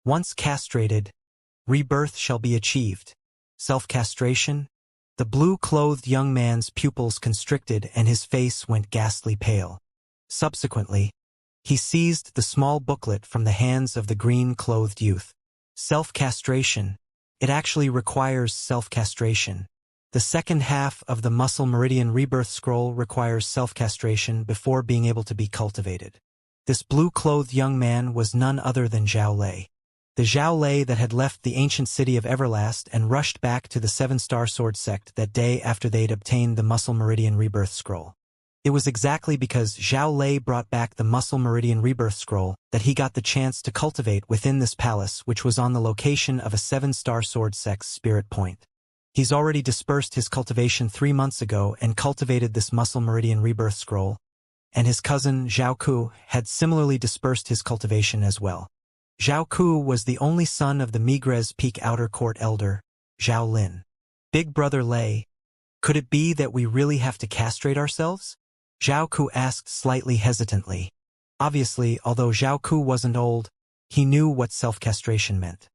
Once castrated, rebirth shall be achieved. Self-castration? The blue-clothed young man's pupils constricted and his face went ghastly pale. Subsequently, he seized the small booklet from the hands of the green-clothed youth. Self-castration. It actually requires self-castration. The second half of the muscle meridian rebirth scroll requires self-castration before being able to be cultivated. This blue-clothed young man was none other than Zhao Lei. The Zhao Lei that had left the ancient city of Everlast and rushed back to the Seven-Star Sword sect that day after they'd obtained the muscle meridian rebirth scroll. It was exactly because Zhao Lei brought back the muscle meridian rebirth scroll that he got the chance to cultivate within this palace, which was on the location of a Seven-Star Sword sect's spirit point. He's already dispersed his cultivation 3 months ago and cultivated this muscle meridian rebirth scroll, and his cousin Zhao Ku had similarly dispersed his cultivation as well. Zhao Ku was the only son of the Migres Peak Outer Court elder, Zhao Lin. Big brother Lei, could it be that we really have to castrate ourselves? Zhao Ku asked slightly hesitantly. Obviously, although Zhao Ku wasn't old, he knew what self-castration meant.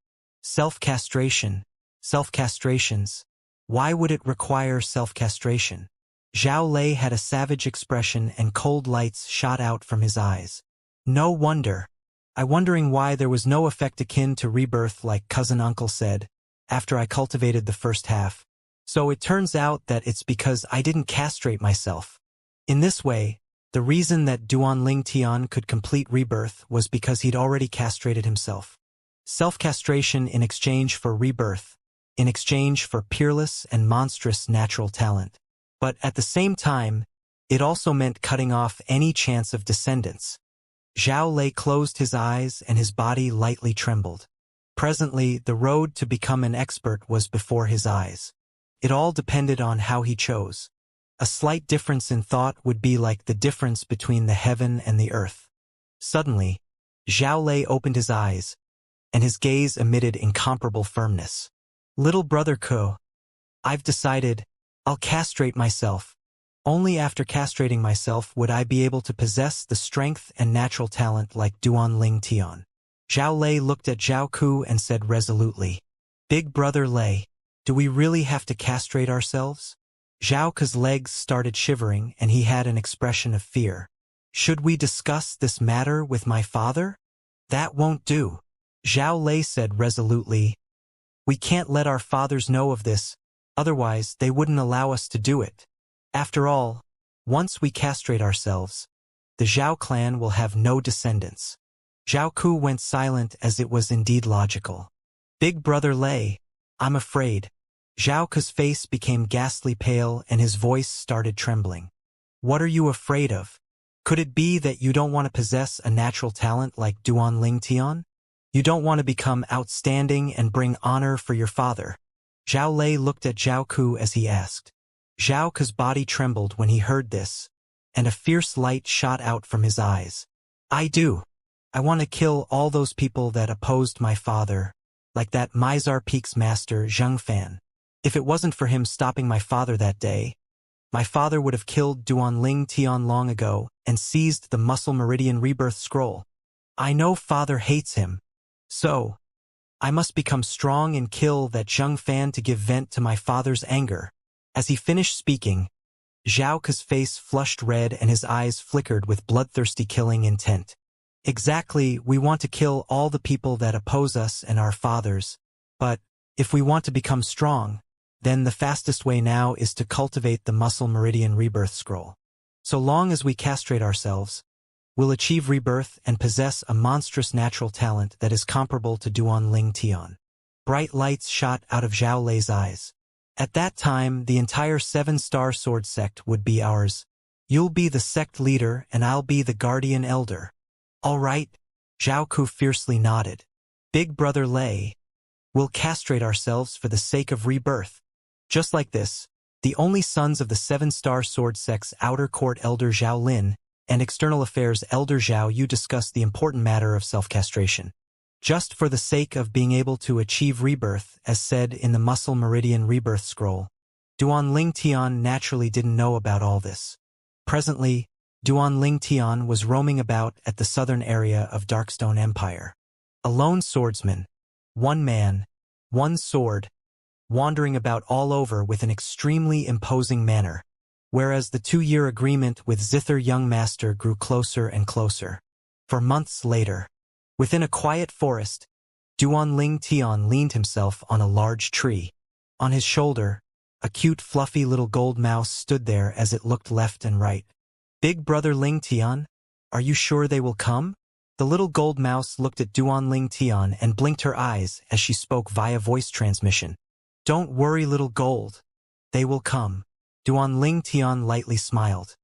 Self-castration. Self-castrations. Why would it require self-castration? Zhao Lei had a savage expression and cold lights shot out from his eyes. No wonder. I'm wondering why there was no effect akin to rebirth like cousin uncle said, after I cultivated the first half. So it turns out that it's because I didn't castrate myself. In this way, the reason that Duan Ling Tian could complete rebirth was because he'd already castrated himself. Self-castration in exchange for rebirth, in exchange for peerless and monstrous natural talent. But at the same time, it also meant cutting off any chance of descendants. Zhao Lei closed his eyes and his body lightly trembled. Presently, the road to become an expert was before his eyes. It all depended on how he chose. A slight difference in thought would be like the difference between the heaven and the earth. Suddenly, Zhao Lei opened his eyes, and his gaze emitted incomparable firmness. Little brother Ko, I've decided, I'll castrate myself. Only after castrating myself would I be able to possess the strength and natural talent like Duan Ling Tian. Zhao Lei looked at Zhao Ku and said resolutely, Big brother Lei, do we really have to castrate ourselves? Zhao Ku's legs started shivering and he had an expression of fear. Should we discuss this matter with my father? That won't do. Zhao Lei said resolutely, we can't let our fathers know of this, otherwise they wouldn't allow us to do it. After all, once we castrate ourselves, the Zhao clan will have no descendants. Zhao Ku went silent as it was indeed logical. Big brother Lei, I'm afraid. Zhao Ku's face became ghastly pale and his voice started trembling. What are you afraid of? Could it be that you don't want to possess a natural talent like Duan Ling Tian? You don't want to become outstanding and bring honor for your father? Zhao Lei looked at Zhao Ku as he asked. Zhao Ku's body trembled when he heard this, and a fierce light shot out from his eyes. I do. I want to kill all those people that opposed my father, like that Mizar Peak's master Zheng Fan. If it wasn't for him stopping my father that day, my father would have killed Duan Ling Tian long ago and seized the muscle meridian rebirth scroll. I know father hates him, so I must become strong and kill that Zheng Fan to give vent to my father's anger. As he finished speaking, Zhao Ku's face flushed red and his eyes flickered with bloodthirsty killing intent. Exactly, we want to kill all the people that oppose us and our fathers, but if we want to become strong, then the fastest way now is to cultivate the muscle meridian rebirth scroll. So long as we castrate ourselves, we'll achieve rebirth and possess a monstrous natural talent that is comparable to Duan Ling Tian. Bright lights shot out of Zhao Lei's eyes. At that time, the entire Seven-Star Sword sect would be ours. You'll be the sect leader and I'll be the guardian elder. All right, Zhao Ku fiercely nodded. Big brother Lei, we'll castrate ourselves for the sake of rebirth. Just like this, the only sons of the Seven-Star Sword sect's outer court elder Zhao Lin and external affairs elder Zhao Yu discussed the important matter of self-castration. Just for the sake of being able to achieve rebirth, as said in the muscle meridian rebirth scroll. Duan Ling Tian naturally didn't know about all this. Presently, Duan Ling Tian was roaming about at the southern area of Darkstone Empire. A lone swordsman, one man, one sword, wandering about all over with an extremely imposing manner, whereas the 2-year agreement with Zither young master grew closer and closer. For months later, within a quiet forest, Duanling Tian leaned himself on a large tree. On his shoulder, a cute fluffy little gold mouse stood there as it looked left and right. Big brother Ling Tian, are you sure they will come? The little gold mouse looked at Duanling Tian and blinked her eyes as she spoke via voice transmission. Don't worry, little gold. They will come. Duanling Tian lightly smiled.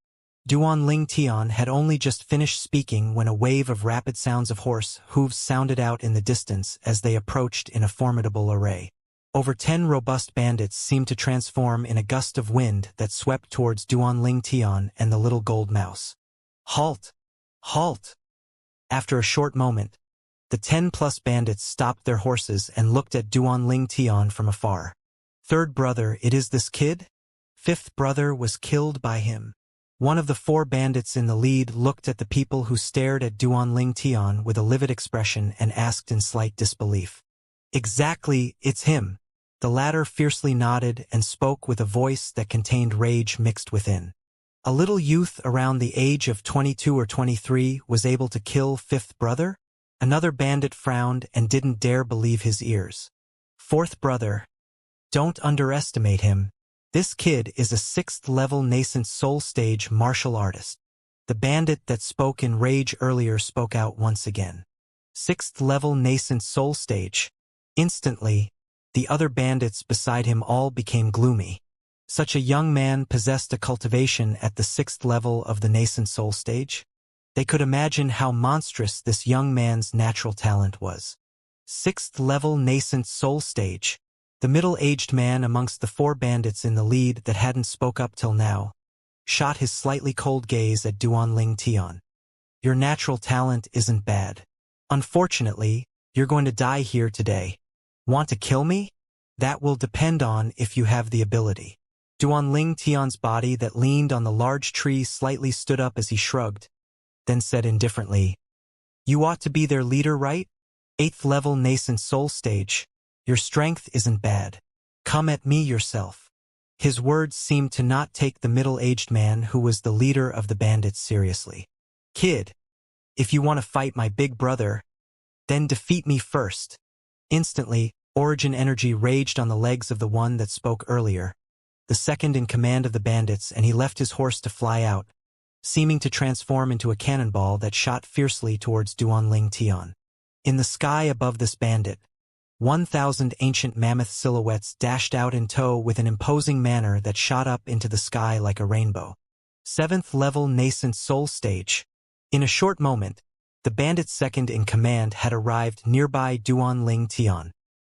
Duanling Tian had only just finished speaking when a wave of rapid sounds of horse hooves sounded out in the distance as they approached in a formidable array. Over 10 robust bandits seemed to transform in a gust of wind that swept towards Duanling Tian and the little gold mouse. Halt! Halt! After a short moment, the 10+ bandits stopped their horses and looked at Duanling Tian from afar. Third brother, it is this kid? Fifth brother was killed by him. One of the 4 bandits in the lead looked at the people who stared at Duanling Tian with a livid expression and asked in slight disbelief. Exactly, it's him. The latter fiercely nodded and spoke with a voice that contained rage mixed within. A little youth around the age of 22 or 23 was able to kill fifth brother? Another bandit frowned and didn't dare believe his ears. Fourth brother. Don't underestimate him. This kid is a 6th-level nascent soul stage martial artist. The bandit that spoke in rage earlier spoke out once again. 6th-level nascent soul stage. Instantly, the other bandits beside him all became gloomy. Such a young man possessed a cultivation at the 6th level of the nascent soul stage? They could imagine how monstrous this young man's natural talent was. 6th level nascent soul stage. The middle-aged man amongst the 4 bandits in the lead that hadn't spoke up till now shot his slightly cold gaze at Duanling Tian. Your natural talent isn't bad. Unfortunately, you're going to die here today. Want to kill me? That will depend on if you have the ability. Duanling Tian's body that leaned on the large tree slightly stood up as he shrugged, then said indifferently, You ought to be their leader, right? 8th level nascent soul stage. Your strength isn't bad. Come at me yourself. His words seemed to not take the middle-aged man who was the leader of the bandits seriously. Kid, if you want to fight my big brother, then defeat me first. Instantly, origin energy raged on the legs of the one that spoke earlier, the second in command of the bandits, and he left his horse to fly out, seeming to transform into a cannonball that shot fiercely towards Duanling Tian. In the sky above this bandit, 1,000 ancient mammoth silhouettes dashed out in tow with an imposing manner that shot up into the sky like a rainbow. 7th level nascent soul stage. In a short moment, the bandit's second in command had arrived nearby Duanling Tian.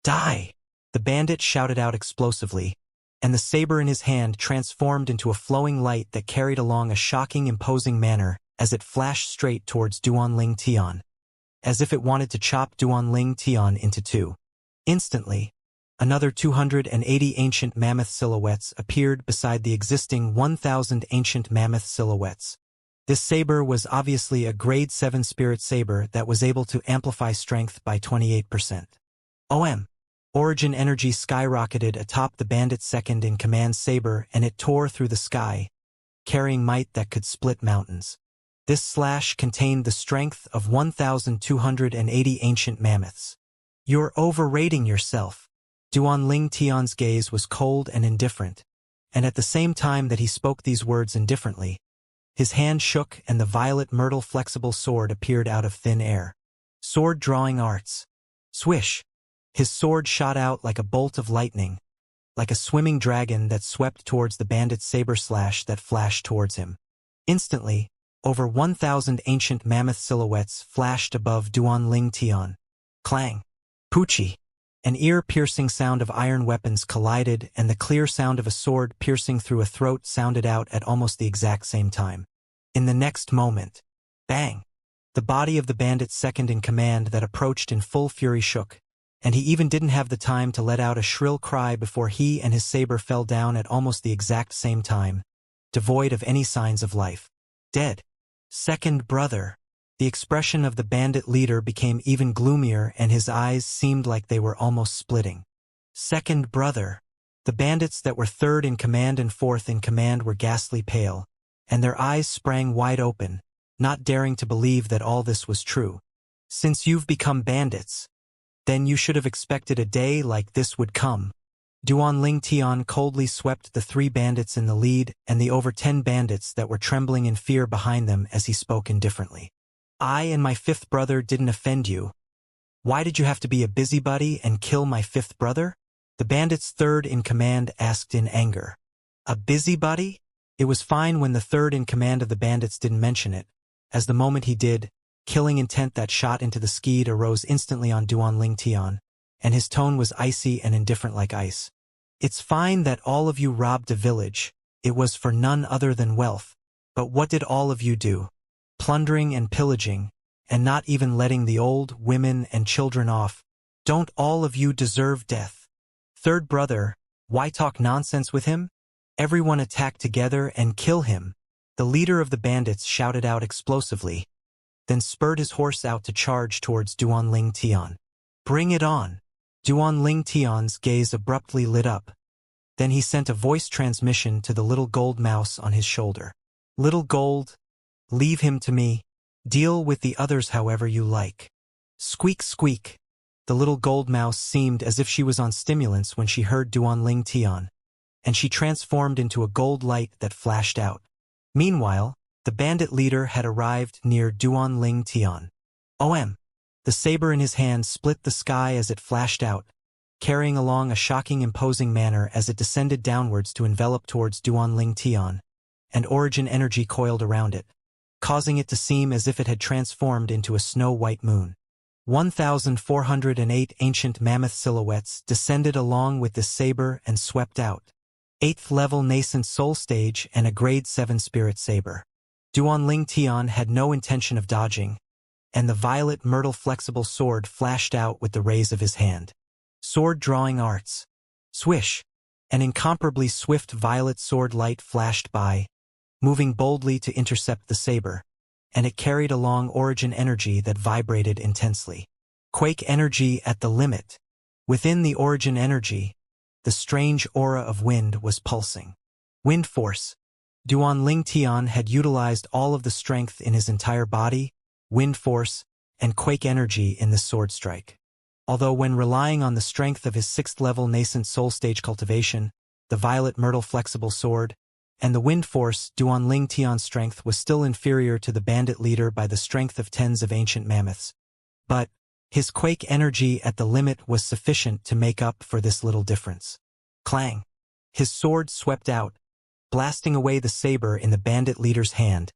Die! The bandit shouted out explosively, and the saber in his hand transformed into a flowing light that carried along a shocking, imposing manner as it flashed straight towards Duanling Tian, as if it wanted to chop Duanling Tian into 2. Instantly, another 280 ancient mammoth silhouettes appeared beside the existing 1,000 ancient mammoth silhouettes. This saber was obviously a grade 7 spirit saber that was able to amplify strength by 28%. OM. Origin energy skyrocketed atop the bandit's second in command saber, and it tore through the sky, carrying might that could split mountains. This slash contained the strength of 1,280 ancient mammoths. You're overrating yourself. Duanling Tian's gaze was cold and indifferent, and at the same time that he spoke these words indifferently, his hand shook and the violet myrtle flexible sword appeared out of thin air. Sword drawing arts. Swish! His sword shot out like a bolt of lightning, like a swimming dragon that swept towards the bandit's saber slash that flashed towards him. Instantly, over 1,000 ancient mammoth silhouettes flashed above Duanling Tian. Clang! Poochie! An ear-piercing sound of iron weapons collided, and the clear sound of a sword piercing through a throat sounded out at almost the exact same time. In the next moment, bang! The body of the bandit's second in command that approached in full fury shook, and he even didn't have the time to let out a shrill cry before he and his saber fell down at almost the exact same time, devoid of any signs of life. Dead. Second brother. The expression of the bandit leader became even gloomier and his eyes seemed like they were almost splitting. Second brother. The bandits that were third in command and fourth in command were ghastly pale, and their eyes sprang wide open, not daring to believe that all this was true. Since you've become bandits, then you should have expected a day like this would come. Duan Tian coldly swept the 3 bandits in the lead and the over 10 bandits that were trembling in fear behind them as he spoke indifferently. I and my 5th brother didn't offend you. Why did you have to be a busybody and kill my 5th brother? The bandits third in command asked in anger. A busybody? It was fine when the third in command of the bandits didn't mention it, as the moment he did, killing intent that shot into the skeed arose instantly on Duan Tian, and his tone was icy and indifferent like ice. It's fine that all of you robbed a village. It was for none other than wealth. But what did all of you do? Plundering and pillaging, and not even letting the old, women, and children off. Don't all of you deserve death? Third brother, why talk nonsense with him? Everyone attack together and kill him. The leader of the bandits shouted out explosively, then spurred his horse out to charge towards Duan Tian. Bring it on. Duan Tian's gaze abruptly lit up. Then he sent a voice transmission to the little gold mouse on his shoulder. Little gold, leave him to me. Deal with the others however you like. Squeak, squeak. The little gold mouse seemed as if she was on stimulants when she heard Duan Tian, and she transformed into a gold light that flashed out. Meanwhile, the bandit leader had arrived near Duan Tian. OM. The saber in his hand split the sky as it flashed out, carrying along a shocking imposing manner as it descended downwards to envelop towards Duan Tian, and origin energy coiled around it, causing it to seem as if it had transformed into a snow-white moon. 1,408 ancient mammoth silhouettes descended along with the saber and swept out. 8th level nascent soul stage and a grade 7 spirit saber. Duan Tian had no intention of dodging, and the violet myrtle flexible sword flashed out with the raise of his hand. Sword drawing arts. Swish. An incomparably swift violet sword light flashed by, moving boldly to intercept the saber, and it carried along origin energy that vibrated intensely. Quake energy at the limit. Within the origin energy, the strange aura of wind was pulsing. Wind force. Duan Tian had utilized all of the strength in his entire body, wind force, and quake energy in this sword strike. Although when relying on the strength of his 6th level nascent soul stage cultivation, the violet myrtle flexible sword, and the wind force, Duan Tian's strength was still inferior to the bandit leader by the strength of tens of ancient mammoths. But his quake energy at the limit was sufficient to make up for this little difference. Clang! His sword swept out, blasting away the saber in the bandit leader's hand,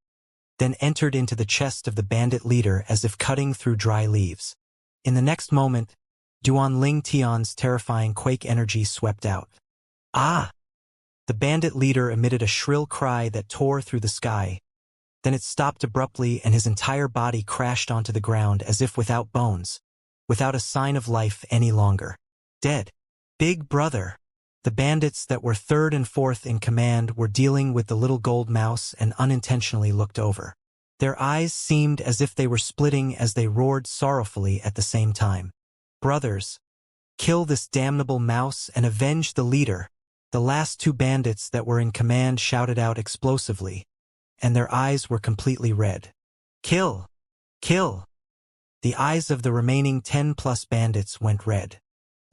then entered into the chest of the bandit leader as if cutting through dry leaves. In the next moment, Duan Tian's terrifying quake energy swept out. Ah! The bandit leader emitted a shrill cry that tore through the sky. Then it stopped abruptly and his entire body crashed onto the ground as if without bones, without a sign of life any longer. Dead. Big brother. The bandits that were 3rd and 4th in command were dealing with the little gold mouse and unintentionally looked over. Their eyes seemed as if they were splitting as they roared sorrowfully at the same time. Brothers, kill this damnable mouse and avenge the leader. The last 2 bandits that were in command shouted out explosively, and their eyes were completely red. Kill! Kill! The eyes of the remaining 10+ bandits went red.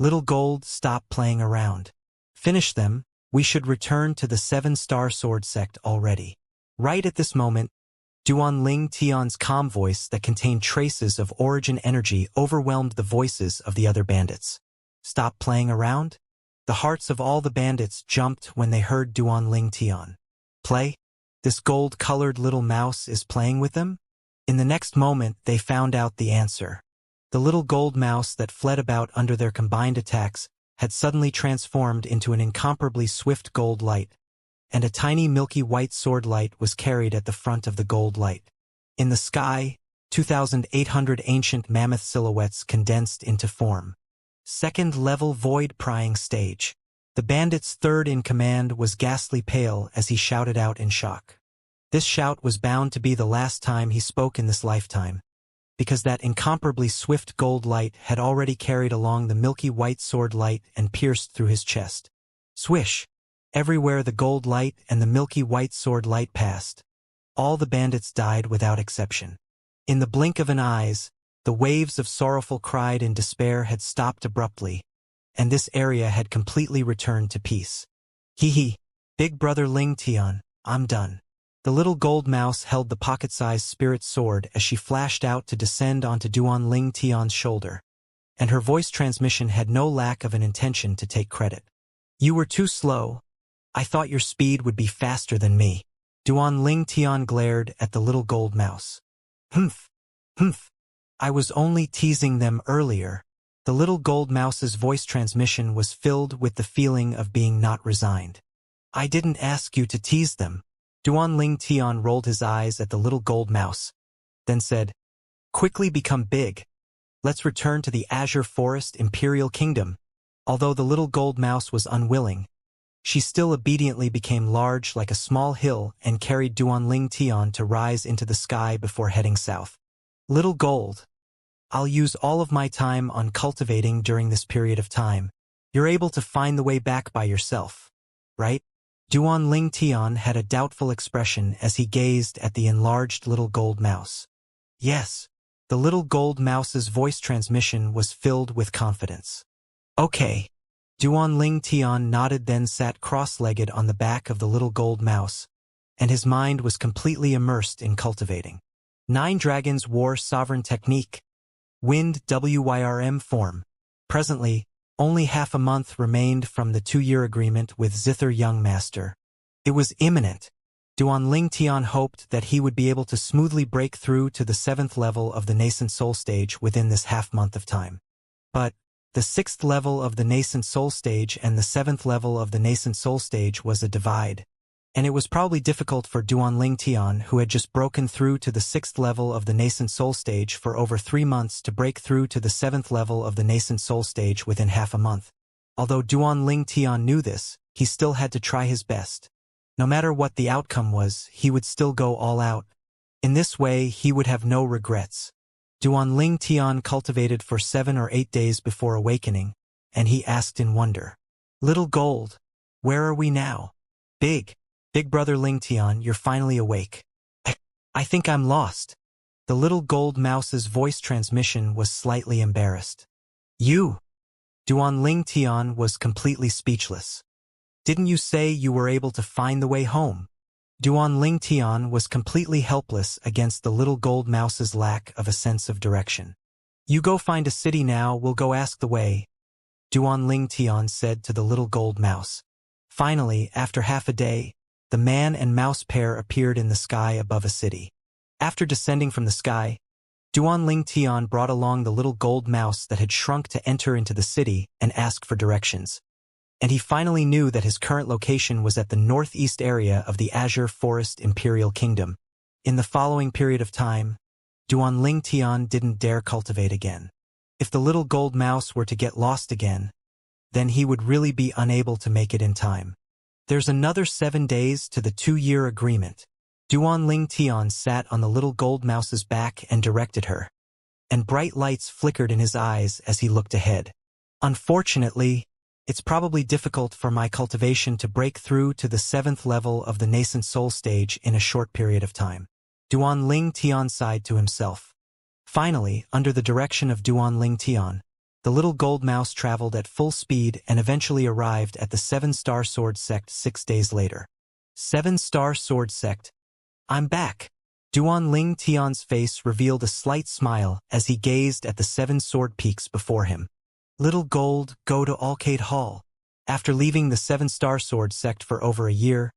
Little Gold, stop playing around. Finish them. We should return to the 7-star sword sect already. Right at this moment, Duan Tian's calm voice that contained traces of origin energy overwhelmed the voices of the other bandits. Stop playing around? The hearts of all the bandits jumped when they heard Duan Tian. Play? This gold-colored little mouse is playing with them? In the next moment, they found out the answer. The little gold mouse that fled about under their combined attacks had suddenly transformed into an incomparably swift gold light, and a tiny milky white sword light was carried at the front of the gold light. In the sky, 2,800 ancient mammoth silhouettes condensed into form. 2nd level void prying stage. The bandit's 3rd in command was ghastly pale as he shouted out in shock. This shout was bound to be the last time he spoke in this lifetime, because that incomparably swift gold light had already carried along the milky white sword light and pierced through his chest. Swish! Everywhere the gold light and the milky white sword light passed, all the bandits died without exception. In the blink of an eye, the waves of sorrowful cry in despair had stopped abruptly, and this area had completely returned to peace. Hee hee, Big Brother Ling Tian, I'm done. The little gold mouse held the pocket-sized spirit sword as she flashed out to descend onto Duan Ling Tian's shoulder, and her voice transmission had no lack of an intention to take credit. You were too slow. I thought your speed would be faster than me. Duan Ling Tian glared at the little gold mouse. Humph, humph. I was only teasing them earlier. The little gold mouse's voice transmission was filled with the feeling of being not resigned. I didn't ask you to tease them. Duan Ling Tian rolled his eyes at the little gold mouse, then said, Quickly become big. Let's return to the Azure Forest Imperial Kingdom. Although the little gold mouse was unwilling, she still obediently became large like a small hill and carried Duan Ling Tian to rise into the sky before heading south. Little gold, I'll use all of my time on cultivating during this period of time. You're able to find the way back by yourself, right? Duan Ling Tian had a doubtful expression as he gazed at the enlarged little gold mouse. Yes, the little gold mouse's voice transmission was filled with confidence. Okay. Duan Ling Tian nodded, then sat cross-legged on the back of the little gold mouse, and his mind was completely immersed in cultivating. 9 Dragons War Sovereign Technique. Wind WYRM form. Presently, only half a month remained from the 2-year agreement with Zither Young Master. It was imminent. Duan Ling Tian hoped that he would be able to smoothly break through to the 7th level of the nascent soul stage within this half-month of time. But the 6th level of the nascent soul stage and the 7th level of the nascent soul stage was a divide, and it was probably difficult for Duan Ling Tian, who had just broken through to the 6th level of the nascent soul stage for over 3 months, to break through to the 7th level of the nascent soul stage within half a month. Although Duan Ling Tian knew this, he still had to try his best. No matter what the outcome was, he would still go all out. In this way, he would have no regrets. Duan Ling Tian cultivated for 7 or 8 days before awakening, and he asked in wonder, Little Gold, where are we now? Big Brother Ling Tian, you're finally awake. I think I'm lost. The little gold mouse's voice transmission was slightly embarrassed. You? Duan Ling Tian was completely speechless. Didn't you say you were able to find the way home? Duan Ling Tian was completely helpless against the little gold mouse's lack of a sense of direction. You go find a city now, we'll go ask the way, Duan Ling Tian said to the little gold mouse. Finally, after half a day, the man and mouse pair appeared in the sky above a city. After descending from the sky, Duan Ling Tian brought along the little gold mouse that had shrunk to enter into the city and ask for directions. And he finally knew that his current location was at the northeast area of the Azure Forest Imperial Kingdom. In the following period of time, Duan Ling Tian didn't dare cultivate again. If the little gold mouse were to get lost again, then he would really be unable to make it in time. There's another 7 days to the 2-year agreement. Duan Ling Tian sat on the little gold mouse's back and directed her, and bright lights flickered in his eyes as he looked ahead. Unfortunately, it's probably difficult for my cultivation to break through to the 7th level of the nascent soul stage in a short period of time. Duan Ling Tian sighed to himself. Finally, under the direction of Duan Ling Tian, the little gold mouse traveled at full speed and eventually arrived at the 7-Star Sword Sect 6 days later. 7-Star Sword Sect. I'm back. Duan Ling Tian's face revealed a slight smile as he gazed at the 7 sword peaks before him. Little Gold, go to Alcade Hall. After leaving the 7-Star Sword Sect for over a year,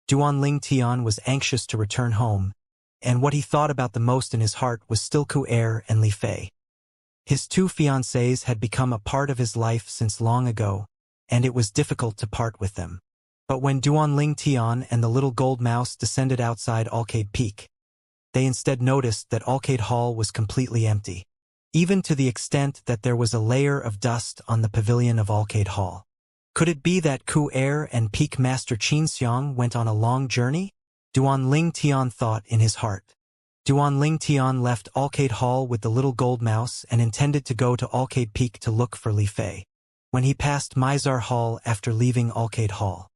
Duan Ling Tian was anxious to return home, and what he thought about the most in his heart was still Ku Er and Li Fei. His 2 fiancées had become a part of his life since long ago, and it was difficult to part with them. But when Duan Ling Tian and the little gold mouse descended outside Alcade Peak, they instead noticed that Alcade Hall was completely empty, even to the extent that there was a layer of dust on the pavilion of Alcade Hall. Could it be that Ku Er and Peak Master Xianxia went on a long journey? Duan Ling Tian thought in his heart. Duan Ling Tian left Alcade Hall with the little gold mouse and intended to go to Alcade Peak to look for Li Fei. When he passed Mizar Hall after leaving Alcade Hall.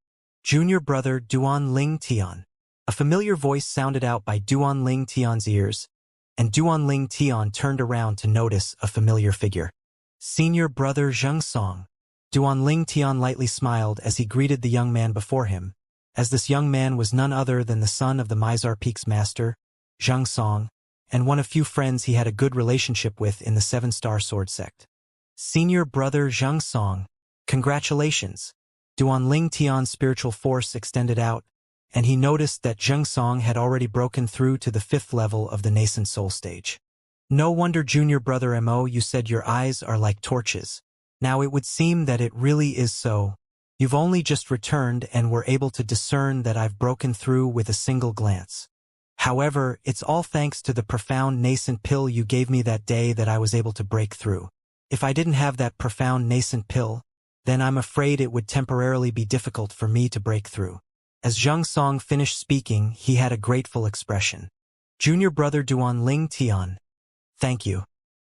Junior brother Duan Ling Tian. A familiar voice sounded out by Duan Ling Tian's ears, and Duan Ling Tian turned around to notice a familiar figure. Senior brother Xianxia. Duan Ling Tian lightly smiled as he greeted the young man before him, as this young man was none other than the son of the Mizar Peak's master, Xianxia, and one of few friends he had a good relationship with in the Seven-Star Sword sect. Senior brother Xianxia, congratulations. Duan Ling Tian's spiritual force extended out, and he noticed that Xianxia had already broken through to the 5th level of the nascent soul stage. No wonder, junior brother Mo, you said your eyes are like torches. Now it would seem that it really is so. You've only just returned and were able to discern that I've broken through with a single glance. However, it's all thanks to the profound nascent pill you gave me that day that I was able to break through. If I didn't have that profound nascent pill, then I'm afraid it would temporarily be difficult for me to break through. As Xianxia finished speaking, he had a grateful expression. Junior brother Duan Ling Tian. Thank you.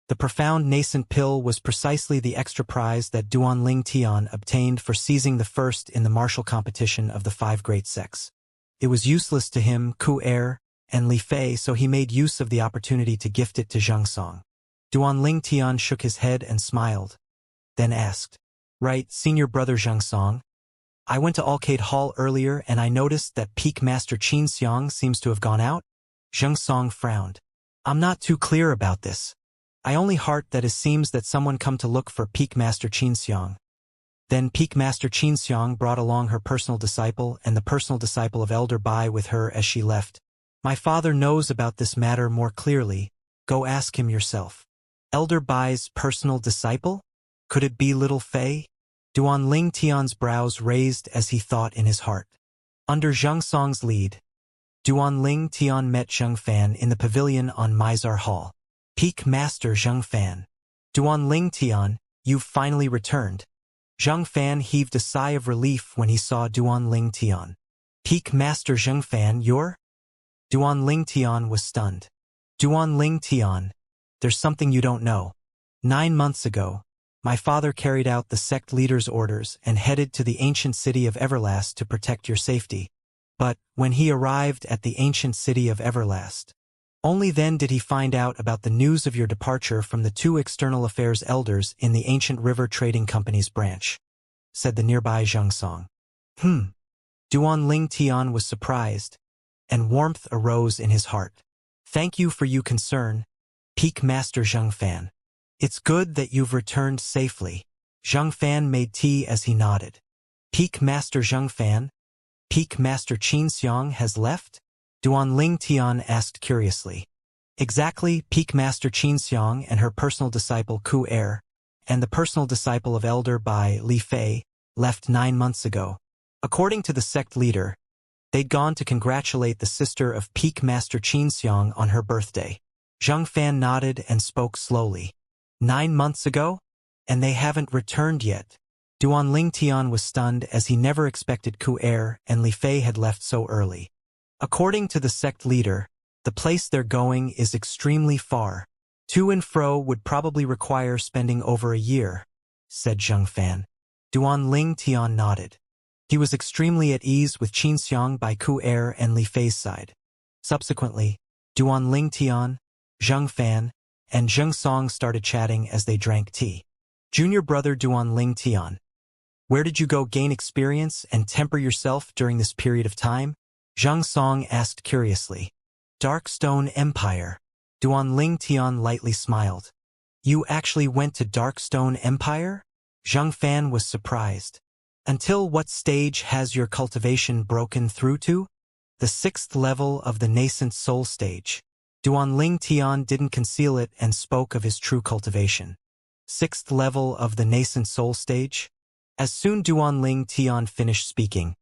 The profound nascent pill was precisely the extra prize that Duan Ling Tian obtained for seizing the first in the martial competition of the 5 great sects. It was useless to him, Ku Er, and Li Fei, so he made use of the opportunity to gift it to Xianxia. Duan Ling Tian shook his head and smiled, then asked, Right, senior brother Xianxia. I went to Alcade Hall earlier and I noticed that Peak Master Xianxia seems to have gone out. Xianxia frowned. I'm not too clear about this. I only heard that it seems that someone come to look for Peak Master Xianxia. Then Peak Master Xianxia brought along her personal disciple and the personal disciple of Elder Bai with her as she left. My father knows about this matter more clearly. Go ask him yourself. Elder Bai's personal disciple? Could it be little Fei? Duan Ling Tian's brows raised as he thought in his heart. Under Xianxia's lead, Duan Ling Tian met Zheng Fan in the pavilion on Mizar Hall. Peak Master Zheng Fan. Duan Ling Tian, you've finally returned. Zheng Fan heaved a sigh of relief when he saw Duan Ling Tian. Peak Master Zheng Fan, you're? Duan Ling Tian was stunned. Duan Ling Tian, there's something you don't know. 9 months ago, my father carried out the sect leader's orders and headed to the ancient city of Everlast to protect your safety. But when he arrived at the ancient city of Everlast, only then did he find out about the news of your departure from the 2 external affairs elders in the ancient river trading company's branch, said the nearby Xianxia. Duan Ling Tian was surprised, and warmth arose in his heart. Thank you for your concern, Peak Master Zheng Fan. It's good that you've returned safely. Zheng Fan made tea as he nodded. Peak Master Zheng Fan? Peak Master Xianxia has left? Duan Ling Tian asked curiously. Exactly, Peak Master Xianxia and her personal disciple Ku Er, and the personal disciple of Elder Bai, Li Fei, left 9 months ago. According to the sect leader, they'd gone to congratulate the sister of Peak Master Xianxia on her birthday. Zheng Fan nodded and spoke slowly. 9 months ago? And they haven't returned yet. Duan Ling Tian was stunned as he never expected Ku Er and Li Fei had left so early. According to the sect leader, the place they're going is extremely far. To and fro would probably require spending over a year, said Zheng Fan. Duan Ling Tian nodded. He was extremely at ease with Xianxia by Ku Er and Li Fei's side. Subsequently, Duan Ling Tian, Zheng Fan, and Xianxia started chatting as they drank tea. Junior brother Duan Ling Tian. Where did you go gain experience and temper yourself during this period of time? Xianxia asked curiously. Darkstone Empire. Duan Ling Tian lightly smiled. You actually went to Darkstone Empire? Zheng Fan was surprised. Until what stage has your cultivation broken through to? The 6th level of the nascent soul stage. Duan Ling Tian didn't conceal it and spoke of his true cultivation. 6th level of the nascent soul stage? As soon Duan Ling Tian finished speaking,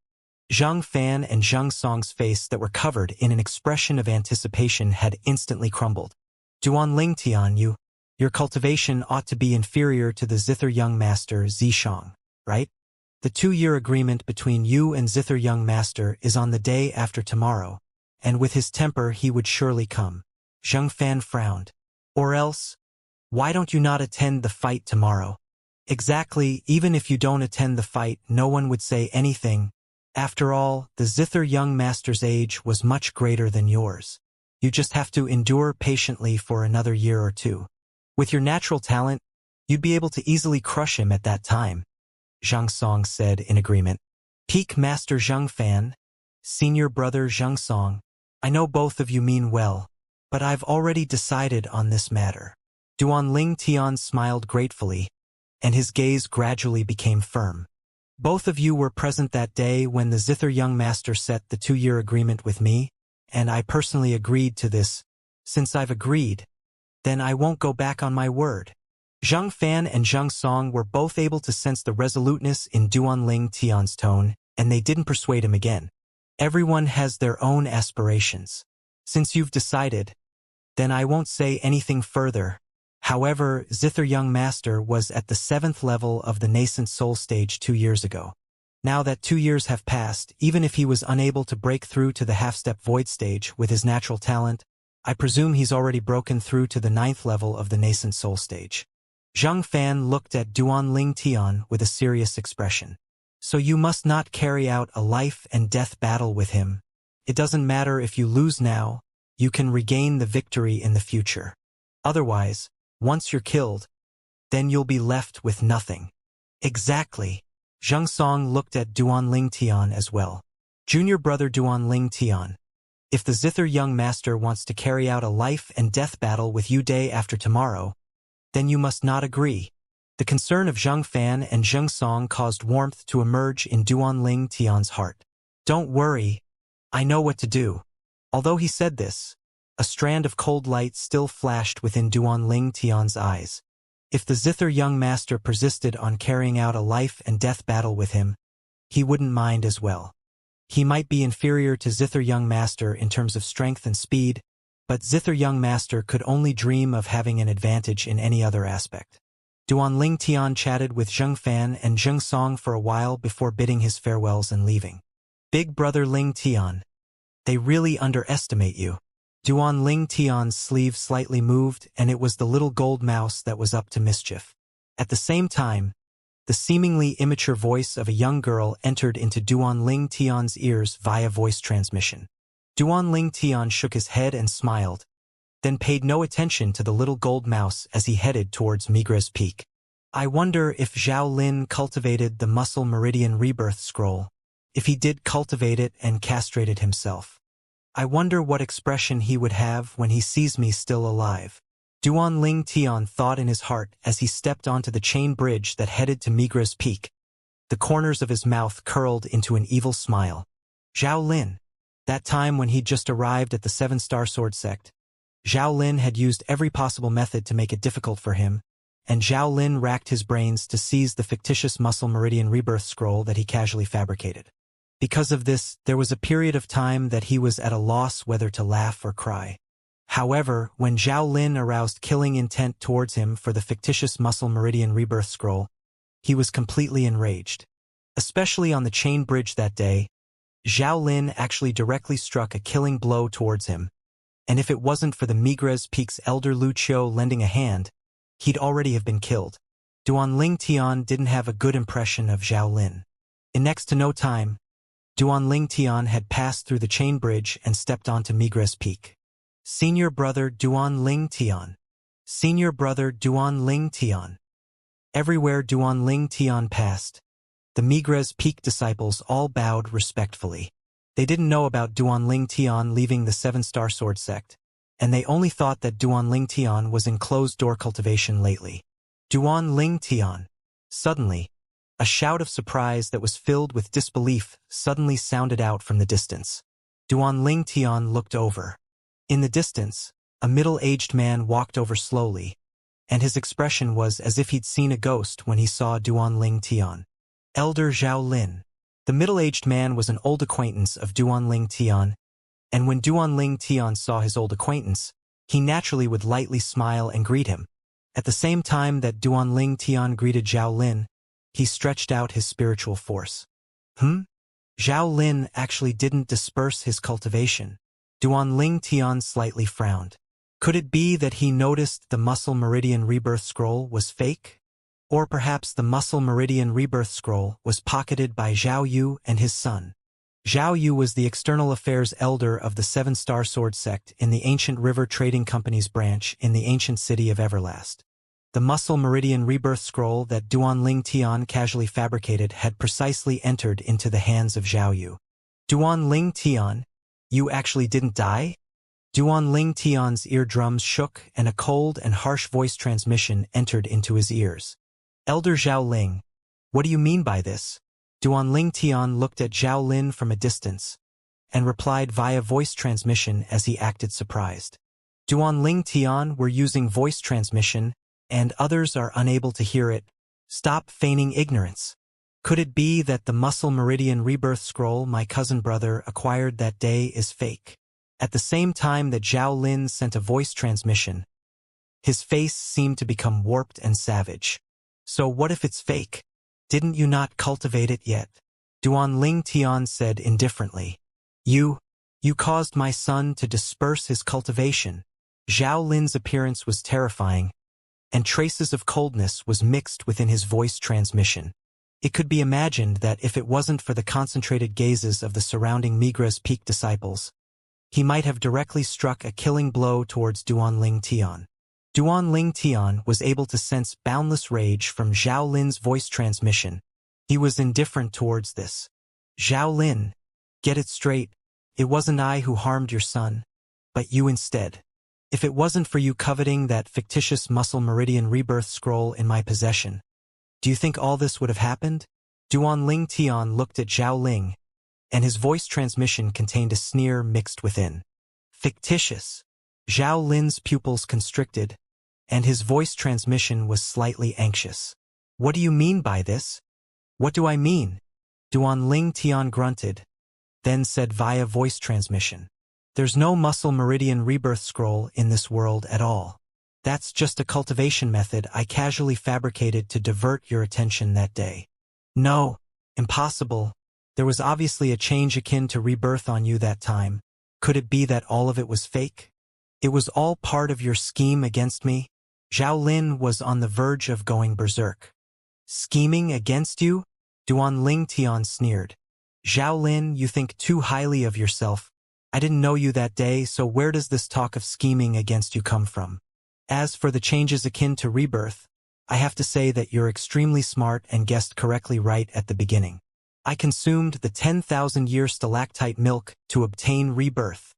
Zheng Fan and Xiangxia's face that were covered in an expression of anticipation had instantly crumbled. Duan Ling Tian, your cultivation ought to be inferior to the Zither Young Master Zishang, right? The 2-year agreement between you and Zither Young Master is on the day after tomorrow, and with his temper he would surely come. Zheng Fan frowned. Or else, why don't you not attend the fight tomorrow? Exactly, even if you don't attend the fight, no one would say anything. After all, the zither young master's age was much greater than yours. You just have to endure patiently for another year or two. With your natural talent, you'd be able to easily crush him at that time, Zhang Song said in agreement. Peak Master Zheng Fan, Senior Brother Zheng Song, I know both of you mean well, but I've already decided on this matter. Duan Ling Tian smiled gratefully, and his gaze gradually became firm. Both of you were present that day when the zither young master set the 2-year agreement with me, and I personally agreed to this. Since I've agreed, then I won't go back on my word. Zheng Fan and Zheng Song were both able to sense the resoluteness in Duan Ling Tian's tone, and they didn't persuade him again. Everyone has their own aspirations. Since you've decided, then I won't say anything further. However, Zither Young Master was at the 7th level of the nascent soul stage 2 years ago. Now that 2 years have passed, even if he was unable to break through to the half-step void stage with his natural talent, I presume he's already broken through to the 9th level of the nascent soul stage. Zheng Fan looked at Duan Ling Tian with a serious expression. So you must not carry out a life and death battle with him. It doesn't matter if you lose now, you can regain the victory in the future. Otherwise, once you're killed, then you'll be left with nothing. Exactly. Zheng Song looked at Duan Ling Tian as well. Junior brother Duan Ling Tian, if the Zither young master wants to carry out a life and death battle with you day after tomorrow, then you must not agree. The concern of Zheng Fan and Zheng Song caused warmth to emerge in Duan Ling Tian's heart. Don't worry, I know what to do. Although he said this, a strand of cold light still flashed within Duan Ling Tian's eyes. If the Zither young master persisted on carrying out a life and death battle with him, he wouldn't mind as well. He might be inferior to Zither young master in terms of strength and speed, but Zither young master could only dream of having an advantage in any other aspect. Duan Ling Tian chatted with Zheng Fan and Zheng Song for a while before bidding his farewells and leaving. Big brother Ling Tian, they really underestimate you. Duan Ling Tian's sleeve slightly moved, and it was the little gold mouse that was up to mischief. At the same time, the seemingly immature voice of a young girl entered into Duan Ling Tian's ears via voice transmission. Duan Ling Tian shook his head and smiled, then paid no attention to the little gold mouse as he headed towards Migra's peak. I wonder if Zhao Lin cultivated the muscle meridian rebirth scroll, if he did cultivate it and castrated himself. I wonder what expression he would have when he sees me still alive. Duan Ling Tian thought in his heart as he stepped onto the chain bridge that headed to Migra's peak. The corners of his mouth curled into an evil smile. Zhao Lin. That time when he'd just arrived at the 7-star sword sect, Zhao Lin had used every possible method to make it difficult for him, and Zhao Lin racked his brains to seize the fictitious muscle meridian rebirth scroll that he casually fabricated. Because of this, there was a period of time that he was at a loss whether to laugh or cry. However, when Zhao Lin aroused killing intent towards him for the fictitious muscle meridian rebirth scroll, he was completely enraged. Especially on the chain bridge that day, Zhao Lin actually directly struck a killing blow towards him, and if it wasn't for the Migra's Peak's elder Lu Qiu lending a hand, he'd already have been killed. Duan Ling Tian didn't have a good impression of Zhao Lin. In next to no time, Duan Ling Tian had passed through the chain bridge and stepped onto Migra's Peak. Senior brother Duan Ling Tian. Senior brother Duan Ling Tian. Everywhere Duan Ling Tian passed, the Migra's Peak disciples all bowed respectfully. They didn't know about Duan Ling Tian leaving the 7-star sword sect, and they only thought that Duan Ling Tian was in closed-door cultivation lately. Duan Ling Tian. Suddenly, a shout of surprise that was filled with disbelief suddenly sounded out from the distance. Duan Ling Tian looked over. In the distance, a middle-aged man walked over slowly, and his expression was as if he'd seen a ghost when he saw Duan Ling Tian. Elder Zhao Lin. The middle-aged man was an old acquaintance of Duan Ling Tian, and when Duan Ling Tian saw his old acquaintance, he naturally would lightly smile and greet him. At the same time that Duan Ling Tian greeted Zhao Lin, he stretched out his spiritual force. Zhao Lin actually didn't disperse his cultivation. Duanling Tian slightly frowned. Could it be that he noticed the Muscle Meridian Rebirth Scroll was fake? Or perhaps the Muscle Meridian Rebirth Scroll was pocketed by Zhao Yu and his son. Zhao Yu was the external affairs elder of the Seven-Star Sword sect in the Ancient River Trading Company's branch in the ancient city of Everlast. The Muscle Meridian Rebirth Scroll that Duanling Tian casually fabricated had precisely entered into the hands of Zhao Yu. Duanling Tian, you actually didn't die? Duanling Tian's eardrums shook and a cold and harsh voice transmission entered into his ears. Elder Zhao Ling, what do you mean by this? Duanling Tian looked at Zhao Lin from a distance and replied via voice transmission as he acted surprised. Duanling Tian, we're using voice transmission, and others are unable to hear it. Stop feigning ignorance. Could it be that the Muscle Meridian Rebirth Scroll my cousin brother acquired that day is fake? At the same time that Zhao Lin sent a voice transmission, his face seemed to become warped and savage. So what if it's fake? Didn't you not cultivate it yet? Duanling Tian said indifferently. You caused my son to disperse his cultivation. Zhao Lin's appearance was terrifying, and traces of coldness was mixed within his voice transmission. It could be imagined that if it wasn't for the concentrated gazes of the surrounding Migra's Peak disciples, he might have directly struck a killing blow towards Duanling Tian. Duanling Tian was able to sense boundless rage from Zhao Lin's voice transmission. He was indifferent towards this. Zhao Lin, get it straight. It wasn't I who harmed your son, but you instead. If it wasn't for you coveting that fictitious Muscle Meridian Rebirth Scroll in my possession, do you think all this would have happened? Duanling Tian looked at Zhao Ling, and his voice transmission contained a sneer mixed within. Fictitious. Zhao Lin's pupils constricted, and his voice transmission was slightly anxious. What do you mean by this? What do I mean? Duanling Tian grunted, then said via voice transmission. There's no Muscle Meridian Rebirth Scroll in this world at all. That's just a cultivation method I casually fabricated to divert your attention that day. No, impossible. There was obviously a change akin to rebirth on you that time. Could it be that all of it was fake? It was all part of your scheme against me? Zhao Lin was on the verge of going berserk. Scheming against you? Duanling Tian sneered. Zhao Lin, you think too highly of yourself. I didn't know you that day, so where does this talk of scheming against you come from? As for the changes akin to rebirth, I have to say that you're extremely smart and guessed correctly right at the beginning. I consumed the 10,000-year stalactite milk to obtain rebirth.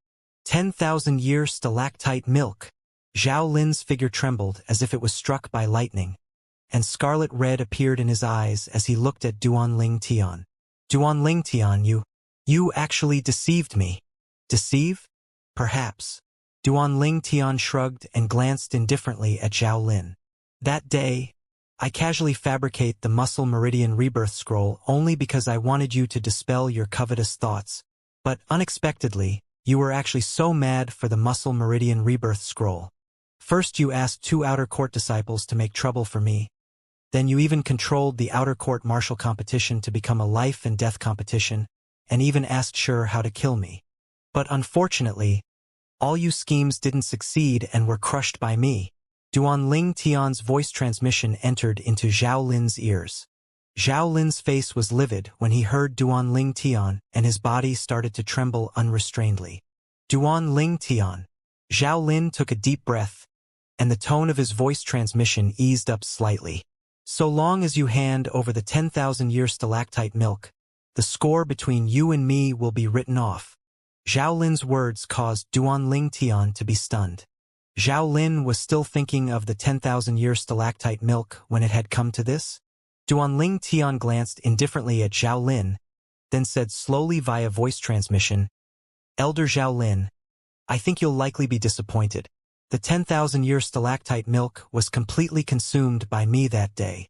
10,000-year stalactite milk. Zhao Lin's figure trembled as if it was struck by lightning, and scarlet red appeared in his eyes as he looked at Duanling Tian. Duanling Tian, you actually deceived me. Deceive? Perhaps. Duanling Tian shrugged and glanced indifferently at Zhao Lin. That day, I casually fabricate the Muscle Meridian Rebirth Scroll only because I wanted you to dispel your covetous thoughts, but unexpectedly, you were actually so mad for the Muscle Meridian Rebirth Scroll. First you asked 2 outer court disciples to make trouble for me. Then you even controlled the outer court martial competition to become a life and death competition, and even asked Sure how to kill me. But unfortunately, all you schemes didn't succeed and were crushed by me. Duanling Tian's voice transmission entered into Zhao Lin's ears. Zhao Lin's face was livid when he heard Duanling Tian, and his body started to tremble unrestrainedly. Duanling Tian. Zhao Lin took a deep breath, and the tone of his voice transmission eased up slightly. So long as you hand over the 10,000-year stalactite milk, the score between you and me will be written off. Zhao Lin's words caused Duanling Tian to be stunned. Zhao Lin was still thinking of the 10,000-year stalactite milk when it had come to this. Duanling Tian glanced indifferently at Zhao Lin, then said slowly via voice transmission, Elder Zhao Lin, I think you'll likely be disappointed. The 10,000-year stalactite milk was completely consumed by me that day.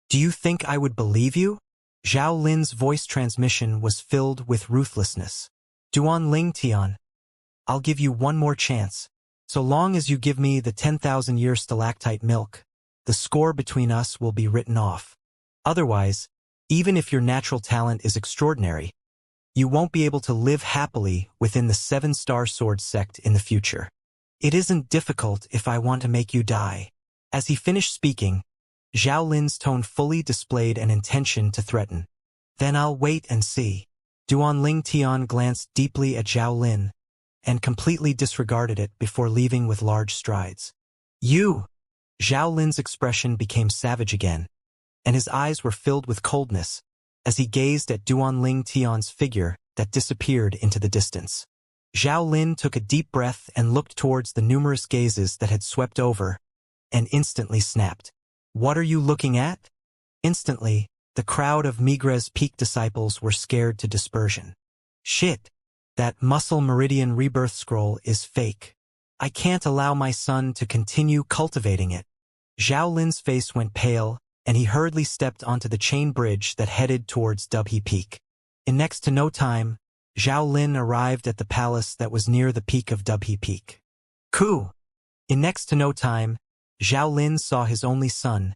Do you think I would believe you? Zhao Lin's voice transmission was filled with ruthlessness. Duanling Tian, I'll give you one more chance. So long as you give me the 10,000-year stalactite milk, the score between us will be written off. Otherwise, even if your natural talent is extraordinary, You won't be able to live happily within the 7-star sword sect in the future. It isn't difficult if I want to make you die. As he finished speaking, Zhao Lin's tone fully displayed an intention to threaten. Then I'll wait and see. Duanling Tian glanced deeply at Zhao Lin and completely disregarded it before leaving with large strides. You! Zhao Lin's expression became savage again, and his eyes were filled with coldness as he gazed at Duanling Tian's figure that disappeared into the distance. Zhao Lin took a deep breath and looked towards the numerous gazes that had swept over, and instantly snapped. What are you looking at? Instantly, the crowd of Migre's peak disciples were scared to dispersion. Shit! That muscle meridian rebirth scroll is fake. I can't allow my son to continue cultivating it. Zhao Lin's face went pale, and he hurriedly stepped onto the chain bridge that headed towards Dubhe Peak. In next to no time, Zhao Lin arrived at the palace that was near the peak of Dubhe Peak. Ku! In next to no time, Zhao Lin saw his only son,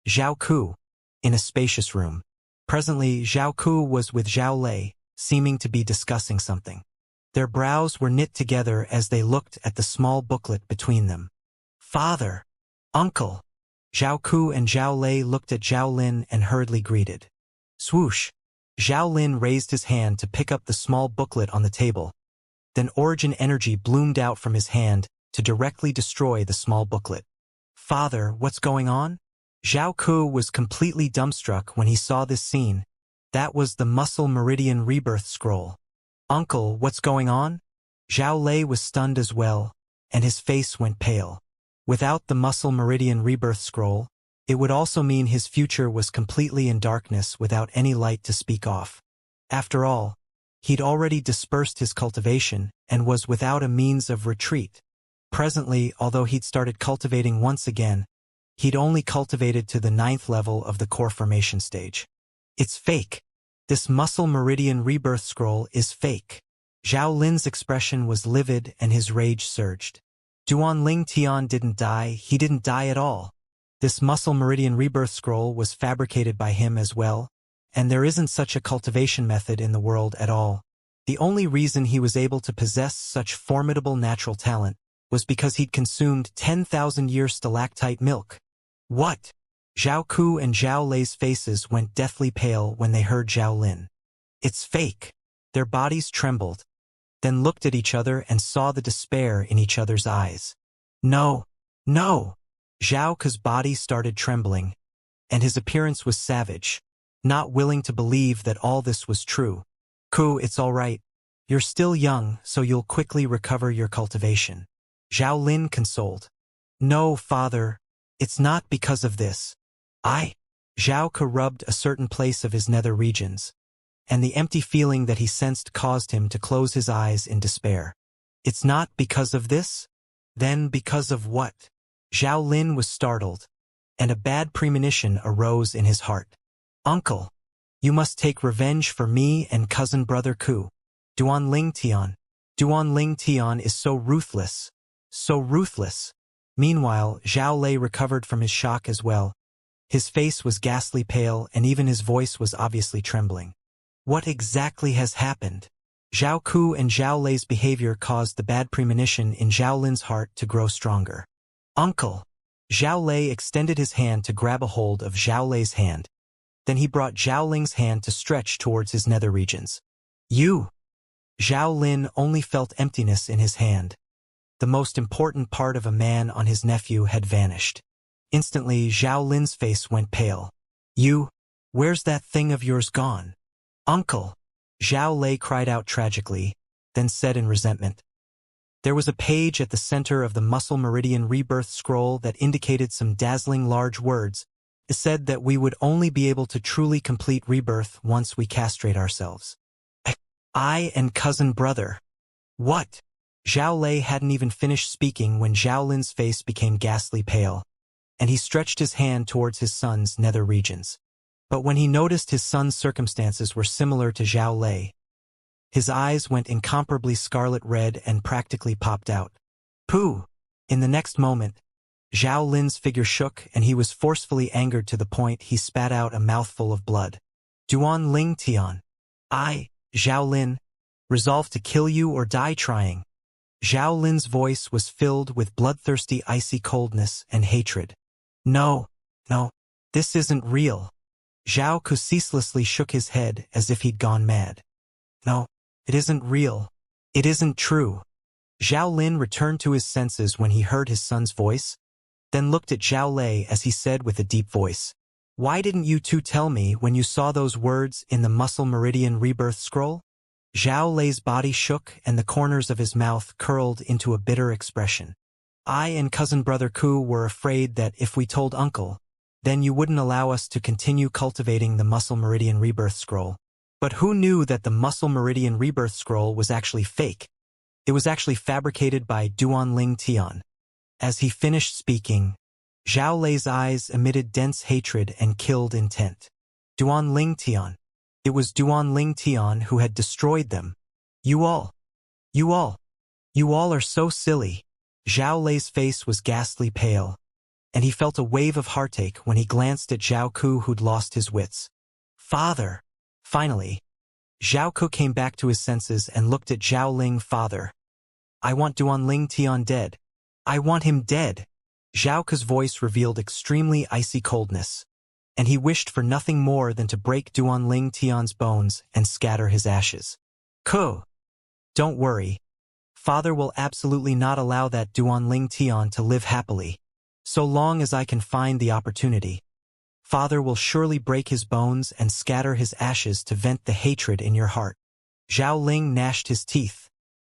Zhao Ku, in a spacious room. Presently, Zhao Ku was with Zhao Lei, seeming to be discussing something. Their brows were knit together as they looked at the small booklet between them. Father! Uncle! Zhao Ku and Zhao Lei looked at Zhao Lin and hurriedly greeted. Swoosh! Zhao Lin raised his hand to pick up the small booklet on the table. Then origin energy bloomed out from his hand to directly destroy the small booklet. Father, what's going on? Zhao Ku was completely dumbstruck when he saw this scene. That was the muscle meridian rebirth scroll. Uncle, what's going on? Zhao Lei was stunned as well, and his face went pale. Without the muscle meridian rebirth scroll, it would also mean his future was completely in darkness without any light to speak of. After all, he'd already dispersed his cultivation and was without a means of retreat. Presently, although he'd started cultivating once again, he'd only cultivated to the 9th level of the core formation stage. It's fake. This muscle meridian rebirth scroll is fake. Zhao Lin's expression was livid and his rage surged. Duanling Tian didn't die, he didn't die at all. This muscle meridian rebirth scroll was fabricated by him as well, and there isn't such a cultivation method in the world at all. The only reason he was able to possess such formidable natural talent was because he'd consumed 10,000-year stalactite milk. What? Zhao Ku and Zhao Lei's faces went deathly pale when they heard Zhao Lin. It's fake. Their bodies trembled, then looked at each other and saw the despair in each other's eyes. No, no! Zhao Ku's body started trembling, and his appearance was savage, not willing to believe that all this was true. Ku, it's all right. You're still young, so you'll quickly recover your cultivation. Zhao Lin consoled. No, father, it's not because of this. Zhao Ku rubbed a certain place of his nether regions, and the empty feeling that he sensed caused him to close his eyes in despair. It's not because of this? Then because of what? Zhao Lin was startled, and a bad premonition arose in his heart. Uncle, you must take revenge for me and cousin brother Ku. Duanling Tian. Duanling Tian is so ruthless. So ruthless. Meanwhile, Zhao Lei recovered from his shock as well. His face was ghastly pale and even his voice was obviously trembling. What exactly has happened? Zhao Ku and Zhao Lei's behavior caused the bad premonition in Zhao Lin's heart to grow stronger. Uncle! Zhao Lei extended his hand to grab a hold of Zhao Lei's hand. Then he brought Zhao Ling's hand to stretch towards his nether regions. You! Zhao Lin only felt emptiness in his hand. The most important part of a man on his nephew had vanished. Instantly, Zhao Lin's face went pale. You! Where's that thing of yours gone? Uncle! Zhao Lei cried out tragically, then said in resentment. There was a page at the center of the muscle meridian rebirth scroll that indicated some dazzling large words. It said that we would only be able to truly complete rebirth once we castrate ourselves. I and cousin brother. What? Zhao Lei hadn't even finished speaking when Zhao Lin's face became ghastly pale, and he stretched his hand towards his son's nether regions. But when he noticed his son's circumstances were similar to Zhao Lei, his eyes went incomparably scarlet red and practically popped out. Pooh! In the next moment, Zhao Lin's figure shook and he was forcefully angered to the point he spat out a mouthful of blood. Duanling Tian. Zhao Lin, resolved to kill you or die trying. Zhao Lin's voice was filled with bloodthirsty icy coldness and hatred. No, no, this isn't real. Zhao Ku ceaselessly shook his head as if he'd gone mad. No, it isn't real. It isn't true. Zhao Lin returned to his senses when he heard his son's voice, then looked at Zhao Lei as he said with a deep voice, "Why didn't you two tell me when you saw those words in the Muscle Meridian Rebirth Scroll?" Zhao Lei's body shook and the corners of his mouth curled into a bitter expression. "I and cousin brother Ku were afraid that if we told Uncle, then you wouldn't allow us to continue cultivating the Muscle Meridian Rebirth Scroll. But who knew that the Muscle Meridian Rebirth Scroll was actually fake? It was actually fabricated by Duanling Tian." As he finished speaking, Zhao Lei's eyes emitted dense hatred and killed intent. Duanling Tian. It was Duanling Tian who had destroyed them. You all are so silly." Zhao Lei's face was ghastly pale, and he felt a wave of heartache when he glanced at Zhao Ku, who'd lost his wits. "Father!" Finally, Zhao Ku came back to his senses and looked at Zhao Ling. "Father, I want Duanling Tian dead. I want him dead." Zhao Ku's voice revealed extremely icy coldness, and he wished for nothing more than to break Duanling Tian's bones and scatter his ashes. "Ku, don't worry. Father will absolutely not allow that Duanling Tian to live happily. So long as I can find the opportunity, Father will surely break his bones and scatter his ashes to vent the hatred in your heart." Zhao Ling gnashed his teeth,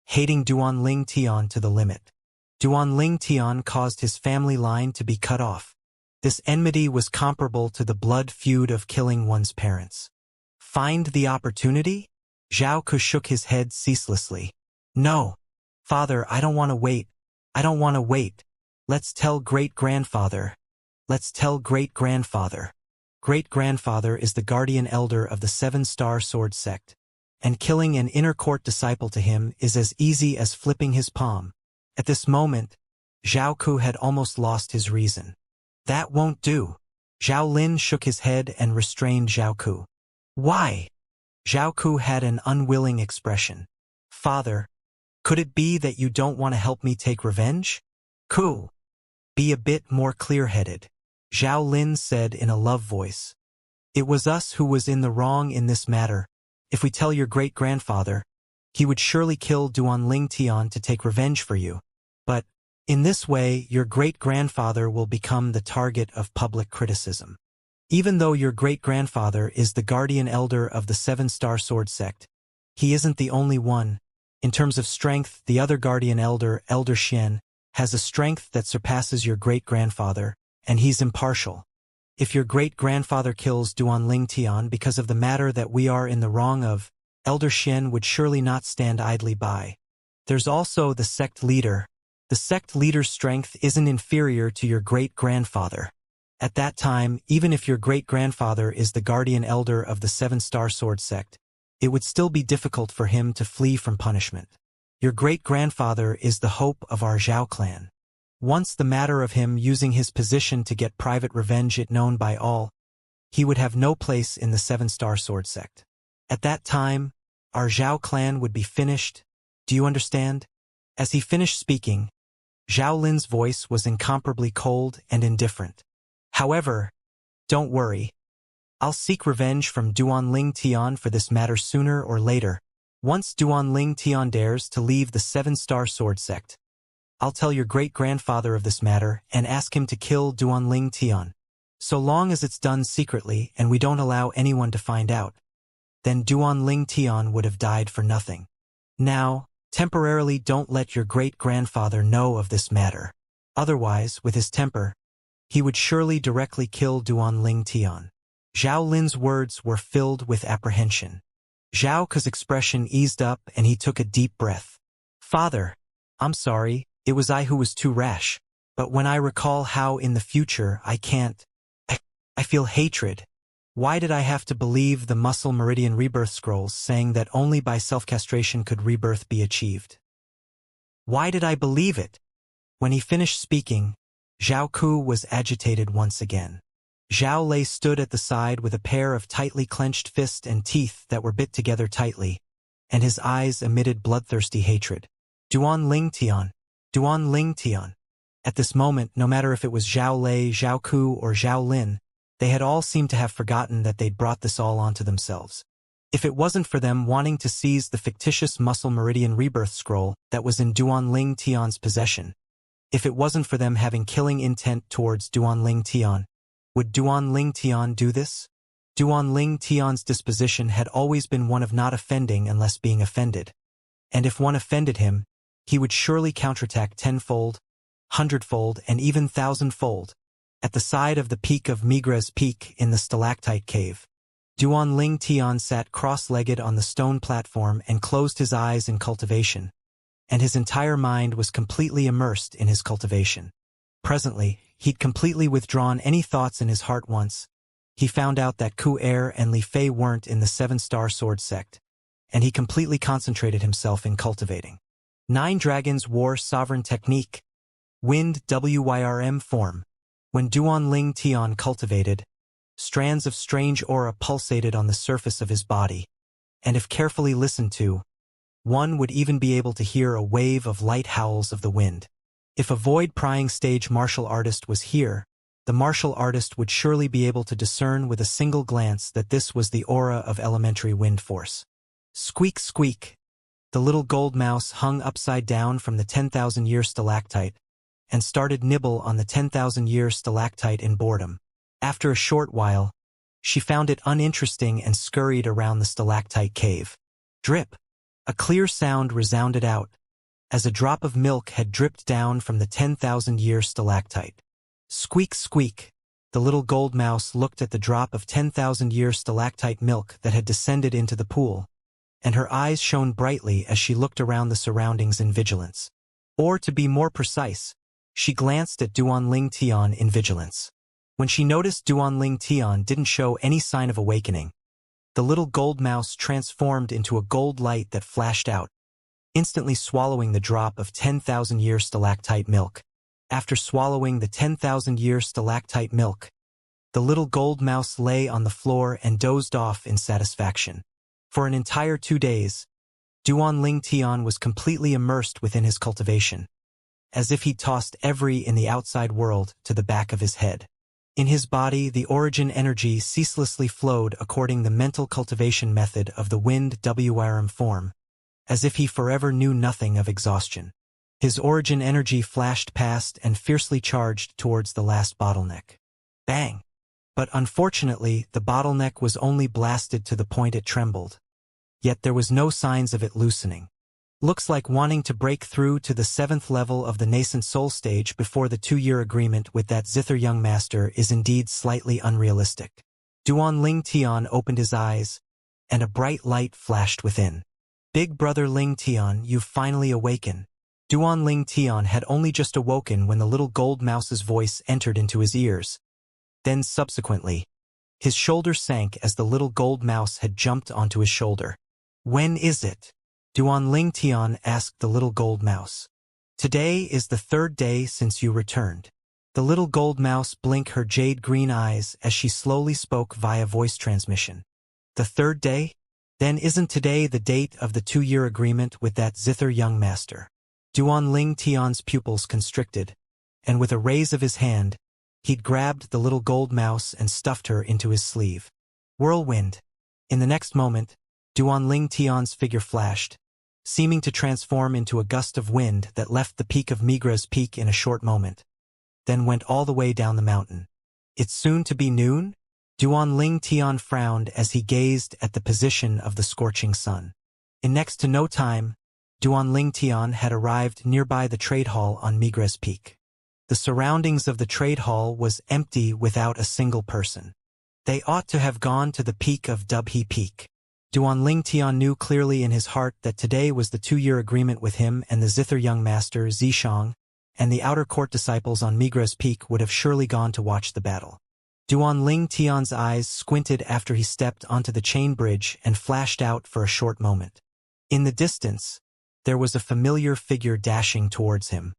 hating Duanling Tian to the limit. Duanling Tian caused his family line to be cut off. This enmity was comparable to the blood feud of killing one's parents. Find the opportunity? Zhao Ku shook his head ceaselessly. "No. Father, I don't want to wait. I don't want to wait. Let's tell great-grandfather. Let's tell great-grandfather." Great-grandfather is the guardian elder of the Seven-Star Sword sect, and killing an inner court disciple to him is as easy as flipping his palm. At this moment, Zhao Ku had almost lost his reason. "That won't do." Zhao Lin shook his head and restrained Zhao Ku. "Why?" Zhao Ku had an unwilling expression. "Father, could it be that you don't want to help me take revenge?" "Ku, be a bit more clear-headed," Zhao Lin said in a love voice. "It was us who was in the wrong in this matter. If we tell your great-grandfather, he would surely kill Duanling Tian to take revenge for you. But in this way, your great-grandfather will become the target of public criticism. Even though your great-grandfather is the guardian elder of the Seven-Star Sword sect, he isn't the only one. In terms of strength, the other guardian elder, Elder Xian, has a strength that surpasses your great-grandfather, and he's impartial. If your great-grandfather kills Duanling Tian because of the matter that we are in the wrong of, Elder Xian would surely not stand idly by. There's also the sect leader. The sect leader's strength isn't inferior to your great-grandfather. At that time, even if your great-grandfather is the guardian elder of the Seven-Star Sword sect, it would still be difficult for him to flee from punishment. Your great-grandfather is the hope of our Zhao clan. Once the matter of him using his position to get private revenge is known by all, he would have no place in the Seven-Star Sword sect. At that time, our Zhao clan would be finished. Do you understand?" As he finished speaking, Zhao Lin's voice was incomparably cold and indifferent. "However, don't worry. I'll seek revenge from Duanling Tian for this matter sooner or later. Once Duanling Tian dares to leave the Seven-Star Sword sect, I'll tell your great-grandfather of this matter and ask him to kill Duanling Tian. So long as it's done secretly and we don't allow anyone to find out, then Duanling Tian would have died for nothing. Now, temporarily don't let your great-grandfather know of this matter. Otherwise, with his temper, he would surely directly kill Duanling Tian." Zhao Lin's words were filled with apprehension. Zhao Ku's expression eased up and he took a deep breath. "Father, I'm sorry, it was I who was too rash. But when I recall how in the future I feel hatred. Why did I have to believe the Muscle Meridian Rebirth Scrolls saying that only by self-castration could rebirth be achieved? Why did I believe it?" When he finished speaking, Zhao Ku was agitated once again. Zhao Lei stood at the side with a pair of tightly clenched fists and teeth that were bit together tightly. and his eyes emitted bloodthirsty hatred. Duan Ling Tian. Duan Ling Tian. At this moment, no matter if it was Zhao Lei, Zhao Ku, or Zhao Lin, they had all seemed to have forgotten that they'd brought this all onto themselves. If it wasn't for them wanting to seize the fictitious muscle meridian rebirth scroll that was in Duan Ling Tian's possession, if it wasn't for them having killing intent towards Duan Ling Tian, would Duan Ling Tian do this? Duan Ling Tian's disposition had always been one of not offending unless being offended. And if one offended him, he would surely counterattack tenfold, hundredfold, and even thousandfold. At the side of the peak of Migres Peak in the stalactite cave, Duan Ling Tian sat cross-legged on the stone platform and closed his eyes in cultivation, and his entire mind was completely immersed in his cultivation. Presently, he'd completely withdrawn any thoughts in his heart once. He found out that Ku Er and Li Fei weren't in the Seven-Star Sword sect, and he completely concentrated himself in cultivating. 9 Dragons War Sovereign Technique. Wind WYRM form. When Duan Ling Tian cultivated, strands of strange aura pulsated on the surface of his body, and if carefully listened to, one would even be able to hear a wave of light howls of the wind. If a void-prying stage martial artist was here, the martial artist would surely be able to discern with a single glance that this was the aura of elementary wind force. Squeak squeak. The little gold mouse hung upside down from the 10,000-year stalactite and started nibble on the 10,000-year stalactite in boredom. After a short while, she found it uninteresting and scurried around the stalactite cave. Drip. A clear sound resounded out, as a drop of milk had dripped down from the 10,000-year stalactite. Squeak squeak. The little gold mouse looked at the drop of 10,000-year stalactite milk that had descended into the pool, and her eyes shone brightly as she looked around the surroundings in vigilance. Or to be more precise, she glanced at Duan Ling Tian in vigilance. When she noticed Duan Ling Tian didn't show any sign of awakening, the little gold mouse transformed into a gold light that flashed out, instantly swallowing the drop of 10,000-year stalactite milk. After swallowing the 10,000-year stalactite milk, the little gold mouse lay on the floor and dozed off in satisfaction. For an entire 2 days, Duan Ling Tian was completely immersed within his cultivation, as if he tossed every in the outside world to the back of his head. In his body, the origin energy ceaselessly flowed according the mental cultivation method of the wind WRM form, as if he forever knew nothing of exhaustion. His origin energy flashed past and fiercely charged towards the last bottleneck. Bang! But unfortunately, the bottleneck was only blasted to the point it trembled. Yet there was no signs of it loosening. Looks like wanting to break through to the 7th level of the nascent soul stage before the 2-year agreement with that zither young master is indeed slightly unrealistic. Duan Ling Tian opened his eyes, and a bright light flashed within. Big brother Ling Tian, you've finally awakened. Duan Ling Tian had only just awoken when the little gold mouse's voice entered into his ears. Then subsequently, his shoulder sank as the little gold mouse had jumped onto his shoulder. When is it? Duan Ling Tian asked the little gold mouse. Today is the 3rd day since you returned. The little gold mouse blinked her jade-green eyes as she slowly spoke via voice transmission. The 3rd day? Then isn't today the date of the 2-year agreement with that zither young master? Duan Ling Tian's pupils constricted, and with a raise of his hand, he'd grabbed the little gold mouse and stuffed her into his sleeve. Whirlwind. In the next moment, Duan Ling Tian's figure flashed, seeming to transform into a gust of wind that left the peak of Migres Peak in a short moment, then went all the way down the mountain. It's soon to be noon? Duan Ling Tian frowned as he gazed at the position of the scorching sun. In next to no time, Duan Ling Tian had arrived nearby the trade hall on Migres Peak. The surroundings of the trade hall was empty without a single person. They ought to have gone to the peak of Dubhe Peak. Duan Ling Tian knew clearly in his heart that today was the 2-year agreement with him and the zither young master Zishang, and the outer court disciples on Migres Peak would have surely gone to watch the battle. Duan Ling Tian's eyes squinted after he stepped onto the chain bridge and flashed out for a short moment. In the distance, there was a familiar figure dashing towards him.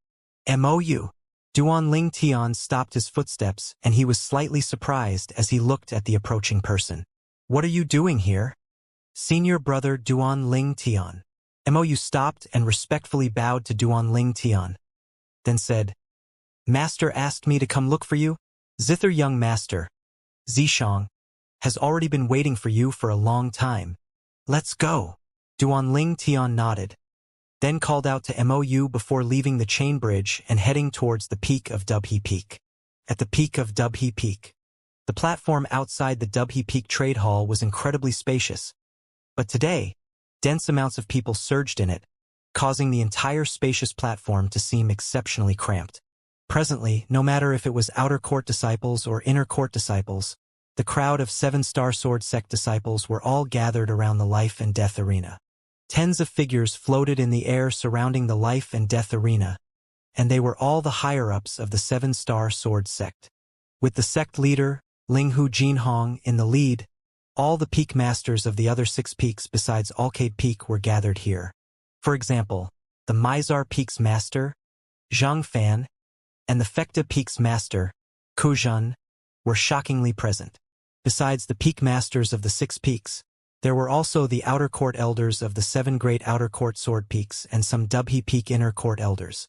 MOU. Duan Ling Tian stopped his footsteps and he was slightly surprised as he looked at the approaching person. What are you doing here? Senior brother Duan Ling Tian. Mou stopped and respectfully bowed to Duan Ling Tian, then said, Master asked me to come look for you? Zither young master, Zishang, has already been waiting for you for a long time. Let's go. Duan Ling Tian nodded, then called out to Mou before leaving the chain bridge and heading towards the peak of Dubhe Peak. At the peak of Dubhe Peak, the platform outside the Dubhe Peak Trade Hall was incredibly spacious. But today, dense amounts of people surged in it, causing the entire spacious platform to seem exceptionally cramped. Presently, no matter if it was outer court disciples or inner court disciples, the crowd of 7-star sword sect disciples were all gathered around the life and death arena. Tens of figures floated in the air surrounding the life and death arena, and they were all the higher-ups of the 7-star sword sect. With the sect leader, Linghu Jinhong, in the lead, all the peak masters of the other 6 peaks besides Alcade Peak were gathered here. For example, the Mizar Peak's master, Zhang Fan, and the Fekta Peak's master, Ku Zhun, were shockingly present. Besides the peak masters of the 6 peaks, there were also the outer court elders of the 7 great outer court sword peaks and some Dubhe Peak inner court elders.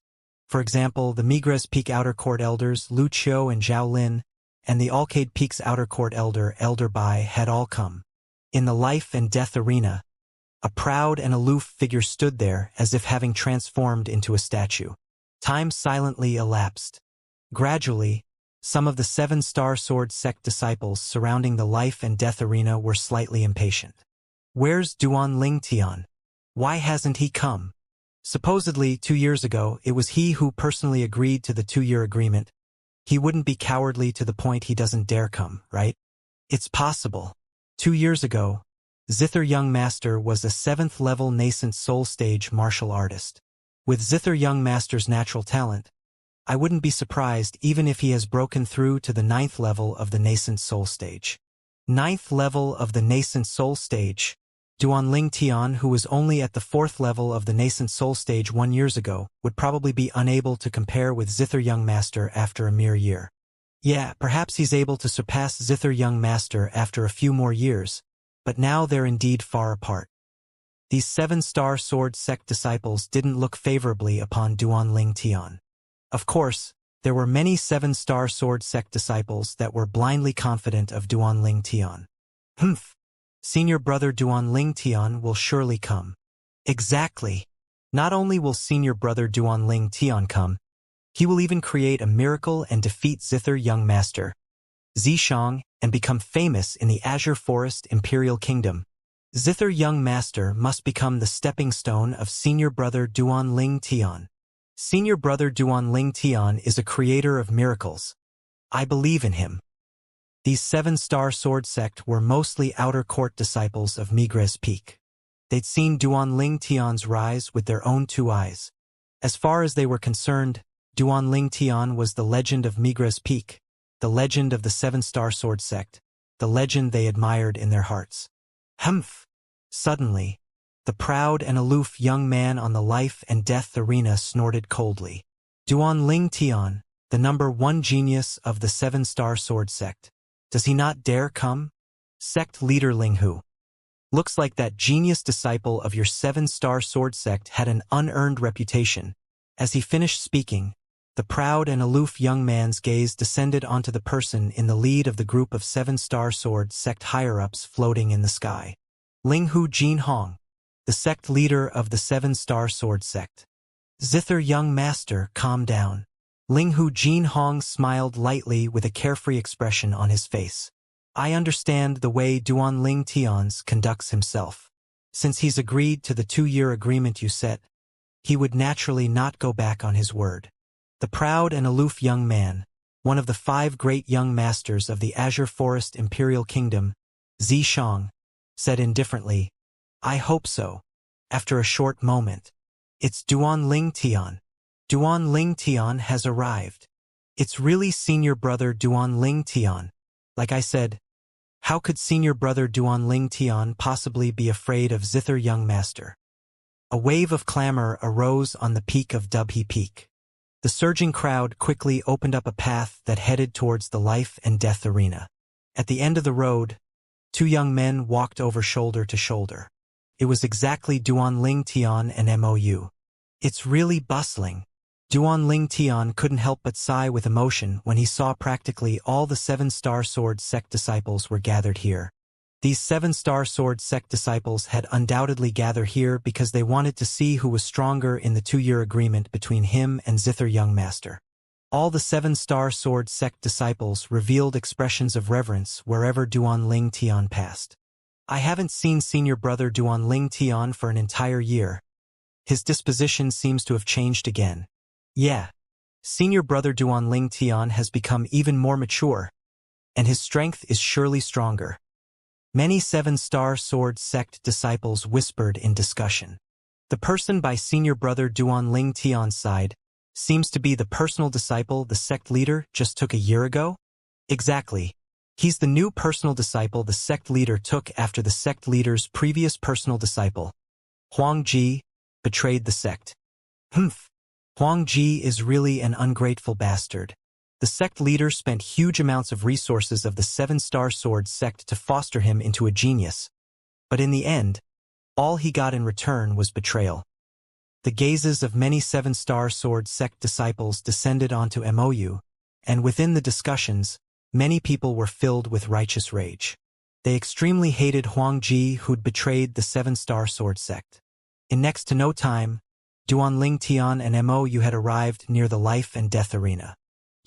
For example, the Migres Peak outer court elders, Lu Qiu and Zhao Lin, and the Alcade Peak's outer court elder, Elder Bai, had all come. In the life and death arena, a proud and aloof figure stood there as if having transformed into a statue. Time silently elapsed. Gradually, some of the 7-star sword sect disciples surrounding the life and death arena were slightly impatient. Where's Duan Ling Tian? Why hasn't he come? Supposedly, 2 years ago, it was he who personally agreed to the 2-year agreement. He wouldn't be cowardly to the point he doesn't dare come, right? It's possible. 2 years ago, Zither Young Master was a 7th-level nascent soul stage martial artist. With Zither Young Master's natural talent, I wouldn't be surprised even if he has broken through to the 9th level of the nascent soul stage. 9th level of the nascent soul stage. Duan Ling Tian, who was only at the 4th level of the nascent soul stage 1 year ago, would probably be unable to compare with Zither Young Master after a mere year. Yeah, perhaps he's able to surpass Zither Young Master after a few more years, but now they're indeed far apart. These 7-star sword sect disciples didn't look favorably upon Duan Ling Tian. Of course, there were many 7-star sword sect disciples that were blindly confident of Duan Ling Tian. Senior brother Duan Ling Tian will surely come. Exactly. Not only will senior brother Duan Ling Tian come, he will even create a miracle and defeat Zither Young Master, Zishang, and become famous in the Azure Forest Imperial Kingdom. Zither Young Master must become the stepping stone of senior brother Duan Ling Tian. Senior brother Duan Ling Tian is a creator of miracles. I believe in him. These 7-star sword sect were mostly outer court disciples of Migres Peak. They'd seen Duan Ling Tian's rise with their own 2 eyes. As far as they were concerned, Duan Ling Tian was the legend of Migres Peak, the legend of the 7-star sword sect, the legend they admired in their hearts. Suddenly, the proud and aloof young man on the life and death arena snorted coldly. Duan Ling Tian, the number 1 genius of the 7-star sword sect. Does he not dare come? Sect leader Linghu. Looks like that genius disciple of your 7-star sword sect had an unearned reputation. As he finished speaking, the proud and aloof young man's gaze descended onto the person in the lead of the group of 7-star sword sect higher-ups floating in the sky. Linghu Jinhong, the sect leader of the 7-star sword sect. Zither Young Master, calm down. Linghu Jinhong smiled lightly with a carefree expression on his face. I understand the way Duan Ling Tian's conducts himself. Since he's agreed to the 2-year agreement you set, he would naturally not go back on his word. The proud and aloof young man, one of the 5 great young masters of the Azure Forest Imperial Kingdom, Zishang, said indifferently, I hope so. After a short moment, it's Duan Ling Tian. Duan Ling Tian has arrived. It's really senior brother Duan Ling Tian. Like I said, how could senior brother Duan Ling Tian possibly be afraid of Zither Young Master? A wave of clamor arose on the peak of Dubhe Peak. The surging crowd quickly opened up a path that headed towards the life and death arena. At the end of the road, Two young men walked over shoulder to shoulder. It was exactly Duan Ling Tian and Mou. It's really bustling. Duan Ling Tian couldn't help but sigh with emotion when he saw practically all the 7-star sword sect disciples were gathered here. These 7-star sword sect disciples had undoubtedly gathered here because they wanted to see who was stronger in the 2-year agreement between him and Zither Young Master. All the 7-star sword sect disciples revealed expressions of reverence wherever Duan Ling Tian passed. I haven't seen senior brother Duan Ling Tian for an entire year. His disposition seems to have changed again. Yeah. Senior brother Duan Ling Tian has become even more mature, and his strength is surely stronger. Many 7-star sword sect disciples whispered in discussion. The person by senior brother Duan Ling Tian's side seems to be the personal disciple the sect leader just took a year ago? Exactly. He's the new personal disciple the sect leader took after the sect leader's previous personal disciple, Huang Ji, betrayed the sect. Humph. Huang Ji is really an ungrateful bastard. The sect leader spent huge amounts of resources of the 7-star sword sect to foster him into a genius. But in the end, all he got in return was betrayal. The gazes of many 7-star sword sect disciples descended onto Mou, and within the discussions, many people were filled with righteous rage. They extremely hated Huang Ji, who'd betrayed the 7-star sword sect. In next to no time, Duan Ling Tian and Mou had arrived near the life and death arena.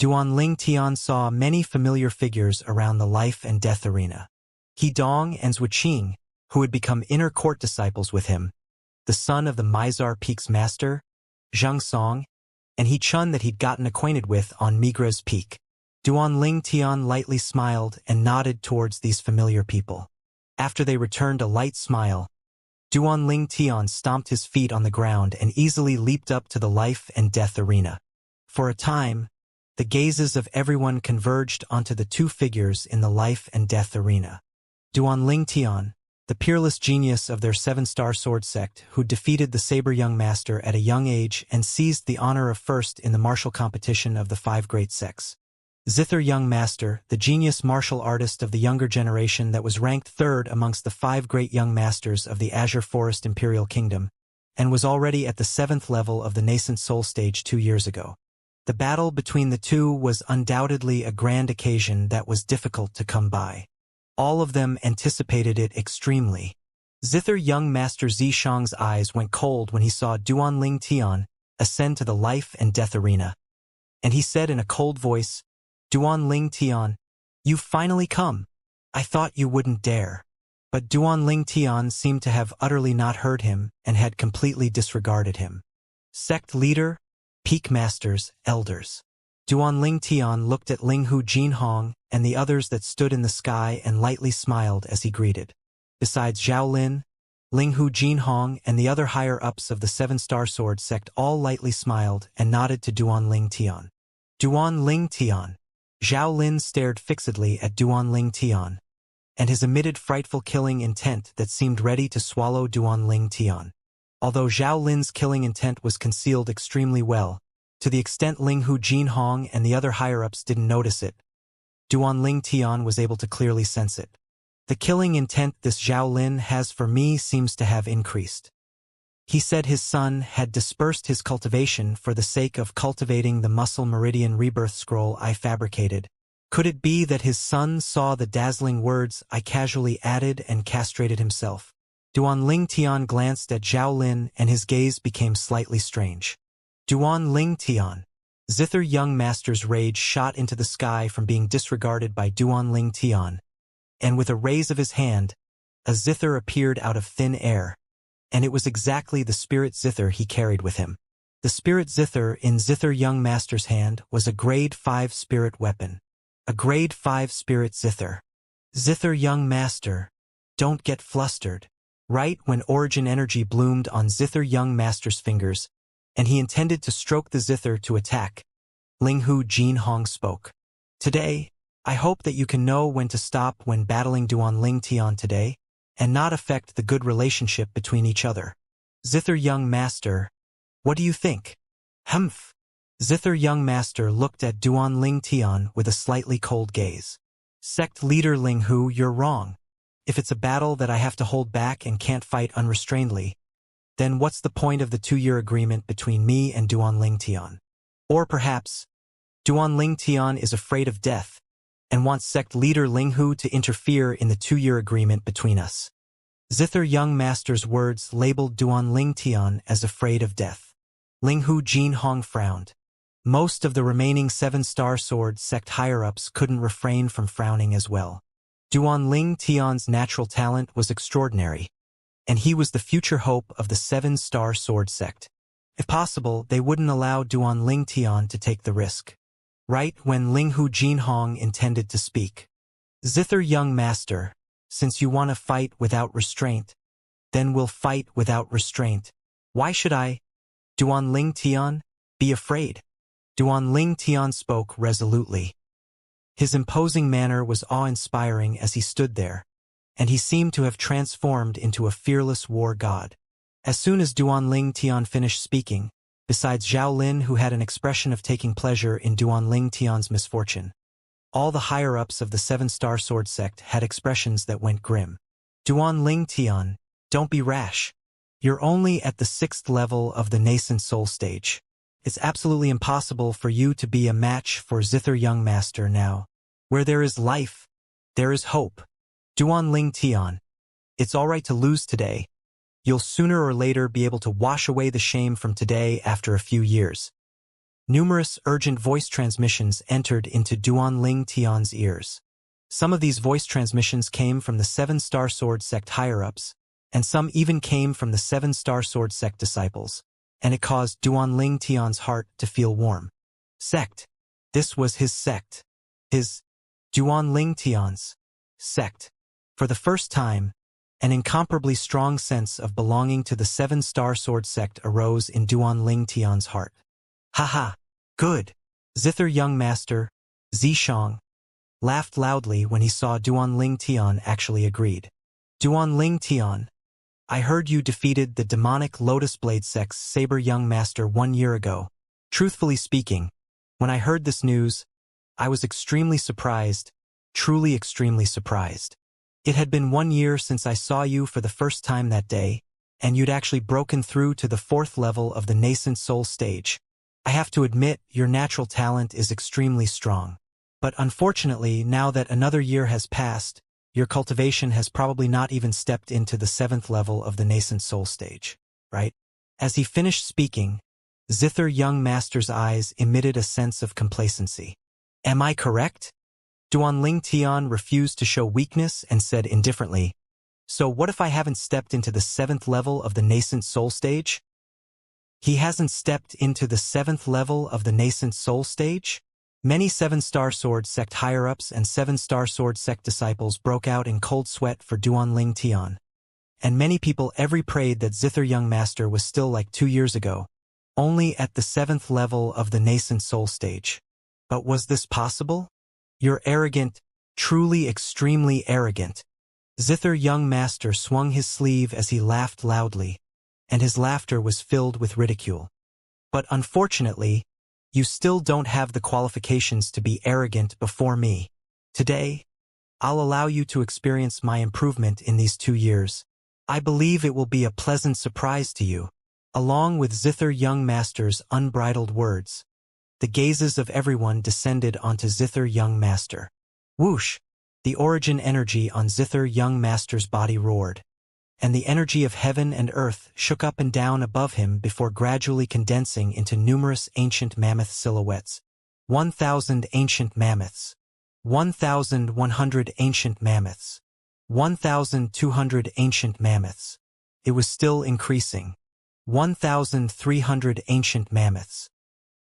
Duan Ling Tian saw many familiar figures around the life and death arena. He Dong and Zhu Qing, who had become inner court disciples with him, the son of the Mizar Peak's master, Zhang Song, and He Chun that he'd gotten acquainted with on Migra's Peak. Duan Ling Tian lightly smiled and nodded towards these familiar people. After they returned a light smile, Duan Ling Tian stomped his feet on the ground and easily leaped up to the life and death arena. For a time, the gazes of everyone converged onto the two figures in the life and death arena. Duan Ling Tian, the peerless genius of their 7-star sword sect, who defeated the Saber Young Master at a young age and seized the honor of first in the martial competition of the 5 great sects. Zither Young Master, the genius martial artist of the younger generation that was ranked 3rd amongst the 5 great young masters of the Azure Forest Imperial Kingdom, and was already at the 7th level of the nascent soul stage 2 years ago. The battle between the two was undoubtedly a grand occasion that was difficult to come by. All of them anticipated it extremely. Zither Young Master Zishang's eyes went cold when he saw Duan Ling Tian ascend to the life and death arena. And he said in a cold voice, "Duan Ling Tian, you've finally come. I thought you wouldn't dare." But Duan Ling Tian seemed to have utterly not heard him and had completely disregarded him. Sect leader, peak masters, elders. Duan Ling Tian looked at Linghu Jinhong and the others that stood in the sky and lightly smiled as he greeted. Besides Zhao Lin, Linghu Jinhong and the other higher-ups of the 7-star sword sect all lightly smiled and nodded to Duan Ling Tian. Duan Ling Tian. Zhao Lin stared fixedly at Duan Ling Tian, and his emitted frightful killing intent that seemed ready to swallow Duan Ling Tian. Although Zhao Lin's killing intent was concealed extremely well, to the extent Linghu Jinhong and the other higher-ups didn't notice it, Duan Ling Tian was able to clearly sense it. The killing intent this Zhao Lin has for me seems to have increased. He said his son had dispersed his cultivation for the sake of cultivating the muscle meridian rebirth scroll I fabricated. Could it be that his son saw the dazzling words I casually added and castrated himself? Duan Ling Tian glanced at Zhao Lin and his gaze became slightly strange. Duan Ling Tian. Zither Young Master's rage shot into the sky from being disregarded by Duan Ling Tian, and with a raise of his hand, a zither appeared out of thin air, and it was exactly the spirit zither he carried with him. The spirit zither in Zither Young Master's hand was a grade 5 spirit weapon. A grade 5 spirit zither. Zither Young Master, don't get flustered. Right when origin energy bloomed on Zither Young Master's fingers, and he intended to stroke the zither to attack, Linghu Jinhong spoke. Today, I hope that you can know when to stop when battling Duan Ling Tian today, and not affect the good relationship between each other. Zither Young Master, what do you think? Humph. Zither Young Master looked at Duan Ling Tian with a slightly cold gaze. Sect leader Linghu, you're wrong. If it's a battle that I have to hold back and can't fight unrestrainedly, then what's the point of the 2-year agreement between me and Duanling Tian? Or perhaps, Duanling Tian is afraid of death and wants sect leader Linghu to interfere in the 2-year agreement between us. Zither Young Master's words labeled Duanling Tian as afraid of death. Linghu Jinhong frowned. Most of the remaining 7-star sword sect higher-ups couldn't refrain from frowning as well. Duanling Tian's natural talent was extraordinary, and he was the future hope of the 7-star sword sect. If possible, they wouldn't allow Duanling Tian to take the risk. Right when Linghu Jinhong intended to speak. Zither Young Master, since you want to fight without restraint, then we'll fight without restraint. Why should I, Duanling Tian, be afraid? Duanling Tian spoke resolutely. His imposing manner was awe-inspiring as he stood there, and he seemed to have transformed into a fearless war god. As soon as Duanling Tian finished speaking, besides Zhao Lin, who had an expression of taking pleasure in Duanling Tian's misfortune, all the higher-ups of the 7-star sword sect had expressions that went grim. Duanling Tian, don't be rash. You're only at the 6th level of the nascent soul stage. It's absolutely impossible for you to be a match for Zither Young Master now. Where there is life, there is hope. Duanling Tian, it's all right to lose today. You'll sooner or later be able to wash away the shame from today after a few years. Numerous urgent voice transmissions entered into Duanling Tian's ears. Some of these voice transmissions came from the 7-star sword sect higher-ups, and some even came from the 7-star sword sect disciples, and it caused Duanling Tian's heart to feel warm. Sect. This was his sect. His Duanling Tian's sect. For the first time, an incomparably strong sense of belonging to the 7-star sword sect arose in Duanling Tian's heart. Haha, good. Zither Young Master, Zishang, laughed loudly when he saw Duanling Tian actually agreed. Duanling Tian, I heard you defeated the demonic Lotus Blade sect's Saber Young Master 1 year ago. Truthfully speaking, when I heard this news, I was extremely surprised, truly extremely surprised. It had been 1 year since I saw you for the first time that day, and you'd actually broken through to the 4th level of the nascent soul stage. I have to admit, your natural talent is extremely strong. But unfortunately, now that another year has passed, your cultivation has probably not even stepped into the 7th level of the nascent soul stage, right? As he finished speaking, Zither Young Master's eyes emitted a sense of complacency. Am I correct? Duanling Tian refused to show weakness and said indifferently, so what if I haven't stepped into the 7th level of the nascent soul stage? He hasn't stepped into the 7th level of the nascent soul stage? Many 7-star sword sect higher-ups and 7-star sword sect disciples broke out in cold sweat for Duanling Tian. And many people prayed that Zither Young Master was still like 2 years ago, only at the 7th level of the nascent soul stage. But was this possible? You're arrogant, truly extremely arrogant. Zither Young Master swung his sleeve as he laughed loudly, and his laughter was filled with ridicule. But unfortunately, you still don't have the qualifications to be arrogant before me. Today, I'll allow you to experience my improvement in these 2 years. I believe it will be a pleasant surprise to you. Along with Zither Young Master's unbridled words, the gazes of everyone descended onto Zither Young Master. Whoosh! The origin energy on Zither Young Master's body roared, and the energy of heaven and earth shook up and down above him before gradually condensing into numerous ancient mammoth silhouettes. 1,000 ancient mammoths. 1,100 ancient mammoths. 1,200 ancient mammoths. It was still increasing. 1,300 ancient mammoths.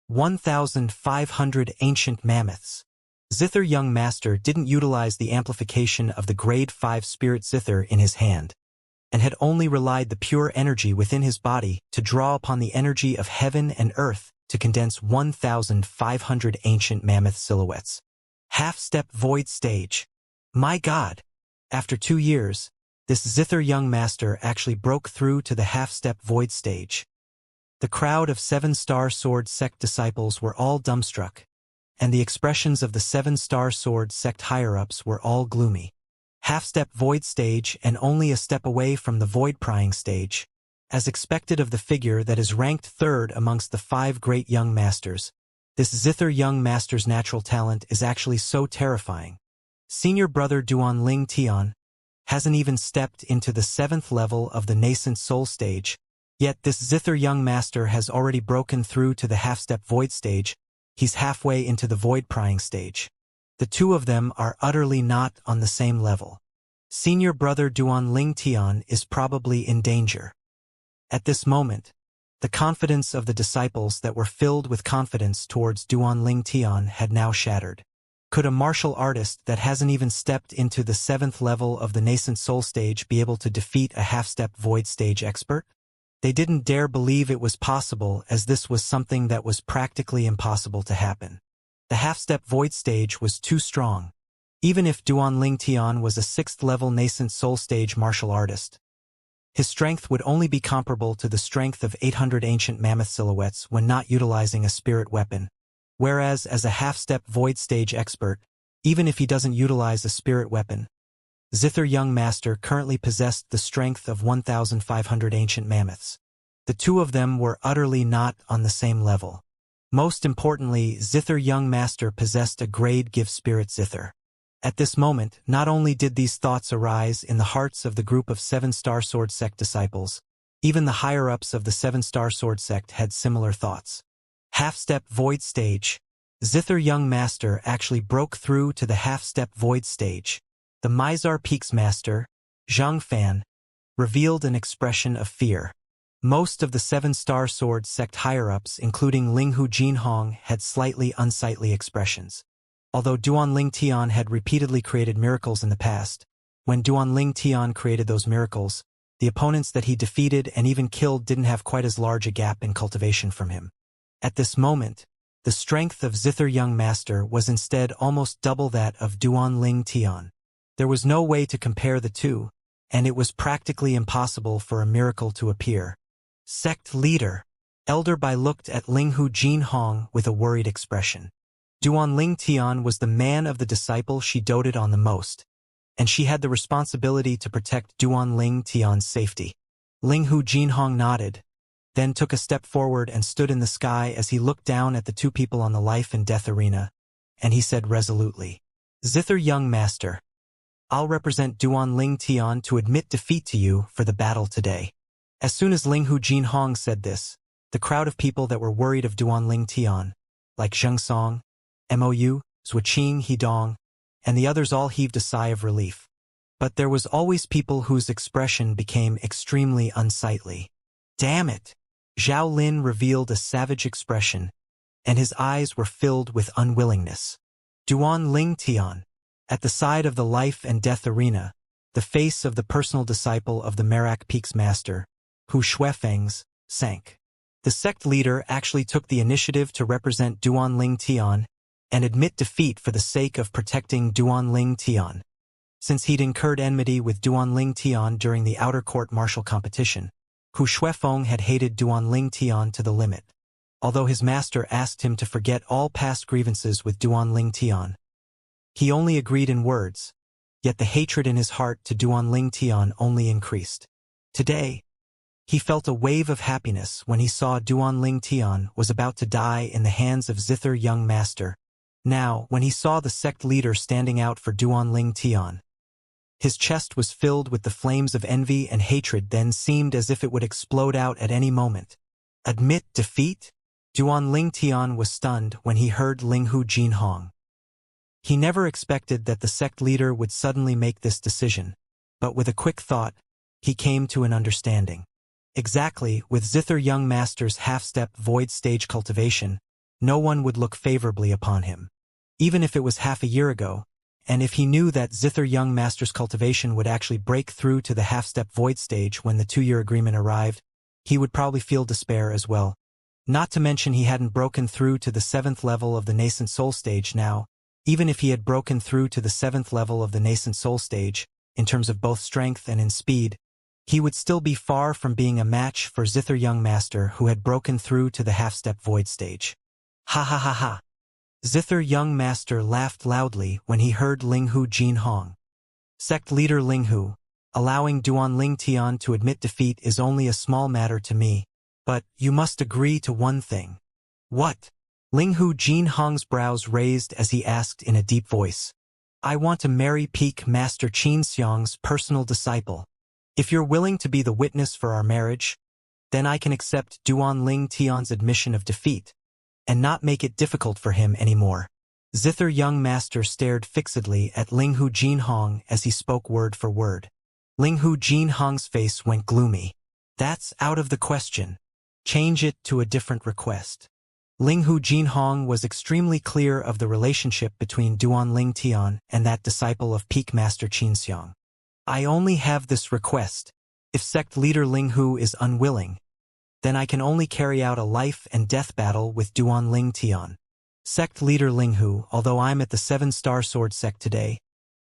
1,500 ancient mammoths. Zither Young Master didn't utilize the amplification of the Grade 5 Spirit Zither in his hand, and had only relied the pure energy within his body to draw upon the energy of heaven and earth to condense 1,500 ancient mammoth silhouettes. Half-step void stage. My God! After 2 years, this Zither Young Master actually broke through to the half-step void stage. The crowd of 7-star sword sect disciples were all dumbstruck, and the expressions of the 7-star sword sect higher-ups were all gloomy. half-step void stage and only a step away from the void prying stage. As expected of the figure that is ranked third amongst the 5 great young masters, this zither young master's natural talent is actually so terrifying. Senior brother Duan Ling Tian hasn't even stepped into the 7th level of the nascent soul stage, yet this zither young master has already broken through to the half-step void stage. He's halfway into the void prying stage. The two of them are utterly not on the same level. Senior brother Duan Ling Tian is probably in danger. At this moment, the confidence of the disciples that were filled with confidence towards Duan Ling Tian had now shattered. Could a martial artist that hasn't even stepped into the 7th level of the nascent soul stage be able to defeat a half-step void stage expert? They didn't dare believe it was possible, as this was something that was practically impossible to happen. The half-step void stage was too strong. Even if Duan Ling Tian was a 6th-level nascent soul stage martial artist, his strength would only be comparable to the strength of 800 ancient mammoth silhouettes when not utilizing a spirit weapon. Whereas as a half-step void stage expert, even if he doesn't utilize a spirit weapon, Zither Young Master currently possessed the strength of 1,500 ancient mammoths. The two of them were utterly not on the same level. Most importantly, Zither Young Master possessed a grade give spirit Zither. At this moment, not only did these thoughts arise in the hearts of the group of 7-star sword sect disciples, even the higher-ups of the 7-star sword sect had similar thoughts. Half-step void stage. Zither Young Master actually broke through to the half-step void stage. The Mizar Peaks Master, Zhang Fan, revealed an expression of fear. Most of the 7-star sword sect higher-ups, including Linghu Jinhong, had slightly unsightly expressions. Although Duan Ling Tian had repeatedly created miracles in the past, when Duan Ling Tian created those miracles, the opponents that he defeated and even killed didn't have quite as large a gap in cultivation from him. At this moment, the strength of Zither Young Master was instead almost double that of Duan Ling Tian. There was no way to compare the two, and it was practically impossible for a miracle to appear. Sect leader. Elder Bai looked at Linghu Jinhong with a worried expression. Duan Ling Tian was the man of the disciple she doted on the most, and she had the responsibility to protect Duan Ling Tian's safety. Linghu Jinhong nodded, then took a step forward and stood in the sky as he looked down at the two people on the life and death arena, and he said resolutely, "Zither Young Master, I'll represent Duan Ling Tian to admit defeat to you for the battle today." As soon as Linghu Jinhong said this, the crowd of people that were worried of Duan Ling Tian, like Zheng Song, Mou, Zhuqing Hidong, and the others all heaved a sigh of relief. But there was always people whose expression became extremely unsightly. "Damn it!" Zhao Lin revealed a savage expression, and his eyes were filled with unwillingness. Duan Ling Tian, at the side of the life and death arena, the face of the personal disciple of the Merak Peaks Master, Hu Shuefeng's, sank. The sect leader actually took the initiative to represent Duan Ling Tian and admit defeat for the sake of protecting Duan Ling Tian. Since he'd incurred enmity with Duan Ling Tian during the outer court martial competition, Hu Shuefeng had hated Duan Ling Tian to the limit. Although his master asked him to forget all past grievances with Duan Ling Tian, he only agreed in words, yet the hatred in his heart to Duan Ling Tian only increased. Today, he felt a wave of happiness when he saw Duan Ling Tian was about to die in the hands of Zither Young Master. Now, when he saw the sect leader standing out for Duan Ling Tian, his chest was filled with the flames of envy and hatred, then seemed as if it would explode out at any moment. Admit defeat? Duan Ling Tian was stunned when he heard Linghu Jinhong. He never expected that the sect leader would suddenly make this decision, but with a quick thought, he came to an understanding. Exactly, with Zither Young Master's half-step void stage cultivation, no one would look favorably upon him. Even if it was half a year ago, and if he knew that Zither Young Master's cultivation would actually break through to the half-step void stage when the 2-year agreement arrived, he would probably feel despair as well. Not to mention he hadn't broken through to the 7th level of the nascent soul stage now. Even if he had broken through to the 7th level of the nascent soul stage, in terms of both strength and in speed, he would still be far from being a match for Zither Young Master, who had broken through to the half-step void stage. Ha ha ha ha. Zither Young Master laughed loudly when he heard Linghu Jinhong. Sect leader Linghu, allowing Duan Tian to admit defeat is only a small matter to me. But you must agree to one thing. What? Linghu Jinhong's brows raised as he asked in a deep voice. I want to marry Peak Master Xianxia's personal disciple. If you're willing to be the witness for our marriage, then I can accept Duan Tian's admission of defeat, and not make it difficult for him anymore. Zither young master stared fixedly at Linghu Jinhong as he spoke word for word. Linghu Jinhong's face went gloomy. That's out of the question. Change it to a different request. Linghu Jinhong was extremely clear of the relationship between Duan Tian and that disciple of Peak Master Xianxia. I only have this request. If sect leader Linghu is unwilling, then I can only carry out a life and death battle with Duan Tian. Sect leader Linghu, although I'm at the 7-star sword sect today,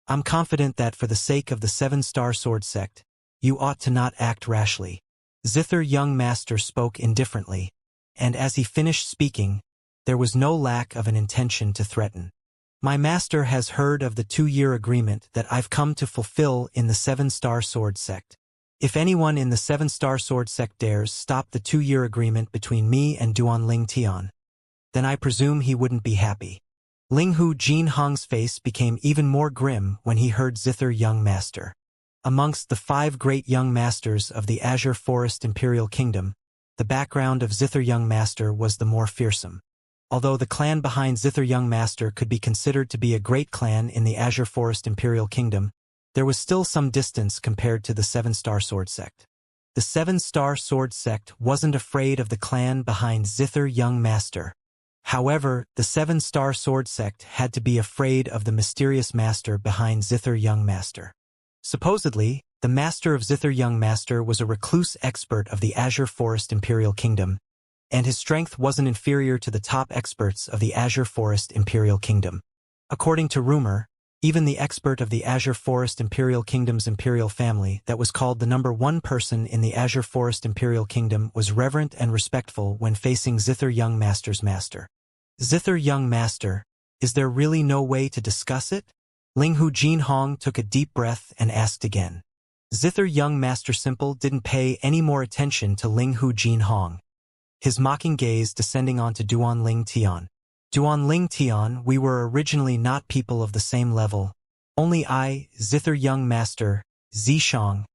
I'm confident that for the sake of the 7-star sword sect, you ought to not act rashly. Zither young master spoke indifferently, and as he finished speaking, there was no lack of an intention to threaten. My master has heard of the 2-year agreement that I've come to fulfill in the 7-star sword sect. If anyone in the 7-star sword sect dares stop the 2-year agreement between me and Duan Tian, then I presume he wouldn't be happy. Linghu Jinhong's face became even more grim when he heard Zither young master. Amongst the 5 great young masters of the Azure Forest Imperial Kingdom, the background of Zither young master was the more fearsome. Although the clan behind Zither young master could be considered to be a great clan in the Azure Forest Imperial Kingdom, there was still some distance compared to the 7-star sword sect. The 7-star sword sect wasn't afraid of the clan behind Zither young master. However, the 7-star sword sect had to be afraid of the mysterious master behind Zither young master. Supposedly, the master of Zither young master was a recluse expert of the Azure Forest Imperial Kingdom, and his strength wasn't inferior to the top experts of the Azure Forest Imperial Kingdom. According to rumor, even the expert of the Azure Forest Imperial Kingdom's imperial family that was called the number 1 person in the Azure Forest Imperial Kingdom was reverent and respectful when facing Zither young master's master. Zither young master, is there really no way to discuss it? Linghu Jinhong took a deep breath and asked again. Zither young master simple didn't pay any more attention to Linghu Jinhong, his mocking gaze descending onto Duan Tian. Duan Tian, we were originally not people of the same level. Only I, Zither young master, Zishang,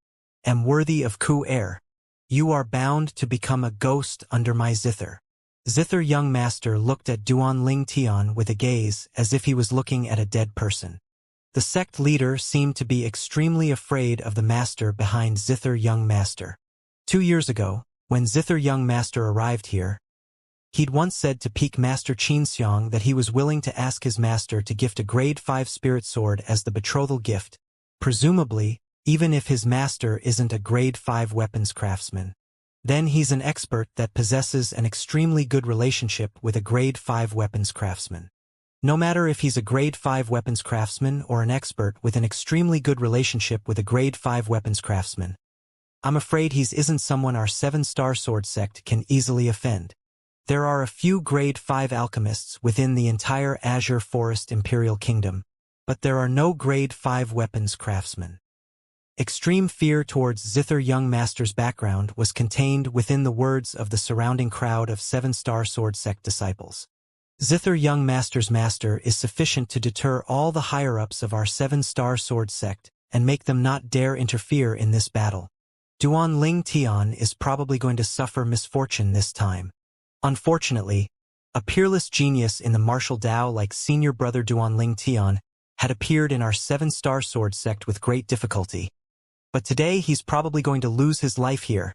am worthy of Ku heir. You are bound to become a ghost under my Zither. Zither young master looked at Duan Tian with a gaze as if he was looking at a dead person. The sect leader seemed to be extremely afraid of the master behind Zither young master. 2 years ago, when Zither young master arrived here, he'd once said to Peak Master Xianxia that he was willing to ask his master to gift a grade 5 spirit sword as the betrothal gift, presumably, even if his master isn't a grade 5 weapons craftsman. Then he's an expert that possesses an extremely good relationship with a grade 5 weapons craftsman. No matter if he's a grade 5 weapons craftsman or an expert with an extremely good relationship with a grade 5 weapons craftsman, I'm afraid he isn't someone our 7-star sword sect can easily offend. There are a few grade 5 alchemists within the entire Azure Forest Imperial Kingdom, but there are no grade 5 weapons craftsmen. Extreme fear towards Zither young master's background was contained within the words of the surrounding crowd of 7-star sword sect disciples. Zither young master's master is sufficient to deter all the higher-ups of our 7-star sword sect and make them not dare interfere in this battle. Duan Tian is probably going to suffer misfortune this time. Unfortunately, a peerless genius in the martial Dao like senior brother Duan Tian had appeared in our 7-star sword sect with great difficulty. But today he's probably going to lose his life here.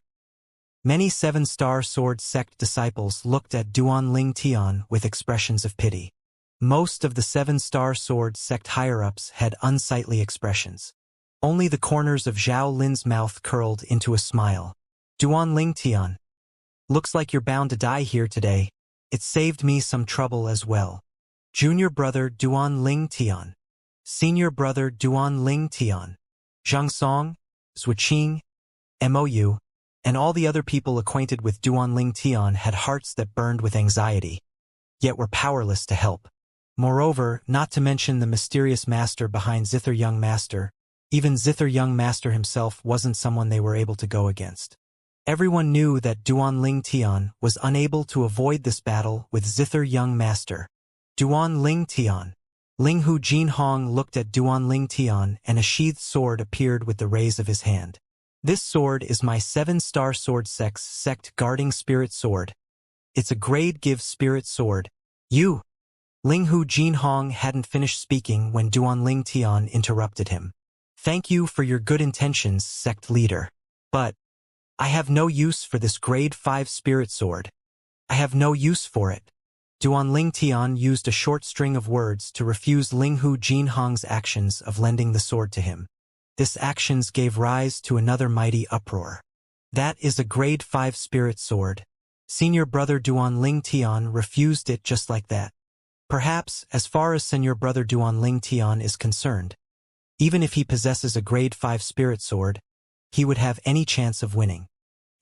Many 7-star sword sect disciples looked at Duan Tian with expressions of pity. Most of the 7-star sword sect higher-ups had unsightly expressions. Only the corners of Zhao Lin's mouth curled into a smile. Duan Tian, looks like you're bound to die here today. It saved me some trouble as well. Junior brother Duan Tian. Senior brother Duan Tian. Zhang Zhuqing, Mou, and all the other people acquainted with Duan Tian had hearts that burned with anxiety, yet were powerless to help. Moreover, not to mention the mysterious master behind Zither young master, Even Zither Young Master himself wasn't someone they were able to go against. Everyone knew that Duan Ling Tian was unable to avoid this battle with Zither Young Master. Duan Ling Tian. Ling Hu Jin Hong looked at Duan Ling Tian, and a sheathed sword appeared with the raise of his hand. This sword is my 7-star sword sect guarding spirit sword. It's a grade give spirit sword. You! Ling Hu Jin Hong hadn't finished speaking when Duan Ling Tian interrupted him. Thank you for your good intentions, sect leader. But I have no use for this grade 5 spirit sword. I have no use for it. Duan Ling Tian used a short string of words to refuse Ling Hu Jin Hong's actions of lending the sword to him. This actions gave rise to another mighty uproar. That is a grade 5 spirit sword. Senior brother Duan Ling Tian refused it just like that. Perhaps, as far as senior brother Duan Ling Tian is concerned, even if he possesses a grade 5 spirit sword, he would have any chance of winning.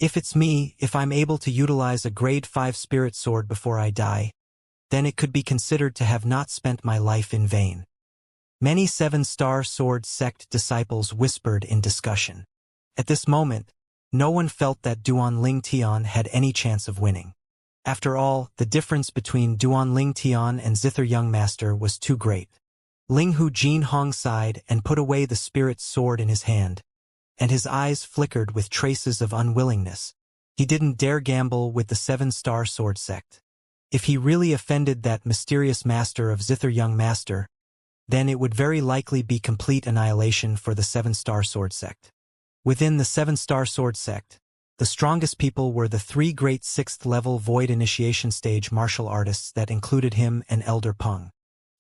If it's me, if I'm able to utilize a grade 5 spirit sword before I die, then it could be considered to have not spent my life in vain. Many 7-star sword sect disciples whispered in discussion. At this moment, no one felt that Duan Ling Tian had any chance of winning. After all, the difference between Duan Ling Tian and Zither Young Master was too great. Ling Hu Jin Hong sighed and put away the spirit sword in his hand, and his eyes flickered with traces of unwillingness. He didn't dare gamble with the 7-star sword sect. If he really offended that mysterious master of Zither Young Master, then it would very likely be complete annihilation for the 7-star sword sect. Within the 7-star sword sect, the strongest people were the 3 great 6th-level Void Initiation Stage martial artists that included him and Elder Peng.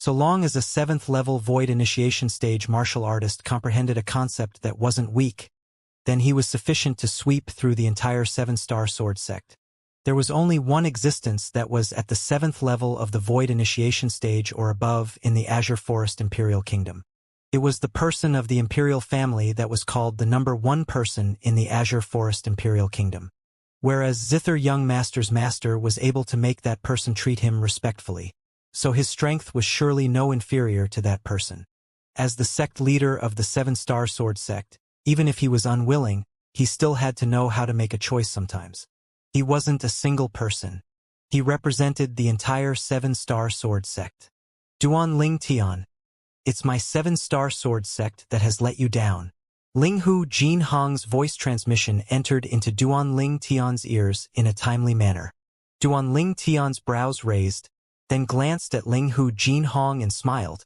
So long as a 7th-level Void Initiation Stage martial artist comprehended a concept that wasn't weak, then he was sufficient to sweep through the entire 7-star sword sect. There was only one existence that was at the 7th level of the Void Initiation Stage or above in the Azure Forest Imperial Kingdom. It was the person of the Imperial family that was called the number 1 person in the Azure Forest Imperial Kingdom. Whereas Zither Young Master's master was able to make that person treat him respectfully, so his strength was surely no inferior to that person. As the sect leader of the 7-star sword sect, even if he was unwilling, he still had to know how to make a choice sometimes. He wasn't a single person. He represented the entire 7-star sword sect. Duan Ling Tian. It's my 7-star sword sect that has let you down. Ling Hu Jin Hong's voice transmission entered into Duan Ling Tian's ears in a timely manner. Duan Ling Tian's brows raised, then glanced at Ling Hu Jin Hong and smiled.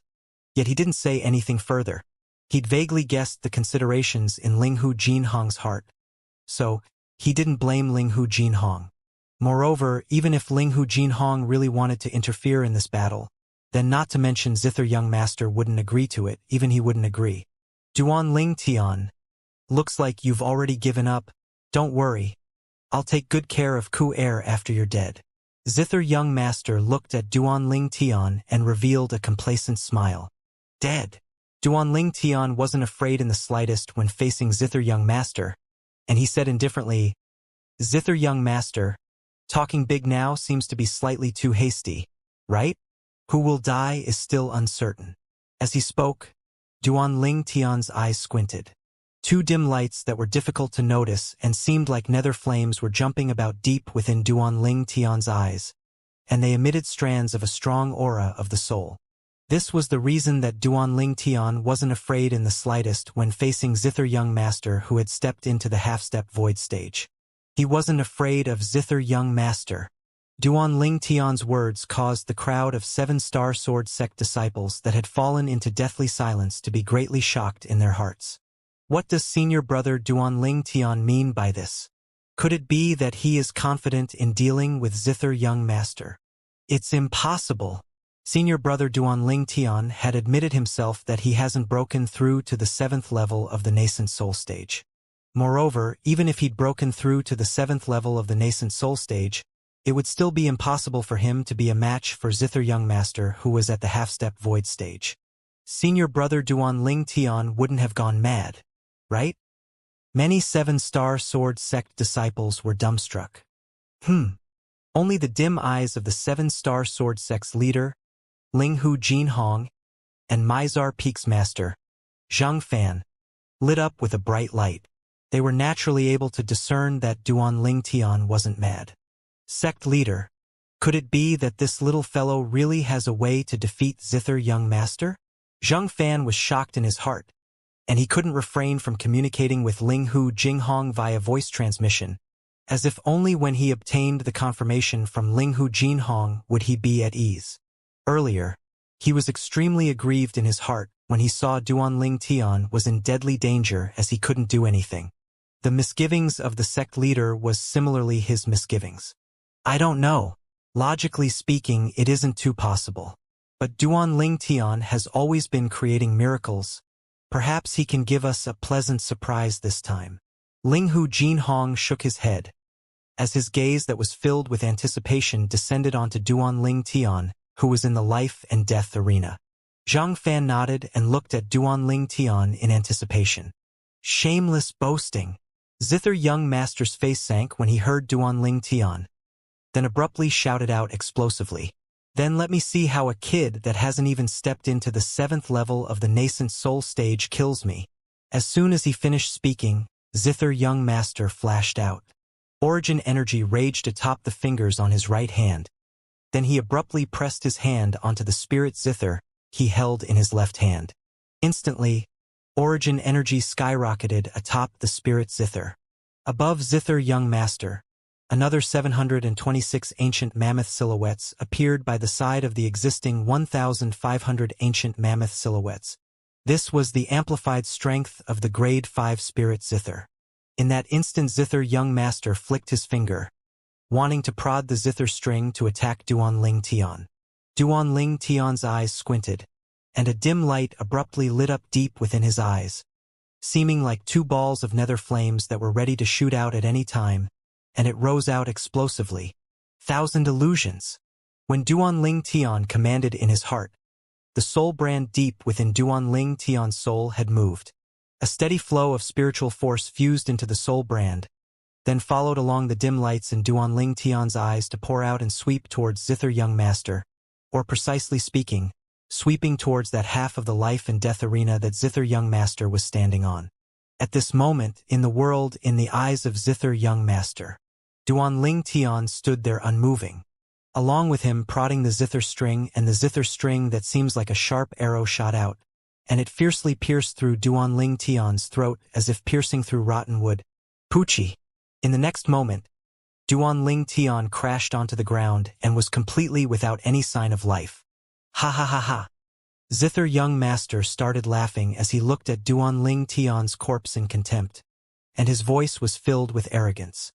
Yet he didn't say anything further. He'd vaguely guessed the considerations in Ling Hu Jin Hong's heart. So, he didn't blame Ling Hu Jin Hong. Moreover, even if Ling Hu Jin Hong really wanted to interfere in this battle, then not to mention Zither Young Master wouldn't agree to it, even he wouldn't agree. Duan Ling Tian. Looks like you've already given up. Don't worry. I'll take good care of Ku Air after you're dead. Zither Young Master looked at Duan Ling Tian and revealed a complacent smile. Dead. Duan Ling Tian wasn't afraid in the slightest when facing Zither Young Master, and he said indifferently, Zither Young Master, talking big now seems to be slightly too hasty, right? Who will die is still uncertain. As he spoke, Duan Ling Tian's eyes squinted. 2 dim lights that were difficult to notice and seemed like nether flames were jumping about deep within Duan Ling Tian's eyes, and they emitted strands of a strong aura of the soul. This was the reason that Duan Ling Tian wasn't afraid in the slightest when facing Zither Young Master who had stepped into the half-step void stage. He wasn't afraid of Zither Young Master. Duan Ling Tian's words caused the crowd of 7-star sword sect disciples that had fallen into deathly silence to be greatly shocked in their hearts. What does senior brother Duan Ling Tian mean by this? Could it be that he is confident in dealing with Zither Young Master? It's impossible. Senior brother Duan Ling Tian had admitted himself that he hasn't broken through to the 7th level of the nascent soul stage. Moreover, even if he'd broken through to the 7th level of the nascent soul stage, it would still be impossible for him to be a match for Zither Young Master who was at the half-step void stage. Senior brother Duan Ling Tian wouldn't have gone mad, right? Many 7-star sword sect disciples were dumbstruck. Only the dim eyes of the 7-star sword sect's leader, Ling Hu Jin Hong, and Mizar Peak's master, Zhang Fan, lit up with a bright light. They were naturally able to discern that Duan Ling Tian wasn't mad. Sect leader. Could it be that this little fellow really has a way to defeat Zither young master? Zhang Fan was shocked in his heart, and he couldn't refrain from communicating with Ling Hu Jinghong via voice transmission, as if only when he obtained the confirmation from Ling Hu Jinghong would he be at ease. Earlier, he was extremely aggrieved in his heart when he saw Duan Ling Tian was in deadly danger as he couldn't do anything. The misgivings of the sect leader was similarly his misgivings. I don't know. Logically speaking, it isn't too possible. But Duan Ling Tian has always been creating miracles. Perhaps he can give us a pleasant surprise this time. Ling Hu Jinhong shook his head. As his gaze that was filled with anticipation descended onto Duan Ling Tian, who was in the life and death arena. Zhang Fan nodded and looked at Duan Ling Tian in anticipation. Shameless boasting. Zither young master's face sank when he heard Duan Ling Tian, then abruptly shouted out explosively. Then let me see how a kid that hasn't even stepped into the 7th level of the nascent soul stage kills me. As soon as he finished speaking, Zither young master flashed out. Origin energy raged atop the fingers on his right hand. Then he abruptly pressed his hand onto the spirit Zither he held in his left hand. Instantly, origin energy skyrocketed atop the spirit Zither. Above Zither young master, another 726 ancient mammoth silhouettes appeared by the side of the existing 1,500 ancient mammoth silhouettes. This was the amplified strength of the grade 5 spirit Zither. In that instant Zither young master flicked his finger, wanting to prod the Zither string to attack Duan Ling Tian. Duan Ling Tian's eyes squinted, and a dim light abruptly lit up deep within his eyes, seeming like 2 balls of nether flames that were ready to shoot out at any time, and it rose out explosively. 1,000 illusions. When Duan Ling Tian commanded in his heart, the soul brand deep within Duan Ling Tian's soul had moved. A steady flow of spiritual force fused into the soul brand, then followed along the dim lights in Duan Ling Tian's eyes to pour out and sweep towards Zither young master, or precisely speaking, sweeping towards that half of the life and death arena that Zither young master was standing on. At this moment, in the world, in the eyes of Zither young master, Duan Ling Tian stood there unmoving, along with him prodding the Zither string and the Zither string that seems like a sharp arrow shot out, and it fiercely pierced through Duan Ling Tian's throat as if piercing through rotten wood. Poochie! In the next moment, Duan Ling Tian crashed onto the ground and was completely without any sign of life. Ha ha ha ha! Zither young master started laughing as he looked at Duan Ling Tian's corpse in contempt, and his voice was filled with arrogance.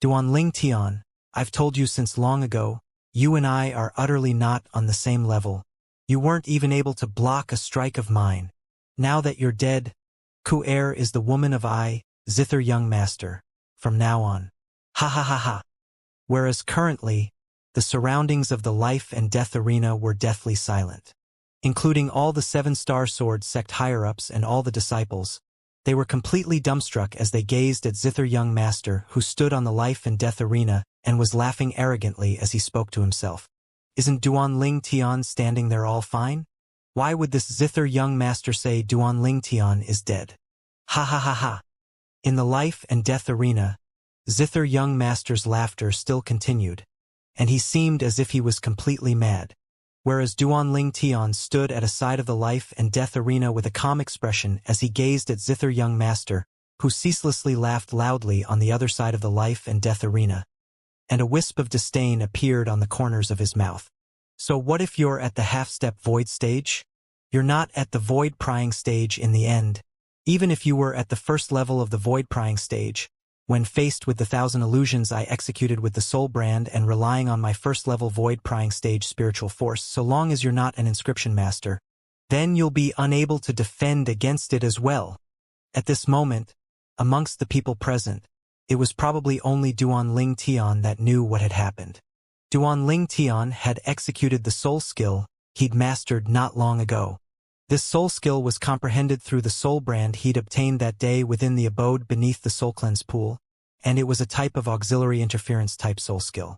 Duan Ling Tian, I've told you since long ago, you and I are utterly not on the same level. You weren't even able to block a strike of mine. Now that you're dead, Ku Er is the woman of I, Zither young master, from now on. Ha ha ha ha. Whereas currently, the surroundings of the life and death arena were deathly silent. Including all the 7-star sword sect higher-ups and all the disciples, they were completely dumbstruck as they gazed at Zither young master who stood on the life and death arena and was laughing arrogantly as he spoke to himself. Isn't Duan Ling Tian standing there all fine? Why would this Zither young master say Duan Ling Tian is dead? Ha ha ha ha. In the life and death arena, Zither young master's laughter still continued, and he seemed as if he was completely mad. Whereas Duan Ling Tian stood at a side of the life and death arena with a calm expression as he gazed at Zither young master, who ceaselessly laughed loudly on the other side of the life and death arena, and a wisp of disdain appeared on the corners of his mouth. So what if you're at the half-step void stage? You're not at the void prying stage in the end. Even if you were at the first level of the void prying stage, when faced with the 1,000 illusions I executed with the soul brand and relying on my first level void prying stage spiritual force, so long as you're not an inscription master, then you'll be unable to defend against it as well. At this moment, amongst the people present, it was probably only Duan Ling Tian that knew what had happened. Duan Ling Tian had executed the soul skill he'd mastered not long ago. This soul skill was comprehended through the soul brand he'd obtained that day within the abode beneath the soul cleanse pool, and it was a type of auxiliary interference type soul skill.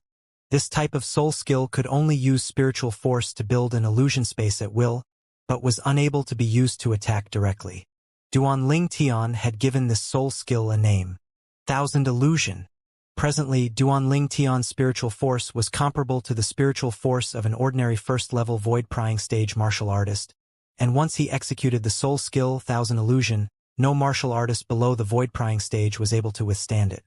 This type of soul skill could only use spiritual force to build an illusion space at will, but was unable to be used to attack directly. Duan Ling Tian had given this soul skill a name: Thousand Illusion. Presently, Duan Ling Tian's spiritual force was comparable to the spiritual force of an ordinary first-level void-prying stage martial artist, and once he executed the soul skill Thousand Illusion, no martial artist below the void-prying stage was able to withstand it.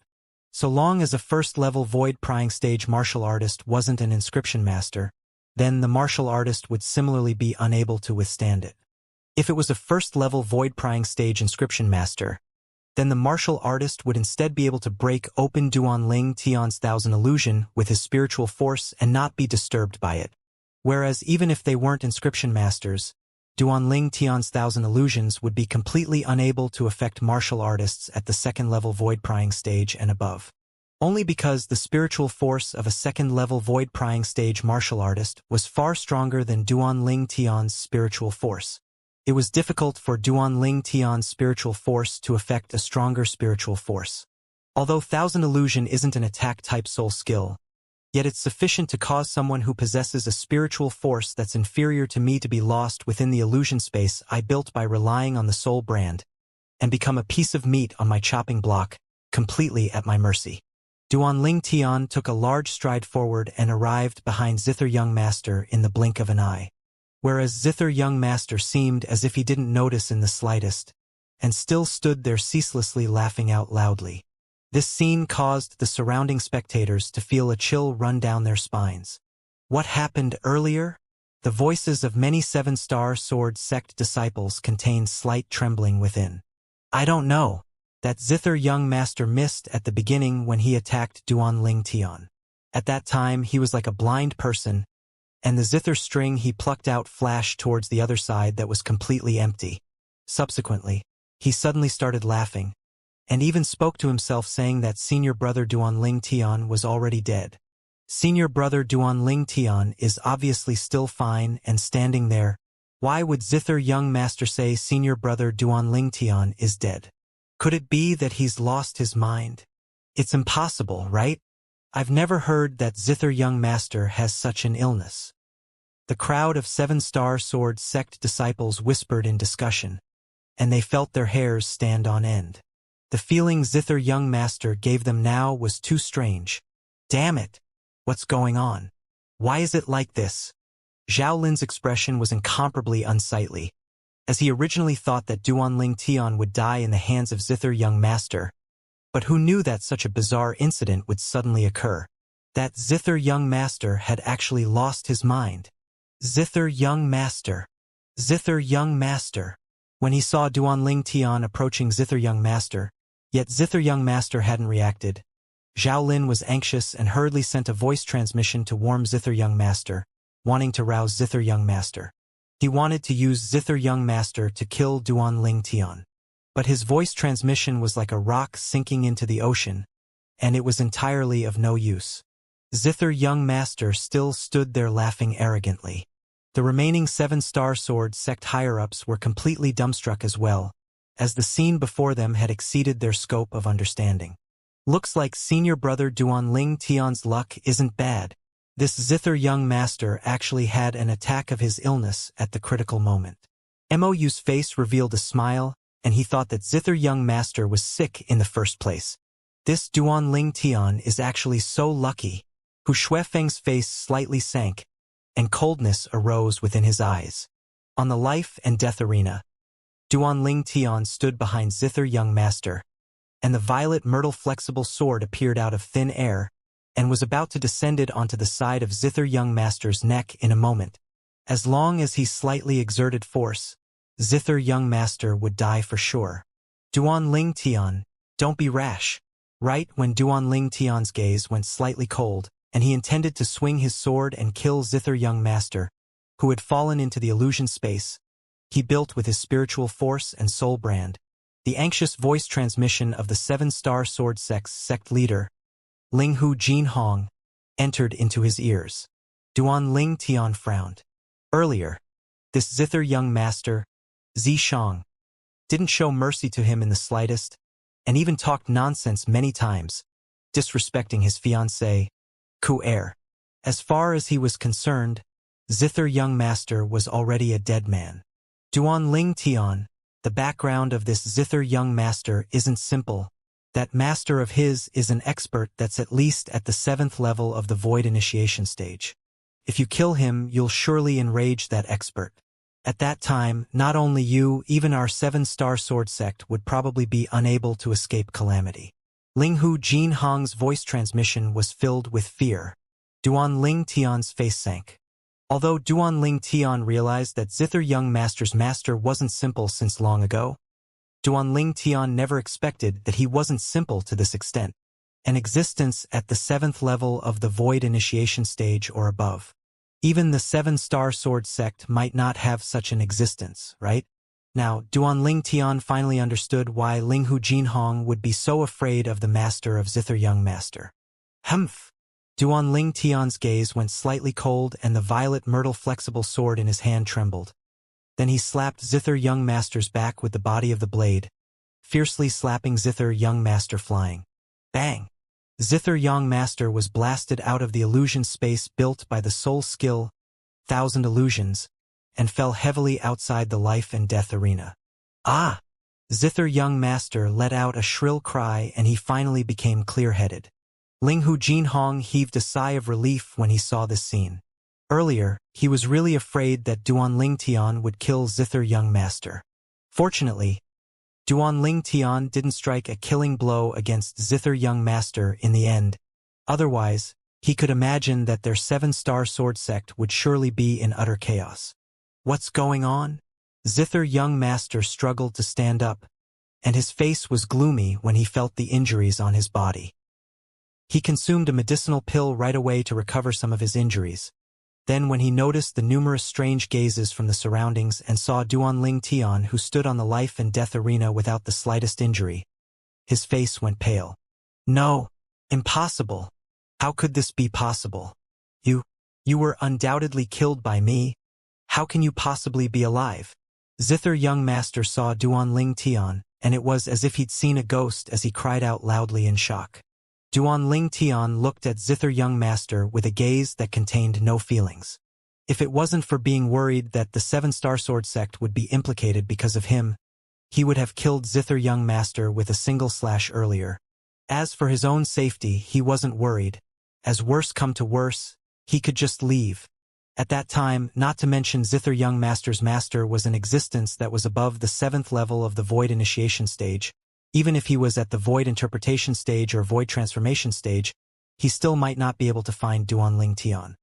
So long as a first-level void-prying stage martial artist wasn't an inscription master, then the martial artist would similarly be unable to withstand it. If it was a first-level void-prying stage inscription master, then the martial artist would instead be able to break open Duan Ling Tian's Thousand Illusion with his spiritual force and not be disturbed by it. Whereas even if they weren't inscription masters, Duan Ling Tian's Thousand Illusions would be completely unable to affect martial artists at the second-level void-prying stage and above. Only because the spiritual force of a second-level void-prying stage martial artist was far stronger than Duan Ling Tian's spiritual force. It was difficult for Duan Ling Tian's spiritual force to affect a stronger spiritual force. Although Thousand Illusion isn't an attack-type soul skill, yet it's sufficient to cause someone who possesses a spiritual force that's inferior to me to be lost within the illusion space I built by relying on the soul brand, and become a piece of meat on my chopping block, completely at my mercy. Duan Ling Tian took a large stride forward and arrived behind Zither Young Master in the blink of an eye. Whereas Zither Young Master seemed as if he didn't notice in the slightest, and still stood there ceaselessly laughing out loudly. This scene caused the surrounding spectators to feel a chill run down their spines. What happened earlier? The voices of many Seven-Star Sword sect disciples contained slight trembling within. I don't know. That Zither Young Master missed at the beginning when he attacked Duan Ling Tian. At that time he was like a blind person, and the zither string he plucked out flashed towards the other side that was completely empty. Subsequently, he suddenly started laughing, and even spoke to himself saying that senior brother Duan Ling Tian was already dead. Senior brother Duan Ling Tian is obviously still fine and standing there. Why would Zither Young Master say senior brother Duan Ling Tian is dead? Could it be that he's lost his mind? It's impossible, right? I've never heard that Zither Young Master has such an illness. The crowd of Seven-Star Sword sect disciples whispered in discussion, and they felt their hairs stand on end. The feeling Zither Young Master gave them now was too strange. Damn it! What's going on? Why is it like this? Zhao Lin's expression was incomparably unsightly, as he originally thought that Duan Ling Tian would die in the hands of Zither Young Master. But who knew that such a bizarre incident would suddenly occur? That Zither Young Master had actually lost his mind. Zither Young Master. Zither Young Master. When he saw Duan Ling Tian approaching Zither Young Master, yet Zither Young Master hadn't reacted, Zhao Lin was anxious and hurriedly sent a voice transmission to warn Zither Young Master, wanting to rouse Zither Young Master. He wanted to use Zither Young Master to kill Duan Ling Tian. But his voice transmission was like a rock sinking into the ocean, and it was entirely of no use. Zither Young Master still stood there laughing arrogantly. The remaining Seven-Star Sword sect higher-ups were completely dumbstruck as well, as the scene before them had exceeded their scope of understanding. Looks like senior brother Duan Ling Tian's luck isn't bad. This Zither Young Master actually had an attack of his illness at the critical moment. Mou's face revealed a smile, and he thought that Zither Young Master was sick in the first place. This Duan Ling Tian is actually so lucky. Hu Shuefeng's face slightly sank, and coldness arose within his eyes. On the life and death arena, Duan Ling Tian stood behind Zither Young Master, and the violet myrtle flexible sword appeared out of thin air, and was about to descend it onto the side of Zither Young Master's neck in a moment. As long as he slightly exerted force, Zither Young Master would die for sure. Duan Ling Tian, don't be rash. Right when Duan Ling Tian's gaze went slightly cold, and he intended to swing his sword and kill Zither Young Master, who had fallen into the illusion space, he built with his spiritual force and soul brand. The anxious voice transmission of the Seven-Star Sword sect's sect leader, Ling Hu Jin Hong, entered into his ears. Duan Ling Tian frowned. Earlier, this Zither Young Master, Zi Shang, didn't show mercy to him in the slightest, and even talked nonsense many times, disrespecting his fiancée, Ku Er. As far as he was concerned, Zither Young Master was already a dead man. Duan Ling Tian, The background of this zither young master isn't simple. That master of his is an expert that's at least at the 7th level of the void initiation stage. If you kill him, you'll surely enrage that expert. At that time, not only you, even our 7-star sword sect would probably be unable to escape calamity. Linghu Jinhong's voice transmission was filled with fear. Duan Ling Tian's face sank. Although Duan Ling Tian realized that Zither Young Master's master wasn't simple since long ago, Duan Ling Tian never expected that he wasn't simple to this extent. An existence at the 7th level of the void initiation stage or above. Even the 7-star sword sect might not have such an existence, right? Now, Duan Ling Tian finally understood why Linghu Jinhong would be so afraid of the master of Zither Young Master. Humph! Duan Ling Tian's gaze went slightly cold and the violet myrtle flexible sword in his hand trembled. Then he slapped Zither Young Master's back with the body of the blade, fiercely slapping Zither Young Master flying. Bang! Zither Young Master was blasted out of the illusion space built by the soul skill, 1,000 illusions, and fell heavily outside the life and death arena. Ah! Zither Young Master let out a shrill cry and he finally became clear-headed. Linghu Jinhong heaved a sigh of relief when he saw this scene. Earlier, he was really afraid that Duan Ling Tian would kill Zither Young Master. Fortunately, Duan Ling Tian didn't strike a killing blow against Zither Young Master in the end. Otherwise, he could imagine that their 7-star sword sect would surely be in utter chaos. What's going on? Zither Young Master struggled to stand up, and his face was gloomy when he felt the injuries on his body. He consumed a medicinal pill right away to recover some of his injuries. Then when he noticed the numerous strange gazes from the surroundings and saw Duan Ling Tian who stood on the life and death arena without the slightest injury, his face went pale. No! Impossible! How could this be possible? You were undoubtedly killed by me. How can you possibly be alive? Zither Young Master saw Duan Ling Tian, and it was as if he'd seen a ghost as he cried out loudly in shock. Duan Ling Tian looked at Zither Young Master with a gaze that contained no feelings. If it wasn't for being worried that the 7-star sword sect would be implicated because of him, he would have killed Zither Young Master with a single slash earlier. As for his own safety, he wasn't worried. As worse come to worse, he could just leave. At that time, not to mention Zither Young Master's master was an existence that was above the 7th level of the void initiation stage. Even if he was at the void interpretation stage or void transformation stage, he still might not be able to find Duan Ling Tian.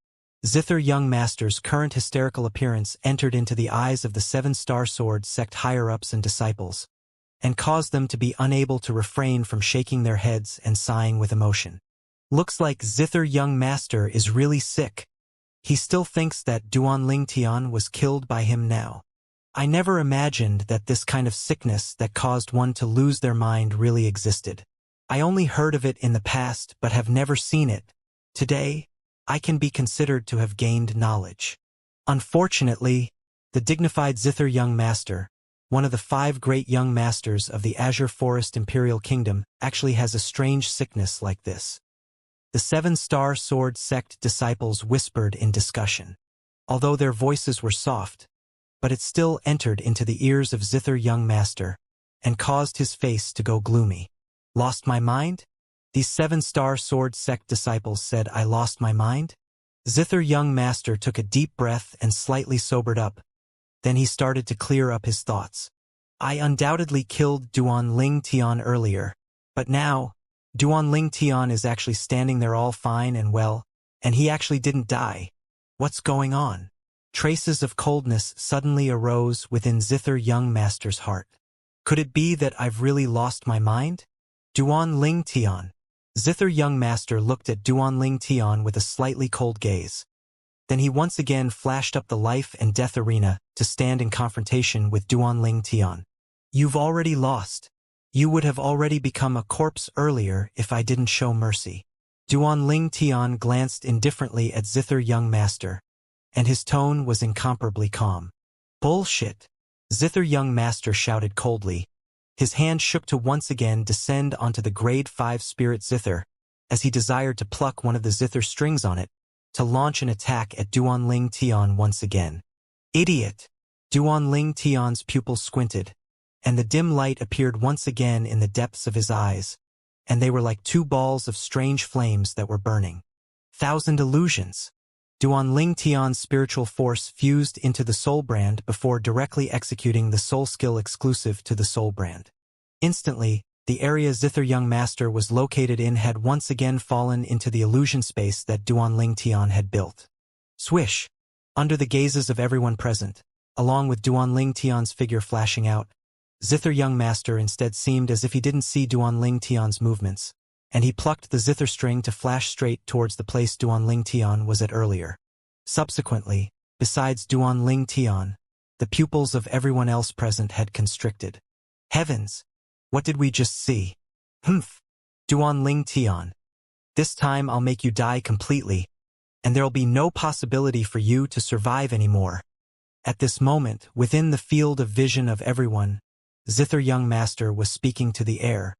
Zither Young Master's current hysterical appearance entered into the eyes of the 7-star sword sect higher-ups and disciples, and caused them to be unable to refrain from shaking their heads and sighing with emotion. Looks like Zither Young Master is really sick. He still thinks that Duan Ling Tian was killed by him now. I never imagined that this kind of sickness that caused one to lose their mind really existed. I only heard of it in the past but have never seen it. Today, I can be considered to have gained knowledge. Unfortunately, the dignified Zither Young Master, one of the 5 great young masters of the Azure Forest Imperial Kingdom, actually has a strange sickness like this. The 7-star sword sect disciples whispered in discussion. Although their voices were soft, but it still entered into the ears of Zither Young Master, and caused his face to go gloomy. Lost my mind? These 7-star sword sect disciples said I lost my mind? Zither Young Master took a deep breath and slightly sobered up. Then he started to clear up his thoughts. I undoubtedly killed Duan Ling Tian earlier, but now, Duan Ling Tian is actually standing there all fine and well, and he actually didn't die. What's going on? Traces of coldness suddenly arose within Zither Young Master's heart. Could it be that I've really lost my mind? Duan Ling Tian. Zither Young Master looked at Duan Ling Tian with a slightly cold gaze. Then he once again flashed up the life and death arena to stand in confrontation with Duan Ling Tian. You've already lost. You would have already become a corpse earlier if I didn't show mercy. Duan Ling Tian glanced indifferently at Zither Young Master, and his tone was incomparably calm. Bullshit! Zither Young Master shouted coldly. His hand shook to once again descend onto the grade 5 spirit Zither, as he desired to pluck one of the Zither strings on it, to launch an attack at Duan Ling Tian once again. Idiot! Duan Ling Tian's pupils squinted, and the dim light appeared once again in the depths of his eyes, and they were like two balls of strange flames that were burning. Thousand illusions. Duan Ling Tian's spiritual force fused into the soul brand before directly executing the soul skill exclusive to the soul brand. Instantly, the area Zither Young Master was located in had once again fallen into the illusion space that Duan Ling Tian had built. Swish! Under the gazes of everyone present, along with Duan Ling Tian's figure flashing out, Zither Young Master instead seemed as if he didn't see Duan Ling Tian's movements, and he plucked the zither string to flash straight towards the place Duan Ling Tian was at earlier. Subsequently, besides Duan Ling Tian, the pupils of everyone else present had constricted. Heavens! What did we just see? Humph! Duan Ling Tian. This time I'll make you die completely, and there'll be no possibility for you to survive anymore. At this moment, within the field of vision of everyone, Zither Young Master was speaking to the air,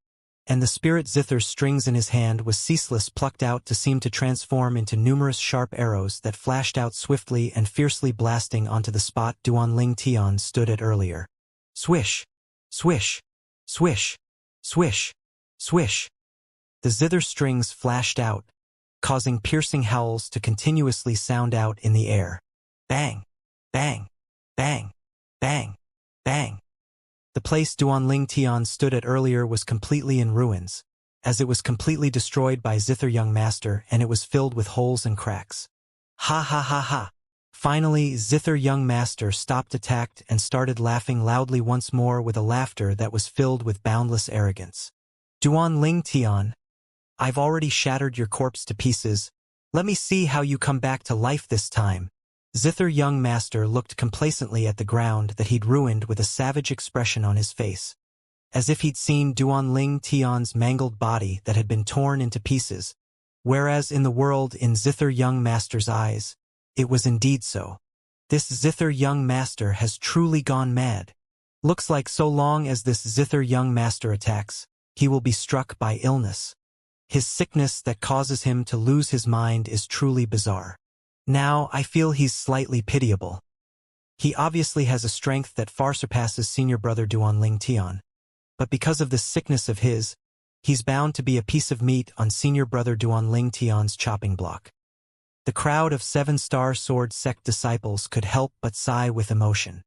and the spirit zither strings in his hand was ceaseless plucked out to seem to transform into numerous sharp arrows that flashed out swiftly and fiercely blasting onto the spot Duan Ling Tian stood at earlier. Swish! Swish! Swish! Swish! Swish! The zither strings flashed out, causing piercing howls to continuously sound out in the air. Bang! Bang! Bang! Bang! Bang! The place Duan Ling Tian stood at earlier was completely in ruins, as it was completely destroyed by Zither Young Master and it was filled with holes and cracks. Ha ha ha ha! Finally, Zither Young Master stopped attacked and started laughing loudly once more with a laughter that was filled with boundless arrogance. Duan Ling Tian, I've already shattered your corpse to pieces. Let me see how you come back to life this time. Zither Young Master looked complacently at the ground that he'd ruined with a savage expression on his face, as if he'd seen Duan Ling Tian's mangled body that had been torn into pieces, whereas in the world in Zither Young Master's eyes, it was indeed so. This Zither Young Master has truly gone mad. Looks like so long as this Zither Young Master attacks, he will be struck by illness. His sickness that causes him to lose his mind is truly bizarre. Now, I feel he's slightly pitiable. He obviously has a strength that far surpasses senior brother Duan Ling Tian, but because of this sickness of his, he's bound to be a piece of meat on senior brother Duan Ling Tian's chopping block. The crowd of 7-star sword sect disciples could help but sigh with emotion.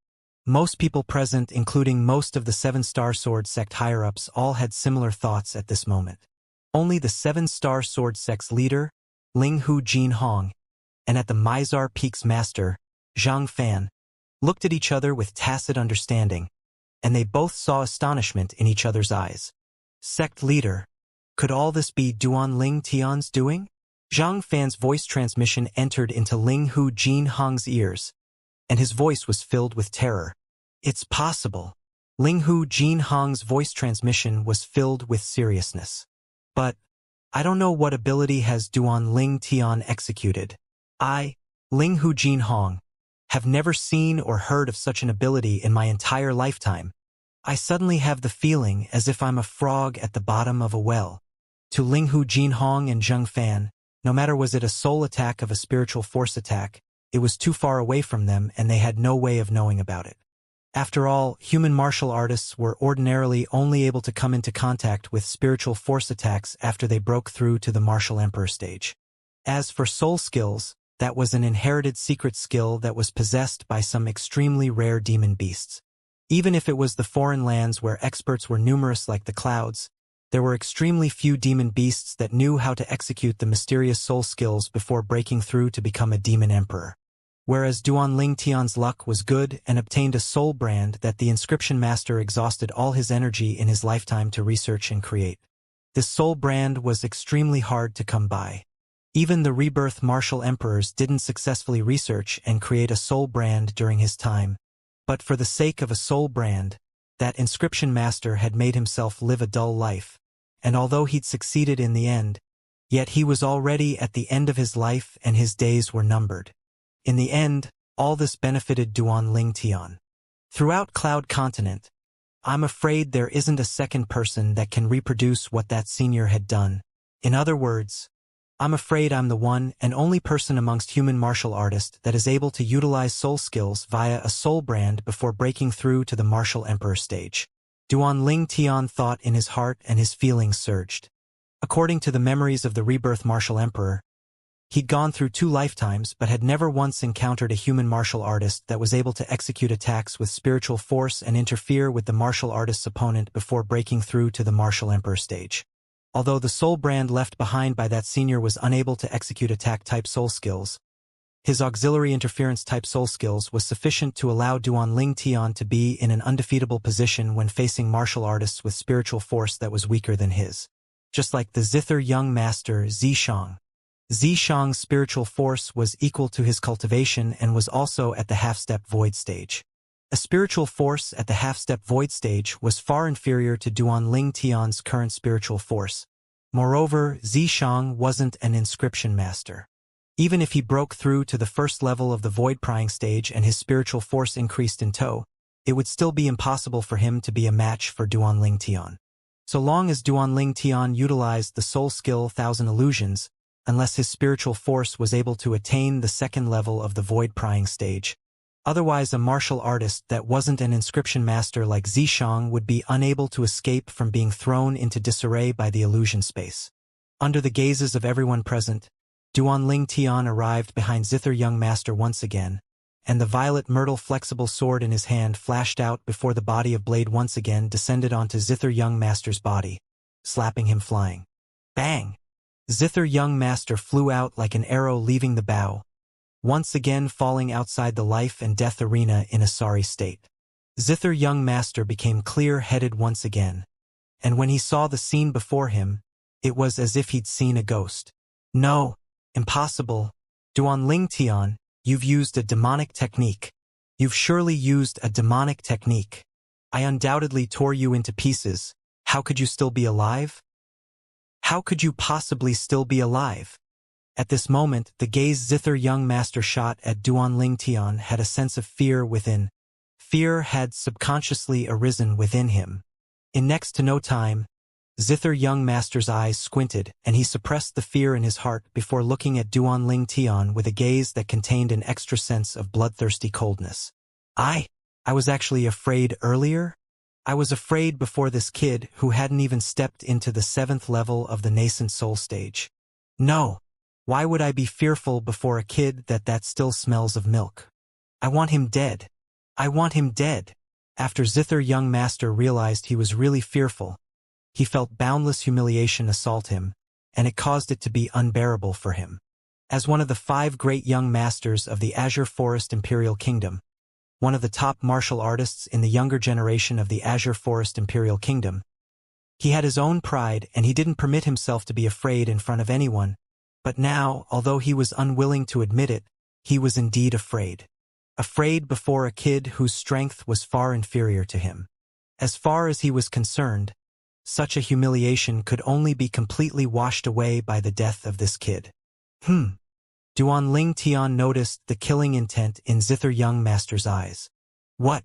Most people present, including most of the 7-star sword sect higher-ups, all had similar thoughts at this moment. Only the 7-star sword sect's leader, Ling Hu Jin Hong, and at the Mizar Peak's master, Zhang Fan, looked at each other with tacit understanding, and they both saw astonishment in each other's eyes. Sect leader, could all this be Duan Ling Tian's doing? Zhang Fan's voice transmission entered into Ling Hu Jin Hong's ears, and his voice was filled with terror. It's possible. Ling Hu Jin Hong's voice transmission was filled with seriousness. But, I don't know what ability has Duan Ling Tian executed. I, Ling Hu Jin Hong, have never seen or heard of such an ability in my entire lifetime. I suddenly have the feeling as if I'm a frog at the bottom of a well. To Ling Hu Jin Hong and Zhang Fan, no matter was it a soul attack of a spiritual force attack, it was too far away from them and they had no way of knowing about it. After all, human martial artists were ordinarily only able to come into contact with spiritual force attacks after they broke through to the martial emperor stage. As for soul skills, that was an inherited secret skill that was possessed by some extremely rare demon beasts. Even if it was the foreign lands where experts were numerous like the clouds, there were extremely few demon beasts that knew how to execute the mysterious soul skills before breaking through to become a demon emperor. Whereas Duan Ling Tian's luck was good and obtained a soul brand that the inscription master exhausted all his energy in his lifetime to research and create. This soul brand was extremely hard to come by. Even the rebirth martial emperors didn't successfully research and create a soul brand during his time. But for the sake of a soul brand, that inscription master had made himself live a dull life, and although he'd succeeded in the end, yet he was already at the end of his life and his days were numbered. In the end, all this benefited Duan Ling Tian. Throughout Cloud Continent, I'm afraid there isn't a second person that can reproduce what that senior had done. In other words, I'm afraid I'm the one and only person amongst human martial artists that is able to utilize soul skills via a soul brand before breaking through to the martial emperor stage. Duanling Tian thought in his heart and his feelings surged. According to the memories of the rebirth martial emperor, he'd gone through 2 lifetimes but had never once encountered a human martial artist that was able to execute attacks with spiritual force and interfere with the martial artist's opponent before breaking through to the martial emperor stage. Although the soul brand left behind by that senior was unable to execute attack-type soul skills, his auxiliary interference-type soul skills was sufficient to allow Duanling Tian to be in an undefeatable position when facing martial artists with spiritual force that was weaker than his. Just like the zither young master Zishang. Zishang's spiritual force was equal to his cultivation and was also at the half-step void stage. A spiritual force at the half-step void stage was far inferior to Duanling Tian's current spiritual force. Moreover, Zishang wasn't an inscription master. Even if he broke through to the first level of the void prying stage and his spiritual force increased in tow, it would still be impossible for him to be a match for Duanling Tian. So long as Duanling Tian utilized the soul skill Thousand Illusions, unless his spiritual force was able to attain the second level of the void prying stage. Otherwise, a martial artist that wasn't an inscription master like Zishang would be unable to escape from being thrown into disarray by the illusion space. Under the gazes of everyone present, Duanling Tian arrived behind Zither Young Master once again, and the violet myrtle flexible sword in his hand flashed out before the body of Blade once again descended onto Zither Young Master's body, slapping him flying. Bang! Zither Young Master flew out like an arrow leaving the bow, once again falling outside the life and death arena in a sorry state. Zither Young Master became clear-headed once again, and when he saw the scene before him, it was as if he'd seen a ghost. No! Impossible. Duanling Tian, you've used a demonic technique. You've surely used a demonic technique. I undoubtedly tore you into pieces. How could you still be alive? How could you possibly still be alive? At this moment, the gaze Zither Young Master shot at Duanling Tian had a sense of fear within. Fear had subconsciously arisen within him. In next to no time, Zither Young Master's eyes squinted, and he suppressed the fear in his heart before looking at Duanling Tian with a gaze that contained an extra sense of bloodthirsty coldness. I was actually afraid earlier? I was afraid before this kid who hadn't even stepped into the 7th level of the nascent soul stage. No. Why would I be fearful before a kid that still smells of milk? I want him dead. I want him dead. After Zither Young Master realized he was really fearful, he felt boundless humiliation assault him, and it caused it to be unbearable for him. As one of the 5 great young masters of the Azure Forest Imperial Kingdom, one of the top martial artists in the younger generation of the Azure Forest Imperial Kingdom, he had his own pride and he didn't permit himself to be afraid in front of anyone, but now, although he was unwilling to admit it, he was indeed afraid. Afraid before a kid whose strength was far inferior to him. As far as he was concerned, such a humiliation could only be completely washed away by the death of this kid. Duanling Tian noticed the killing intent in Zither Young Master's eyes. What?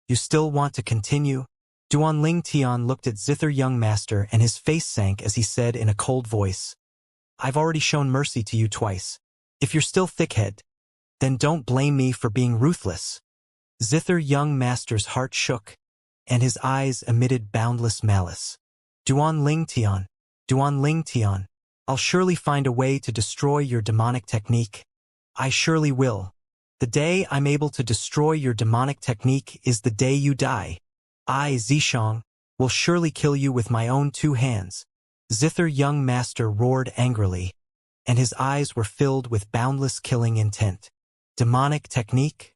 You still want to continue? Duanling Tian looked at Zither Young Master and his face sank as he said in a cold voice, I've already shown mercy to you twice. If you're still thick-headed, then don't blame me for being ruthless. Zither Young Master's heart shook, and his eyes emitted boundless malice. Duanling Tian, I'll surely find a way to destroy your demonic technique. I surely will. The day I'm able to destroy your demonic technique is the day you die. I, Zishang, will surely kill you with my own 2 hands. Zither Young Master roared angrily, and his eyes were filled with boundless killing intent. Demonic technique?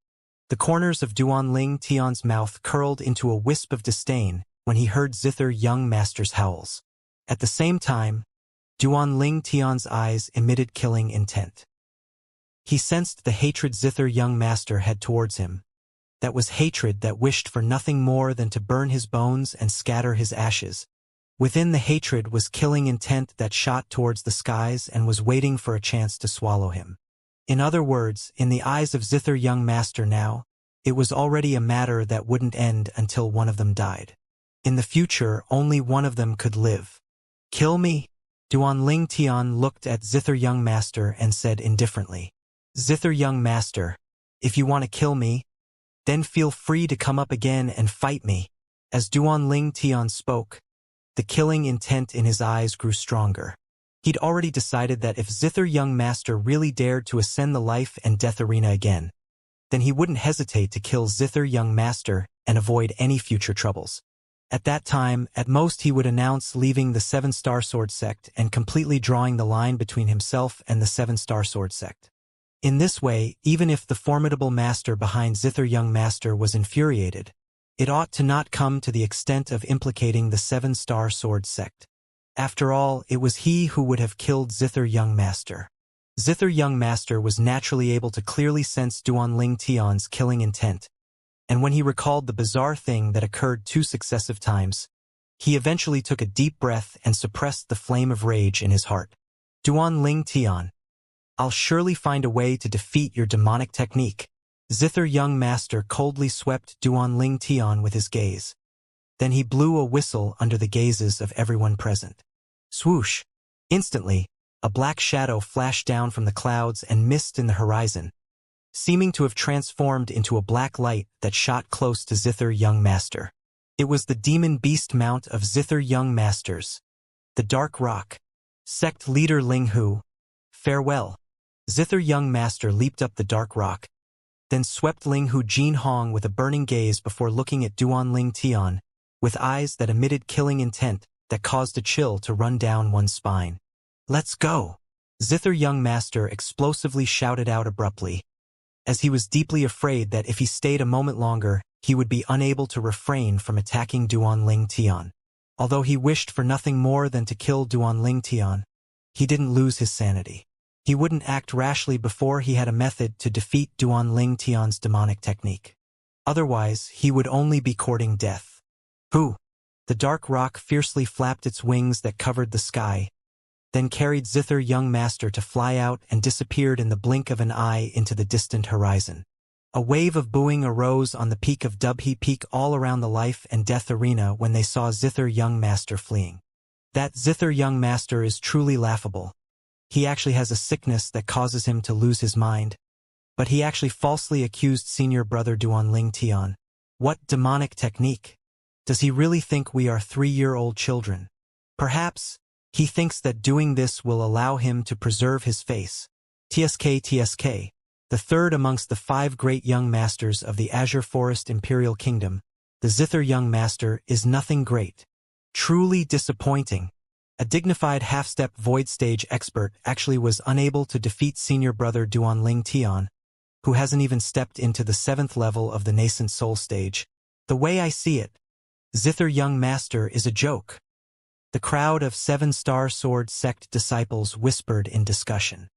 The corners of Duanling Tian's mouth curled into a wisp of disdain when he heard Zither Young Master's howls. At the same time, Duanling Tian's eyes emitted killing intent. He sensed the hatred Zither Young Master had towards him. That was hatred that wished for nothing more than to burn his bones and scatter his ashes. Within the hatred was killing intent that shot towards the skies and was waiting for a chance to swallow him. In other words, in the eyes of Zither Young Master now, it was already a matter that wouldn't end until one of them died. In the future, only one of them could live. Kill me? Duanling Tian looked at Zither Young Master and said indifferently, Zither Young Master, if you want to kill me, then feel free to come up again and fight me. As Duanling Tian spoke, the killing intent in his eyes grew stronger. He'd already decided that if Zither Young Master really dared to ascend the life and death arena again, then he wouldn't hesitate to kill Zither Young Master and avoid any future troubles. At that time, at most he would announce leaving the Seven-Star Sword Sect and completely drawing the line between himself and the Seven-Star Sword Sect. In this way, even if the formidable master behind Zither Young Master was infuriated, it ought to not come to the extent of implicating the Seven-Star Sword Sect. After all, it was he who would have killed Zither Young Master. Zither Young Master was naturally able to clearly sense Duanling Tian's killing intent, and when he recalled the bizarre thing that occurred 2 successive times, he eventually took a deep breath and suppressed the flame of rage in his heart. Duanling Tian, I'll surely find a way to defeat your demonic technique. Zither Young Master coldly swept Duanling Tian with his gaze. Then he blew a whistle under the gazes of everyone present. Swoosh! Instantly, a black shadow flashed down from the clouds and mist in the horizon, seeming to have transformed into a black light that shot close to Zither Young Master. It was the demon beast mount of Zither Young Masters, the Dark Rock. Sect leader Ling Hu, farewell. Zither Young Master leaped up the Dark Rock, then swept Ling Hu Jin Hong with a burning gaze before looking at Duanling Tian, with eyes that emitted killing intent that caused a chill to run down one's spine. Let's go! Zither Young Master explosively shouted out abruptly, as he was deeply afraid that if he stayed a moment longer, he would be unable to refrain from attacking Duanling Tian. Although he wished for nothing more than to kill Duanling Tian, he didn't lose his sanity. He wouldn't act rashly before he had a method to defeat Duanling Tian's demonic technique. Otherwise, he would only be courting death. Who? The dark rock fiercely flapped its wings that covered the sky, then carried Zither Young Master to fly out and disappeared in the blink of an eye into the distant horizon. A wave of booing arose on the peak of Dubhe Peak all around the life and death arena when they saw Zither Young Master fleeing. That Zither Young Master is truly laughable. He actually has a sickness that causes him to lose his mind. But he actually falsely accused senior brother Duanling Tian. What demonic technique? Does he really think we are 3-year-old children? Perhaps he thinks that doing this will allow him to preserve his face. TSK, the third amongst the 5 great young masters of the Azure Forest Imperial Kingdom, the Zither Young Master is nothing great. Truly disappointing. A dignified half-step void stage expert actually was unable to defeat senior brother Duanling Tian, who hasn't even stepped into the 7th level of the nascent soul stage. The way I see it, Zither Young Master is a joke. The crowd of 7-Star Sword Sect disciples whispered in discussion.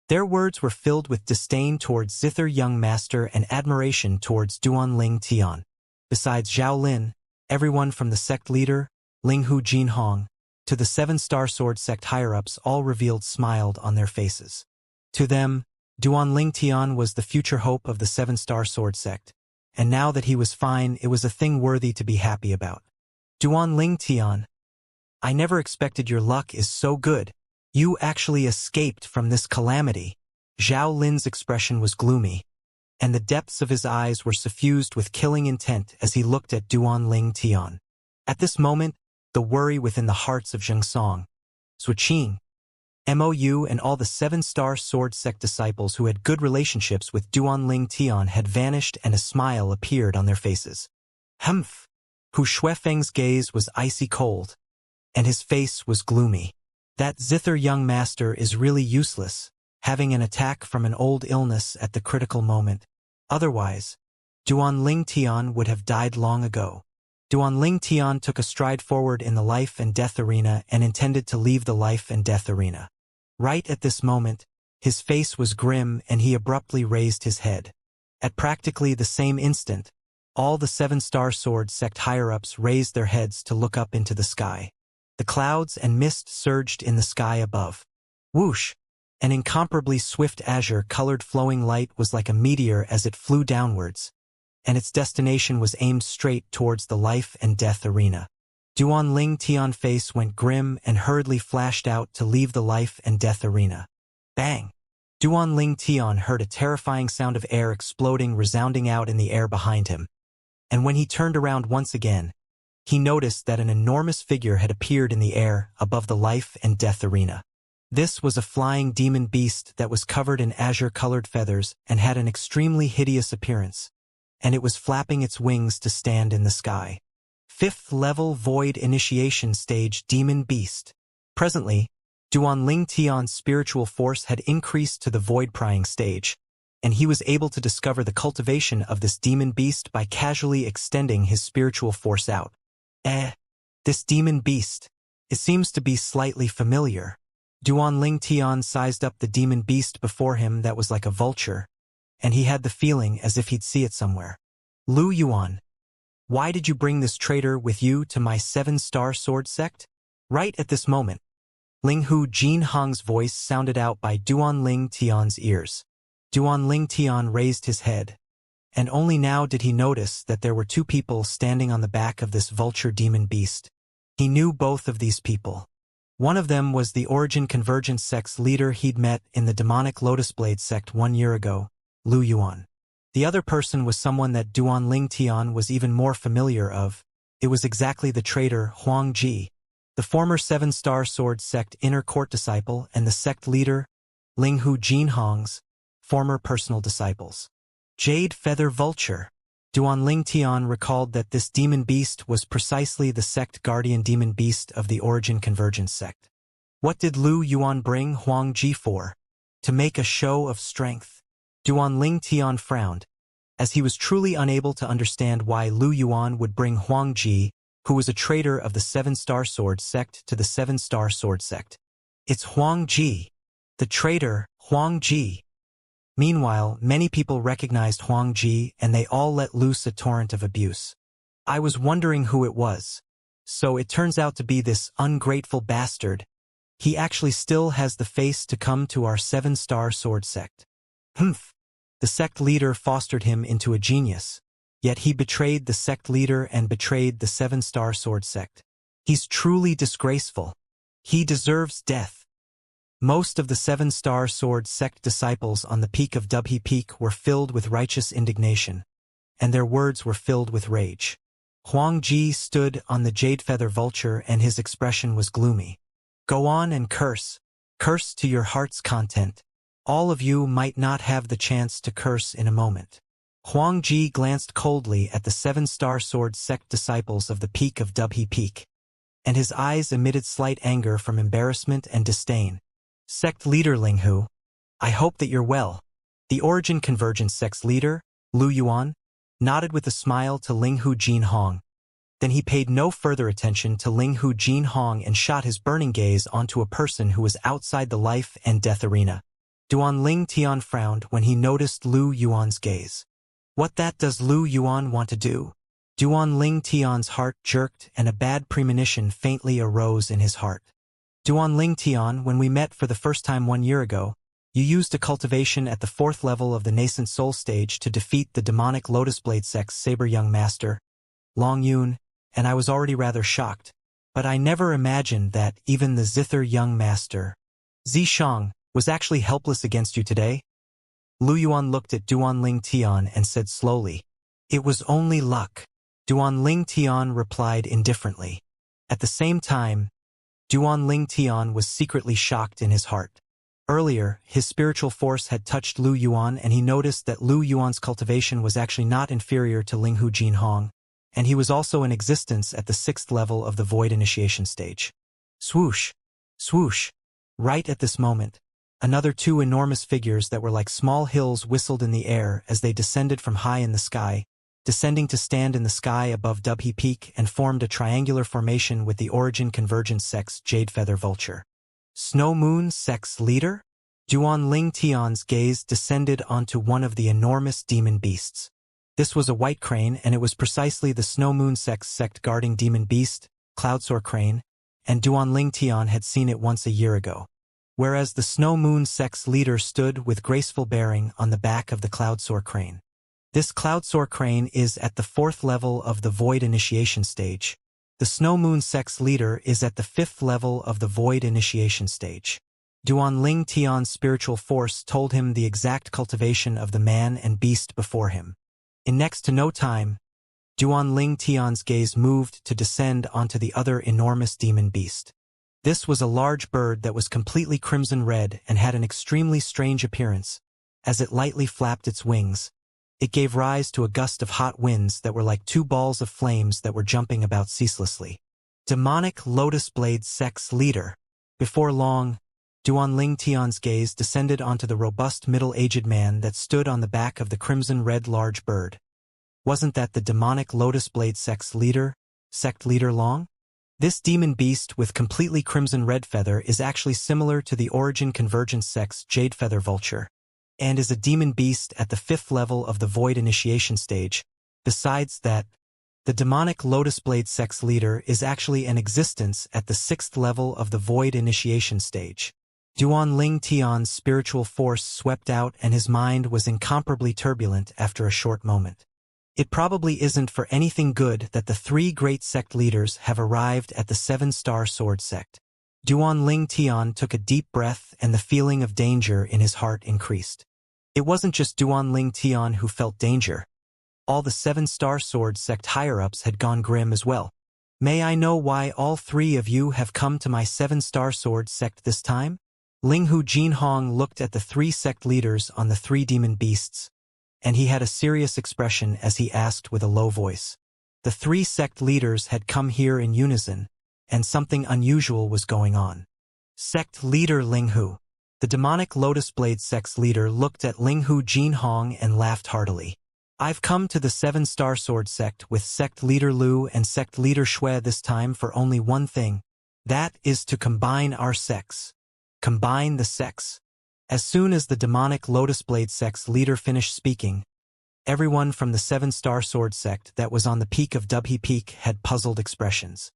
Their words were filled with disdain towards Zither Young Master and admiration towards Duanling Tian. Besides Zhao Lin, everyone from the sect leader, Ling Hu Jin Hong, to the 7-Star Sword Sect higher-ups all revealed smiled on their faces. To them, Duanling Tian was the future hope of the 7-Star Sword Sect, and now that he was fine, it was a thing worthy to be happy about. Duanling Tian, I never expected your luck is so good. You actually escaped from this calamity. Zhao Lin's expression was gloomy, and the depths of his eyes were suffused with killing intent as he looked at Duanling Tian. At this moment, the worry within the hearts of Xianxia, Suqing, Mou and all the 7-Star Sword Sect disciples who had good relationships with Duanling Tian had vanished and a smile appeared on their faces. Humph! Hu Shuifeng's gaze was icy cold, and his face was gloomy. That Zither Young Master is really useless, having an attack from an old illness at the critical moment. Otherwise, Duanling Tian would have died long ago. Duanling Tian took a stride forward in the life and death arena and intended to leave the life and death arena. Right at this moment, his face was grim and he abruptly raised his head. At practically the same instant, all the 7-Star Sword Sect higher-ups raised their heads to look up into the sky. The clouds and mist surged in the sky above. Whoosh! An incomparably swift azure-colored flowing light was like a meteor as it flew downwards, and its destination was aimed straight towards the life and death arena. Duanling Tian's face went grim and hurriedly flashed out to leave the life and death arena. Bang! Duanling Tian heard a terrifying sound of air exploding resounding out in the air behind him, and when he turned around once again, he noticed that an enormous figure had appeared in the air above the life and death arena. This was a flying demon beast that was covered in azure-colored feathers and had an extremely hideous appearance, and it was flapping its wings to stand in the sky. 5th level Void Initiation Stage Demon Beast. Presently, Duanling Tian's spiritual force had increased to the Void Prying stage, and he was able to discover the cultivation of this demon beast by casually extending his spiritual force out. This demon beast. It seems to be slightly familiar. Duanling Tian sized up the demon beast before him that was like a vulture, and he had the feeling as if he'd see it somewhere. Lu Yuan. Why did you bring this traitor with you to my 7-star sword sect? Right at this moment, Linghu Jin Hong's voice sounded out by Duanling Tian's ears. Duanling Tian raised his head, and only now did he notice that there were 2 people standing on the back of this vulture demon beast. He knew both of these people. One of them was the Origin Convergence sect's leader he'd met in the Demonic Lotus Blade sect 1 year ago, Lu Yuan. The other person was someone that Duanling Tian was even more familiar of. It was exactly the traitor Huang Ji, the former 7-star sword sect inner court disciple and the sect leader, Linghu Jin Hong's former personal disciples. Jade Feather Vulture. Duanling Tian recalled that this demon beast was precisely the sect guardian demon beast of the Origin Convergence sect. What did Lu Yuan bring Huang Ji for? To make a show of strength. Duanling Tian frowned, as he was truly unable to understand why Lu Yuan would bring Huang Ji, who was a traitor of the 7-star sword sect, to the 7-star sword sect. It's Huang Ji, the traitor, Huang Ji. Meanwhile, many people recognized Huang Ji and they all let loose a torrent of abuse. I was wondering who it was. So it turns out to be this ungrateful bastard. He actually still has the face to come to our 7-star sword sect. Humph. The sect leader fostered him into a genius. Yet he betrayed the sect leader and betrayed the 7-star sword sect. He's truly disgraceful. He deserves death. Most of the 7-star sword sect disciples on the peak of Dubhe Peak were filled with righteous indignation, and their words were filled with rage. Huang Ji stood on the jade feather vulture and his expression was gloomy. Go on and curse. Curse to your heart's content. All of you might not have the chance to curse in a moment. Huang Ji glanced coldly at the 7-star sword sect disciples of the peak of Dubhe Peak, and his eyes emitted slight anger from embarrassment and disdain. Sect leader Linghu, I hope that you're well. The Origin Convergence sect's leader, Lu Yuan, nodded with a smile to Linghu Jin Hong. Then he paid no further attention to Linghu Jin Hong and shot his burning gaze onto a person who was outside the life and death arena. Duanling Tian frowned when he noticed Lu Yuan's gaze. What that does Lu Yuan want to do? Duanling Tian's heart jerked and a bad premonition faintly arose in his heart. Duanling Tian, when we met for the first time 1 year ago, you used a cultivation at the 4th level of the nascent soul stage to defeat the demonic Lotus Blade sect's saber young master, Long Yun, and I was already rather shocked. But I never imagined that even the zither young master, Zishang, was actually helpless against you today. Lu Yuan looked at Duanling Tian and said slowly, It was only luck. Duanling Tian replied indifferently. At the same time, Duanling Tian was secretly shocked in his heart. Earlier, his spiritual force had touched Lu Yuan and he noticed that Lu Yuan's cultivation was actually not inferior to Linghu Jin Hong, and he was also in existence at the 6th level of the Void Initiation stage. Swoosh! Swoosh! Right at this moment, another 2 enormous figures that were like small hills whistled in the air as they descended from high in the sky, descending to stand in the sky above Dubhe Peak and formed a triangular formation with the Origin Convergence sect's Jade Feather Vulture. Snow Moon sect's leader? Duanling Tian's gaze descended onto one of the enormous demon beasts. This was a white crane and it was precisely the Snow Moon sect's sect guarding demon beast, Cloudsoar Crane, and Duanling Tian had seen it once a year ago. Whereas the Snow Moon sect's leader stood with graceful bearing on the back of the Cloudsoar Crane. This Cloudsoar Crane is at the 4th level of the Void Initiation stage. The Snow Moon sect's leader is at the 5th level of the Void Initiation stage. Duanling Tian's spiritual force told him the exact cultivation of the man and beast before him. In next to no time, Duan Ling Tian's gaze moved to descend onto the other enormous demon beast. This was a large bird that was completely crimson red and had an extremely strange appearance. As it lightly flapped its wings, it gave rise to a gust of hot winds that were like two balls of flames that were jumping about ceaselessly. Demonic Lotus Blade Sex Leader. Before long, Duan Ling Tian's gaze descended onto the robust middle-aged man that stood on the back of the crimson-red large bird. Wasn't that the demonic Lotus Blade Sect Leader Long? This demon beast with completely crimson-red feather is actually similar to the Origin Convergence Sect's Jade Feather Vulture, and is a demon beast at the 5th level of the Void Initiation stage. Besides that, the demonic Lotus Blade Sex Leader is actually an existence at the 6th level of the Void Initiation stage. Duan Ling Tian's spiritual force swept out and his mind was incomparably turbulent after a short moment. It probably isn't for anything good that the 3 great sect leaders have arrived at the 7-star sword sect. Duan Ling Tian took a deep breath and the feeling of danger in his heart increased. It wasn't just Duan Ling Tian who felt danger. All the 7-star sword sect higher-ups had gone grim as well. May I know why all 3 of you have come to my 7-star sword sect this time? Linghu Jinhong looked at the 3 sect leaders on the 3 demon beasts, and he had a serious expression as he asked with a low voice. The 3 sect leaders had come here in unison, and something unusual was going on. Sect leader Linghu. The demonic Lotus Blade sect leader looked at Linghu Jinhong and laughed heartily. I've come to the 7-star sword sect with sect leader Lu and sect leader Shui this time for only one thing. That is to combine our sects. Combine the sects. As soon as the demonic Lotus Blade sect's leader finished speaking, everyone from the 7-star sword sect that was on the peak of Dubhe Peak had puzzled expressions.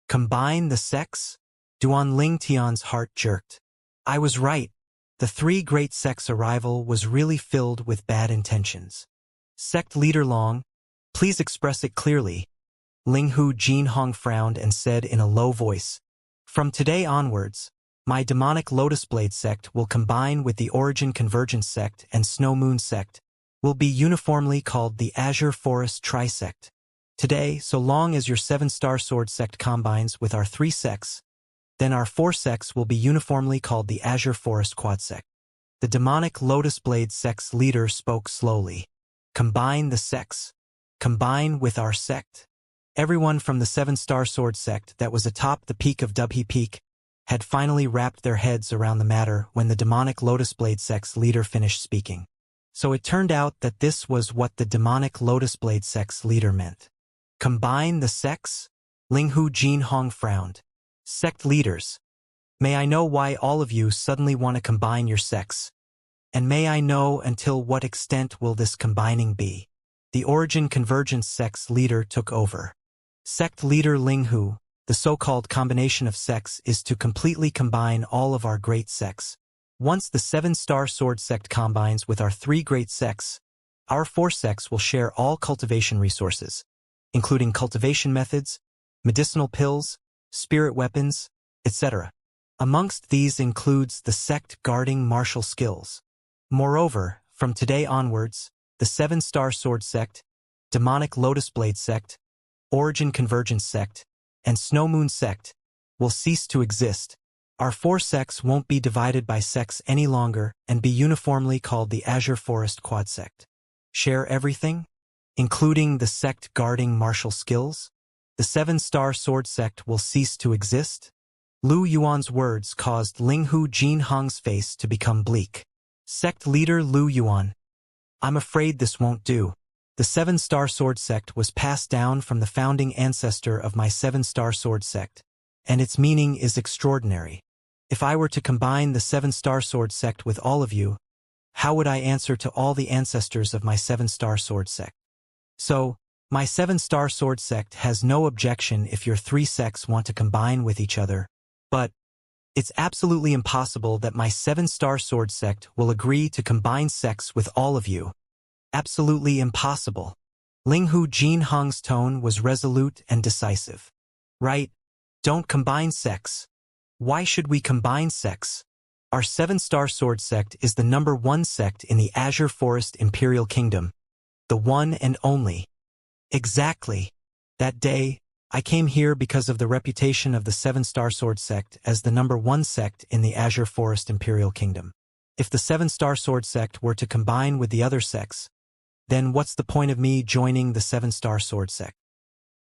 Combine the sects? Duan Ling Tian's heart jerked. I was right. The 3 great sects' arrival was really filled with bad intentions. Sect leader Long, please express it clearly. Linghu Jinhong frowned and said in a low voice, from today onwards, my demonic Lotus Blade sect will combine with the Origin Convergence sect and Snow Moon sect, will be uniformly called the Azure Forest Trisect. Today, so long as your 7-star sword sect combines with our 3 sects, then our 4 sects will be uniformly called the Azure Forest Quadsect. The demonic Lotus Blade sect's leader spoke slowly. Combine the sects. Combine with our sect. Everyone from the 7-star sword sect that was atop the peak of Dubhe Peak had finally wrapped their heads around the matter when the demonic Lotus Blade sect's leader finished speaking. So it turned out that this was what the demonic Lotus Blade sect's leader meant. Combine the sects? Linghu Jinhong frowned. Sect leaders. May I know why all of you suddenly want to combine your sects? And may I know until what extent will this combining be? The Origin Convergence sect's leader took over. Sect leader Linghu, the so-called combination of sects is to completely combine all of our great sects. Once the 7-star sword sect combines with our 3 great sects, our 4 sects will share all cultivation resources, including cultivation methods, medicinal pills, spirit weapons, etc. Amongst these includes the sect guarding martial skills. Moreover, from today onwards, the 7-star sword sect, demonic Lotus Blade sect, Origin Convergence sect, and Snow Moon sect will cease to exist. Our 4 sects won't be divided by sects any longer and be uniformly called the Azure Forest Quad sect. Share everything, including the sect guarding martial skills? The 7-star sword sect will cease to exist? Lu Yuan's words caused Linghu Jinhong's face to become bleak. Sect leader Lu Yuan. I'm afraid this won't do. The 7-star sword sect was passed down from the founding ancestor of my 7-star sword sect, and its meaning is extraordinary. If I were to combine the 7-star sword sect with all of you, how would I answer to all the ancestors of my 7-star sword sect? So, my 7-star sword sect has no objection if your 3 sects want to combine with each other, but it's absolutely impossible that my 7-star sword sect will agree to combine sects with all of you. Absolutely impossible. Linghu Jinhong's tone was resolute and decisive. Right? Don't combine sects. Why should we combine sects? Our 7-star sword sect is the #1 sect in the Azure Forest Imperial Kingdom. The one and only. Exactly. That day, I came here because of the reputation of the Seven-Star Sword Sect as the #1 sect in the Azure Forest Imperial Kingdom. If the Seven-Star Sword Sect were to combine with the other sects, then what's the point of me joining the Seven-Star Sword Sect?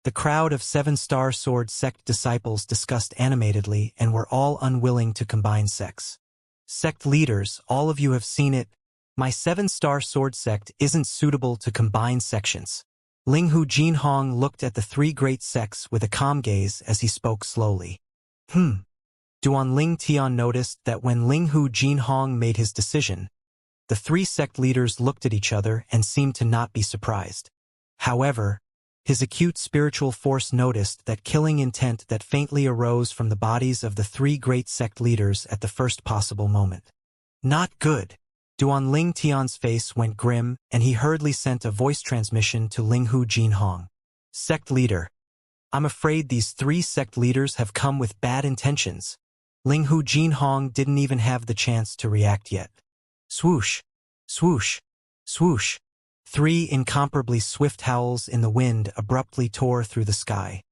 The crowd of Seven-Star Sword Sect disciples discussed animatedly and were all unwilling to combine sects. Sect leaders, all of you have seen it. My Seven-Star Sword Sect isn't suitable to combine sections. Linghu Jinhong looked at the three great sects with a calm gaze as he spoke slowly. Duan Ling Tian noticed that when Linghu Jinhong made his decision, the three sect leaders looked at each other and seemed to not be surprised. However, his acute spiritual force noticed that killing intent that faintly arose from the bodies of the three great sect leaders at the first possible moment. Not good. Duan Ling Tian's face went grim, and he hurriedly sent a voice transmission to Linghu Jinhong. Sect leader. I'm afraid these three sect leaders have come with bad intentions. Linghu Jinhong didn't even have the chance to react yet. Swoosh, swoosh, swoosh. Three incomparably swift howls in the wind abruptly tore through the sky.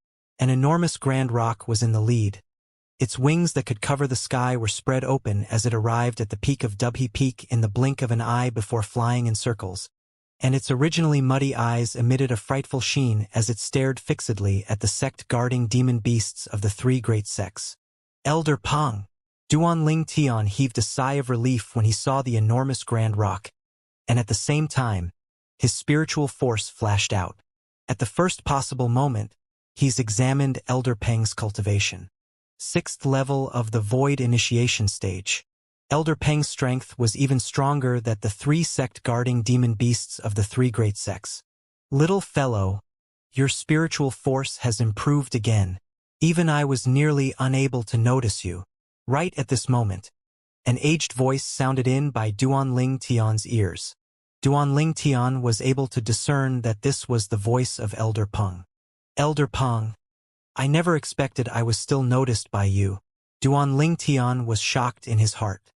An enormous grand rock was in the lead. Its wings that could cover the sky were spread open as it arrived at the peak of Dubhe Peak in the blink of an eye before flying in circles, and its originally muddy eyes emitted a frightful sheen as it stared fixedly at the sect-guarding demon beasts of the three great sects. Elder Peng! Duan Ling Tian heaved a sigh of relief when he saw the enormous grand rock, and at the same time, his spiritual force flashed out. At the first possible moment, he's examined Elder Peng's cultivation. 6th level of the Void Initiation stage. Elder Peng's strength was even stronger than the three sect-guarding demon beasts of the three great sects. Little fellow, your spiritual force has improved again. Even I was nearly unable to notice you. Right at this moment, an aged voice sounded in by Duan Ling Tian's ears. Duan Ling Tian was able to discern that this was the voice of Elder Peng. Elder Peng, I never expected I was still noticed by you. Duan Ling Tian was shocked in his heart.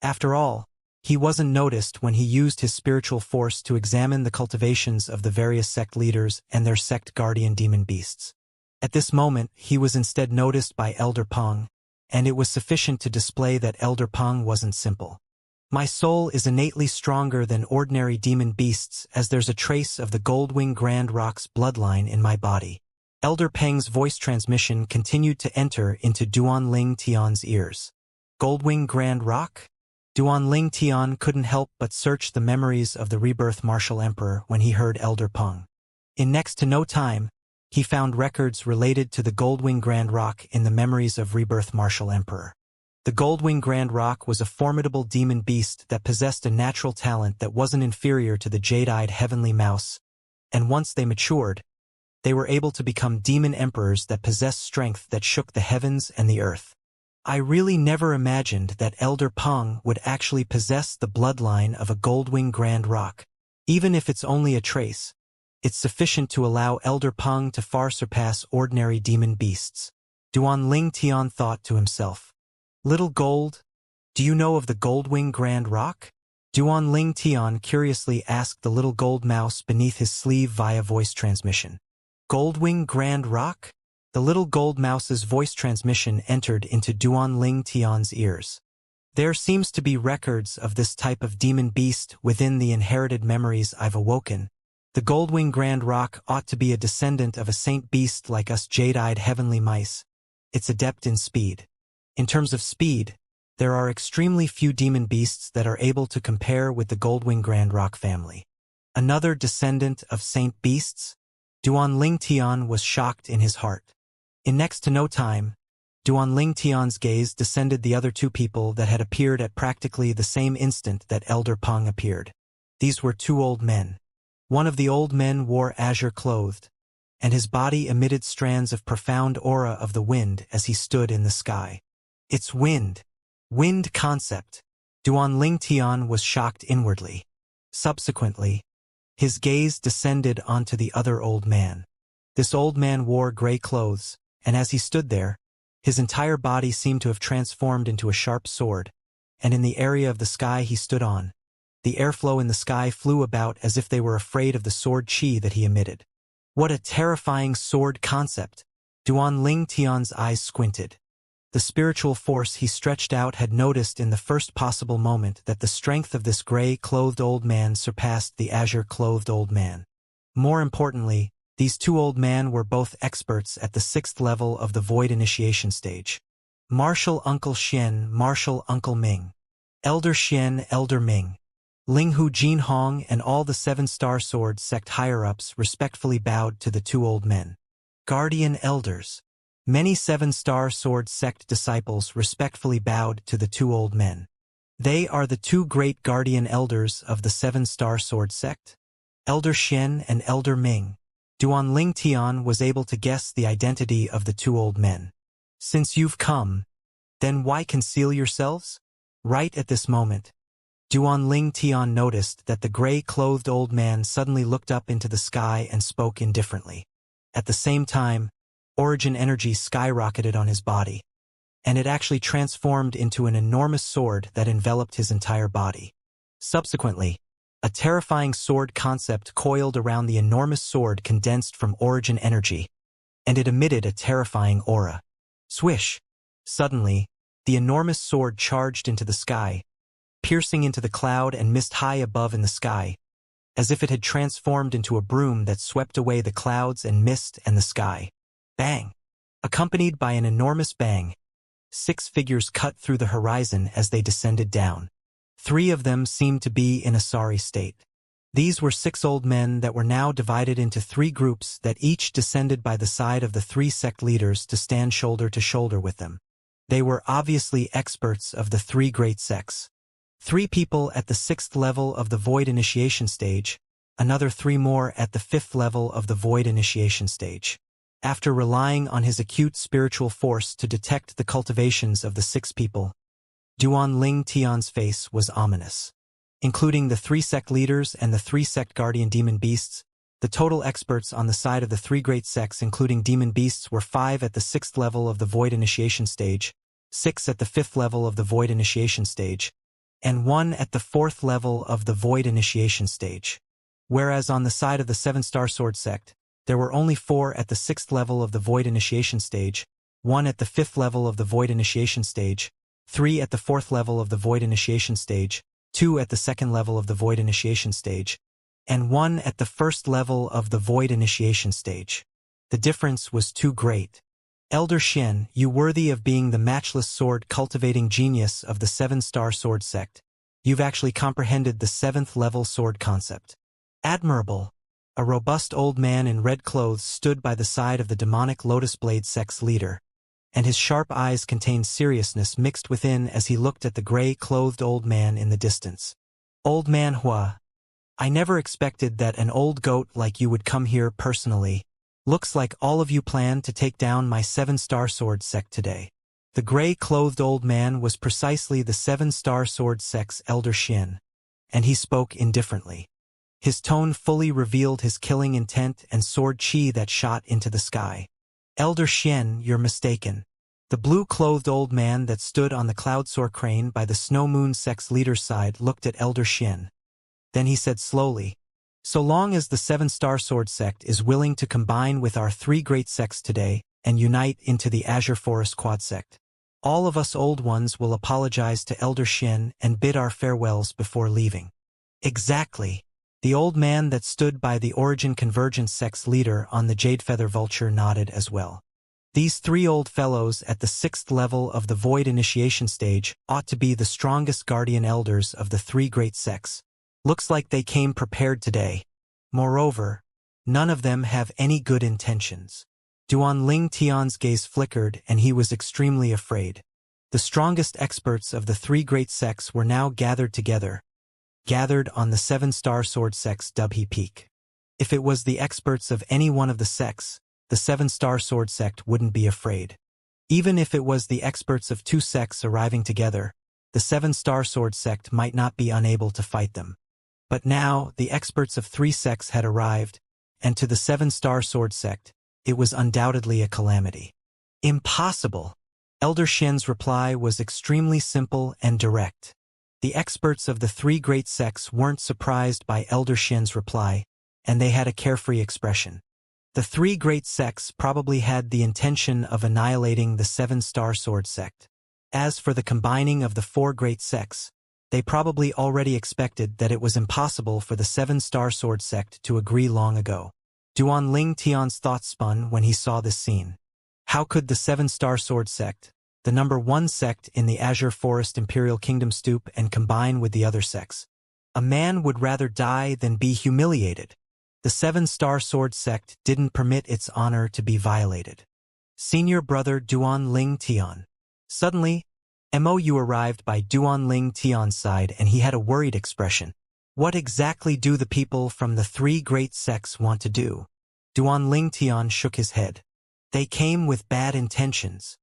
After all, he wasn't noticed when he used his spiritual force to examine the cultivations of the various sect leaders and their sect guardian demon beasts. At this moment, he was instead noticed by Elder Peng, and it was sufficient to display that Elder Peng wasn't simple. My soul is innately stronger than ordinary demon beasts as there's a trace of the Goldwing Grand Rock's bloodline in my body. Elder Peng's voice transmission continued to enter into Duan Ling Tian's ears. Goldwing Grand Rock? Duan Ling Tian couldn't help but search the memories of the rebirth Martial Emperor when he heard Elder Peng. In next to no time, he found records related to the Goldwing Grand Rock in the memories of rebirth Martial Emperor. The Goldwing Grand Rock was a formidable demon beast that possessed a natural talent that wasn't inferior to the jade-eyed heavenly mouse, and once they matured, they were able to become demon emperors that possessed strength that shook the heavens and the earth. I really never imagined that Elder Peng would actually possess the bloodline of a Goldwing Grand Rock. Even if it's only a trace, it's sufficient to allow Elder Peng to far surpass ordinary demon beasts. Duan Ling Tian thought to himself. Little Gold, do you know of the Goldwing Grand Rock? Duan Ling Tian curiously asked the little gold mouse beneath his sleeve via voice transmission. Goldwing Grand Rock? The little gold mouse's voice transmission entered into Duan Ling Tian's ears. There seems to be records of this type of demon beast within the inherited memories I've awoken. The Goldwing Grand Rock ought to be a descendant of a saint beast like us jade-eyed heavenly mice. It's adept in speed. In terms of speed, there are extremely few demon beasts that are able to compare with the Goldwing Grand Rock family. Another descendant of saint beasts? Duan Ling Tian was shocked in his heart. In next to no time, Duan Ling Tian's gaze descended the other two people that had appeared at practically the same instant that Elder Peng appeared. These were two old men. One of the old men wore azure clothed, and his body emitted strands of profound aura of the wind as he stood in the sky. It's wind. Wind concept. Duan Ling Tian was shocked inwardly. Subsequently, his gaze descended onto the other old man. This old man wore gray clothes, and as he stood there, his entire body seemed to have transformed into a sharp sword, and in the area of the sky he stood on, the airflow in the sky flew about as if they were afraid of the sword chi that he emitted. What a terrifying sword concept! Duan Ling Tian's eyes squinted. The spiritual force he stretched out had noticed in the first possible moment that the strength of this gray-clothed old man surpassed the azure-clothed old man. More importantly, these two old men were both experts at the 6th level of the Void Initiation stage. Martial Uncle Xian, Martial Uncle Ming. Elder Xian, Elder Ming. Linghu Jinhong and all the 7-star sword sect higher-ups respectfully bowed to the two old men. Guardian Elders. Many 7-star sword sect disciples respectfully bowed to the two old men. They are the two great guardian elders of the 7-star sword sect. Elder Xian and Elder Ming. Duan Ling Tian was able to guess the identity of the two old men. Since you've come, then why conceal yourselves? Right at this moment, Duan Ling Tian noticed that the gray-clothed old man suddenly looked up into the sky and spoke indifferently. At the same time, origin energy skyrocketed on his body, and it actually transformed into an enormous sword that enveloped his entire body. Subsequently, a terrifying sword concept coiled around the enormous sword condensed from origin energy, and it emitted a terrifying aura. Swish! Suddenly, the enormous sword charged into the sky, piercing into the cloud and missed high above in the sky, as if it had transformed into a broom that swept away the clouds and mist and the sky. Bang! Accompanied by an enormous bang, 6 figures cut through the horizon as they descended down. 3 of them seemed to be in a sorry state. These were 6 old men that were now divided into 3 groups that each descended by the side of the 3 sect leaders to stand shoulder to shoulder with them. They were obviously experts of the 3 great sects. 3 people at the 6th level of the Void Initiation stage, another 3 more at the 5th level of the Void Initiation stage. After relying on his acute spiritual force to detect the cultivations of the 6 people, Duan Ling Tian's face was ominous. Including the 3 sect leaders and the 3 sect guardian demon beasts, the total experts on the side of the 3 great sects including demon beasts were 5 at the 6th level of the Void Initiation stage, 6 at the 5th level of the Void Initiation stage, and 1 at the 4th level of the Void Initiation stage. Whereas on the side of the 7-star sword sect, there were only 4 at the 6th level of the Void Initiation stage, 1 at the 5th level of the Void Initiation stage, 3 at the 4th level of the Void Initiation stage, 2 at the 2nd level of the Void Initiation stage, and 1 at the 1st level of the Void Initiation stage. The difference was too great. Elder Xian, you worthy of being the matchless sword-cultivating genius of the 7-star sword sect. You've actually comprehended the 7th level sword concept. Admirable. A robust old man in red clothes stood by the side of the demonic Lotus Blade sect's leader, and his sharp eyes contained seriousness mixed within as he looked at the gray-clothed old man in the distance. Old man Hua, I never expected that an old goat like you would come here personally. Looks like all of you plan to take down my 7-star sword sect today. The gray-clothed old man was precisely the 7-star sword sect's Elder Xian, and he spoke indifferently. His tone fully revealed his killing intent and sword chi that shot into the sky. Elder Xian, you're mistaken. The blue-clothed old man that stood on the cloud-soar crane by the Snow Moon sect's leader's side looked at Elder Xian. Then he said slowly, so long as the 7-star sword sect is willing to combine with our 3 great sects today and unite into the Azure Forest Quad sect, all of us old ones will apologize to Elder Xian and bid our farewells before leaving. Exactly. The old man that stood by the Origin Convergence sect's leader on the Jade Feather Vulture nodded as well. These 3 old fellows at the 6th level of the Void Initiation stage ought to be the strongest guardian elders of the 3 great sects. Looks like they came prepared today. Moreover, none of them have any good intentions. Duan Ling Tian's gaze flickered and he was extremely afraid. The strongest experts of the 3 great sects were now gathered on the 7-star sword sect's Dubhe Peak. If it was the experts of any one of the sects, the 7-star sword sect wouldn't be afraid. Even if it was the experts of 2 sects arriving together, the 7-star sword sect might not be unable to fight them. But now, the experts of 3 sects had arrived, and to the 7-star sword sect, it was undoubtedly a calamity. Impossible! Elder Xian's reply was extremely simple and direct. The experts of the 3 great sects weren't surprised by Elder Xian's reply, and they had a carefree expression. The three great sects probably had the intention of annihilating the seven-star sword sect. As for the combining of the four great sects, they probably already expected that it was impossible for the seven-star sword sect to agree long ago. Duan Ling Tian's thoughts spun when he saw this scene. How could the seven-star sword sect, the number one sect in the Azure Forest Imperial Kingdom, stoop and combine with the other sects? A man would rather die than be humiliated. The seven-star sword sect didn't permit its honor to be violated. Senior brother Duan Ling Tian. Suddenly, Mou arrived by Duan Ling Tian's side and he had a worried expression. What exactly do the people from the three great sects want to do? Duan Ling Tian shook his head. They came with bad intentions.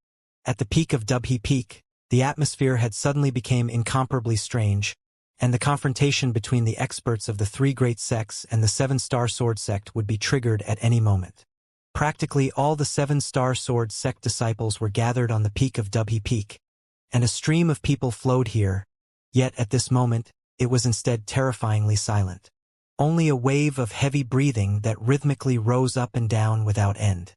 At the peak of Dubhe Peak, the atmosphere had suddenly become incomparably strange, and the confrontation between the experts of the three great sects and the seven-star sword sect would be triggered at any moment. Practically all the seven-star sword sect disciples were gathered on the peak of Dubhe Peak, and a stream of people flowed here, yet at this moment, it was instead terrifyingly silent. Only a wave of heavy breathing that rhythmically rose up and down without end.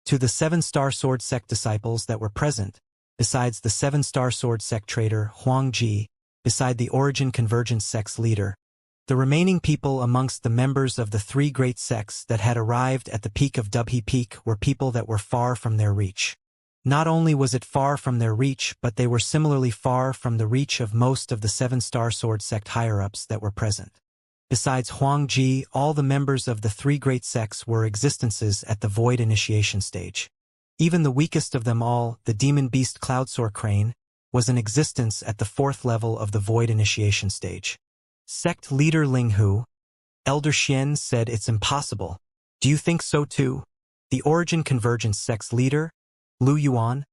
To the seven-star sword sect disciples that were present, besides the seven-star sword sect trader Huang Ji, beside the Origin Convergence sect's leader, the remaining people amongst the members of the three great sects that had arrived at the peak of Dubhe Peak were people that were far from their reach. Not only was it far from their reach, but they were similarly far from the reach of most of the seven-star sword sect higher-ups that were present. Besides Huang Ji, all the members of the three great sects were existences at the void initiation stage. Even the weakest of them all, the demon beast Cloudsoar Crane, was an existence at the fourth level of the void initiation stage. Sect leader Linghu, Elder Xian, said it's impossible. Do you think so too? The Origin Convergence sect's leader, Lu Yuan,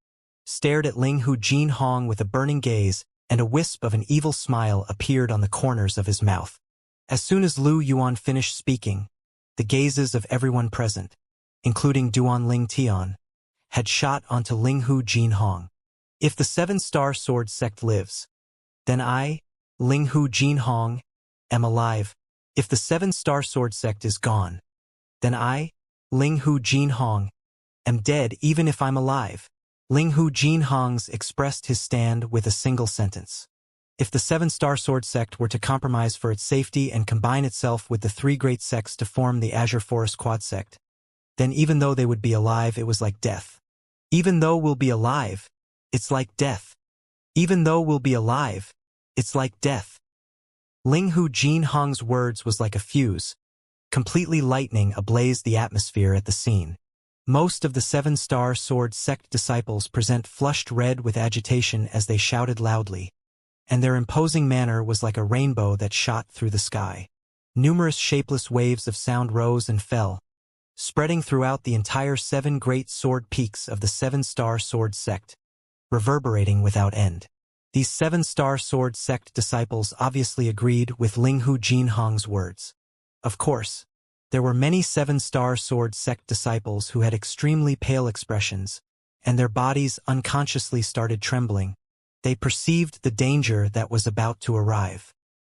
stared at Linghu Jin Hong with a burning gaze, and a wisp of an evil smile appeared on the corners of his mouth. As soon as Lu Yuan finished speaking, the gazes of everyone present, including Duan Ling Tian, had shot onto Linghu Jin Hong. If the seven-star sword sect lives, then I, Linghu Jin Hong, am alive. If the seven-star sword sect is gone, then I, Linghu Jin Hong, am dead even if I'm alive. Linghu Jin Hong's expressed his stand with a single sentence. If the seven-star sword sect were to compromise for its safety and combine itself with the three great sects to form the Azure Forest Quad sect, then even though they would be alive, it was like death. Even though we'll be alive, it's like death. Even though we'll be alive, it's like death. Linghu Jin Hong's words was like a fuse, completely lightning ablaze the atmosphere at the scene. Most of the seven-star sword sect disciples present flushed red with agitation as they shouted loudly, and their imposing manner was like a rainbow that shot through the sky. Numerous shapeless waves of sound rose and fell, spreading throughout the entire seven great sword peaks of the seven-star sword sect, reverberating without end. These seven-star sword sect disciples obviously agreed with Linghu Jin Hong's words. Of course, there were many seven-star sword sect disciples who had extremely pale expressions, and their bodies unconsciously started trembling. They perceived the danger that was about to arrive.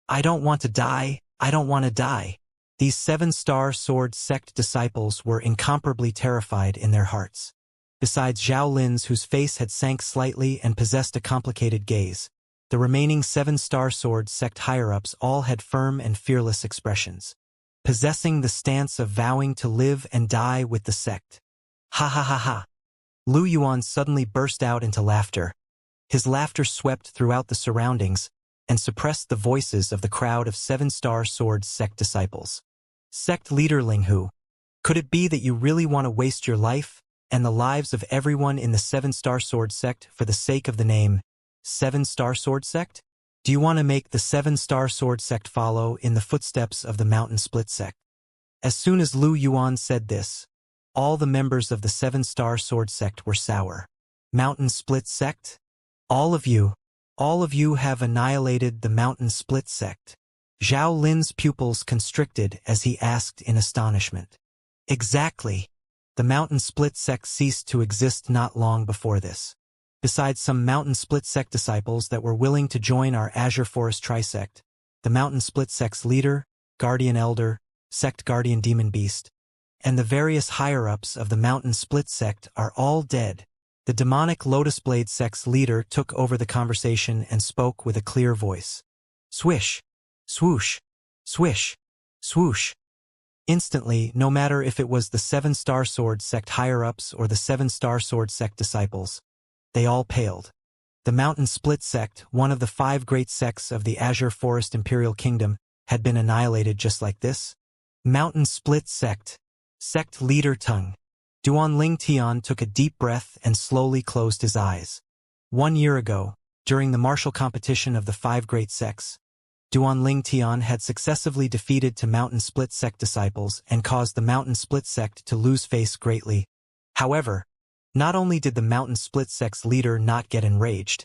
I don't want to die, I don't want to die. These seven-star sword sect disciples were incomparably terrified in their hearts. Besides Zhao Lin's, whose face had sank slightly and possessed a complicated gaze, the remaining seven-star sword sect higher-ups all had firm and fearless expressions, possessing the stance of vowing to live and die with the sect. Ha ha ha ha. Lu Yuan suddenly burst out into laughter. His laughter swept throughout the surroundings and suppressed the voices of the crowd of seven-star sword sect disciples. Sect leader Linghu, could it be that you really want to waste your life and the lives of everyone in the seven-star sword sect for the sake of the name seven-star sword sect? Do you want to make the seven-star sword sect follow in the footsteps of the mountain split sect? As soon as Lu Yuan said this, all the members of the seven-star sword sect were sour. Mountain split sect? All of you have annihilated the mountain split sect. Zhao Lin's pupils constricted as he asked in astonishment. Exactly. The mountain split sect ceased to exist not long before this. Besides some mountain split sect disciples that were willing to join our Azure Forest Trisect, the mountain split sect's leader, Guardian Elder, Sect Guardian Demon Beast, and the various higher-ups of the Mountain Split sect are all dead. The demonic Lotus Blade sect's leader took over the conversation and spoke with a clear voice. Swish, swoosh, swish, swoosh. Instantly, no matter if it was the Seven-Star Sword sect higher-ups or the Seven-Star Sword sect disciples, they all paled. The Mountain Split sect, one of the 5 great sects of the Azure Forest Imperial Kingdom, had been annihilated just like this. Mountain Split sect. Sect leader Tung. Duanling Tian took a deep breath and slowly closed his eyes. 1 year ago, during the martial competition of the 5 great sects, Duanling Tian had successively defeated to Mountain Split sect disciples and caused the Mountain Split sect to lose face greatly. However, not only did the Mountain Split sect's leader not get enraged,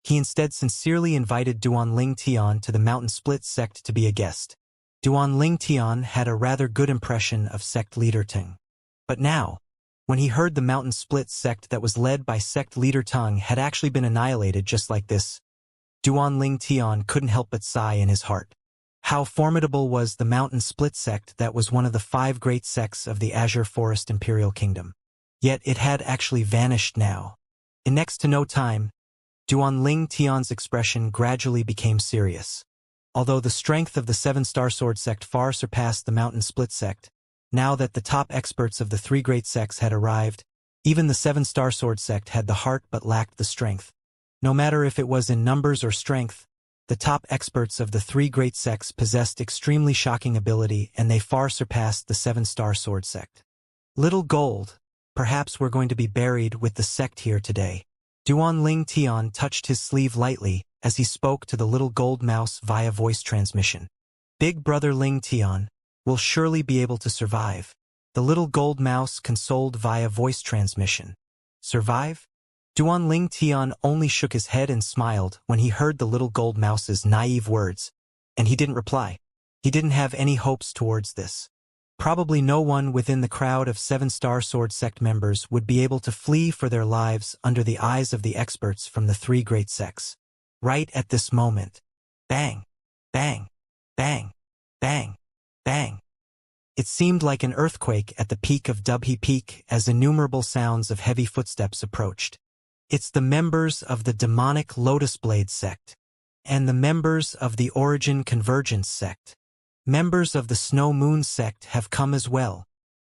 he instead sincerely invited Duanling Tian to the Mountain Split sect to be a guest. Duanling Tian had a rather good impression of sect leader Tung. But now, when he heard the Mountain Split sect that was led by sect leader Tung had actually been annihilated just like this, Duanling Tian couldn't help but sigh in his heart. How formidable was the Mountain Split sect that was one of the 5 great sects of the Azure Forest Imperial Kingdom. Yet it had actually vanished now. In next to no time, Duanling Tian's expression gradually became serious. Although the strength of the 7-Star Sword sect far surpassed the Mountain Split sect, now that the top experts of the 3 great sects had arrived, even the 7-Star Sword sect had the heart but lacked the strength. No matter if it was in numbers or strength, the top experts of the 3 great sects possessed extremely shocking ability and they far surpassed the 7-Star Sword sect. Little Gold, perhaps we're going to be buried with the sect here today. Duanling Tian touched his sleeve lightly as he spoke to the little gold mouse via voice transmission. Big brother Ling Tian will surely be able to survive. The little gold mouse consoled via voice transmission. Survive? Duanling Tian only shook his head and smiled when he heard the little gold mouse's naive words, and he didn't reply. He didn't have any hopes towards this. Probably no one within the crowd of 7-Star Sword sect members would be able to flee for their lives under the eyes of the experts from the 3 great sects. Right at this moment. Bang! Bang! Bang! Bang! Bang! It seemed like an earthquake at the peak of Dubhe Peak as innumerable sounds of heavy footsteps approached. It's the members of the demonic Lotus Blade sect, and the members of the Origin Convergence sect. Members of the Snow Moon sect have come as well,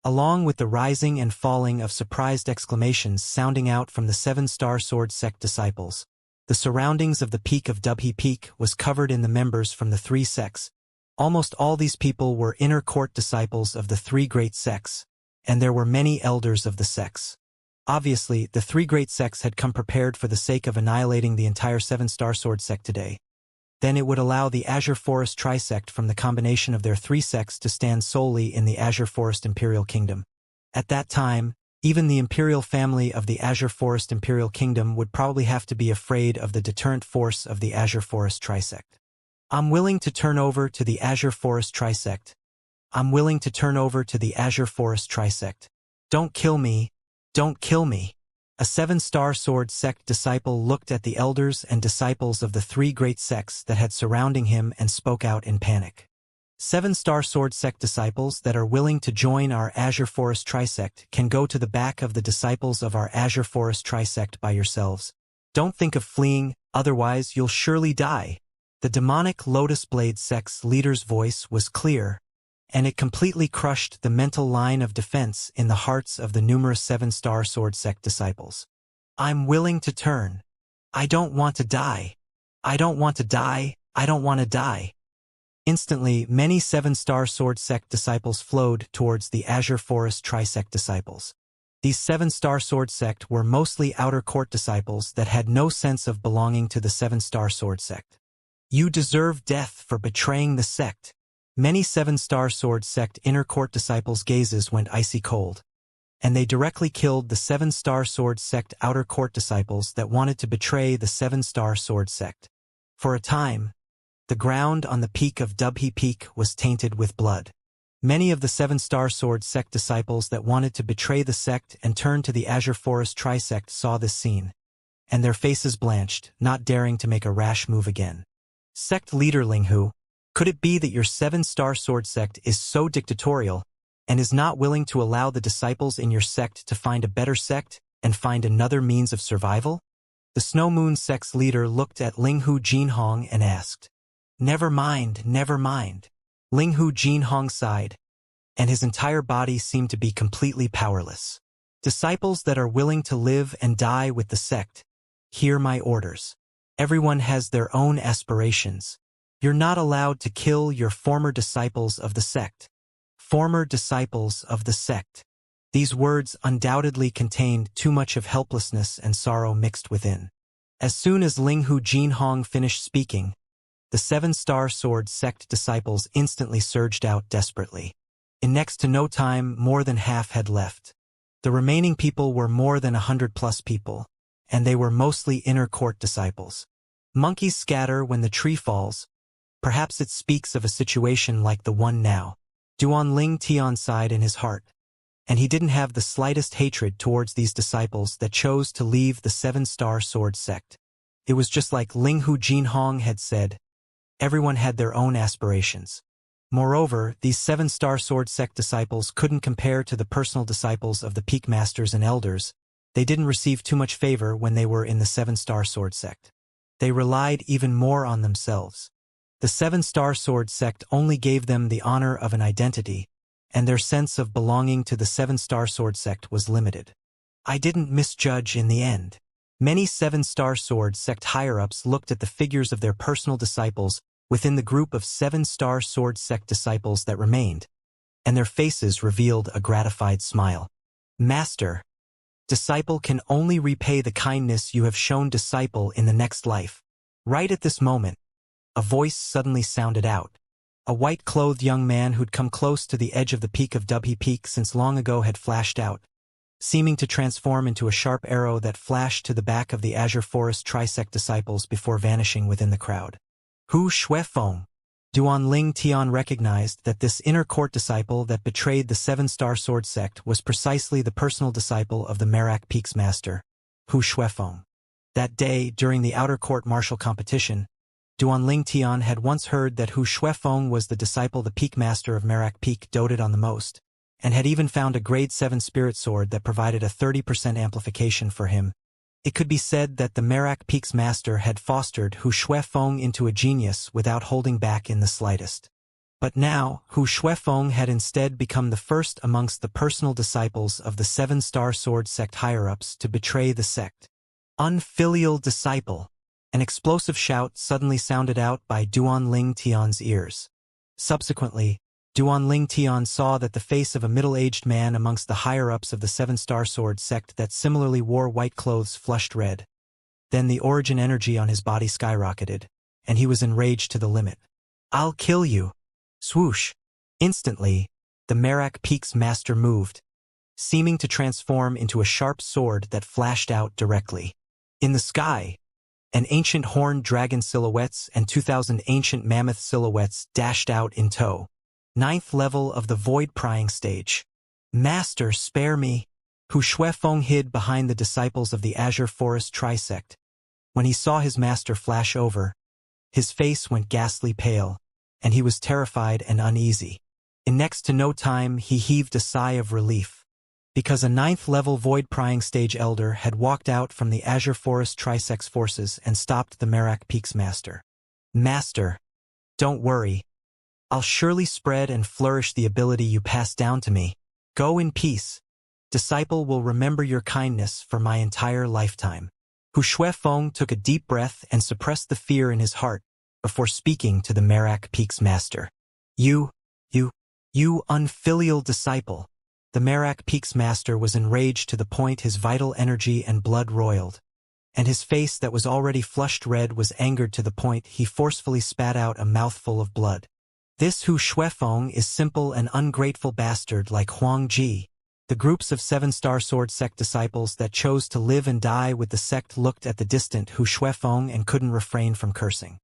along with the rising and falling of surprised exclamations sounding out from the 7-Star Sword sect disciples. The surroundings of the peak of Dubhe Peak was covered in the members from the 3 sects. Almost all these people were inner court disciples of the 3 great sects, and there were many elders of the sects. Obviously, the 3 great sects had come prepared for the sake of annihilating the entire 7-Star Sword sect today. Then it would allow the Azure Forest Trisect from the combination of their 3 sects to stand solely in the Azure Forest Imperial Kingdom. At that time, even the imperial family of the Azure Forest Imperial Kingdom would probably have to be afraid of the deterrent force of the Azure Forest Trisect. I'm willing to turn over to the Azure Forest Trisect. I'm willing to turn over to the Azure Forest Trisect. Don't kill me. Don't kill me. A 7-Star Sword sect disciple looked at the elders and disciples of the 3 great sects that had surrounding him and spoke out in panic. 7-Star Sword sect disciples that are willing to join our Azure Forest Trisect can go to the back of the disciples of our Azure Forest Trisect by yourselves. Don't think of fleeing, otherwise you'll surely die. The demonic Lotus Blade sect's leader's voice was clear, and it completely crushed the mental line of defense in the hearts of the numerous 7-Star Sword sect disciples. I'm willing to turn. I don't want to die. I don't want to die. I don't want to die. Instantly, many 7-Star Sword sect disciples flowed towards the Azure Forest Trisect disciples. These 7-Star Sword sect were mostly outer court disciples that had no sense of belonging to the 7-Star Sword sect. You deserve death for betraying the sect. Many 7-Star Sword sect inner court disciples' gazes went icy cold, and they directly killed the 7-Star Sword sect outer court disciples that wanted to betray the 7-Star Sword sect. For a time, the ground on the peak of Dubhe Peak was tainted with blood. Many of the 7-Star Sword sect disciples that wanted to betray the sect and turn to the Azure Forest Trisect saw this scene, and their faces blanched, not daring to make a rash move again. Sect leader Linghu, could it be that your 7-Star Sword sect is so dictatorial, and is not willing to allow the disciples in your sect to find a better sect and find another means of survival? The Snow Moon sect's leader looked at Linghu Jinhong and asked, Never mind, never mind. Linghu Jinhong sighed, and his entire body seemed to be completely powerless. Disciples that are willing to live and die with the sect, hear my orders. Everyone has their own aspirations. You're not allowed to kill your former disciples of the sect. Former disciples of the sect. These words undoubtedly contained too much of helplessness and sorrow mixed within. As soon as Linghu Jinhong finished speaking, the 7-Star Sword sect disciples instantly surged out desperately. In next to no time, more than half had left. The remaining people were more than 100+ people, and they were mostly inner court disciples. Monkeys scatter when the tree falls. Perhaps it speaks of a situation like the one now. Duan Ling Tian sighed in his heart, and he didn't have the slightest hatred towards these disciples that chose to leave the 7-Star Sword sect. It was just like Linghu Jinhong had said, everyone had their own aspirations. Moreover, these 7-Star Sword sect disciples couldn't compare to the personal disciples of the peak masters and elders. They didn't receive too much favor when they were in the 7-Star Sword sect. They relied even more on themselves. The 7-Star Sword sect only gave them the honor of an identity, and their sense of belonging to the 7-Star Sword sect was limited. I didn't misjudge in the end. Many 7-Star Sword sect higher-ups looked at the figures of their personal disciples within the group of 7-Star Sword sect disciples that remained, and their faces revealed a gratified smile. Master, disciple can only repay the kindness you have shown disciple in the next life. Right at this moment, a voice suddenly sounded out. A white-clothed young man who'd come close to the edge of the peak of Dubhe Peak since long ago had flashed out, seeming to transform into a sharp arrow that flashed to the back of the Azure Forest Trisect disciples before vanishing within the crowd. Hu Xuefeng. Duan Ling Tian recognized that this inner court disciple that betrayed the 7-Star Sword sect was precisely the personal disciple of the Merak Peak's master, Hu Xuefeng. That day, during the outer court martial competition, Duan Ling Tian had once heard that Hu Xuefeng was the disciple the peak master of Merak Peak doted on the most, and had even found a grade 7 spirit sword that provided a 30% amplification for him. It could be said that the Merak Peak's master had fostered Hu Xuefeng into a genius without holding back in the slightest. But now, Hu Xuefeng had instead become the first amongst the personal disciples of the 7-Star Sword sect higher-ups to betray the sect. Unfilial disciple. An explosive shout suddenly sounded out by Duan Ling Tian's ears. Subsequently, Duan Ling Tian saw that the face of a middle-aged man amongst the higher-ups of the 7-Star Sword sect that similarly wore white clothes flushed red. Then the origin energy on his body skyrocketed, and he was enraged to the limit. I'll kill you. Swoosh. Instantly, the Merak Peak's master moved, seeming to transform into a sharp sword that flashed out directly. In the sky, an ancient horned dragon silhouettes and 2,000 ancient mammoth silhouettes dashed out in tow. 9th level of the void prying stage. Master, spare me. Hu Xuefeng hid behind the disciples of the Azure Forest Trisect. When he saw his master flash over, his face went ghastly pale, and he was terrified and uneasy. In next to no time he heaved a sigh of relief, because a 9th level void prying stage elder had walked out from the Azure Forest Trisect's forces and stopped the Merak Peak's master. Master, don't worry. I'll surely spread and flourish the ability you passed down to me. Go in peace. Disciple will remember your kindness for my entire lifetime. Hu Xuefeng took a deep breath and suppressed the fear in his heart before speaking to the Merak Peak's master. You unfilial disciple. The Merak Peak's master was enraged to the point his vital energy and blood roiled, and his face that was already flushed red was angered to the point he forcefully spat out a mouthful of blood. This Hu Xuefeng is simple and ungrateful bastard like Huang Ji. The groups of 7-Star Sword sect disciples that chose to live and die with the sect looked at the distant Hu Xuefeng and couldn't refrain from cursing.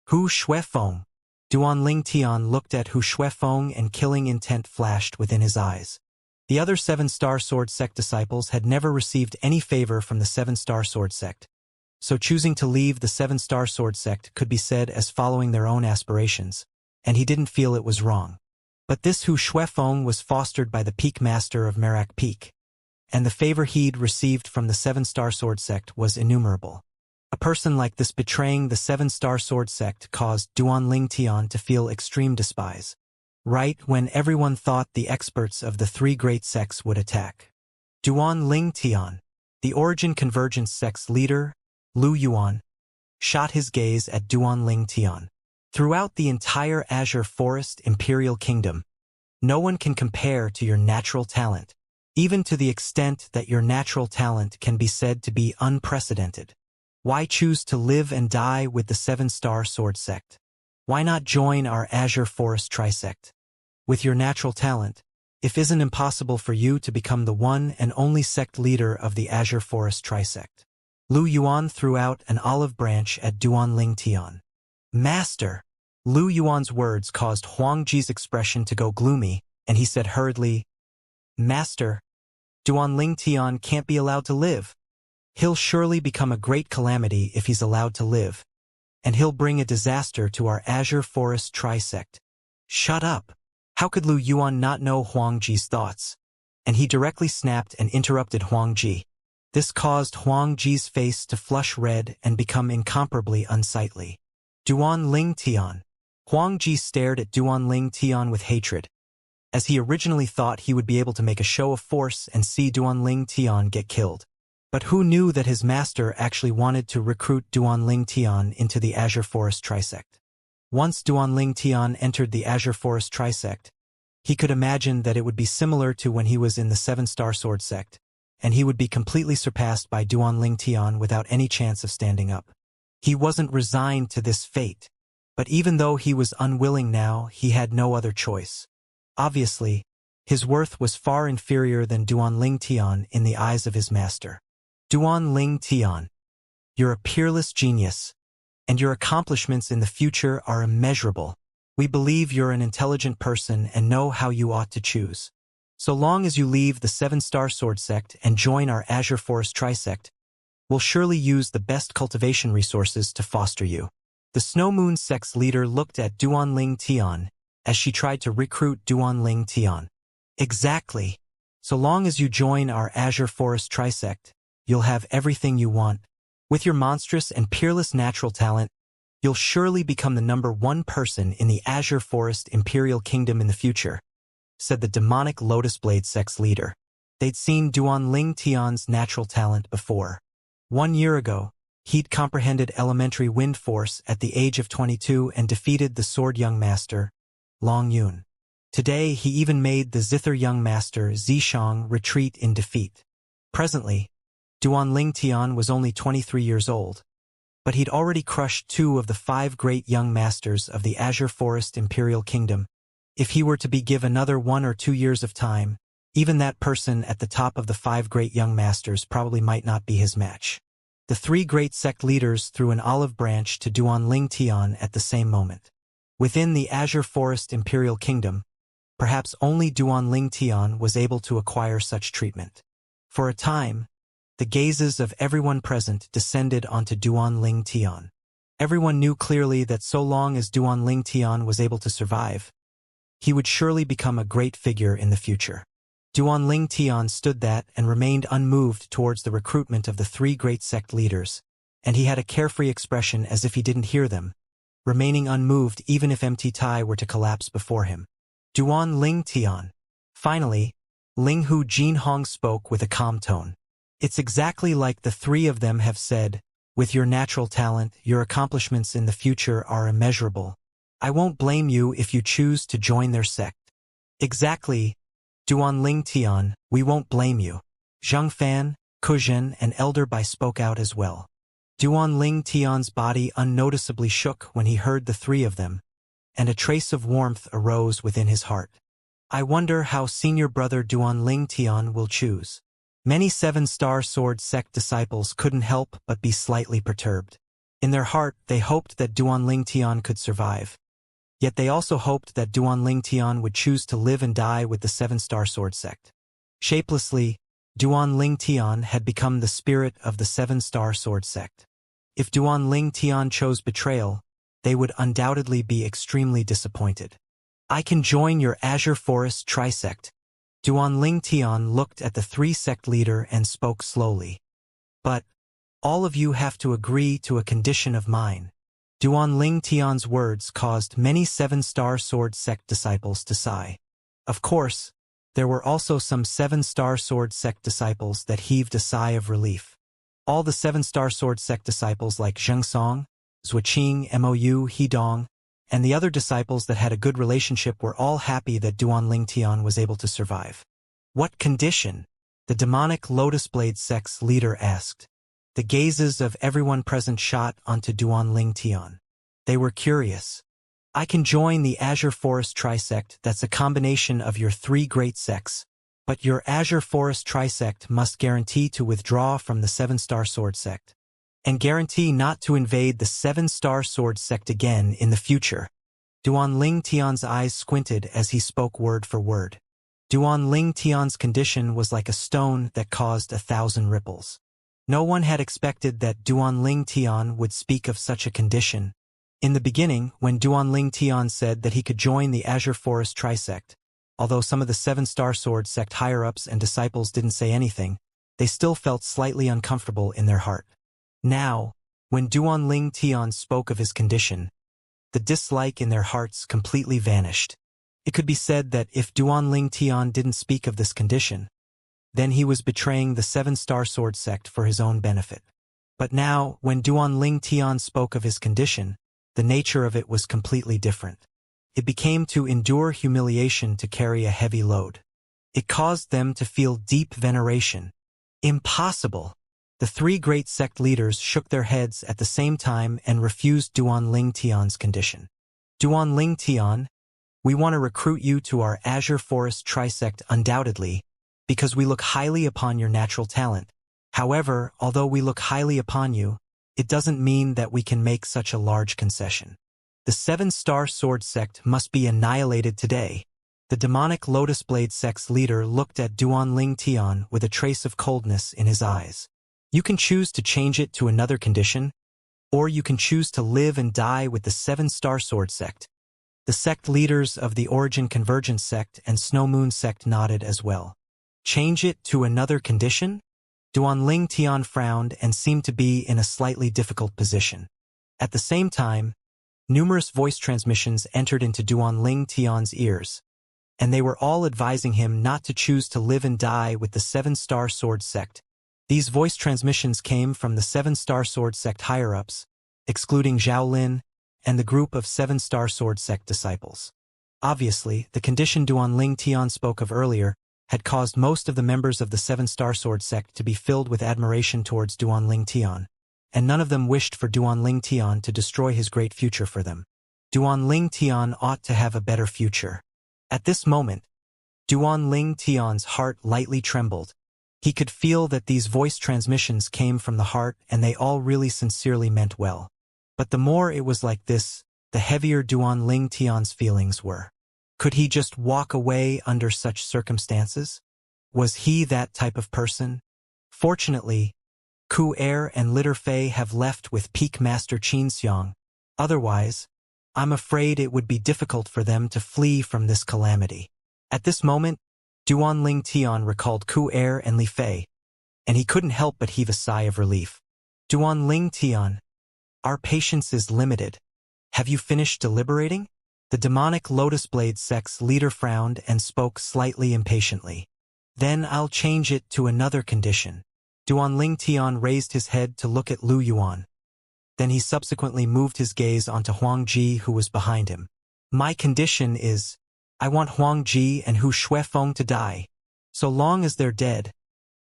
Hu Xuefeng. Duan Ling Tian looked at Hu Xuefeng and killing intent flashed within his eyes. The other 7-Star Sword sect disciples had never received any favor from the 7-Star Sword sect, so choosing to leave the 7-Star Sword sect could be said as following their own aspirations, and he didn't feel it was wrong. But this Hu Shuefeng was fostered by the Peak Master of Merak Peak, and the favor he'd received from the Seven-Star Sword Sect was innumerable. A person like this betraying the Seven-Star Sword Sect caused Duan Ling Tian to feel extreme despise. Right when everyone thought the experts of the three great sects would attack. Duan Ling Tian, the Origin Convergence sect's leader, Lu Yuan, shot his gaze at Duan Ling Tian. Throughout the entire Azure Forest Imperial Kingdom, no one can compare to your natural talent, even to the extent that your natural talent can be said to be unprecedented. Why choose to live and die with the Seven-Star Sword Sect? Why not join our Azure Forest Trisect? With your natural talent, if isn't impossible for you to become the one and only sect leader of the Azure Forest Trisect. Lu Yuan threw out an olive branch at Duan Ling Tian. Master! Lu Yuan's words caused Huang Ji's expression to go gloomy, and he said hurriedly, Master, Duan Ling Tian can't be allowed to live. He'll surely become a great calamity if he's allowed to live, and he'll bring a disaster to our Azure Forest Trisect. Shut up! How could Lu Yuan not know Huang Ji's thoughts? And he directly snapped and interrupted Huang Ji. This caused Huang Ji's face to flush red and become incomparably unsightly. Duan Ling Tian. Huang Ji stared at Duan Ling Tian with hatred, as he originally thought he would be able to make a show of force and see Duan Ling Tian get killed. But who knew that his master actually wanted to recruit Duan Ling Tian into the Azure Forest Trisect? Once Duan Ling Tian entered the Azure Forest Trisect, he could imagine that it would be similar to when he was in the Seven-Star Sword Sect, and he would be completely surpassed by Duan Ling Tian without any chance of standing up. He wasn't resigned to this fate, but even though he was unwilling now, he had no other choice. Obviously, his worth was far inferior than Duan Ling Tian in the eyes of his master. Duan Ling Tian, you're a peerless genius, and your accomplishments in the future are immeasurable. We believe you're an intelligent person and know how you ought to choose. So long as you leave the Seven-Star Sword Sect and join our Azure Forest Trisect, we'll surely use the best cultivation resources to foster you. The Snow Moon Sect's leader looked at Duan Ling Tian as she tried to recruit Duan Ling Tian. Exactly. So long as you join our Azure Forest Trisect, you'll have everything you want. With your monstrous and peerless natural talent, you'll surely become the #1 person in the Azure Forest Imperial Kingdom in the future, said the demonic Lotus Blade Sect's leader. They'd seen Duan Ling Tian's natural talent before. 1 year ago, he'd comprehended elementary wind force at the age of 22 and defeated the Sword Young Master, Long Yun. Today, he even made the Zither Young Master, Zishang, retreat in defeat. Presently, Duan Ling Tian was only 23 years old, but he'd already crushed 2 of the 5 great young masters of the Azure Forest Imperial Kingdom. If he were to be given another 1 or 2 years of time, even that person at the top of the 5 great young masters probably might not be his match. The 3 great sect leaders threw an olive branch to Duan Ling Tian at the same moment. Within the Azure Forest Imperial Kingdom, perhaps only Duan Ling Tian was able to acquire such treatment. For a time, the gazes of everyone present descended onto Duan Ling Tian. Everyone knew clearly that so long as Duan Ling Tian was able to survive, he would surely become a great figure in the future. Duan Ling Tian stood that and remained unmoved towards the recruitment of the 3 great sect leaders, and he had a carefree expression as if he didn't hear them, remaining unmoved even if MT Tai were to collapse before him. Duan Ling Tian. Finally, Ling Hu Jinhong spoke with a calm tone. It's exactly like the 3 of them have said, with your natural talent, your accomplishments in the future are immeasurable. I won't blame you if you choose to join their sect. Exactly, Duan Ling Tian, we won't blame you. Zhang Fan, Kuzhen, and Elder Bai spoke out as well. Duan Ling Tian's body unnoticeably shook when he heard the 3 of them, and a trace of warmth arose within his heart. I wonder how senior brother Duan Ling Tian will choose. Many Seven-Star Sword Sect disciples couldn't help but be slightly perturbed. In their heart, they hoped that Duan Ling Tian could survive. Yet they also hoped that Duan Ling Tian would choose to live and die with the Seven-Star Sword Sect. Shapelessly, Duan Ling Tian had become the spirit of the Seven-Star Sword Sect. If Duan Ling Tian chose betrayal, they would undoubtedly be extremely disappointed. I can join your Azure Forest trisect. Duanling Tian looked at the three-sect leader and spoke slowly. But, all of you have to agree to a condition of mine. Duanling Tian's words caused many seven-star sword sect disciples to sigh. Of course, there were also some seven-star sword sect disciples that heaved a sigh of relief. All the seven-star sword sect disciples like Zhengsong, Zuoqing, Mou, Hidong, and the other disciples that had a good relationship were all happy that Duanling Tian was able to survive. What condition? The demonic Lotus Blade sect's leader asked. The gazes of everyone present shot onto Duanling Tian. They were curious. I can join the Azure Forest trisect that's a combination of your three great sects, but your Azure Forest trisect must guarantee to withdraw from the seven-star sword sect, and guarantee not to invade the seven-star sword sect again in the future. Duanling Tian's eyes squinted as he spoke word for word. Duanling Tian's condition was like a stone that caused 1,000 ripples. No one had expected that Duanling Tian would speak of such a condition. In the beginning, when Duanling Tian said that he could join the Azure Forest trisect, although some of the seven-star sword sect higher-ups and disciples didn't say anything, they still felt slightly uncomfortable in their heart. Now, when Duanling Tian spoke of his condition, the dislike in their hearts completely vanished. It could be said that if Duanling Tian didn't speak of this condition, then he was betraying the seven-star sword sect for his own benefit. But now, when Duanling Tian spoke of his condition, the nature of it was completely different. It became to endure humiliation to carry a heavy load. It caused them to feel deep veneration. Impossible! The three great sect leaders shook their heads at the same time and refused Duanling Tian's condition. Duanling Tian, we want to recruit you to our Azure Forest trisect undoubtedly, because we look highly upon your natural talent. However, although we look highly upon you, it doesn't mean that we can make such a large concession. The seven-star sword sect must be annihilated today. The demonic Lotus Blade sect's leader looked at Duanling Tian with a trace of coldness in his eyes. You can choose to change it to another condition, or you can choose to live and die with the seven-star sword sect. The sect leaders of the Origin Convergence sect and Snow Moon sect nodded as well. Change it to another condition? Duanling Tian frowned and seemed to be in a slightly difficult position. At the same time, numerous voice transmissions entered into Duanling Tian's ears, and they were all advising him not to choose to live and die with the seven-star sword sect. These voice transmissions came from the seven-star sword sect higher-ups, excluding Zhao Lin, and the group of seven-star sword sect disciples. Obviously, the condition Duanling Tian spoke of earlier had caused most of the members of the seven-star sword sect to be filled with admiration towards Duanling Tian, and none of them wished for Duanling Tian to destroy his great future for them. Duanling Tian ought to have a better future. At this moment, Duanling Tian's heart lightly trembled. He could feel that these voice transmissions came from the heart and they all really sincerely meant well. But the more it was like this, the heavier Duanling Tian's feelings were. Could he just walk away under such circumstances? Was he that type of person? Fortunately, Ku Er and Litter Fei have left with Peak Master Xianxia. Otherwise, I'm afraid it would be difficult for them to flee from this calamity. At this moment, Duanling Tian recalled Ku Er and Li Fei, and he couldn't help but heave a sigh of relief. Duanling Tian, our patience is limited. Have you finished deliberating? The demonic Lotus Blade sect's leader frowned and spoke slightly impatiently. Then I'll change it to another condition. Duanling Tian raised his head to look at Lu Yuan. Then he subsequently moved his gaze onto Huang Ji, who was behind him. My condition is, I want Huang Ji and Hu Shuifeng to die. So long as they're dead,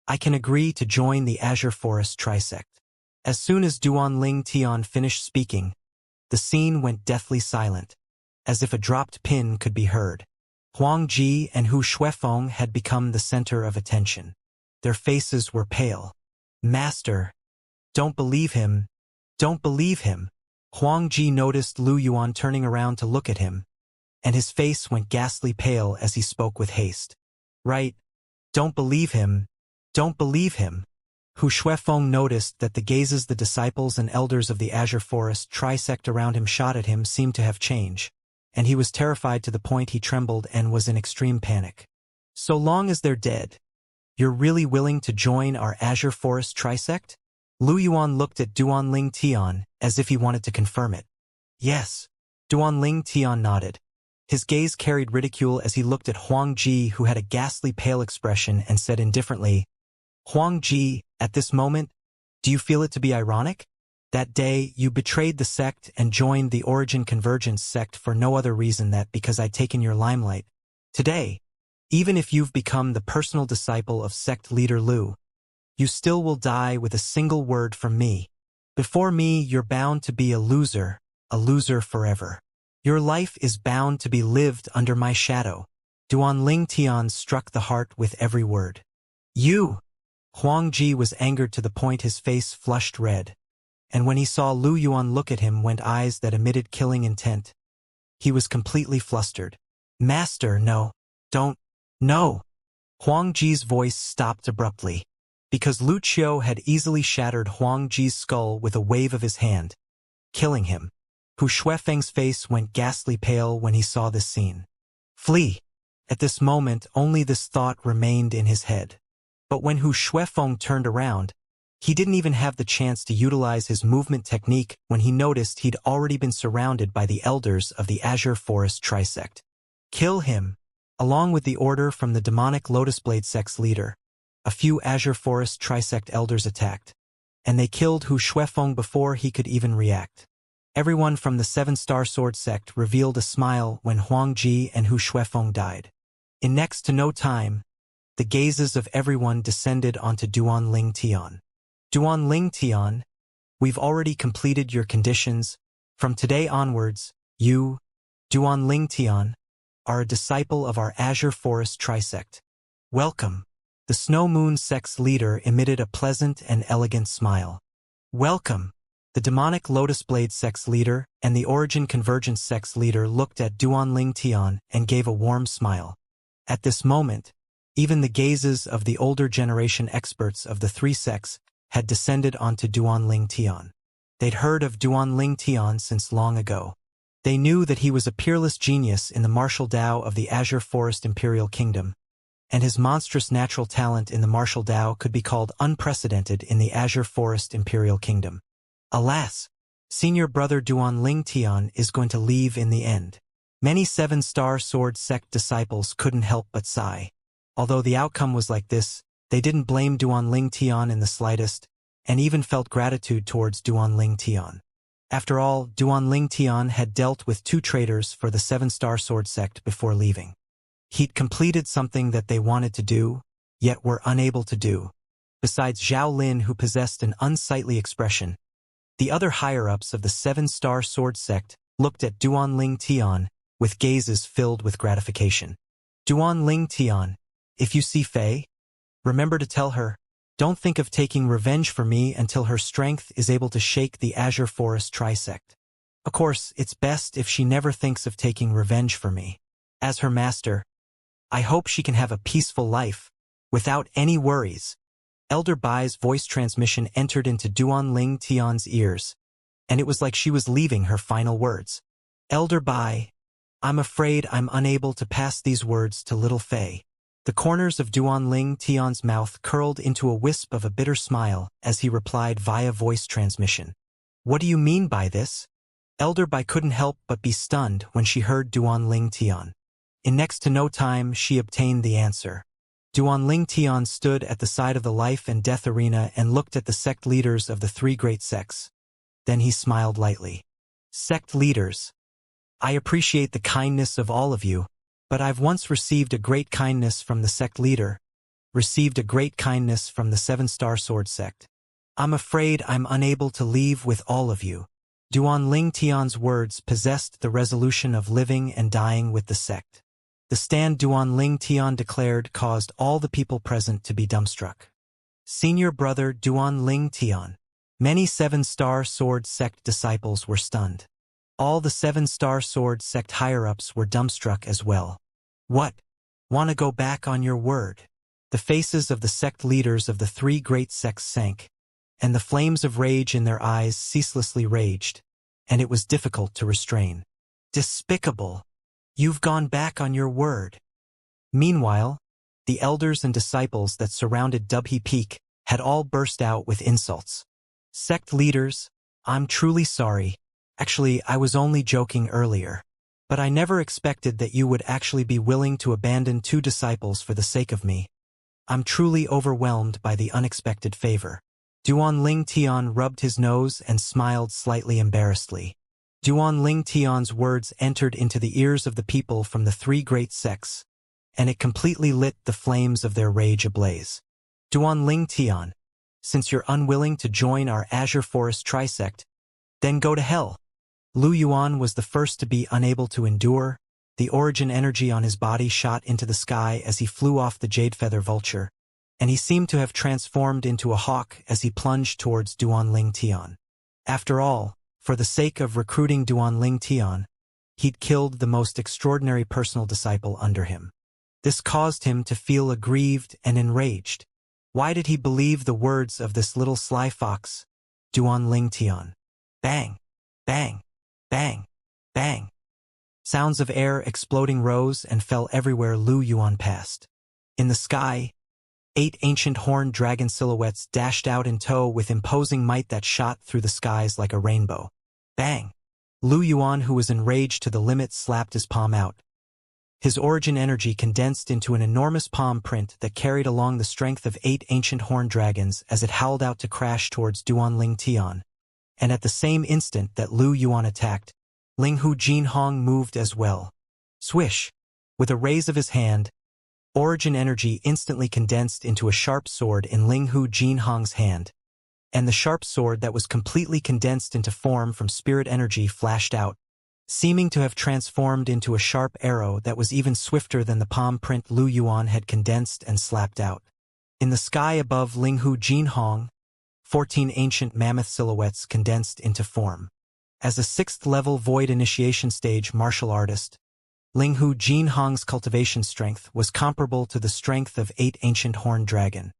I can agree to join the Azure Forest trisect. As soon as Duanling Tian finished speaking, the scene went deathly silent, as if a dropped pin could be heard. Huang Ji and Hu Shuifeng had become the center of attention. Their faces were pale. Master, don't believe him. Don't believe him. Huang Ji noticed Lu Yuan turning around to look at him, and his face went ghastly pale as he spoke with haste. Right, don't believe him. Don't believe him. Hu Shuifeng noticed that the gazes the disciples and elders of the Azure Forest trisect around him shot at him seemed to have changed. and he was terrified to the point he trembled and was in extreme panic. So long as they're dead, you're really willing to join our Azure Forest trisect? Lu Yuan looked at Duanling Tian as if he wanted to confirm it. Yes. Duanling Tian nodded. His gaze carried ridicule as he looked at Huang Ji, who had a ghastly pale expression, and said indifferently, Huang Ji, at this moment, do you feel it to be ironic? That day, you betrayed the sect and joined the Origin Convergence sect for no other reason than because I'd taken your limelight. Today, even if you've become the personal disciple of sect leader Lu, you still will die with a single word from me. Before me, you're bound to be a loser forever. Your life is bound to be lived under my shadow. Duanling Tian struck the heart with every word. You! Huang Ji was angered to the point his face flushed red, and when he saw Lu Yuan look at him with eyes that emitted killing intent, he was completely flustered. Master, no. Don't. No! Huang Ji's voice stopped abruptly, because Lu Qiu had easily shattered Huang Ji's skull with a wave of his hand, killing him. Hu Shuifeng's face went ghastly pale when he saw this scene. Flee! At this moment, only this thought remained in his head. But when Hu Shuifeng turned around, he didn't even have the chance to utilize his movement technique when he noticed he'd already been surrounded by the elders of the Azure Forest Trisect. Kill him! Along with the order from the demonic Lotus Blade sect's leader, a few Azure Forest Trisect elders attacked, and they killed Hu Shuifeng before he could even react. Everyone from the Seven-Star Sword sect revealed a smile when Huang Ji and Hu Shuifeng died. In next to no time, the gazes of everyone descended onto Duanling Tian. Duanling Tian, we've already completed your conditions. From today onwards, you, Duanling Tian, are a disciple of our Azure Forest Trisect. Welcome. The Snow Moon sect's leader emitted a pleasant and elegant smile. Welcome. The demonic Lotus Blade sect's leader and the Origin Convergence sect's leader looked at Duanling Tian and gave a warm smile. At this moment, even the gazes of the older generation experts of the three sects had descended onto Duanling Tian. They'd heard of Duanling Tian since long ago. They knew that he was a peerless genius in the martial Dao of the Azure Forest Imperial Kingdom, and his monstrous natural talent in the martial Dao could be called unprecedented in the Azure Forest Imperial Kingdom. Alas, senior brother Duanling Tian is going to leave in the end. Many Seven-Star Sword sect disciples couldn't help but sigh. Although the outcome was like this, they didn't blame Duanling Tian in the slightest, and even felt gratitude towards Duanling Tian. After all, Duanling Tian had dealt with two traitors for the Seven-Star Sword sect before leaving. He'd completed something that they wanted to do, yet were unable to do. Besides Zhao Lin, who possessed an unsightly expression, the other higher-ups of the Seven-Star Sword sect looked at Duanling Tian with gazes filled with gratification. Duanling Tian, if you see Fei, remember to tell her, don't think of taking revenge for me until her strength is able to shake the Azure Forest Trisect. Of course, it's best if she never thinks of taking revenge for me. As her master, I hope she can have a peaceful life, without any worries. Elder Bai's voice transmission entered into Duanling Tian's ears, and it was like she was leaving her final words. Elder Bai, I'm afraid I'm unable to pass these words to little Fei. The corners of Duanling Tian's mouth curled into a wisp of a bitter smile as he replied via voice transmission. What do you mean by this? Elder Bai couldn't help but be stunned when she heard Duanling Tian. In next to no time, she obtained the answer. Duanling Tian stood at the side of the life and death arena and looked at the sect leaders of the three great sects. Then he smiled lightly. Sect leaders, I appreciate the kindness of all of you, but I've once received a great kindness from the sect leader, received a great kindness from the Seven-Star Sword sect. I'm afraid I'm unable to leave with all of you. Duanling Tian's words possessed the resolution of living and dying with the sect. The stand Duanling Tian declared caused all the people present to be dumbstruck. Senior brother Duanling Tian. Many Seven-Star Sword sect disciples were stunned. All the Seven-Star Sword sect higher-ups were dumbstruck as well. What? Wanna go back on your word? The faces of the sect leaders of the three great sects sank, and the flames of rage in their eyes ceaselessly raged, and it was difficult to restrain. Despicable. You've gone back on your word. Meanwhile, the elders and disciples that surrounded Dubhe Peak had all burst out with insults. Sect leaders, I'm truly sorry. Actually, I was only joking earlier. But I never expected that you would actually be willing to abandon 2 disciples for the sake of me. I'm truly overwhelmed by the unexpected favor. Duan Ling Tian rubbed his nose and smiled slightly embarrassedly. Duan Ling Tian's words entered into the ears of the people from the 3 great sects, and it completely lit the flames of their rage ablaze. Duan Ling Tian, since you're unwilling to join our Azure Forest Trisect, then go to hell. Lu Yuan was the first to be unable to endure. The origin energy on his body shot into the sky as he flew off the Jade Feather Vulture, and he seemed to have transformed into a hawk as he plunged towards Duan Ling Tian. After all, for the sake of recruiting Duan Ling Tian, he'd killed the most extraordinary personal disciple under him. This caused him to feel aggrieved and enraged. Why did he believe the words of this little sly fox, Duan Ling Tian? Bang! Bang! Bang! Bang! Sounds of air exploding rose and fell everywhere Lu Yuan passed. In the sky, 8 ancient horned dragon silhouettes dashed out in tow with imposing might that shot through the skies like a rainbow. Bang! Lu Yuan, who was enraged to the limit, slapped his palm out. His origin energy condensed into an enormous palm print that carried along the strength of 8 ancient horned dragons as it howled out to crash towards Duan Ling Tian. And at the same instant that Lu Yuan attacked, Ling Hu Jinhong moved as well. Swish! With a raise of his hand, origin energy instantly condensed into a sharp sword in Ling Hu Jinhong's hand, and the sharp sword that was completely condensed into form from spirit energy flashed out, seeming to have transformed into a sharp arrow that was even swifter than the palm print Lu Yuan had condensed and slapped out. In the sky above Ling Hu Jinhong, 14 ancient mammoth silhouettes condensed into form. As a 6th-level void initiation stage martial artist, Ling Hu Jinhong's cultivation strength was comparable to the strength of 8 ancient horned dragon.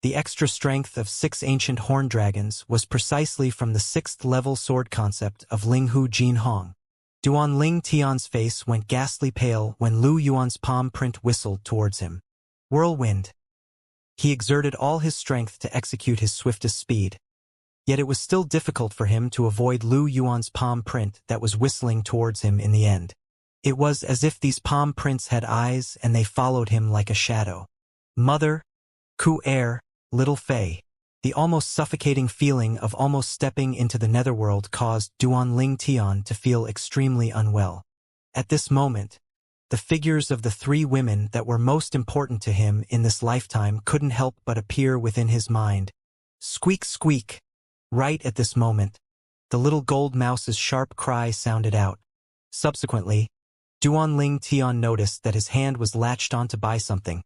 The extra strength of 6 ancient horned dragons was precisely from the 6th-level sword concept of Ling Hu Jinhong. Duan Ling Tian's face went ghastly pale when Lu Yuan's palm print whistled towards him. Whirlwind. He exerted all his strength to execute his swiftest speed. Yet it was still difficult for him to avoid Lu Yuan's palm print that was whistling towards him in the end. It was as if these palm prints had eyes and they followed him like a shadow. Mother, Ku Air, Little Fei. The almost suffocating feeling of almost stepping into the netherworld caused Duan Ling Tian to feel extremely unwell. At this moment, the figures of the 3 women that were most important to him in this lifetime couldn't help but appear within his mind. Squeak, squeak. Right at this moment, the little gold mouse's sharp cry sounded out. Subsequently, Duan Ling Tian noticed that his hand was latched on to buy something,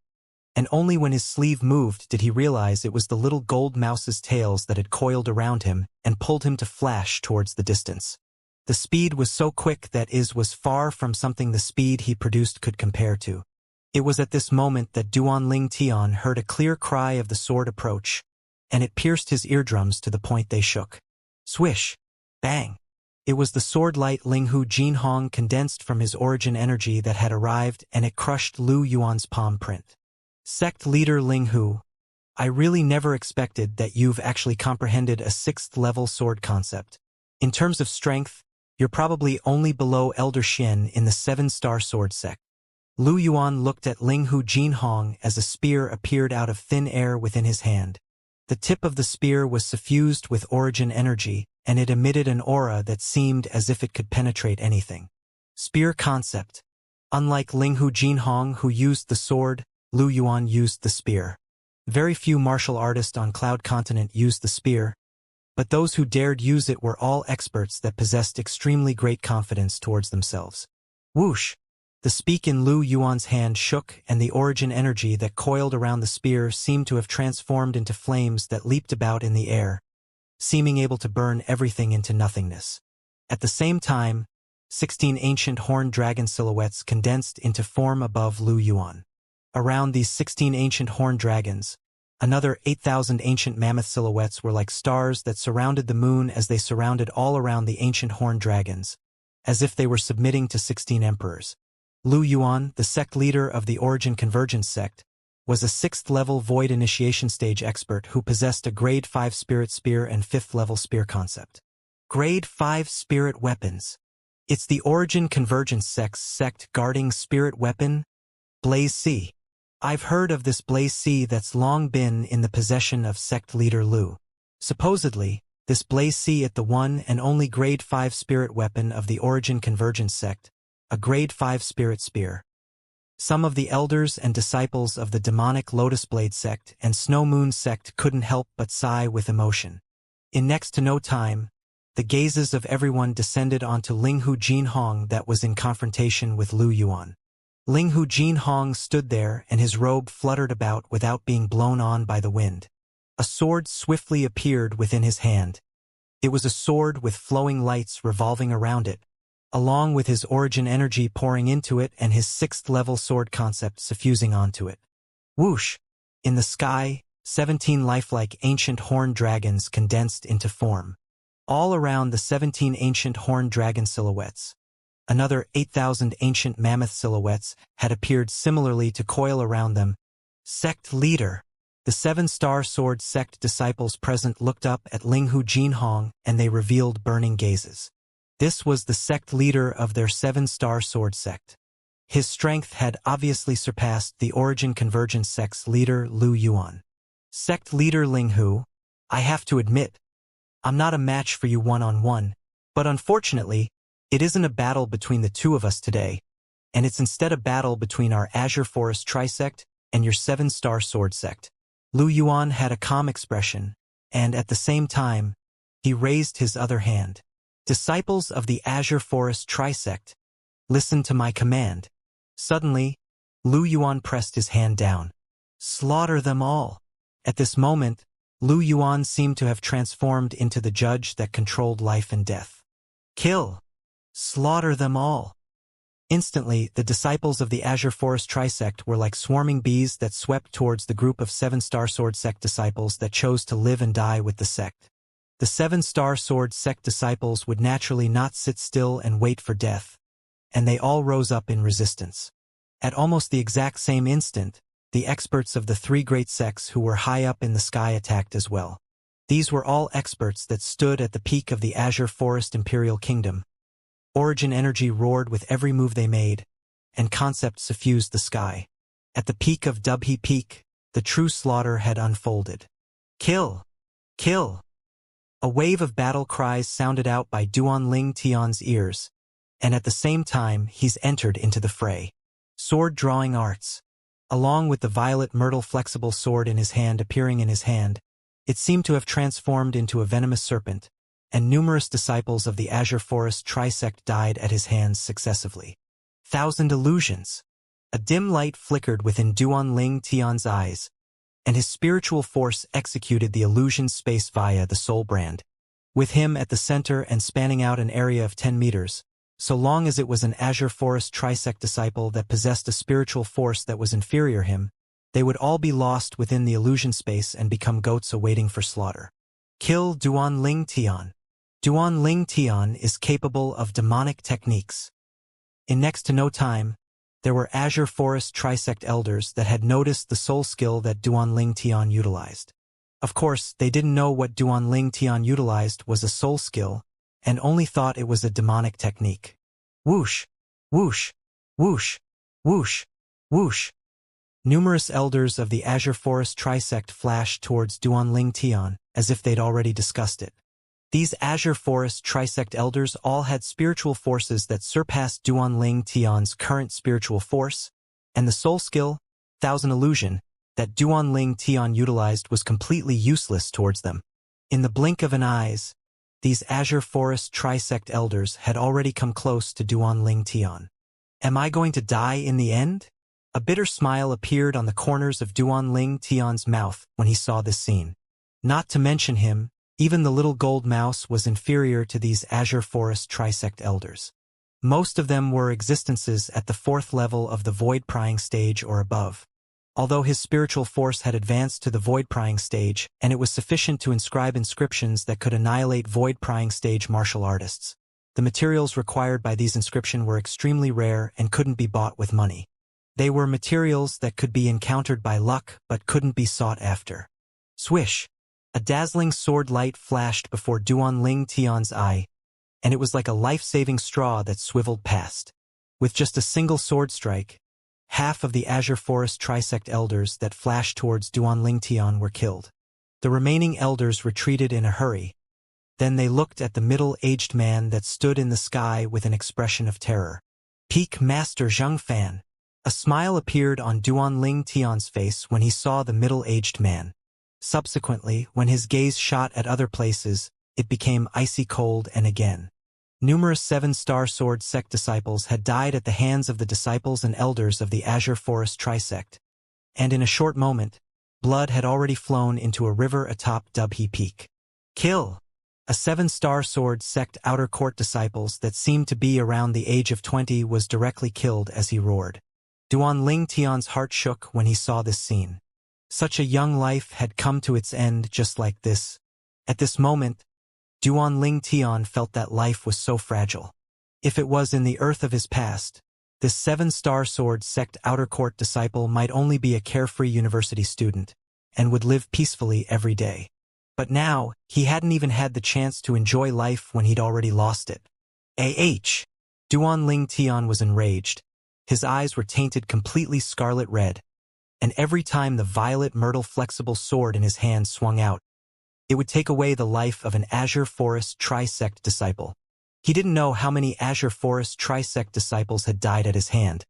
and only when his sleeve moved did he realize it was the little gold mouse's tails that had coiled around him and pulled him to flash towards the distance. The speed was so quick that it was far from something the speed he produced could compare to. It was at this moment that Duan Ling Tian heard a clear cry of the sword approach, and it pierced his eardrums to the point they shook. Swish! Bang! It was the sword light Ling Hu Jinhong condensed from his origin energy that had arrived, and it crushed Lu Yuan's palm print. Sect leader Ling Hu, I really never expected that you've actually comprehended a 6th-level sword concept. In terms of strength, you're probably only below Elder Xian in the 7-star sword sect. Lu Yuan looked at Ling Hu Jinhong as a spear appeared out of thin air within his hand. The tip of the spear was suffused with origin energy, and it emitted an aura that seemed as if it could penetrate anything. Spear concept. Unlike Ling Hu Jinhong, who used the sword, Lu Yuan used the spear. Very few martial artists on Cloud Continent used the spear, but those who dared use it were all experts that possessed extremely great confidence towards themselves. Whoosh! The speak in Lu Yuan's hand shook, and the origin energy that coiled around the spear seemed to have transformed into flames that leaped about in the air, seeming able to burn everything into nothingness. At the same time, 16 ancient horned dragon silhouettes condensed into form above Lu Yuan. Around these 16 ancient horned dragons, another 8,000 ancient mammoth silhouettes were like stars that surrounded the moon as they surrounded all around the ancient horned dragons, as if they were submitting to 16 emperors. Lu Yuan, the sect leader of the Origin Convergence sect, was a 6th-level Void Initiation Stage expert who possessed a Grade 5 Spirit Spear and 5th-level Spear concept. Grade 5 Spirit Weapons. It's the Origin Convergence sect guarding spirit weapon, Blaze C. I've heard of this Blaze C that's long been in the possession of sect leader Lu. Supposedly, this Blaze C is the one and only Grade 5 spirit weapon of the Origin Convergence sect, a Grade 5 Spirit Spear. Some of the elders and disciples of the demonic Lotus Blade sect and Snow Moon sect couldn't help but sigh with emotion. In next to no time, the gazes of everyone descended onto Linghu Jinhong that was in confrontation with Lu Yuan. Linghu Jinhong stood there and his robe fluttered about without being blown on by the wind. A sword swiftly appeared within his hand. It was a sword with flowing lights revolving around it, along with his origin energy pouring into it and his 6th-level sword concept suffusing onto it. Whoosh! In the sky, 17 lifelike ancient horned dragons condensed into form. All around the 17 ancient horned dragon silhouettes, another 8,000 ancient mammoth silhouettes had appeared similarly to coil around them. Sect leader! The 7-star sword sect disciples present looked up at Linghu Jinhong and they revealed burning gazes. This was the sect leader of their 7-star sword sect. His strength had obviously surpassed the Origin Convergence sect's leader Lu Yuan. Sect leader Linghu, I have to admit, I'm not a match for you one-on-one, but unfortunately, it isn't a battle between the two of us today, and it's instead a battle between our Azure Forest Trisect and your 7-star sword sect. Lu Yuan had a calm expression, and at the same time, he raised his other hand. Disciples of the Azure Forest Trisect, listen to my command. Suddenly, Lu Yuan pressed his hand down. Slaughter them all. At this moment, Lu Yuan seemed to have transformed into the judge that controlled life and death. Kill. Slaughter them all. Instantly, the disciples of the Azure Forest Trisect were like swarming bees that swept towards the group of 7-star sword sect disciples that chose to live and die with the sect. The 7-star sword sect disciples would naturally not sit still and wait for death, and they all rose up in resistance. At almost the exact same instant, the experts of the 3 great sects who were high up in the sky attacked as well. These were all experts that stood at the peak of the Azure Forest Imperial Kingdom. Origin energy roared with every move they made, and concept suffused the sky. At the peak of Dubhe Peak, the true slaughter had unfolded. Kill! Kill! A wave of battle cries sounded out by Duan Ling Tian's ears, and at the same time he's entered into the fray. Sword drawing arts. Along with the violet myrtle flexible sword in his hand appearing in his hand, it seemed to have transformed into a venomous serpent, and numerous disciples of the Azure Forest Trisect died at his hands successively. 1,000 illusions. A dim light flickered within Duan Ling Tian's eyes, and his spiritual force executed the illusion space via the soul brand. With him at the center and spanning out an area of 10 meters, so long as it was an Azure Forest Trisect disciple that possessed a spiritual force that was inferior him, they would all be lost within the illusion space and become goats awaiting for slaughter. Kill Duan Ling Tian. Duan Ling Tian is capable of demonic techniques. In next to no time, there were Azure Forest Trisect elders that had noticed the soul skill that Duan Ling Tian utilized. Of course, they didn't know what Duan Ling Tian utilized was a soul skill, and only thought it was a demonic technique. Whoosh! Whoosh! Whoosh! Whoosh! Whoosh! Numerous elders of the Azure Forest Trisect flashed towards Duan Ling Tian, as if they'd already discussed it. These Azure Forest Trisect elders all had spiritual forces that surpassed Duan Ling Tian's current spiritual force, and the soul skill, 1,000 illusion, that Duan Ling Tian utilized was completely useless towards them. In the blink of an eye, these Azure Forest Trisect elders had already come close to Duan Ling Tian. Am I going to die in the end? A bitter smile appeared on the corners of Duan Ling Tian's mouth when he saw this scene. Not to mention him, even the little gold mouse was inferior to these Azure Forest Trisect elders. Most of them were existences at the 4th level of the Void Prying stage or above. Although his spiritual force had advanced to the Void Prying stage, and it was sufficient to inscribe inscriptions that could annihilate Void Prying stage martial artists. The materials required by these inscriptions were extremely rare and couldn't be bought with money. They were materials that could be encountered by luck but couldn't be sought after. Swish! A dazzling sword light flashed before Duan Ling Tian's eye, and it was like a life-saving straw that swiveled past. With just a single sword strike, half of the Azure Forest Trisect elders that flashed towards Duan Ling Tian were killed. The remaining elders retreated in a hurry. Then they looked at the middle-aged man that stood in the sky with an expression of terror. Peak Master Zhang Fan. A smile appeared on Duan Ling Tian's face when he saw the middle-aged man. Subsequently, when his gaze shot at other places, it became icy cold and again. Numerous 7-star sword sect disciples had died at the hands of the disciples and elders of the Azure Forest Trisect. And in a short moment, blood had already flown into a river atop Dubhe Peak. Kill! A 7-star sword sect outer court disciples that seemed to be around the age of 20 was directly killed as he roared. Duan Ling Tian's heart shook when he saw this scene. Such a young life had come to its end just like this. At this moment, Duan Ling Tian felt that life was so fragile. If it was in the earth of his past, this 7-star sword sect outer court disciple might only be a carefree university student, and would live peacefully every day. But now, he hadn't even had the chance to enjoy life when he'd already lost it. Duan Ling Tian was enraged. His eyes were tainted completely scarlet red, and every time the violet myrtle flexible sword in his hand swung out, it would take away the life of an Azure Forest Trisect disciple. He didn't know how many Azure Forest Trisect disciples had died at his hand,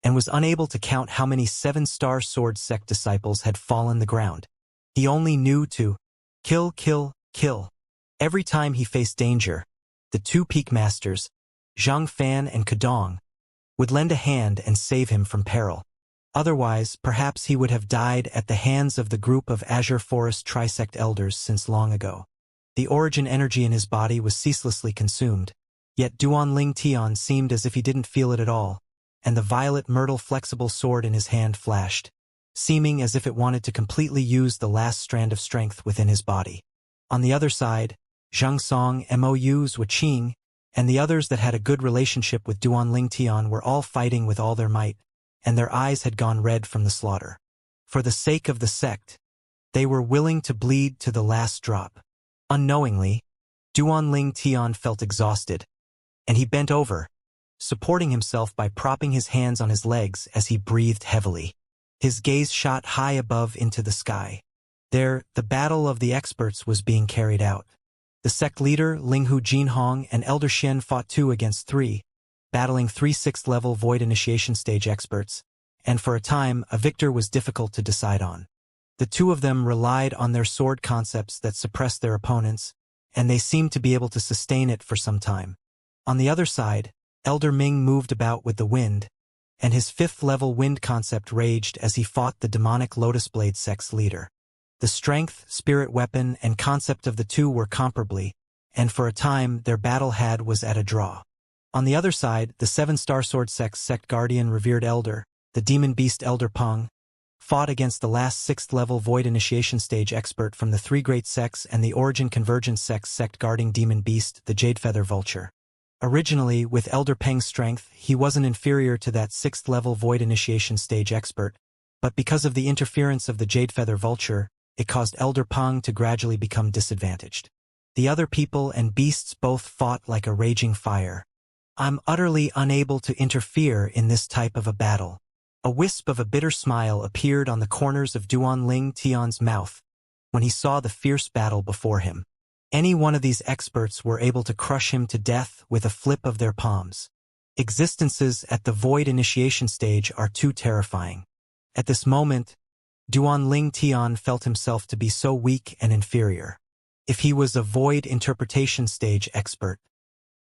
and was unable to count how many 7-star sword sect disciples had fallen the ground. He only knew to kill, kill, kill. Every time he faced danger, the two peak masters, Zhang Fan and Kadong, would lend a hand and save him from peril. Otherwise, perhaps he would have died at the hands of the group of Azure Forest Trisect elders since long ago. The origin energy in his body was ceaselessly consumed, yet Duan Ling Tian seemed as if he didn't feel it at all, and the violet myrtle flexible sword in his hand flashed, seeming as if it wanted to completely use the last strand of strength within his body. On the other side, Zhang Song, Mou's Wuqing, and the others that had a good relationship with Duan Ling Tian were all fighting with all their might, and their eyes had gone red from the slaughter. For the sake of the sect, they were willing to bleed to the last drop. Unknowingly, Duan Ling Tian felt exhausted, and he bent over, supporting himself by propping his hands on his legs as he breathed heavily. His gaze shot high above into the sky. There, the battle of the experts was being carried out. The sect leader, Linghu Jinhong, and Elder Xian fought 2 against 3, battling 3 6th-level Void Initiation Stage experts, and for a time, a victor was difficult to decide on. The two of them relied on their sword concepts that suppressed their opponents, and they seemed to be able to sustain it for some time. On the other side, Elder Ming moved about with the wind, and his 5th-level wind concept raged as he fought the demonic Lotus Blade sect's leader. The strength, spirit weapon, and concept of the two were comparably, and for a time their battle was at a draw. On the other side, the 7-star sword sect's sect guardian revered elder, the demon beast Elder Peng, fought against the last 6th-level Void Initiation Stage expert from the 3 great sects and the Origin Convergence sect's sect guarding demon beast, the Jade Feather Vulture. Originally, with Elder Peng's strength, he wasn't inferior to that 6th-level Void Initiation Stage expert, but because of the interference of the Jade Feather Vulture, it caused Elder Peng to gradually become disadvantaged. The other people and beasts both fought like a raging fire. I'm utterly unable to interfere in this type of a battle. A wisp of a bitter smile appeared on the corners of Duan Ling Tian's mouth when he saw the fierce battle before him. Any one of these experts were able to crush him to death with a flip of their palms. Existences at the Void Initiation Stage are too terrifying. At this moment, Duan Ling Tian felt himself to be so weak and inferior. If he was a Void Interpretation Stage expert,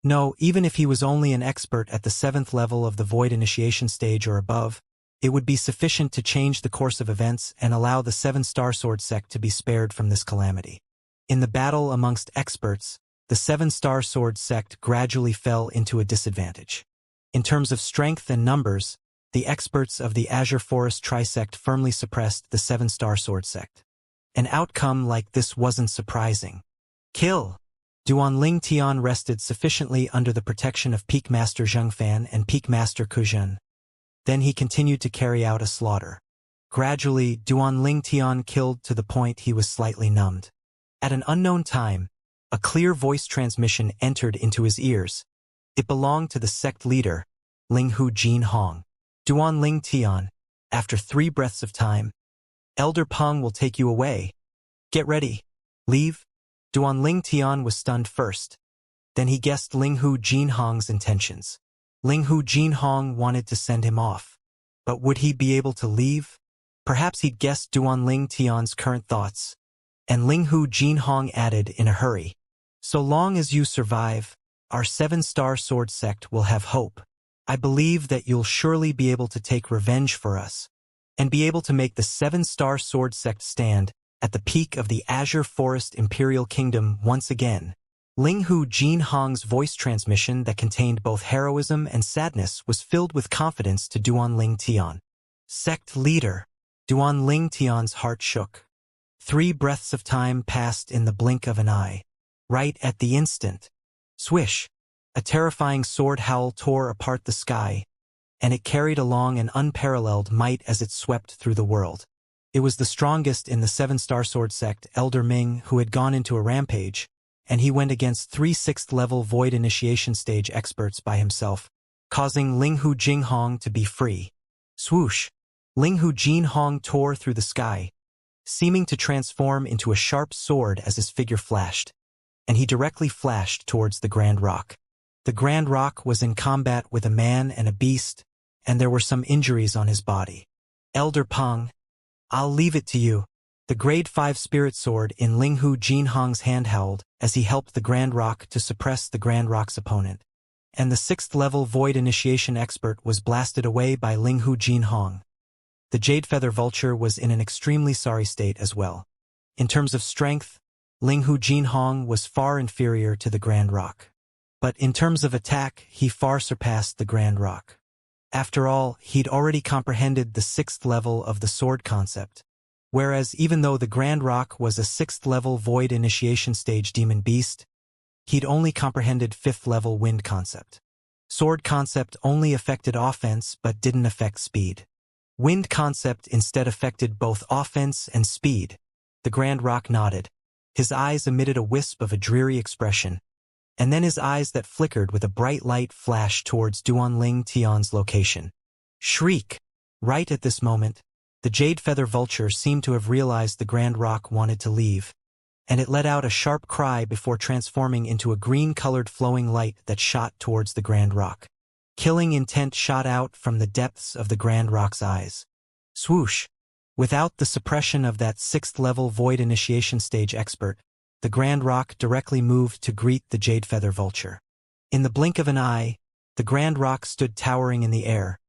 no, even if he was only an expert at the 7th level of the Void Initiation Stage or above, it would be sufficient to change the course of events and allow the 7-star sword sect to be spared from this calamity. In the battle amongst experts, the 7-star sword sect gradually fell into a disadvantage. In terms of strength and numbers, the experts of the Azure Forest Trisect firmly suppressed the 7-star sword sect. An outcome like this wasn't surprising. Kill! Duan Ling Tian rested sufficiently under the protection of Peak Master Zheng Fan and Peak Master Ku Zhen. Then he continued to carry out a slaughter. Gradually, Duan Ling Tian killed to the point he was slightly numbed. At an unknown time, a clear voice transmission entered into his ears. It belonged to the sect leader, Ling Hu Jin Hong. Duan Ling Tian, after 3 breaths of time, Elder Peng will take you away. Get ready. Leave. Duan Ling Tian was stunned first. Then he guessed Ling Hu Jin Hong's intentions. Ling Hu Jin Hong wanted to send him off. But would he be able to leave? Perhaps he'd guessed Duan Ling Tian's current thoughts. And Ling Hu Jin Hong added in a hurry. So long as you survive, our 7-star sword sect will have hope. I believe that you'll surely be able to take revenge for us, and be able to make the 7-star sword sect stand at the peak of the Azure Forest Imperial Kingdom once again. Ling Hu Jin Hong's voice transmission that contained both heroism and sadness was filled with confidence to Duan Ling Tian. Sect leader. Duan Ling Tian's heart shook. 3 breaths of time passed in the blink of an eye. Right at the instant. Swish! A terrifying sword howl tore apart the sky, and it carried along an unparalleled might as it swept through the world. It was the strongest in the 7-star sword sect, Elder Ming, who had gone into a rampage, and he went against 3 6th-level Void Initiation Stage experts by himself, causing Ling Hu Jin Hong to be free. Swoosh! Ling Hu Jin Hong tore through the sky, seeming to transform into a sharp sword as his figure flashed, and he directly flashed towards the Grand Rock. The Grand Rock was in combat with a man and a beast, and there were some injuries on his body. Elder Peng, I'll leave it to you. The Grade 5 Spirit Sword in Ling Hu Jin Hong's hand held as he helped the Grand Rock to suppress the Grand Rock's opponent. And the 6th-level Void Initiation expert was blasted away by Ling Hu Jin Hong. The Jade Feather Vulture was in an extremely sorry state as well. In terms of strength, Ling Hu Jin Hong was far inferior to the Grand Rock. But in terms of attack, he far surpassed the Grand Rock. After all, he'd already comprehended the 6th level of the sword concept. Whereas even though the Grand Rock was a 6th-level Void Initiation Stage demon beast, he'd only comprehended 5th-level wind concept. Sword concept only affected offense but didn't affect speed. Wind concept instead affected both offense and speed. The Grand Rock nodded. His eyes emitted a wisp of a dreary expression, and then his eyes that flickered with a bright light flashed towards Duan Ling Tian's location. Shriek! Right at this moment, the Jade Feather Vulture seemed to have realized the Grand Rock wanted to leave, and it let out a sharp cry before transforming into a green-colored flowing light that shot towards the Grand Rock. Killing intent shot out from the depths of the Grand Rock's eyes. Swoosh! Without the suppression of that 6th-level Void Initiation Stage expert, the Grand Rock directly moved to greet the Jade Feather Vulture. In the blink of an eye, the Grand Rock stood towering in the air,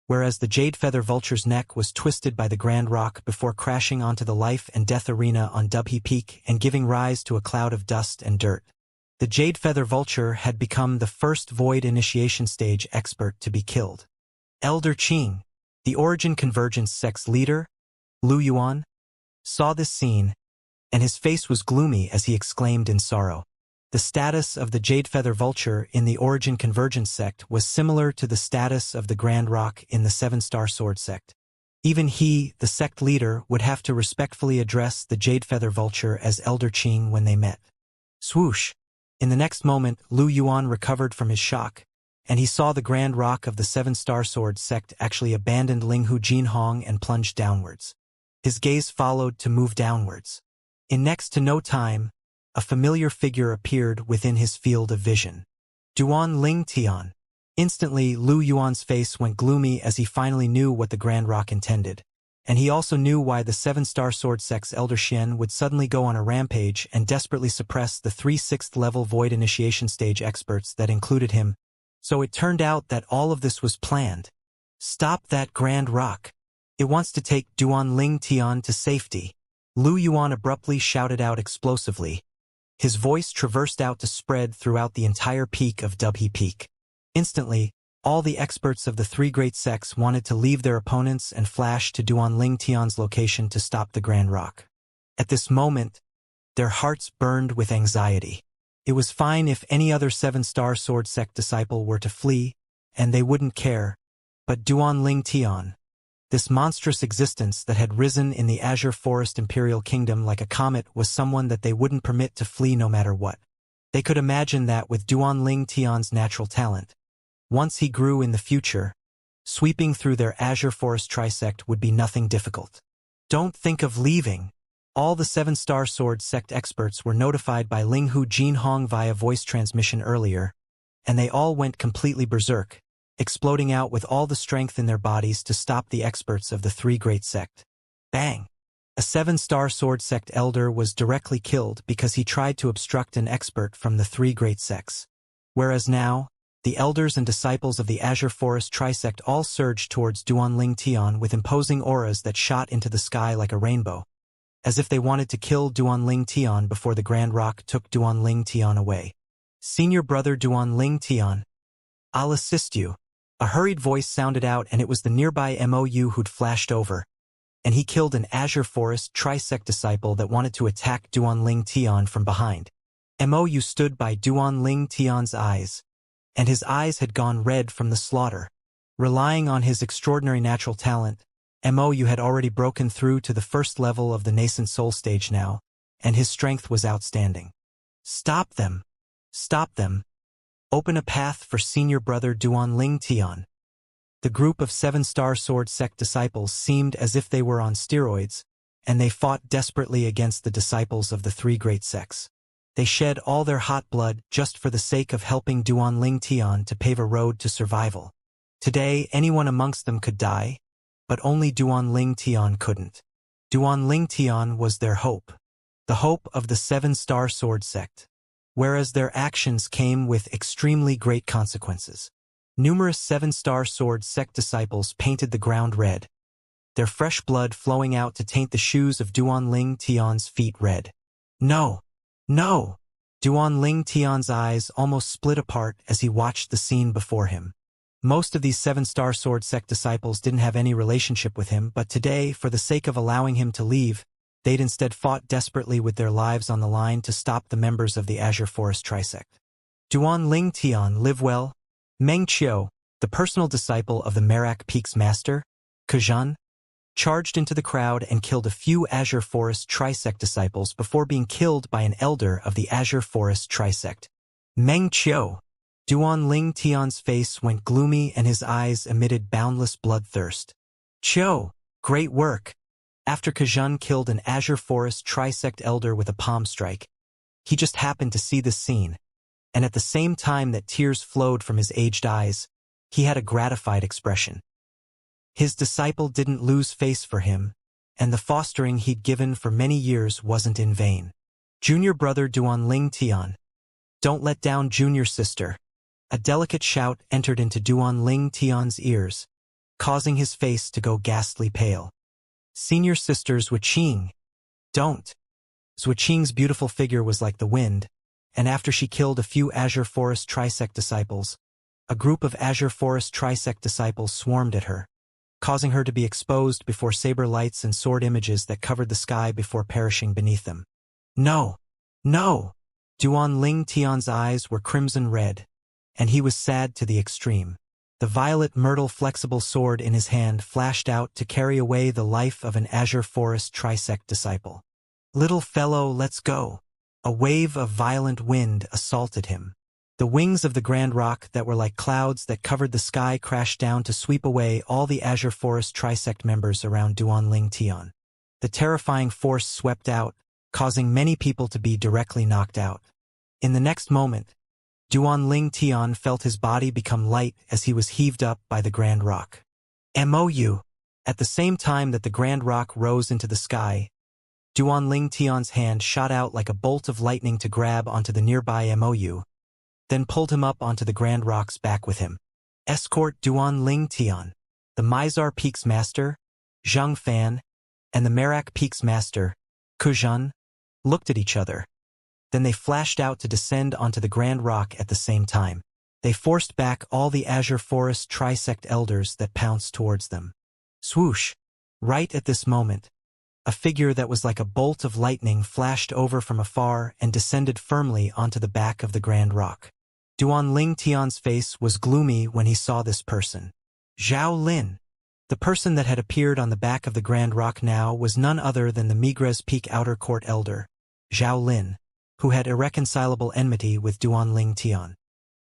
whereas the Jade Feather Vulture's neck was twisted by the Grand Rock before crashing onto the life and death arena on Dubhe Peak and giving rise to a cloud of dust and dirt. The Jade Feather Vulture had become the first Void Initiation Stage expert to be killed. Elder Qing, the Origin Convergence sect's leader, Lu Yuan, saw this scene, and his face was gloomy as he exclaimed in sorrow. The status of the Jade Feather Vulture in the Origin Convergence sect was similar to the status of the Grand Rock in the 7-star sword sect. Even he, the sect leader, would have to respectfully address the Jade Feather Vulture as Elder Qing when they met. Swoosh! In the next moment, Lu Yuan recovered from his shock, and he saw the Grand Rock of the 7-star sword sect actually abandoned Ling Hu Jin Hong and plunged downwards. His gaze followed to move downwards. In next to no time, a familiar figure appeared within his field of vision. Duan Ling Tian. Instantly, Lu Yuan's face went gloomy as he finally knew what the Grand Rock intended. And he also knew why the 7-star sword sect's Elder Xian would suddenly go on a rampage and desperately suppress the 3 6th-level Void Initiation Stage experts that included him. So it turned out that all of this was planned. Stop that Grand Rock. It wants to take Duan Ling Tian to safety. Lu Yuan abruptly shouted out explosively. His voice traversed out to spread throughout the entire peak of Dubhe Peak. Instantly, all the experts of the 3 great sects wanted to leave their opponents and flash to Duan Ling Tian's location to stop the Grand Rock. At this moment, their hearts burned with anxiety. It was fine if any other seven-star sword sect disciple were to flee, and they wouldn't care. But Duan Ling Tian, this monstrous existence that had risen in the Azure Forest Imperial Kingdom like a comet, was someone that they wouldn't permit to flee no matter what. They could imagine that with Duan Ling Tian's natural talent, once he grew in the future, sweeping through their Azure Forest trisect would be nothing difficult. Don't think of leaving. All the seven-star sword sect experts were notified by Linghu Jinhong via voice transmission earlier, and they all went completely berserk, exploding out with all the strength in their bodies to stop the experts of the three great sect. Bang! A seven-star sword sect elder was directly killed because he tried to obstruct an expert from the three great sects. Whereas now, the elders and disciples of the Azure Forest trisect all surged towards Duan Ling Tian with imposing auras that shot into the sky like a rainbow, as if they wanted to kill Duan Ling Tian before the Grand Rock took Duan Ling Tian away. Senior brother Duan Ling Tian, I'll assist you. A hurried voice sounded out, and it was the nearby MOU who'd flashed over, and he killed an Azure Forest trisect disciple that wanted to attack Duan Ling Tian from behind. MOU stood by Duan Ling Tian's eyes, and his eyes had gone red from the slaughter. Relying on his extraordinary natural talent, MOU had already broken through to the first level of the nascent soul stage now, and his strength was outstanding. Stop them! Stop them! Open a path for senior brother Duan Ling Tian. The group of seven-star sword sect disciples seemed as if they were on steroids, and they fought desperately against the disciples of the three great sects. They shed all their hot blood just for the sake of helping Duan Ling Tian to pave a road to survival. Today, anyone amongst them could die, but only Duan Ling Tian couldn't. Duan Ling Tian was their hope, the hope of the seven-star sword sect, whereas their actions came with extremely great consequences. Numerous seven-star sword sect disciples painted the ground red, their fresh blood flowing out to taint the shoes of Duan Ling Tian's feet red. No! No! Duan Ling Tian's eyes almost split apart as he watched the scene before him. Most of these seven-star sword sect disciples didn't have any relationship with him, but today, for the sake of allowing him to leave, they'd instead fought desperately with their lives on the line to stop the members of the Azure Forest trisect. Duan Ling Tian, live well. Meng Qiu, the personal disciple of the Merak Peak's master, Kazhan, charged into the crowd and killed a few Azure Forest trisect disciples before being killed by an elder of the Azure Forest trisect. Meng Qiu. Duan Ling Tian's face went gloomy and his eyes emitted boundless bloodthirst. Qiu, great work. After Kazhan killed an Azure Forest trisect elder with a palm strike, he just happened to see this scene, and at the same time that tears flowed from his aged eyes, he had a gratified expression. His disciple didn't lose face for him, and the fostering he'd given for many years wasn't in vain. Junior brother Duan Ling Tian. Don't let down junior sister. A delicate shout entered into Duan Ling Tian's ears, causing his face to go ghastly pale. Senior sister Zhuqing. Don't. Zhuqing's beautiful figure was like the wind, and after she killed a few Azure Forest trisect disciples, a group of Azure Forest trisect disciples swarmed at her, causing her to be exposed before saber lights and sword images that covered the sky before perishing beneath them. No! No! Duan Ling Tian's eyes were crimson red, and he was sad to the extreme. The violet myrtle flexible sword in his hand flashed out to carry away the life of an Azure Forest trisect disciple. Little fellow, let's go. A wave of violent wind assaulted him. The wings of the Grand Rock that were like clouds that covered the sky crashed down to sweep away all the Azure Forest trisect members around Duan Ling Tian. The terrifying force swept out, causing many people to be directly knocked out. In the next moment, Duan Ling Tian felt his body become light as he was heaved up by the Grand Rock. MOU. At the same time that the Grand Rock rose into the sky, Duan Ling Tian's hand shot out like a bolt of lightning to grab onto the nearby MOU, then pulled him up onto the Grand Rock's back with him. Escort Duan Ling Tian. The Mizar Peak's master, Zhang Fan, and the Merak Peak's master, Kuzhan, looked at each other. Then they flashed out to descend onto the Grand Rock at the same time. They forced back all the Azure Forest trisect elders that pounced towards them. Swoosh! Right at this moment, A figure that was like a bolt of lightning flashed over from afar and descended firmly onto the back of the Grand Rock. Duanling Tian's face was gloomy when he saw this person. Zhao Lin. The person that had appeared on the back of the Grand Rock now was none other than the Migres Peak Outer Court Elder, Zhao Lin, who had irreconcilable enmity with Duanling Tian.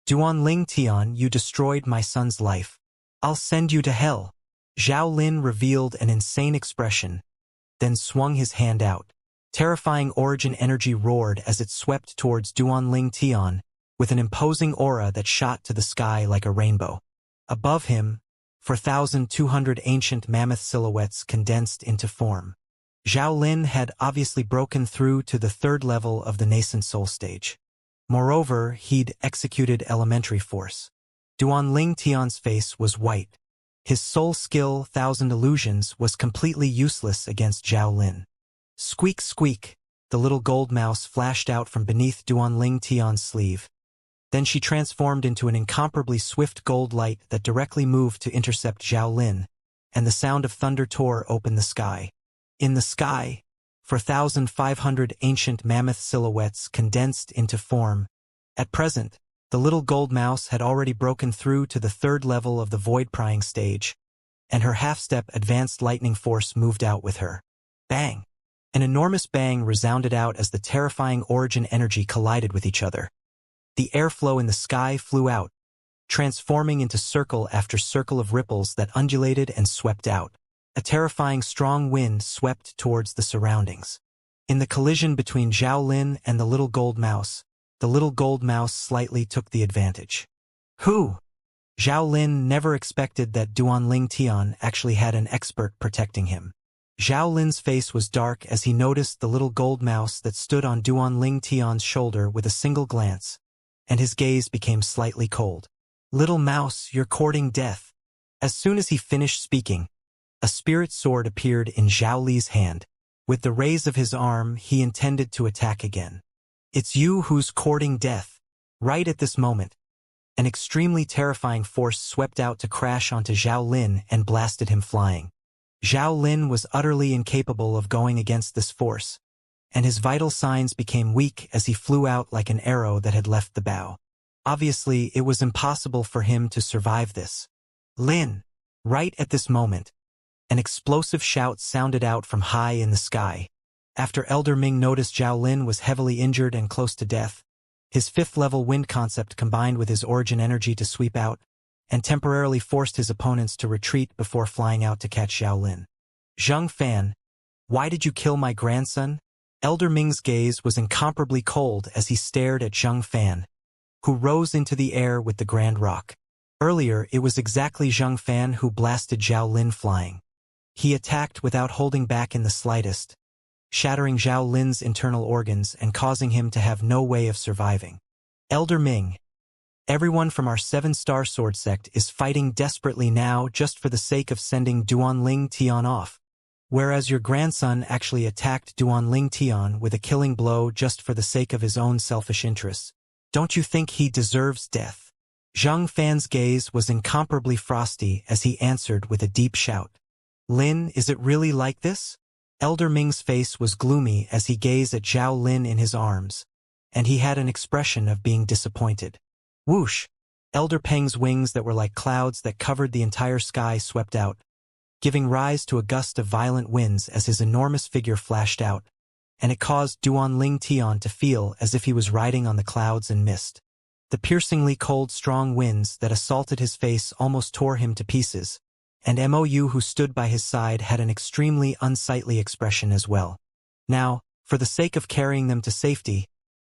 Duanling Tian, you destroyed my son's life. I'll send you to hell. Zhao Lin revealed an insane expression, then swung his hand out. Terrifying origin energy roared as it swept towards Duanling Tian, with an imposing aura that shot to the sky like a rainbow. Above him, 4,200 ancient mammoth silhouettes condensed into form. Zhao Lin had obviously broken through to the third level of the nascent soul stage. Moreover, he'd executed elementary force. Duanling Tian's face was white. His soul skill, Thousand Illusions, was completely useless against Zhao Lin. Squeak squeak, the little gold mouse flashed out from beneath Duanling Tian's sleeve. Then she transformed into an incomparably swift gold light that directly moved to intercept Zhao Lin, and the sound of thunder tore open the sky. In the sky, 4,500 ancient mammoth silhouettes condensed into form. At present, the little gold mouse had already broken through to the third level of the void-prying stage, and her half-step advanced lightning force moved out with her. Bang! An enormous bang resounded out as the terrifying origin energy collided with each other. The airflow in the sky flew out, transforming into circle after circle of ripples that undulated and swept out. A terrifying strong wind swept towards the surroundings. In the collision between Zhao Lin and the little gold mouse slightly took the advantage. Who? Zhao Lin never expected that Duanling Tian actually had an expert protecting him. Zhao Lin's face was dark as he noticed the little gold mouse that stood on Duanling Tian's shoulder with a single glance, and his gaze became slightly cold. Little mouse, you're courting death. As soon as he finished speaking, a spirit sword appeared in Zhao Li's hand. With the raise of his arm, he intended to attack again. It's you who's courting death. Right at this moment, an extremely terrifying force swept out to crash onto Zhao Lin and blasted him flying. Zhao Lin was utterly incapable of going against this force, and his vital signs became weak as he flew out like an arrow that had left the bow. Obviously, it was impossible for him to survive this. Lin! Right at this moment, an explosive shout sounded out from high in the sky. After Elder Ming noticed Zhao Lin was heavily injured and close to death, his fifth-level wind concept combined with his origin energy to sweep out, and temporarily forced his opponents to retreat before flying out to catch Zhao Lin. Zheng Fan, why did you kill my grandson? Elder Ming's gaze was incomparably cold as he stared at Zheng Fan, who rose into the air with the Grand Rock. Earlier, it was exactly Zheng Fan who blasted Zhao Lin flying. He attacked without holding back in the slightest, shattering Zhao Lin's internal organs and causing him to have no way of surviving. Elder Ming, everyone from our 7-star sword sect is fighting desperately now just for the sake of sending Duanling Tian off, whereas your grandson actually attacked Duanling Tian with a killing blow just for the sake of his own selfish interests. Don't you think he deserves death? Zheng Fan's gaze was incomparably frosty as he answered with a deep shout. Lin, is it really like this? Elder Ming's face was gloomy as he gazed at Zhao Lin in his arms, and he had an expression of being disappointed. Whoosh! Elder Peng's wings that were like clouds that covered the entire sky swept out, giving rise to a gust of violent winds as his enormous figure flashed out, and it caused Duanling Tian to feel as if he was riding on the clouds and mist. The piercingly cold strong winds that assaulted his face almost tore him to pieces, and Mou who stood by his side had an extremely unsightly expression as well. Now, for the sake of carrying them to safety,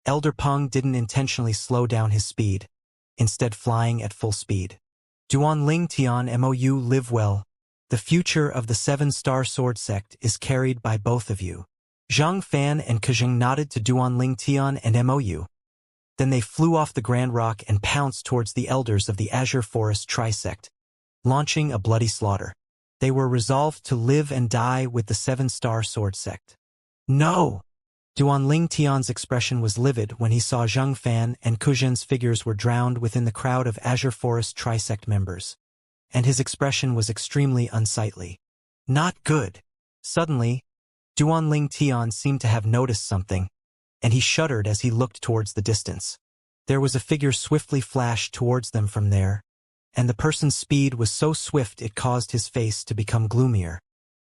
Elder Peng didn't intentionally slow down his speed, instead flying at full speed. Duanling Tian Mou, live well. The future of the 7-star sword sect is carried by both of you. Zheng Fan and Kejing nodded to Duanling Tian and Mou. Then they flew off the Grand Rock and pounced towards the elders of the Azure Forest Trisect, launching a bloody slaughter. They were resolved to live and die with the 7-star sword sect. No! Duanling Tian's expression was livid when he saw Zheng Fan and Kuzhen's figures were drowned within the crowd of Azure Forest Trisect members, and his expression was extremely unsightly. Not good. Suddenly, Duanling Tian seemed to have noticed something, and he shuddered as he looked towards the distance. There was a figure swiftly flashed towards them from there, and the person's speed was so swift it caused his face to become gloomier.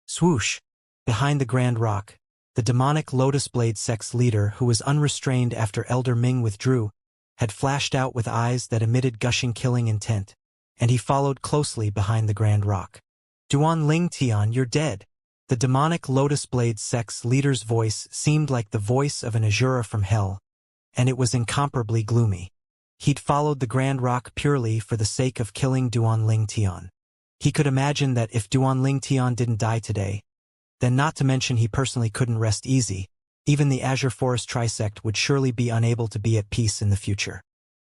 Swoosh! Behind the Grand Rock, the demonic Lotus Blade sect's leader, who was unrestrained after Elder Ming withdrew, had flashed out with eyes that emitted gushing killing intent, and he followed closely behind the Grand Rock. Duanling Tian, you're dead. The demonic Lotus Blade sect's leader's voice seemed like the voice of an Azura from hell, and it was incomparably gloomy. He'd followed the Grand Rock purely for the sake of killing Duanling Tian. He could imagine that if Duanling Tian didn't die today, then not to mention he personally couldn't rest easy, even the Azure Forest Trisect would surely be unable to be at peace in the future.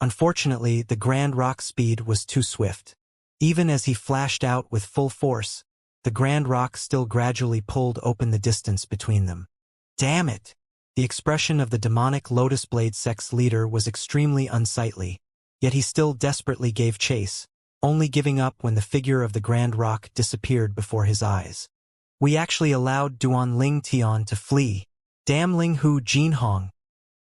Unfortunately, the Grand Rock's speed was too swift. Even as he flashed out with full force, the Grand Rock still gradually pulled open the distance between them. Damn it! The expression of the demonic Lotus Blade sect's leader was extremely unsightly, yet he still desperately gave chase, only giving up when the figure of the Grand Rock disappeared before his eyes. We actually allowed Duanling Tian to flee. Damn Linghu Jinhong.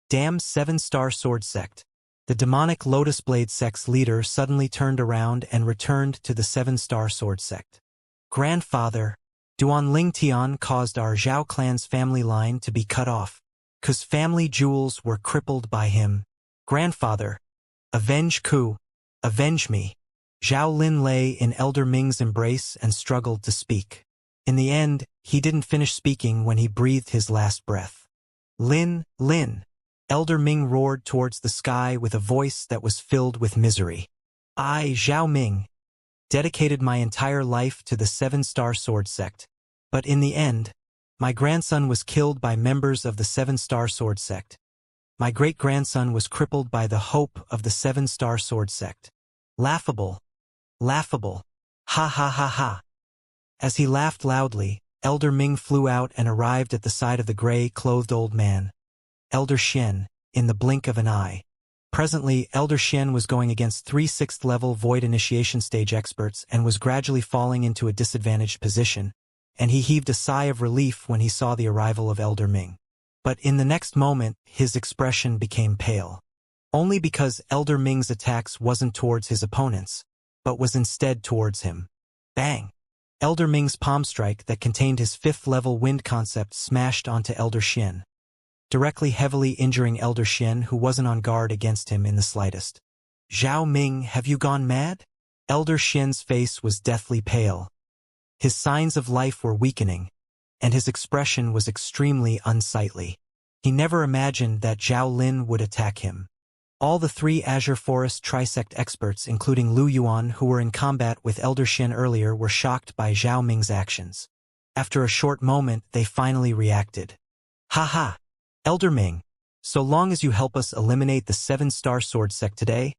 Damn 7-star sword sect. The demonic Lotus Blade sect's leader suddenly turned around and returned to the 7-star sword sect. Grandfather, Duanling Tian caused our Zhao clan's family line to be cut off, 'cause family jewels were crippled by him. Grandfather, avenge Ku, avenge me. Zhao Lin lay in Elder Ming's embrace and struggled to speak. In the end, he didn't finish speaking when he breathed his last breath. Lin, Lin. Elder Ming roared towards the sky with a voice that was filled with misery. I, Zhao Ming, dedicated my entire life to the 7-star sword sect, but in the end, my grandson was killed by members of the 7-star sword sect. My great-grandson was crippled by the hope of the 7-star sword sect. Laughable. Laughable. Ha ha ha ha. As he laughed loudly, Elder Ming flew out and arrived at the side of the gray-clothed old man, Elder Xian, in the blink of an eye. Presently, Elder Xian was going against 3 6th-level Void Initiation Stage experts and was gradually falling into a disadvantaged position, and he heaved a sigh of relief when he saw the arrival of Elder Ming. But in the next moment, his expression became pale. Only because Elder Ming's attacks wasn't towards his opponents, but was instead towards him. Bang! Elder Ming's palm strike that contained his 5th-level wind concept smashed onto Elder Xian, directly heavily injuring Elder Xian, who wasn't on guard against him in the slightest. Zhao Ming, have you gone mad? Elder Xian's face was deathly pale. His signs of life were weakening, and his expression was extremely unsightly. He never imagined that Zhao Lin would attack him. All the 3 Azure Forest Trisect experts, including Lu Yuan, who were in combat with Elder Xian earlier, were shocked by Zhao Ming's actions. After a short moment, they finally reacted. Ha ha! Elder Ming, so long as you help us eliminate the 7-star sword sect today,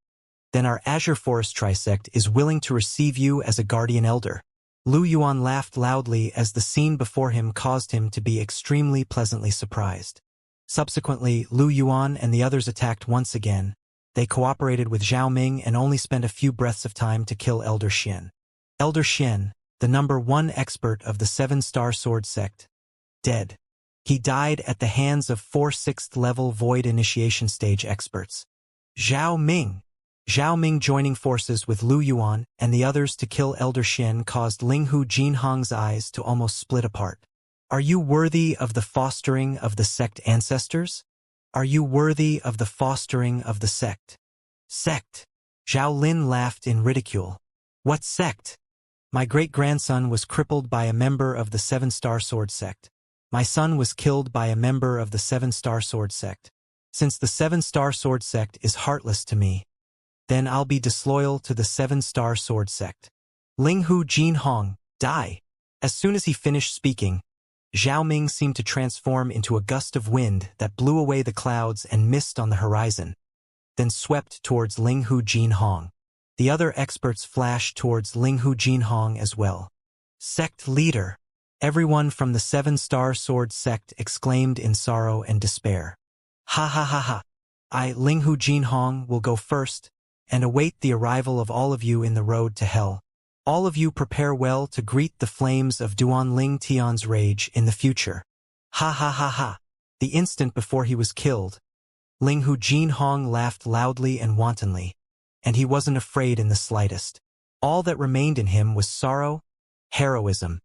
then our Azure Forest Trisect is willing to receive you as a guardian elder. Lu Yuan laughed loudly as the scene before him caused him to be extremely pleasantly surprised. Subsequently, Lu Yuan and the others attacked once again. They cooperated with Zhao Ming and only spent a few breaths of time to kill Elder Xian. Elder Xian, the number 1 expert of the 7-star sword sect, dead. He died at the hands of 4 6th-level Void Initiation Stage experts. Zhao Ming. Zhao Ming joining forces with Lu Yuan and the others to kill Elder Xian caused Linghu Jinhong's eyes to almost split apart. Are you worthy of the fostering of the sect ancestors? Are you worthy of the fostering of the sect? Sect. Zhao Lin laughed in ridicule. What sect? My great-grandson was crippled by a member of the 7-star sword sect. My son was killed by a member of the 7-star sword sect. Since the 7-star sword sect is heartless to me, then I'll be disloyal to the 7-star sword sect. Linghu Jinhong, die. As soon as he finished speaking, Zhao Ming seemed to transform into a gust of wind that blew away the clouds and mist on the horizon, then swept towards Linghu Jinhong. The other experts flashed towards Linghu Jinhong as well. Sect leader. Everyone from the 7-star sword sect exclaimed in sorrow and despair. Ha ha ha ha. I, Linghu Jinhong, will go first and await the arrival of all of you in the road to hell. All of you prepare well to greet the flames of Duanling Tian's rage in the future. Ha ha ha ha. The instant before he was killed, Ling Hu Jinhong laughed loudly and wantonly, and he wasn't afraid in the slightest. All that remained in him was sorrow, heroism,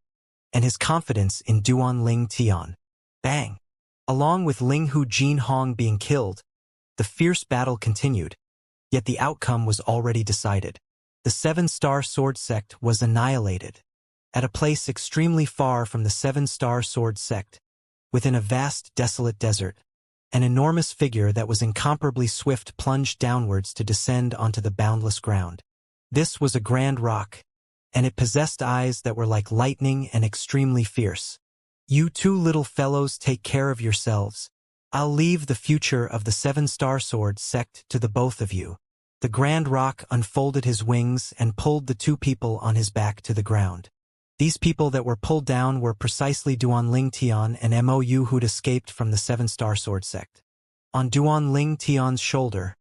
and his confidence in Duan Ling Tian. Bang! Along with Ling Hu Jinhong being killed, the fierce battle continued, yet the outcome was already decided. The Seven-Star Sword Sect was annihilated. At a place extremely far from the Seven-Star Sword Sect, within a vast, desolate desert, an enormous figure that was incomparably swift plunged downwards to descend onto the boundless ground. This was a grand rock, and it possessed eyes that were like lightning and extremely fierce. You two little fellows take care of yourselves. I'll leave the future of the Seven-Star Sword Sect to the both of you. The grand rock unfolded his wings and pulled the two people on his back to the ground. These people that were pulled down were precisely Duan Ling Tian and Mou who'd escaped from the Seven-Star Sword Sect. On Duan Ling Tian's shoulder,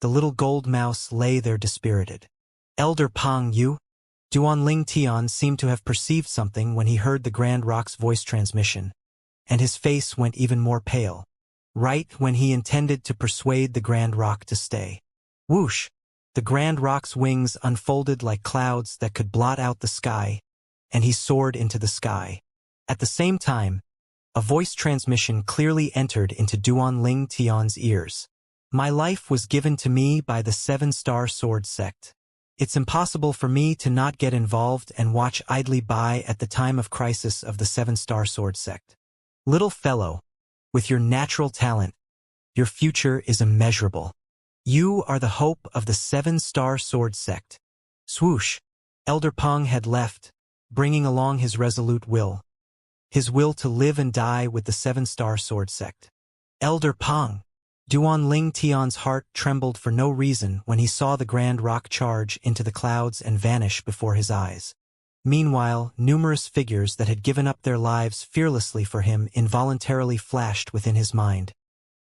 the little gold mouse lay there dispirited. Elder Pang Yu? Duan Ling Tian seemed to have perceived something when he heard the Grand Rock's voice transmission, and his face went even more pale, right when he intended to persuade the Grand Rock to stay. Whoosh! The Grand Rock's wings unfolded like clouds that could blot out the sky, and he soared into the sky. At the same time, a voice transmission clearly entered into Duan Ling Tian's ears. My life was given to me by the Seven-Star Sword Sect. It's impossible for me to not get involved and watch idly by at the time of crisis of the Seven-Star Sword Sect. Little fellow, with your natural talent, your future is immeasurable. You are the hope of the Seven-Star Sword Sect. Swoosh! Elder Peng had left, bringing along his resolute will. His will to live and die with the Seven-Star Sword Sect. Elder Peng! Duan Ling Tian's heart trembled for no reason when he saw the Grand Rock charge into the clouds and vanish before his eyes. Meanwhile, numerous figures that had given up their lives fearlessly for him involuntarily flashed within his mind,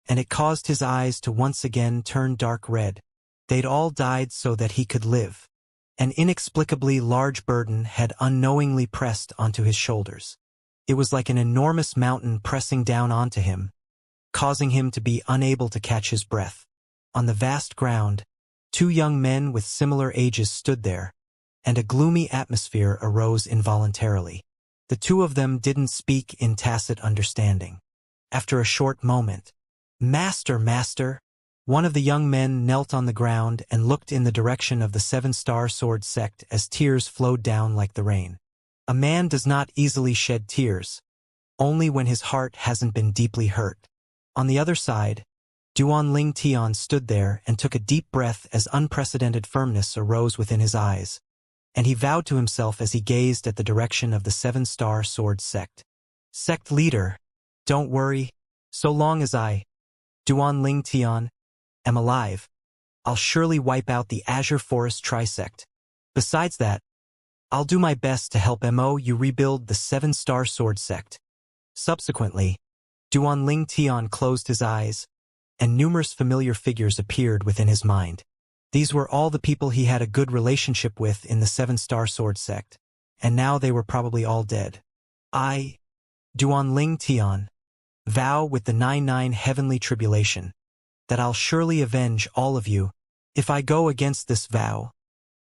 and it caused his eyes to once again turn dark red. They'd all died so that he could live. An inexplicably large burden had unknowingly pressed onto his shoulders. It was like an enormous mountain pressing down onto him, causing him to be unable to catch his breath. On the vast ground, two young men with similar ages stood there, and a gloomy atmosphere arose involuntarily. The two of them didn't speak in tacit understanding. After a short moment, "Master, master!" One of the young men knelt on the ground and looked in the direction of the Seven-Star Sword Sect as tears flowed down like the rain. A man does not easily shed tears, only when his heart hasn't been deeply hurt. On the other side, Duan Ling Tian stood there and took a deep breath as unprecedented firmness arose within his eyes, and he vowed to himself as he gazed at the direction of the Seven-Star Sword Sect. Sect leader, don't worry, so long as I, Duan Ling Tian, am alive, I'll surely wipe out the Azure Forest Trisect. Besides that, I'll do my best to help Mou rebuild the Seven-Star Sword Sect. Subsequently, Duan Ling Tian closed his eyes, and numerous familiar figures appeared within his mind. These were all the people he had a good relationship with in the Seven-Star Sword Sect, and now they were probably all dead. I, Duan Ling Tian, vow with the 99 heavenly tribulation, that I'll surely avenge all of you. If I go against this vow,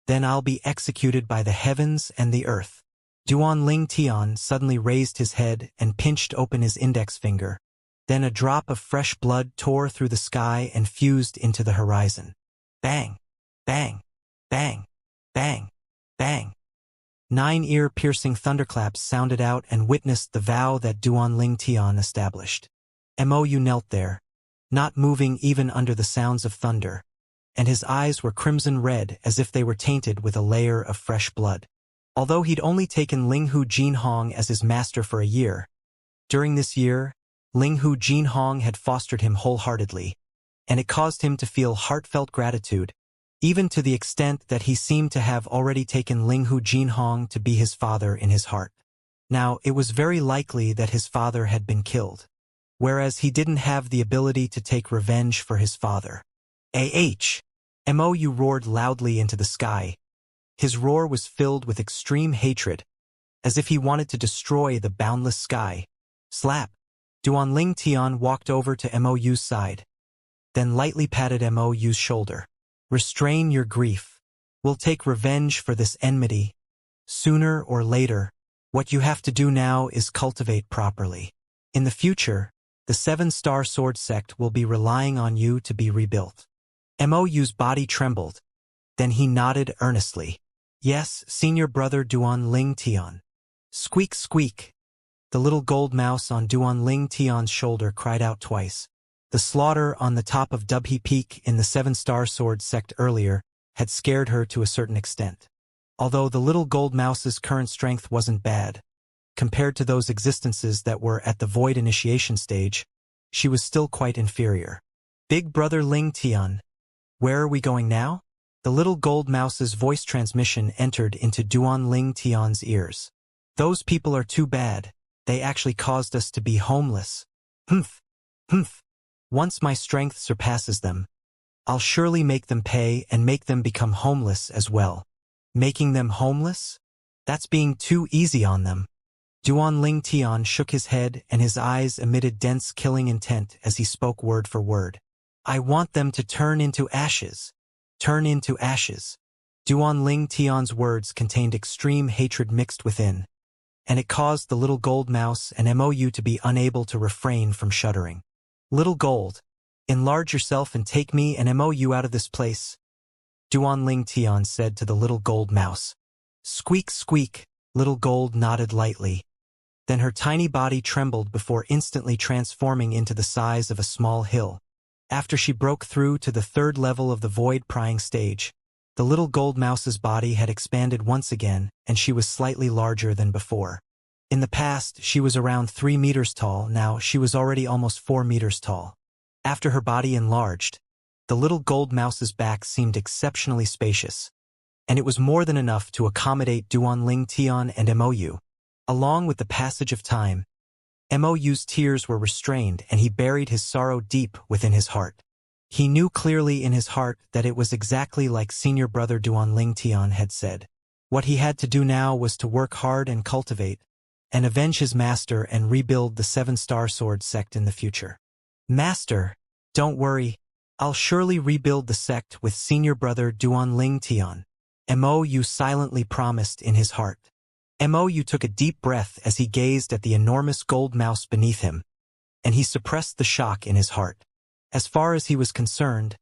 then I'll be executed by the heavens and the earth. Duan Ling Tian suddenly raised his head and pinched open his index finger. Then a drop of fresh blood tore through the sky and fused into the horizon. Bang! Bang! Bang! Bang! Bang! 9 ear-piercing thunderclaps sounded out and witnessed the vow that Duan Ling Tian established. Mou knelt there, not moving even under the sounds of thunder, and his eyes were crimson red as if they were tainted with a layer of fresh blood. Although he'd only taken Ling Hu Jinhong as his master for a year, during this year, Ling Hu Jinhong had fostered him wholeheartedly, and it caused him to feel heartfelt gratitude, even to the extent that he seemed to have already taken Ling Hu Jinhong to be his father in his heart. Now, it was very likely that his father had been killed, whereas he didn't have the ability to take revenge for his father. Mou roared loudly into the sky. His roar was filled with extreme hatred, as if he wanted to destroy the boundless sky. Slap! Duanling Tian walked over to Mou's side, then lightly patted Mou's shoulder. Restrain your grief. We'll take revenge for this enmity. Sooner or later, what you have to do now is cultivate properly. In the future, the 7-star sword sect will be relying on you to be rebuilt. Mou's body trembled. Then he nodded earnestly. Yes, senior brother Duanling Tian. Squeak, squeak. The little gold mouse on Duanling Tian's shoulder cried out twice. The slaughter on the top of Dubhe Peak in the 7-star sword sect earlier had scared her to a certain extent. Although the little gold mouse's current strength wasn't bad, compared to those existences that were at the void initiation stage, she was still quite inferior. Big brother Ling Tian, where are we going now? The little gold mouse's voice transmission entered into Duanling Tian's ears. Those people are too bad. They actually caused us to be homeless. Humph. Humph. Once my strength surpasses them, I'll surely make them pay and make them become homeless as well. Making them homeless? That's being too easy on them. Duanling Tian shook his head and his eyes emitted dense killing intent as he spoke word for word. I want them to turn into ashes. Turn into ashes. Duanling Tian's words contained extreme hatred mixed within, and it caused the little gold mouse and Mou to be unable to refrain from shuddering. Little gold, enlarge yourself and take me and Mou out of this place, Duanling Tian said to the little gold mouse. Squeak, squeak, little gold nodded lightly. Then her tiny body trembled before instantly transforming into the size of a small hill. After she broke through to the 3rd level of the void prying stage, the little gold mouse's body had expanded once again, and she was slightly larger than before. In the past, she was around 3 meters tall, now she was already almost 4 meters tall. After her body enlarged, the little gold mouse's back seemed exceptionally spacious, and it was more than enough to accommodate Duanling Tian and Mou. Along with the passage of time, Mou's tears were restrained and he buried his sorrow deep within his heart. He knew clearly in his heart that it was exactly like senior brother Duanling Tian had said. What he had to do now was to work hard and cultivate, and avenge his master and rebuild the 7-star sword sect in the future. Master, don't worry, I'll surely rebuild the sect with senior brother Duanling Tian, Mou silently promised in his heart. Mou took a deep breath as he gazed at the enormous gold mouse beneath him, and he suppressed the shock in his heart. As far as he was concerned,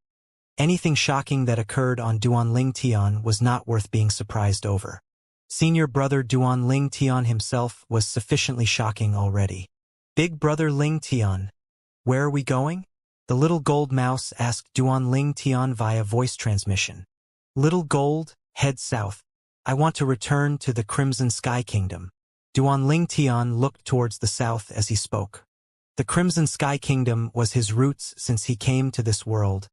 anything shocking that occurred on Duanling Tian was not worth being surprised over. Senior brother Duanling Tian himself was sufficiently shocking already. Big brother Ling Tian, where are we going? The little gold mouse asked Duanling Tian via voice transmission. Little gold, head south. I want to return to the Crimson Sky Kingdom. Duanling Tian looked towards the south as he spoke. The Crimson Sky Kingdom was his roots since he came to this world.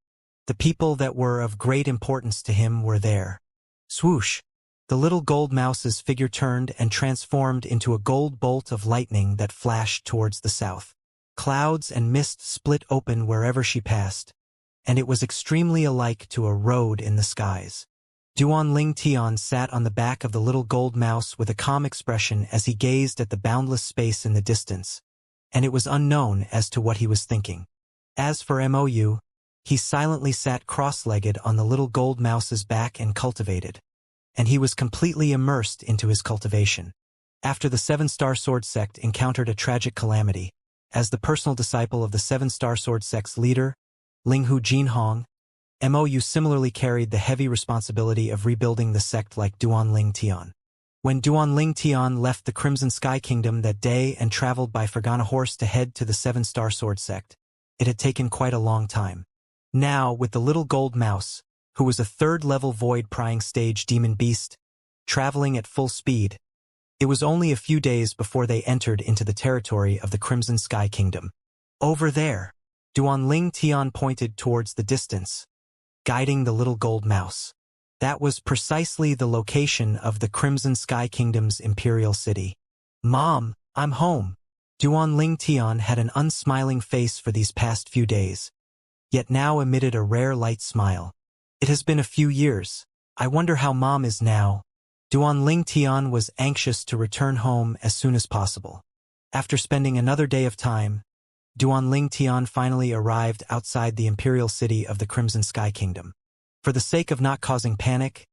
The people that were of great importance to him were there. Swoosh! The little gold mouse's figure turned and transformed into a gold bolt of lightning that flashed towards the south. Clouds and mist split open wherever she passed, and it was extremely alike to a road in the skies. Duanling Tian sat on the back of the little gold mouse with a calm expression as he gazed at the boundless space in the distance, and it was unknown as to what he was thinking. As for Mou, he silently sat cross-legged on the little gold mouse's back and cultivated, and he was completely immersed into his cultivation. After the 7-star sword sect encountered a tragic calamity, as the personal disciple of the 7-star sword sect's leader, Linghu Jinhong, Mou similarly carried the heavy responsibility of rebuilding the sect like Duanling Tian. When Duanling Tian left the Crimson Sky Kingdom that day and traveled by Fergana horse to head to the 7-star sword sect, it had taken quite a long time. Now, with the little gold mouse, who was a 3rd-level void-prying stage demon beast, traveling at full speed, it was only a few days before they entered into the territory of the Crimson Sky Kingdom. Over there, Duanling Tian pointed towards the distance, guiding the little gold mouse. That was precisely the location of the Crimson Sky Kingdom's imperial city. Mom, I'm home. Duanling Tian had an unsmiling face for these past few days, yet now emitted a rare light smile. It has been a few years. I wonder how Mom is now. Duanling Tian was anxious to return home as soon as possible. After spending another day of time, Duanling Tian finally arrived outside the imperial city of the Crimson Sky Kingdom. For the sake of not causing panic,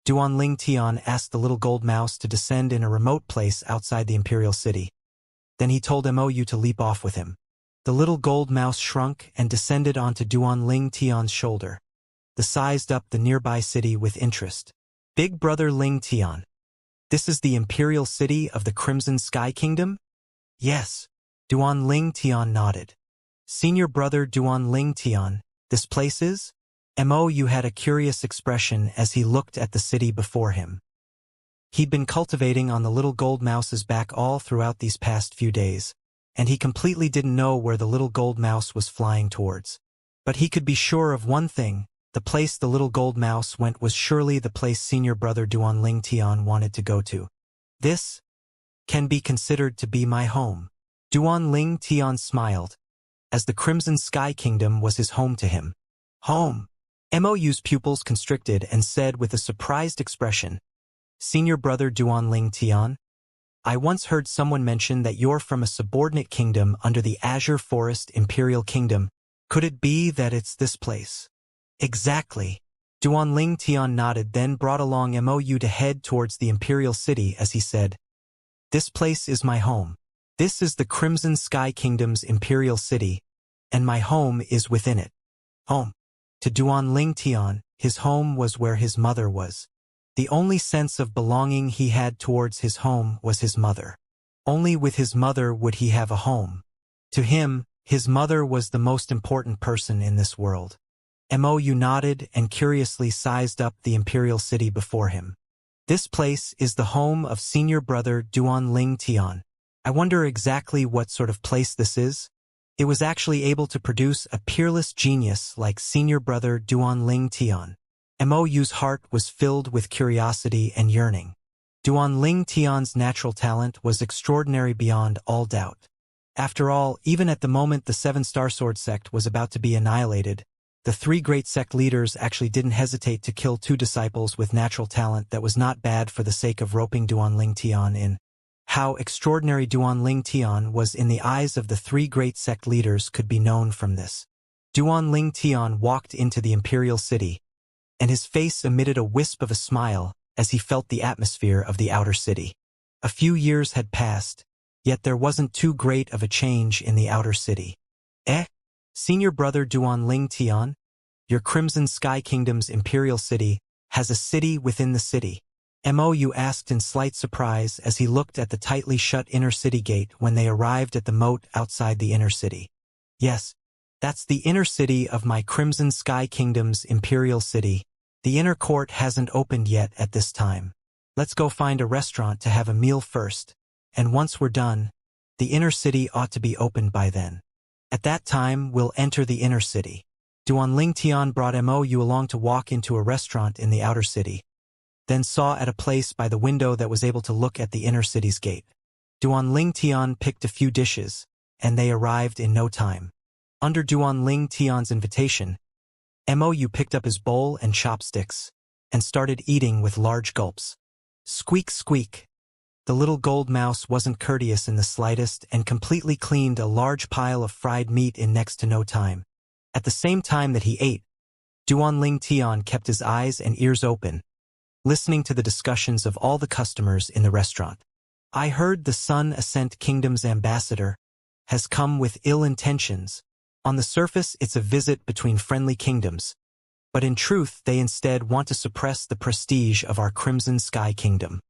Duanling Tian asked the little gold mouse to descend in a remote place outside the imperial city. Then he told Mou to leap off with him. The little gold mouse shrunk and descended onto Duanling Tian's shoulder. The sized up the nearby city with interest. Big brother Ling Tian. This is the imperial city of the Crimson Sky Kingdom? Yes. Duanling Tian nodded. Senior brother Duanling Tian, this place is? Mou had a curious expression as he looked at the city before him. He'd been cultivating on the little gold mouse's back all throughout these past few days, and he completely didn't know where the little gold mouse was flying towards. But he could be sure of one thing: the place the little gold mouse went was surely the place senior brother Duanling Tian wanted to go to. This can be considered to be my home. Duanling Tian smiled, as the Crimson Sky Kingdom was his home to him. Home. Mou's pupils constricted and said with a surprised expression, Senior brother Duanling Tian, I once heard someone mention that you're from a subordinate kingdom under the Azure Forest Imperial Kingdom. Could it be that it's this place? Exactly. Duanling Tian nodded, then brought along Mou to head towards the Imperial City as he said, This place is my home. This is the Crimson Sky Kingdom's Imperial City, and my home is within it. Home. To Duanling Tian, his home was where his mother was. The only sense of belonging he had towards his home was his mother. Only with his mother would he have a home. To him, his mother was the most important person in this world. Mou nodded and curiously sized up the imperial city before him. This place is the home of senior brother Duanling Tian. I wonder exactly what sort of place this is? It was actually able to produce a peerless genius like senior brother Duanling Tian. Mou's heart was filled with curiosity and yearning. Duanling Tian's natural talent was extraordinary beyond all doubt. After all, even at the moment the Seven-Star Sword sect was about to be annihilated, the three great sect leaders actually didn't hesitate to kill two disciples with natural talent that was not bad for the sake of roping Duanling Tian in. How extraordinary Duanling Tian was in the eyes of the three great sect leaders could be known from this. Duanling Tian walked into the imperial city, and his face emitted a wisp of a smile as he felt the atmosphere of the outer city. A few years had passed, yet there wasn't too great of a change in the outer city. Senior brother Duanling Tian, your Crimson Sky Kingdom's imperial city has a city within the city. Mou asked in slight surprise as he looked at the tightly shut inner city gate when they arrived at the moat outside the inner city. Yes, that's the inner city of my Crimson Sky Kingdom's imperial city. The inner court hasn't opened yet at this time. Let's go find a restaurant to have a meal first, and once we're done, the inner city ought to be opened by then. At that time, we'll enter the inner city. Duanling Tian brought Mou along to walk into a restaurant in the outer city, then saw at a place by the window that was able to look at the inner city's gate. Duanling Tian picked a few dishes, and they arrived in no time. Under Duanling Tian's invitation, Mou picked up his bowl and chopsticks, and started eating with large gulps. Squeak, squeak. The little gold mouse wasn't courteous in the slightest and completely cleaned a large pile of fried meat in next to no time. At the same time that he ate, Duanling Tian kept his eyes and ears open, listening to the discussions of all the customers in the restaurant. I heard the Sun Ascent Kingdom's ambassador has come with ill intentions. On the surface, it's a visit between friendly kingdoms, but in truth, they instead want to suppress the prestige of our Crimson Sky Kingdom.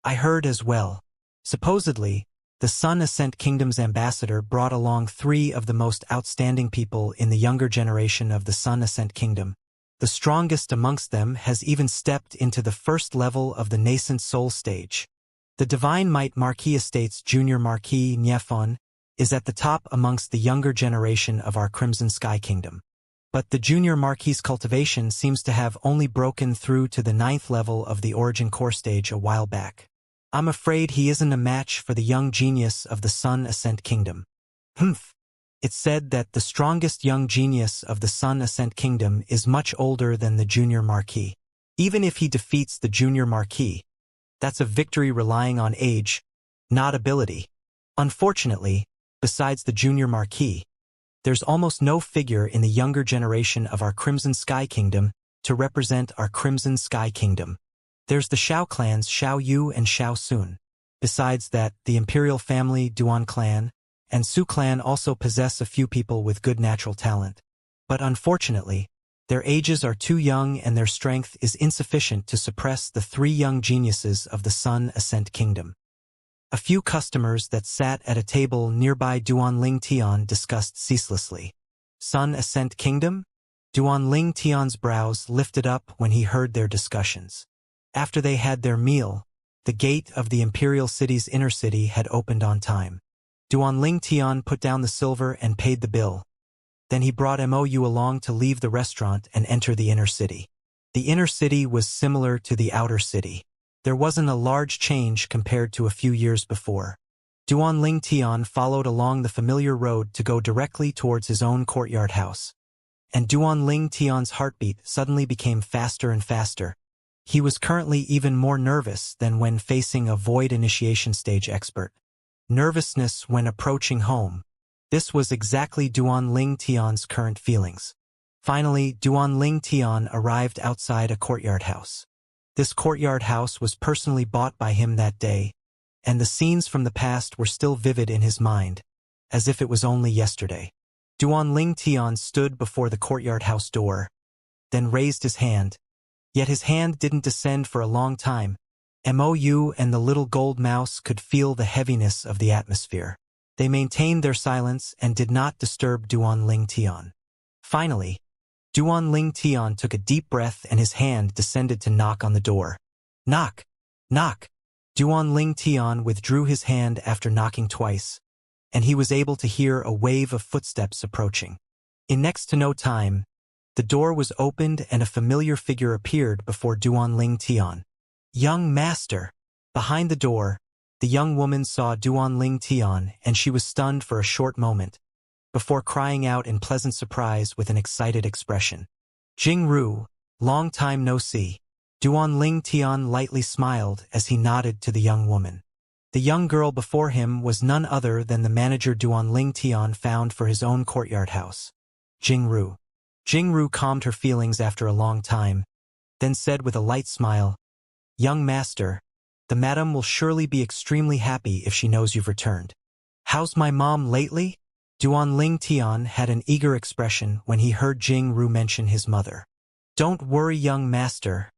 I heard as well. Supposedly, the Sun Ascent Kingdom's ambassador brought along 3 of the most outstanding people in the younger generation of the Sun Ascent Kingdom. The strongest amongst them has even stepped into the first level of the nascent soul stage. The Divine Might Marquis Estate's Junior Marquis Niefon is at the top amongst the younger generation of our Crimson Sky Kingdom. But the Junior Marquis Cultivation seems to have only broken through to the 9th level of the Origin Core stage a while back. I'm afraid he isn't a match for the young genius of the Sun Ascent Kingdom. Humph. It's said that the strongest young genius of the Sun Ascent Kingdom is much older than the Junior Marquis. Even if he defeats the Junior Marquis, that's a victory relying on age, not ability. Unfortunately, besides the Junior Marquis, There's almost no figure in the younger generation of our Crimson Sky Kingdom to represent our Crimson Sky Kingdom. There's the Xiao clans Xiao Yu and Xiao Sun. Besides that, the Imperial family Duan clan and Su clan also possess a few people with good natural talent. But unfortunately, their ages are too young and their strength is insufficient to suppress the 3 young geniuses of the Sun Ascent Kingdom. A few customers that sat at a table nearby Duan Ling Tian discussed ceaselessly. Sun Ascent Kingdom? Duan Ling Tian's brows lifted up when he heard their discussions. After they had their meal, the gate of the Imperial City's inner city had opened on time. Duan Ling Tian put down the silver and paid the bill. Then he brought Mou along to leave the restaurant and enter the inner city. The inner city was similar to the outer city. There wasn't a large change compared to a few years before. Duan Ling Tian followed along the familiar road to go directly towards his own courtyard house. And Duan Ling Tian's heartbeat suddenly became faster and faster. He was currently even more nervous than when facing a void initiation stage expert. Nervousness when approaching home. This was exactly Duan Ling Tian's current feelings. Finally, Duan Ling Tian arrived outside a courtyard house. This courtyard house was personally bought by him that day, and the scenes from the past were still vivid in his mind, as if it was only yesterday. Duan Ling Tian stood before the courtyard house door, then raised his hand. Yet his hand didn't descend for a long time. Mou and the little gold mouse could feel the heaviness of the atmosphere. They maintained their silence and did not disturb Duan Ling Tian. Finally, Duan Ling Tian took a deep breath and his hand descended to knock on the door. Knock! Knock! Duan Ling Tian withdrew his hand after knocking twice, and he was able to hear a wave of footsteps approaching. In next to no time, the door was opened and a familiar figure appeared before Duan Ling Tian. Young master! Behind the door, the young woman saw Duan Ling Tian and she was stunned for a short moment, before crying out in pleasant surprise with an excited expression. Jing Ru, long time no see. Duan Ling Tian lightly smiled as he nodded to the young woman. The young girl before him was none other than the manager Duan Ling Tian found for his own courtyard house. Jing Ru. Jing Ru calmed her feelings after a long time, then said with a light smile, Young master, the madam will surely be extremely happy if she knows you've returned. How's my mom lately? Duan Ling Tian had an eager expression when he heard Jing Ru mention his mother. Don't worry, young master.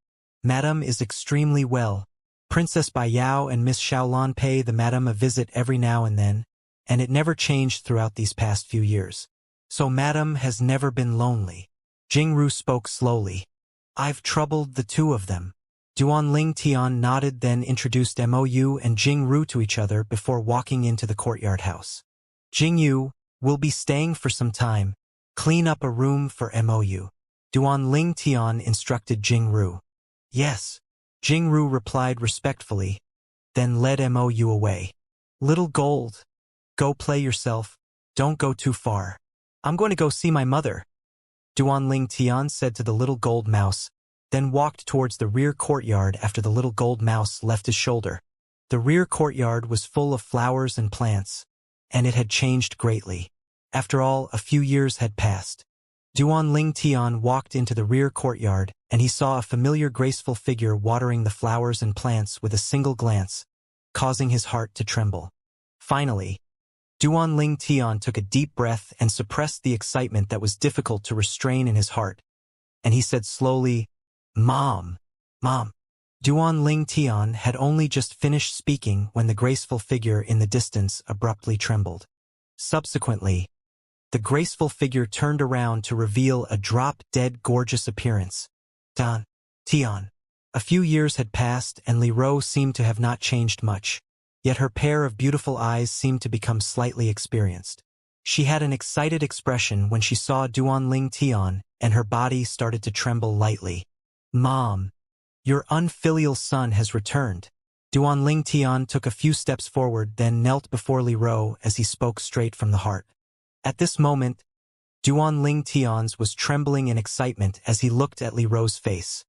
Madam is extremely well. Princess Bai Yao and Miss Xiaolan pay the madam a visit every now and then, and it never changed throughout these past few years. So madam has never been lonely. Jing Ru spoke slowly. I've troubled the two of them. Duan Ling Tian nodded, then introduced Mou and Jing Ru to each other before walking into the courtyard house. Jing Yu, we'll be staying for some time. Clean up a room for Mou. Duan Ling Tian instructed Jing Ru. Yes. Jing Ru replied respectfully, then led Mou away. Little Gold, go play yourself. Don't go too far. I'm going to go see my mother. Duan Ling Tian said to the little gold mouse, then walked towards the rear courtyard after the little gold mouse left his shoulder. The rear courtyard was full of flowers and plants, and it had changed greatly. After all, a few years had passed. Duan Ling Tian walked into the rear courtyard, and he saw a familiar graceful figure watering the flowers and plants with a single glance, causing his heart to tremble. Finally, Duan Ling Tian took a deep breath and suppressed the excitement that was difficult to restrain in his heart, and he said slowly, Mom, Mom. Duan Ling Tian had only just finished speaking when the graceful figure in the distance abruptly trembled. Subsequently, the graceful figure turned around to reveal a drop-dead gorgeous appearance. Tian. A few years had passed and Li Ro seemed to have not changed much, yet her pair of beautiful eyes seemed to become slightly experienced. She had an excited expression when she saw Duan Ling Tian, and her body started to tremble lightly. Mom, your unfilial son has returned. Duan Ling Tian took a few steps forward, then knelt before Li Ro as he spoke straight from the heart. At this moment, Duan Ling Tian's was trembling in excitement as he looked at Li Ro's face.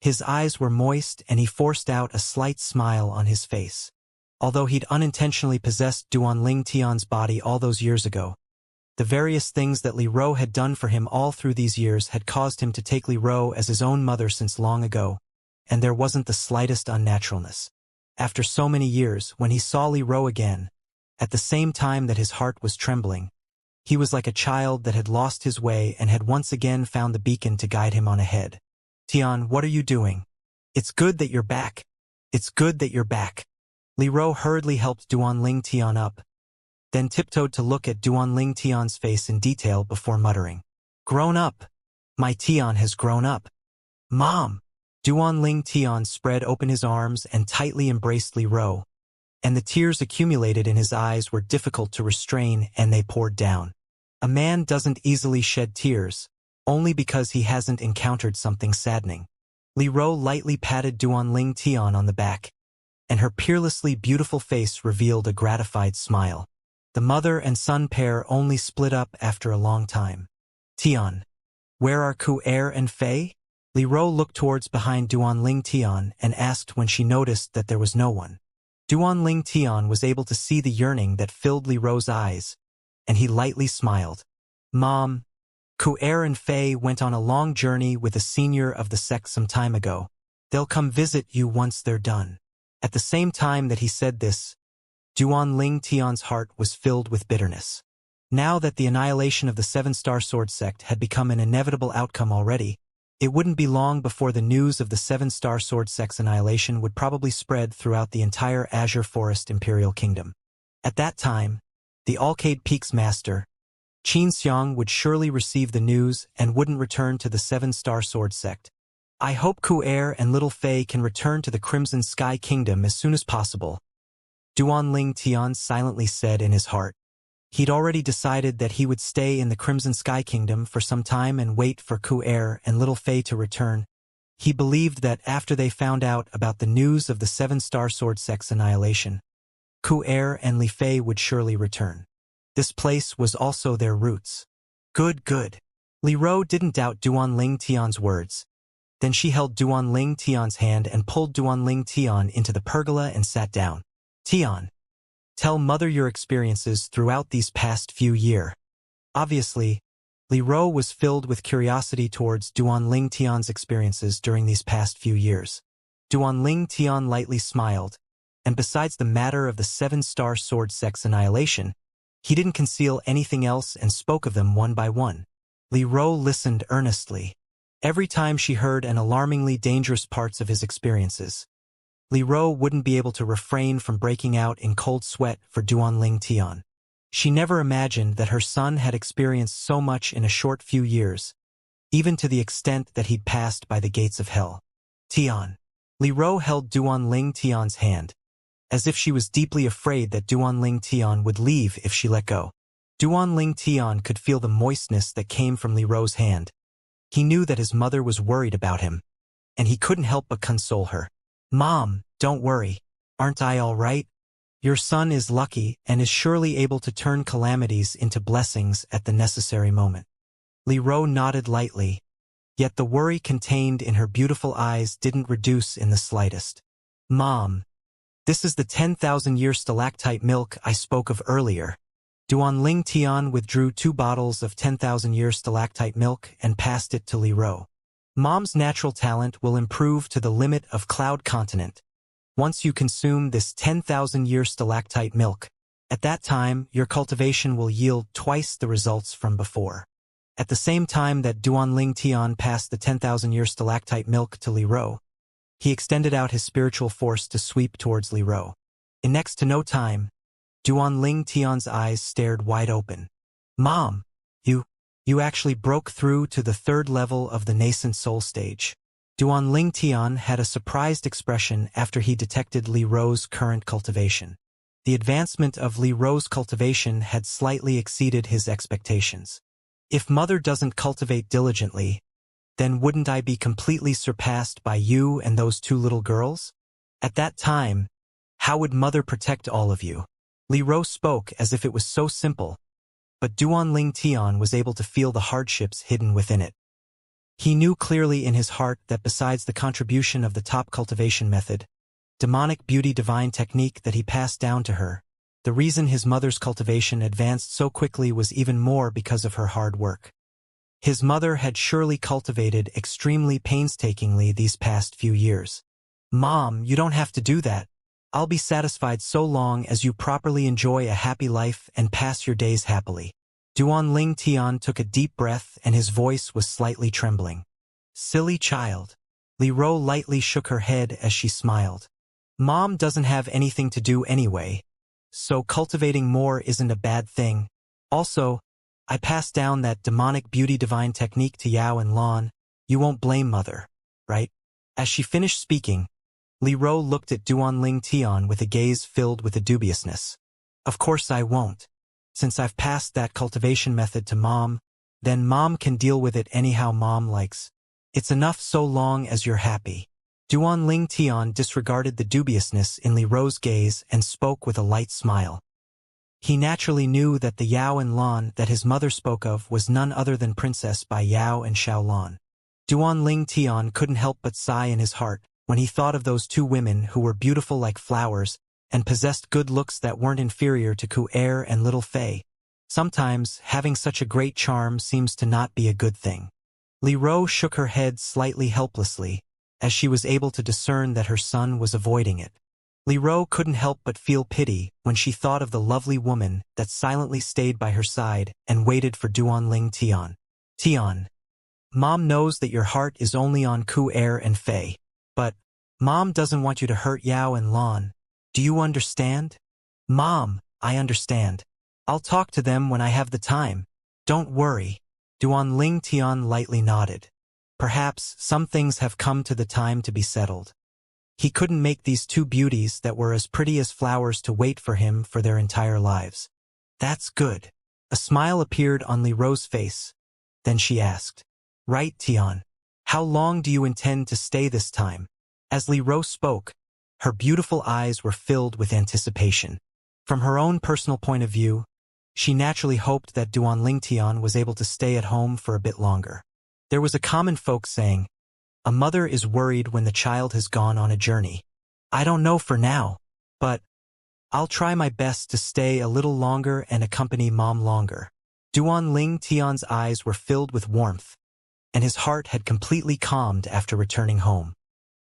His eyes were moist and he forced out a slight smile on his face. Although he'd unintentionally possessed Duan Ling Tian's body all those years ago, The various things that Li Ro had done for him all through these years had caused him to take Li Ro as his own mother since long ago, and there wasn't the slightest unnaturalness. After so many years, when he saw Li Ro again, at the same time that his heart was trembling, he was like a child that had lost his way and had once again found the beacon to guide him on ahead. Tian, what are you doing? It's good that you're back. It's good that you're back. Li Ro hurriedly helped Duanling Tian up, then tiptoed to look at Duanling Tian's face in detail before muttering, "Grown up. My Tian has grown up. Mom!" Duanling Tian spread open his arms and tightly embraced Li Ro, and the tears accumulated in his eyes were difficult to restrain and they poured down. A man doesn't easily shed tears, only because he hasn't encountered something saddening. Li Ro lightly patted Duanling Tian on the back, and her peerlessly beautiful face revealed a gratified smile. The mother and son pair only split up after a long time. Tian, where are Ku Er and Fei? Li Ro looked towards behind Duanling Tian and asked when she noticed that there was no one. Duanling Tian was able to see the yearning that filled Li Ro's eyes, and he lightly smiled. Mom, Ku Er and Fei went on a long journey with a senior of the sect some time ago. They'll come visit you once they're done. At the same time that he said this, Duanling Tian's heart was filled with bitterness. Now that the annihilation of the Seven-Star Sword sect had become an inevitable outcome already, it wouldn't be long before the news of the Seven-Star Sword sect's annihilation would probably spread throughout the entire Azure Forest Imperial Kingdom. At that time, the Alcade Peaks Master, Xianxia, would surely receive the news and wouldn't return to the Seven-Star Sword sect. I hope Ku Er and Little Fei can return to the Crimson Sky Kingdom as soon as possible, Duanling Tian silently said in his heart. He'd already decided that he would stay in the Crimson Sky Kingdom for some time and wait for Ku Er and Little Fei to return. He believed that after they found out about the news of the Seven-Star Sword sect's annihilation, Ku Er and Li Fei would surely return. This place was also their roots. Good, good. Li Ro didn't doubt Duanling Tian's words. Then she held Duanling Tian's hand and pulled Duanling Tian into the pergola and sat down. Tian, tell mother your experiences throughout these past few years. Obviously, Li Ro was filled with curiosity towards Duanling Tian's experiences during these past few years. Duanling Tian lightly smiled, and besides the matter of the Seven-Star Sword sect's annihilation, he didn't conceal anything else and spoke of them one by one. Li Ro listened earnestly. Every time she heard an alarmingly dangerous parts of his experiences, Li Ro wouldn't be able to refrain from breaking out in cold sweat for Duanling Tian. She never imagined that her son had experienced so much in a short few years, even to the extent that he'd passed by the gates of hell. Tian. Li Ro held Duanling Tian's hand, as if she was deeply afraid that Duanling Tian would leave if she let go. Duanling Tian could feel the moistness that came from Li Ro's hand. He knew that his mother was worried about him, and he couldn't help but console her. Mom, don't worry. Aren't I all right? Your son is lucky and is surely able to turn calamities into blessings at the necessary moment. Li Ro nodded lightly, yet the worry contained in her beautiful eyes didn't reduce in the slightest. Mom, this is the 10,000-year stalactite milk I spoke of earlier. Duanling Tian withdrew 2 bottles of 10,000-year stalactite milk and passed it to Li Ro. Mom's natural talent will improve to the limit of Cloud Continent. Once you consume this 10,000-year stalactite milk, at that time your cultivation will yield twice the results from before. At the same time that Duanling Tian passed the 10,000-year stalactite milk to Li Ro, he extended out his spiritual force to sweep towards Li Ro. In next to no time, Duanling Tian's eyes stared wide open. Mom, you actually broke through to the 3rd level of the nascent soul stage. Duanling Tian had a surprised expression after he detected Li Ro's current cultivation. The advancement of Li Ro's cultivation had slightly exceeded his expectations. If mother doesn't cultivate diligently, then wouldn't I be completely surpassed by you and those 2 little girls? At that time, how would mother protect all of you? Li Ro spoke as if it was so simple, but Duanling Tian was able to feel the hardships hidden within it. He knew clearly in his heart that besides the contribution of the top cultivation method, demonic beauty divine technique that he passed down to her, The reason his mother's cultivation advanced so quickly was even more because of her hard work. His mother had surely cultivated extremely painstakingly these past few years. "Mom, you don't have to do that. I'll be satisfied so long as you properly enjoy a happy life and pass your days happily." Duan Tian took a deep breath and his voice was slightly trembling. "Silly child." Li Ro lightly shook her head as she smiled. "Mom doesn't have anything to do anyway, so cultivating more isn't a bad thing. Also, I passed down that demonic beauty divine technique to Yao and Lan. You won't blame Mother, right?" As she finished speaking, Li Ro looked at Duan Tian with a gaze filled with a dubiousness. "Of course I won't. Since I've passed that cultivation method to Mom, then Mom can deal with it anyhow Mom likes. It's enough so long as you're happy." Duan Tian disregarded the dubiousness in Li Ro's gaze and spoke with a light smile. He naturally knew that the Yao and Lan that his mother spoke of was none other than Princess Bai Yao and Xiaolan. Duan Tian couldn't help but sigh in his heart when he thought of those two women who were beautiful like flowers and possessed good looks that weren't inferior to Ku Er and Little Fei. Sometimes, having such a great charm seems to not be a good thing. Li Ro shook her head slightly helplessly, as she was able to discern that her son was avoiding it. Li Ro couldn't help but feel pity when she thought of the lovely woman that silently stayed by her side and waited for Duan Tian. "Tian, Mom knows that your heart is only on Ku Er and Fei, but Mom doesn't want you to hurt Yao and Lan. Do you understand?" "Mom, I understand. I'll talk to them when I have the time. Don't worry." Duan Tian lightly nodded. Perhaps some things have come to the time to be settled. He couldn't make these two beauties that were as pretty as flowers to wait for him for their entire lives. "That's good." A smile appeared on Li Ro's face. Then she asked, "Right, Tian. How long do you intend to stay this time?" As Li Ro spoke, her beautiful eyes were filled with anticipation. From her own personal point of view, she naturally hoped that Duan Tian was able to stay at home for a bit longer. There was a common folk saying, "A mother is worried when the child has gone on a journey." I don't know for now, but I'll try my best to stay a little longer and accompany Mom longer. Duan Tian's eyes were filled with warmth, and his heart had completely calmed after returning home.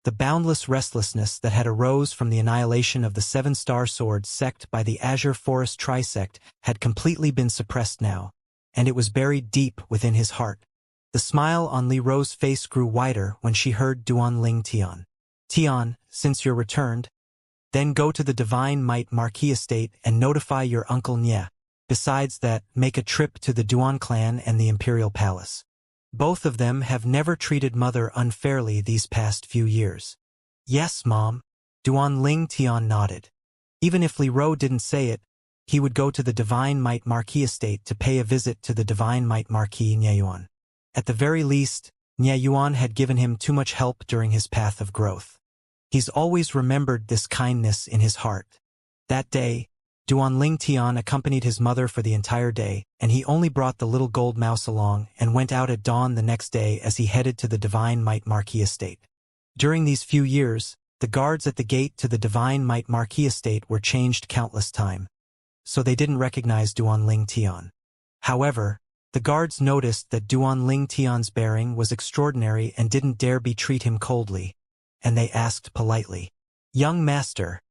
The boundless restlessness that had arose from the annihilation of the Seven-Star Sword sect by the Azure Forest Trisect had completely been suppressed now, and it was buried deep within his heart. The smile on Li Ro's face grew wider when she heard Duan Tian. "Tian, since you're returned, then go to the Divine Might Marquis estate and notify your uncle Nye. Besides that, make a trip to the Duan clan and the Imperial Palace. Both of them have never treated Mother unfairly these past few years." "Yes, Mom." Duan Tian nodded. Even if Li Ro didn't say it, he would go to the Divine Might Marquis estate to pay a visit to the Divine Might Marquis Nye Yuan. At the very least, Nye Yuan had given him too much help during his path of growth. He's always remembered this kindness in his heart. That day, Duan Tian accompanied his mother for the entire day, and he only brought the little gold mouse along and went out at dawn the next day as he headed to the Divine Might Marquis estate. During these few years, the guards at the gate to the Divine Might Marquis estate were changed countless times, so they didn't recognize Duan Tian. However, the guards noticed that Duan Tian's bearing was extraordinary and didn't dare treat him coldly, and they asked politely, "Young master,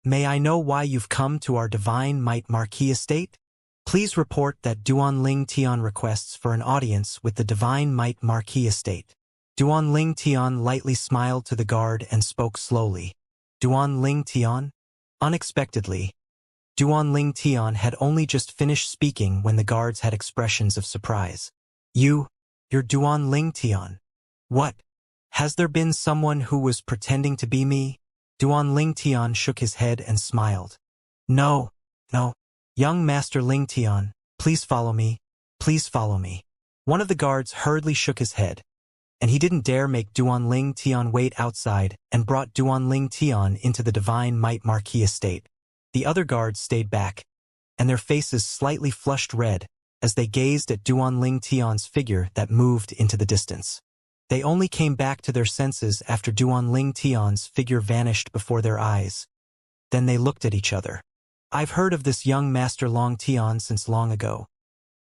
may I know why you've come to our Divine Might Marquis estate? Please report that Duan Tian requests for an audience with the Divine Might Marquis estate." Duan Tian lightly smiled to the guard and spoke slowly. "Duan Tian?" Unexpectedly, Duan Tian had only just finished speaking when the guards had expressions of surprise. You're Duan Tian. What? Has there been someone who was pretending to be me?" Duan Tian shook his head and smiled. No. Young Master Tian, please follow me. Please follow me." One of the guards hurriedly shook his head, and he didn't dare make Duan Tian wait outside and brought Duan Tian into the Divine Might Marquis estate. The other guards stayed back, and their faces slightly flushed red as they gazed at Duan Tian's figure that moved into the distance. They only came back to their senses after Duan Tian's figure vanished before their eyes. Then they looked at each other. I've heard of this young Master Long Tian since long ago.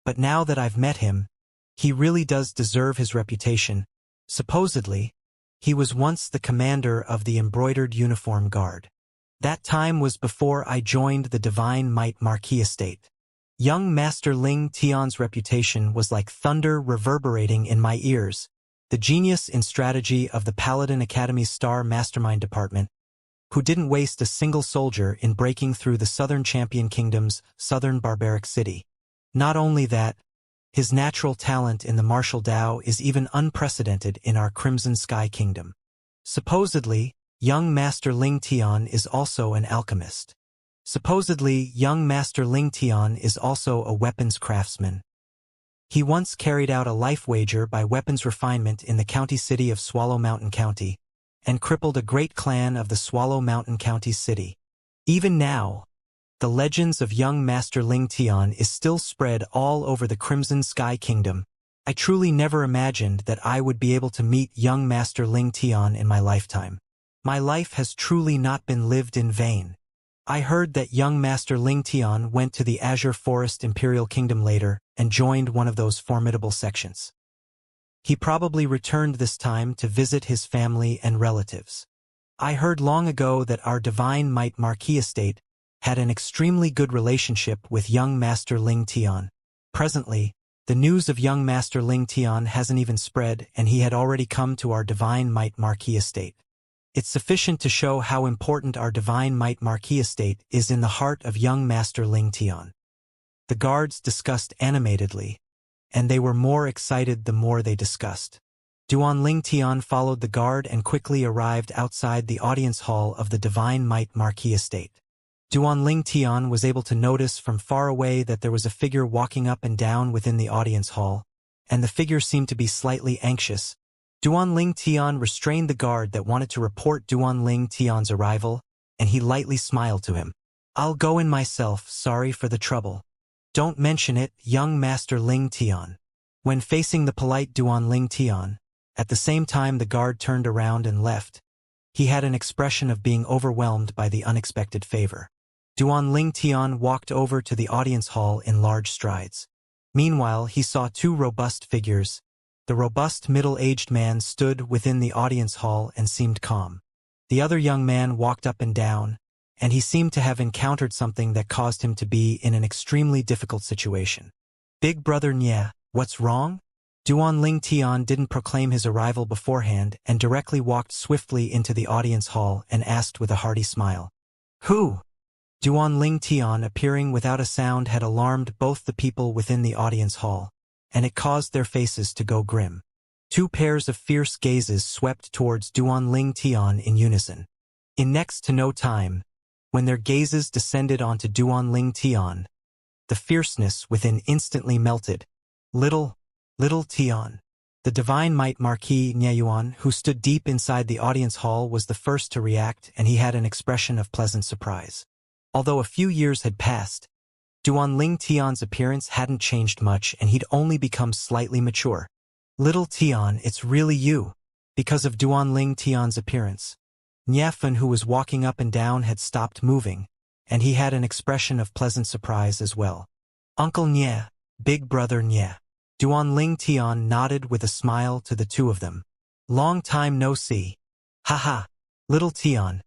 But now that I've met him, he really does deserve his reputation. Supposedly, he was once the commander of the embroidered uniform guard. That time was before I joined the Divine Might Marquis estate. Young Master Ling Tian's reputation was like thunder reverberating in my ears, the genius in strategy of the Paladin Academy's Star Mastermind Department, who didn't waste a single soldier in breaking through the Southern Champion Kingdom's southern barbaric city. Not only that, his natural talent in the martial Dao is even unprecedented in our Crimson Sky Kingdom. Supposedly, young Master Ling Tian is also an alchemist. Supposedly, young Master Ling Tian is also a weapons craftsman. He once carried out a life wager by weapons refinement in the county city of Swallow Mountain County, and crippled a great clan of the Swallow Mountain County city. Even now, the legends of young Master Ling Tian is still spread all over the Crimson Sky Kingdom. I truly never imagined that I would be able to meet young Master Ling Tian in my lifetime. My life has truly not been lived in vain. I heard that young Master Ling Tian went to the Azure Forest Imperial Kingdom later and joined one of those formidable sections. He probably returned this time to visit his family and relatives. I heard long ago that our Divine Might Marquis estate had an extremely good relationship with young Master Ling Tian. Presently, the news of young Master Ling Tian hasn't even spread, and he had already come to our Divine Might Marquis estate. It's sufficient to show how important our Divine Might Marquis estate is in the heart of young Master Ling Tian. The guards discussed animatedly, and they were more excited the more they discussed. Duan Ling Tian followed the guard and quickly arrived outside the audience hall of the Divine Might Marquis estate. Duan Ling Tian was able to notice from far away that there was a figure walking up and down within the audience hall, and the figure seemed to be slightly anxious. Duan Ling Tian restrained the guard that wanted to report Duan Ling Tian's arrival, and he lightly smiled to him. "I'll go in myself, sorry for the trouble." "Don't mention it, young Master Ling Tian." When facing the polite Duan Ling Tian, at the same time the guard turned around and left, he had an expression of being overwhelmed by the unexpected favor. Duan Ling Tian walked over to the audience hall in large strides. Meanwhile, he saw two robust figures. The robust middle-aged man stood within the audience hall and seemed calm. The other young man walked up and down, and he seemed to have encountered something that caused him to be in an extremely difficult situation. "Big brother Nye, what's wrong?" Duan Ling Tian didn't proclaim his arrival beforehand and directly walked swiftly into the audience hall and asked with a hearty smile. "Who?" Duan Ling Tian appearing without a sound had alarmed both the people within the audience hall, and it caused their faces to go grim. Two pairs of fierce gazes swept towards Duan Ling Tian in unison. In next to no time, when their gazes descended onto Duan Ling Tian, the fierceness within instantly melted. Little Tian. The Divine Might Marquis Nyeyuan, who stood deep inside the audience hall, was the first to react, and he had an expression of pleasant surprise. Although a few years had passed, Duan Ling Tian's appearance hadn't changed much, and he'd only become slightly mature. "Little Tian, it's really you." Because of Duan Ling Tian's appearance, Nyefan, who was walking up and down, had stopped moving, and he had an expression of pleasant surprise as well. "Uncle Nye, big brother Nye." Duan Ling Tian nodded with a smile to the two of them. "Long time no see." "Haha, little Tian.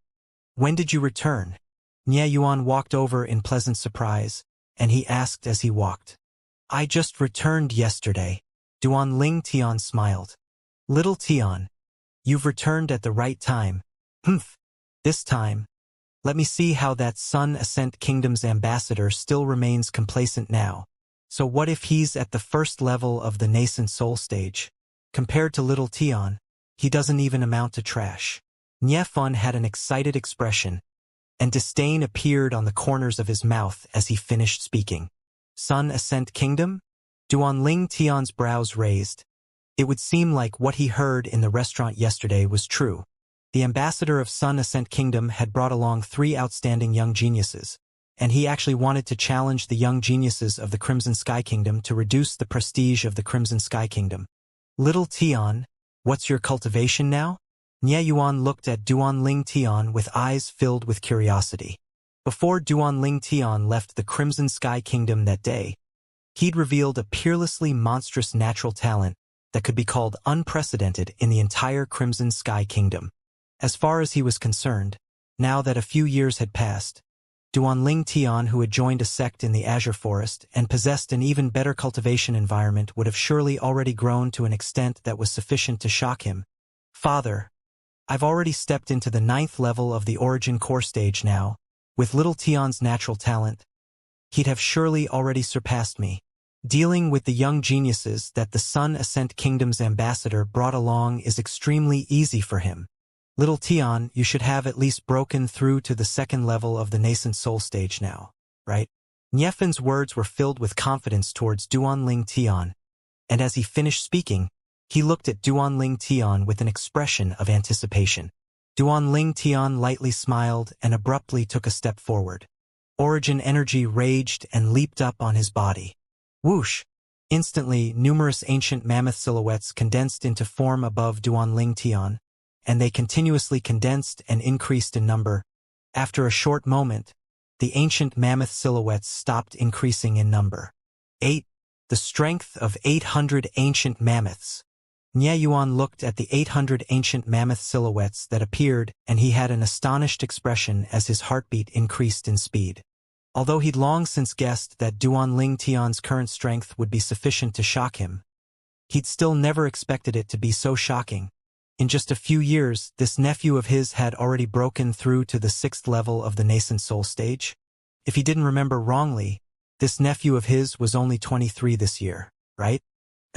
When did you return?" Nye Yuan walked over in pleasant surprise, and he asked as he walked. "I just returned yesterday." Duan Ling Tian smiled. "Little Tian, you've returned at the right time." "Humph. This time, let me see how that Sun Ascent Kingdom's ambassador still remains complacent now. So what if he's at the first level of the nascent soul stage? Compared to little Tian, he doesn't even amount to trash." Nyefun had an excited expression, and disdain appeared on the corners of his mouth as he finished speaking. "Sun Ascent Kingdom?" Duan Ling Tian's brows raised. It would seem like what he heard in the restaurant yesterday was true. The ambassador of Sun Ascent Kingdom had brought along 3 outstanding young geniuses, and he actually wanted to challenge the young geniuses of the Crimson Sky Kingdom to reduce the prestige of the Crimson Sky Kingdom. "Little Tian, what's your cultivation now?" Nye Yuan looked at Duan Ling Tian with eyes filled with curiosity. Before Duanling Tian left the Crimson Sky Kingdom that day, he'd revealed a peerlessly monstrous natural talent that could be called unprecedented in the entire Crimson Sky Kingdom. As far as he was concerned, now that a few years had passed, Duanling Tian, who had joined a sect in the Azure Forest and possessed an even better cultivation environment, would have surely already grown to an extent that was sufficient to shock him. Father, I've already stepped into the 9th level of the Origin Core stage now. With little Tian's natural talent, he'd have surely already surpassed me. Dealing with the young geniuses that the Sun Ascent Kingdom's ambassador brought along is extremely easy for him. Little Tian, you should have at least broken through to the 2nd level of the nascent soul stage now, right? Niefen's words were filled with confidence towards Duanling Tian, and as he finished speaking, he looked at Duanling Tian with an expression of anticipation. Duanling Tian lightly smiled and abruptly took a step forward. Origin energy raged and leaped up on his body. Whoosh! Instantly, numerous ancient mammoth silhouettes condensed into form above Duanling Tian, and they continuously condensed and increased in number. After a short moment, the ancient mammoth silhouettes stopped increasing in number. 8. The strength of 800 ancient mammoths. Nye Yuan looked at the 800 ancient mammoth silhouettes that appeared, and he had an astonished expression as his heartbeat increased in speed. Although he'd long since guessed that Duanling Tian's current strength would be sufficient to shock him, he'd still never expected it to be so shocking. In just a few years, this nephew of his had already broken through to the 6th level of the nascent soul stage. If he didn't remember wrongly, this nephew of his was only 23 this year, right?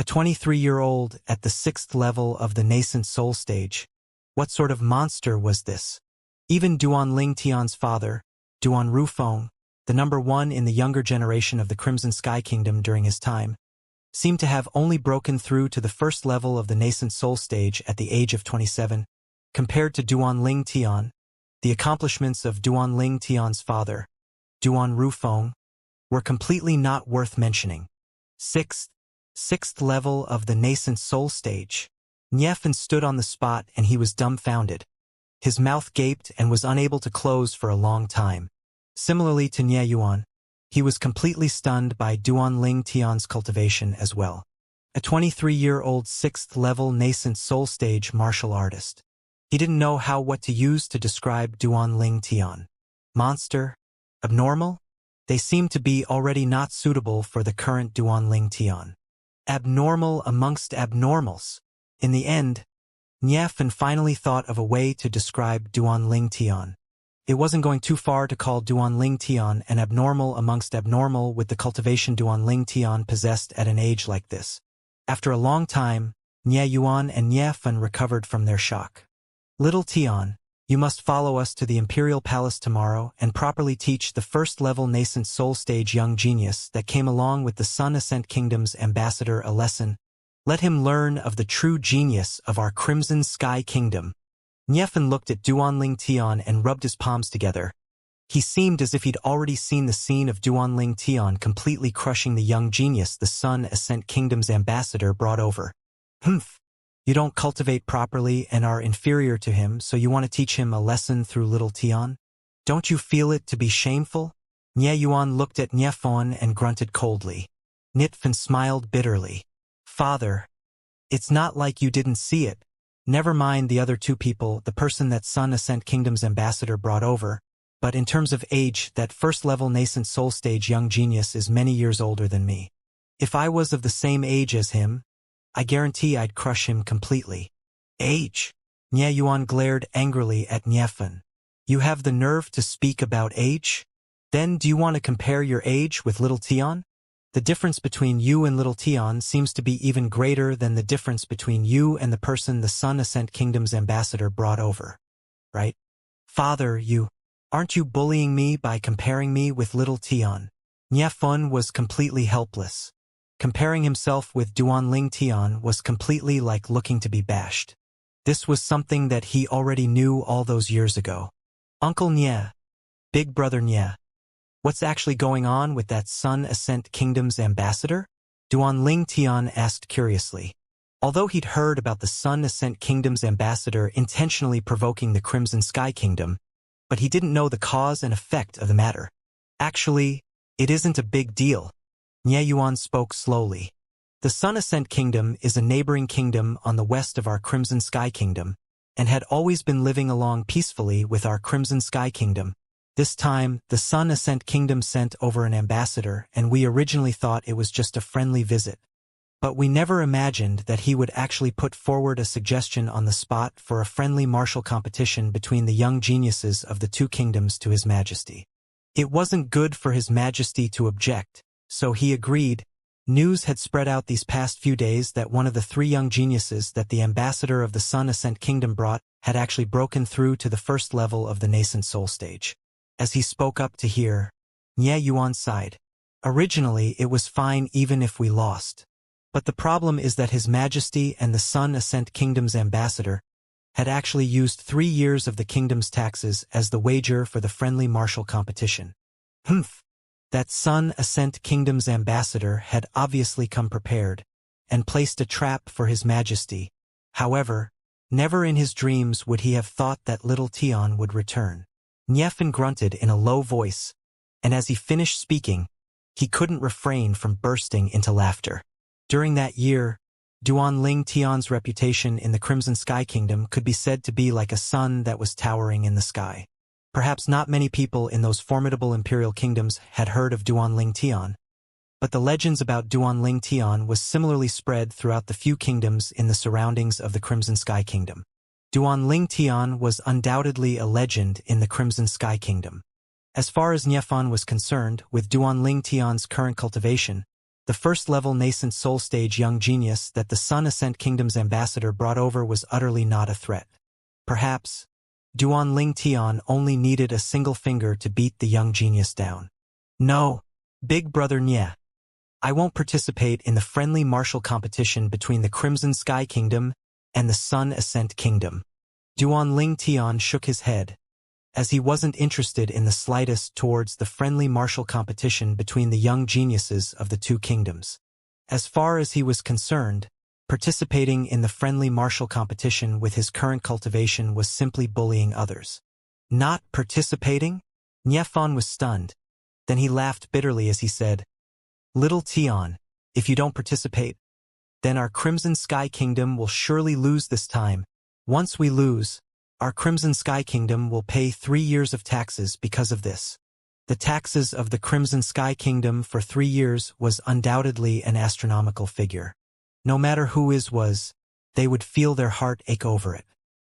A 23-year-old at the 6th level of the nascent soul stage. What sort of monster was this? Even Duanling Tian's father, Duan Rufeng, the number 1 in the younger generation of the Crimson Sky Kingdom during his time, seemed to have only broken through to the 1st level of the nascent soul stage at the age of 27. Compared to Duanling Tian, the accomplishments of Duanling Tian's father, Duan Rufeng, were completely not worth mentioning. 6th level of the nascent soul stage. Niefen stood on the spot and he was dumbfounded. His mouth gaped and was unable to close for a long time. Similarly to Nye Yuan, he was completely stunned by Duanling Tian's cultivation as well. A 23-year-old 6th level nascent soul stage martial artist. He didn't know what to use to describe Duanling Tian. Monster? Abnormal? They seemed to be already not suitable for the current Duanling Tian. Abnormal amongst abnormals. In the end, Niefen finally thought of a way to describe Duanling Tian. It wasn't going too far to call Duanling Tian an abnormal amongst abnormal with the cultivation Duanling Tian possessed at an age like this. After a long time, Nye Yuan and Niefen recovered from their shock. Little Tian, you must follow us to the Imperial Palace tomorrow and properly teach the 1st level nascent soul stage young genius that came along with the Sun Ascent Kingdom's ambassador a lesson. Let him learn of the true genius of our Crimson Sky Kingdom. Niefen looked at Duanling Tian and rubbed his palms together. He seemed as if he'd already seen the scene of Duanling Tian completely crushing the young genius the Sun Ascent Kingdom's ambassador brought over. Humph. You don't cultivate properly and are inferior to him, so you want to teach him a lesson through little Tian? Don't you feel it to be shameful? Nye Yuan looked at Niefon and grunted coldly. Nitfen smiled bitterly. Father, it's not like you didn't see it. Never mind the other 2 people, the person that Sun Ascent Kingdom's ambassador brought over, but in terms of age, that 1st level nascent soul stage young genius is many years older than me. If I was of the same age as him, I guarantee I'd crush him completely. Age? Nye Yuan glared angrily at Niefen. You have the nerve to speak about age? Then do you want to compare your age with little Tian? The difference between you and little Tian seems to be even greater than the difference between you and the person the Sun Ascent Kingdom's ambassador brought over. Right? Father, aren't you bullying me by comparing me with little Tian? Niefun was completely helpless. Comparing himself with Duanling Tian was completely like looking to be bashed. This was something that he already knew all those years ago. Uncle Nye, Big Brother Nye, what's actually going on with that Sun Ascent Kingdom's ambassador? Duanling Tian asked curiously. Although he'd heard about the Sun Ascent Kingdom's ambassador intentionally provoking the Crimson Sky Kingdom, but he didn't know the cause and effect of the matter. Actually, it isn't a big deal. Nie Yuan spoke slowly. The Sun Ascent Kingdom is a neighboring kingdom on the west of our Crimson Sky Kingdom, and had always been living along peacefully with our Crimson Sky Kingdom. This time, the Sun Ascent Kingdom sent over an ambassador, and we originally thought it was just a friendly visit. But we never imagined that he would actually put forward a suggestion on the spot for a friendly martial competition between the young geniuses of the two kingdoms to His Majesty. It wasn't good for His Majesty to object, so he agreed. News had spread out these past few days that one of the three young geniuses that the ambassador of the Sun Ascent Kingdom brought had actually broken through to the first level of the nascent soul stage. As he spoke up to hear, Nie Yuan sighed. Originally, it was fine even if we lost. But the problem is that His Majesty and the Sun Ascent Kingdom's ambassador had actually used 3 years of the kingdom's taxes as the wager for the friendly martial competition. Humph! That Sun Ascent Kingdom's ambassador had obviously come prepared and placed a trap for His Majesty. However, never in his dreams would he have thought that little Tian would return. Niefan grunted in a low voice, and as he finished speaking, he couldn't refrain from bursting into laughter. During that year, Duanling Tian's reputation in the Crimson Sky Kingdom could be said to be like a sun that was towering in the sky. Perhaps not many people in those formidable imperial kingdoms had heard of Duanling Tian, but the legends about Duanling Tian was similarly spread throughout the few kingdoms in the surroundings of the Crimson Sky Kingdom. Duanling Tian was undoubtedly a legend in the Crimson Sky Kingdom. As far as Niefan was concerned, with Duanling Tian's current cultivation, the first-level nascent soul stage young genius that the Sun Ascent Kingdom's ambassador brought over was utterly not a threat. Perhaps, Duanling Tian only needed a single finger to beat the young genius down. No, Big Brother Nie. I won't participate in the friendly martial competition between the Crimson Sky Kingdom and the Sun Ascent Kingdom. Duanling Tian shook his head, as he wasn't interested in the slightest towards the friendly martial competition between the young geniuses of the two kingdoms. As far as he was concerned, participating in the friendly martial competition with his current cultivation was simply bullying others. Not participating? Niefan was stunned. Then he laughed bitterly as he said, "Little Tian, if you don't participate, then our Crimson Sky Kingdom will surely lose this time. Once we lose, our Crimson Sky Kingdom will pay 3 years of taxes because of this." The taxes of the Crimson Sky Kingdom for 3 years was undoubtedly an astronomical figure. No matter who was, they would feel their heart ache over it.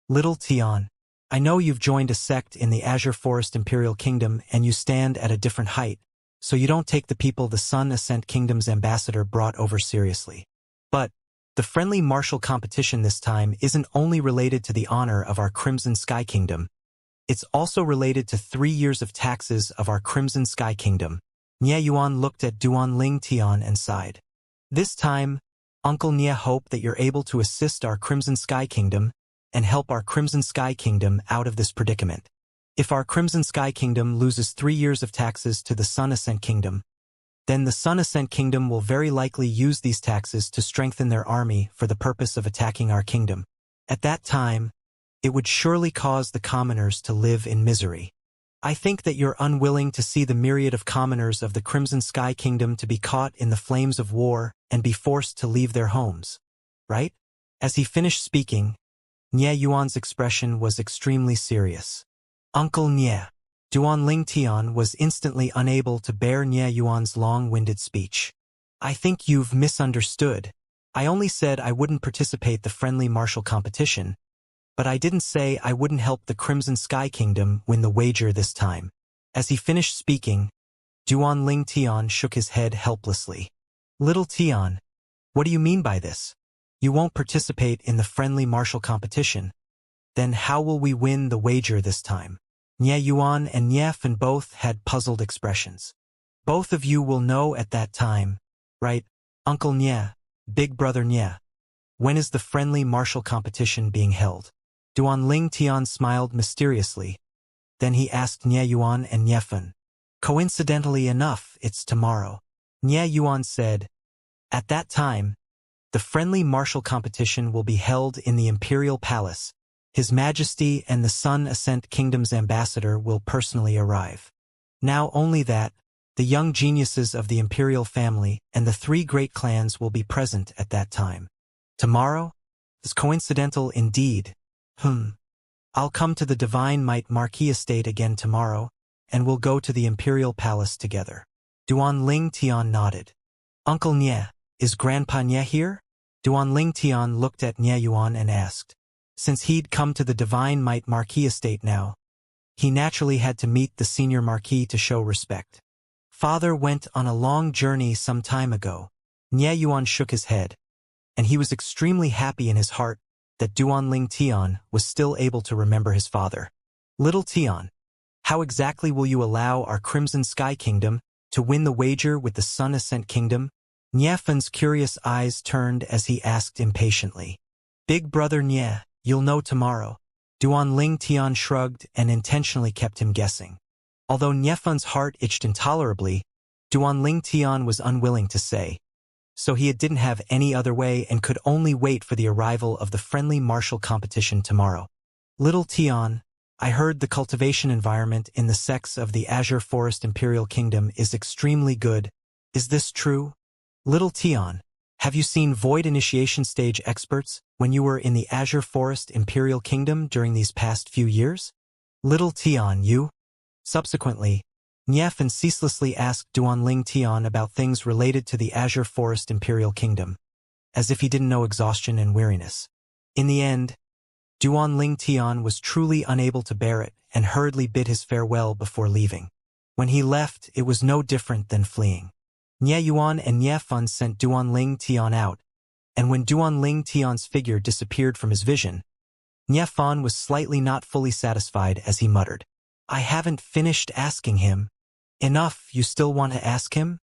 Little Tian, I know you've joined a sect in the Azure Forest Imperial Kingdom and you stand at a different height, so you don't take the people the Sun Ascent Kingdom's ambassador brought over seriously. But the friendly martial competition this time isn't only related to the honor of our Crimson Sky Kingdom, it's also related to 3 years of taxes of our Crimson Sky Kingdom. Nie Yuan looked at Duanling Tian and sighed. This time, Uncle Nie hope that you're able to assist our Crimson Sky Kingdom and help our Crimson Sky Kingdom out of this predicament. If our Crimson Sky Kingdom loses 3 years of taxes to the Sun Ascent Kingdom, then the Sun Ascent Kingdom will very likely use these taxes to strengthen their army for the purpose of attacking our kingdom. At that time, it would surely cause the commoners to live in misery. I think that you're unwilling to see the myriad of commoners of the Crimson Sky Kingdom to be caught in the flames of war and be forced to leave their homes, right? As he finished speaking, Nie Yuan's expression was extremely serious. Uncle Nie. Duanling Tian was instantly unable to bear Nie Yuan's long-winded speech. I think you've misunderstood. I only said I wouldn't participate the friendly martial competition, but I didn't say I wouldn't help the Crimson Sky Kingdom win the wager this time. As he finished speaking, Duanling Tian shook his head helplessly. Little Tian, what do you mean by this? You won't participate in the friendly martial competition. Then how will we win the wager this time? Nie Yuan and Niefan both had puzzled expressions. Both of you will know at that time, right, Uncle Nie, Big Brother Nie? When is the friendly martial competition being held? Duanling Tian smiled mysteriously. Then he asked Nie Yuan and Niefan. Coincidentally enough, it's tomorrow. Nie Yuan said, at that time, the friendly martial competition will be held in the Imperial Palace, His Majesty and the Sun Ascent Kingdom's ambassador will personally arrive. Now only that, the young geniuses of the imperial family and the 3 great clans will be present at that time. Tomorrow? It's coincidental indeed. I'll come to the Divine Might Marquis estate again tomorrow, and we'll go to the imperial palace together. Duan Ling Tian nodded. Uncle Nye, is Grandpa Nye here? Duan Ling Tian looked at Nye Yuan and asked. Since he'd come to the Divine Might Marquis estate now, he naturally had to meet the senior marquis to show respect. Father went on a long journey some time ago. Nye Yuan shook his head, and he was extremely happy in his heart that Duan Ling Tian was still able to remember his father. Little Tian, how exactly will you allow our Crimson Sky Kingdom to win the wager with the Sun Ascent Kingdom? Nye Fan's curious eyes turned as he asked impatiently. Big brother Nye, you'll know tomorrow. Duan Ling Tian shrugged and intentionally kept him guessing. Although Nye Fan's heart itched intolerably, Duan Ling Tian was unwilling to say. So he didn't have any other way and could only wait for the arrival of the friendly martial competition tomorrow. Little Tian, I heard the cultivation environment in the sects of the Azure Forest Imperial Kingdom is extremely good. Is this true? Little Tian, have you seen Void Initiation Stage experts when you were in the Azure Forest Imperial Kingdom during these past few years? Little Tian, you? Subsequently, Nye Fan ceaselessly asked Duan Ling Tian about things related to the Azure Forest Imperial Kingdom, as if he didn't know exhaustion and weariness. In the end, Duan Ling Tian was truly unable to bear it and hurriedly bid his farewell before leaving. When he left, it was no different than fleeing. Nye Yuan and Nye Fan sent Duan Ling Tian out, and when Duan Ling Tian's figure disappeared from his vision, Nye Fan was slightly not fully satisfied as he muttered, I haven't finished asking him. Enough, you still want to ask him?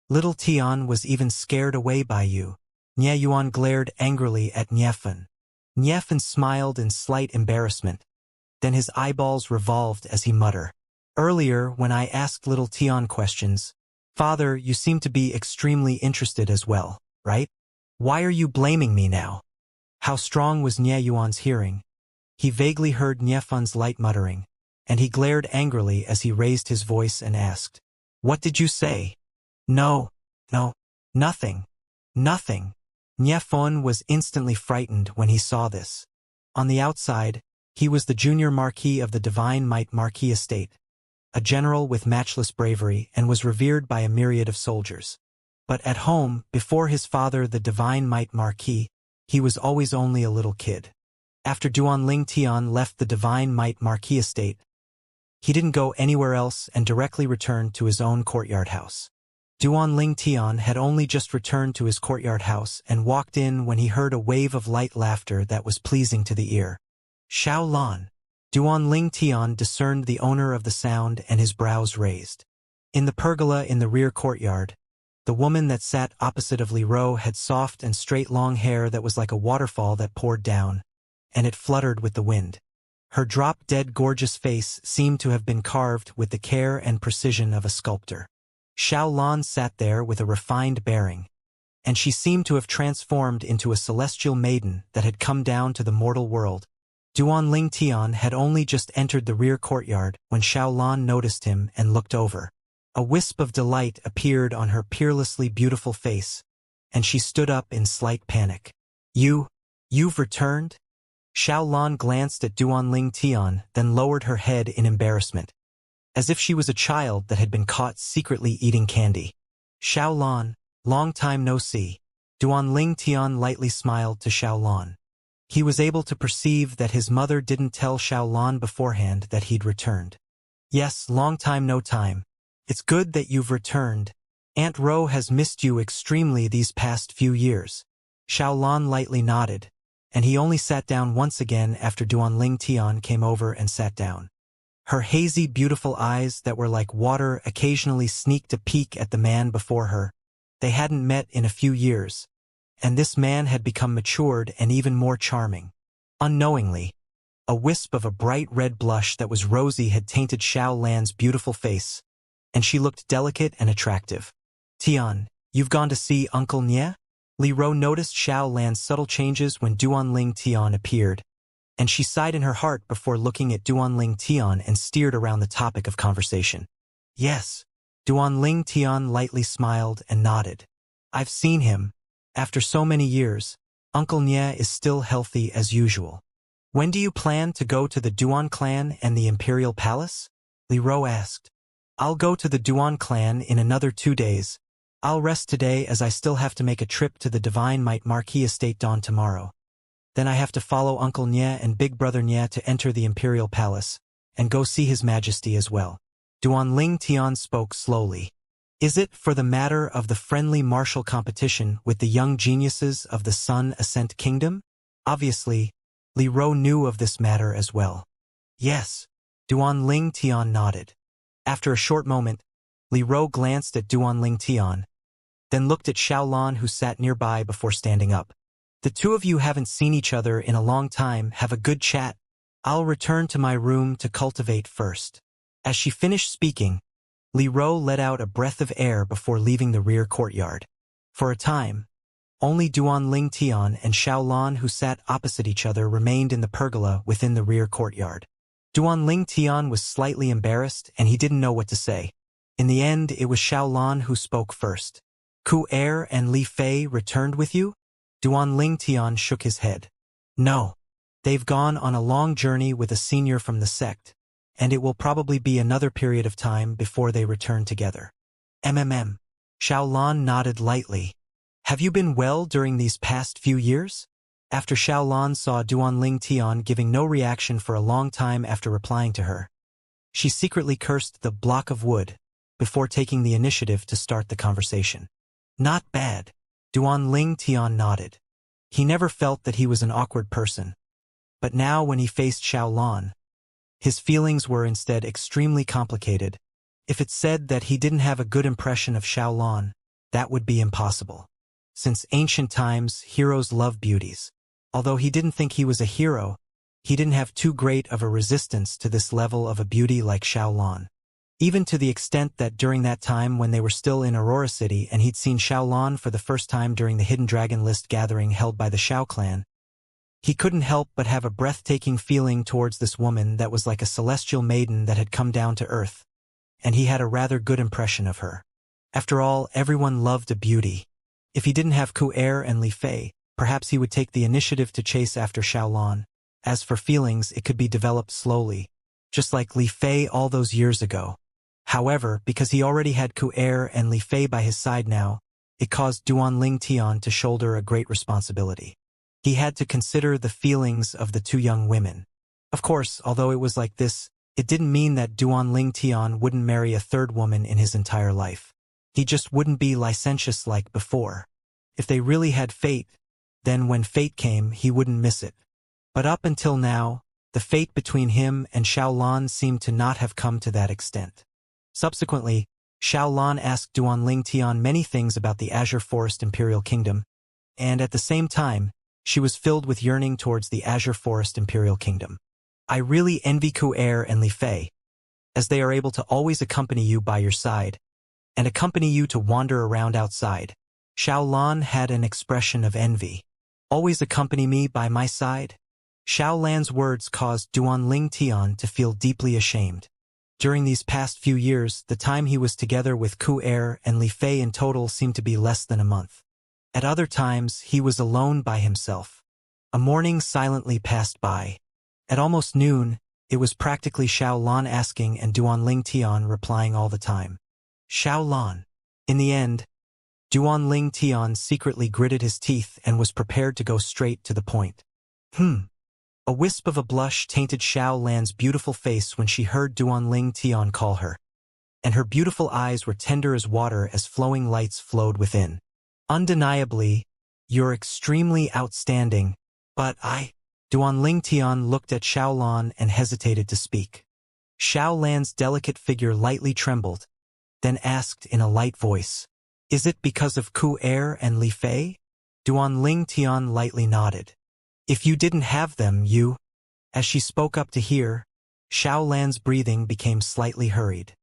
Little Tian was even scared away by you. Nye Yuan glared angrily at Nye Fan. Nye Fan smiled in slight embarrassment. Then his eyeballs revolved as he muttered. Earlier, when I asked Little Tian questions, Father, you seem to be extremely interested as well, right? Why are you blaming me now? How strong was Nye Yuan's hearing? He vaguely heard Nye Fan's light muttering, and he glared angrily as he raised his voice and asked, What did you say? No, nothing. Nye Fan was instantly frightened when he saw this. On the outside, he was the junior marquis of the Divine Might Marquis estate, a general with matchless bravery and was revered by a myriad of soldiers. But at home, before his father the Divine Might Marquis, he was always only a little kid. After Duan Ling Tian left the Divine Might Marquis estate, he didn't go anywhere else and directly returned to his own courtyard house. Duan Ling Tian had only just returned to his courtyard house and walked in when he heard a wave of light laughter that was pleasing to the ear. Xiao Lan. Duan Ling Tian discerned the owner of the sound and his brows raised. In the pergola in the rear courtyard, the woman that sat opposite of Li Ro had soft and straight long hair that was like a waterfall that poured down, and it fluttered with the wind. Her drop-dead gorgeous face seemed to have been carved with the care and precision of a sculptor. Xiao Lan sat there with a refined bearing, and she seemed to have transformed into a celestial maiden that had come down to the mortal world. Duan Ling Tian had only just entered the rear courtyard when Xiao Lan noticed him and looked over. A wisp of delight appeared on her peerlessly beautiful face, and she stood up in slight panic. You've returned? Xiao Lan glanced at Duan Ling Tian, then lowered her head in embarrassment, as if she was a child that had been caught secretly eating candy. Xiao Lan, long time no see. Duan Ling Tian lightly smiled to Xiao Lan. He was able to perceive that his mother didn't tell Xiao Lan beforehand that he'd returned. Yes, long time no time. It's good that you've returned. Aunt Ro has missed you extremely these past few years. Xiao Lan lightly nodded, and he only sat down once again after Duan Ling Tian came over and sat down. Her hazy, beautiful eyes that were like water occasionally sneaked a peek at the man before her. They hadn't met in a few years, and this man had become matured and even more charming. Unknowingly, a wisp of a bright red blush that was rosy had tainted Xiao Lan's beautiful face, and she looked delicate and attractive. Tian, you've gone to see Uncle Nye? Li Ro noticed Xiao Lan's subtle changes when Duan Ling Tian appeared, and she sighed in her heart before looking at Duanling Tian and steered around the topic of conversation. Yes. Duanling Tian lightly smiled and nodded. I've seen him. After so many years, Uncle Nye is still healthy as usual. When do you plan to go to the Duan clan and the Imperial Palace? Li Ro asked. I'll go to the Duan clan in another 2 days. I'll rest today as I still have to make a trip to the Divine Might Marquis Estate dawn tomorrow. Then I have to follow Uncle Nye and Big Brother Nye to enter the Imperial Palace, and go see His Majesty as well. Duanling Tian spoke slowly. Is it for the matter of the friendly martial competition with the young geniuses of the Sun Ascent Kingdom? Obviously, Li Ro knew of this matter as well. Yes. Duanling Tian nodded. After a short moment, Li Ro glanced at Duanling Tian, then looked at Xiaolan who sat nearby before standing up. The two of you haven't seen each other in a long time. Have a good chat. I'll return to my room to cultivate first. As she finished speaking, Li Ro let out a breath of air before leaving the rear courtyard. For a time, only Duanling Tian and Xiaolan who sat opposite each other remained in the pergola within the rear courtyard. Duanling Tian was slightly embarrassed and he didn't know what to say. In the end, it was Xiaolan who spoke first. Ku Er and Li Fei returned with you? Duanling Tian shook his head. No. They've gone on a long journey with a senior from the sect, and it will probably be another period of time before they return together. Xiaolan nodded lightly. Have you been well during these past few years? After Xiaolan saw Duanling Tian giving no reaction for a long time after replying to her, she secretly cursed the block of wood before taking the initiative to start the conversation. Not bad. Duanling Tian nodded. He never felt that he was an awkward person. But now when he faced Xiaolan, his feelings were instead extremely complicated. If it said that he didn't have a good impression of Xiaolan, that would be impossible. Since ancient times, heroes love beauties. Although he didn't think he was a hero, he didn't have too great of a resistance to this level of a beauty like Xiaolan. Even to the extent that during that time when they were still in Aurora City and he'd seen Xiaolan for the first time during the Hidden Dragon List gathering held by the Xiao clan, he couldn't help but have a breathtaking feeling towards this woman that was like a celestial maiden that had come down to earth, and he had a rather good impression of her. After all, everyone loved a beauty. If he didn't have Ku Er and Li Fei, perhaps he would take the initiative to chase after Xiaolan. As for feelings, it could be developed slowly, just like Li Fei all those years ago. However, because he already had Ku Er and Li Fei by his side now, it caused Duanling Tian to shoulder a great responsibility. He had to consider the feelings of the two young women. Of course, although it was like this, it didn't mean that Duanling Tian wouldn't marry a third woman in his entire life. He just wouldn't be licentious like before. If they really had fate, then when fate came, he wouldn't miss it. But up until now, the fate between him and Xiaolan seemed to not have come to that extent. Subsequently, Xiaolan asked Duanling Tian many things about the Azure Forest Imperial Kingdom, and at the same time, she was filled with yearning towards the Azure Forest Imperial Kingdom. I really envy Ku Er and Li Fei, as they are able to always accompany you by your side, and accompany you to wander around outside. Xiaolan had an expression of envy. Always accompany me by my side? Xiaolan's words caused Duanling Tian to feel deeply ashamed. During these past few years, the time he was together with Ku Er and Li Fei in total seemed to be less than a month. At other times, he was alone by himself. A morning silently passed by. At almost noon, it was practically Xiaolan asking and Duanling Tian replying all the time. Xiaolan. In the end, Duanling Tian secretly gritted his teeth and was prepared to go straight to the point. A wisp of a blush tainted Xiaolan's beautiful face when she heard Duanling Tian call her, and her beautiful eyes were tender as water as flowing lights flowed within. Undeniably, you're extremely outstanding, but Duanling Tian looked at Xiaolan and hesitated to speak. Xiaolan's delicate figure lightly trembled, then asked in a light voice, Is it because of Ku Er and Li Fei? Duanling Tian lightly nodded. If you didn't have them, you... As she spoke up to hear, Xiaolan's breathing became slightly hurried.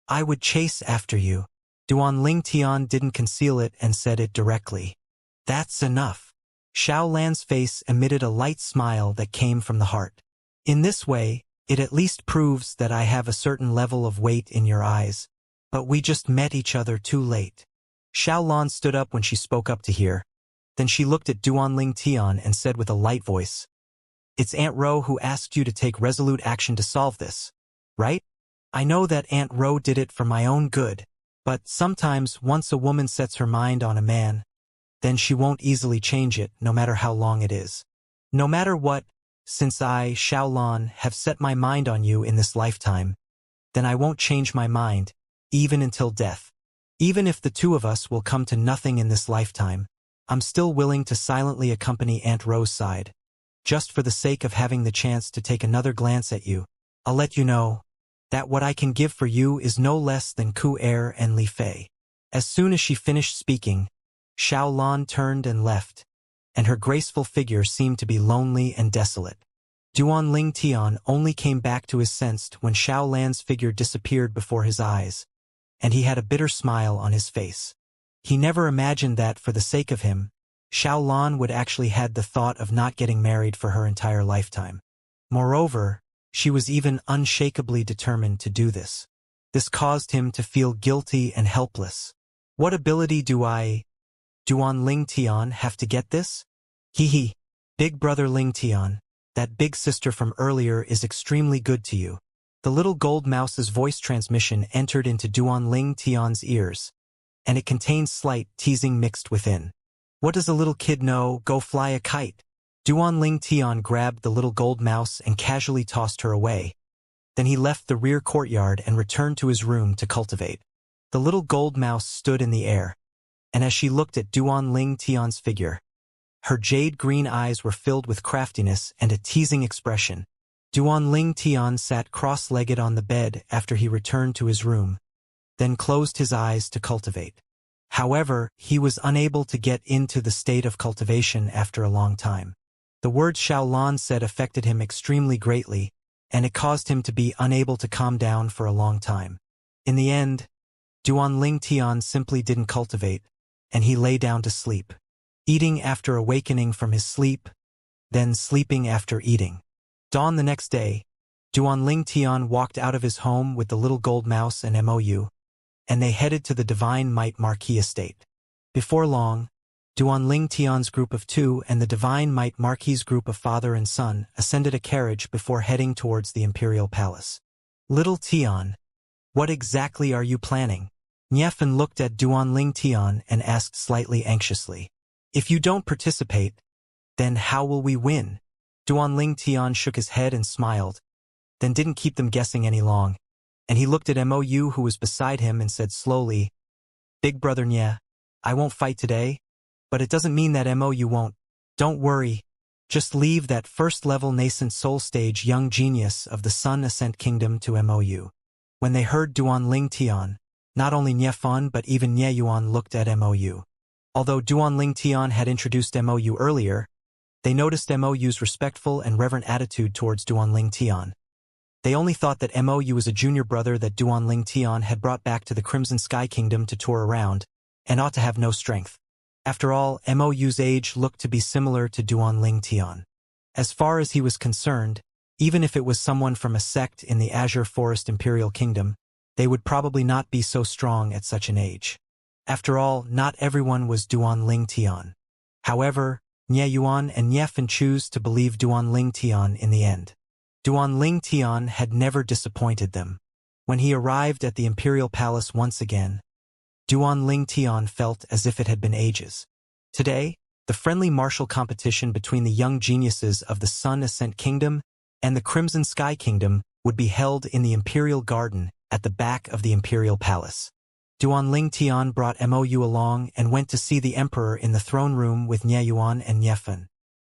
I would chase after you. Duanling Tian didn't conceal it and said it directly. That's enough. Xiao Lan's face emitted a light smile that came from the heart. In this way, it at least proves that I have a certain level of weight in your eyes. But we just met each other too late. Xiao Lan stood up when she spoke up to hear. Then she looked at Duanling Tian and said with a light voice, "It's Aunt Ro who asked you to take resolute action to solve this, right? I know that Aunt Ro did it for my own good, but sometimes once a woman sets her mind on a man, then she won't easily change it, no matter how long it is. No matter what, since I, Xiaolan, have set my mind on you in this lifetime, then I won't change my mind, even until death. Even if the two of us will come to nothing in this lifetime, I'm still willing to silently accompany Aunt Ro's side. Just for the sake of having the chance to take another glance at you, I'll let you know that what I can give for you is no less than Ku Er and Li Fei." As soon as she finished speaking, Xiao Lan turned and left, and her graceful figure seemed to be lonely and desolate. Duanling Tian only came back to his senses when Xiao Lan's figure disappeared before his eyes, and he had a bitter smile on his face. He never imagined that, for the sake of him, Xiao Lan would actually had the thought of not getting married for her entire lifetime. Moreover, she was even unshakably determined to do this. This caused him to feel guilty and helpless. What ability do I, Duan Ling Tian, have to get this? Hee. Big brother Ling Tian, that big sister from earlier is extremely good to you. The little gold mouse's voice transmission entered into Duan Ling Tian's ears, and it contained slight teasing mixed within. What does a little kid know? Go fly a kite. Duan Ling Tian grabbed the little gold mouse and casually tossed her away. Then he left the rear courtyard and returned to his room to cultivate. The little gold mouse stood in the air, and as she looked at Duan Ling Tian's figure, her jade-green eyes were filled with craftiness and a teasing expression. Duan Ling Tian sat cross-legged on the bed after he returned to his room, then closed his eyes to cultivate. However, he was unable to get into the state of cultivation after a long time. The words Xiao Lan said affected him extremely greatly, and it caused him to be unable to calm down for a long time. In the end, Duan Ling Tian simply didn't cultivate, and he lay down to sleep, eating after awakening from his sleep, then sleeping after eating. Dawn the next day, Duan Ling Tian walked out of his home with the little gold mouse and Mou, and they headed to the Divine Might Marquis estate. Before long, Duan Ling Tian's group of two and the Divine Might Marquis' group of father and son ascended a carriage before heading towards the imperial palace. "Little Tian, what exactly are you planning?" Niefan looked at Duan Ling Tian and asked slightly anxiously. "If you don't participate, then how will we win?" Duan Ling Tian shook his head and smiled, then didn't keep them guessing any long, and he looked at Mou who was beside him and said slowly, "Big brother Nye, I won't fight today, but it doesn't mean that Mou won't. Don't worry, just leave that first-level nascent soul stage young genius of the Sun Ascent Kingdom to Mou." When they heard Duan Ling Tian, not only Niefan but even Nye Yuan looked at Mou. Although Duan Ling Tian had introduced Mou earlier, they noticed Mou's respectful and reverent attitude towards Duan Ling Tian. They only thought that Mou was a junior brother that Duan Ling Tian had brought back to the Crimson Sky Kingdom to tour around, and ought to have no strength. After all, Mou's age looked to be similar to Duan Ling Tian. As far as he was concerned, even if it was someone from a sect in the Azure Forest Imperial Kingdom, they would probably not be so strong at such an age. After all, not everyone was Duan Ling Tian. However, Nye Yuan and Niefan chose to believe Duan Ling Tian in the end. Duan Ling Tian had never disappointed them. When he arrived at the Imperial Palace once again, Duan Ling Tian felt as if it had been ages. Today, the friendly martial competition between the young geniuses of the Sun Ascent Kingdom and the Crimson Sky Kingdom would be held in the Imperial Garden at the back of the Imperial Palace. Duan Ling Tian brought Mou along and went to see the Emperor in the throne room with Nye Yuan and Niefan.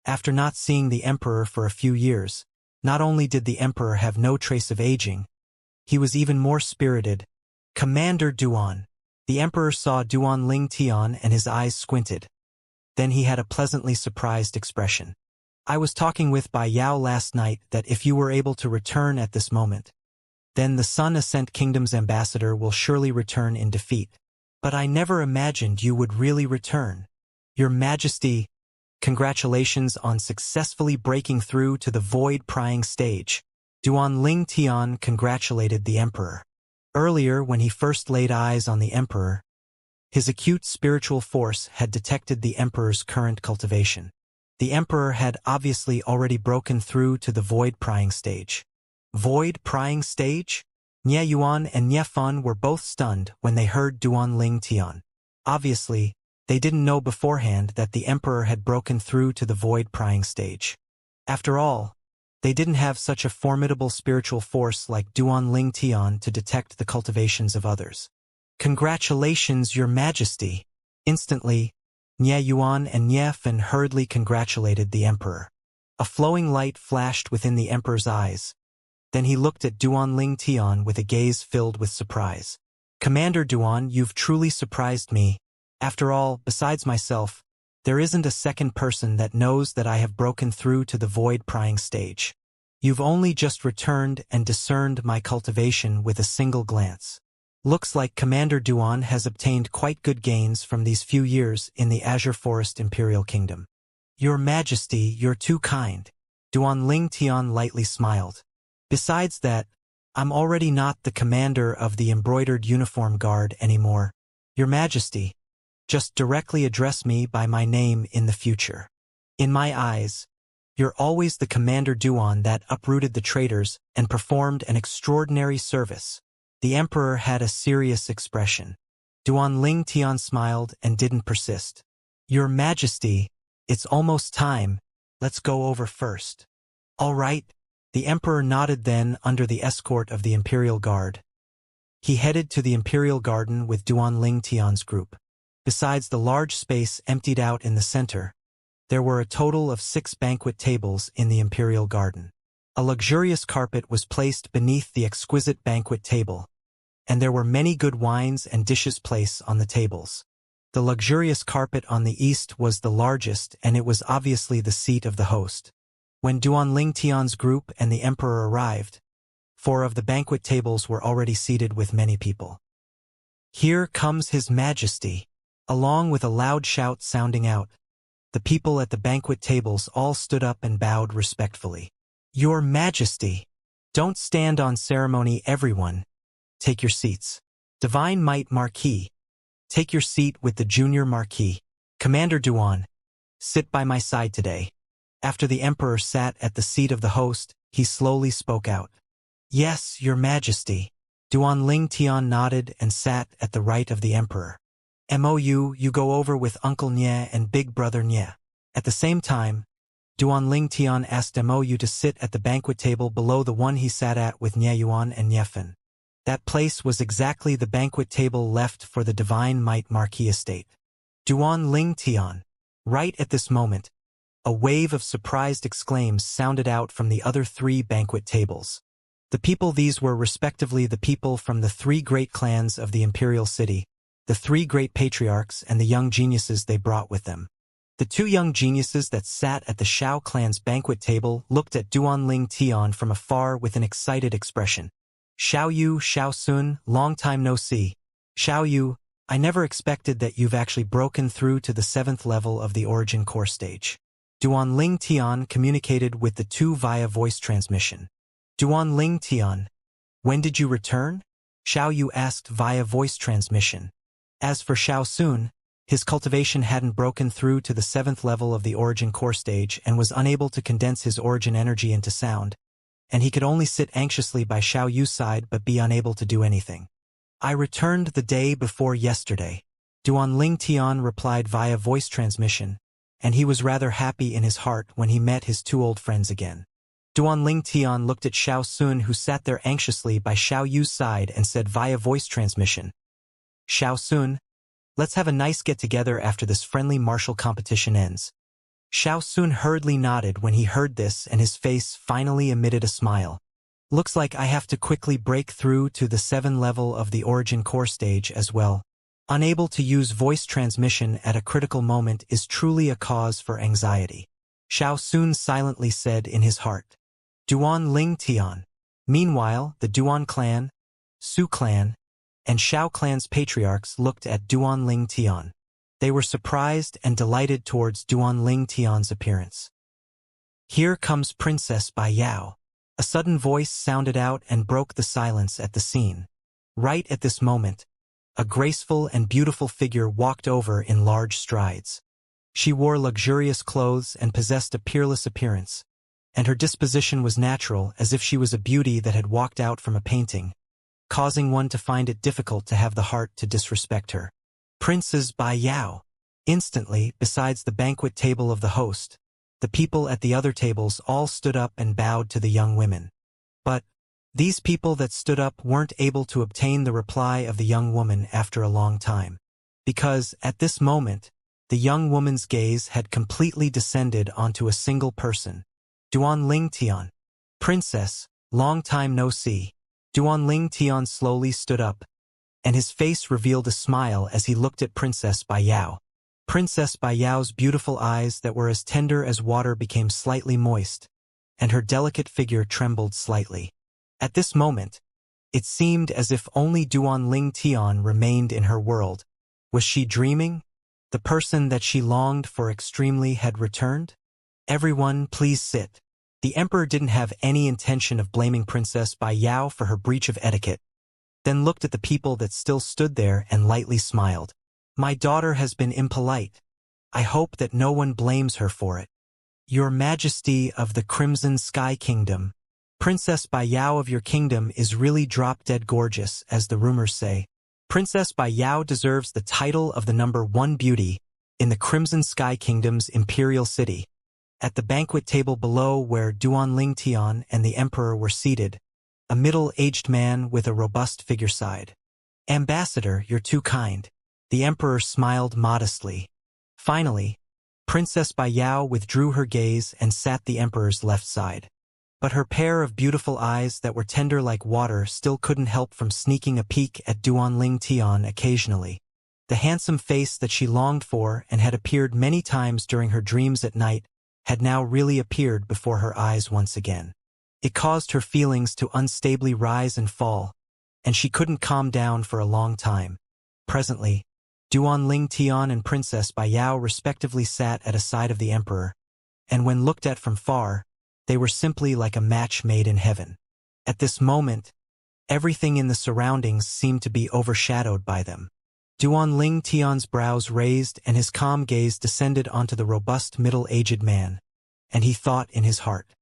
After not seeing the Emperor for a few years, not only did the Emperor have no trace of aging, he was even more spirited. "Commander Duan." The Emperor saw Duan Ling Tian and his eyes squinted. Then he had a pleasantly surprised expression. "I was talking with Bai Yao last night that if you were able to return at this moment, then the Sun Ascent Kingdom's ambassador will surely return in defeat. But I never imagined you would really return. Your Majesty, Congratulations on successfully breaking through to the void-prying stage. Duan Ling Tian congratulated the emperor. Earlier, when he first laid eyes on the emperor, his acute spiritual force had detected the emperor's current cultivation. The emperor had obviously already broken through to the void-prying stage. Void-prying stage? Nie Yuan and Nie Fun were both stunned when they heard Duan Ling Tian. Obviously, they didn't know beforehand that the emperor had broken through to the void-prying stage. After all, they didn't have such a formidable spiritual force like Duan Ling Tian to detect the cultivations of others. Congratulations, Your Majesty! Instantly, Nie Yuan and Nie Fen hurriedly congratulated the emperor. A flowing light flashed within the emperor's eyes. Then he looked at Duan Ling Tian with a gaze filled with surprise. Commander Duan, you've truly surprised me. After all, besides myself, there isn't a second person that knows that I have broken through to the void-prying stage. You've only just returned and discerned my cultivation with a single glance. Looks like Commander Duan has obtained quite good gains from these few years in the Azure Forest Imperial Kingdom. Your Majesty, you're too kind. Duan Ling Tian lightly smiled. Besides that, I'm already not the commander of the embroidered uniform guard anymore. Your Majesty, just directly address me by my name in the future. In my eyes, you're always the Commander Duan that uprooted the traitors and performed an extraordinary service. The emperor had a serious expression. Duan Ling Tian smiled and didn't persist. Your Majesty, it's almost time. Let's go over first. All right. The emperor nodded. Then, under the escort of the Imperial Guard, he headed to the Imperial Garden with Duan Ling Tian's group. Besides the large space emptied out in the center, there were a total of 6 banquet tables in the Imperial Garden. A luxurious carpet was placed beneath the exquisite banquet table, and there were many good wines and dishes placed on the tables. The luxurious carpet on the east was the largest, and it was obviously the seat of the host. When Duan Ling Tian's group and the emperor arrived, 4 of the banquet tables were already seated with many people. Here comes His Majesty! Along with a loud shout sounding out, the people at the banquet tables all stood up and bowed respectfully. Your Majesty! Don't stand on ceremony, everyone. Take your seats. Divine Might Marquis, take your seat with the Junior Marquis. Commander Duan, sit by my side today. After the emperor sat at the seat of the host, he slowly spoke out. Yes, Your Majesty. Duan Ling Tian nodded and sat at the right of the emperor. Mou, you go over with Uncle Nye and Big Brother Nye. At the same time, Duan Ling Tian asked Mou to sit at the banquet table below the one he sat at with Nye Yuan and Nye Fen. That place was exactly the banquet table left for the Divine Might Marquis estate. Duan Ling Tian. Right at this moment, a wave of surprised exclaims sounded out from the other 3 banquet tables. The people these were respectively the people from the 3 great clans of the imperial city, the 3 great patriarchs and the young geniuses they brought with them. The 2 young geniuses that sat at the Shao clan's banquet table looked at Duan Ling Tian from afar with an excited expression. Xiao Yu, Xiao Sun, long time no see. Xiao Yu, I never expected that you've actually broken through to the 7th level of the origin core stage. Duan Ling Tian communicated with the 2 via voice transmission. Duan Ling Tian, when did you return? Xiao Yu asked via voice transmission. As for Xiao Sun, his cultivation hadn't broken through to the 7th level of the origin core stage and was unable to condense his origin energy into sound, and he could only sit anxiously by Xiao Yu's side but be unable to do anything. I returned the day before yesterday. Duan Ling Tian replied via voice transmission, and he was rather happy in his heart when he met his 2 old friends again. Duan Ling Tian looked at Xiao Sun, who sat there anxiously by Xiao Yu's side, and said via voice transmission, Xiao Sun, let's have a nice get-together after this friendly martial competition ends. Xiao Sun hurriedly nodded when he heard this, and his face finally emitted a smile. Looks like I have to quickly break through to the 7th level of the origin core stage as well. Unable to use voice transmission at a critical moment is truly a cause for anxiety. Xiao Sun silently said in his heart. Duan Ling Tian. Meanwhile, the Duan clan, Su clan, and Shao clan's patriarchs looked at Duan Ling Tian. They were surprised and delighted towards Duanling Tian's appearance. "Here comes Princess Bai Yao." A sudden voice sounded out and broke the silence at the scene. Right at this moment, a graceful and beautiful figure walked over in large strides. She wore luxurious clothes and possessed a peerless appearance, and her disposition was natural, as if she was a beauty that had walked out from a painting, causing one to find it difficult to have the heart to disrespect her. Princess Bai Yao. Instantly, besides the banquet table of the host, the people at the other tables all stood up and bowed to the young women. But these people that stood up weren't able to obtain the reply of the young woman after a long time, because, at this moment, the young woman's gaze had completely descended onto a single person. Duanling Tian. "Princess, long time no see." Duanling Tian slowly stood up, and his face revealed a smile as he looked at Princess Bai Yao. Princess Bai Yao's beautiful eyes that were as tender as water became slightly moist, and her delicate figure trembled slightly. At this moment, it seemed as if only Duanling Tian remained in her world. Was she dreaming? The person that she longed for extremely had returned? "Everyone, please sit." The emperor didn't have any intention of blaming Princess Bai Yao for her breach of etiquette, then looked at the people that still stood there and lightly smiled. "My daughter has been impolite. I hope that no one blames her for it." "Your Majesty of the Crimson Sky Kingdom, Princess Bai Yao of your kingdom is really drop-dead gorgeous, as the rumors say. Princess Bai Yao deserves the title of the #1 beauty in the Crimson Sky Kingdom's imperial city." At the banquet table below where Duanling Tian and the emperor were seated, a middle-aged man with a robust figure sighed. "Ambassador, you're too kind." The emperor smiled modestly. Finally, Princess Bai Yao withdrew her gaze and sat the emperor's left side. But her pair of beautiful eyes that were tender like water still couldn't help from sneaking a peek at Duanling Tian occasionally. The handsome face that she longed for and had appeared many times during her dreams at night had now really appeared before her eyes once again. It caused her feelings to unstably rise and fall, and she couldn't calm down for a long time. Presently, Duanling Tian and Princess Bai Yao respectively sat at a side of the emperor, and when looked at from far, they were simply like a match made in heaven. At this moment, everything in the surroundings seemed to be overshadowed by them. Duanling Tian's brows raised and his calm gaze descended onto the robust middle-aged man, and he thought in his heart,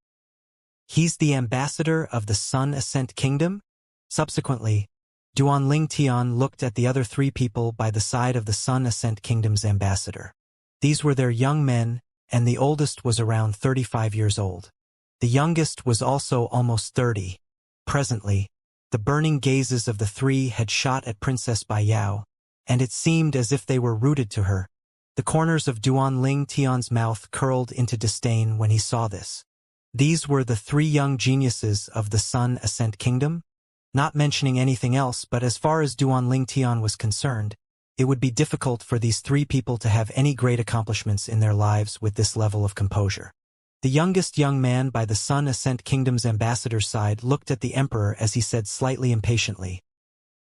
"He's the ambassador of the Sun Ascent Kingdom?" Subsequently, Duanling Tian looked at the other three people by the side of the Sun Ascent Kingdom's ambassador. These were their young men, and the oldest was around 35 years old. The youngest was also almost 30. Presently, the burning gazes of the three had shot at Princess Bai Yao, and it seemed as if they were rooted to her. The corners of Duanling Tian's mouth curled into disdain when he saw this. These were the three young geniuses of the Sun Ascent Kingdom? Not mentioning anything else, but as far as Duanling Tian was concerned, it would be difficult for these three people to have any great accomplishments in their lives with this level of composure. The youngest young man by the Sun Ascent Kingdom's ambassador's side looked at the emperor as he said slightly impatiently,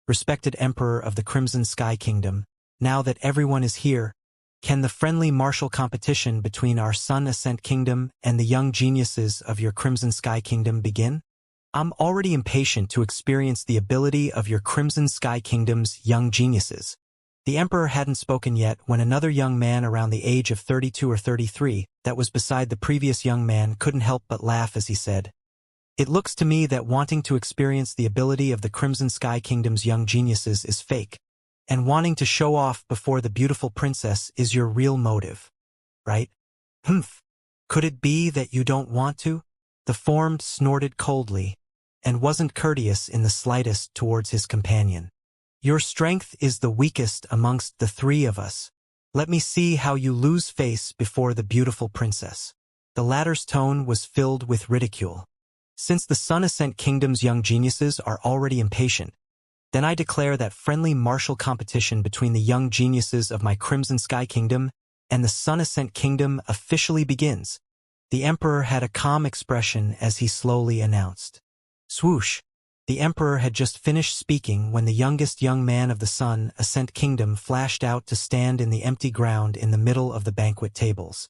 "Respected Emperor of the Crimson Sky Kingdom, now that everyone is here, can the friendly martial competition between our Sun Ascent Kingdom and the young geniuses of your Crimson Sky Kingdom begin? I'm already impatient to experience the ability of your Crimson Sky Kingdom's young geniuses." The emperor hadn't spoken yet when another young man around the age of 32 or 33, that was beside the previous young man, couldn't help but laugh as he said, "It looks to me that wanting to experience the ability of the Crimson Sky Kingdom's young geniuses is fake, and wanting to show off before the beautiful princess is your real motive, right?" "Humph. Could it be that you don't want to?" The formed snorted coldly, and wasn't courteous in the slightest towards his companion. "Your strength is the weakest amongst the three of us. Let me see how you lose face before the beautiful princess." The latter's tone was filled with ridicule. "Since the Sun Ascent Kingdom's young geniuses are already impatient, then I declare that friendly martial competition between the young geniuses of my Crimson Sky Kingdom and the Sun Ascent Kingdom officially begins." The emperor had a calm expression as he slowly announced. Swoosh! The emperor had just finished speaking when the youngest young man of the Sun Ascent Kingdom flashed out to stand in the empty ground in the middle of the banquet tables.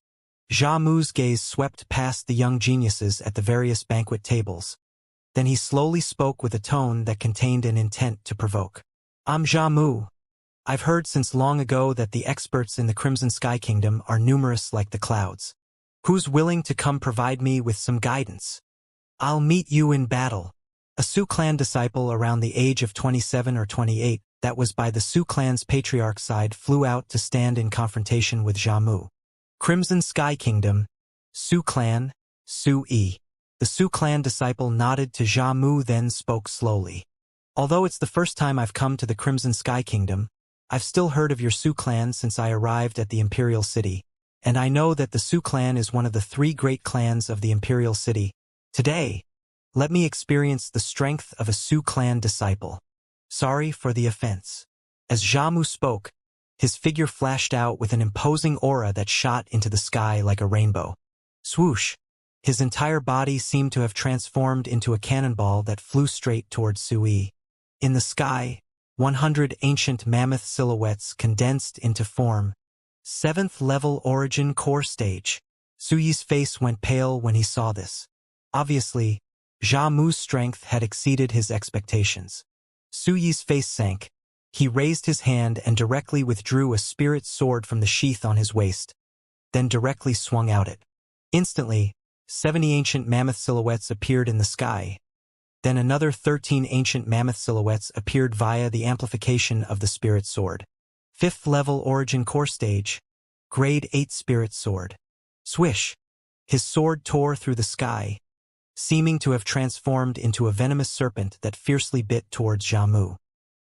Xiamu's gaze swept past the young geniuses at the various banquet tables. Then he slowly spoke with a tone that contained an intent to provoke. I'm Xiamu. I've heard since long ago that the experts in the Crimson Sky Kingdom are numerous like the clouds. Who's willing to come provide me with some guidance? I'll meet you in battle. A Su clan disciple around the age of 27 or 28, that was by the Su clan's patriarch side, flew out to stand in confrontation with Xiamu. Crimson Sky Kingdom, Su clan, Su-yi. The Su clan disciple nodded to Xiamu, then spoke slowly. Although it's the first time I've come to the Crimson Sky Kingdom, I've still heard of your Su clan since I arrived at the Imperial City, and I know that the Su clan is one of the 3 great clans of the Imperial City. Today, let me experience the strength of a Su clan disciple. Sorry for the offense. As Xiamu spoke, his figure flashed out with an imposing aura that shot into the sky like a rainbow. Swoosh! His entire body seemed to have transformed into a cannonball that flew straight towards Su-yi. In the sky, 100 ancient mammoth silhouettes condensed into form. 7th level origin core stage. Su-yi's face went pale when he saw this. Obviously, Xiamu's strength had exceeded his expectations. Su-yi's face sank. He raised his hand and directly withdrew a spirit sword from the sheath on his waist, then directly swung out it. Instantly, 70 ancient mammoth silhouettes appeared in the sky. Then another 13 ancient mammoth silhouettes appeared via the amplification of the spirit sword. 5th level origin core stage, grade 8 spirit sword. Swish! His sword tore through the sky, seeming to have transformed into a venomous serpent that fiercely bit towards Xiamu.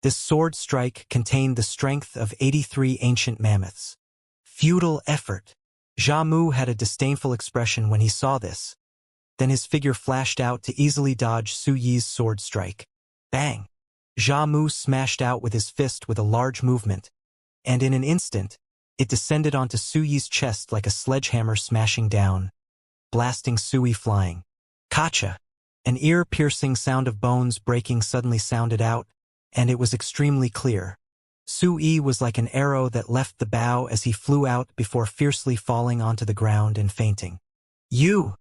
This sword strike contained the strength of 83 ancient mammoths. Futile effort. Xiamu had a disdainful expression when he saw this. Then his figure flashed out to easily dodge Su-yi's sword strike. Bang! Xiamu smashed out with his fist with a large movement, and in an instant, it descended onto Su-yi's chest like a sledgehammer smashing down, blasting Su-yi flying. Kacha! An ear-piercing sound of bones breaking suddenly sounded out, and it was extremely clear. Su-yi was like an arrow that left the bow as he flew out before fiercely falling onto the ground and fainting. You!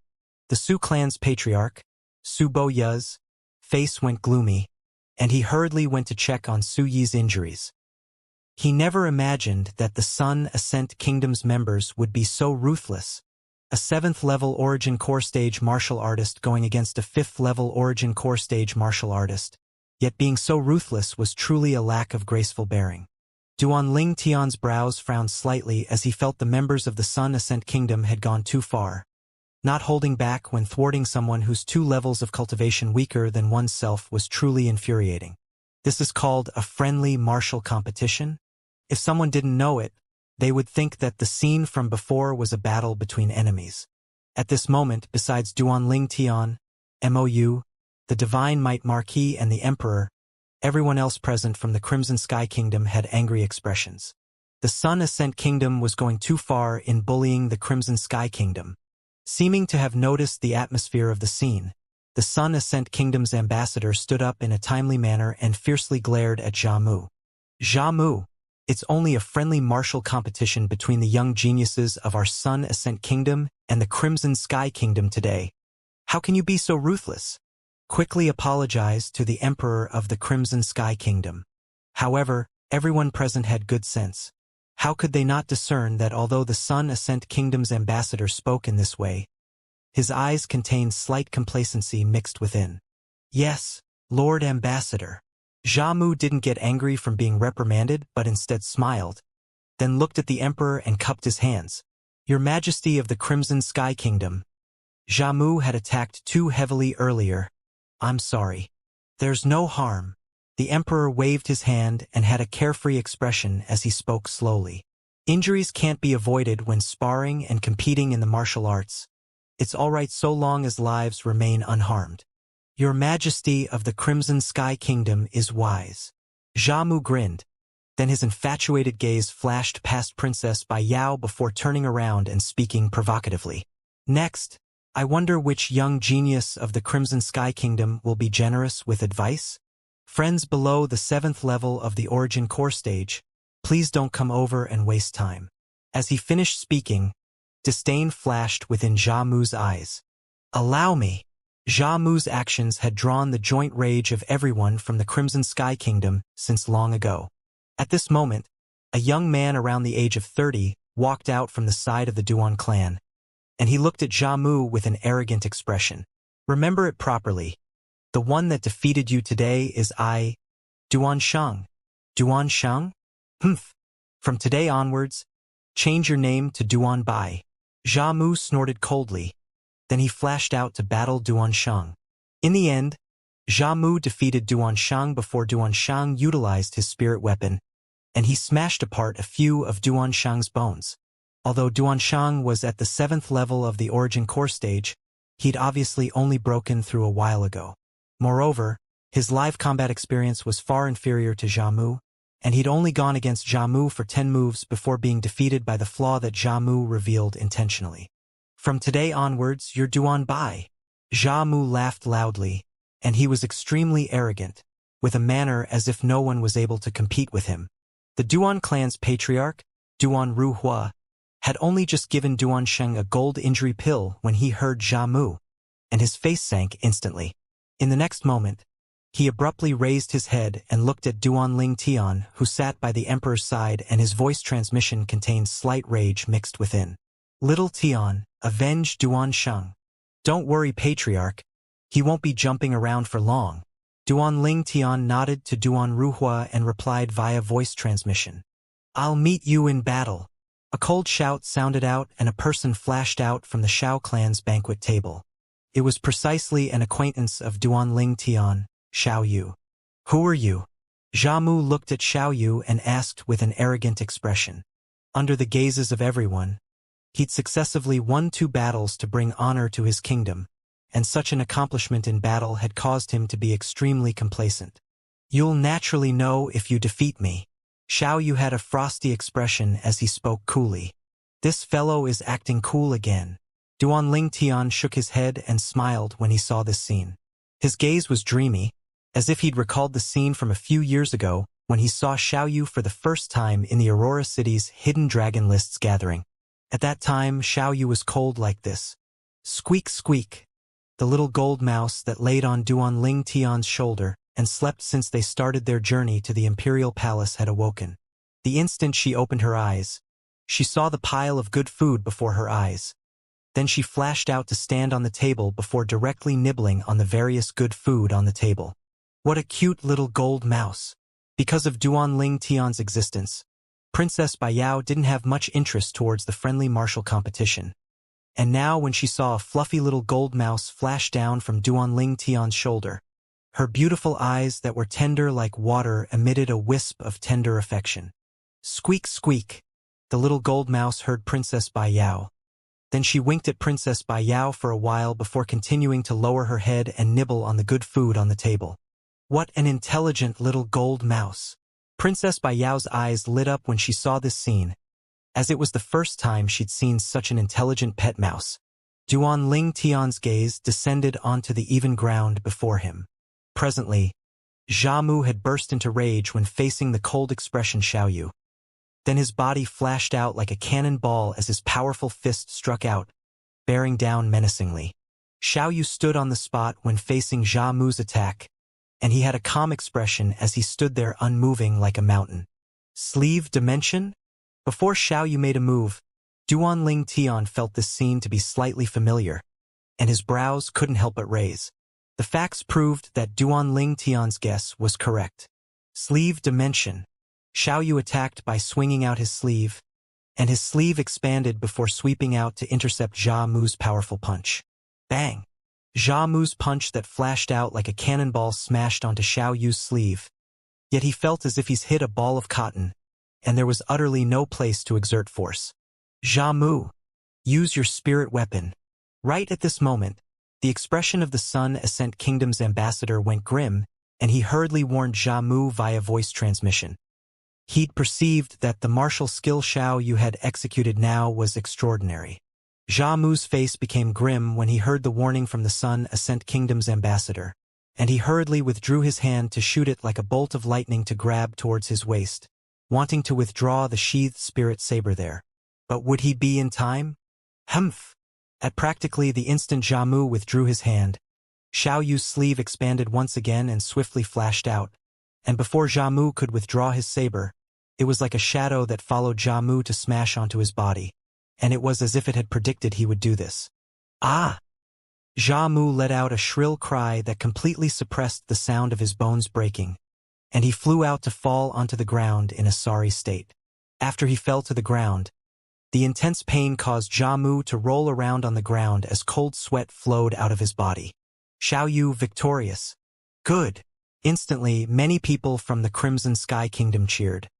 The Su clan's patriarch, Su-bo-ya's face went gloomy, and he hurriedly went to check on Su-yi's injuries. He never imagined that the Sun Ascent Kingdom's members would be so ruthless. A 7th level origin core stage martial artist going against a 5th level origin core stage martial artist. Yet being so ruthless was truly a lack of graceful bearing. Duanling Tian's brows frowned slightly as he felt the members of the Sun Ascent Kingdom had gone too far. Not holding back when thwarting someone whose 2 levels of cultivation weaker than oneself was truly infuriating. This is called a friendly martial competition? If someone didn't know it, they would think that the scene from before was a battle between enemies. At this moment, besides Duanling Tian, MOU, the Divine Might Marquis and the Emperor, everyone else present from the Crimson Sky Kingdom had angry expressions. The Sun Ascent Kingdom was going too far in bullying the Crimson Sky Kingdom. Seeming to have noticed the atmosphere of the scene, the Sun Ascent Kingdom's ambassador stood up in a timely manner and fiercely glared at Xiamu. Xiamu! It's only a friendly martial competition between the young geniuses of our Sun Ascent Kingdom and the Crimson Sky Kingdom today. How can you be so ruthless? Quickly apologize to the Emperor of the Crimson Sky Kingdom. However, everyone present had good sense. How could they not discern that although the Sun Ascent Kingdom's ambassador spoke in this way, his eyes contained slight complacency mixed within. Yes, Lord Ambassador. Xiamu didn't get angry from being reprimanded, but instead smiled, then looked at the Emperor and cupped his hands. Your Majesty of the Crimson Sky Kingdom. Xiamu had attacked too heavily earlier. I'm sorry. There's no harm. The Emperor waved his hand and had a carefree expression as he spoke slowly. Injuries can't be avoided when sparring and competing in the martial arts. It's all right so long as lives remain unharmed. Your Majesty of the Crimson Sky Kingdom is wise. Xiamu grinned. Then his infatuated gaze flashed past Princess Bai Yao before turning around and speaking provocatively. Next, I wonder which young genius of the Crimson Sky Kingdom will be generous with advice? Friends below the 7th level of the Origin Core stage, please don't come over and waste time. As he finished speaking, disdain flashed within Jia Mu's eyes. Allow me. Jia Mu's actions had drawn the joint rage of everyone from the Crimson Sky Kingdom since long ago. At this moment, a young man around the age of 30 walked out from the side of the Duan clan, and he looked at Jia Mu with an arrogant expression. Remember it properly. The one that defeated you today is I, Duan Shang. Duan Shang? Humph. From today onwards, change your name to Duan Bai. Jia Mu snorted coldly. Then he flashed out to battle Duan Shang. In the end, Jia Mu defeated Duan Shang before Duan Shang utilized his spirit weapon, and he smashed apart a few of Duan Shang's bones. Although Duan Shang was at the 7th level of the Origin Core stage, he'd obviously only broken through a while ago. Moreover, his live combat experience was far inferior to Jia Mu, and he'd only gone against Jia Mu for 10 moves before being defeated by the flaw that Jia Mu revealed intentionally. From today onwards, you're Duan Bai. Jia Mu laughed loudly, and he was extremely arrogant, with a manner as if no one was able to compete with him. The Duan clan's patriarch, Duan Ruhua, had only just given Duan Sheng a gold injury pill when he heard Jia Mu, and his face sank instantly. In the next moment, he abruptly raised his head and looked at Duan Ling Tian, who sat by the emperor's side, and his voice transmission contained slight rage mixed within. Little Tian, avenge Duan Sheng. Don't worry, patriarch. He won't be jumping around for long. Duan Ling Tian nodded to Duan Ruhua and replied via voice transmission. I'll meet you in battle. A cold shout sounded out and a person flashed out from the Shao clan's banquet table. It was precisely an acquaintance of Duan Ling Tian, Xiao Yu. Who are you? Jia Mu looked at Xiao Yu and asked with an arrogant expression. Under the gazes of everyone, he'd successively won 2 battles to bring honor to his kingdom, and such an accomplishment in battle had caused him to be extremely complacent. You'll naturally know if you defeat me. Xiao Yu had a frosty expression as he spoke coolly. This fellow is acting cool again. Duan Ling Tian shook his head and smiled when he saw this scene. His gaze was dreamy, as if he'd recalled the scene from a few years ago when he saw Xiao Yu for the first time in the Aurora City's Hidden Dragon Lists gathering. At that time, Xiao Yu was cold like this. Squeak, squeak. The little gold mouse that laid on Duan Ling Tian's shoulder and slept since they started their journey to the Imperial Palace had awoken. The instant she opened her eyes, she saw the pile of good food before her eyes. Then she flashed out to stand on the table before directly nibbling on the various good food on the table. What a cute little gold mouse. Because of Duan Ling Tian's existence, Princess Baiyao didn't have much interest towards the friendly martial competition. And now when she saw a fluffy little gold mouse flash down from Duan Ling Tian's shoulder, her beautiful eyes that were tender like water emitted a wisp of tender affection. Squeak, squeak. The little gold mouse heard Princess Baiyao. Then she winked at Princess Baiyao for a while before continuing to lower her head and nibble on the good food on the table. What an intelligent little gold mouse. Princess Baiyao's eyes lit up when she saw this scene, as it was the first time she'd seen such an intelligent pet mouse. Duan Ling Tian's gaze descended onto the even ground before him. Presently, Jia Mu had burst into rage when facing the cold expression Xiao Yu. Then his body flashed out like a cannonball as his powerful fist struck out, bearing down menacingly. Xiao Yu stood on the spot when facing Jia Mu's attack, and he had a calm expression as he stood there unmoving like a mountain. Sleeve dimension? Before Xiao Yu made a move, Duan Ling Tian felt this scene to be slightly familiar, and his brows couldn't help but raise. The facts proved that Duan Ling Tian's guess was correct. Sleeve dimension. Xiao Yu attacked by swinging out his sleeve, and his sleeve expanded before sweeping out to intercept Jia Mu's powerful punch. Bang! Jia Mu's punch that flashed out like a cannonball smashed onto Xiao Yu's sleeve. Yet he felt as if he's hit a ball of cotton, and there was utterly no place to exert force. Jia Mu, use your spirit weapon. Right at this moment, the expression of the Sun Ascent Kingdom's ambassador went grim, and he hurriedly warned Jia Mu via voice transmission. He'd perceived that the martial skill Xiao Yu had executed now was extraordinary. Jia Mu's face became grim when he heard the warning from the Sun Ascent Kingdom's ambassador, and he hurriedly withdrew his hand to shoot it like a bolt of lightning to grab towards his waist, wanting to withdraw the sheathed spirit saber there. But would he be in time? Humph! At practically the instant Jia Mu withdrew his hand, Xiao Yu's sleeve expanded once again and swiftly flashed out, and before Jia Mu could withdraw his saber, it was like a shadow that followed Jia Mu to smash onto his body, and it was as if it had predicted he would do this. Ah! Jia Mu let out a shrill cry that completely suppressed the sound of his bones breaking, and he flew out to fall onto the ground in a sorry state. After he fell to the ground, the intense pain caused Jia Mu to roll around on the ground as cold sweat flowed out of his body. Xiao Yu victorious. Good. Instantly, many people from the Crimson Sky Kingdom cheered,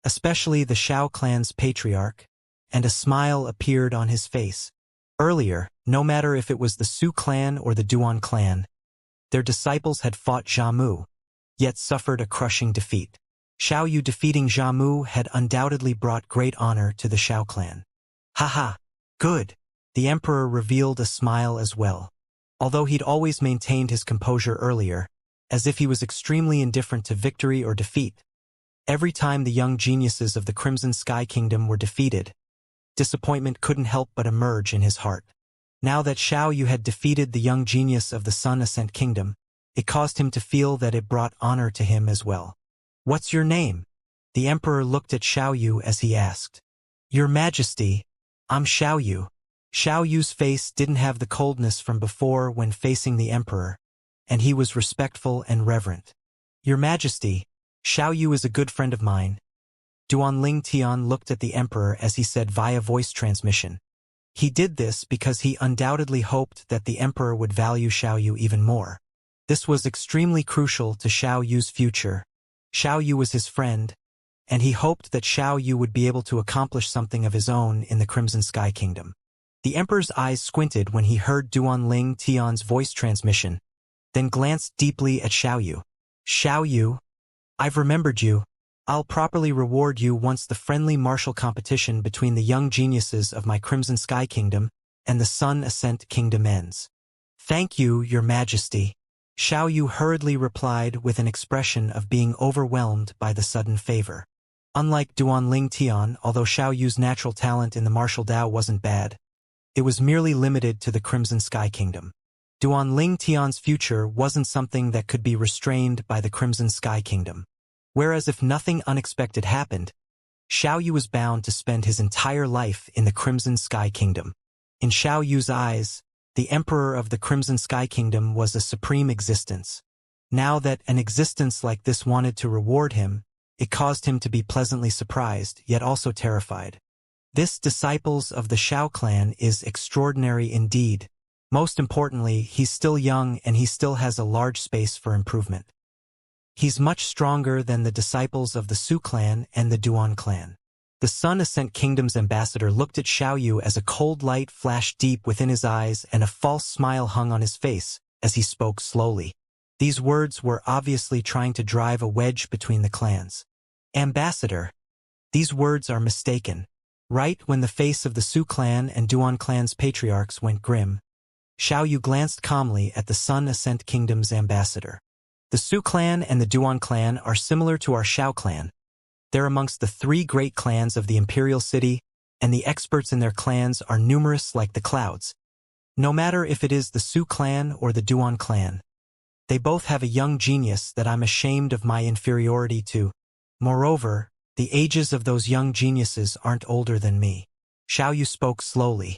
especially the Xiao clan's patriarch, and a smile appeared on his face. Earlier, no matter if it was the Su clan or the Duan clan, their disciples had fought Jia Mu, yet suffered a crushing defeat. Xiao Yu defeating Jia Mu had undoubtedly brought great honor to the Xiao clan. Haha, good. The emperor revealed a smile as well. Although he'd always maintained his composure earlier, as if he was extremely indifferent to victory or defeat, every time the young geniuses of the Crimson Sky Kingdom were defeated, disappointment couldn't help but emerge in his heart. Now that Xiao Yu had defeated the young genius of the Sun Ascent Kingdom, it caused him to feel that it brought honor to him as well. What's your name? The emperor looked at Xiao Yu as he asked. Your Majesty, I'm Xiao Yu. Xiao Yu's face didn't have the coldness from before when facing the emperor, and he was respectful and reverent. Your Majesty, Xiao Yu is a good friend of mine. Duanling Tian looked at the emperor as he said via voice transmission. He did this because he undoubtedly hoped that the emperor would value Xiao Yu even more. This was extremely crucial to Xiao Yu's future. Xiao Yu was his friend, and he hoped that Xiao Yu would be able to accomplish something of his own in the Crimson Sky Kingdom. The emperor's eyes squinted when he heard Duanling Tian's voice transmission, then glanced deeply at Xiao Yu. Xiao Yu, I've remembered you. I'll properly reward you once the friendly martial competition between the young geniuses of my Crimson Sky Kingdom and the Sun Ascent Kingdom ends. Thank you, Your Majesty. Xiao Yu hurriedly replied with an expression of being overwhelmed by the sudden favor. Unlike Duanling Tian, although Xiao Yu's natural talent in the martial Dao wasn't bad, it was merely limited to the Crimson Sky Kingdom. Duanling Tian's future wasn't something that could be restrained by the Crimson Sky Kingdom. Whereas if nothing unexpected happened, Xiao Yu was bound to spend his entire life in the Crimson Sky Kingdom. In Xiao Yu's eyes, the Emperor of the Crimson Sky Kingdom was a supreme existence. Now that an existence like this wanted to reward him, it caused him to be pleasantly surprised, yet also terrified. This disciples of the Xiao clan is extraordinary indeed. Most importantly, he's still young and he still has a large space for improvement. He's much stronger than the disciples of the Su clan and the Duan clan. The Sun Ascent Kingdom's ambassador looked at Xiao Yu as a cold light flashed deep within his eyes and a false smile hung on his face as he spoke slowly. These words were obviously trying to drive a wedge between the clans. Ambassador, these words are mistaken. Right when the face of the Su clan and Duan clan's patriarchs went grim, Xiao Yu glanced calmly at the Sun Ascent Kingdom's ambassador. The Su clan and the Duan clan are similar to our Xiao clan. They're amongst the 3 great clans of the Imperial City, and the experts in their clans are numerous like the clouds. No matter if it is the Su clan or the Duan clan, they both have a young genius that I'm ashamed of my inferiority to. Moreover, the ages of those young geniuses aren't older than me. Xiao Yu spoke slowly.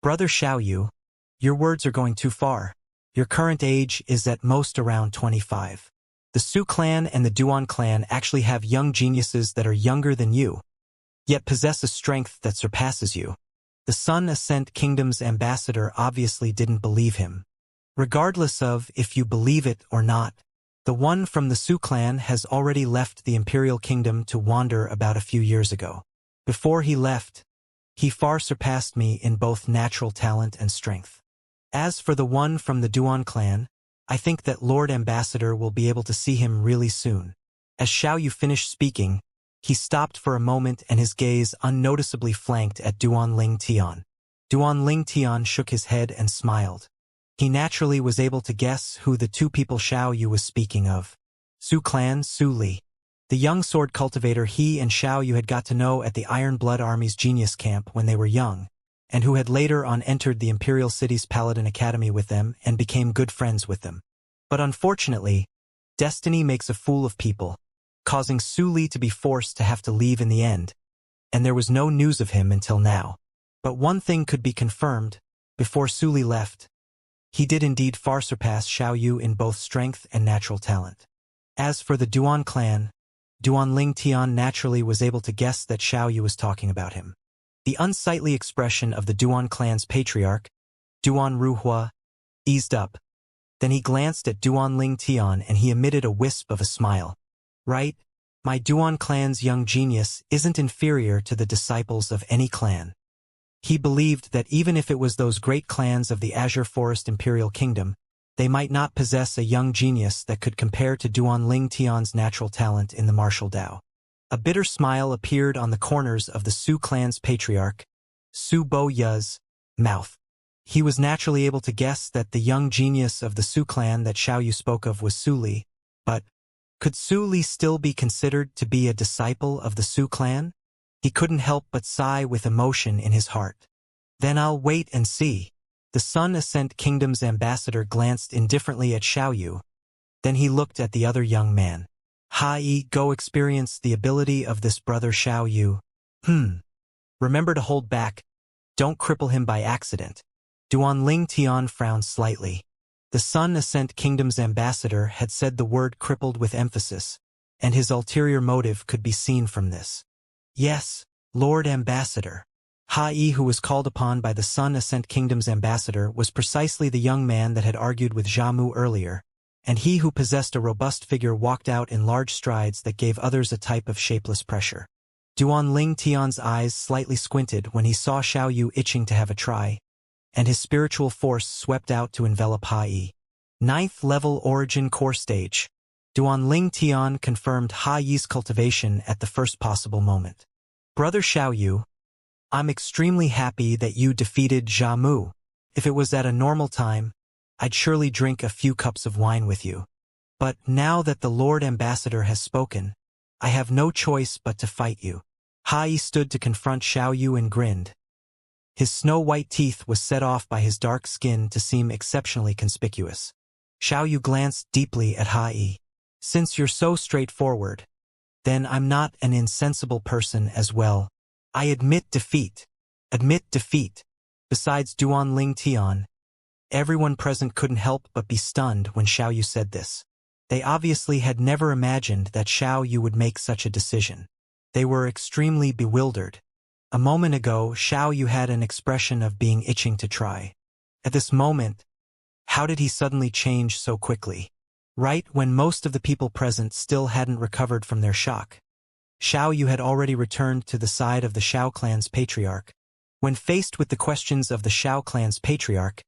Brother Xiao Yu, your words are going too far. Your current age is at most around 25. The Su clan and the Duan clan actually have young geniuses that are younger than you, yet possess a strength that surpasses you. The Sun Ascent Kingdom's ambassador obviously didn't believe him. Regardless of if you believe it or not, the one from the Su clan has already left the Imperial Kingdom to wander about a few years ago. Before he left, he far surpassed me in both natural talent and strength. As for the one from the Duan clan, I think that Lord Ambassador will be able to see him really soon. As Xiao Yu finished speaking, he stopped for a moment and his gaze unnoticeably flanked at Duanling Tian. Duan Tian shook his head and smiled. He naturally was able to guess who the two people Xiao Yu was speaking of. Su Clan Su Li. The young sword cultivator he and Xiao Yu had got to know at the Iron Blood Army's genius camp when they were young, and who had later on entered the Imperial City's Paladin Academy with them and became good friends with them. But unfortunately, destiny makes a fool of people, causing Su Li to be forced to have to leave in the end, and there was no news of him until now. But one thing could be confirmed: before Su Li left, he did indeed far surpass Xiao Yu in both strength and natural talent. As for the Duan clan, Duan Tian naturally was able to guess that Xiao Yu was talking about him. The unsightly expression of the Duan clan's patriarch, Duan Ruhua, eased up. Then he glanced at Duan Tian and he emitted a wisp of a smile. Right, my Duan clan's young genius isn't inferior to the disciples of any clan. He believed that even if it was those great clans of the Azure Forest Imperial Kingdom, they might not possess a young genius that could compare to Duan Tian's natural talent in the martial Dao. A bitter smile appeared on the corners of the Su clan's patriarch, Su Bo Ya's, mouth. He was naturally able to guess that the young genius of the Su clan that Xiao Yu spoke of was Su Li, but could Su Li still be considered to be a disciple of the Su clan? He couldn't help but sigh with emotion in his heart. Then I'll wait and see. The Sun Ascent Kingdom's ambassador glanced indifferently at Xiao Yu. Then he looked at the other young man. Go experience the ability of this brother Xiao Yu. Remember to hold back. Don't cripple him by accident. Duan Tian frowned slightly. The Sun Ascent Kingdom's ambassador had said the word crippled with emphasis, and his ulterior motive could be seen from this. Yes, Lord Ambassador. Who was called upon by the Sun Ascent Kingdom's ambassador was precisely the young man that had argued with Jiamu earlier, and he who possessed a robust figure walked out in large strides that gave others a type of shapeless pressure. Duan Tian's eyes slightly squinted when he saw Xiao Yu itching to have a try, and his spiritual force swept out to envelop Hai. 9th level origin core stage. Duan Tian confirmed Hai's cultivation at the first possible moment. Brother Xiao Yu, I'm extremely happy that you defeated Jiamu. If it was at a normal time, I'd surely drink a few cups of wine with you. But now that the Lord Ambassador has spoken, I have no choice but to fight you. Hai stood to confront Xiao Yu and grinned. His snow-white teeth was set off by his dark skin to seem exceptionally conspicuous. Xiao Yu glanced deeply at Hai. Since you're so straightforward, then I'm not an insensible person as well. I admit defeat. Admit defeat. Besides Duan Tian, everyone present couldn't help but be stunned when Xiao Yu said this. They obviously had never imagined that Xiao Yu would make such a decision. They were extremely bewildered. A moment ago, Xiao Yu had an expression of being itching to try. At this moment, how did he suddenly change so quickly? Right when most of the people present still hadn't recovered from their shock. Xiao Yu had already returned to the side of the Xiao clan's patriarch. When faced with the questions of the Xiao clan's patriarch,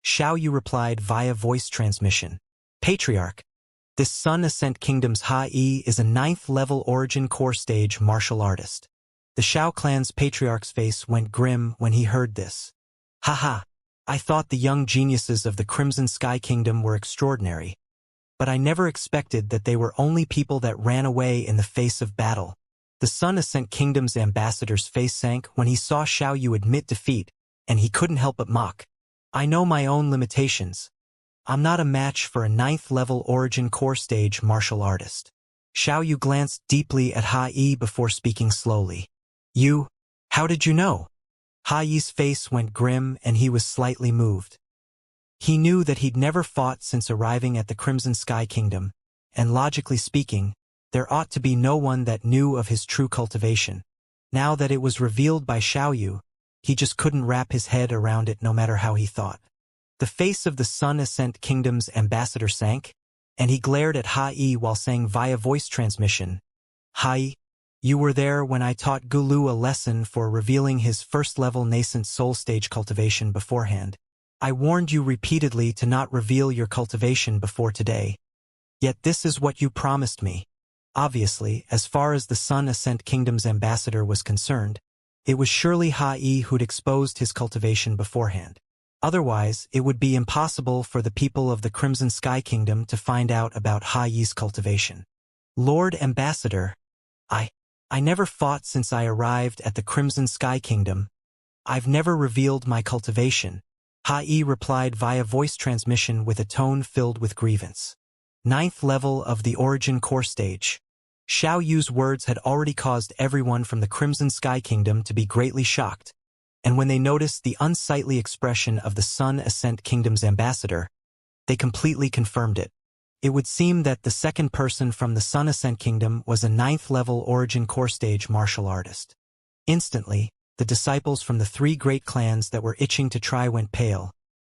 Xiao Yu replied via voice transmission. Patriarch, this Sun Ascent Kingdom's Hai is a 9th level origin core stage martial artist. The Xiao clan's patriarch's face went grim when he heard this. Haha, I thought the young geniuses of the Crimson Sky Kingdom were extraordinary. But I never expected that they were only people that ran away in the face of battle. The Sun Ascent Kingdom's ambassador's face sank when he saw Xiao Yu admit defeat, and he couldn't help but mock. I know my own limitations. I'm not a match for a 9th level origin core stage martial artist. Xiao Yu glanced deeply at Hai before speaking slowly. You, how did you know? Hai's face went grim and he was slightly moved. He knew that he'd never fought since arriving at the Crimson Sky Kingdom, and logically speaking, there ought to be no one that knew of his true cultivation. Now that it was revealed by Xiao Yu, he just couldn't wrap his head around it no matter how he thought. The face of the Sun Ascent Kingdom's ambassador sank, and he glared at Hai while saying via voice transmission, Hai, you were there when I taught Gulu a lesson for revealing his first-level nascent soul stage cultivation beforehand. I warned you repeatedly to not reveal your cultivation before today. Yet this is what you promised me. Obviously, as far as the Sun Ascent Kingdom's ambassador was concerned, It was surely Ha-Yi who'd exposed his cultivation beforehand. Otherwise, it would be impossible for the people of the Crimson Sky Kingdom to find out about Ha-Yi's cultivation. Lord Ambassador, I never fought since I arrived at the Crimson Sky Kingdom. I've never revealed my cultivation, Ha-Yi replied via voice transmission with a tone filled with grievance. 9th level of the Origin Core Stage. Xiao Yu's words had already caused everyone from the Crimson Sky Kingdom to be greatly shocked, and when they noticed the unsightly expression of the Sun Ascent Kingdom's ambassador, they completely confirmed it. It would seem that the second person from the Sun Ascent Kingdom was a 9th level Origin Core Stage martial artist. Instantly, the disciples from the 3 great clans that were itching to try went pale,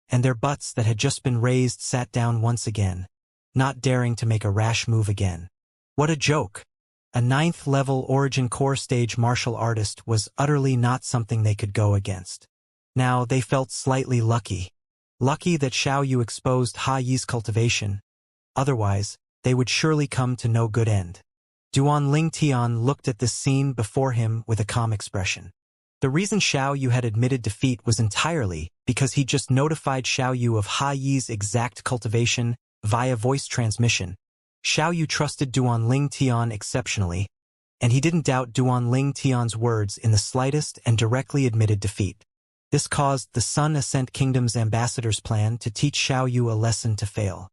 and their butts that had just been raised sat down once again, not daring to make a rash move again. What a joke! A 9th level Origin Core Stage martial artist was utterly not something they could go against. Now they felt slightly lucky. Lucky that Xiao Yu exposed Ha-Yi's cultivation. Otherwise, they would surely come to no good end. Duan Ling Tian looked at this scene before him with a calm expression. The reason Xiao Yu had admitted defeat was entirely because he just notified Xiao Yu of Ha-Yi's exact cultivation via voice transmission. Xiao Yu trusted Duan Ling Tian exceptionally, and he didn't doubt Duan Ling Tian's words in the slightest and directly admitted defeat. This caused the Sun Ascent Kingdom's ambassador's plan to teach Xiao Yu a lesson to fail.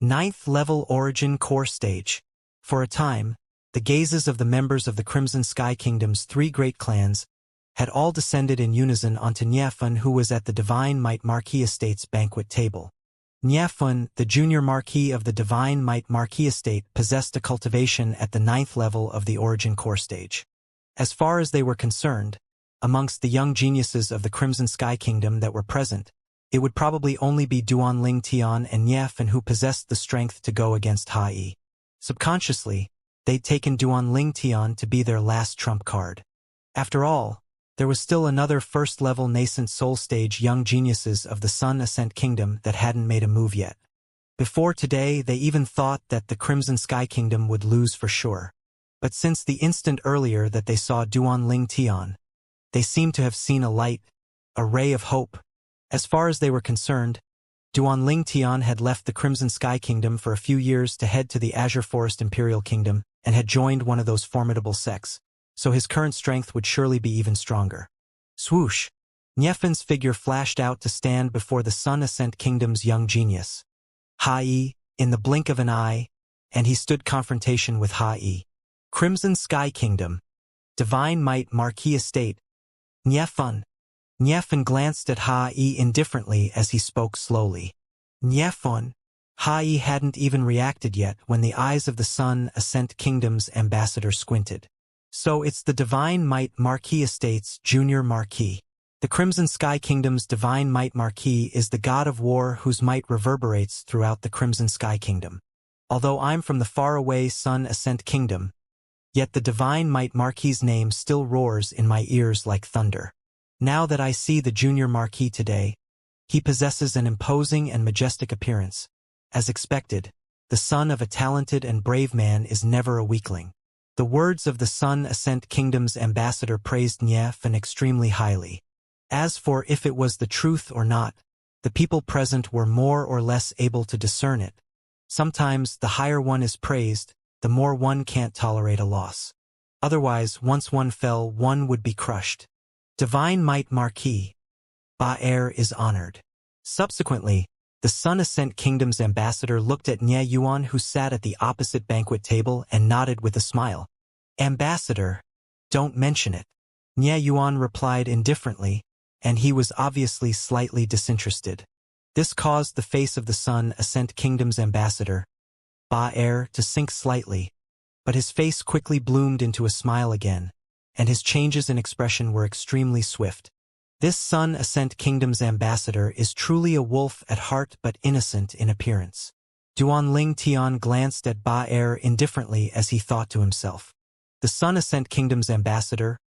9th level Origin Core Stage. For a time, the gazes of the members of the Crimson Sky Kingdom's 3 great clans had all descended in unison onto Niefun, who was at the Divine Might Marquis Estate's banquet table. Niefun, the junior marquis of the Divine Might Marquis Estate, possessed a cultivation at the 9th level of the Origin Core Stage. As far as they were concerned, amongst the young geniuses of the Crimson Sky Kingdom that were present, it would probably only be Duan Ling Tian and Niefun who possessed the strength to go against Ha-Yi. Subconsciously, they'd taken Duan Ling Tian to be their last trump card. After all, there was still another first-level nascent soul stage young geniuses of the Sun Ascent Kingdom that hadn't made a move yet. Before today, they even thought that the Crimson Sky Kingdom would lose for sure. But since the instant earlier that they saw Duan Ling Tian, they seemed to have seen a light, a ray of hope. As far as they were concerned, Duan Ling Tian had left the Crimson Sky Kingdom for a few years to head to the Azure Forest Imperial Kingdom and had joined one of those formidable sects, so his current strength would surely be even stronger. Swoosh! Niefun's figure flashed out to stand before the Sun Ascent Kingdom's young genius, Ha-Yi, in the blink of an eye, and he stood confrontation with Ha-Yi. Crimson Sky Kingdom, Divine Might Marquis Estate, Niefun. Niefun glanced at Ha-Yi indifferently as he spoke slowly. Niefun. Ha-Yi hadn't even reacted yet when the eyes of the Sun Ascent Kingdom's ambassador squinted. So it's the Divine Might Marquis Estate's junior marquis. The Crimson Sky Kingdom's Divine Might Marquis is the god of war whose might reverberates throughout the Crimson Sky Kingdom. Although I'm from the faraway Sun Ascent Kingdom, yet the Divine Might Marquis's name still roars in my ears like thunder. Now that I see the junior marquis today, he possesses an imposing and majestic appearance. As expected, the son of a talented and brave man is never a weakling. The words of the Sun Ascent Kingdom's ambassador praised Niefun extremely highly. As for if it was the truth or not, the people present were more or less able to discern it. Sometimes the higher one is praised, the more one can't tolerate a loss. Otherwise, once one fell, one would be crushed. Divine Might Marquis, Ba-Er is honored. Subsequently, the Sun Ascent Kingdom's ambassador looked at Nie Yuan, who sat at the opposite banquet table, and nodded with a smile. Ambassador, don't mention it. Nie Yuan replied indifferently, and he was obviously slightly disinterested. This caused the face of the Sun Ascent Kingdom's ambassador, Ba-Er, to sink slightly, but his face quickly bloomed into a smile again, and his changes in expression were extremely swift. This Sun Ascent Kingdom's ambassador is truly a wolf at heart but innocent in appearance. Duan Ling Tian glanced at Ba-Er indifferently as he thought to himself. The Sun Ascent Kingdom's ambassador,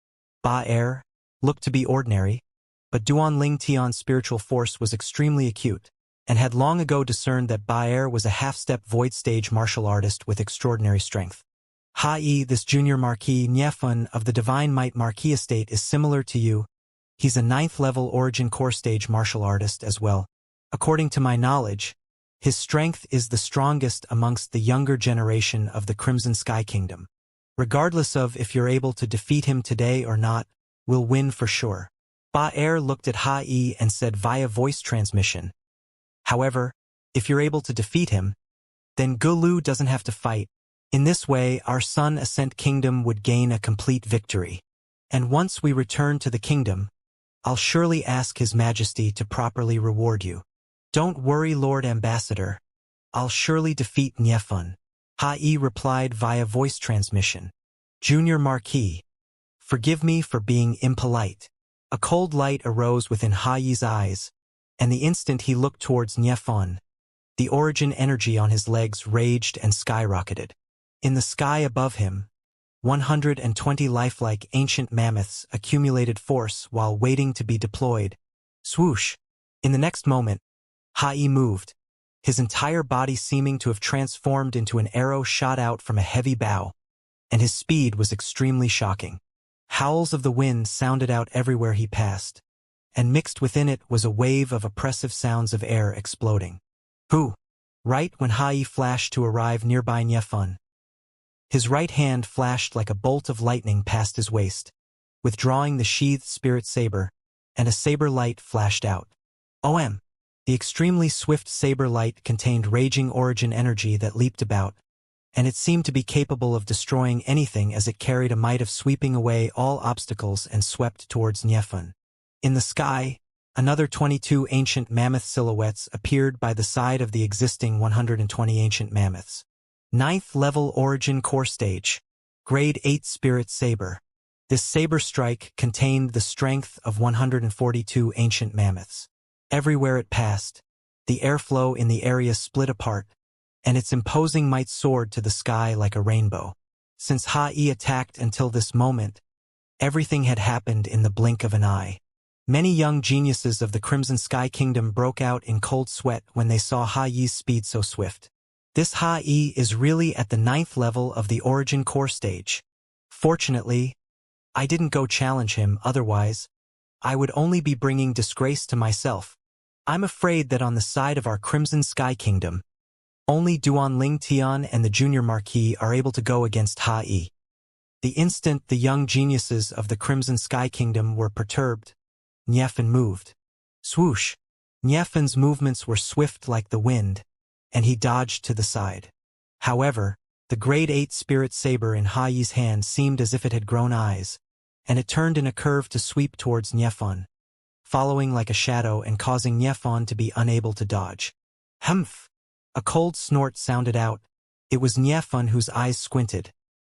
Ba-Er, looked to be ordinary, but Duan Ling Tian's spiritual force was extremely acute, and had long ago discerned that Ba-Er was a half-step void stage martial artist with extraordinary strength. Hai, this junior Marquis Niefun of the Divine Might Marquis estate is similar to you. He's a 9th level origin core stage martial artist as well. According to my knowledge, his strength is the strongest amongst the younger generation of the Crimson Sky Kingdom. Regardless of if you're able to defeat him today or not, we'll win for sure. Ba-er looked at Hai and said via voice transmission. However, if you're able to defeat him, then Gulu doesn't have to fight. In this way, our Sun Ascent Kingdom would gain a complete victory. And once we return to the kingdom, I'll surely ask His Majesty to properly reward you. Don't worry, Lord Ambassador. I'll surely defeat Niefun. Hai replied via voice transmission. Junior Marquis, forgive me for being impolite. A cold light arose within Hai's eyes, and the instant he looked towards Niefun, the origin energy on his legs raged and skyrocketed. In the sky above him, 120 lifelike ancient mammoths accumulated force while waiting to be deployed. Swoosh! In the next moment, Hai moved, his entire body seeming to have transformed into an arrow shot out from a heavy bow, and his speed was extremely shocking. Howls of the wind sounded out everywhere he passed, and mixed within it was a wave of oppressive sounds of air exploding. Who? Right when Hai flashed to arrive nearby Niefun, his right hand flashed like a bolt of lightning past his waist, withdrawing the sheathed spirit saber, and a saber light flashed out. OM! The extremely swift saber light contained raging origin energy that leaped about, and it seemed to be capable of destroying anything as it carried a might of sweeping away all obstacles and swept towards Niefun. In the sky, another 22 ancient mammoth silhouettes appeared by the side of the existing 120 ancient mammoths. 9th level origin core stage, grade 8 spirit saber. This saber strike contained the strength of 142 ancient mammoths. Everywhere it passed, the airflow in the area split apart, and its imposing might soared to the sky like a rainbow. Since Hai attacked until this moment, everything had happened in the blink of an eye. Many young geniuses of the Crimson Sky Kingdom broke out in cold sweat when they saw Hai's speed so swift. This Hai is really at the 9th level of the origin core stage. Fortunately, I didn't go challenge him, otherwise, I would only be bringing disgrace to myself. I'm afraid that on the side of our Crimson Sky Kingdom, only Duanling Tian and the Junior Marquis are able to go against Hai. The instant the young geniuses of the Crimson Sky Kingdom were perturbed, Niefun moved. Swoosh! Niefun's movements were swift like the wind, and he dodged to the side. However, the grade 8 spirit saber in Hai's hand seemed as if it had grown eyes, and it turned in a curve to sweep towards Niefun, following like a shadow and causing Niefun to be unable to dodge. Humph! A cold snort sounded out. It was Niefun whose eyes squinted,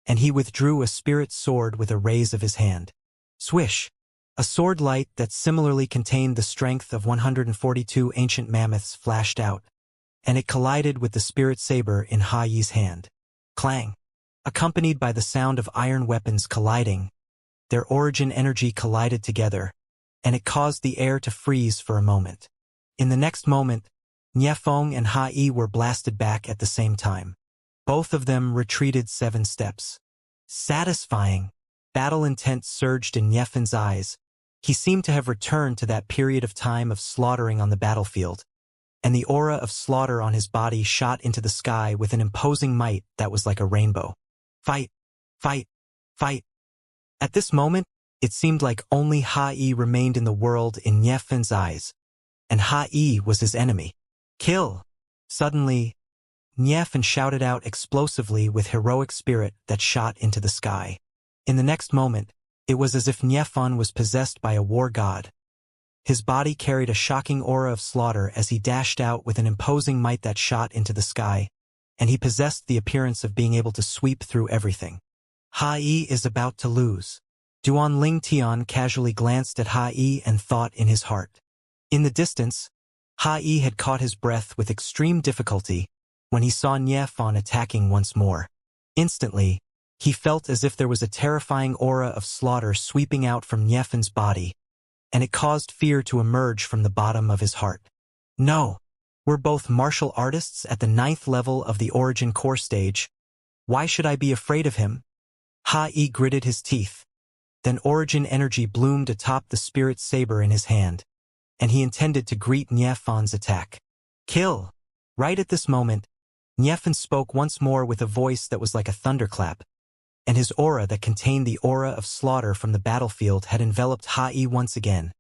and he withdrew a spirit sword with a raise of his hand. Swish! A sword light that similarly contained the strength of 142 ancient mammoths flashed out, and it collided with the spirit saber in Hai's hand. Clang! Accompanied by the sound of iron weapons colliding, their origin energy collided together, and it caused the air to freeze for a moment. In the next moment, Niefeng and Hai were blasted back at the same time. Both of them retreated 7 steps. Satisfying! Battle intent surged in Niefen's eyes. He seemed to have returned to that period of time of slaughtering on the battlefield, and the aura of slaughter on his body shot into the sky with an imposing might that was like a rainbow. Fight! Fight! Fight! At this moment, it seemed like only Hai remained in the world in Niefen's eyes, and Hai was his enemy. Kill! Suddenly, Niefen shouted out explosively with heroic spirit that shot into the sky. In the next moment, it was as if Niefun was possessed by a war god. His body carried a shocking aura of slaughter as he dashed out with an imposing might that shot into the sky, and he possessed the appearance of being able to sweep through everything. Hai is about to lose. Duanling Tian casually glanced at Hai and thought in his heart. In the distance, Hai had caught his breath with extreme difficulty when he saw Niefun attacking once more. Instantly, he felt as if there was a terrifying aura of slaughter sweeping out from Niefen's body, and it caused fear to emerge from the bottom of his heart. No! We're both martial artists at the 9th level of the origin core stage. Why should I be afraid of him? Ha-yi gritted his teeth. Then origin energy bloomed atop the spirit saber in his hand, and he intended to greet Niephan's attack. Kill! Right at this moment, Niephan spoke once more with a voice that was like a thunderclap, and his aura that contained the aura of slaughter from the battlefield had enveloped Ha-yi once again,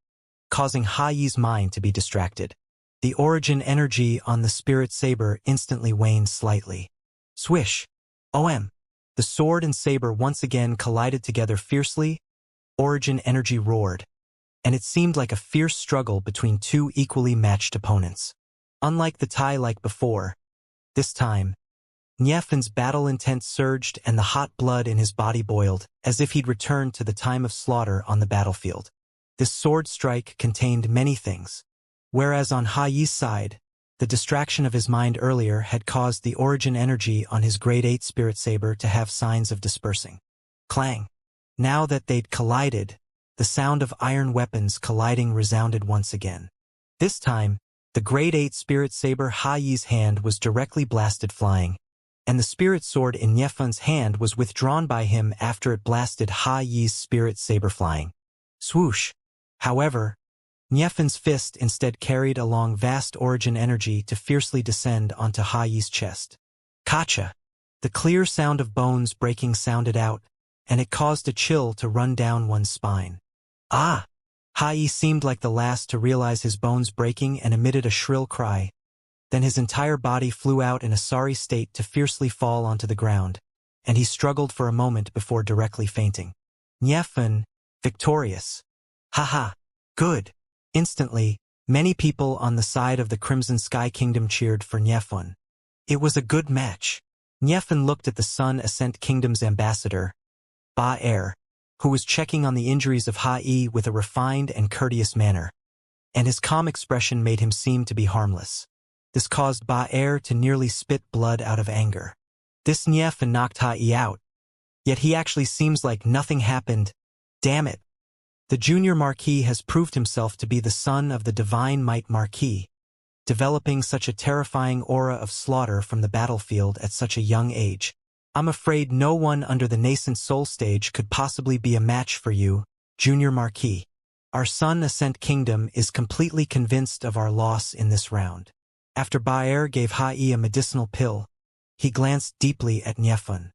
causing Ha-yi's mind to be distracted. The origin energy on the spirit saber instantly waned slightly. Swish! OM! The sword and saber once again collided together fiercely. Origin energy roared, and it seemed like a fierce struggle between two equally matched opponents. Unlike the tie like before, this time, Niephan's battle intent surged and the hot blood in his body boiled, as if he'd returned to the time of slaughter on the battlefield. This sword strike contained many things. Whereas on Ha-yi's side, the distraction of his mind earlier had caused the origin energy on his grade 8 spirit saber to have signs of dispersing. Clang! Now that they'd collided, the sound of iron weapons colliding resounded once again. This time, the grade 8 spirit saber Ha-yi's hand was directly blasted flying, and the spirit sword in Niephan's hand was withdrawn by him after it blasted Ha-yi's spirit saber flying. Swoosh! However, Niephan's fist instead carried along vast origin energy to fiercely descend onto Ha-yi's chest. Kacha! The clear sound of bones breaking sounded out, and it caused a chill to run down one's spine. Ah! Ha-yi seemed like the last to realize his bones breaking and emitted a shrill cry. Then his entire body flew out in a sorry state to fiercely fall onto the ground, and he struggled for a moment before directly fainting. Niephan, victorious. Haha! Good! Instantly, many people on the side of the Crimson Sky Kingdom cheered for Niephan. It was a good match. Niephan looked at the Sun Ascent Kingdom's ambassador, Ba-er, who was checking on the injuries of Ha-yi with a refined and courteous manner, and his calm expression made him seem to be harmless. This caused Ba-er to nearly spit blood out of anger. This Niephan knocked Ha-yi out, yet he actually seems like nothing happened. Damn it! The Junior Marquis has proved himself to be the son of the Divine Might Marquis, developing such a terrifying aura of slaughter from the battlefield at such a young age. I'm afraid no one under the nascent soul stage could possibly be a match for you, Junior Marquis. Our Sun Ascent Kingdom is completely convinced of our loss in this round. After Ba-er gave Ha-yi a medicinal pill, he glanced deeply at Niephan.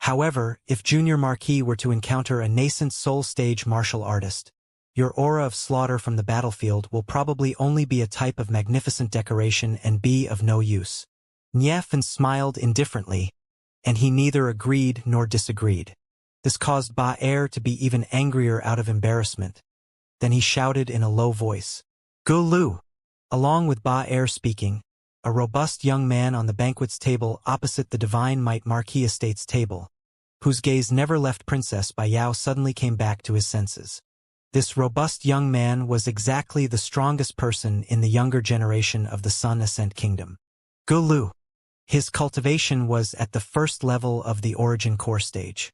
However, if Junior Marquis were to encounter a nascent soul stage martial artist, your aura of slaughter from the battlefield will probably only be a type of magnificent decoration and be of no use. Niephan smiled indifferently, and he neither agreed nor disagreed. This caused Ba-er to be even angrier out of embarrassment. Then he shouted in a low voice, "Gulu!" Along with Ba-er speaking, a robust young man on the banquet's table opposite the Divine Might Marquis Estate's table, whose gaze never left Princess Bayao, suddenly came back to his senses. This robust young man was exactly the strongest person in the younger generation of the Sun Ascent Kingdom. Gulu. His cultivation was at the first level of the Origin Core stage.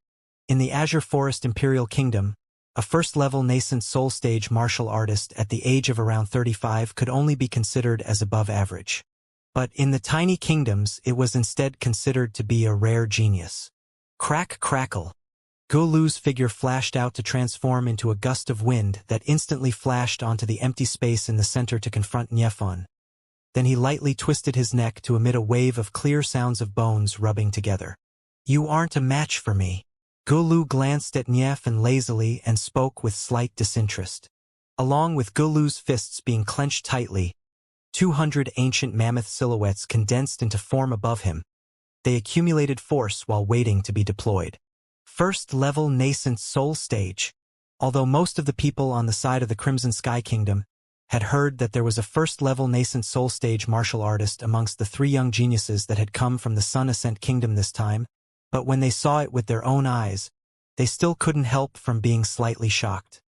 In the Azure Forest Imperial Kingdom, a first-level nascent soul stage martial artist at the age of around 35 could only be considered as above average. But in the tiny kingdoms, it was instead considered to be a rare genius. Crack crackle. Gulu's figure flashed out to transform into a gust of wind that instantly flashed onto the empty space in the center to confront Niephan. Then he lightly twisted his neck to emit a wave of clear sounds of bones rubbing together. You aren't a match for me. Gulu glanced at Niephan lazily and spoke with slight disinterest. Along with Gulu's fists being clenched tightly, 200 ancient mammoth silhouettes condensed into form above him. They accumulated force while waiting to be deployed. First-level nascent soul stage. Although most of the people on the side of the Crimson Sky Kingdom had heard that there was a first-level nascent soul stage martial artist amongst the three young geniuses that had come from the Sun Ascent Kingdom this time, but when they saw it with their own eyes, they still couldn't help from being slightly shocked.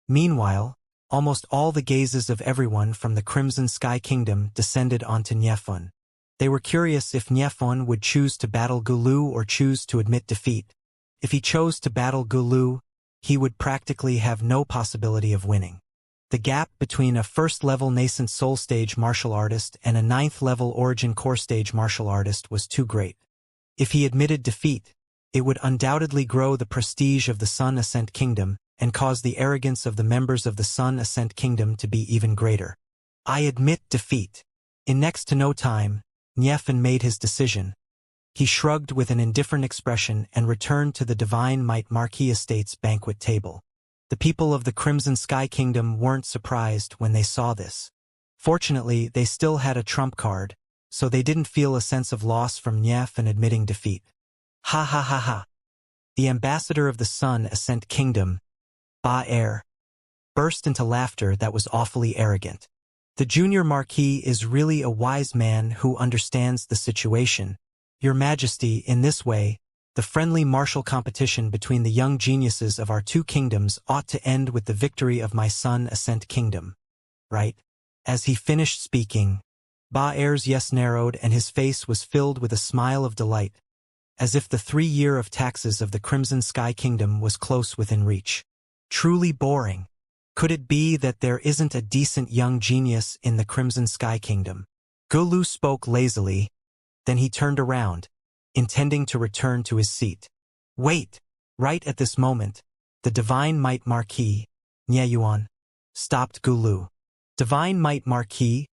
Meanwhile, almost all the gazes of everyone from the Crimson Sky Kingdom descended onto Niephan. They were curious if Niephan would choose to battle Gulu or choose to admit defeat. If he chose to battle Gulu, he would practically have no possibility of winning. The gap between a first-level nascent soul stage martial artist and a 9th-level origin core stage martial artist was too great. If he admitted defeat, it would undoubtedly grow the prestige of the Sun Ascent Kingdom and cause the arrogance of the members of the Sun Ascent Kingdom to be even greater. I admit defeat. In next to no time, Niefan made his decision. He shrugged with an indifferent expression and returned to the Divine Might Marquis Estate's banquet table. The people of the Crimson Sky Kingdom weren't surprised when they saw this. Fortunately, they still had a trump card, so they didn't feel a sense of loss from Niefan admitting defeat. Ha ha ha ha. The ambassador of the Sun Ascent Kingdom, Ba Er, burst into laughter that was awfully arrogant. The junior marquis is really a wise man who understands the situation. Your Majesty, in this way, the friendly martial competition between the young geniuses of our two kingdoms ought to end with the victory of my Sun Ascent Kingdom. Right? As he finished speaking, Ba Er's yes narrowed and his face was filled with a smile of delight, as if the 3-year of taxes of the Crimson Sky Kingdom was close within reach. Truly boring. Could it be that there isn't a decent young genius in the Crimson Sky Kingdom? Gulu spoke lazily, then he turned around, intending to return to his seat. Wait! Right at this moment, the Divine Might Marquis, Nieyuan, stopped Gulu. Divine Might Marquis,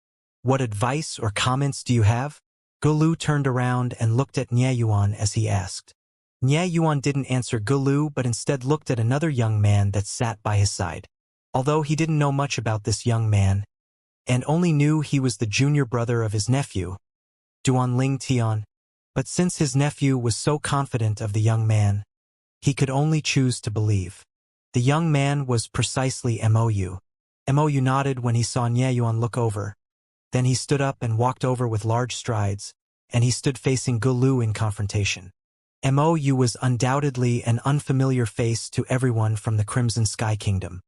what advice or comments do you have? Gulu turned around and looked at Nieyuan as he asked. Nieyuan didn't answer Gulu but instead looked at another young man that sat by his side. Although he didn't know much about this young man, and only knew he was the junior brother of his nephew, Duanling Tian, but since his nephew was so confident of the young man, he could only choose to believe. The young man was precisely Mou. Mou nodded when he saw Nieyuan look over. Then he stood up and walked over with large strides, and he stood facing Gulu in confrontation. Mou was undoubtedly an unfamiliar face to everyone from the Crimson Sky Kingdom.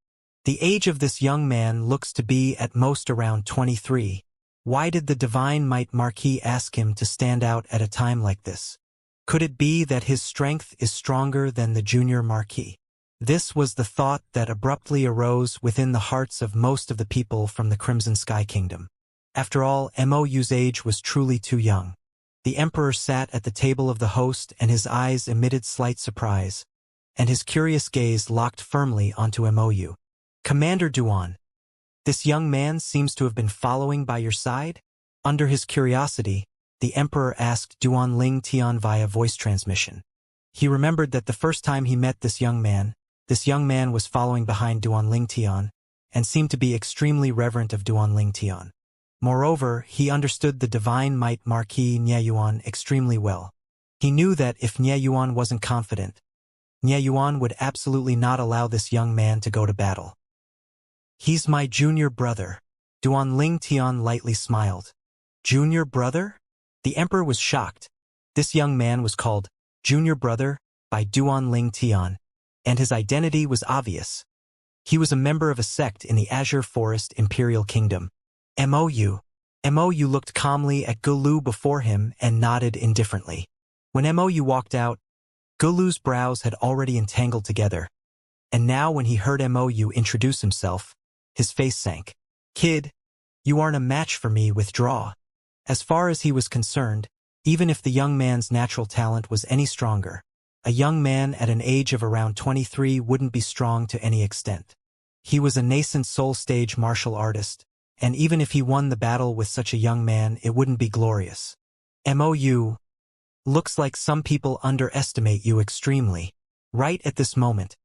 The age of this young man looks to be at most around 23. Why did the Divine Might Marquis ask him to stand out at a time like this? Could it be that his strength is stronger than the junior marquis? This was the thought that abruptly arose within the hearts of most of the people from the Crimson Sky Kingdom. After all, Mou's age was truly too young. The Emperor sat at the table of the host and his eyes emitted slight surprise, and his curious gaze locked firmly onto Mou. Commander Duan, this young man seems to have been following by your side? Under his curiosity, the Emperor asked Duanling Tian via voice transmission. He remembered that the first time he met this young man was following behind Duanling Tian, and seemed to be extremely reverent of Duanling Tian. Moreover, he understood the Divine Might Marquis Nieyuan extremely well. He knew that if Nieyuan wasn't confident, Nieyuan would absolutely not allow this young man to go to battle. He's my junior brother. Duanling Tian lightly smiled. Junior brother? The Emperor was shocked. This young man was called Junior Brother by Duanling Tian, and his identity was obvious. He was a member of a sect in the Azure Forest Imperial Kingdom. Mou. Mou looked calmly at Gulu before him and nodded indifferently. When Mou walked out, Gulu's brows had already entangled together, and now when he heard Mou introduce himself, his face sank. Kid, you aren't a match for me, withdraw. As far as he was concerned, even if the young man's natural talent was any stronger, a young man at an age of around 23 wouldn't be strong to any extent. He was a nascent soul-stage martial artist, and even if he won the battle with such a young man, it wouldn't be glorious. Mou, looks like some people underestimate you extremely. Right at this moment,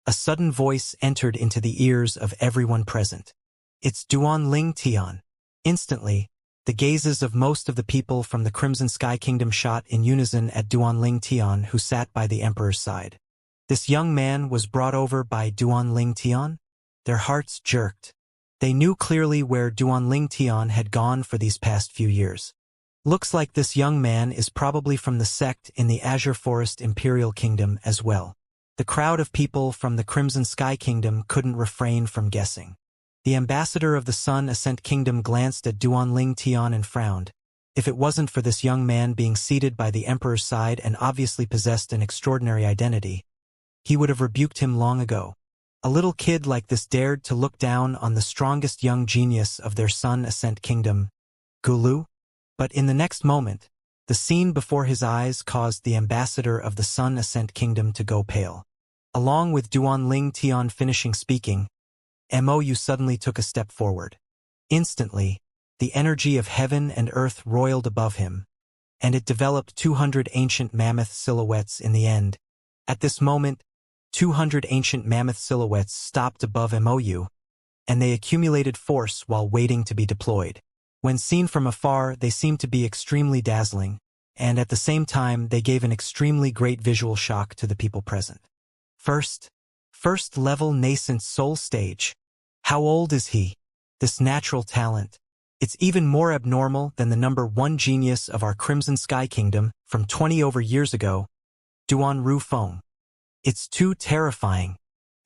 a sudden voice entered into the ears of everyone present. It's Duanling Tian. Instantly, the gazes of most of the people from the Crimson Sky Kingdom shot in unison at Duanling Tian, who sat by the Emperor's side. This young man was brought over by Duanling Tian? Their hearts jerked. They knew clearly where Duanling Tian had gone for these past few years. Looks like this young man is probably from the sect in the Azure Forest Imperial Kingdom as well. The crowd of people from the Crimson Sky Kingdom couldn't refrain from guessing. The ambassador of the Sun Ascent Kingdom glanced at Duanling Tian and frowned. If it wasn't for this young man being seated by the Emperor's side and obviously possessed an extraordinary identity, he would have rebuked him long ago. A little kid like this dared to look down on the strongest young genius of their Sun Ascent Kingdom, Gulu? But in the next moment, the The scene before his eyes caused the ambassador of the Sun Ascent Kingdom to go pale. Along with Duanling Tian finishing speaking, Mou suddenly took a step forward. Instantly, the energy of heaven and earth roiled above him, and it developed 200 ancient mammoth silhouettes in the end. At this moment, 200 ancient mammoth silhouettes stopped above Mou, and they accumulated force while waiting to be deployed. When seen from afar, they seemed to be extremely dazzling, and at the same time they gave an extremely great visual shock to the people present. First level nascent soul stage. How old is he? This natural talent. It's even more abnormal than the number 1 genius of our Crimson Sky Kingdom from 20 over years ago, Duan Rufeng. It's too terrifying.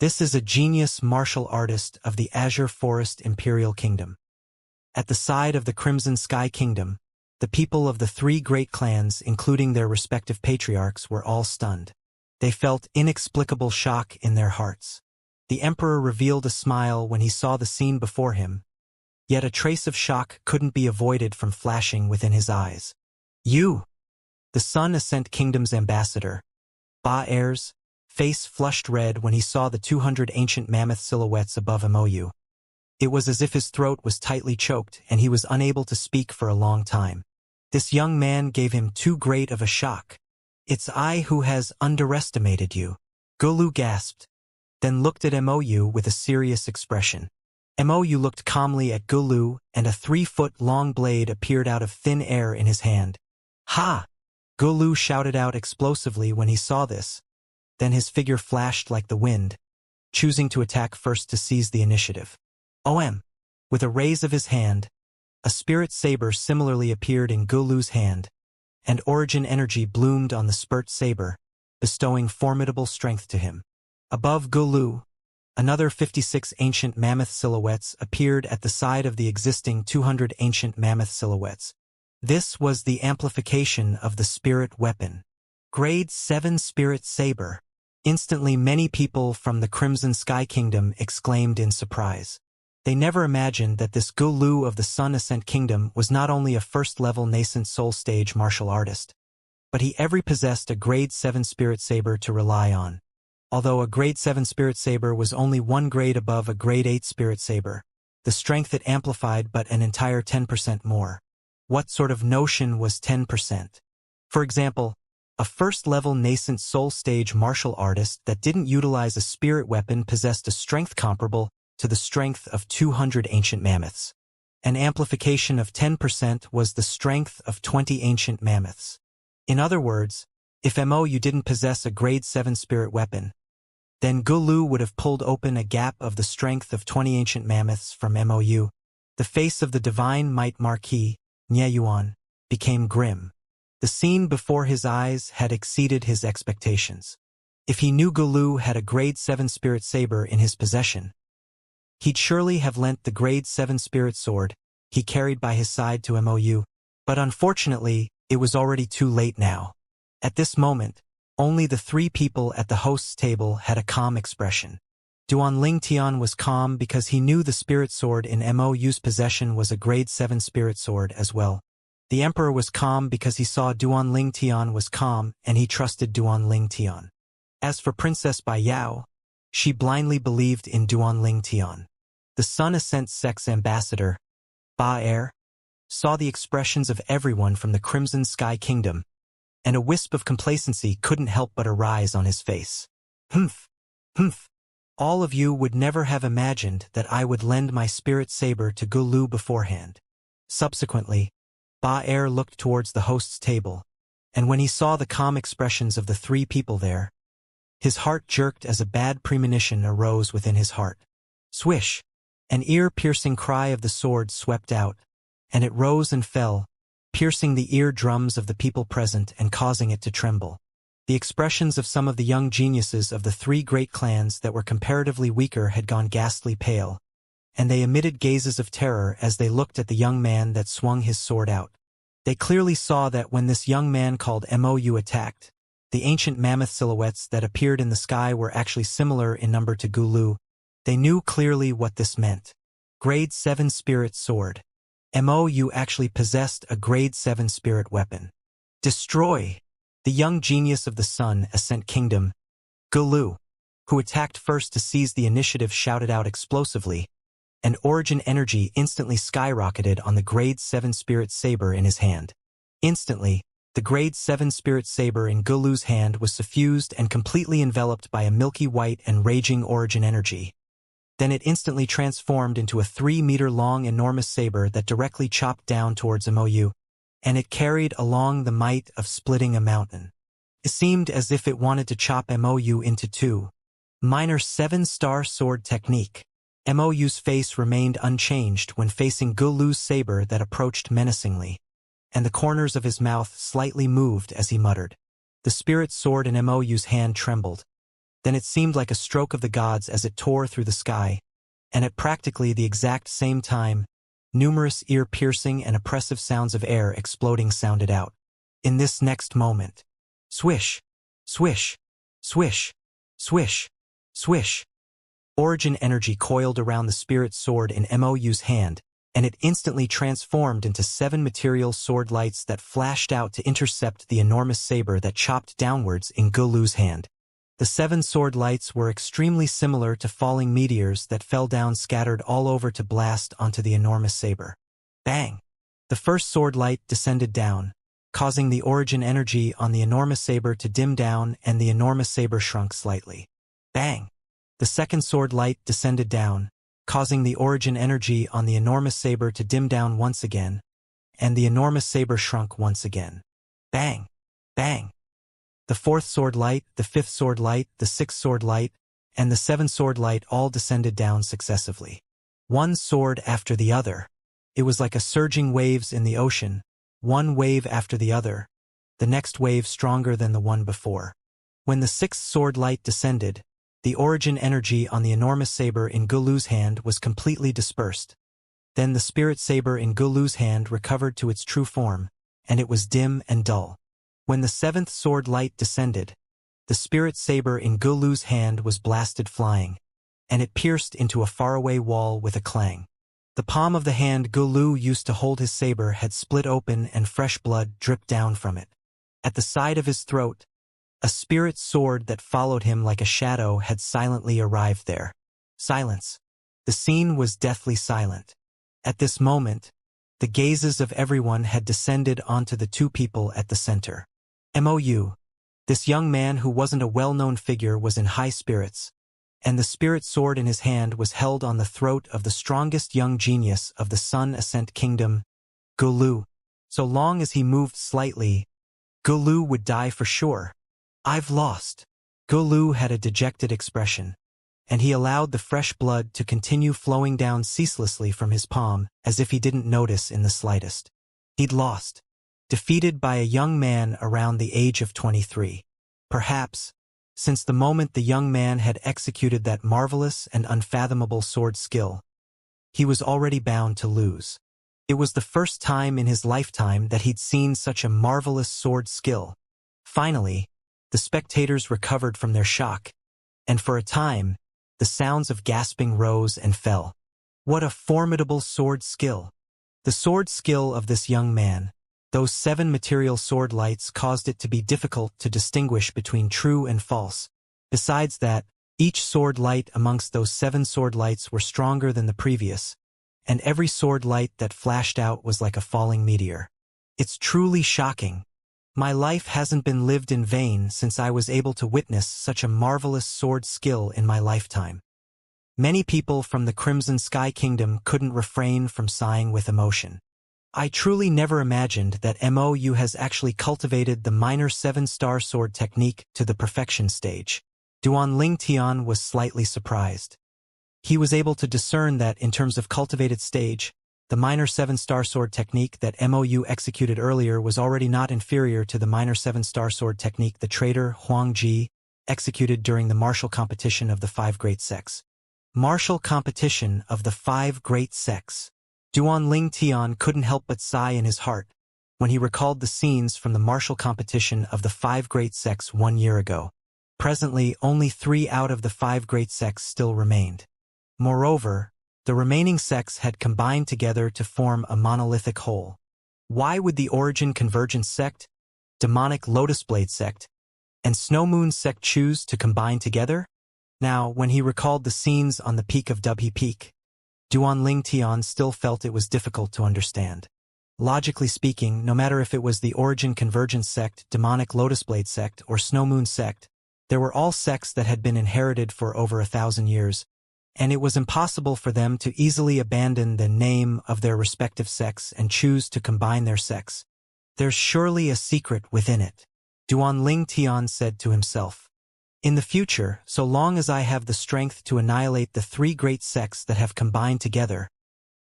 This is a genius martial artist of the Azure Forest Imperial Kingdom. At the side of the Crimson Sky Kingdom, the people of the 3 great clans, including their respective patriarchs, were all stunned. They felt inexplicable shock in their hearts. The Emperor revealed a smile when he saw the scene before him, yet a trace of shock couldn't be avoided from flashing within his eyes. You! The Sun Ascent Kingdom's ambassador, Ba Er's face flushed red when he saw the 200 ancient mammoth silhouettes above Mou. It was as if his throat was tightly choked and he was unable to speak for a long time. This young man gave him too great of a shock. It's I who has underestimated you. Gulu gasped, then looked at Mou with a serious expression. Mou looked calmly at Gulu, and a 3-foot-long blade appeared out of thin air in his hand. Ha! Gulu shouted out explosively when he saw this. Then his figure flashed like the wind, choosing to attack first to seize the initiative. With a raise of his hand, a spirit saber similarly appeared in Gulu's hand, and origin energy bloomed on the spurt saber, bestowing formidable strength to him. Above Gulu, another 56 ancient mammoth silhouettes appeared at the side of the existing 200 ancient mammoth silhouettes. This was the amplification of the spirit weapon. Grade 7 Spirit Saber. Instantly many people from the Crimson Sky Kingdom exclaimed in surprise. They never imagined that this Gulu of the Sun Ascent Kingdom was not only a first-level nascent soul stage martial artist, but he possessed a Grade 7 Spirit Saber to rely on. Although a Grade 7 Spirit Saber was only 1 grade above a Grade 8 Spirit Saber, the strength it amplified but an entire 10% more. What sort of notion was 10%? For example, a first-level nascent soul stage martial artist that didn't utilize a spirit weapon possessed a strength comparable to the strength of 200 ancient mammoths. An amplification of 10% was the strength of 20 ancient mammoths. In other words, if Mou didn't possess a Grade 7 spirit weapon, then Gulu would have pulled open a gap of the strength of 20 ancient mammoths from Mou. The face of the divine might Marquis, Nye Yuan, became grim. The scene before his eyes had exceeded his expectations. If he knew Gulu had a Grade 7 spirit saber in his possession, he'd surely have lent the Grade 7 spirit sword he carried by his side to Mou. But unfortunately, it was already too late now. At this moment, only the 3 people at the host's table had a calm expression. Duanling Tian was calm because he knew the spirit sword in Mou's possession was a Grade 7 spirit sword as well. The Emperor was calm because he saw Duanling Tian was calm and he trusted Duanling Tian. As for Princess Bai Yao, she blindly believed in Duanling Tian. The Sun Ascent Sex Ambassador, Ba Er, saw the expressions of everyone from the Crimson Sky Kingdom, and a wisp of complacency couldn't help but arise on his face. Humph. All of you would never have imagined that I would lend my spirit saber to Gulu beforehand. Subsequently, Ba Er looked towards the host's table, and when he saw the calm expressions of the 3 people there, his heart jerked as a bad premonition arose within his heart. Swish! An ear-piercing cry of the sword swept out, and it rose and fell, piercing the eardrums of the people present and causing it to tremble. The expressions of some of the young geniuses of the 3 great clans that were comparatively weaker had gone ghastly pale, and they emitted gazes of terror as they looked at the young man that swung his sword out. They clearly saw that when this young man called Mou attacked, the ancient mammoth silhouettes that appeared in the sky were actually similar in number to Gulu. They knew clearly what this meant. Grade 7 Spirit Sword. Mou actually possessed a Grade 7 spirit weapon. Destroy! The young genius of the Sun Ascent Kingdom, Gulu, who attacked first to seize the initiative, shouted out explosively, and origin energy instantly skyrocketed on the Grade 7 Spirit Saber in his hand. Instantly, the Grade 7 Spirit Saber in Gulu's hand was suffused and completely enveloped by a milky white and raging origin energy. Then it instantly transformed into a 3-meter-long enormous saber that directly chopped down towards Mou, and it carried along the might of splitting a mountain. It seemed as if it wanted to chop Mou into two. Minor 7-star sword technique. Mou's face remained unchanged when facing Gulu's saber that approached menacingly, and the corners of his mouth slightly moved as he muttered. The spirit sword in Mou's hand trembled. Then it seemed like a stroke of the gods as it tore through the sky, and at practically the exact same time, numerous ear-piercing and oppressive sounds of air exploding sounded out. In this next moment, swish, swish, swish, swish, swish. Origin energy coiled around the spirit sword in Mou's hand, and it instantly transformed into 7 material sword lights that flashed out to intercept the enormous saber that chopped downwards in Gulu's hand. The 7 sword lights were extremely similar to falling meteors that fell down scattered all over to blast onto the enormous saber. Bang! The first sword light descended down, causing the origin energy on the enormous saber to dim down, and the enormous saber shrunk slightly. Bang! The second sword light descended down, causing the origin energy on the enormous saber to dim down once again, and the enormous saber shrunk once again. Bang! Bang! The fourth sword light, the fifth sword light, the sixth sword light, and the seventh sword light all descended down successively. One sword after the other. It was like a surging waves in the ocean, one wave after the other, the next wave stronger than the one before. When the sixth sword light descended, the origin energy on the enormous saber in Gulu's hand was completely dispersed. Then the spirit saber in Gulu's hand recovered to its true form, and it was dim and dull. When the seventh sword light descended, the spirit saber in Gulu's hand was blasted flying, and it pierced into a faraway wall with a clang. The palm of the hand Gulu used to hold his saber had split open and fresh blood dripped down from it. At the side of his throat, a spirit sword that followed him like a shadow had silently arrived there. Silence. The scene was deathly silent. At this moment, the gazes of everyone had descended onto the two people at the center. Mou. This young man who wasn't a well-known figure was in high spirits, and the spirit sword in his hand was held on the throat of the strongest young genius of the Sun Ascent Kingdom, Gulu. So long as he moved slightly, Gulu would die for sure. I've lost. Gulu had a dejected expression, and he allowed the fresh blood to continue flowing down ceaselessly from his palm, as if he didn't notice in the slightest. He'd lost. Defeated by a young man around the age of 23. Perhaps, since the moment the young man had executed that marvelous and unfathomable sword skill, he was already bound to lose. It was the first time in his lifetime that he'd seen such a marvelous sword skill. Finally, the spectators recovered from their shock, and for a time, the sounds of gasping rose and fell. What a formidable sword skill! The sword skill of this young man. Those 7 material sword lights caused it to be difficult to distinguish between true and false. Besides that, each sword light amongst those 7 sword lights were stronger than the previous, and every sword light that flashed out was like a falling meteor. It's truly shocking. My life hasn't been lived in vain since I was able to witness such a marvelous sword skill in my lifetime. Many people from the Crimson Sky Kingdom couldn't refrain from sighing with emotion. I truly never imagined that Mou has actually cultivated the minor 7-star sword technique to the perfection stage. Duan Lingtian was slightly surprised. He was able to discern that in terms of cultivated stage, the minor 7-star sword technique that Mou executed earlier was already not inferior to the minor 7-star sword technique the traitor Huang Ji executed during the martial competition of the 5 great sects. Martial competition of the 5 great sects. Duan Lingtian couldn't help but sigh in his heart when he recalled the scenes from the martial competition of the 5 great sects 1 year ago. Presently, only 3 out of the 5 great sects still remained. Moreover, the remaining sects had combined together to form a monolithic whole. Why would the Origin Convergence sect, demonic Lotus Blade sect, and Snow Moon sect choose to combine together? Now, when he recalled the scenes on the peak of Dubhe Peak, Duan Ling Tian still felt it was difficult to understand. Logically speaking, no matter if it was the Origin Convergence sect, demonic Lotus Blade sect, or Snow Moon sect, there were all sects that had been inherited for over 1,000 years, and it was impossible for them to easily abandon the name of their respective sects and choose to combine their sects. There's surely a secret within it, Duan Ling Tian said to himself. In the future, so long as I have the strength to annihilate the 3 great sects that have combined together,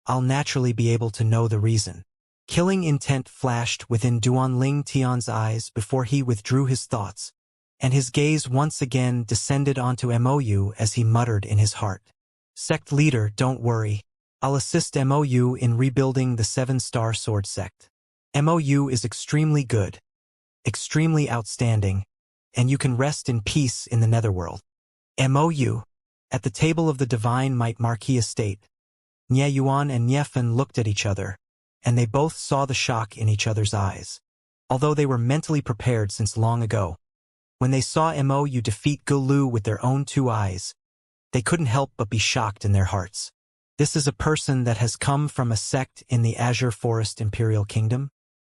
I'll naturally be able to know the reason. Killing intent flashed within Duan Ling Tian's eyes before he withdrew his thoughts, and his gaze once again descended onto MOU as he muttered in his heart. Sect leader, don't worry. I'll assist MOU in rebuilding the 7-star sword sect. MOU is extremely good, extremely outstanding, and you can rest in peace in the netherworld. MOU. At the table of the Divine Might Marquis Estate, Nye Yuan and Nye Fen looked at each other, and they both saw the shock in each other's eyes. Although they were mentally prepared since long ago, when they saw MOU defeat Gulu with their own 2 eyes, they couldn't help but be shocked in their hearts. This is a person that has come from a sect in the Azure Forest Imperial Kingdom?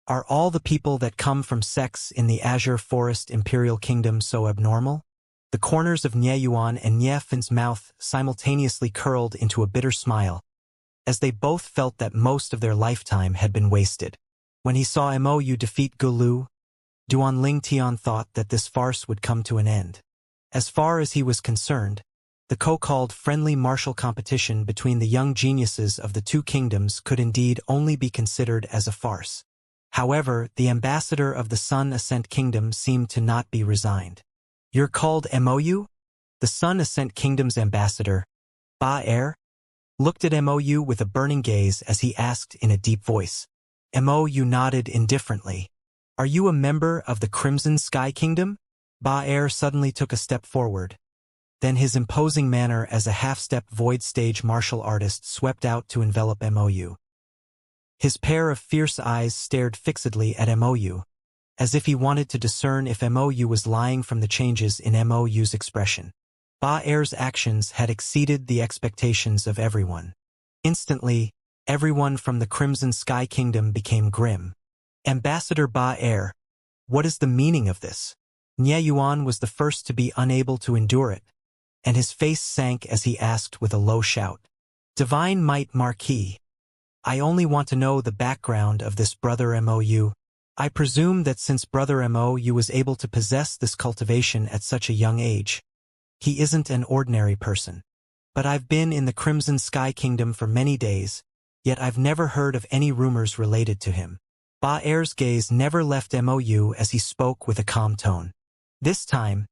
Are all the people that come from sects in the Azure Forest Imperial Kingdom so abnormal? The corners of Nye Yuan and Nye Fen's mouth simultaneously curled into a bitter smile, as they both felt that most of their lifetime had been wasted. When he saw MOU defeat Gulu, Duan Ling Tian thought that this farce would come to an end. As far as he was concerned, the so-called friendly martial competition between the young geniuses of the 2 kingdoms could indeed only be considered as a farce. However, the ambassador of the Sun Ascent Kingdom seemed to not be resigned. You're called MOU? The Sun Ascent Kingdom's ambassador, Ba Er, looked at MOU with a burning gaze as he asked in a deep voice. MOU nodded indifferently. Are you a member of the Crimson Sky Kingdom? Ba Er suddenly took a step forward. Then his imposing manner as a half-step void stage martial artist swept out to envelop MOU. His pair of fierce eyes stared fixedly at MOU, as if he wanted to discern if MOU was lying from the changes in MOU's expression. Ba Er's actions had exceeded the expectations of everyone. Instantly, everyone from the Crimson Sky Kingdom became grim. Ambassador Ba Er, what is the meaning of this? Nye Yuan was the first to be unable to endure it, and his face sank as he asked with a low shout. Divine Might Marquis, I only want to know the background of this brother MOU. I presume that since brother MOU was able to possess this cultivation at such a young age, he isn't an ordinary person. But I've been in the Crimson Sky Kingdom for many days, yet I've never heard of any rumors related to him. Ba Er's gaze never left MOU as he spoke with a calm tone. This time,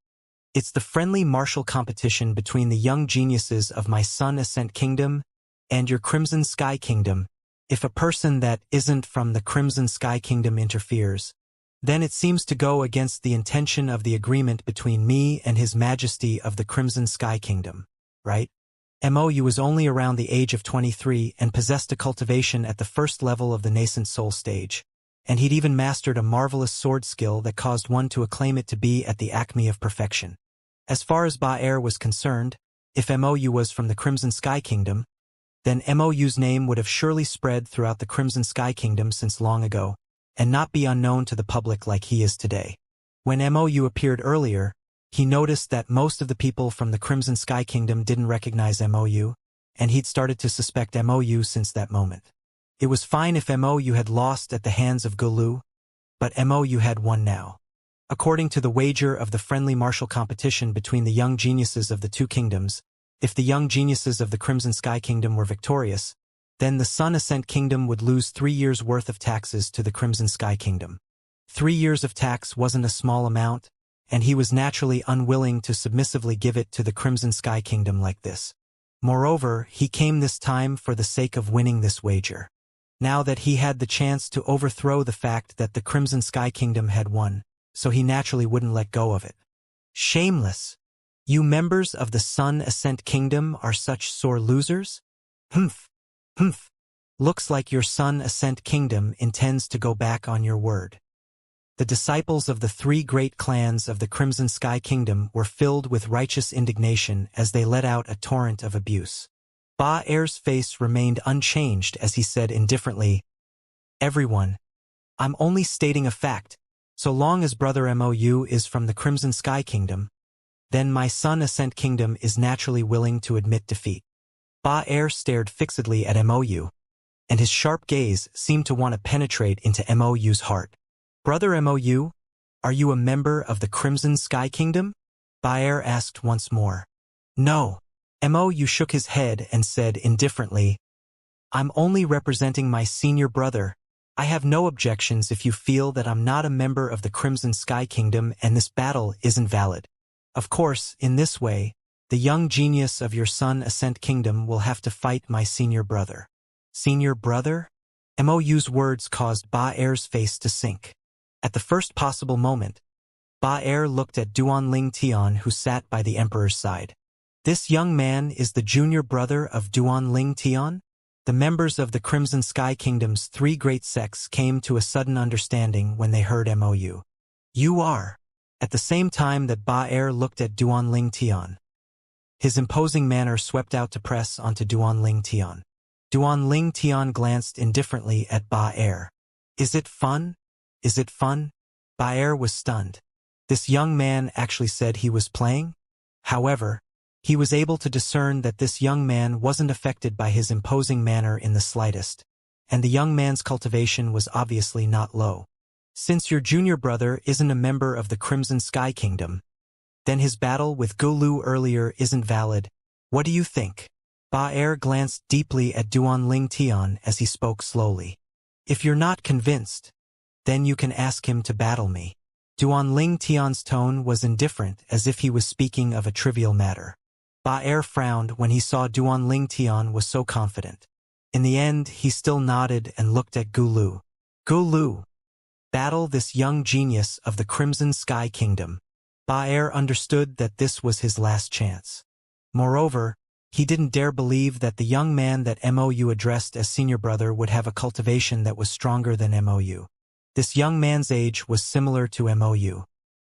it's the friendly martial competition between the young geniuses of my Sun Ascent Kingdom and your Crimson Sky Kingdom. If a person that isn't from the Crimson Sky Kingdom interferes, then it seems to go against the intention of the agreement between me and His Majesty of the Crimson Sky Kingdom, right? MOU was only around the age of 23 and possessed a cultivation at the first level of the nascent soul stage, and he'd even mastered a marvelous sword skill that caused one to acclaim it to be at the acme of perfection. As far as Ba Er was concerned, if MOU was from the Crimson Sky Kingdom, then MOU's name would have surely spread throughout the Crimson Sky Kingdom since long ago, and not be unknown to the public like he is today. When MOU appeared earlier, he noticed that most of the people from the Crimson Sky Kingdom didn't recognize MOU, and he'd started to suspect MOU since that moment. It was fine if MOU had lost at the hands of Gulu, but MOU had won now. According to the wager of the friendly martial competition between the young geniuses of the 2 kingdoms, if the young geniuses of the Crimson Sky Kingdom were victorious, then the Sun Ascent Kingdom would lose 3 years' worth of taxes to the Crimson Sky Kingdom. 3 years of tax wasn't a small amount, and he was naturally unwilling to submissively give it to the Crimson Sky Kingdom like this. Moreover, he came this time for the sake of winning this wager. Now that he had the chance to overthrow the fact that the Crimson Sky Kingdom had won, so he naturally wouldn't let go of it. Shameless! You members of the Sun Ascent Kingdom are such sore losers? Humph! Humph! Looks like your Sun Ascent Kingdom intends to go back on your word. The disciples of the three great clans of the Crimson Sky Kingdom were filled with righteous indignation as they let out a torrent of abuse. Ba-er's face remained unchanged as he said indifferently, "Everyone, I'm only stating a fact. So long as Brother Mou is from the Crimson Sky Kingdom, then my son Ascent Kingdom is naturally willing to admit defeat." Ba-er stared fixedly at Mou, and his sharp gaze seemed to want to penetrate into Mou's heart. "Brother Mou, are you a member of the Crimson Sky Kingdom?" Ba-er asked once more. "No." Mou shook his head and said indifferently, "I'm only representing my senior brother. I have no objections if you feel that I'm not a member of the Crimson Sky Kingdom and this battle isn't valid. Of course, in this way, the young genius of your son Ascent Kingdom will have to fight my senior brother." Senior brother? Mou's words caused Ba-er's face to sink. At the first possible moment, Ba-er looked at Duanling Tian who sat by the emperor's side. This young man is the junior brother of Duanling Tian? The members of the Crimson Sky Kingdom's three great sects came to a sudden understanding when they heard Mou. "You are." At the same time that Ba-er looked at Duanling Tian, his imposing manner swept out to press onto Duanling Tian. Duanling Tian glanced indifferently at Ba-er. "Is it fun? Is it fun?" Ba-er was stunned. This young man actually said he was playing? However, he was able to discern that this young man wasn't affected by his imposing manner in the slightest, and the young man's cultivation was obviously not low. "Since your junior brother isn't a member of the Crimson Sky Kingdom, then his battle with Gulu earlier isn't valid. What do you think?" Ba-er glanced deeply at Duanling Tian as he spoke slowly. "If you're not convinced, then you can ask him to battle me." Duanling Tian's tone was indifferent, as if he was speaking of a trivial matter. Ba-er frowned when he saw Duanling Tian was so confident. In the end, he still nodded and looked at Gulu. "Gulu, battle this young genius of the Crimson Sky Kingdom." Ba-er understood that this was his last chance. Moreover, he didn't dare believe that the young man that Mou addressed as senior brother would have a cultivation that was stronger than Mou. This young man's age was similar to Mou,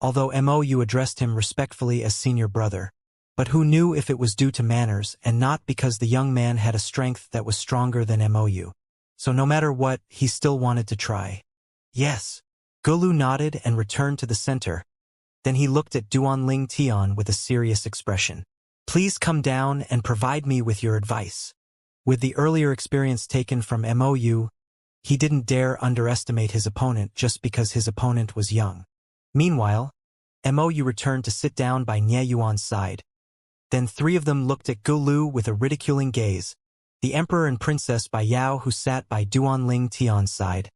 although Mou addressed him respectfully as senior brother. But who knew if it was due to manners and not because the young man had a strength that was stronger than Mou. So no matter what, he still wanted to try. "Yes." Gulu nodded and returned to the center. Then he looked at Duanling Tian with a serious expression. "Please come down and provide me with your advice." With the earlier experience taken from Mou, he didn't dare underestimate his opponent just because his opponent was young. Meanwhile, Mou returned to sit down by Nie Yuan's side. Then three of them looked at Gulu with a ridiculing gaze, the emperor and princess Bai Yao who sat by Duanling Tian's side,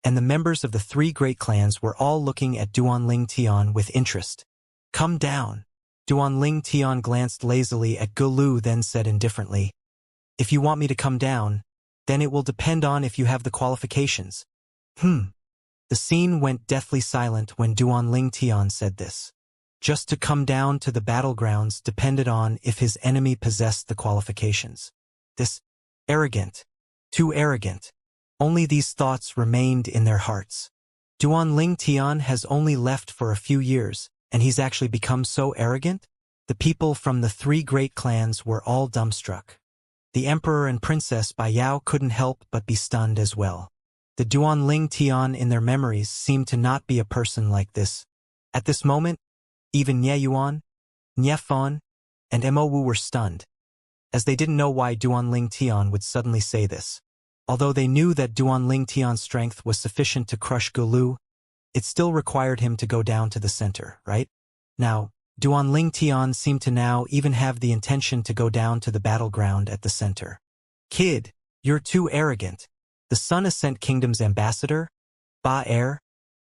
and the members of the three great clans were all looking at Duanling Tian with interest. "Come down." Duanling Tian glanced lazily at Gulu, then said indifferently, "If you want me to come down, then it will depend on if you have the qualifications." The scene went deathly silent when Duanling Tian said this. Just to come down to the battlegrounds depended on if his enemy possessed the qualifications. This arrogant, too arrogant. Only these thoughts remained in their hearts. Duanling Tian has only left for a few years, and he's actually become so arrogant? The people from the three great clans were all dumbstruck. The emperor and princess Bai Yao couldn't help but be stunned as well. The Duanling Tian in their memories seemed to not be a person like this. At this moment, even Nie Yuan, Nie Fan, and Mou were stunned, as they didn't know why Duanling Tian would suddenly say this. Although they knew that Duanling Tian's strength was sufficient to crush Gulu, it still required him to go down to the center, right? Now, Duanling Tian seemed to now even have the intention to go down to the battleground at the center. "Kid, you're too arrogant." The Sun Ascent Kingdom's ambassador, Ba-er,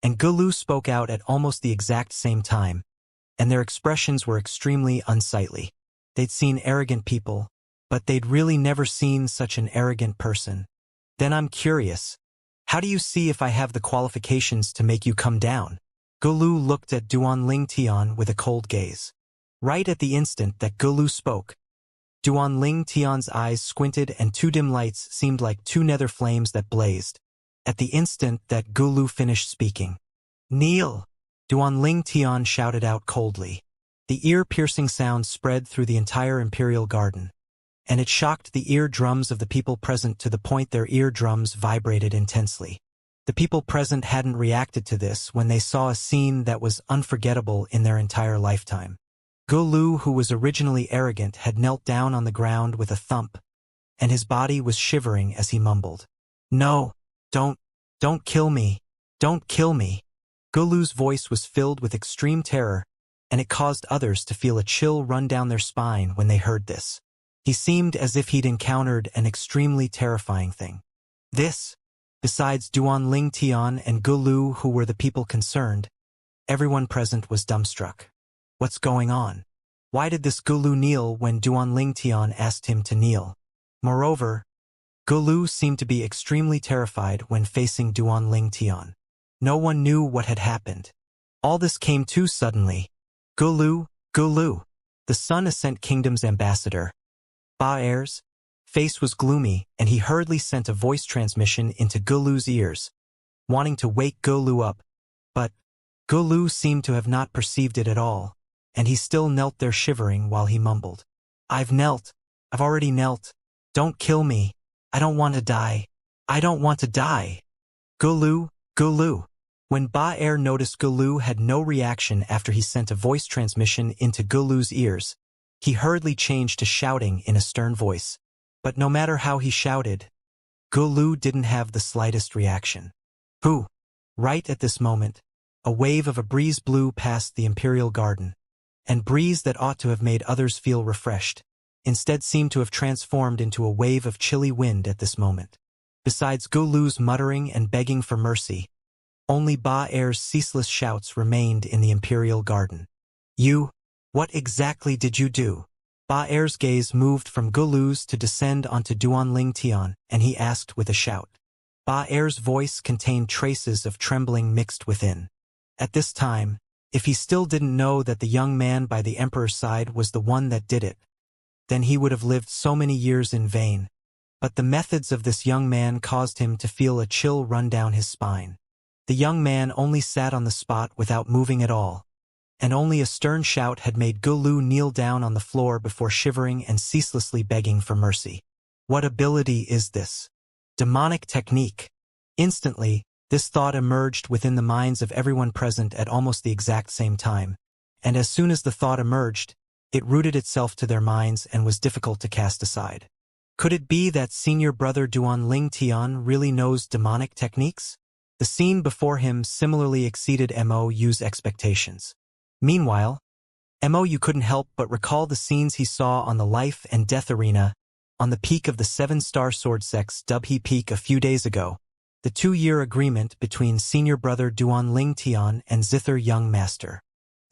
and Gulu spoke out at almost the exact same time, and their expressions were extremely unsightly. They'd seen arrogant people, but they'd really never seen such an arrogant person. "Then I'm curious. How do you see if I have the qualifications to make you come down?" Gulu looked at Duanling Tian with a cold gaze. Right at the instant that Gulu spoke, Duanling Tian's eyes squinted and two dim lights seemed like two nether flames that blazed. At the instant that Gulu finished speaking, Kneel! Duanling Tian shouted out coldly. The ear-piercing sound spread through the entire imperial garden, and it shocked the eardrums of the people present to the point their eardrums vibrated intensely. The people present hadn't reacted to this when they saw a scene that was unforgettable in their entire lifetime. Gulu, who was originally arrogant, had knelt down on the ground with a thump, and his body was shivering as he mumbled, "No, don't kill me, don't kill me." Gulu's voice was filled with extreme terror, and it caused others to feel a chill run down their spine when they heard this. He seemed as if he'd encountered an extremely terrifying thing. This, besides Duanling Tian and Gulu, who were the people concerned, everyone present was dumbstruck. What's going on? Why did this Gulu kneel when Duanling Tian asked him to kneel? Moreover, Gulu seemed to be extremely terrified when facing Duanling Tian. No one knew what had happened. All this came too suddenly. Gulu, the Sun Ascent Kingdom's ambassador, Ba-er's face was gloomy, and he hurriedly sent a voice transmission into Gulu's ears, wanting to wake Gulu up, but Gulu seemed to have not perceived it at all, and he still knelt there shivering while he mumbled, I've already knelt. Don't kill me. I don't want to die. I don't want to die. Gulu. When Ba-er noticed Gulu had no reaction after he sent a voice transmission into Gulu's ears, he hurriedly changed to shouting in a stern voice. But no matter how he shouted, Gulu didn't have the slightest reaction. Who? Right at this moment, a wave of a breeze blew past the imperial garden, and breeze that ought to have made others feel refreshed, instead seemed to have transformed into a wave of chilly wind at this moment. Besides Gulu's muttering and begging for mercy, only Ba-er's ceaseless shouts remained in the imperial garden. What exactly did you do? Ba-er's gaze moved from Gulu's to descend onto Duanling Tian, and he asked with a shout. Ba-er's voice contained traces of trembling mixed within. At this time, if he still didn't know that the young man by the emperor's side was the one that did it, then he would have lived so many years in vain. But the methods of this young man caused him to feel a chill run down his spine. The young man only sat on the spot without moving at all, and only a stern shout had made Gulu kneel down on the floor before shivering and ceaselessly begging for mercy. What ability is this? Demonic technique. Instantly, this thought emerged within the minds of everyone present at almost the exact same time, and as soon as the thought emerged, it rooted itself to their minds and was difficult to cast aside. Could it be that senior brother Duanling Tian really knows demonic techniques? The scene before him similarly exceeded Mou's expectations. Meanwhile, Mou couldn't help but recall the scenes he saw on the life and death arena on the peak of the 7-star sword sect's Dubhe Peak a few days ago, the 2-year agreement between senior brother Duanling Tian and Zither Young Master.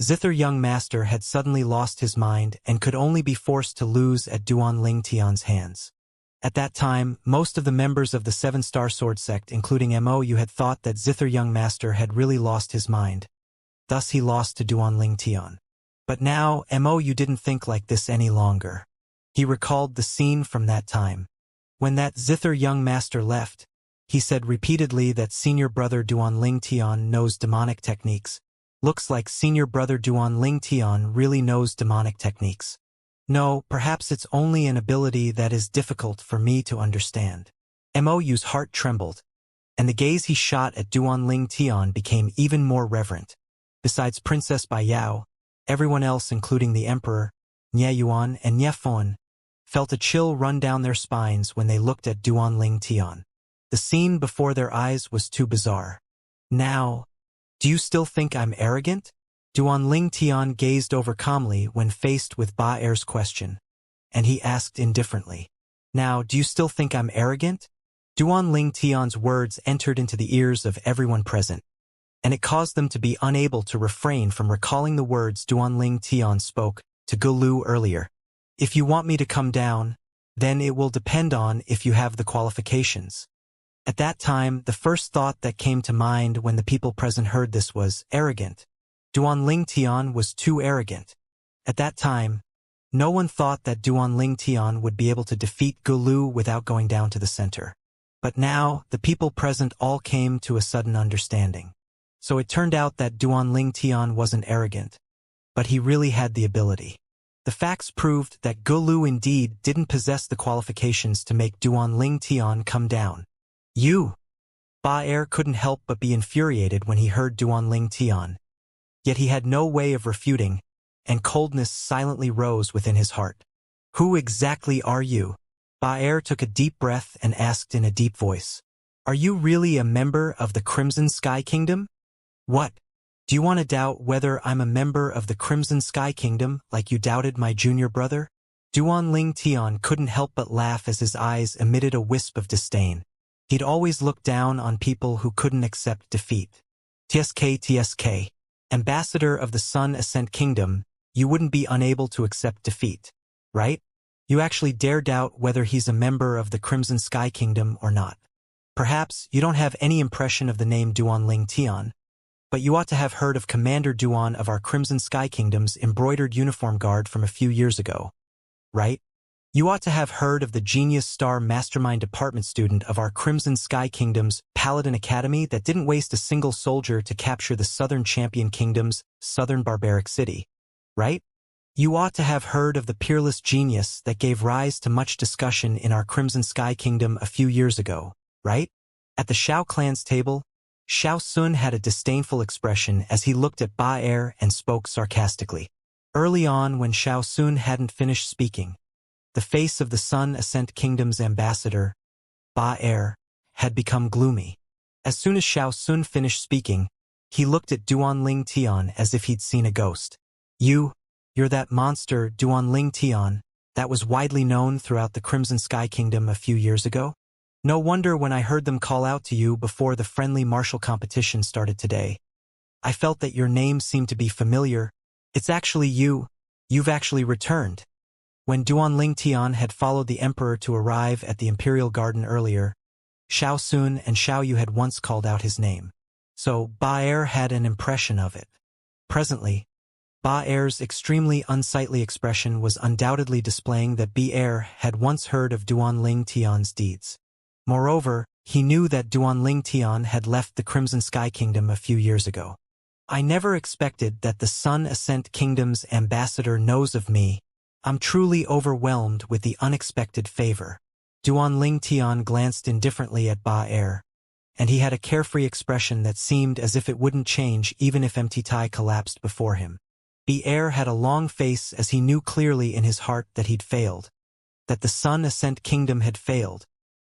Zither Young Master had suddenly lost his mind and could only be forced to lose at Duanling Tian's hands. At that time, most of the members of the 7-star sword sect, including Mou, had thought that Zither Young Master had really lost his mind. Thus he lost to Duanling Tian. But now, Mou didn't think like this any longer. He recalled the scene from that time. When that Zither Young Master left, he said repeatedly that senior brother Duanling Tian knows demonic techniques. Looks like senior brother Duanling Tian really knows demonic techniques. No, perhaps it's only an ability that is difficult for me to understand. Mou's heart trembled, and the gaze he shot at Duanling Tian became even more reverent. Besides Princess Baiyao, everyone else, including the Emperor, Nye Yuan and Nye Fon, felt a chill run down their spines when they looked at Duanling Tian. The scene before their eyes was too bizarre. Now, do you still think I'm arrogant? Duanling Tian gazed over calmly when faced with Ba-er's question, and he asked indifferently, Now, do you still think I'm arrogant? Duanling Tian's words entered into the ears of everyone present, and it caused them to be unable to refrain from recalling the words Duanling Tian spoke to Gulu earlier. If you want me to come down, then it will depend on if you have the qualifications. At that time, the first thought that came to mind when the people present heard this was arrogant. Duanling Tian was too arrogant. At that time, no one thought that Duanling Tian would be able to defeat Gulu without going down to the center. But now, the people present all came to a sudden understanding. So it turned out that Duanling Tian wasn't arrogant, but he really had the ability. The facts proved that Gulu indeed didn't possess the qualifications to make Duanling Tian come down. Ba Er couldn't help but be infuriated when he heard Duanling Tian. Yet he had no way of refuting, and coldness silently rose within his heart. Who exactly are you? Ba Er took a deep breath and asked in a deep voice. Are you really a member of the Crimson Sky Kingdom? What? Do you want to doubt whether I'm a member of the Crimson Sky Kingdom like you doubted my junior brother? Duanling Tian couldn't help but laugh as his eyes emitted a wisp of disdain. He'd always looked down on people who couldn't accept defeat. TSK, Ambassador of the Sun Ascent Kingdom, you wouldn't be unable to accept defeat, right? You actually dare doubt whether he's a member of the Crimson Sky Kingdom or not. Perhaps you don't have any impression of the name Duanling Tian, but you ought to have heard of Commander Duan of our Crimson Sky Kingdom's embroidered uniform guard from a few years ago, right? You ought to have heard of the Genius Star Mastermind Department student of our Crimson Sky Kingdom's Paladin Academy that didn't waste a single soldier to capture the Southern Champion Kingdom's Southern Barbaric City, right? You ought to have heard of the peerless genius that gave rise to much discussion in our Crimson Sky Kingdom a few years ago, right? At the Xiao clan's table, Xiao Sun had a disdainful expression as he looked at Ba Er and spoke sarcastically. Early on, when Xiao Sun hadn't finished speaking, the face of the Sun Ascent Kingdom's ambassador, Ba Er, had become gloomy. As soon as Xiao Sun finished speaking, he looked at Duanling Tian as if he'd seen a ghost. You're that monster, Duanling Tian, that was widely known throughout the Crimson Sky Kingdom a few years ago? No wonder when I heard them call out to you before the friendly martial competition started today. I felt that your name seemed to be familiar. It's actually you. You've actually returned. When Duanling Tian had followed the emperor to arrive at the Imperial Garden earlier, Xiao Sun and Xiao Yu had once called out his name. So Ba Er had an impression of it. Presently, Ba Er's extremely unsightly expression was undoubtedly displaying that Ba Er had once heard of Duanling Tian's deeds. Moreover, he knew that Duanling Tian had left the Crimson Sky Kingdom a few years ago. I never expected that the Sun Ascent Kingdom's ambassador knows of me. I'm truly overwhelmed with the unexpected favor. Duanling Tian glanced indifferently at Ba Er, and he had a carefree expression that seemed as if it wouldn't change even if Mtitai collapsed before him. Ba Er had a long face as he knew clearly in his heart that he'd failed, that the Sun Ascent Kingdom had failed.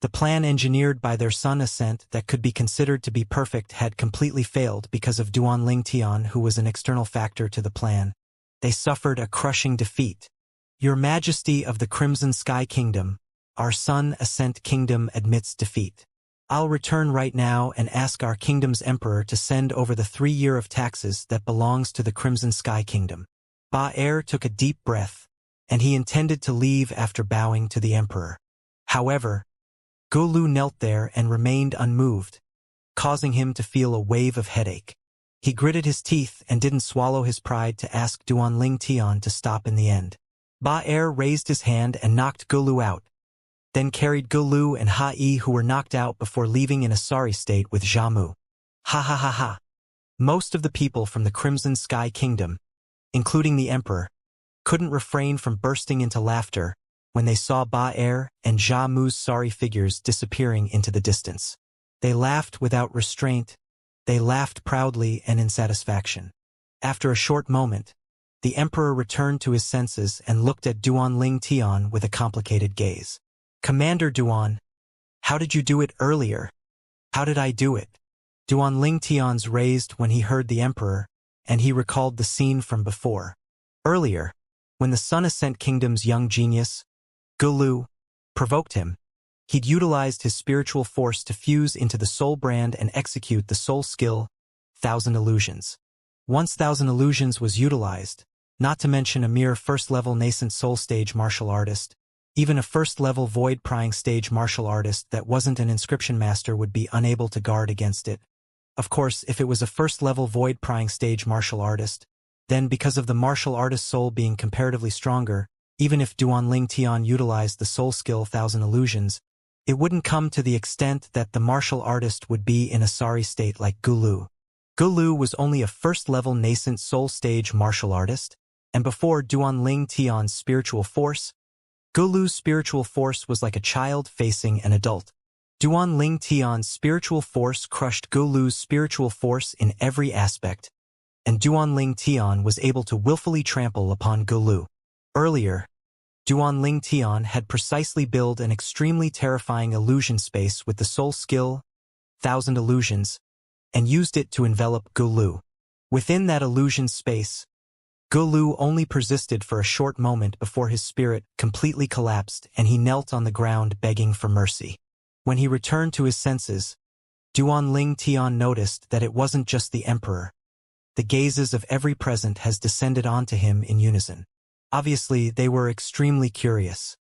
The plan engineered by their Sun Ascent that could be considered to be perfect had completely failed because of Duanling Tian, who was an external factor to the plan. They suffered a crushing defeat. Your Majesty of the Crimson Sky Kingdom, our Sun Ascent Kingdom admits defeat. I'll return right now and ask our kingdom's emperor to send over the 3 year of taxes that belongs to the Crimson Sky Kingdom. Ba Er took a deep breath, and he intended to leave after bowing to the emperor. However, Gulu knelt there and remained unmoved, causing him to feel a wave of headache. He gritted his teeth and didn't swallow his pride to ask Duanling Tian to stop in the end. Ba Er raised his hand and knocked Gulu out, then carried Gulu and Ha-I, who were knocked out, before leaving in a sorry state with Jamu. Ha ha ha ha. Most of the people from the Crimson Sky Kingdom, including the emperor, couldn't refrain from bursting into laughter when they saw Ba Er and Jamu's sorry figures disappearing into the distance. They laughed without restraint. They laughed proudly and in satisfaction. After a short moment, the emperor returned to his senses and looked at Duanling Tian with a complicated gaze. Commander Duan, how did you do it earlier? How did I do it? Duanling Tian's raised when he heard the emperor, and he recalled the scene from before. Earlier, when the Sun Ascent Kingdom's young genius, Gulu, provoked him, he'd utilized his spiritual force to fuse into the soul brand and execute the soul skill, Thousand Illusions. Once Thousand Illusions was utilized, not to mention a mere first-level nascent soul stage martial artist, even a first-level void-prying stage martial artist that wasn't an inscription master would be unable to guard against it. Of course, if it was a first-level void-prying stage martial artist, then because of the martial artist's soul being comparatively stronger, even if Duanling Tian utilized the soul skill Thousand Illusions, it wouldn't come to the extent that the martial artist would be in a sorry state like Gulu. Gulu was only a first-level nascent soul-stage martial artist, and before Duanling Tian's spiritual force, Gulu's spiritual force was like a child facing an adult. Duanling Tian's spiritual force crushed Gulu's spiritual force in every aspect, and Duanling Tian was able to willfully trample upon Gulu. Earlier, Duanling Tian had precisely built an extremely terrifying illusion space with the soul skill, 1,000 illusions, and used it to envelop Gulu. Within that illusion space, Gulu only persisted for a short moment before his spirit completely collapsed and he knelt on the ground begging for mercy. When he returned to his senses, Duanling Tian noticed that it wasn't just the emperor. The gazes of every present has descended onto him in unison. Obviously, they were extremely curious.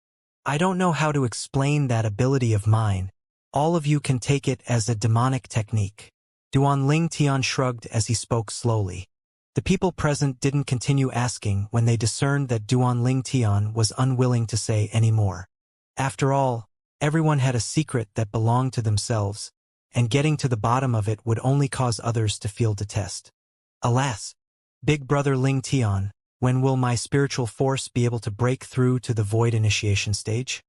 I don't know how to explain that ability of mine. All of you can take it as a demonic technique. Duanling Tian shrugged as he spoke slowly. The people present didn't continue asking when they discerned that Duanling Tian was unwilling to say any more. After all, everyone had a secret that belonged to themselves, and getting to the bottom of it would only cause others to feel detest. Alas, Big Brother Ling Tian, when will my spiritual force be able to break through to the void initiation stage?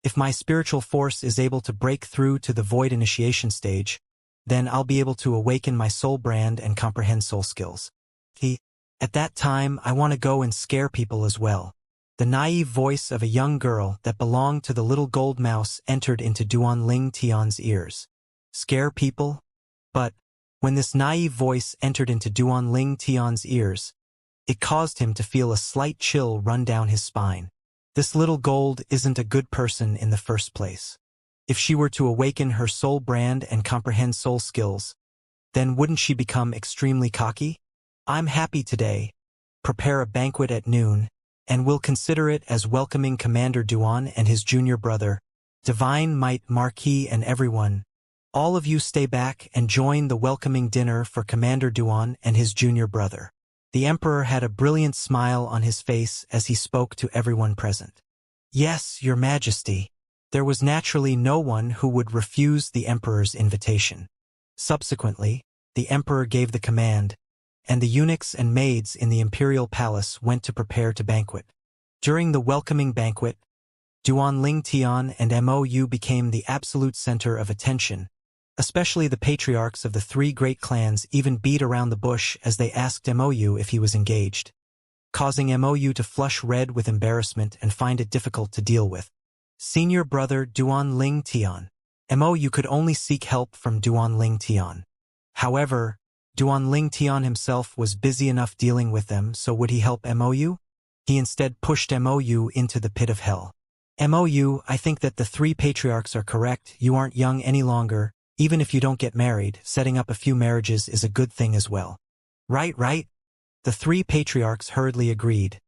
If my spiritual force is able to break through to the void initiation stage, then I'll be able to awaken my soul brand and comprehend soul skills. At that time, I want to go and scare people as well. The naive voice of a young girl that belonged to the little gold mouse entered into Duanling Tian's ears. Scare people? But when this naive voice entered into Duanling Tian's ears, it caused him to feel a slight chill run down his spine. This little gold isn't a good person in the first place. If she were to awaken her soul brand and comprehend soul skills, then wouldn't she become extremely cocky? I'm happy today. Prepare a banquet at noon, and we'll consider it as welcoming Commander Duan and his junior brother, Divine Might Marquis and everyone. All of you stay back and join the welcoming dinner for Commander Duan and his junior brother. The Emperor had a brilliant smile on his face as he spoke to everyone present. Yes, Your Majesty. There was naturally no one who would refuse the Emperor's invitation. Subsequently, the Emperor gave the command, and the eunuchs and maids in the imperial palace went to prepare to banquet. During the welcoming banquet, Duanling Tian and Mou became the absolute center of attention. Especially the patriarchs of the three great clans even beat around the bush as they asked Mou if he was engaged, causing Mou to flush red with embarrassment and find it difficult to deal with. Senior brother Duanling Tian. Mou could only seek help from Duanling Tian. However, Duanling Tian himself was busy enough dealing with them, so would he help Mou? He instead pushed Mou into the pit of hell. Mou, I think that the three patriarchs are correct. You aren't young any longer. Even if you don't get married, setting up a few marriages is a good thing as well. Right. The three patriarchs hurriedly agreed,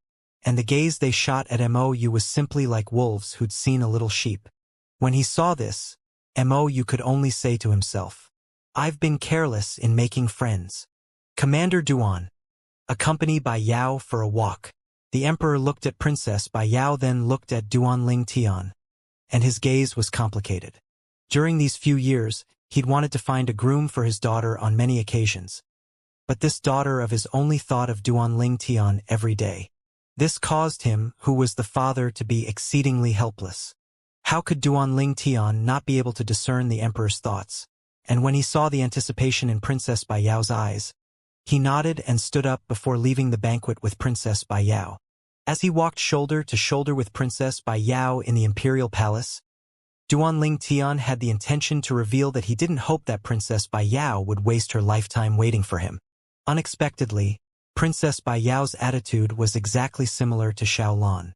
and the gaze they shot at Mou was simply like wolves who'd seen a little sheep. When he saw this, Mou could only say to himself, I've been careless in making friends. Commander Duan, accompanied by Yao for a walk. The Emperor looked at Princess Bai Yao, then looked at Duanling Tian, and his gaze was complicated. During these few years, he'd wanted to find a groom for his daughter on many occasions. But this daughter of his only thought of Duanling Tian every day. This caused him, who was the father, to be exceedingly helpless. How could Duanling Tian not be able to discern the Emperor's thoughts? And when he saw the anticipation in Princess Bai Yao's eyes, he nodded and stood up before leaving the banquet with Princess Bai Yao. As he walked shoulder to shoulder with Princess Bai Yao in the imperial palace, Duanling Tian had the intention to reveal that he didn't hope that Princess Bai Yao would waste her lifetime waiting for him. Unexpectedly, Princess Bai Yao's attitude was exactly similar to Xiaolan.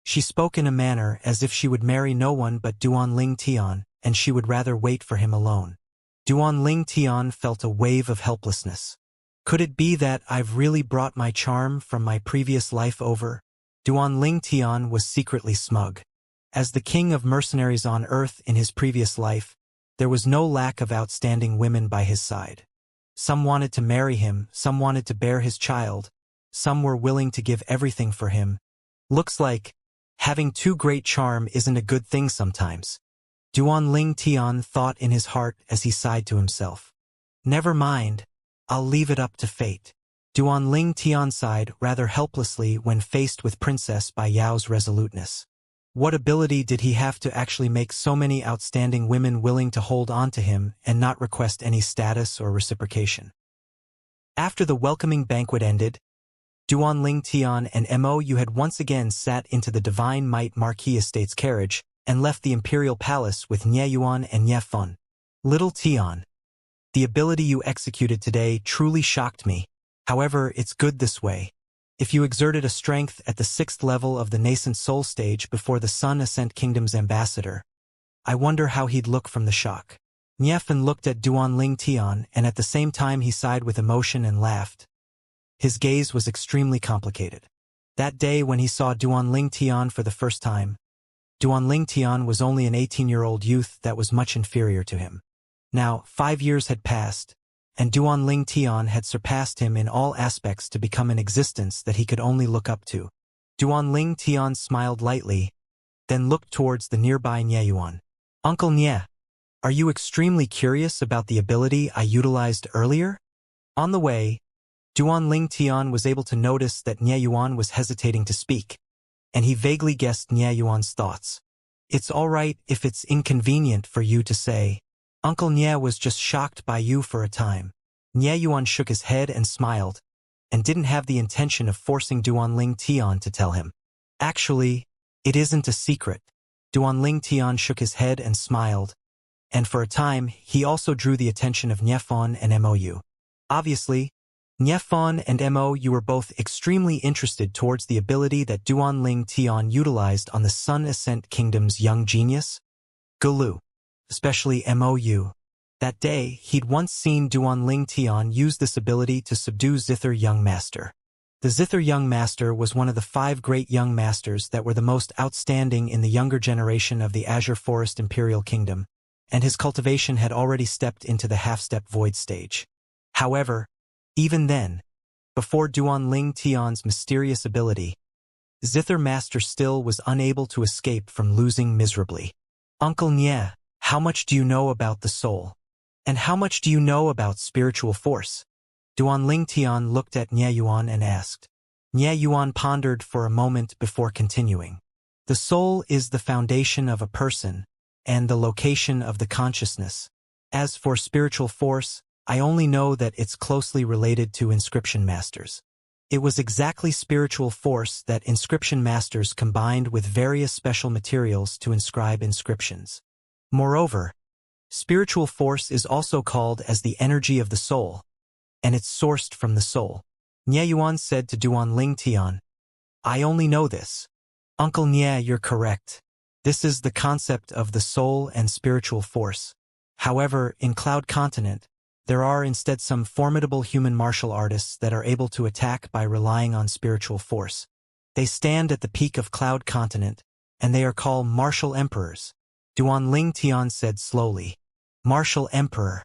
She spoke in a manner as if she would marry no one but Duanling Tian, and she would rather wait for him alone. Duanling Tian felt a wave of helplessness. Could it be that I've really brought my charm from my previous life over? Duanling Tian was secretly smug. As the king of mercenaries on Earth in his previous life, there was no lack of outstanding women by his side. Some wanted to marry him, some wanted to bear his child, some were willing to give everything for him. Looks like having too great charm isn't a good thing sometimes. Duanling Tian thought in his heart as he sighed to himself. Never mind, I'll leave it up to fate. Duan Ling Tian sighed rather helplessly when faced with Princess Bai Yao's resoluteness. What ability did he have to actually make so many outstanding women willing to hold on to him and not request any status or reciprocation? After the welcoming banquet ended, Duan Ling Tian and Mo had once again sat into the Divine Might Marquis Estate's carriage and left the imperial palace with Nie Yuan and Nie Fun. Little Tian, the ability you executed today truly shocked me. However, it's good this way. If you exerted a strength at the 6th level of the nascent soul stage before the Sun Ascent Kingdom's ambassador, I wonder how he'd look from the shock. Niefan looked at Duan Ling Tian, and at the same time he sighed with emotion and laughed. His gaze was extremely complicated. That day when he saw Duan Ling Tian for the first time, Duan Ling Tian was only an 18-year-old youth that was much inferior to him. Now, 5 years had passed, and Duan Ling Tian had surpassed him in all aspects to become an existence that he could only look up to. Duan Ling Tian smiled lightly, then looked towards the nearby Nie Yuan. Uncle Nie, are you extremely curious about the ability I utilized earlier? On the way, Duan Ling Tian was able to notice that Nie Yuan was hesitating to speak, and he vaguely guessed Nie Yuan's thoughts. It's all right if it's inconvenient for you to say. Uncle Nie was just shocked by you for a time. Nie Yuan shook his head and smiled, and didn't have the intention of forcing Duan Ling Tian to tell him. Actually, it isn't a secret. Duan Ling Tian shook his head and smiled, and for a time he also drew the attention of Niefan and Mou. Obviously, Niefan and Mou were both extremely interested towards the ability that Duan Ling Tian utilized on the Sun Ascent Kingdom's young genius, Galu. Especially Mou. That day, he'd once seen Duan Ling Tian use this ability to subdue Zither Young Master. The Zither Young Master was one of the 5 great young masters that were the most outstanding in the younger generation of the Azure Forest Imperial Kingdom, and his cultivation had already stepped into the half-step void stage. However, even then, before Duan Ling Tian's mysterious ability, Zither Master still was unable to escape from losing miserably. Uncle Nie, how much do you know about the soul? And how much do you know about spiritual force? Duan Ling Tian looked at Nie Yuan and asked. Nie Yuan pondered for a moment before continuing. The soul is the foundation of a person, and the location of the consciousness. As for spiritual force, I only know that it's closely related to inscription masters. It was exactly spiritual force that inscription masters combined with various special materials to inscribe inscriptions. Moreover, spiritual force is also called as the energy of the soul, and it's sourced from the soul. Nie Yuan said to Duan Ling Tian, I only know this. Uncle Nie, you're correct. This is the concept of the soul and spiritual force. However, in Cloud Continent, there are instead some formidable human martial artists that are able to attack by relying on spiritual force. They stand at the peak of Cloud Continent, and they are called martial emperors. Duan Ling Tian said slowly. Martial Emperor.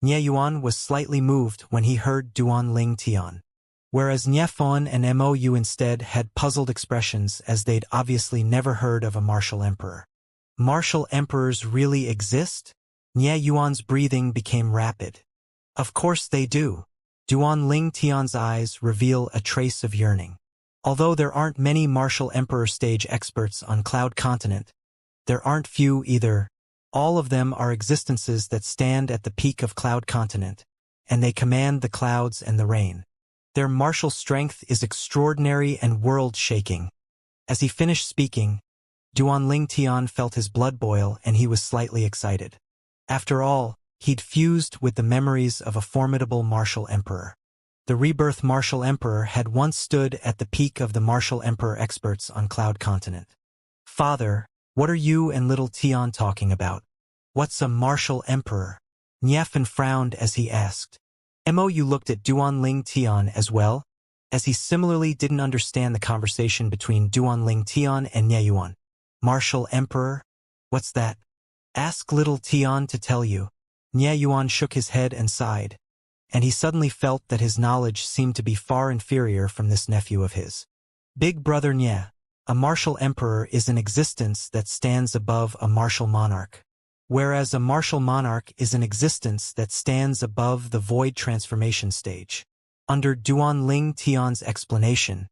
Nie Yuan was slightly moved when he heard Duan Ling Tian. Whereas Niefan and Mou instead had puzzled expressions as they'd obviously never heard of a martial emperor. Martial emperors really exist? Nie Yuan's breathing became rapid. Of course they do. Duan Ling Tian's eyes reveal a trace of yearning. Although there aren't many martial emperor stage experts on Cloud Continent, there aren't few either. All of them are existences that stand at the peak of Cloud Continent, and they command the clouds and the rain. Their martial strength is extraordinary and world-shaking. As he finished speaking, Duan Ling Tian felt his blood boil and he was slightly excited. After all, he'd fused with the memories of a formidable martial emperor. The rebirth martial emperor had once stood at the peak of the martial emperor experts on Cloud Continent. Father, what are you and little Tian talking about? What's a martial emperor? Niefan frowned as he asked. Mou looked at Duan Ling Tian as well, as he similarly didn't understand the conversation between Duan Ling Tian and Nie Yuan. Martial emperor? What's that? Ask little Tian to tell you. Nie Yuan shook his head and sighed, and he suddenly felt that his knowledge seemed to be far inferior from this nephew of his. Big brother Nie. A martial emperor is an existence that stands above a martial monarch. whereas a martial monarch is an existence that stands above the void transformation stage. Under Duanling Tian's explanation,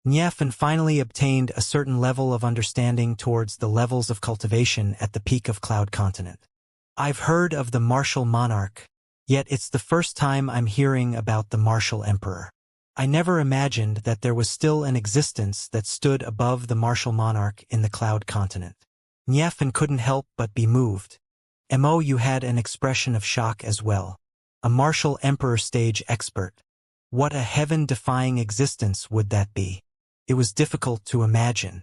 Niefan finally obtained a certain level of understanding towards the levels of cultivation at the peak of Cloud Continent. I've heard of the martial monarch, yet it's the first time I'm hearing about the martial emperor. I never imagined that there was still an existence that stood above the martial monarch in the Cloud Continent. Niefan couldn't help but be moved. You had an expression of shock as well. A martial emperor stage expert. What a heaven-defying existence would that be? It was difficult to imagine.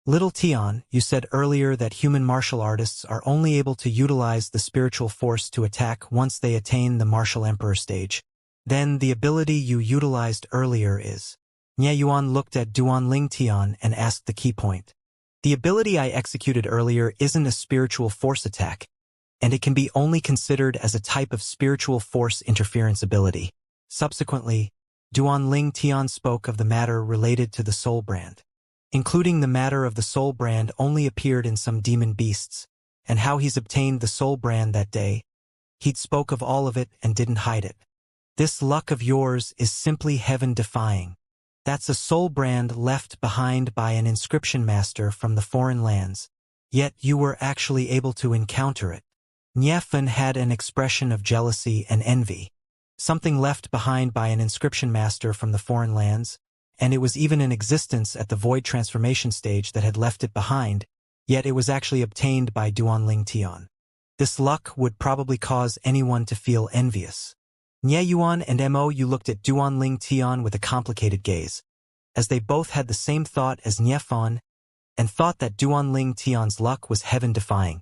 Little Tian, you said earlier that human martial artists are only able to utilize the spiritual force to attack once they attain the martial emperor stage. Then the ability you utilized earlier is. Nye Yuan looked at Duanling Tian and asked the key point. The ability I executed earlier isn't a spiritual force attack, and it can be only considered as a type of spiritual force interference ability. Subsequently, Duanling Tian spoke of the matter related to the soul brand. Including the matter of the soul brand only appeared in some demon beasts, and how he's obtained the soul brand that day. He'd spoke of all of it and didn't hide it. This luck of yours is simply heaven-defying. That's a soul brand left behind by an inscription master from the foreign lands, yet you were actually able to encounter it. Niefan had an expression of jealousy and envy. Something left behind by an inscription master from the foreign lands, and it was even in existence at the void transformation stage that had left it behind, yet it was actually obtained by Duanling Tian. This luck would probably cause anyone to feel envious. Nye Yuan and You looked at Duanling Tian with a complicated gaze, as they both had the same thought as Niefan, and thought that Duanling Tian's luck was heaven-defying.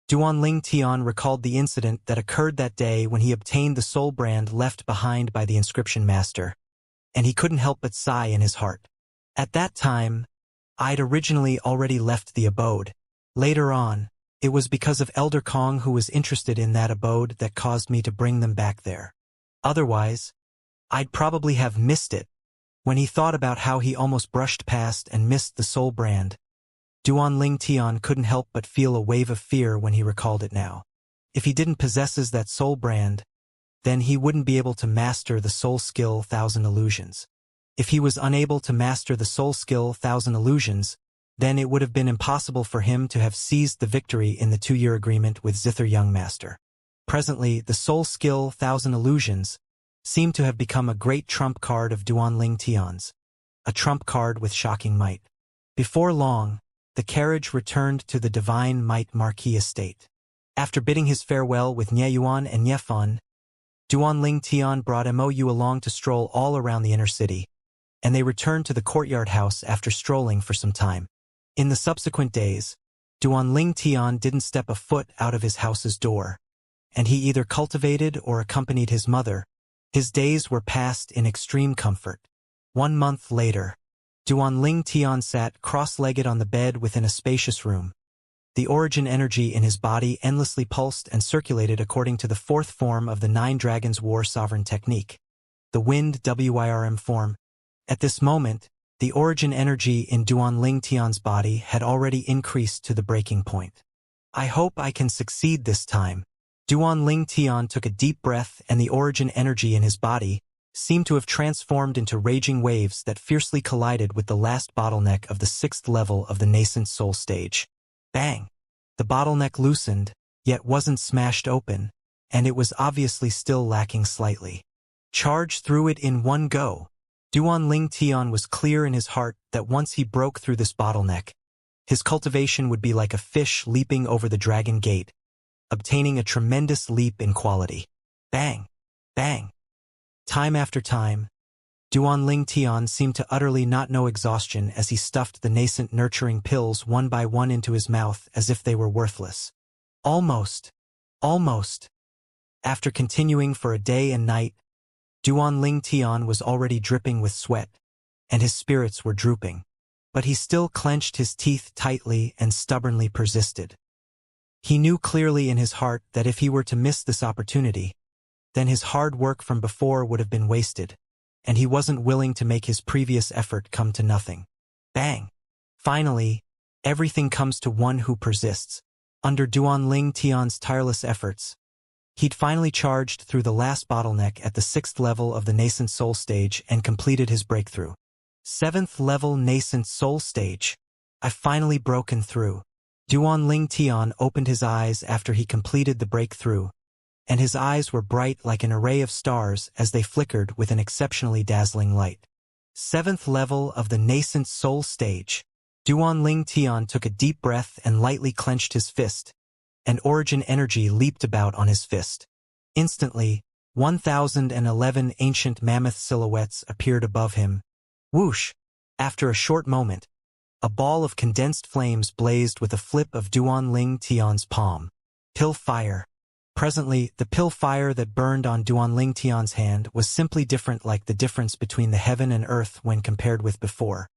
Duanling Tian recalled the incident that occurred that day when he obtained the soul brand left behind by the inscription master, and he couldn't help but sigh in his heart. At that time, I'd originally already left the abode. Later on, it was because of Elder Kong who was interested in that abode that caused me to bring them back there. Otherwise, I'd probably have missed it. When he thought about how he almost brushed past and missed the soul brand, Duanling Tian couldn't help but feel a wave of fear when he recalled it now. If he didn't possess that soul brand, then he wouldn't be able to master the soul skill Thousand Illusions. If he was unable to master the soul skill Thousand Illusions, then it would have been impossible for him to have seized the victory in the 2-year agreement with Zither Young Master. Presently, the soul skill Thousand Illusions seemed to have become a great trump card of Duanling Tian's, a trump card with shocking might. Before long, the carriage returned to the Divine Might Marquis estate. After bidding his farewell with Nye Yuan and Niefan, Duanling Tian brought Mou along to stroll all around the inner city, and they returned to the courtyard house after strolling for some time. In the subsequent days, Duanling Tian didn't step a foot out of his house's door, and he either cultivated or accompanied his mother. His days were passed in extreme comfort. 1 month later, Duanling Tian sat cross-legged on the bed within a spacious room. The origin energy in his body endlessly pulsed and circulated according to the 4th form of the 9 Dragons War Sovereign technique, the Wind WIRM form. At this moment, the origin energy in Duanling Tian's body had already increased to the breaking point. I hope I can succeed this time. Duanling Tian took a deep breath, and the origin energy in his body seemed to have transformed into raging waves that fiercely collided with the last bottleneck of the 6th level of the nascent soul stage. Bang! The bottleneck loosened, yet wasn't smashed open, and it was obviously still lacking slightly. Charge through it in one go. Duanling Tian was clear in his heart that once he broke through this bottleneck, his cultivation would be like a fish leaping over the dragon gate, obtaining a tremendous leap in quality. Bang! Bang! Time after time, Duanling Tian seemed to utterly not know exhaustion as he stuffed the nascent nurturing pills one by one into his mouth as if they were worthless. Almost. After continuing for a day and night, Duanling Tian was already dripping with sweat, and his spirits were drooping. But he still clenched his teeth tightly and stubbornly persisted. He knew clearly in his heart that if he were to miss this opportunity, then his hard work from before would have been wasted, and he wasn't willing to make his previous effort come to nothing. Bang! Finally, everything comes to one who persists. Under Duan Ling Tian's tireless efforts, he'd finally charged through the last bottleneck at the 6th level of the nascent soul stage and completed his breakthrough. 7th level nascent soul stage. I've finally broken through. Duan Ling Tian opened his eyes after he completed the breakthrough, and his eyes were bright like an array of stars as they flickered with an exceptionally dazzling light. 7th level of the nascent soul stage. Duan Ling Tian took a deep breath and lightly clenched his fist, and origin energy leaped about on his fist. Instantly, 1011 ancient mammoth silhouettes appeared above him. Whoosh! After a short moment, a ball of condensed flames blazed with a flip of Duan Ling Tian's palm. Pill fire. Presently, the pill fire that burned on Duan Ling Tian's hand was simply different, like the difference between the heaven and earth when compared with before.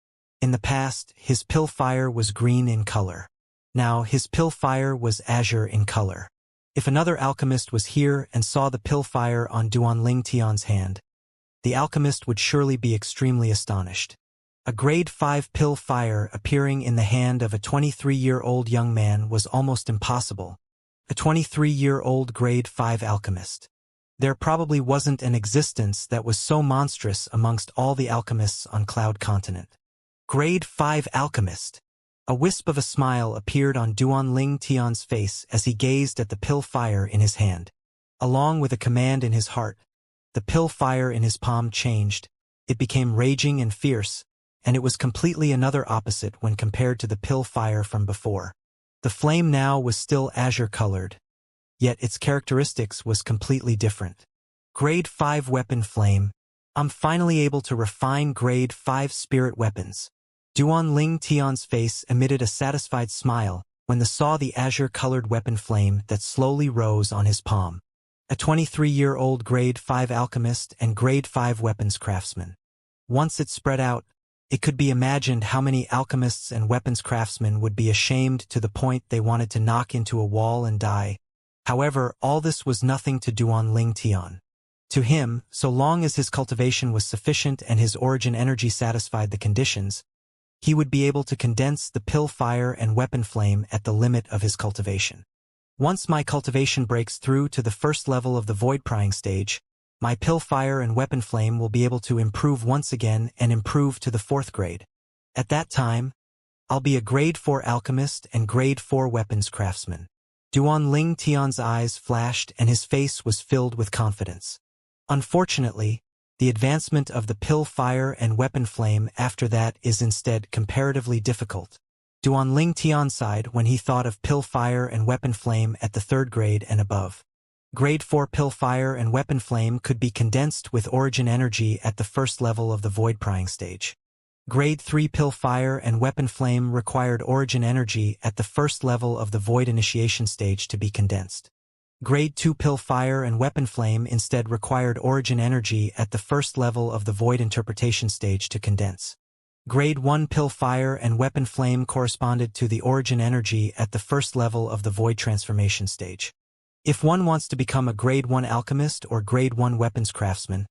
In the past, his pill fire was green in color. Now, his pill fire was azure in color. If another alchemist was here and saw the pill fire on Duan Ling Tian's hand, the alchemist would surely be extremely astonished. A grade 5 pill fire appearing in the hand of a 23-year-old young man was almost impossible. A 23-year-old grade 5 alchemist. There probably wasn't an existence that was so monstrous amongst all the alchemists on Cloud Continent. Grade 5 alchemist. A wisp of a smile appeared on Duan Ling Tian's face as he gazed at the pill fire in his hand. Along with a command in his heart, the pill fire in his palm changed. It became raging and fierce, and it was completely another opposite when compared to the pill fire from before. The flame now was still azure-colored, yet its characteristics was completely different. Grade 5 weapon flame. I'm finally able to refine grade 5 spirit weapons. Duan Ling Tian's face emitted a satisfied smile when saw the azure-colored weapon flame that slowly rose on his palm. A 23-year-old grade 5 alchemist and grade 5 weapons craftsman. Once it spread out, it could be imagined how many alchemists and weapons craftsmen would be ashamed to the point they wanted to knock into a wall and die. However, all this was nothing to Duan Ling Tian. To him, so long as his cultivation was sufficient and his origin energy satisfied the conditions, he would be able to condense the pill fire and weapon flame at the limit of his cultivation. Once my cultivation breaks through to the 1st level of the void prying stage, my pill fire and weapon flame will be able to improve once again and improve to the 4th grade. At that time, I'll be a grade 4 alchemist and grade 4 weapons craftsman. Duan Ling Tian's eyes flashed and his face was filled with confidence. Unfortunately, the advancement of the pill fire and weapon flame after that is instead comparatively difficult. Duan Ling Tian sighed when he thought of pill fire and weapon flame at the 3rd grade and above. Grade 4 pill fire and weapon flame could be condensed with origin energy at the 1st level of the void prying stage. Grade 3 pill fire and weapon flame required origin energy at the 1st level of the void initiation stage to be condensed. Grade 2 pill fire and weapon flame instead required origin energy at the 1st level of the void interpretation stage to condense. Grade 1 pill fire and weapon flame corresponded to the origin energy at the 1st level of the void transformation stage. If one wants to become a grade 1 alchemist or grade 1 weapons craftsman,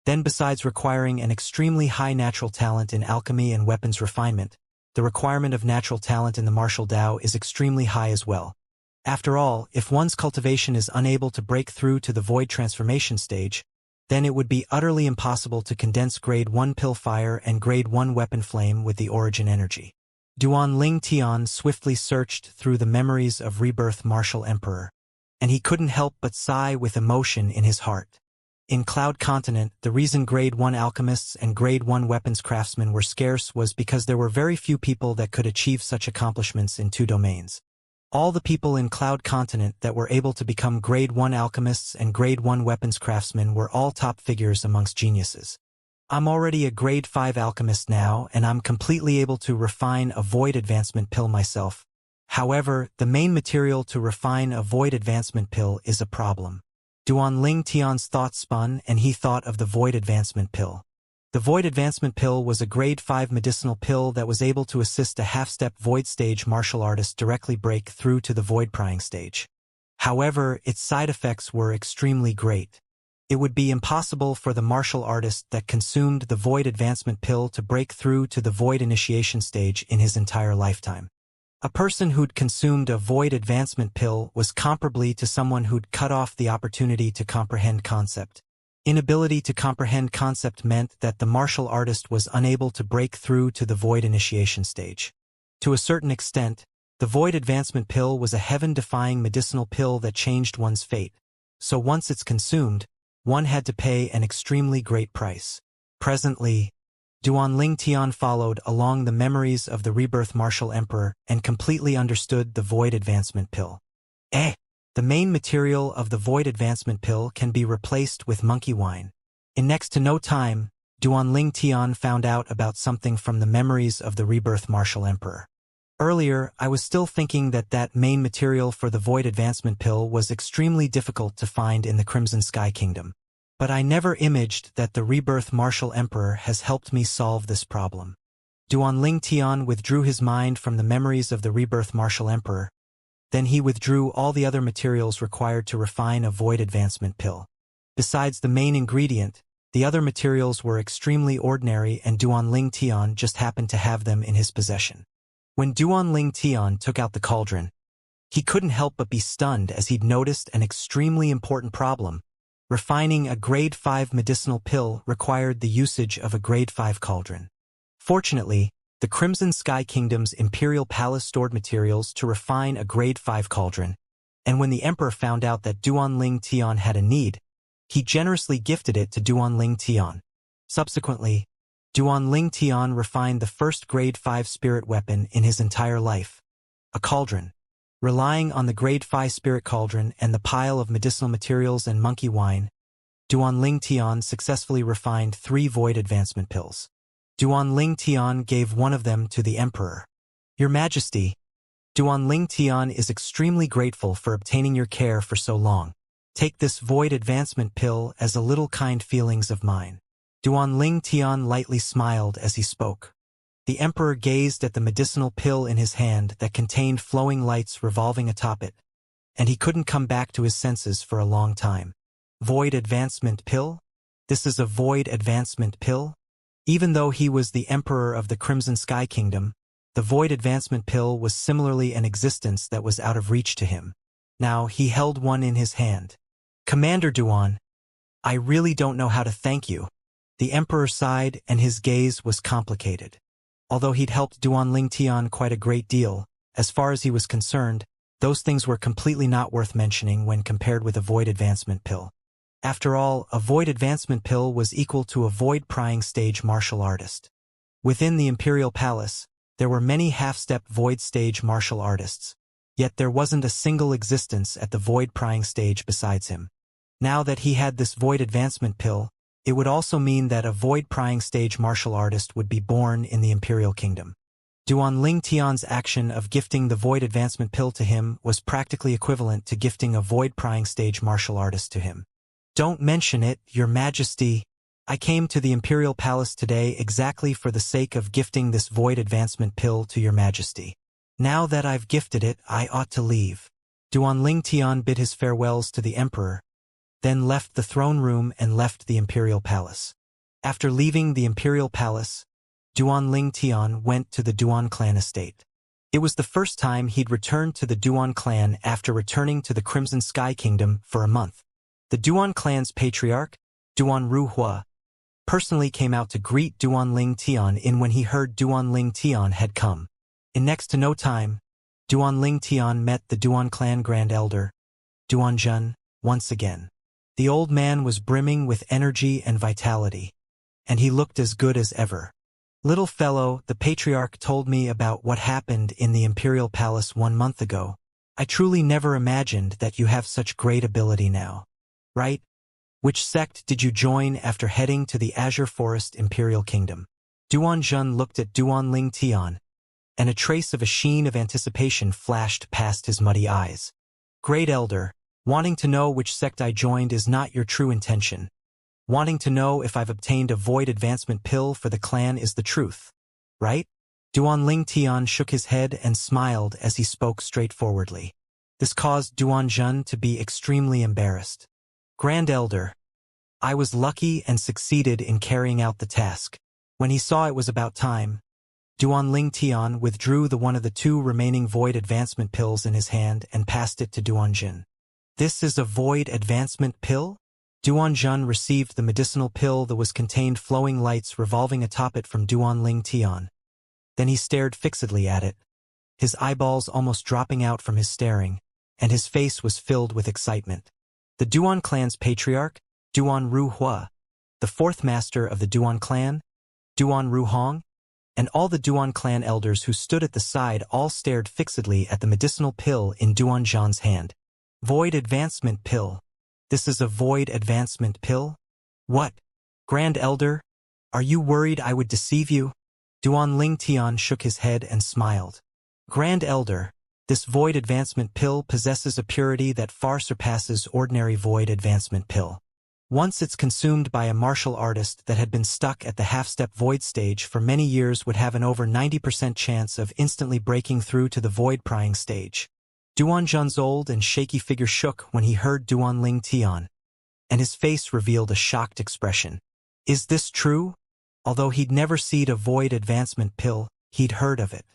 then besides requiring an extremely high natural talent in alchemy and weapons refinement, the requirement of natural talent in the martial Tao is extremely high as well. After all, if one's cultivation is unable to break through to the void transformation stage, then it would be utterly impossible to condense grade 1 pill fire and grade 1 weapon flame with the origin energy. Duan Ling Tian swiftly searched through the memories of rebirth martial emperor, and he couldn't help but sigh with emotion in his heart. In Cloud Continent, the reason grade 1 alchemists and grade 1 weapons craftsmen were scarce was because there were very few people that could achieve such accomplishments in 2 domains. All the people in Cloud Continent that were able to become grade 1 alchemists and grade 1 weapons craftsmen were all top figures amongst geniuses. I'm already a grade 5 alchemist now, and I'm completely able to refine a void advancement pill myself. However, the main material to refine a void advancement pill is a problem. Duan Ling Tian's thoughts spun and he thought of the void advancement pill. The void advancement pill was a grade 5 medicinal pill that was able to assist a half-step void stage martial artist directly break through to the void prying stage. However, its side effects were extremely great. It would be impossible for the martial artist that consumed the void advancement pill to break through to the void initiation stage in his entire lifetime. A person who'd consumed a void advancement pill was comparably to someone who'd cut off the opportunity to comprehend concept. Inability to comprehend concept meant that the martial artist was unable to break through to the void initiation stage. To a certain extent, the void advancement pill was a heaven-defying medicinal pill that changed one's fate. So once it's consumed, one had to pay an extremely great price. Presently, Duanling Tian followed along the memories of the rebirth martial emperor and completely understood the void advancement pill. The main material of the void advancement pill can be replaced with monkey wine. In next to no time, Duanling Tian found out about something from the memories of the rebirth martial emperor. Earlier, I was still thinking that main material for the void advancement pill was extremely difficult to find in the Crimson Sky Kingdom. But I never imaged that the rebirth martial emperor has helped me solve this problem. Duanling Tian withdrew his mind from the memories of the rebirth martial emperor. Then he withdrew all the other materials required to refine a void advancement pill. Besides the main ingredient, the other materials were extremely ordinary and Duanling Tian just happened to have them in his possession. When Duanling Tian took out the cauldron, he couldn't help but be stunned as he'd noticed an extremely important problem. Refining a grade 5 medicinal pill required the usage of a grade 5 cauldron. Fortunately, the Crimson Sky Kingdom's Imperial Palace stored materials to refine a grade 5 cauldron, and when the Emperor found out that Duanling Tian had a need, he generously gifted it to Duanling Tian. Subsequently, Duanling Tian refined the first grade 5 spirit weapon in his entire life, a cauldron. Relying on the grade 5 spirit cauldron and the pile of medicinal materials and monkey wine, Duanling Tian successfully refined 3 void advancement pills. Duanling Tian gave one of them to the Emperor. Your Majesty, Duanling Tian is extremely grateful for obtaining your care for so long. Take this void advancement pill as a little kind feelings of mine. Duanling Tian lightly smiled as he spoke. The Emperor gazed at the medicinal pill in his hand that contained flowing lights revolving atop it, and he couldn't come back to his senses for a long time. Void advancement pill? This is a void advancement pill? Even though he was the Emperor of the Crimson Sky Kingdom, the void advancement pill was similarly an existence that was out of reach to him. Now he held one in his hand. Commander Duan, I really don't know how to thank you. The Emperor sighed and his gaze was complicated. Although he'd helped Duanling Tian quite a great deal, as far as he was concerned, those things were completely not worth mentioning when compared with a void advancement pill. After all, a void advancement pill was equal to a void prying stage martial artist. Within the Imperial Palace, there were many half-step void stage martial artists, yet there wasn't a single existence at the void prying stage besides him. Now that he had this void advancement pill, it would also mean that a void prying stage martial artist would be born in the Imperial Kingdom. Duanling Tian's action of gifting the void advancement pill to him was practically equivalent to gifting a void prying stage martial artist to him. Don't mention it, Your Majesty. I came to the Imperial Palace today exactly for the sake of gifting this void advancement pill to Your Majesty. Now that I've gifted it, I ought to leave. Duanling Tian bid his farewells to the Emperor, then left the throne room and left the Imperial Palace. After leaving the Imperial Palace, Duanling Tian went to the Duan clan estate. It was the first time he'd returned to the Duan clan after returning to the Crimson Sky Kingdom for a month. The Duan clan's patriarch, Duan Ruhua, personally came out to greet Duanling Tian in when he heard Duanling Tian had come. In next to no time, Duanling Tian met the Duan clan Grand Elder, Duan Jun, once again. The old man was brimming with energy and vitality, and he looked as good as ever. Little fellow, the patriarch told me about what happened in the Imperial Palace 1 month ago. I truly never imagined that you have such great ability now. Right? Which sect did you join after heading to the Azure Forest Imperial Kingdom? Duan Jun looked at Duanling Tian, and a trace of a sheen of anticipation flashed past his muddy eyes. Great Elder, wanting to know which sect I joined is not your true intention. Wanting to know if I've obtained a void advancement pill for the clan is the truth, right? Duanling Tian shook his head and smiled as he spoke straightforwardly. This caused Duan Jun to be extremely embarrassed. Grand Elder, I was lucky and succeeded in carrying out the task. When he saw it was about time, Duan Ling Tian withdrew the one of the two remaining void advancement pills in his hand and passed it to Duan Jin. This is a void advancement pill? Duan Jun received the medicinal pill that was contained flowing lights revolving atop it from Duan Ling Tian. Then he stared fixedly at it, his eyeballs almost dropping out from his staring, and his face was filled with excitement. The Duan clan's patriarch, Duan Ru Hua, the fourth master of the Duan clan, Duan Ru Hong, and all the Duan clan elders who stood at the side all stared fixedly at the medicinal pill in Duan Zhan's hand. Void advancement pill. This is a void advancement pill? What? Grand Elder? Are you worried I would deceive you? Duan Ling Tian shook his head and smiled. Grand Elder, this void advancement pill possesses a purity that far surpasses ordinary void advancement pill. Once it's consumed by a martial artist that had been stuck at the half-step void stage for many years would have an over 90% chance of instantly breaking through to the void prying stage. Duan Zhan's old and shaky figure shook when he heard Duan Ling Tian, and his face revealed a shocked expression. Is this true? Although he'd never seen a void advancement pill, he'd heard of it.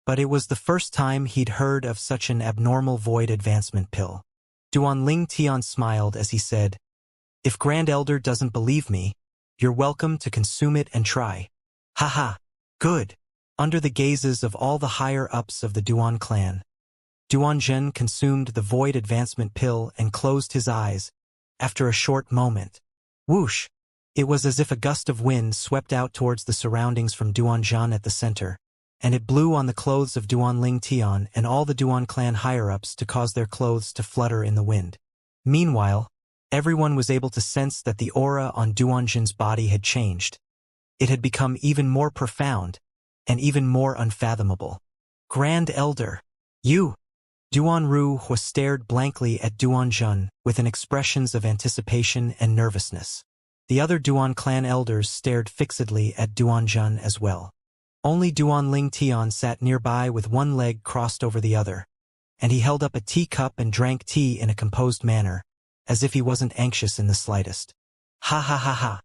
But it was the first time he'd heard of such an abnormal void advancement pill. Duan Ling Tian smiled as he said, If Grand Elder doesn't believe me, you're welcome to consume it and try. Haha, good. Under the gazes of all the higher-ups of the Duan clan, Duan Zhen consumed the void advancement pill and closed his eyes. After a short moment, whoosh! It was as if a gust of wind swept out towards the surroundings from Duan Zhan at the center, and it blew on the clothes of Duan Ling Tian and all the Duan clan higher-ups to cause their clothes to flutter in the wind. Meanwhile, everyone was able to sense that the aura on Duan Zhen's body had changed. It had become even more profound, and even more unfathomable. Grand Elder, you! Duan Ru Hua stared blankly at Duan Zhen with an expressions of anticipation and nervousness. The other Duan clan elders stared fixedly at Duan Zhen as well. Only Duan Ling Tian sat nearby with one leg crossed over the other, and he held up a teacup and drank tea in a composed manner, as if he wasn't anxious in the slightest. Ha ha ha ha.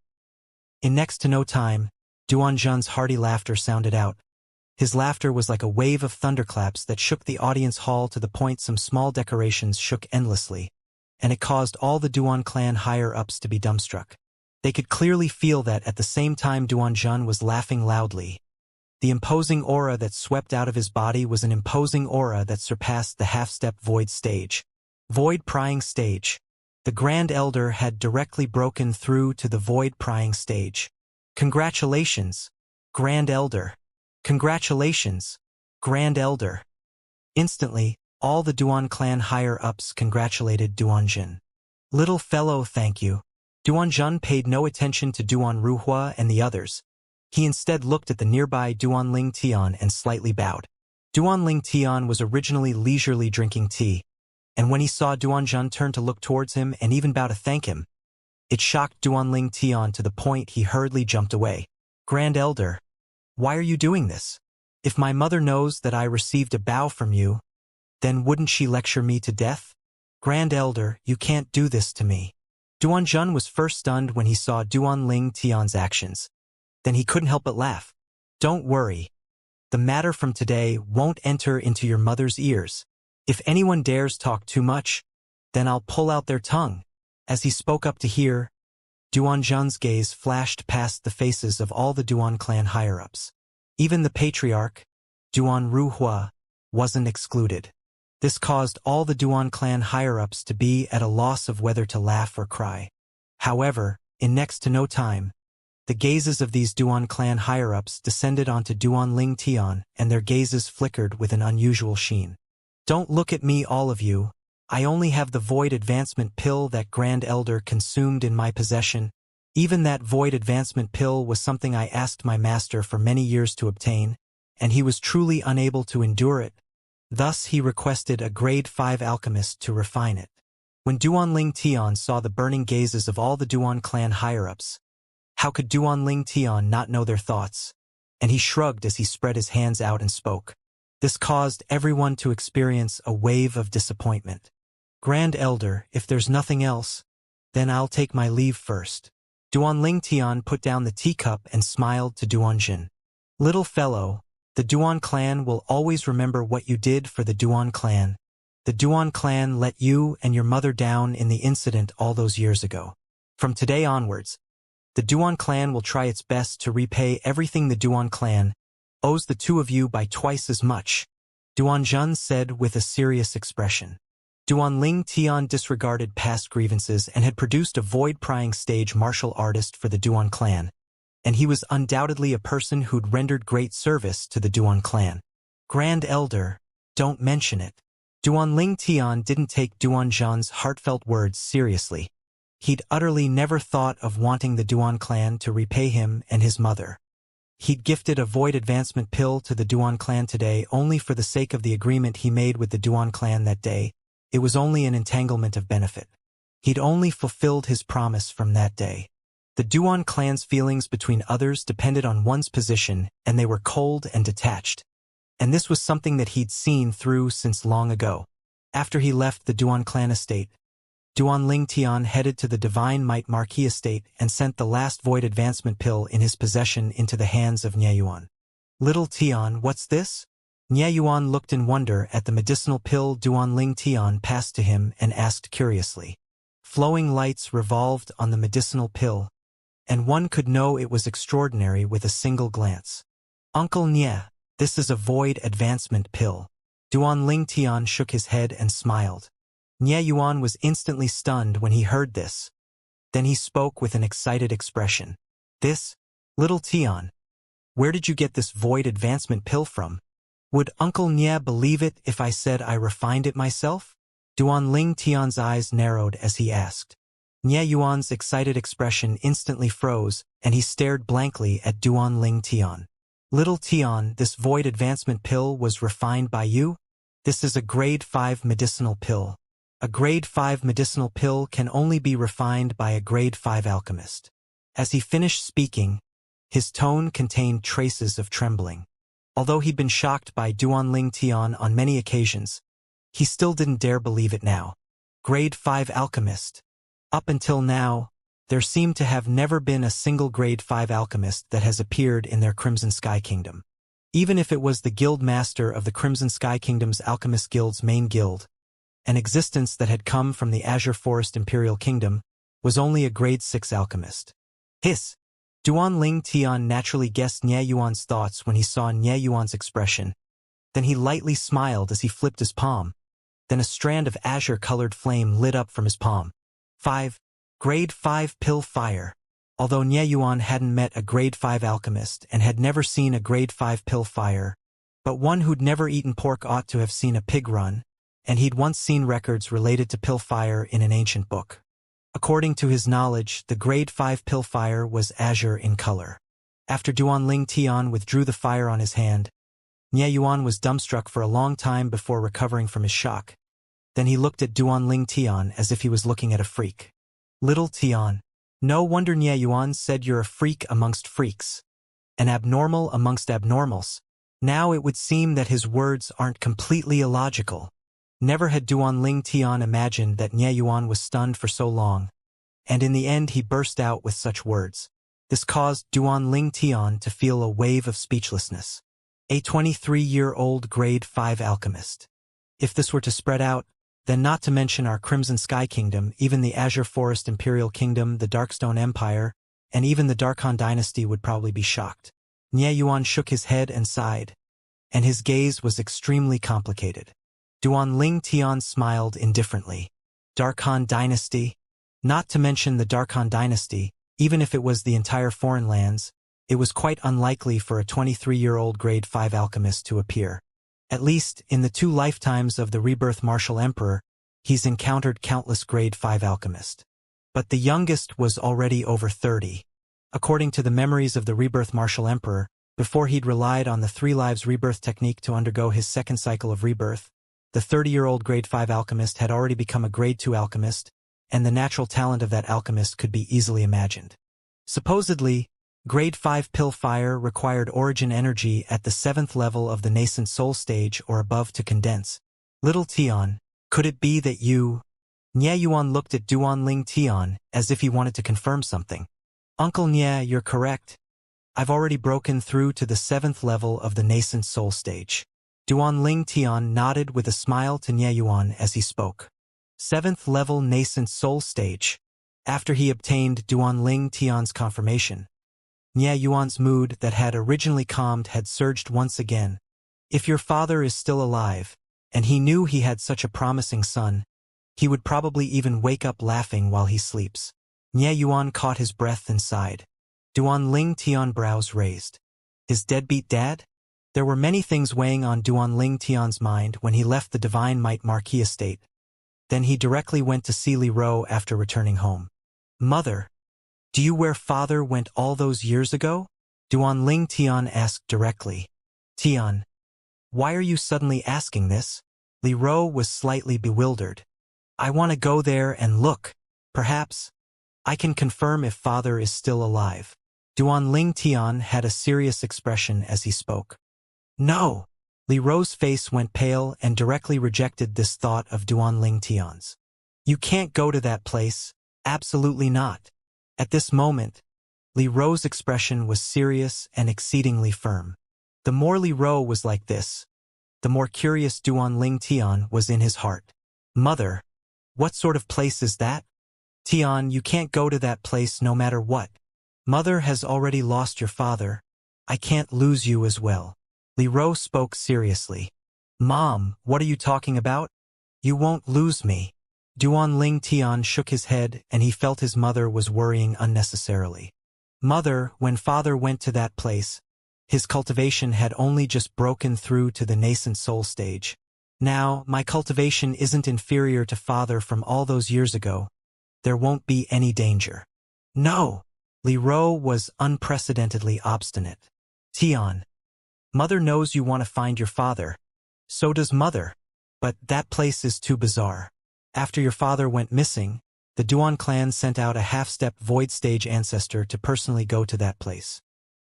In next to no time, Duan Zhen's hearty laughter sounded out. His laughter was like a wave of thunderclaps that shook the audience hall to the point some small decorations shook endlessly, and it caused all the Duan clan higher-ups to be dumbstruck. They could clearly feel that at the same time Duan Zhen was laughing loudly. The imposing aura that swept out of his body was an imposing aura that surpassed the half-step void stage. Void prying stage. The Grand Elder had directly broken through to the void prying stage. Congratulations, Grand Elder. Congratulations, Grand Elder. Instantly, all the Duan clan higher-ups congratulated Duan Zhen. Little fellow, thank you. Duan Zhen paid no attention to Duan Ru Hua and the others. He instead looked at the nearby Duan Ling Tian and slightly bowed. Duan Ling Tian was originally leisurely drinking tea, and when he saw Duan Zhen turn to look towards him and even bow to thank him, it shocked Duan Ling Tian to the point he hurriedly jumped away. Grand Elder, why are you doing this? If my mother knows that I received a bow from you, then wouldn't she lecture me to death? Grand Elder, you can't do this to me. Duan Zhen was first stunned when he saw Duan Ling Tian's actions. Then he couldn't help but laugh. Don't worry. The matter from today won't enter into your mother's ears. If anyone dares talk too much, then I'll pull out their tongue. As he spoke up to hear, Duan Zhen's gaze flashed past the faces of all the Duan clan higher-ups. Even the patriarch, Duan Ru Hua, wasn't excluded. This caused all the Duan clan higher-ups to be at a loss of whether to laugh or cry. However, in next to no time, the gazes of these Duan clan higher-ups descended onto Duan Ling Tian, and their gazes flickered with an unusual sheen. Don't look at me, all of you. I only have the void advancement pill that Grand Elder consumed in my possession. Even that void advancement pill was something I asked my master for many years to obtain, and he was truly unable to endure it. Thus he requested a grade 5 alchemist to refine it. When Duan Ling Tian saw the burning gazes of all the Duan clan higher-ups, how could Duan Ling Tian not know their thoughts? And he shrugged as he spread his hands out and spoke. This caused everyone to experience a wave of disappointment. Grand Elder, if there's nothing else, then I'll take my leave first. Duan Ling Tian put down the teacup and smiled to Duan Jin. Little fellow, The Duan clan will always remember what you did for the Duan clan. The Duan clan let you and your mother down in the incident all those years ago. From today onwards, the Duan clan will try its best to repay everything the Duan clan owes the two of you by twice as much, Duan Zhen said with a serious expression. Duan Ling Tian disregarded past grievances and had produced a void-prying stage martial artist for the Duan clan, and he was undoubtedly a person who'd rendered great service to the Duan clan. Grand Elder, don't mention it. Duan Ling Tian didn't take Duan Zhen's heartfelt words seriously. He'd utterly never thought of wanting the Duan clan to repay him and his mother. He'd gifted a void advancement pill to the Duan clan today only for the sake of the agreement he made with the Duan clan that day. It was only an entanglement of benefit. He'd only fulfilled his promise from that day. The Duan clan's feelings between others depended on one's position, and they were cold and detached. And this was something that he'd seen through since long ago. After he left the Duan clan estate, Duan Ling Tian headed to the Divine Might Marquis estate and sent the last void advancement pill in his possession into the hands of Nye Yuan. Little Tian, what's this? Nye Yuan looked in wonder at the medicinal pill Duan Ling Tian passed to him and asked curiously. Flowing lights revolved on the medicinal pill, and one could know it was extraordinary with a single glance. Uncle Nye, this is a void advancement pill. Duan Ling Tian shook his head and smiled. Nye Yuan was instantly stunned when he heard this. Then he spoke with an excited expression. This? Little Tian, where did you get this void advancement pill from? Would Uncle Nye believe it if I said I refined it myself? Duan Ling Tian's eyes narrowed as he asked. Nye Yuan's excited expression instantly froze, and he stared blankly at Duan Ling Tian. Little Tian, this void advancement pill was refined by you? This is a grade 5 medicinal pill. A grade 5 medicinal pill can only be refined by a grade 5 alchemist. As he finished speaking, his tone contained traces of trembling. Although he'd been shocked by Duan Ling Tian on many occasions, he still didn't dare believe it now. Grade 5 alchemist. Up until now, there seemed to have never been a single grade 5 alchemist that has appeared in their Crimson Sky Kingdom. Even if it was the guild master of the Crimson Sky Kingdom's Alchemist Guild's main guild, an existence that had come from the Azure Forest Imperial Kingdom, was only a grade 6 alchemist. Hiss! Duan Ling Tian naturally guessed Nye Yuan's thoughts when he saw Nye Yuan's expression. Then he lightly smiled as he flipped his palm. Then a strand of azure-colored flame lit up from his palm. 5. Grade 5 pill fire. Although Nye Yuan hadn't met a grade 5 alchemist and had never seen a grade 5 pill fire, but one who'd never eaten pork ought to have seen a pig run, and he'd once seen records related to pill fire in an ancient book. According to his knowledge, the grade 5 pill fire was azure in color. After Duan Ling Tian withdrew the fire on his hand, Nye Yuan was dumbstruck for a long time before recovering from his shock. Then he looked at Duan Ling Tian as if he was looking at a freak. Little Tian. No wonder Nye Yuan said you're a freak amongst freaks. An abnormal amongst abnormals. Now it would seem that his words aren't completely illogical. Never had Duan Ling Tian imagined that Nye Yuan was stunned for so long, and in the end he burst out with such words. This caused Duan Ling Tian to feel a wave of speechlessness. A 23-year-old grade 5 alchemist. If this were to spread out, then not to mention our Crimson Sky Kingdom, even the Azure Forest Imperial Kingdom, the Darkstone Empire, and even the Darkhan Dynasty would probably be shocked. Nye Yuan shook his head and sighed, and his gaze was extremely complicated. Duan Ling Tian smiled indifferently. Darkhan Dynasty? Not to mention the Darkhan Dynasty, even if it was the entire foreign lands, it was quite unlikely for a 23-year-old grade 5 alchemist to appear. At least, in the 2 lifetimes of the Rebirth Martial Emperor, he's encountered countless grade 5 alchemists. But the youngest was already over 30. According to the memories of the Rebirth Martial Emperor, before he'd relied on the 3 lives rebirth technique to undergo his second cycle of rebirth, the 30-year-old grade 5 alchemist had already become a grade 2 alchemist, and the natural talent of that alchemist could be easily imagined. Supposedly, grade 5 pill fire required origin energy at the 7th level of the nascent soul stage or above to condense. Little Tian, could it be that you... Nye Yuan looked at Duan Ling Tian as if he wanted to confirm something. Uncle Nye, you're correct. I've already broken through to the 7th level of the nascent soul stage. Duanling Tian nodded with a smile to Nie Yuan as he spoke. 7th level nascent soul stage. After he obtained Duanling Tian's confirmation, Nie Yuan's mood that had originally calmed had surged once again. If your father is still alive, and he knew he had such a promising son, he would probably even wake up laughing while he sleeps. Nie Yuan caught his breath and sighed. Duanling Tian brows raised. His deadbeat dad? There were many things weighing on Duanling Tian's mind when he left the Divine Might Marquis estate. Then he directly went to see Li Ro after returning home. Mother, do you where father went all those years ago? Duanling Tian asked directly. Tian, why are you suddenly asking this? Li Ro was slightly bewildered. I want to go there and look. Perhaps I can confirm if father is still alive. Duanling Tian had a serious expression as he spoke. No! Li Ro's face went pale and directly rejected this thought of Duanling Tian's. You can't go to that place, absolutely not. At this moment, Li Ro's expression was serious and exceedingly firm. The more Li Ro was like this, the more curious Duanling Tian was in his heart. Mother, what sort of place is that? Tian, you can't go to that place no matter what. Mother has already lost your father. I can't lose you as well. Li Ro spoke seriously. Mom, what are you talking about? You won't lose me. Duanling Tian shook his head and he felt his mother was worrying unnecessarily. Mother, when father went to that place, his cultivation had only just broken through to the nascent soul stage. Now, my cultivation isn't inferior to father from all those years ago. There won't be any danger. No! Li Ro was unprecedentedly obstinate. Tian, mother knows you want to find your father. So does mother. But that place is too bizarre. After your father went missing, the Duan clan sent out a half-step void stage ancestor to personally go to that place.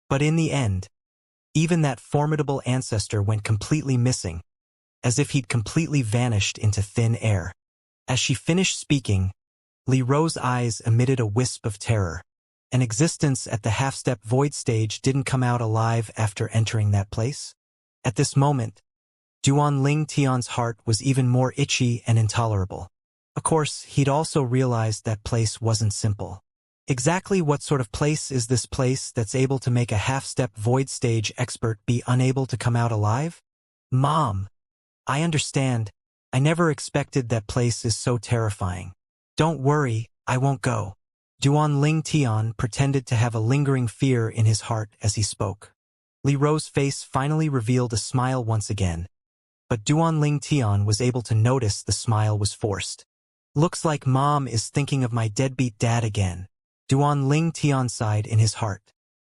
But in the end, even that formidable ancestor went completely missing, as if he'd completely vanished into thin air. As she finished speaking, Li Ro's eyes emitted a wisp of terror. An existence at the half-step void stage didn't come out alive after entering that place. At this moment, Duanling Tian's heart was even more itchy and intolerable. Of course, he'd also realized that place wasn't simple. Exactly what sort of place is this place that's able to make a half-step void stage expert be unable to come out alive? Mom, I understand. I never expected that place is so terrifying. Don't worry, I won't go. Duanling Tian pretended to have a lingering fear in his heart as he spoke. Li Ro's face finally revealed a smile once again, but Duanling Tian was able to notice the smile was forced. Looks like Mom is thinking of my deadbeat dad again. Duanling Tian sighed in his heart.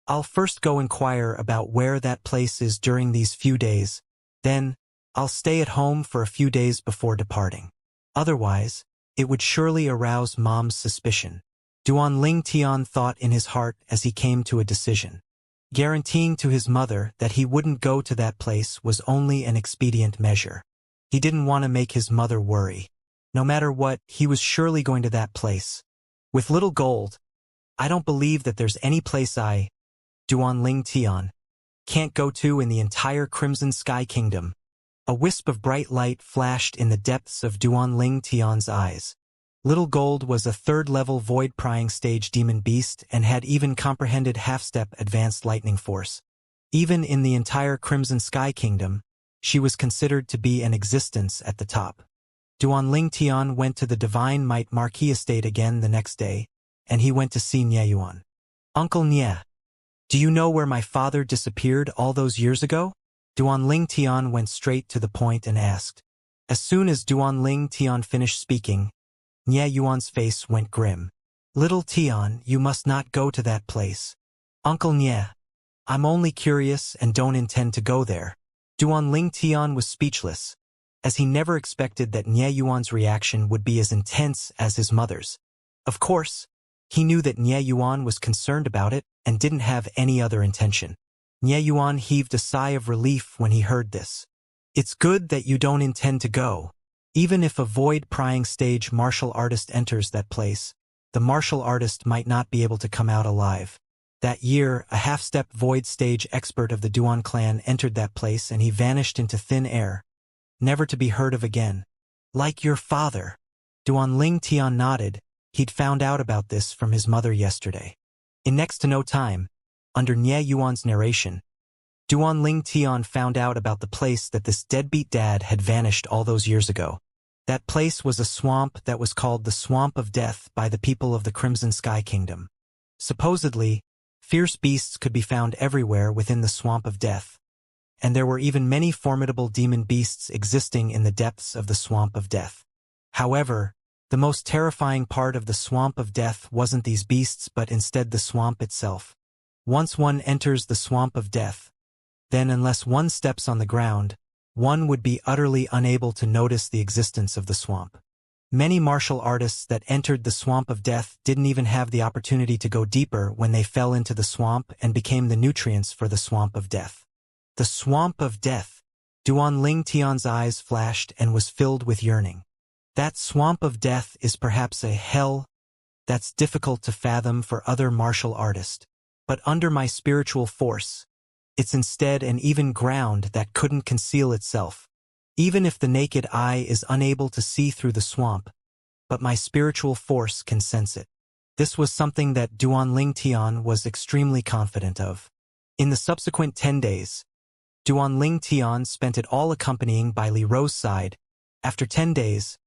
I'll first go inquire about where that place is during these few days, then I'll stay at home for a few days before departing. Otherwise, it would surely arouse Mom's suspicion. Duanling Tian thought in his heart as he came to a decision. Guaranteeing to his mother that he wouldn't go to that place was only an expedient measure. He didn't want to make his mother worry. No matter what, he was surely going to that place. With little gold, I don't believe that there's any place Duanling Tian, can't go to in the entire Crimson Sky Kingdom. A wisp of bright light flashed in the depths of Duanling Tian's eyes. Little Gold was a third-level void-prying stage demon beast and had even comprehended half-step advanced lightning force. Even in the entire Crimson Sky Kingdom, she was considered to be an existence at the top. Duanling Tian went to the Divine Might Marquis estate again the next day, and he went to see Nie Yuan. Uncle Nie, do you know where my father disappeared all those years ago? Duanling Tian went straight to the point and asked. As soon as Duanling Tian finished speaking, Nie Yuan's face went grim. Little Tian, you must not go to that place. Uncle Nie, I'm only curious and don't intend to go there. Duanling Tian was speechless, as he never expected that Nie Yuan's reaction would be as intense as his mother's. Of course, he knew that Nie Yuan was concerned about it and didn't have any other intention. Nie Yuan heaved a sigh of relief when he heard this. It's good that you don't intend to go. Even if a void-prying stage martial artist enters that place, the martial artist might not be able to come out alive. That year, a half-step void stage expert of the Duan clan entered that place and he vanished into thin air, never to be heard of again. Like your father. Duan Ling Tian nodded. He'd found out about this from his mother yesterday. In next to no time, under Nie Yuan's narration, Duan Ling Tian found out about the place that this deadbeat dad had vanished all those years ago. That place was a swamp that was called the Swamp of Death by the people of the Crimson Sky Kingdom. Supposedly, fierce beasts could be found everywhere within the Swamp of Death, and there were even many formidable demon beasts existing in the depths of the Swamp of Death. However, the most terrifying part of the Swamp of Death wasn't these beasts but instead the swamp itself. Once one enters the Swamp of Death, then unless one steps on the ground, one would be utterly unable to notice the existence of the swamp. Many martial artists that entered the Swamp of Death didn't even have the opportunity to go deeper when they fell into the swamp and became the nutrients for the Swamp of Death. The Swamp of Death. Duan Ling Tian's eyes flashed and was filled with yearning. That Swamp of Death is perhaps a hell that's difficult to fathom for other martial artists, but under my spiritual force, it's instead an even ground that couldn't conceal itself, even if the naked eye is unable to see through the swamp, but my spiritual force can sense it. This was something that Duan Ling Tian was extremely confident of. In the subsequent 10 days, Duan Ling Tian spent it all accompanying by Li Rou's side. After 10 days,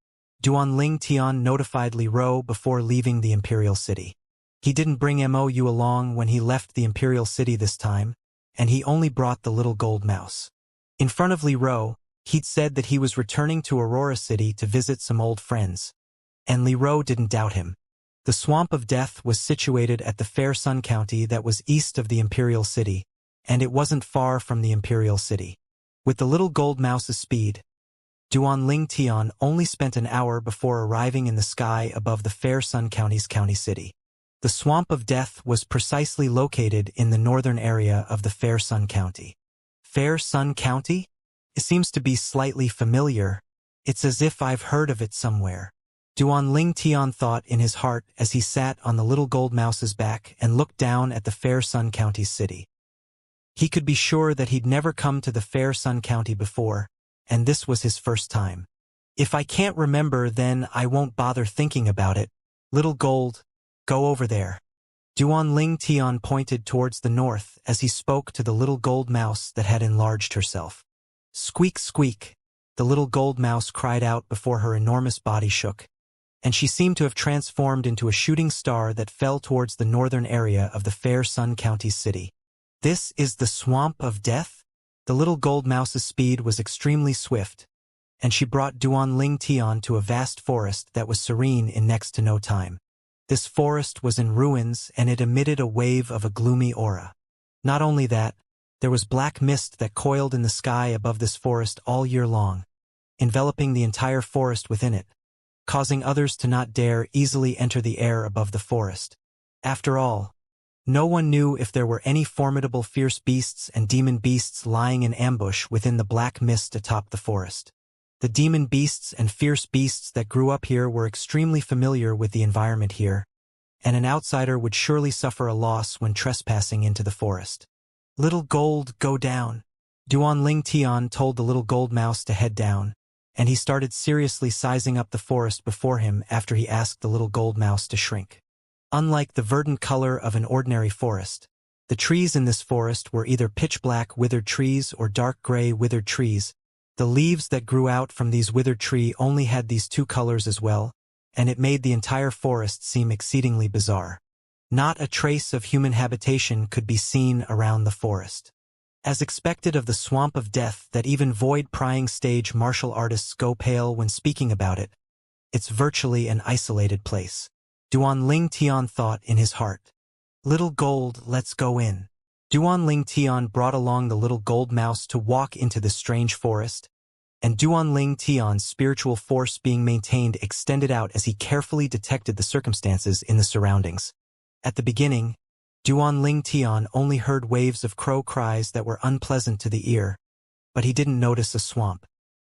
Duan Ling Tian notified Li Rou before leaving the Imperial City. He didn't bring Mou along when he left the Imperial City this time, and he only brought the little gold mouse. In front of Li Rou, he'd said that he was returning to Aurora City to visit some old friends, and Li Rou didn't doubt him. The Swamp of Death was situated at the Fair Sun County that was east of the Imperial City, and it wasn't far from the Imperial City. With the little gold mouse's speed, Duan Ling Tian only spent an hour before arriving in the sky above the Fair Sun County's county city. The Swamp of Death was precisely located in the northern area of the Fair Sun County. Fair Sun County? It seems to be slightly familiar. It's as if I've heard of it somewhere. Duan Ling Tian thought in his heart as he sat on the little gold mouse's back and looked down at the Fair Sun County's city. He could be sure that he'd never come to the Fair Sun County before, and this was his first time. If I can't remember, then I won't bother thinking about it. Little gold, go over there. Duan Ling Tian pointed towards the north as he spoke to the little gold mouse that had enlarged herself. Squeak, squeak, the little gold mouse cried out before her enormous body shook, and she seemed to have transformed into a shooting star that fell towards the northern area of the Fair Sun County city. This is the Swamp of Death? The little gold mouse's speed was extremely swift, and she brought Duan Ling Tian to a vast forest that was serene in next to no time. This forest was in ruins and it emitted a wave of a gloomy aura. Not only that, there was black mist that coiled in the sky above this forest all year long, enveloping the entire forest within it, causing others to not dare easily enter the air above the forest. After all, no one knew if there were any formidable fierce beasts and demon beasts lying in ambush within the black mist atop the forest. The demon beasts and fierce beasts that grew up here were extremely familiar with the environment here, and an outsider would surely suffer a loss when trespassing into the forest. Little gold, go down. Duan Ling Tian told the little gold mouse to head down, and he started seriously sizing up the forest before him after he asked the little gold mouse to shrink. Unlike the verdant color of an ordinary forest, the trees in this forest were either pitch-black withered trees or dark gray withered trees. The leaves that grew out from these withered trees only had these two colors as well, and it made the entire forest seem exceedingly bizarre. Not a trace of human habitation could be seen around the forest. As expected of the Swamp of Death that even void-prying stage martial artists go pale when speaking about it, it's virtually an isolated place. Duan Ling Tian thought in his heart. Little gold, let's go in. Duan Ling Tian brought along the little gold mouse to walk into this strange forest, and Duan Ling Tian's spiritual force being maintained extended out as he carefully detected the circumstances in the surroundings. At the beginning, Duan Ling Tian only heard waves of crow cries that were unpleasant to the ear, but he didn't notice a swamp.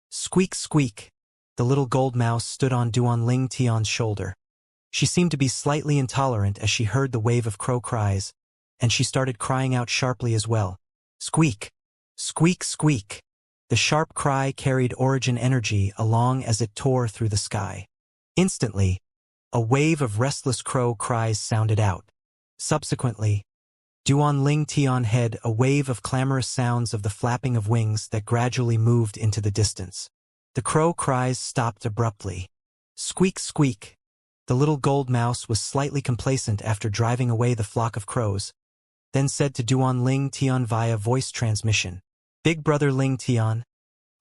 Squeak, squeak. The little gold mouse stood on Duan Ling Tian's shoulder. She seemed to be slightly intolerant as she heard the wave of crow cries, and she started crying out sharply as well. Squeak! Squeak, squeak! The sharp cry carried origin energy along as it tore through the sky. Instantly, a wave of restless crow cries sounded out. Subsequently, Duan Ling Tian head a wave of clamorous sounds of the flapping of wings that gradually moved into the distance. The crow cries stopped abruptly. Squeak, squeak! The little gold mouse was slightly complacent after driving away the flock of crows, then said to Duan Ling Tian via voice transmission, Big brother Ling Tian,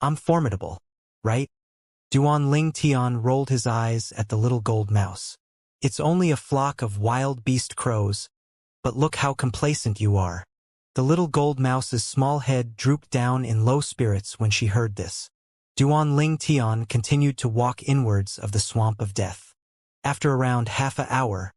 I'm formidable, right? Duan Ling Tian rolled his eyes at the little gold mouse. It's only a flock of wild beast crows, but look how complacent you are. The little gold mouse's small head drooped down in low spirits when she heard this. Duan Ling Tian continued to walk inwards of the swamp of death. After around half an hour,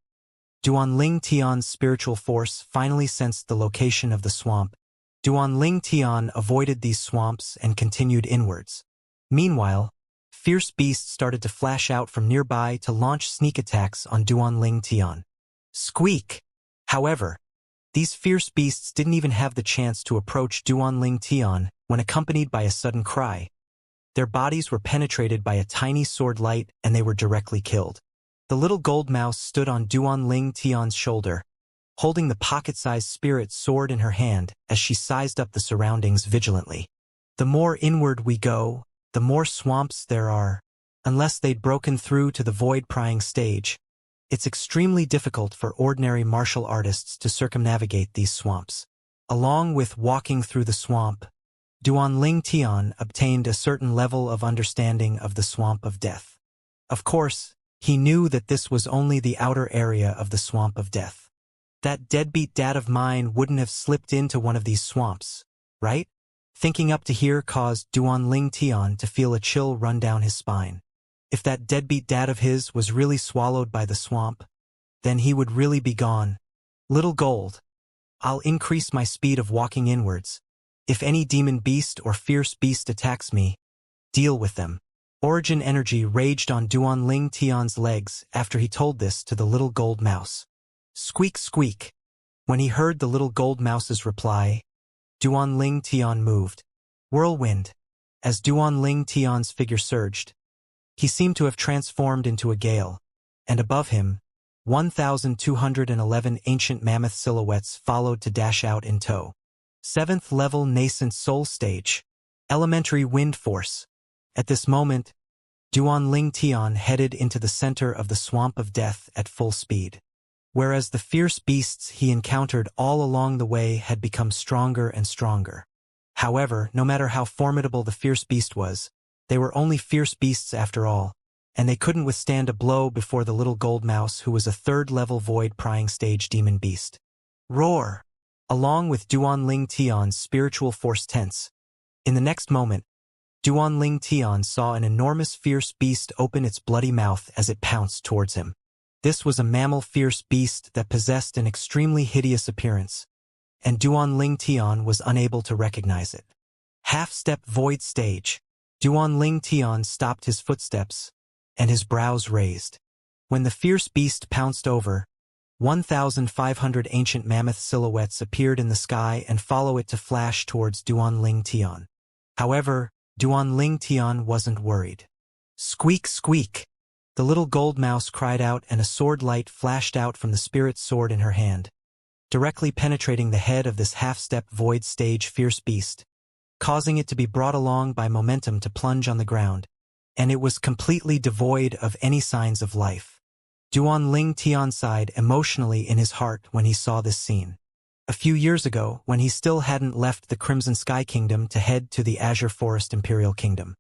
Duan Ling Tian's spiritual force finally sensed the location of the swamp. Duan Ling Tian avoided these swamps and continued inwards. Meanwhile, fierce beasts started to flash out from nearby to launch sneak attacks on Duan Ling Tian. Squeak! However, these fierce beasts didn't even have the chance to approach Duan Ling Tian when accompanied by a sudden cry. Their bodies were penetrated by a tiny sword light and they were directly killed. The little gold mouse stood on Duan Ling Tian's shoulder, holding the pocket-sized spirit sword in her hand as she sized up the surroundings vigilantly. The more inward we go, the more swamps there are. Unless they'd broken through to the void-prying stage, it's extremely difficult for ordinary martial artists to circumnavigate these swamps. Along with walking through the swamp, Duan Ling Tian obtained a certain level of understanding of the swamp of death. Of course, he knew that this was only the outer area of the swamp of death. That deadbeat dad of mine wouldn't have slipped into one of these swamps, right? Thinking up to here caused Duan Ling Tian to feel a chill run down his spine. If that deadbeat dad of his was really swallowed by the swamp, then he would really be gone. Little gold. I'll increase my speed of walking inwards. If any demon beast or fierce beast attacks me, deal with them. Origin energy raged on Duan Ling Tian's legs after he told this to the little gold mouse. Squeak, squeak. When he heard the little gold mouse's reply, Duan Ling Tian moved. Whirlwind. As Duan Ling Tian's figure surged, he seemed to have transformed into a gale, and above him, 1,211 ancient mammoth silhouettes followed to dash out in tow. 7th level nascent soul stage. Elementary wind force. At this moment, Duan Ling Tian headed into the center of the swamp of death at full speed. Whereas the fierce beasts he encountered all along the way had become stronger and stronger. However, no matter how formidable the fierce beast was, they were only fierce beasts after all, and they couldn't withstand a blow before the little gold mouse who was a 3rd-level void-prying stage demon beast. Roar! Along with Duan Ling Tian's spiritual force tense. In the next moment, Duan Ling Tian saw an enormous fierce beast open its bloody mouth as it pounced towards him. This was a mammal fierce beast that possessed an extremely hideous appearance, and Duan Ling Tian was unable to recognize it. Half-step void stage. Duan Ling Tian stopped his footsteps, and his brows raised. When the fierce beast pounced over, 1,500 ancient mammoth silhouettes appeared in the sky and follow it to flash towards Duan Ling Tian. However, Duan Ling Tian wasn't worried. Squeak, squeak! The little gold mouse cried out and a sword light flashed out from the spirit sword in her hand, directly penetrating the head of this half-step void stage fierce beast, causing it to be brought along by momentum to plunge on the ground, and it was completely devoid of any signs of life. Duan Ling Tian sighed emotionally in his heart when he saw this scene. A few years ago, when he still hadn't left the Crimson Sky Kingdom to head to the Azure Forest Imperial Kingdom.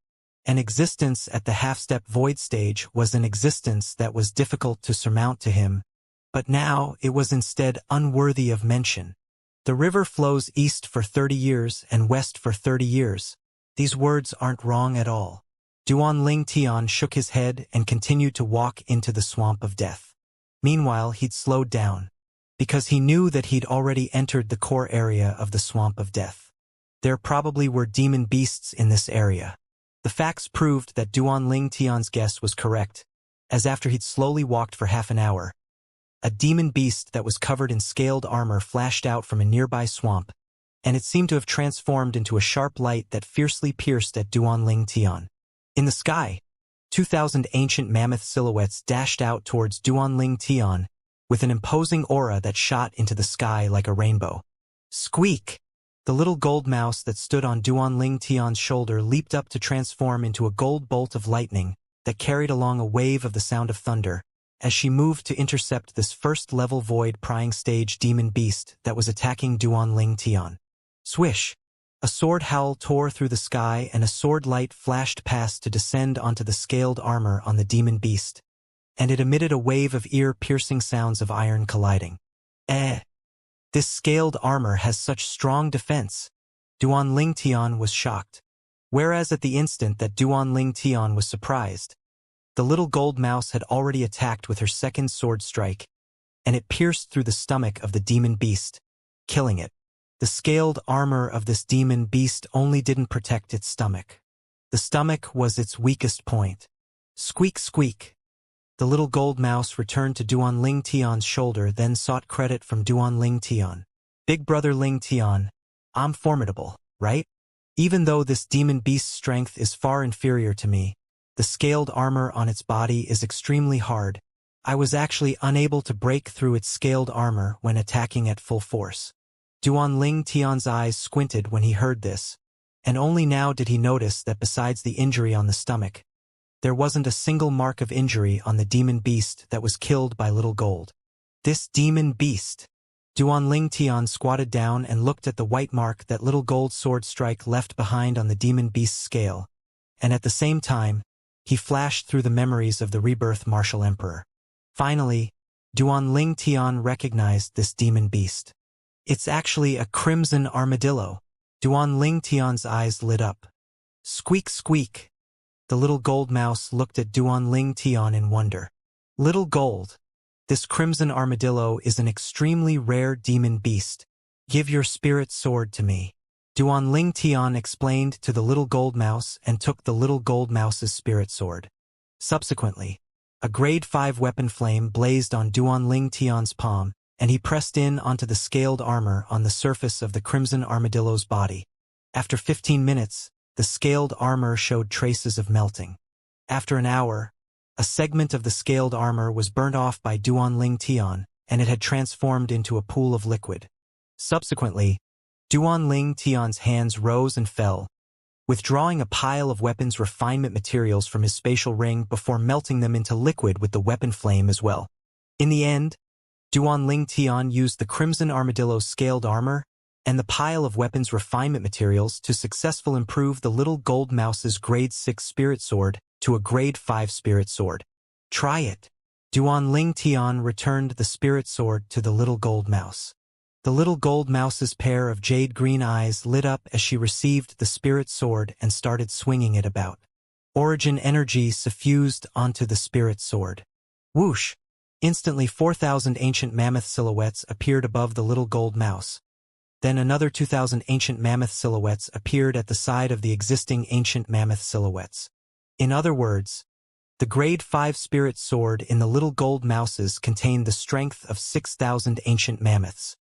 An existence at the half-step void stage was an existence that was difficult to surmount to him, but now it was instead unworthy of mention. The river flows east for 30 years and west for 30 years. These words aren't wrong at all. Duan Ling Tian shook his head and continued to walk into the swamp of death. Meanwhile, he'd slowed down, because he knew that he'd already entered the core area of the swamp of death. There probably were demon beasts in this area. The facts proved that Duan Ling Tian's guess was correct, as after he'd slowly walked for half an hour, a demon beast that was covered in scaled armor flashed out from a nearby swamp, and it seemed to have transformed into a sharp light that fiercely pierced at Duanling Tian. In the sky, 2,000 ancient mammoth silhouettes dashed out towards Duanling Tian with an imposing aura that shot into the sky like a rainbow. Squeak! The little gold mouse that stood on Duanling Tian's shoulder leaped up to transform into a gold bolt of lightning that carried along a wave of the sound of thunder as she moved to intercept this first-level void prying stage demon beast that was attacking Duanling Tian. Swish! A sword howl tore through the sky and a sword light flashed past to descend onto the scaled armor on the demon beast, and it emitted a wave of ear-piercing sounds of iron colliding. This scaled armor has such strong defense. Duanling Tian was shocked. Whereas at the instant that Duanling Tian was surprised, the little gold mouse had already attacked with her second sword strike, and it pierced through the stomach of the demon beast, killing it. The scaled armor of this demon beast only didn't protect its stomach. The stomach was its weakest point. Squeak, squeak. The little gold mouse returned to Duanling Tian's shoulder, then sought credit from Duanling Tian. Big brother Ling Tian, I'm formidable, right? Even though this demon beast's strength is far inferior to me, the scaled armor on its body is extremely hard. I was actually unable to break through its scaled armor when attacking at full force. Duanling Tian's eyes squinted when he heard this, and only now did he notice that besides the injury on the stomach, there wasn't a single mark of injury on the demon beast that was killed by Little Gold. This demon beast! Duanling Tian squatted down and looked at the white mark that Little Gold's sword strike left behind on the demon beast's scale, and at the same time, he flashed through the memories of the rebirth martial emperor. Finally, Duanling Tian recognized this demon beast. It's actually a crimson armadillo. Duanling Tian's eyes lit up. Squeak, squeak. The little gold mouse looked at Duanling Tian in wonder. Little Gold, this crimson armadillo is an extremely rare demon beast. Give your spirit sword to me. Duanling Tian explained to the little gold mouse and took the little gold mouse's spirit sword. Subsequently, a grade 5 weapon flame blazed on Duanling Tian's palm, and he pressed in onto the scaled armor on the surface of the crimson armadillo's body. After 15 minutes, the scaled armor showed traces of melting. After an hour, a segment of the scaled armor was burnt off by Duanling Tian, and it had transformed into a pool of liquid. Subsequently, Duanling Tian's hands rose and fell, withdrawing a pile of weapons refinement materials from his spatial ring before melting them into liquid with the weapon flame as well. In the end, Duanling Tian used the crimson armadillo's scaled armor and the pile of weapons refinement materials to successfully improve the little gold mouse's grade 6 spirit sword to a grade 5 spirit sword. Try it. Duanling Tian returned the spirit sword to the little gold mouse. The little gold mouse's pair of jade-green eyes lit up as she received the spirit sword and started swinging it about. Origin energy suffused onto the spirit sword. Whoosh! Instantly 4,000 ancient mammoth silhouettes appeared above the little gold mouse. Then another 2,000 ancient mammoth silhouettes appeared at the side of the existing ancient mammoth silhouettes. In other words, the grade 5 spirit sword in the little gold mouses contained the strength of 6,000 ancient mammoths.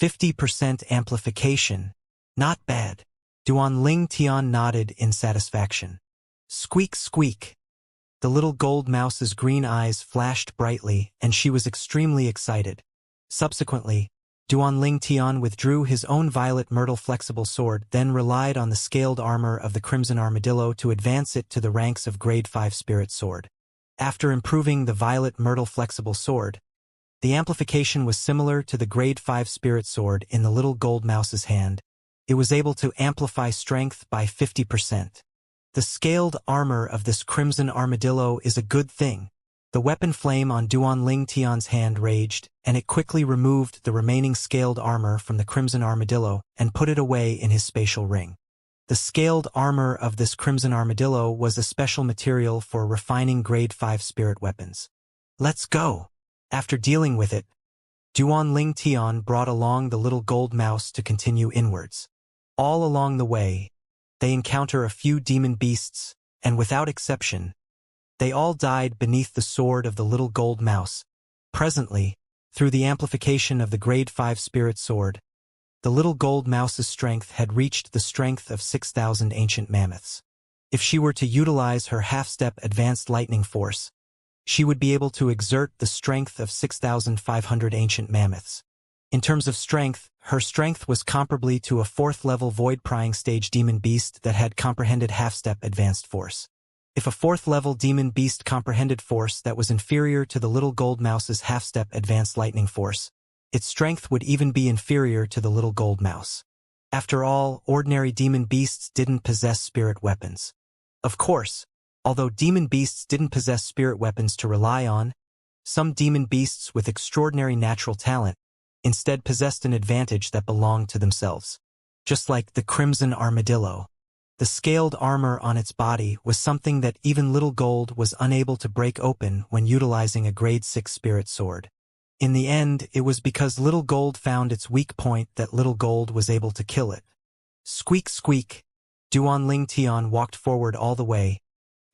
50% amplification. Not bad. Duanling Tian nodded in satisfaction. Squeak, squeak. The little gold mouse's green eyes flashed brightly, and she was extremely excited. Subsequently, Duanling Tian withdrew his own violet myrtle flexible sword, then relied on the scaled armor of the crimson armadillo to advance it to the ranks of grade 5 spirit sword. After improving the violet myrtle flexible sword, the amplification was similar to the grade 5 spirit sword in the little gold mouse's hand. It was able to amplify strength by 50%. The scaled armor of this crimson armadillo is a good thing. The weapon flame on Duanling Tian's hand raged, and it quickly removed the remaining scaled armor from the crimson armadillo and put it away in his spatial ring. The scaled armor of this crimson armadillo was a special material for refining grade 5 spirit weapons. Let's go! After dealing with it, Duanling Tian brought along the little gold mouse to continue inwards. All along the way, they encounter a few demon beasts, and without exception, they all died beneath the sword of the little gold mouse. Presently, Through the amplification of the Grade 5 Spirit Sword, the little gold mouse's strength had reached the strength of 6,000 ancient mammoths. If she were to utilize her half-step advanced lightning force, she would be able to exert the strength of 6,500 ancient mammoths. In terms of strength, her strength was comparably to a 4th-level void-prying stage demon beast that had comprehended half-step advanced force. If a 4th-level demon beast comprehended force that was inferior to the little gold mouse's half-step advanced lightning force, its strength would even be inferior to the little gold mouse. After all, ordinary demon beasts didn't possess spirit weapons. Of course, although demon beasts didn't possess spirit weapons to rely on, some demon beasts with extraordinary natural talent instead possessed an advantage that belonged to themselves. Just like the crimson armadillo. The scaled armor on its body was something that even Little Gold was unable to break open when utilizing a Grade 6 Spirit Sword. In the end, it was because Little Gold found its weak point that Little Gold was able to kill it. Squeak squeak. Duan Ling Tian walked forward all the way,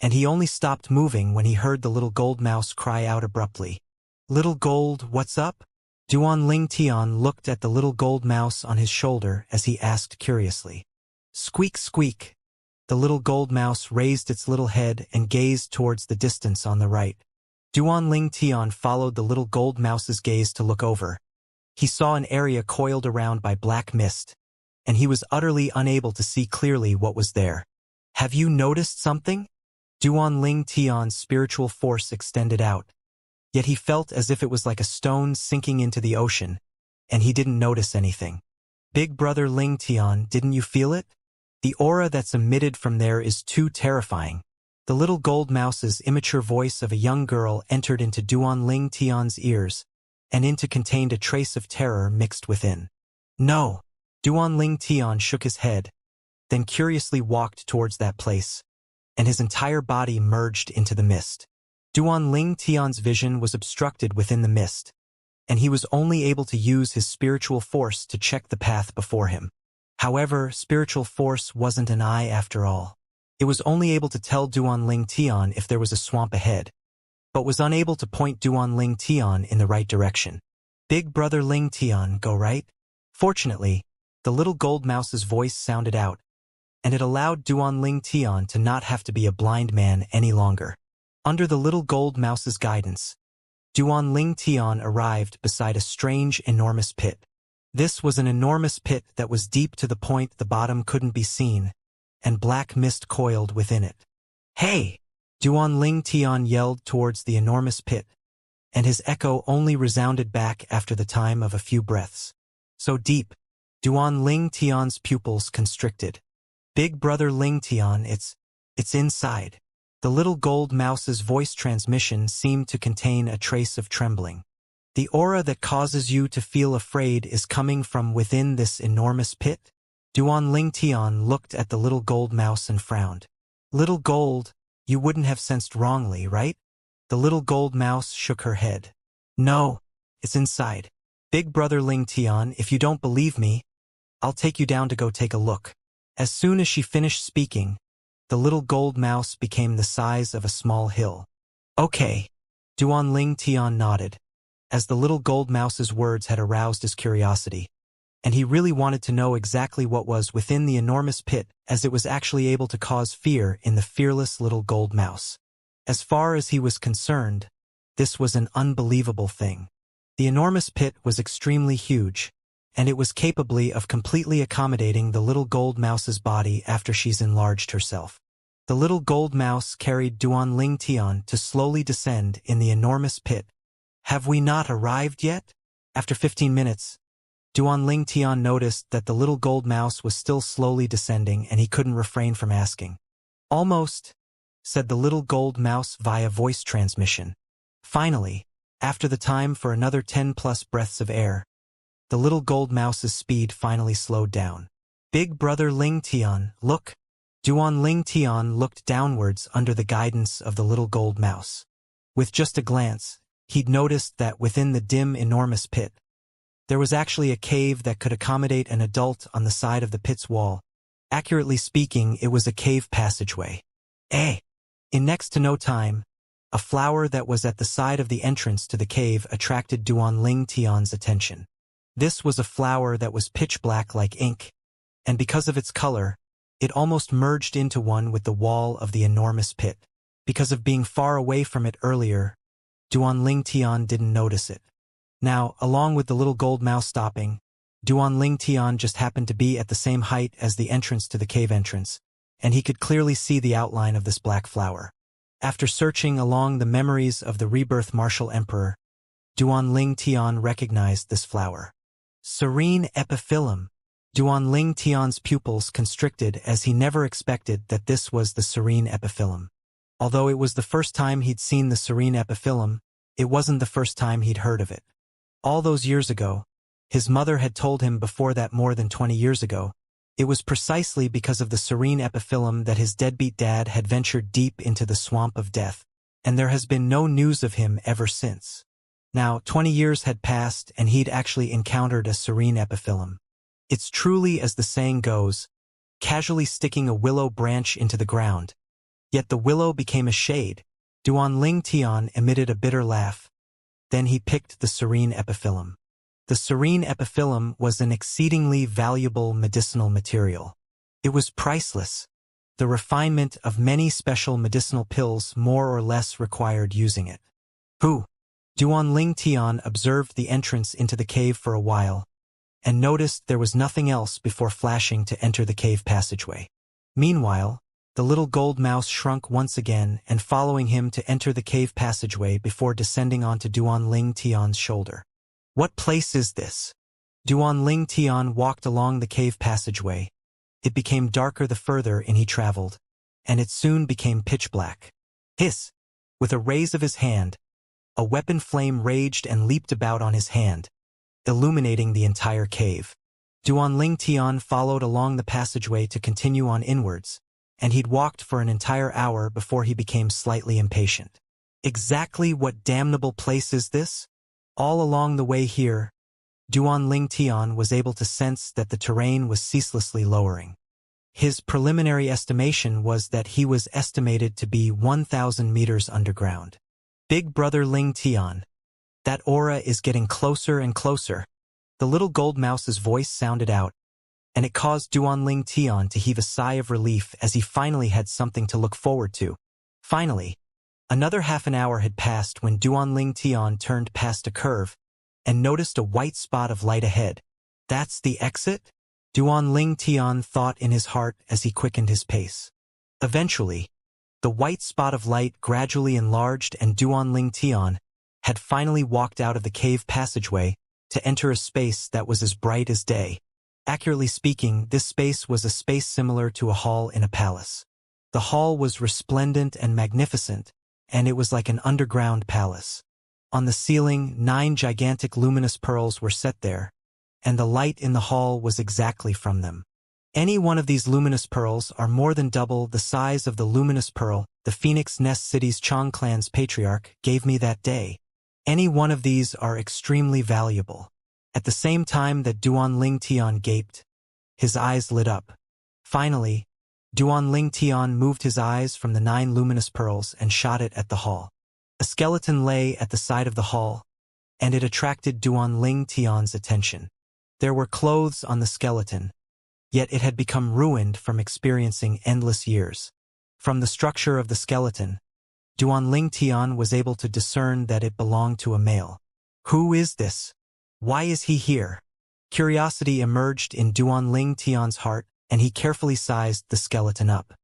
and he only stopped moving when he heard the little gold mouse cry out abruptly. Little Gold, what's up? Duan Ling Tian looked at the little gold mouse on his shoulder as he asked curiously. Squeak squeak. The little gold mouse raised its little head and gazed towards the distance on the right. Duan Ling Tian followed the little gold mouse's gaze to look over. He saw an area coiled around by black mist, and he was utterly unable to see clearly what was there. Have you noticed something? Duan Ling Tian's spiritual force extended out, yet he felt as if it was like a stone sinking into the ocean, and he didn't notice anything. Big brother Ling Tian, didn't you feel it? The aura that's emitted from there is too terrifying. The little gold mouse's immature voice of a young girl entered into Duan Ling Tian's ears, and into contained a trace of terror mixed within. No. Duan Ling Tian shook his head, then curiously walked towards that place, and his entire body merged into the mist. Duan Ling Tian's vision was obstructed within the mist, and he was only able to use his spiritual force to check the path before him. However, spiritual force wasn't an eye after all. It was only able to tell Duan Ling Tian if there was a swamp ahead, but was unable to point Duan Ling Tian in the right direction. Big brother Ling Tian, go right? Fortunately, the little gold mouse's voice sounded out, and it allowed Duan Ling Tian to not have to be a blind man any longer. Under the little gold mouse's guidance, Duan Ling Tian arrived beside a strange, enormous pit. This was an enormous pit that was deep to the point the bottom couldn't be seen, and black mist coiled within it. Hey! Duan Ling Tian yelled towards the enormous pit, and his echo only resounded back after the time of a few breaths. So deep, Duan Ling Tian's pupils constricted. Big brother Ling Tian, it's inside. The little gold mouse's voice transmission seemed to contain a trace of trembling. The aura that causes you to feel afraid is coming from within this enormous pit? Duan Ling Tian looked at the little gold mouse and frowned. Little gold, you wouldn't have sensed wrongly, right? The little gold mouse shook her head. No, it's inside. Big brother Ling Tian, if you don't believe me, I'll take you down to go take a look. As soon as she finished speaking, the little gold mouse became the size of a small hill. Okay. Duan Ling Tian nodded, as the little gold mouse's words had aroused his curiosity, and he really wanted to know exactly what was within the enormous pit, as it was actually able to cause fear in the fearless little gold mouse. As far as he was concerned, this was an unbelievable thing. The enormous pit was extremely huge, and it was capable of completely accommodating the little gold mouse's body after she's enlarged herself. The little gold mouse carried Duan Ling Tian to slowly descend in the enormous pit. Have we not arrived yet? After 15 minutes, Duan Ling Tian noticed that the little gold mouse was still slowly descending, and he couldn't refrain from asking. Almost, said the little gold mouse via voice transmission. Finally, after the time for another 10+ breaths of air, the little gold mouse's speed finally slowed down. Big brother Ling Tian, look. Duan Ling Tian looked downwards under the guidance of the little gold mouse. With just a glance, he'd noticed that within the dim, enormous pit, there was actually a cave that could accommodate an adult on the side of the pit's wall. Accurately speaking, it was a cave passageway. In next to no time, A flower that was at the side of the entrance to the cave attracted Duanling Tian's attention. This was a flower that was pitch black like ink, and because of its color, it almost merged into one with the wall of the enormous pit. Because of being far away from it earlier, Duanling Tian didn't notice it. Now, along with the little gold mouse stopping, Duanling Tian just happened to be at the same height as the entrance to the cave entrance, and he could clearly see the outline of this black flower. After searching along the memories of the rebirth martial emperor, Duanling Tian recognized this flower. Serene epiphyllum. Duanling Tian's pupils constricted as he never expected that this was the serene epiphyllum. Although it was the first time he'd seen the serene epiphyllum, it wasn't the first time he'd heard of it. All those years ago, his mother had told him before that more than 20 years ago, it was precisely because of the serene epiphyllum that his deadbeat dad had ventured deep into the swamp of death, and there has been no news of him ever since. Now, 20 years had passed and he'd actually encountered a serene epiphyllum. It's truly as the saying goes, casually sticking a willow branch into the ground. Yet the willow became a shade. Duanling Tian emitted a bitter laugh. Then he picked the serene epiphyllum. The serene epiphyllum was an exceedingly valuable medicinal material. It was priceless. The refinement of many special medicinal pills more or less required using it. Duanling Tian observed the entrance into the cave for a while, and noticed there was nothing else before flashing to enter the cave passageway. Meanwhile, the little gold mouse shrunk once again and following him to enter the cave passageway before descending onto Duanling Tian's shoulder. What place is this? Duanling Tian walked along the cave passageway. It became darker the further in he traveled, and it soon became pitch black. Hiss! With a raise of his hand, a weapon flame raged and leaped about on his hand, illuminating the entire cave. Duanling Tian followed along the passageway to continue on inwards, and he'd walked for an entire hour before he became slightly impatient. Exactly what damnable place is this? All along the way here, Duanling Tian was able to sense that the terrain was ceaselessly lowering. His preliminary estimation was that he was estimated to be 1,000 meters underground. Big brother Ling Tian. That aura is getting closer and closer. The little gold mouse's voice sounded out, and it caused Duanling Tian to heave a sigh of relief as he finally had something to look forward to. Finally, another half an hour had passed when Duanling Tian turned past a curve and noticed a white spot of light ahead. That's the exit? Duanling Tian thought in his heart as he quickened his pace. Eventually, the white spot of light gradually enlarged and Duanling Tian had finally walked out of the cave passageway to enter a space that was as bright as day. Accurately speaking, this space was a space similar to a hall in a palace. The hall was resplendent and magnificent, and it was like an underground palace. On the ceiling, 9 gigantic luminous pearls were set there, and the light in the hall was exactly from them. Any one of these luminous pearls are more than double the size of the luminous pearl the Phoenix Nest City's Chong clan's patriarch gave me that day. Any one of these are extremely valuable. At the same time that Duanling Tian gaped, his eyes lit up. Finally, Duanling Tian moved his eyes from the 9 luminous pearls and shot it at the hall. A skeleton lay at the side of the hall, and it attracted Duanling Tian's attention. There were clothes on the skeleton, yet it had become ruined from experiencing endless years. From the structure of the skeleton, Duanling Tian was able to discern that it belonged to a male. Who is this? Why is he here? Curiosity emerged in Duanling Tian's heart, and he carefully sized the skeleton up.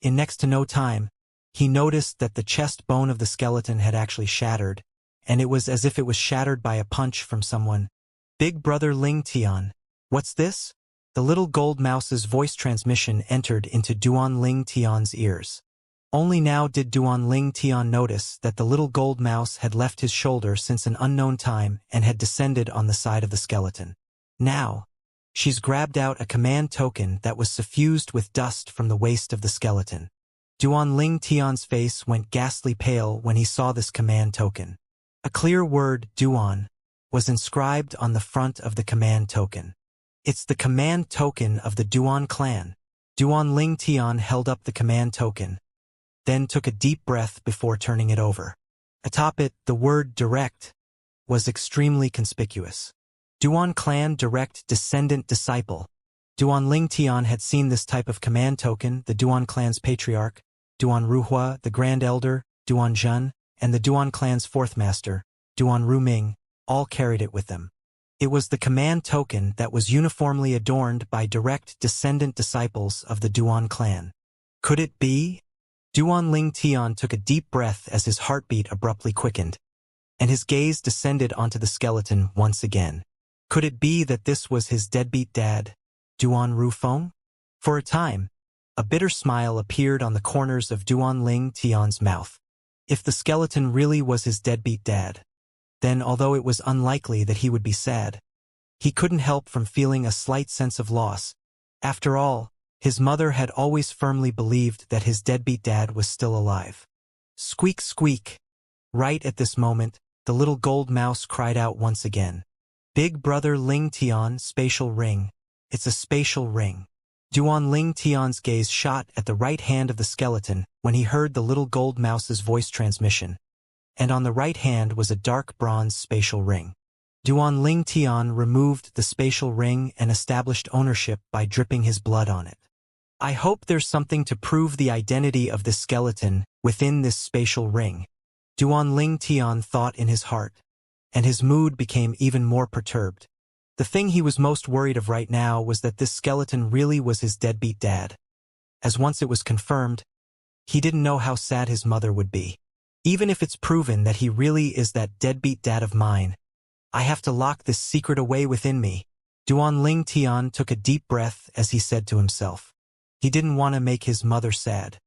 In next to no time, he noticed that the chest bone of the skeleton had actually shattered, and it was as if it was shattered by a punch from someone. Big brother Ling Tian, what's this? The little gold mouse's voice transmission entered into Duanling Tian's ears. Only now did Duanling Tian notice that the little gold mouse had left his shoulder since an unknown time and had descended on the side of the skeleton. Now, she's grabbed out a command token that was suffused with dust from the waist of the skeleton. Duanling Tian's face went ghastly pale when he saw this command token. A clear word, Duan, was inscribed on the front of the command token. It's the command token of the Duan clan. Duanling Tian held up the command token, then took a deep breath before turning it over. Atop it, the word direct was extremely conspicuous. Duan Clan Direct Descendant Disciple. Duan Ling Tian had seen this type of command token, the Duan Clan's patriarch, Duan Ruhua, the Grand Elder, Duan Zhen, and the Duan Clan's fourth master, Duan Ruming, all carried it with them. It was the command token that was uniformly adorned by direct descendant disciples of the Duan Clan. Could it be? Duan Ling Tian took a deep breath as his heartbeat abruptly quickened, and his gaze descended onto the skeleton once again. Could it be that this was his deadbeat dad, Duan Rufeng? For a time, a bitter smile appeared on the corners of Duan Ling Tian's mouth. If the skeleton really was his deadbeat dad, then although it was unlikely that he would be sad, he couldn't help from feeling a slight sense of loss. After all, his mother had always firmly believed that his deadbeat dad was still alive. Squeak, squeak. Right at this moment, the little gold mouse cried out once again. Big brother Ling Tian, spatial ring. It's a spatial ring. Duan Ling Tian's gaze shot at the right hand of the skeleton when he heard the little gold mouse's voice transmission, and on the right hand was a dark bronze spatial ring. Duan Ling Tian removed the spatial ring and established ownership by dripping his blood on it. I hope there's something to prove the identity of this skeleton within this spatial ring, Duan Ling Tian thought in his heart, and his mood became even more perturbed. The thing he was most worried of right now was that this skeleton really was his deadbeat dad. As once it was confirmed, he didn't know how sad his mother would be. Even if it's proven that he really is that deadbeat dad of mine, I have to lock this secret away within me. Duan Ling Tian took a deep breath as he said to himself. He didn't want to make his mother sad.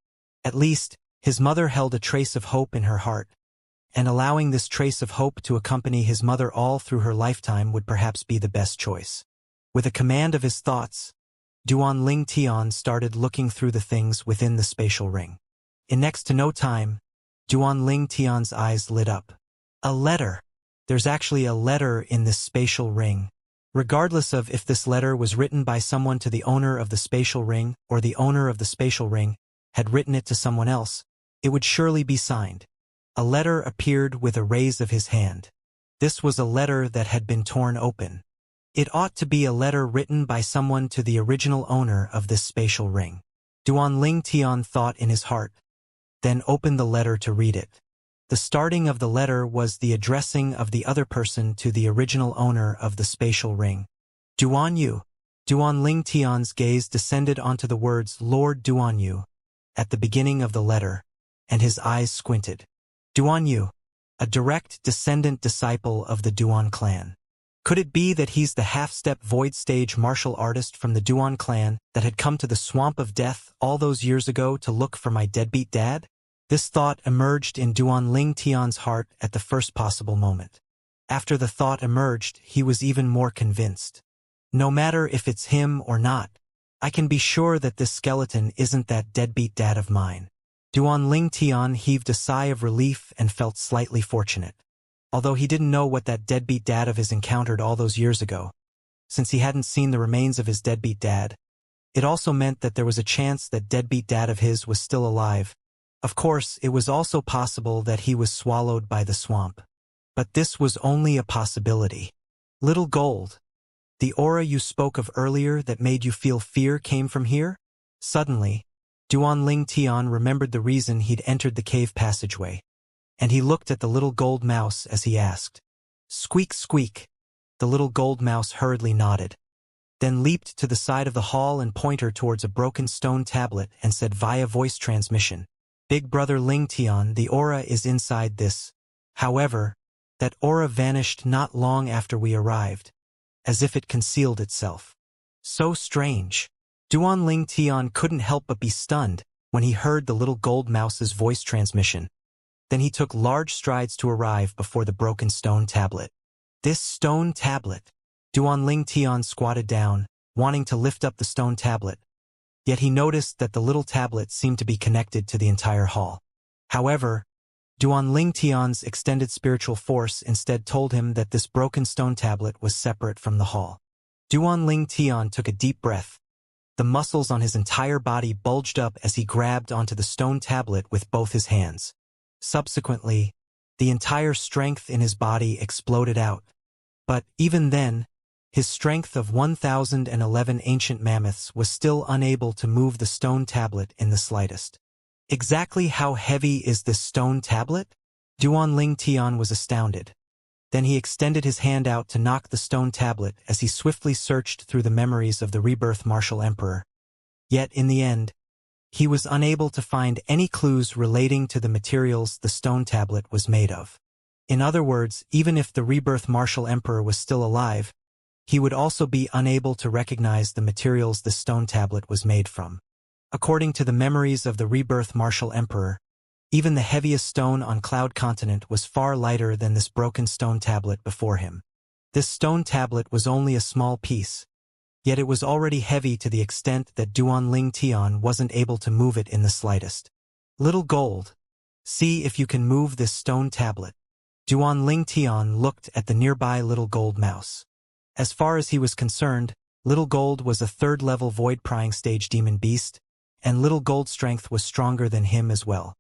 At least, his mother held a trace of hope in her heart, and allowing this trace of hope to accompany his mother all through her lifetime would perhaps be the best choice. With a command of his thoughts, Duan Ling Tian started looking through the things within the spatial ring. In next to no time, Duan Ling Tian's eyes lit up. A letter. There's actually a letter in this spatial ring. Regardless of if this letter was written by someone to the owner of the spatial ring or the owner of the spatial ring had written it to someone else, it would surely be signed. A letter appeared with a raise of his hand. This was a letter that had been torn open. It ought to be a letter written by someone to the original owner of this spatial ring. Duan Ling Tian thought in his heart, then opened the letter to read it. The starting of the letter was the addressing of the other person to the original owner of the spatial ring. Duan Yu. Duan Ling Tian's gaze descended onto the words Lord Duan Yu at the beginning of the letter, and his eyes squinted. Duan Yu, a direct descendant disciple of the Duan clan. Could it be that he's the half-step void stage martial artist from the Duan clan that had come to the swamp of death all those years ago to look for my deadbeat dad? This thought emerged in Duan Ling Tian's heart at the first possible moment. After the thought emerged, he was even more convinced. No matter if it's him or not, I can be sure that this skeleton isn't that deadbeat dad of mine. Duan Ling Tian heaved a sigh of relief and felt slightly fortunate. Although he didn't know what that deadbeat dad of his encountered all those years ago, since he hadn't seen the remains of his deadbeat dad, it also meant that there was a chance that deadbeat dad of his was still alive. Of course, it was also possible that he was swallowed by the swamp. But this was only a possibility. Little Gold, the aura you spoke of earlier that made you feel fear came from here? Suddenly, Duan Ling Tian remembered the reason he'd entered the cave passageway, and he looked at the little gold mouse as he asked. Squeak, squeak. The little gold mouse hurriedly nodded, then leaped to the side of the hall and pointed towards a broken stone tablet and said via voice transmission, Big brother Ling Tian, the aura is inside this. However, that aura vanished not long after we arrived, as if it concealed itself. So strange. Duan Ling Tian couldn't help but be stunned when he heard the little gold mouse's voice transmission. Then he took large strides to arrive before the broken stone tablet. This stone tablet. Duan Ling Tian squatted down, wanting to lift up the stone tablet. Yet he noticed that the little tablet seemed to be connected to the entire hall. However, Duan Ling Tian's extended spiritual force instead told him that this broken stone tablet was separate from the hall. Duan Ling Tian took a deep breath. The muscles on his entire body bulged up as he grabbed onto the stone tablet with both his hands. Subsequently, The entire strength in his body exploded out. But, even then, his strength of 1,011 ancient mammoths was still unable to move the stone tablet in the slightest. Exactly how heavy is this stone tablet? Duanling Tian was astounded. Then he extended his hand out to knock the stone tablet as he swiftly searched through the memories of the rebirth martial emperor. Yet, in the end, he was unable to find any clues relating to the materials the stone tablet was made of. In other words, even if the rebirth martial emperor was still alive, he would also be unable to recognize the materials the stone tablet was made from. According to the memories of the rebirth martial emperor, even the heaviest stone on Cloud Continent was far lighter than this broken stone tablet before him. This stone tablet was only a small piece, yet it was already heavy to the extent that Duanling Tian wasn't able to move it in the slightest. Little Gold, see if you can move this stone tablet. Duanling Tian looked at the nearby Little Gold mouse. As far as he was concerned, Little Gold was a third-level void-prying stage demon beast, and Little Gold's strength was stronger than him as well.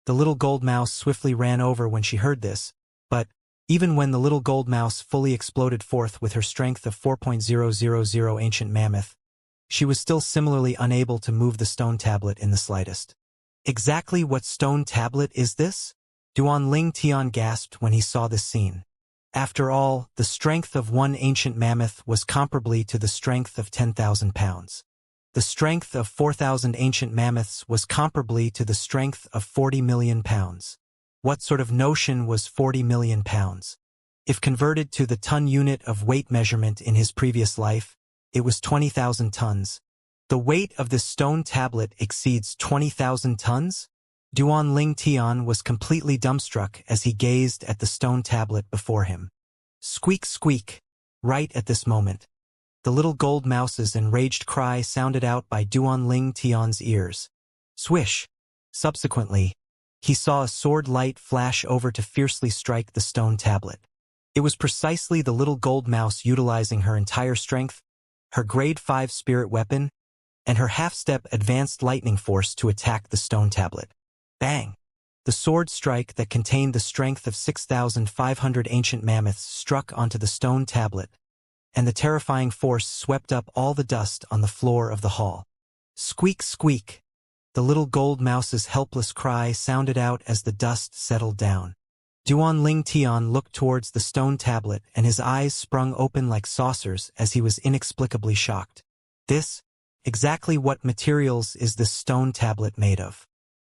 The Little Gold mouse swiftly ran over when she heard this, but, even when the Little Gold mouse fully exploded forth with her strength of 4.000 ancient mammoth, she was still similarly unable to move the stone tablet in the slightest. Exactly what stone tablet is this? Duanling Tian gasped when he saw this scene. After all, the strength of one ancient mammoth was comparably to the strength of 10,000 pounds. The strength of 4,000 ancient mammoths was comparably to the strength of 40 million pounds. What sort of notion was 40 million pounds? If converted to the ton unit of weight measurement in his previous life, it was 20,000 tons. The weight of this stone tablet exceeds 20,000 tons? Duanling Tian was completely dumbstruck as he gazed at the stone tablet before him. Squeak, squeak. Right at this moment, the Little Gold mouse's enraged cry sounded out by Duanling Tian's ears. Swish! Subsequently, he saw a sword light flash over to fiercely strike the stone tablet. It was precisely the Little Gold mouse utilizing her entire strength, her grade 5 spirit weapon, and her half-step advanced lightning force to attack the stone tablet. Bang! The sword strike that contained the strength of 6,500 ancient mammoths struck onto the stone tablet, and the terrifying force swept up all the dust on the floor of the hall. Squeak, squeak! The Little Gold mouse's helpless cry sounded out as the dust settled down. Duanling Tian looked towards the stone tablet and his eyes sprung open like saucers as he was inexplicably shocked. Exactly what materials is this stone tablet made of?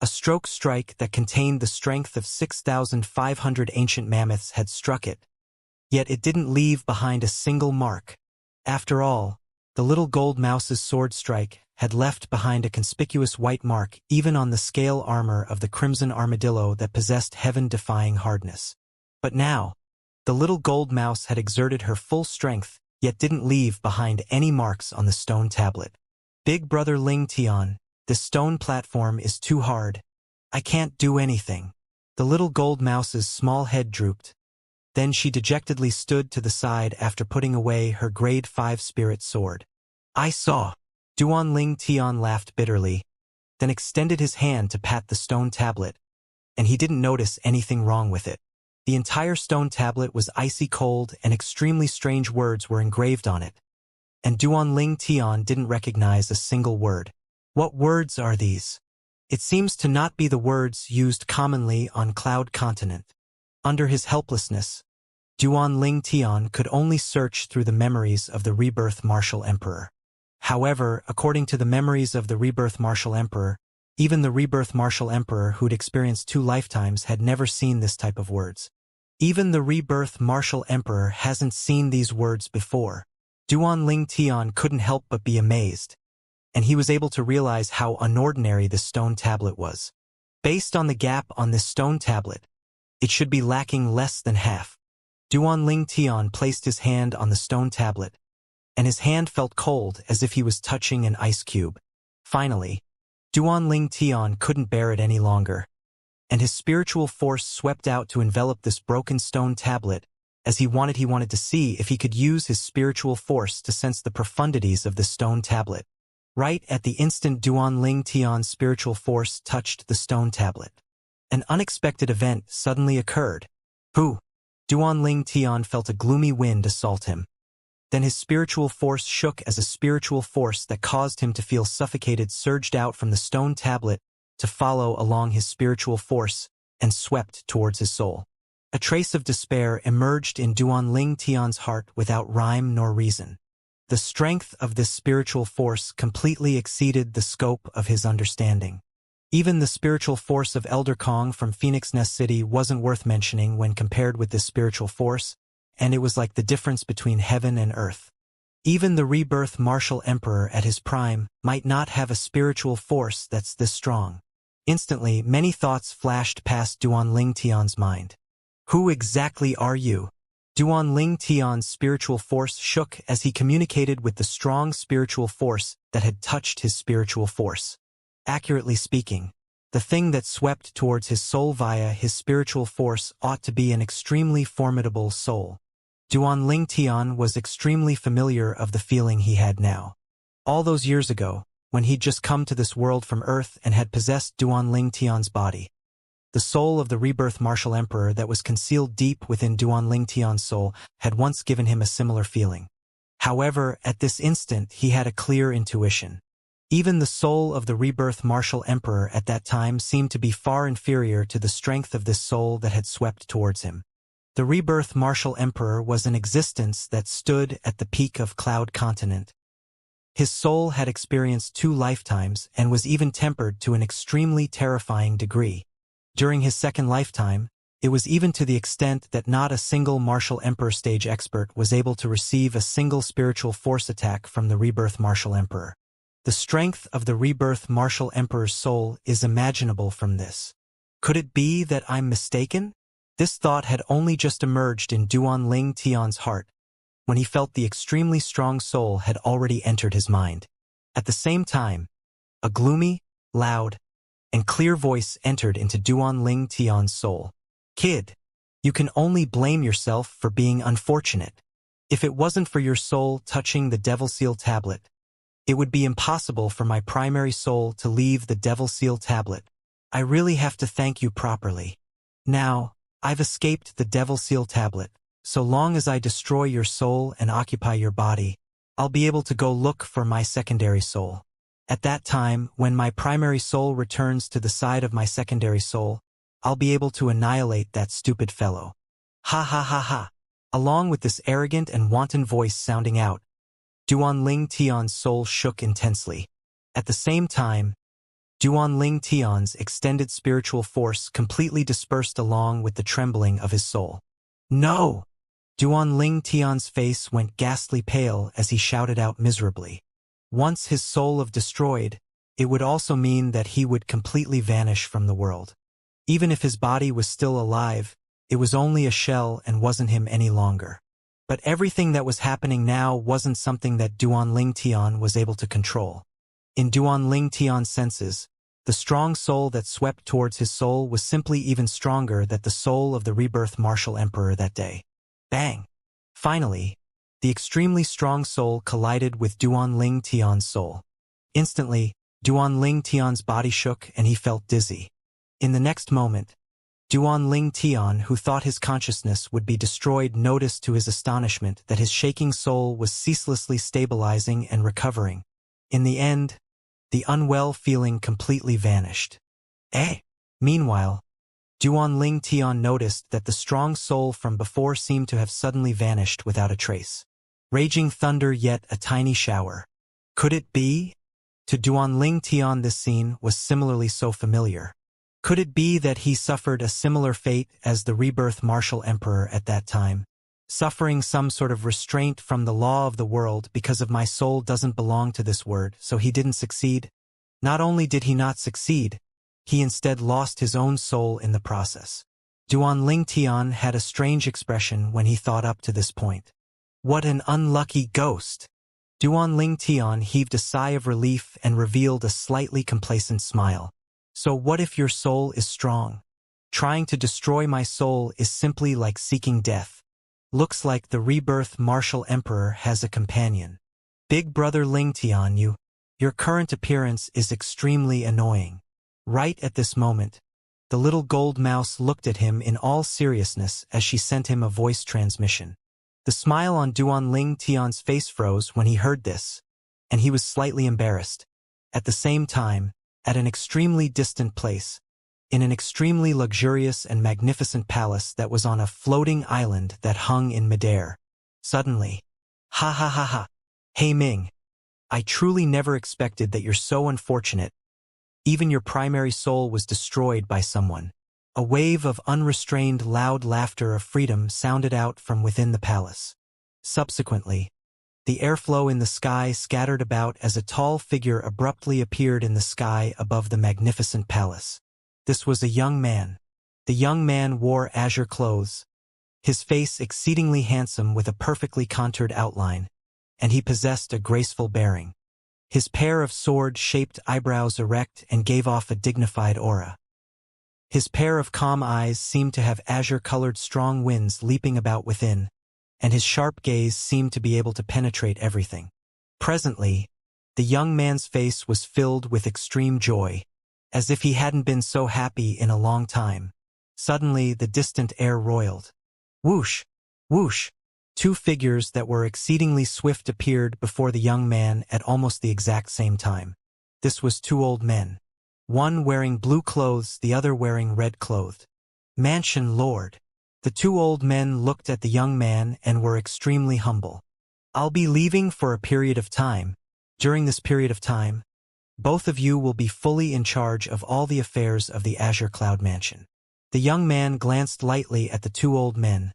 A stroke strike that contained the strength of 6,500 ancient mammoths had struck it, yet it didn't leave behind a single mark. After all, the Little Gold mouse's sword strike had left behind a conspicuous white mark even on the scale armor of the crimson armadillo that possessed heaven-defying hardness. But now, the Little Gold mouse had exerted her full strength, yet didn't leave behind any marks on the stone tablet. Big Brother Ling Tian, this stone platform is too hard. I can't do anything. The Little Gold mouse's small head drooped. Then she dejectedly stood to the side after putting away her grade 5 spirit sword. I saw. Duanling Tian laughed bitterly, then extended his hand to pat the stone tablet, and he didn't notice anything wrong with it. The entire stone tablet was icy cold and extremely strange words were engraved on it, and Duanling Tian didn't recognize a single word. What words are these? It seems to not be the words used commonly on Cloud Continent. Under his helplessness, Duanling Tian could only search through the memories of the rebirth martial emperor. However, according to the memories of the rebirth martial emperor, even the rebirth martial emperor who'd experienced 2 lifetimes had never seen this type of words. Even the rebirth martial emperor hasn't seen these words before. Duanling Tian couldn't help but be amazed, and he was able to realize how unordinary this stone tablet was. Based on the gap on this stone tablet, it should be lacking less than half. Duanling Tian placed his hand on the stone tablet, and his hand felt cold as if he was touching an ice cube. Finally, Duanling Tian couldn't bear it any longer, and his spiritual force swept out to envelop this broken stone tablet, as he wanted to see if he could use his spiritual force to sense the profundities of the stone tablet. Right at the instant Duanling Tian's spiritual force touched the stone tablet, an unexpected event suddenly occurred. Who? Duan Ling Tian felt a gloomy wind assault him. Then his spiritual force shook as a spiritual force that caused him to feel suffocated surged out from the stone tablet to follow along his spiritual force and swept towards his soul. A trace of despair emerged in Duan Ling Tian's heart without rhyme nor reason. The strength of this spiritual force completely exceeded the scope of his understanding. Even the spiritual force of Elder Kong from Phoenix Nest City wasn't worth mentioning when compared with this spiritual force, and it was like the difference between heaven and earth. Even the rebirth martial emperor at his prime might not have a spiritual force that's this strong. Instantly, many thoughts flashed past Duan Ling Tian's mind. Who exactly are you? Duan Ling Tian's spiritual force shook as he communicated with the strong spiritual force that had touched his spiritual force. Accurately speaking, the thing that swept towards his soul via his spiritual force ought to be an extremely formidable soul. Duan Ling Tian was extremely familiar of the feeling he had now. All those years ago, when he'd just come to this world from Earth and had possessed Duan Ling Tian's body. The soul of the rebirth martial emperor that was concealed deep within Duan Ling Tian's soul had once given him a similar feeling. However, at this instant he had a clear intuition. Even the soul of the rebirth martial emperor at that time seemed to be far inferior to the strength of this soul that had swept towards him. The rebirth martial emperor was an existence that stood at the peak of Cloud Continent. His soul had experienced 2 lifetimes and was even tempered to an extremely terrifying degree. During his second lifetime, it was even to the extent that not a single martial emperor stage expert was able to receive a single spiritual force attack from the rebirth martial emperor. The strength of the rebirth martial emperor's soul is imaginable from this. Could it be that I'm mistaken? This thought had only just emerged in Duan Ling Tian's heart, when he felt the extremely strong soul had already entered his mind. At the same time, a gloomy, loud, and clear voice entered into Duan Ling Tian's soul. Kid, you can only blame yourself for being unfortunate. If it wasn't for your soul touching the Devil Seal tablet, it would be impossible for my primary soul to leave the Devil Seal tablet. I really have to thank you properly. Now, I've escaped the Devil Seal tablet. So long as I destroy your soul and occupy your body, I'll be able to go look for my secondary soul. At that time, when my primary soul returns to the side of my secondary soul, I'll be able to annihilate that stupid fellow. Ha ha ha ha. Along with this arrogant and wanton voice sounding out, Duan Ling Tian's soul shook intensely. At the same time, Duan Ling Tian's extended spiritual force completely dispersed along with the trembling of his soul. No! Duan Ling Tian's face went ghastly pale as he shouted out miserably. Once his soul destroyed, it would also mean that he would completely vanish from the world. Even if his body was still alive, it was only a shell and wasn't him any longer. But everything that was happening now wasn't something that Duan Ling Tian was able to control. In Duan Ling Tian's senses, the strong soul that swept towards his soul was simply even stronger than the soul of the rebirth martial emperor that day. Bang! Finally, the extremely strong soul collided with Duan Ling Tian's soul. Instantly, Duan Ling Tian's body shook and he felt dizzy. In the next moment, Duan Ling Tian, who thought his consciousness would be destroyed, noticed to his astonishment that his shaking soul was ceaselessly stabilizing and recovering. In the end, the unwell feeling completely vanished. Meanwhile, Duan Ling Tian noticed that the strong soul from before seemed to have suddenly vanished without a trace. Raging thunder, yet a tiny shower. Could it be? To Duan Ling Tian this scene was similarly so familiar. Could it be that he suffered a similar fate as the rebirth martial emperor at that time? Suffering some sort of restraint from the law of the world because of my soul doesn't belong to this word, so he didn't succeed? Not only did he not succeed, he instead lost his own soul in the process. Duan Ling Tian had a strange expression when he thought up to this point. What an unlucky ghost! Duan Ling Tian heaved a sigh of relief and revealed a slightly complacent smile. So what if your soul is strong? Trying to destroy my soul is simply like seeking death. Looks like the rebirth martial emperor has a companion. Big brother Ling Tian, your current appearance is extremely annoying. Right at this moment, The little gold mouse looked at him in all seriousness as she sent him a voice transmission. The smile on Duanling Tian's face froze when he heard this, and he was slightly embarrassed. At the same time, at an extremely distant place, in an extremely luxurious and magnificent palace that was on a floating island that hung in midair. Suddenly, ha ha ha ha, Hey Ming, I truly never expected that you're so unfortunate. Even your primary soul was destroyed by someone. A wave of unrestrained loud laughter of freedom sounded out from within the palace. Subsequently, the airflow in the sky scattered about as a tall figure abruptly appeared in the sky above the magnificent palace. This was a young man. The young man wore azure clothes, his face exceedingly handsome with a perfectly contoured outline, and he possessed a graceful bearing. His pair of sword-shaped eyebrows erect and gave off a dignified aura. His pair of calm eyes seemed to have azure-colored strong winds leaping about within, and his sharp gaze seemed to be able to penetrate everything. Presently, the young man's face was filled with extreme joy, as if he hadn't been so happy in a long time. Suddenly, the distant air roiled. Whoosh! Whoosh! Two figures that were exceedingly swift appeared before the young man at almost the exact same time. This was two old men. One wearing blue clothes, the other wearing red clothed. Mansion Lord. The two old men looked at the young man and were extremely humble. I'll be leaving for a period of time. During this period of time, both of you will be fully in charge of all the affairs of the Azure Cloud Mansion. The young man glanced lightly at the two old men,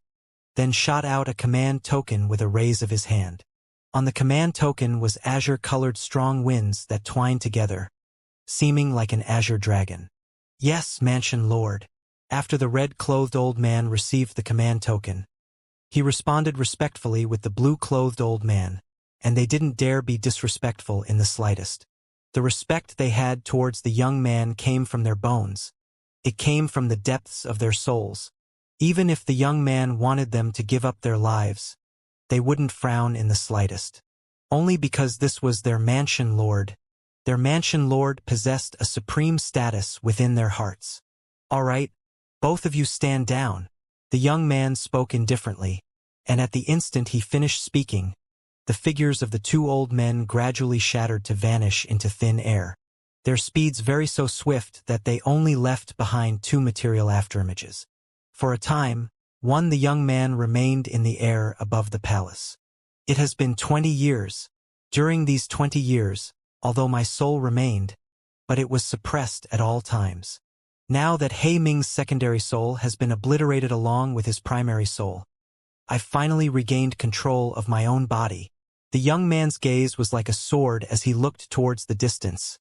then shot out a command token with a raise of his hand. On the command token was azure-colored strong winds that twined together, seeming like an azure dragon. Yes, Mansion Lord. After the red-clothed old man received the command token, he responded respectfully with the blue-clothed old man, and they didn't dare be disrespectful in the slightest. The respect they had towards the young man came from their bones. It came from the depths of their souls. Even if the young man wanted them to give up their lives, they wouldn't frown in the slightest. Only because this was their Mansion Lord. Their Mansion Lord possessed a supreme status within their hearts. All right, both of you stand down. The young man spoke indifferently, and at the instant he finished speaking, the figures of the two old men gradually shattered to vanish into thin air. Their speeds very so swift that they only left behind two material afterimages. For a time, the young man remained in the air above the palace. It has been 20 years. During these 20 years, although my soul remained, but it was suppressed at all times. Now that He Ming's secondary soul has been obliterated along with his primary soul, I finally regained control of my own body. The young man's gaze was like a sword as he looked towards the distance,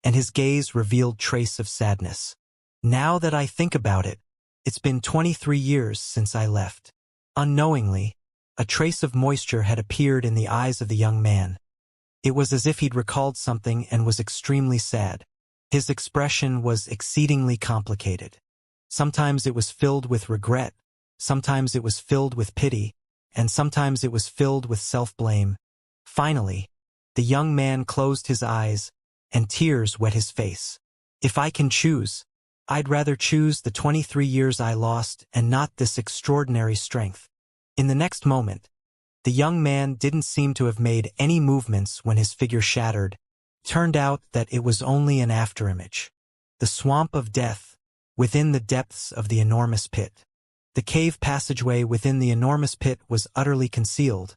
and his gaze revealed trace of sadness. Now that I think about it, it's been 23 years since I left. Unknowingly, a trace of moisture had appeared in the eyes of the young man. It was as if he'd recalled something and was extremely sad. His expression was exceedingly complicated. Sometimes it was filled with regret, sometimes it was filled with pity, and sometimes it was filled with self-blame. Finally, the young man closed his eyes, and tears wet his face. If I can choose, I'd rather choose the 23 years I lost and not this extraordinary strength. In the next moment, the young man didn't seem to have made any movements when his figure shattered. Turned out that it was only an afterimage. The swamp of death, within the depths of the enormous pit. The cave passageway within the enormous pit was utterly concealed,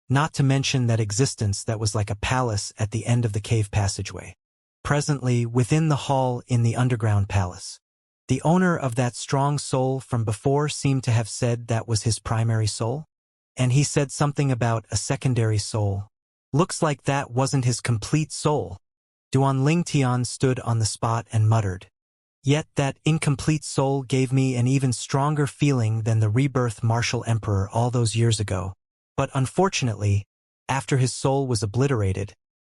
not to mention that existence that was like a palace at the end of the cave passageway. Presently, within the hall in the underground palace, the owner of that strong soul from before seemed to have said that was his primary soul, and he said something about a secondary soul. Looks like that wasn't his complete soul. Duanling Tian stood on the spot and muttered. Yet that incomplete soul gave me an even stronger feeling than the rebirth martial emperor all those years ago. But unfortunately, after his soul was obliterated,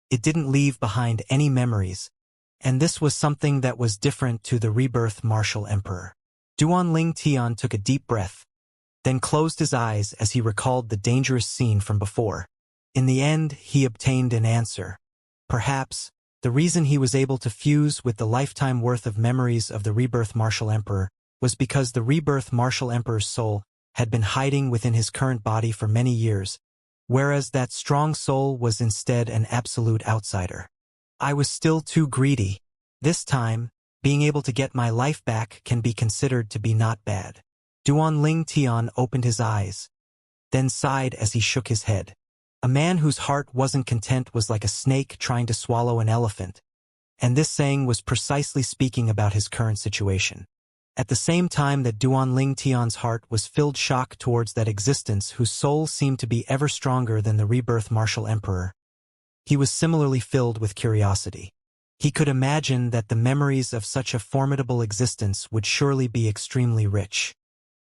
it didn't leave behind any memories, and this was something that was different to the rebirth martial emperor. Duanling Tian took a deep breath, then closed his eyes as he recalled the dangerous scene from before. In the end, he obtained an answer. Perhaps, The reason he was able to fuse with the lifetime worth of memories of the rebirth Martial Emperor was because the rebirth Martial Emperor's soul had been hiding within his current body for many years, whereas that strong soul was instead an absolute outsider. I was still too greedy. This time, being able to get my life back can be considered to be not bad. Duan Tian opened his eyes, then sighed as he shook his head. A man whose heart wasn't content was like a snake trying to swallow an elephant, and this saying was precisely speaking about his current situation. At the same time that Duan Tian's heart was filled shock towards that existence whose soul seemed to be ever stronger than the rebirth Martial Emperor, he was similarly filled with curiosity. He could imagine that the memories of such a formidable existence would surely be extremely rich.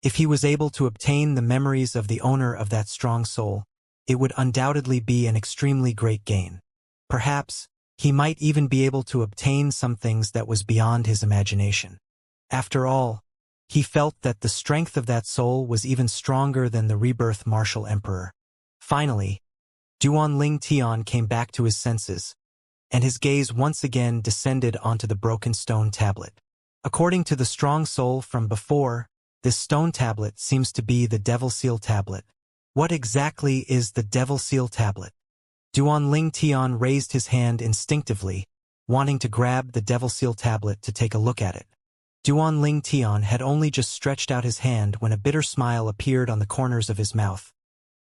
If he was able to obtain the memories of the owner of that strong soul, it would undoubtedly be an extremely great gain. Perhaps, he might even be able to obtain some things that was beyond his imagination. After all, he felt that the strength of that soul was even stronger than the rebirth Martial Emperor. Finally, Duan Tian came back to his senses, and his gaze once again descended onto the broken stone tablet. According to the strong soul from before, this stone tablet seems to be the Devil Seal tablet. What exactly is the Devil Seal tablet? Duan Tian raised his hand instinctively, wanting to grab the Devil Seal tablet to take a look at it. Duan Tian had only just stretched out his hand when a bitter smile appeared on the corners of his mouth,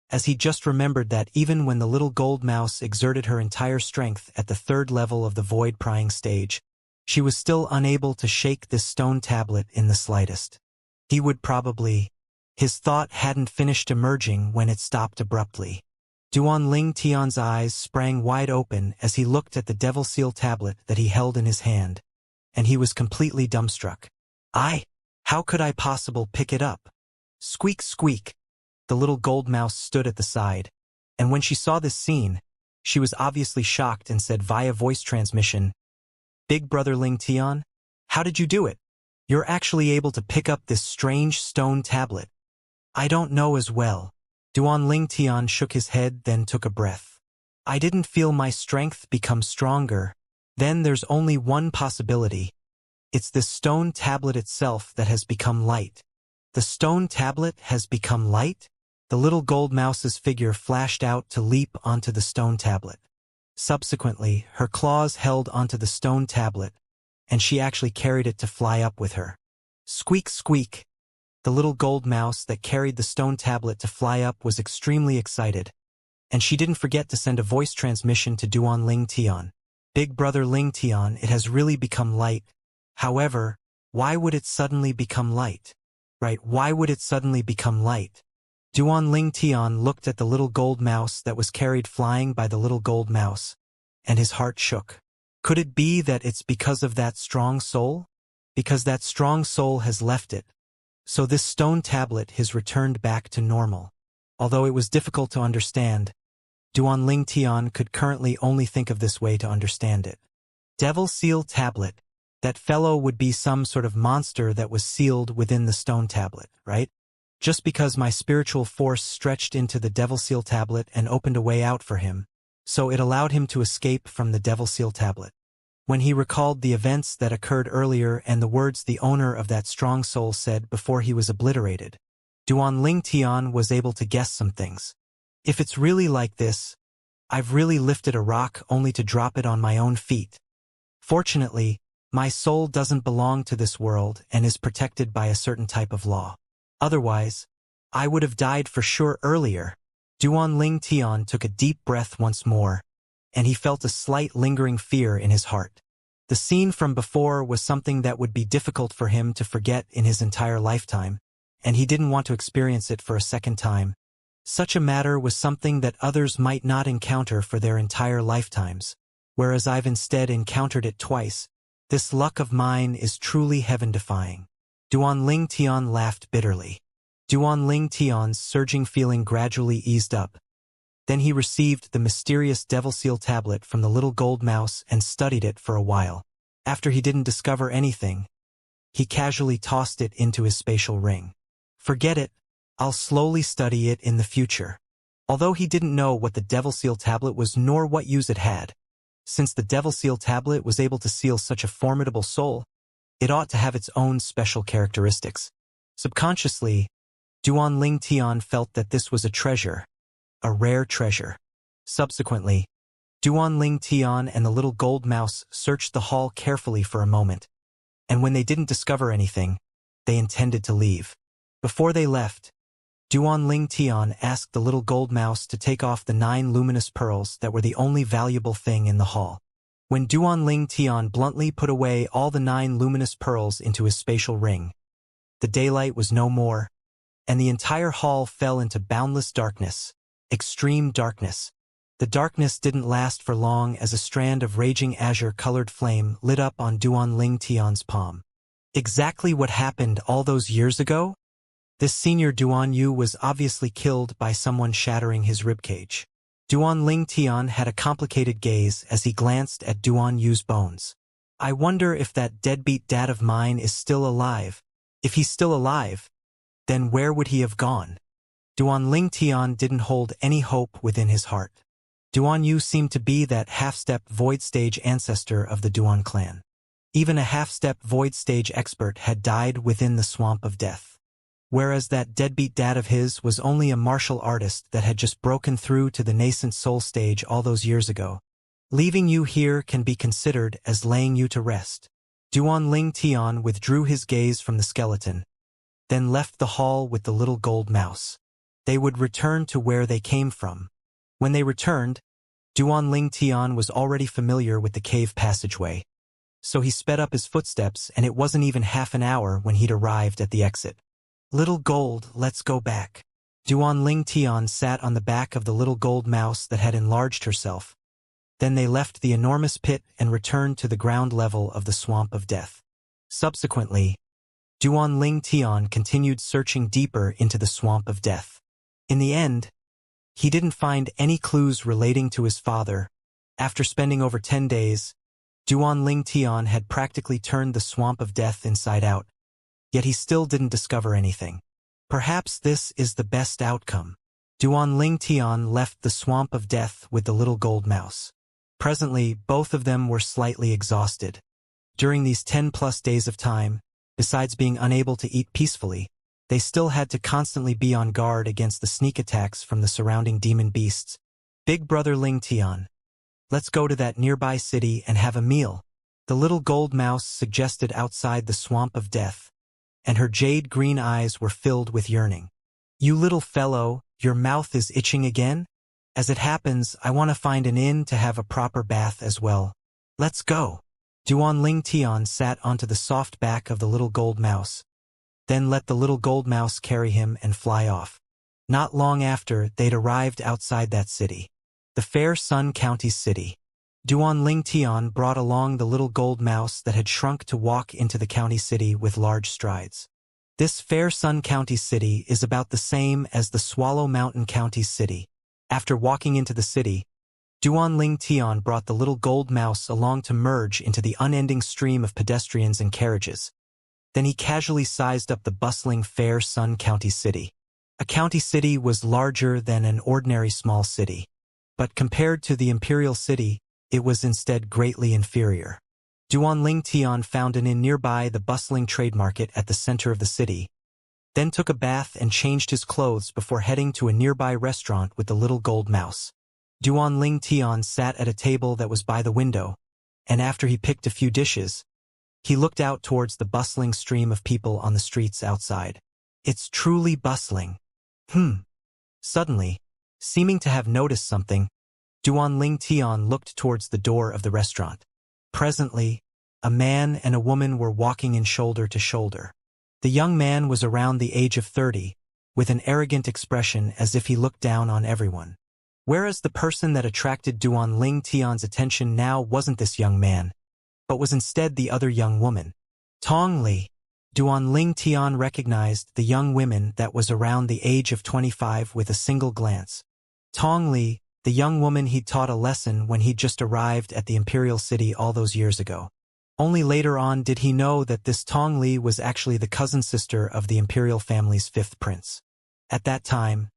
as he just remembered that even when the little gold mouse exerted her entire strength at the third level of the void prying stage, she was still unable to shake this stone tablet in the slightest. He would probably... His thought hadn't finished emerging when it stopped abruptly. Duan Tian's eyes sprang wide open as he looked at the Devil Seal tablet that he held in his hand, and he was completely dumbstruck. How could I possibly pick it up? Squeak, squeak. The little gold mouse stood at the side, and when she saw this scene, she was obviously shocked and said via voice transmission, "Big brother Ling Tian, how did you do it? You're actually able to pick up this strange stone tablet." "I don't know as well." Duan Tian shook his head, then took a breath. "I didn't feel my strength become stronger. Then there's only one possibility. It's this stone tablet itself that has become light." "The stone tablet has become light?" The little gold mouse's figure flashed out to leap onto the stone tablet. Subsequently, her claws held onto the stone tablet, and she actually carried it to fly up with her. Squeak, squeak. The little gold mouse that carried the stone tablet to fly up was extremely excited, and she didn't forget to send a voice transmission to Duan Tian. "Big brother Ling Tian, it has really become light. However, why would it suddenly become light?" Right, why would it suddenly become light? Duan Tian looked at the little gold mouse that was carried flying by the little gold mouse, and his heart shook. Could it be that it's because of that strong soul? Because that strong soul has left it. So this stone tablet has returned back to normal. Although it was difficult to understand, Duan Tian could currently only think of this way to understand it. Devil Seal tablet. That fellow would be some sort of monster that was sealed within the stone tablet, right? Just because my spiritual force stretched into the Devil Seal tablet and opened a way out for him, so it allowed him to escape from the Devil Seal tablet. When he recalled the events that occurred earlier and the words the owner of that strong soul said before he was obliterated, Duan Tian was able to guess some things. If it's really like this, I've really lifted a rock only to drop it on my own feet. Fortunately, my soul doesn't belong to this world and is protected by a certain type of law. Otherwise, I would have died for sure earlier. Duan Tian took a deep breath once more, and he felt a slight lingering fear in his heart. The scene from before was something that would be difficult for him to forget in his entire lifetime, and he didn't want to experience it for a second time. Such a matter was something that others might not encounter for their entire lifetimes, whereas I've instead encountered it twice. This luck of mine is truly heaven-defying. Duan Tian laughed bitterly. Duan Tian's surging feeling gradually eased up. Then he received the mysterious Devil Seal tablet from the little gold mouse and studied it for a while. After he didn't discover anything, he casually tossed it into his spatial ring. "Forget it, I'll slowly study it in the future." Although he didn't know what the Devil Seal tablet was nor what use it had, Since the Devil Seal tablet was able to seal such a formidable soul, it ought to have its own special characteristics. Subconsciously, Duan Ling Tian felt that this was a treasure, a rare treasure. Subsequently, Duan Ling Tian and the little gold mouse searched the hall carefully for a moment, and when they didn't discover anything, they intended to leave. Before they left, Duan Ling Tian asked the little gold mouse to take off the 9 luminous pearls that were the only valuable thing in the hall. When Duan Ling Tian bluntly put away all the 9 luminous pearls into his spatial ring, the daylight was no more, and the entire hall fell into boundless darkness, extreme darkness. The darkness didn't last for long as a strand of raging azure-colored flame lit up on Duan Ling Tian's palm. Exactly what happened all those years ago? This senior Duan Yu was obviously killed by someone shattering his ribcage. Duan Ling Tian had a complicated gaze as he glanced at Duan Yu's bones. I wonder if that deadbeat dad of mine is still alive. If he's still alive, then where would he have gone? Duan Ling Tian didn't hold any hope within his heart. Duan Yu seemed to be that half-step void stage ancestor of the Duan clan. Even a half-step void stage expert had died within the swamp of death. Whereas that deadbeat dad of his was only a martial artist that had just broken through to the nascent soul stage all those years ago. Leaving you here can be considered as laying you to rest. Duan Ling Tian withdrew his gaze from the skeleton, then left the hall with the little gold mouse. They would return to where they came from. When they returned, Duan Ling Tian was already familiar with the cave passageway. So he sped up his footsteps, and it wasn't even half an hour when he'd arrived at the exit. Little gold, let's go back. Duan Ling Tian sat on the back of the little gold mouse that had enlarged herself. Then they left the enormous pit and returned to the ground level of the swamp of death. Subsequently, Duan Ling Tian continued searching deeper into the swamp of death. In the end, he didn't find any clues relating to his father. After spending over 10 days, Duan Ling Tian had practically turned the swamp of death inside out. Yet he still didn't discover anything. Perhaps this is the best outcome. Duan Ling Tian left the swamp of death with the little gold mouse. Presently, both of them were slightly exhausted. During these 10+ days of time, besides being unable to eat peacefully, they still had to constantly be on guard against the sneak attacks from the surrounding demon beasts. Big brother Ling Tian, let's go to that nearby city and have a meal, the little gold mouse suggested outside the swamp of death, and her jade-green eyes were filled with yearning. You little fellow, your mouth is itching again? As it happens, I want to find an inn to have a proper bath as well. Let's go. Duan Ling Tian sat onto the soft back of the little gold mouse, then let the little gold mouse carry him and fly off. Not long after, they'd arrived outside that city, the Fair Sun County city. Duan Ling Tian brought along the little gold mouse that had shrunk to walk into the county city with large strides. This Fair Sun County city is about the same as the Swallow Mountain County city. After walking into the city, Duan Ling Tian brought the little gold mouse along to merge into the unending stream of pedestrians and carriages. Then he casually sized up the bustling Fair Sun County city. A county city was larger than an ordinary small city, but compared to the imperial city, it was instead greatly inferior. Duan Ling Tian found an inn nearby the bustling trade market at the center of the city, then took a bath and changed his clothes before heading to a nearby restaurant with the little gold mouse. Duan Ling Tian sat at a table that was by the window, and after he picked a few dishes, he looked out towards the bustling stream of people on the streets outside. It's truly bustling. Suddenly, seeming to have noticed something, Duan Ling Tian looked towards the door of the restaurant. Presently, a man and a woman were walking in shoulder to shoulder. The young man was around the age of 30, with an arrogant expression as if he looked down on everyone. Whereas the person that attracted Duan Ling Tian's attention now wasn't this young man, but was instead the other young woman. Tong Li. Duan Ling Tian recognized the young woman that was around the age of 25 with a single glance. Tong Li, the young woman he'd taught a lesson when he'd just arrived at the imperial city all those years ago. Only later on did he know that this Tong Li was actually the cousin sister of the imperial family's 5th prince. At that time,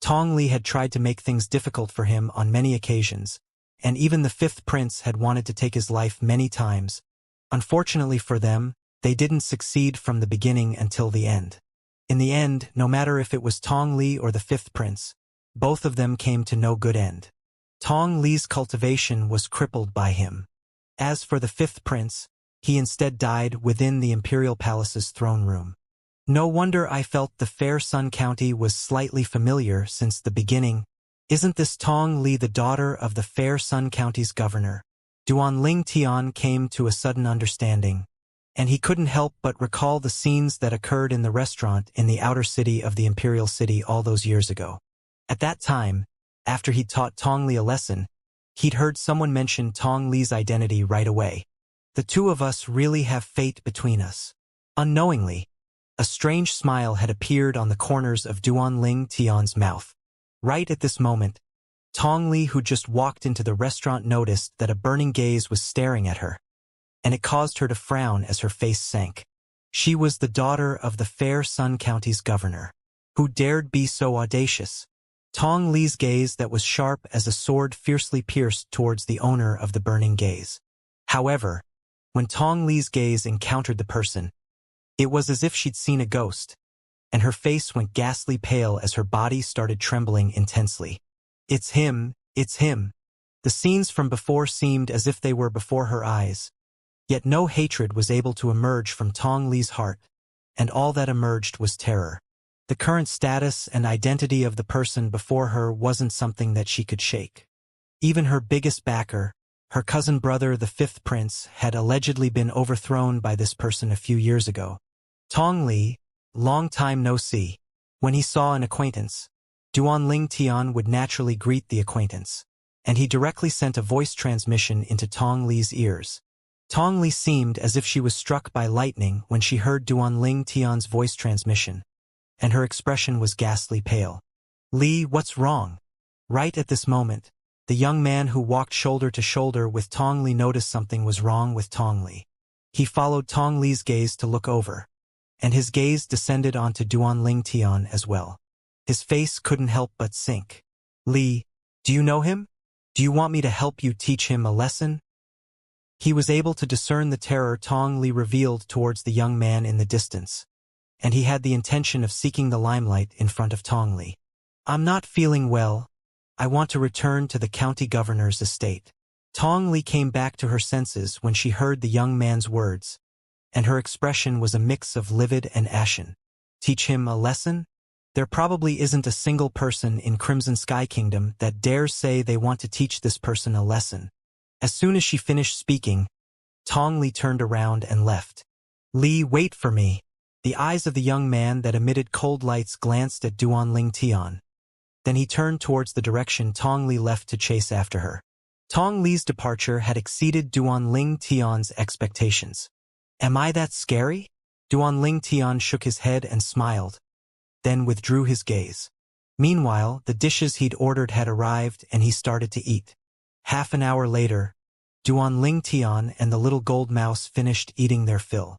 Tong Li had tried to make things difficult for him on many occasions, and even the fifth prince had wanted to take his life many times. Unfortunately for them, they didn't succeed from the beginning until the end. In the end, no matter if it was Tong Li or the fifth prince, both of them came to no good end. Tong Li's cultivation was crippled by him. As for the fifth prince, he instead died within the imperial palace's throne room. No wonder I felt the Fair Sun County was slightly familiar since the beginning. Isn't this Tong Li the daughter of the Fair Sun County's governor? Duanling Tian came to a sudden understanding, and he couldn't help but recall the scenes that occurred in the restaurant in the outer city of the imperial city all those years ago. At that time, after he'd taught Tong Li a lesson, he'd heard someone mention Tong Li's identity right away. The two of us really have fate between us. Unknowingly, a strange smile had appeared on the corners of Duanling Tian's mouth. Right at this moment, Tong Li, who just walked into the restaurant, noticed that a burning gaze was staring at her, and it caused her to frown as her face sank. She was the daughter of the Fair Sun County's governor. Who dared be so audacious? Tong Li's gaze that was sharp as a sword fiercely pierced towards the owner of the burning gaze. However, when Tong Li's gaze encountered the person, it was as if she'd seen a ghost, and her face went ghastly pale as her body started trembling intensely. It's him, it's him. The scenes from before seemed as if they were before her eyes. Yet no hatred was able to emerge from Tong Li's heart, and all that emerged was terror. The current status and identity of the person before her wasn't something that she could shake. Even her biggest backer, her cousin brother the fifth prince, had allegedly been overthrown by this person a few years ago. Tong Li, long time no see. When he saw an acquaintance, Duanling Tian would naturally greet the acquaintance, and he directly sent a voice transmission into Tong Li's ears. Tong Li seemed as if she was struck by lightning when she heard Duanling Tian's voice transmission, and her expression was ghastly pale. Li, what's wrong? Right at this moment, the young man who walked shoulder to shoulder with Tong Li noticed something was wrong with Tong Li. He followed Tong Li's gaze to look over, and his gaze descended onto Duanling Tian as well. His face couldn't help but sink. Li, do you know him? Do you want me to help you teach him a lesson? He was able to discern the terror Tong Li revealed towards the young man in the distance, and he had the intention of seeking the limelight in front of Tong Li. I'm not feeling well. I want to return to the county governor's estate. Tong Li came back to her senses when she heard the young man's words, and her expression was a mix of livid and ashen. Teach him a lesson? There probably isn't a single person in Crimson Sky Kingdom that dares say they want to teach this person a lesson. As soon as she finished speaking, Tong Li turned around and left. Li, wait for me. The eyes of the young man that emitted cold lights glanced at Duanling Tian. Then he turned towards the direction Tong Li left to chase after her. Tong Li's departure had exceeded Duanling Tian's expectations. Am I that scary? Duanling Tian shook his head and smiled, then withdrew his gaze. Meanwhile, the dishes he'd ordered had arrived and he started to eat. Half an hour later, Duanling Tian and the little gold mouse finished eating their fill.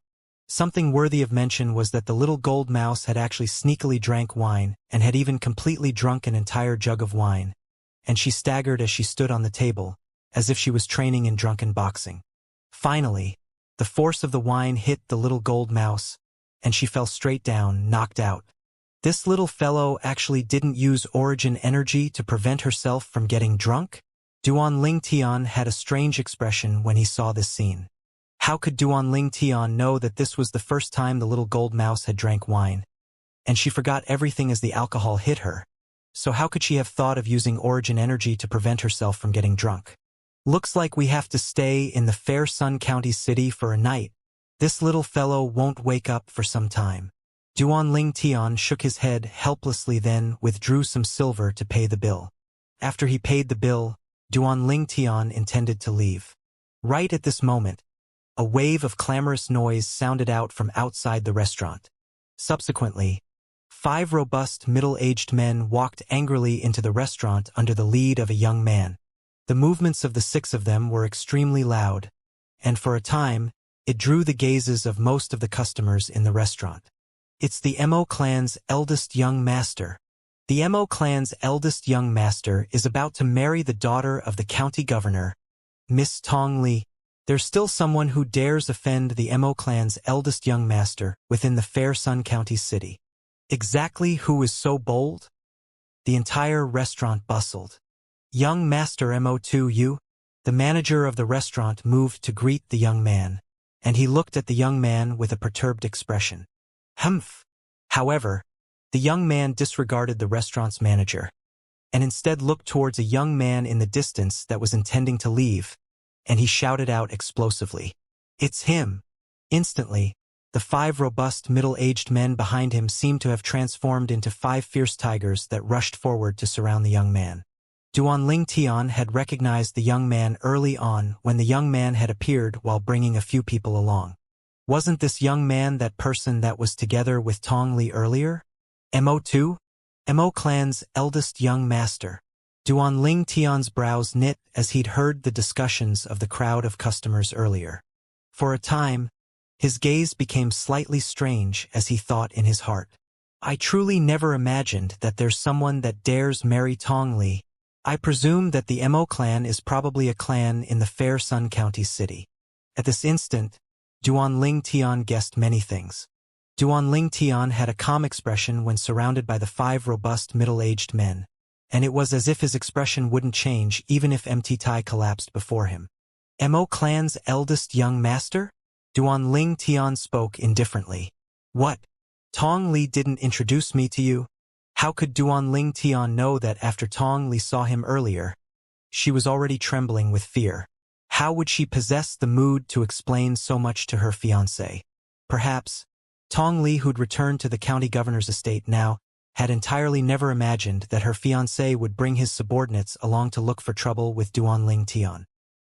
Something worthy of mention was that the little gold mouse had actually sneakily drank wine and had even completely drunk an entire jug of wine, and she staggered as she stood on the table, as if she was training in drunken boxing. Finally, the force of the wine hit the little gold mouse, and she fell straight down, knocked out. This little fellow actually didn't use origin energy to prevent herself from getting drunk? Duanling Tian had a strange expression when he saw this scene. How could Duanling Tian know that this was the first time the little gold mouse had drank wine? And she forgot everything as the alcohol hit her. So how could she have thought of using origin energy to prevent herself from getting drunk? Looks like we have to stay in the Fair Sun County city for a night. This little fellow won't wake up for some time. Duanling Tian shook his head helplessly, then withdrew some silver to pay the bill. After he paid the bill, Duanling Tian intended to leave. Right at this moment, a wave of clamorous noise sounded out from outside the restaurant. Subsequently, 5 robust middle-aged men walked angrily into the restaurant under the lead of a young man. The movements of the 6 of them were extremely loud, and for a time, it drew the gazes of most of the customers in the restaurant. It's the Mo clan's eldest young master. The Mo clan's eldest young master is about to marry the daughter of the county governor, Miss Tong Li. There's still someone who dares offend the Mo clan's eldest young master within the Fair Sun County city. Exactly who is so bold? The entire restaurant bustled. Young Master Mo2U? The manager of the restaurant moved to greet the young man, and he looked at the young man with a perturbed expression. Humph! However, the young man disregarded the restaurant's manager, and instead looked towards a young man in the distance that was intending to leave, and he shouted out explosively, "It's him!" Instantly, the 5 robust middle-aged men behind him seemed to have transformed into 5 fierce tigers that rushed forward to surround the young man. Duanling Tian had recognized the young man early on when the young man had appeared while bringing a few people along. Wasn't this young man that person that was together with Tong Li earlier? Mo2? Mo clan's eldest young master. Duanling Tian's brows knit as he'd heard the discussions of the crowd of customers earlier. For a time, his gaze became slightly strange as he thought in his heart. I truly never imagined that there's someone that dares marry Tong Li. I presume that the Mo clan is probably a clan in the Fair Sun County city. At this instant, Duanling Tian guessed many things. Duanling Tian had a calm expression when surrounded by the 5 robust middle-aged men, and it was as if his expression wouldn't change even if MT Tai collapsed before him. Mo clan's eldest young master? Duanling Tian spoke indifferently. What? Tong Li didn't introduce me to you? How could Duanling Tian know that after Tong Li saw him earlier? She was already trembling with fear. How would she possess the mood to explain so much to her fiancé? Perhaps, Tong Li, who'd returned to the county governor's estate now, had entirely never imagined that her fiancé would bring his subordinates along to look for trouble with Duanling Tian.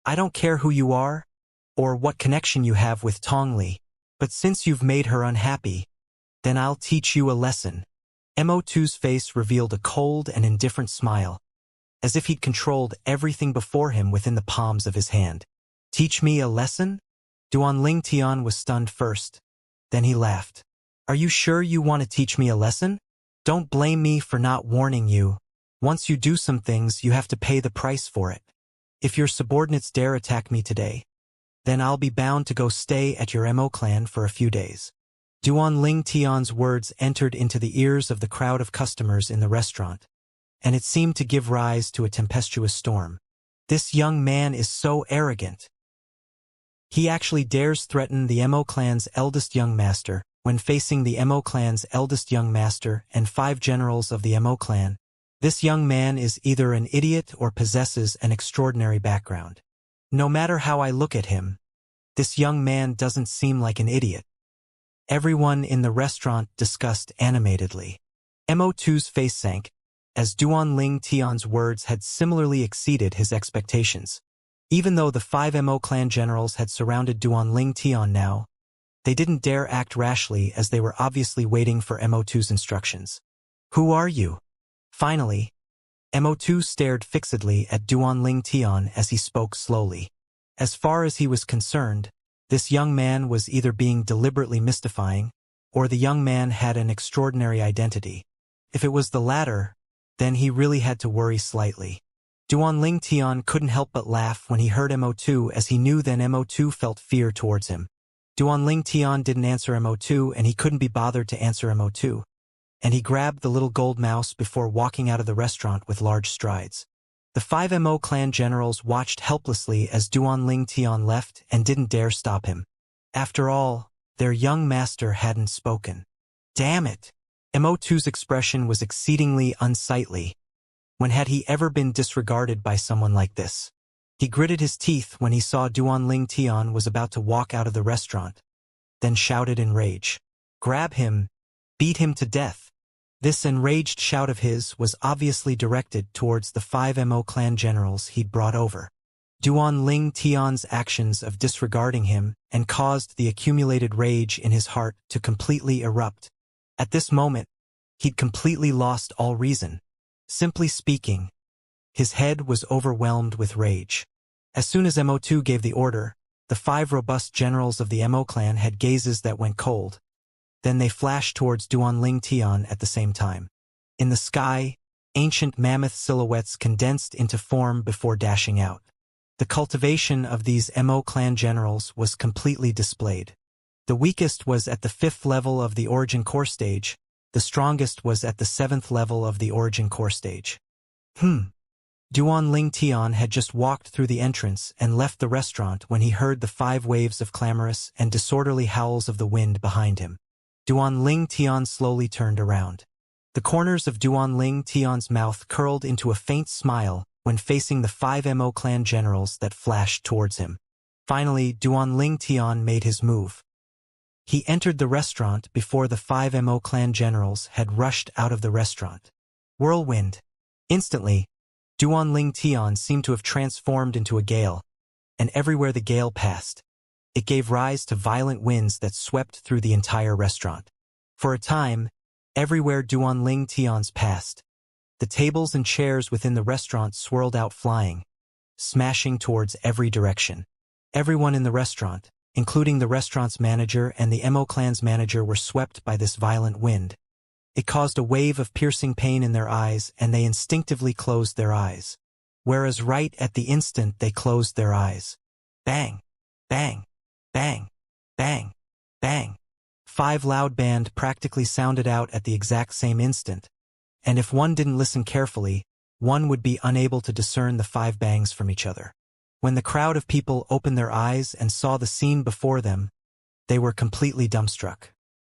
I don't care who you are, or what connection you have with Tong Li, but since you've made her unhappy, then I'll teach you a lesson. Mo2's face revealed a cold and indifferent smile, as if he'd controlled everything before him within the palms of his hand. Teach me a lesson? Duanling Tian was stunned first. Then he laughed. Are you sure you want to teach me a lesson? Don't blame me for not warning you. Once you do some things, you have to pay the price for it. If your subordinates dare attack me today, then I'll be bound to go stay at your Mo clan for a few days. Duanling Tian's words entered into the ears of the crowd of customers in the restaurant, and it seemed to give rise to a tempestuous storm. This young man is so arrogant. He actually dares threaten the Mo clan's eldest young master when facing the Mo clan's eldest young master and 5 generals of the Mo clan. This young man is either an idiot or possesses an extraordinary background. No matter how I look at him, this young man doesn't seem like an idiot. Everyone in the restaurant discussed animatedly. Mo2's face sank, as Duanling Tian's words had similarly exceeded his expectations. Even though the 5 Mo clan generals had surrounded Duanling Tian now, they didn't dare act rashly as they were obviously waiting for Mo2's instructions. Who are you? Finally, Mo2 stared fixedly at Duanling Tian as he spoke slowly. As far as he was concerned, this young man was either being deliberately mystifying, or the young man had an extraordinary identity. If it was the latter, then he really had to worry slightly. Duanling Tian couldn't help but laugh when he heard Mo2, as he knew then Mo2 felt fear towards him. Duanling Tian didn't answer Mo2, and he couldn't be bothered to answer Mo2. And he grabbed the little gold mouse before walking out of the restaurant with large strides. The 5 Mo clan generals watched helplessly as Duanling Tian left and didn't dare stop him. After all, their young master hadn't spoken. Damn it! Mo2's expression was exceedingly unsightly. When had he ever been disregarded by someone like this? He gritted his teeth when he saw Duanling Tian was about to walk out of the restaurant, then shouted in rage. Grab him! Beat him to death! This enraged shout of his was obviously directed towards the 5 Mo clan generals he'd brought over. Duanling Tian's actions of disregarding him and caused the accumulated rage in his heart to completely erupt. At this moment, he'd completely lost all reason. Simply speaking, his head was overwhelmed with rage. As soon as Mo2 gave the order, the 5 robust generals of the Mo clan had gazes that went cold. Then they flashed towards Duanling Tian at the same time. In the sky, ancient mammoth silhouettes condensed into form before dashing out. The cultivation of these Mo clan generals was completely displayed. The weakest was at the 5th level of the origin core stage, the strongest was at the 7th level of the origin core stage. Duan Ling Tian had just walked through the entrance and left the restaurant when he heard the 5 waves of clamorous and disorderly howls of the wind behind him. Duan Ling Tian slowly turned around. The corners of Duan Ling Tian's mouth curled into a faint smile when facing the 5 Mo clan generals that flashed towards him. Finally, Duan Ling Tian made his move. He entered the restaurant before the 5 Mo clan generals had rushed out of the restaurant. Whirlwind. Instantly, Duan Ling Tian seemed to have transformed into a gale, and everywhere the gale passed, it gave rise to violent winds that swept through the entire restaurant. For a time, everywhere Duan Ling Tian's passed, the tables and chairs within the restaurant swirled out flying, smashing towards every direction. Everyone in the restaurant, including the restaurant's manager and the Mo clan's manager, were swept by this violent wind. It caused a wave of piercing pain in their eyes, and they instinctively closed their eyes. Whereas right at the instant they closed their eyes, bang, bang, bang, bang, bang. 5 loud band practically sounded out at the exact same instant, and if one didn't listen carefully, one would be unable to discern the 5 bangs from each other. When the crowd of people opened their eyes and saw the scene before them, they were completely dumbstruck.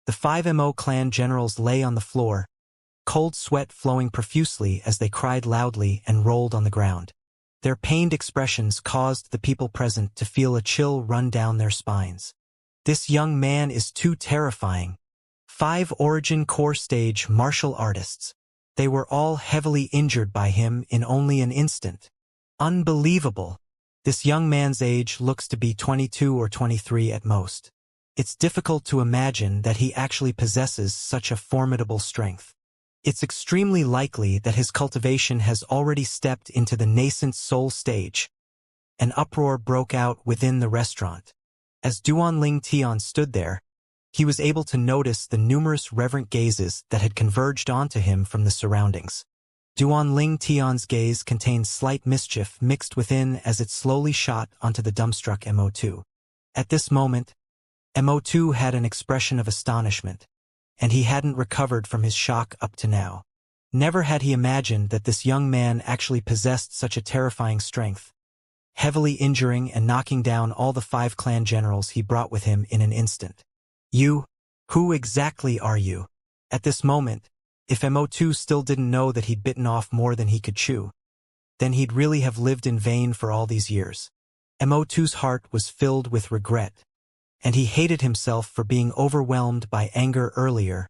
The 5 Mo clan generals lay on the floor, cold sweat flowing profusely as they cried loudly and rolled on the ground. Their pained expressions caused the people present to feel a chill run down their spines. This young man is too terrifying. 5 origin core stage martial artists. They were all heavily injured by him in only an instant. Unbelievable. This young man's age looks to be 22 or 23 at most. It's difficult to imagine that he actually possesses such a formidable strength. It's extremely likely that his cultivation has already stepped into the nascent soul stage. An uproar broke out within the restaurant. As Duan Ling Tian stood there, he was able to notice the numerous reverent gazes that had converged onto him from the surroundings. Duan Ling Tian's gaze contained slight mischief mixed within as it slowly shot onto the dumbstruck Mo2. At this moment, Mo2 had an expression of astonishment, and he hadn't recovered from his shock up to now. Never had he imagined that this young man actually possessed such a terrifying strength, heavily injuring and knocking down all the 5 clan generals he brought with him in an instant. You? Who exactly are you? At this moment, if Mo2 still didn't know that he'd bitten off more than he could chew, then he'd really have lived in vain for all these years. Mo2's heart was filled with regret, and he hated himself for being overwhelmed by anger earlier.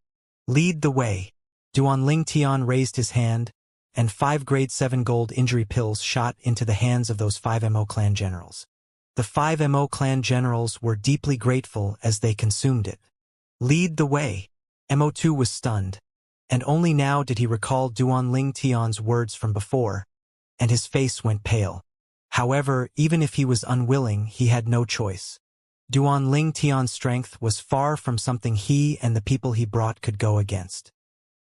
Lead the way. Duan Ling Tian raised his hand, and 5 grade 7 gold injury pills shot into the hands of those 5 Mo clan generals. The 5 Mo clan generals were deeply grateful as they consumed it. Lead the way. Mo2 was stunned, and only now did he recall Duan Ling Tian's words from before, and his face went pale. However, even if he was unwilling, he had no choice. Duan Ling Tian's strength was far from something he and the people he brought could go against.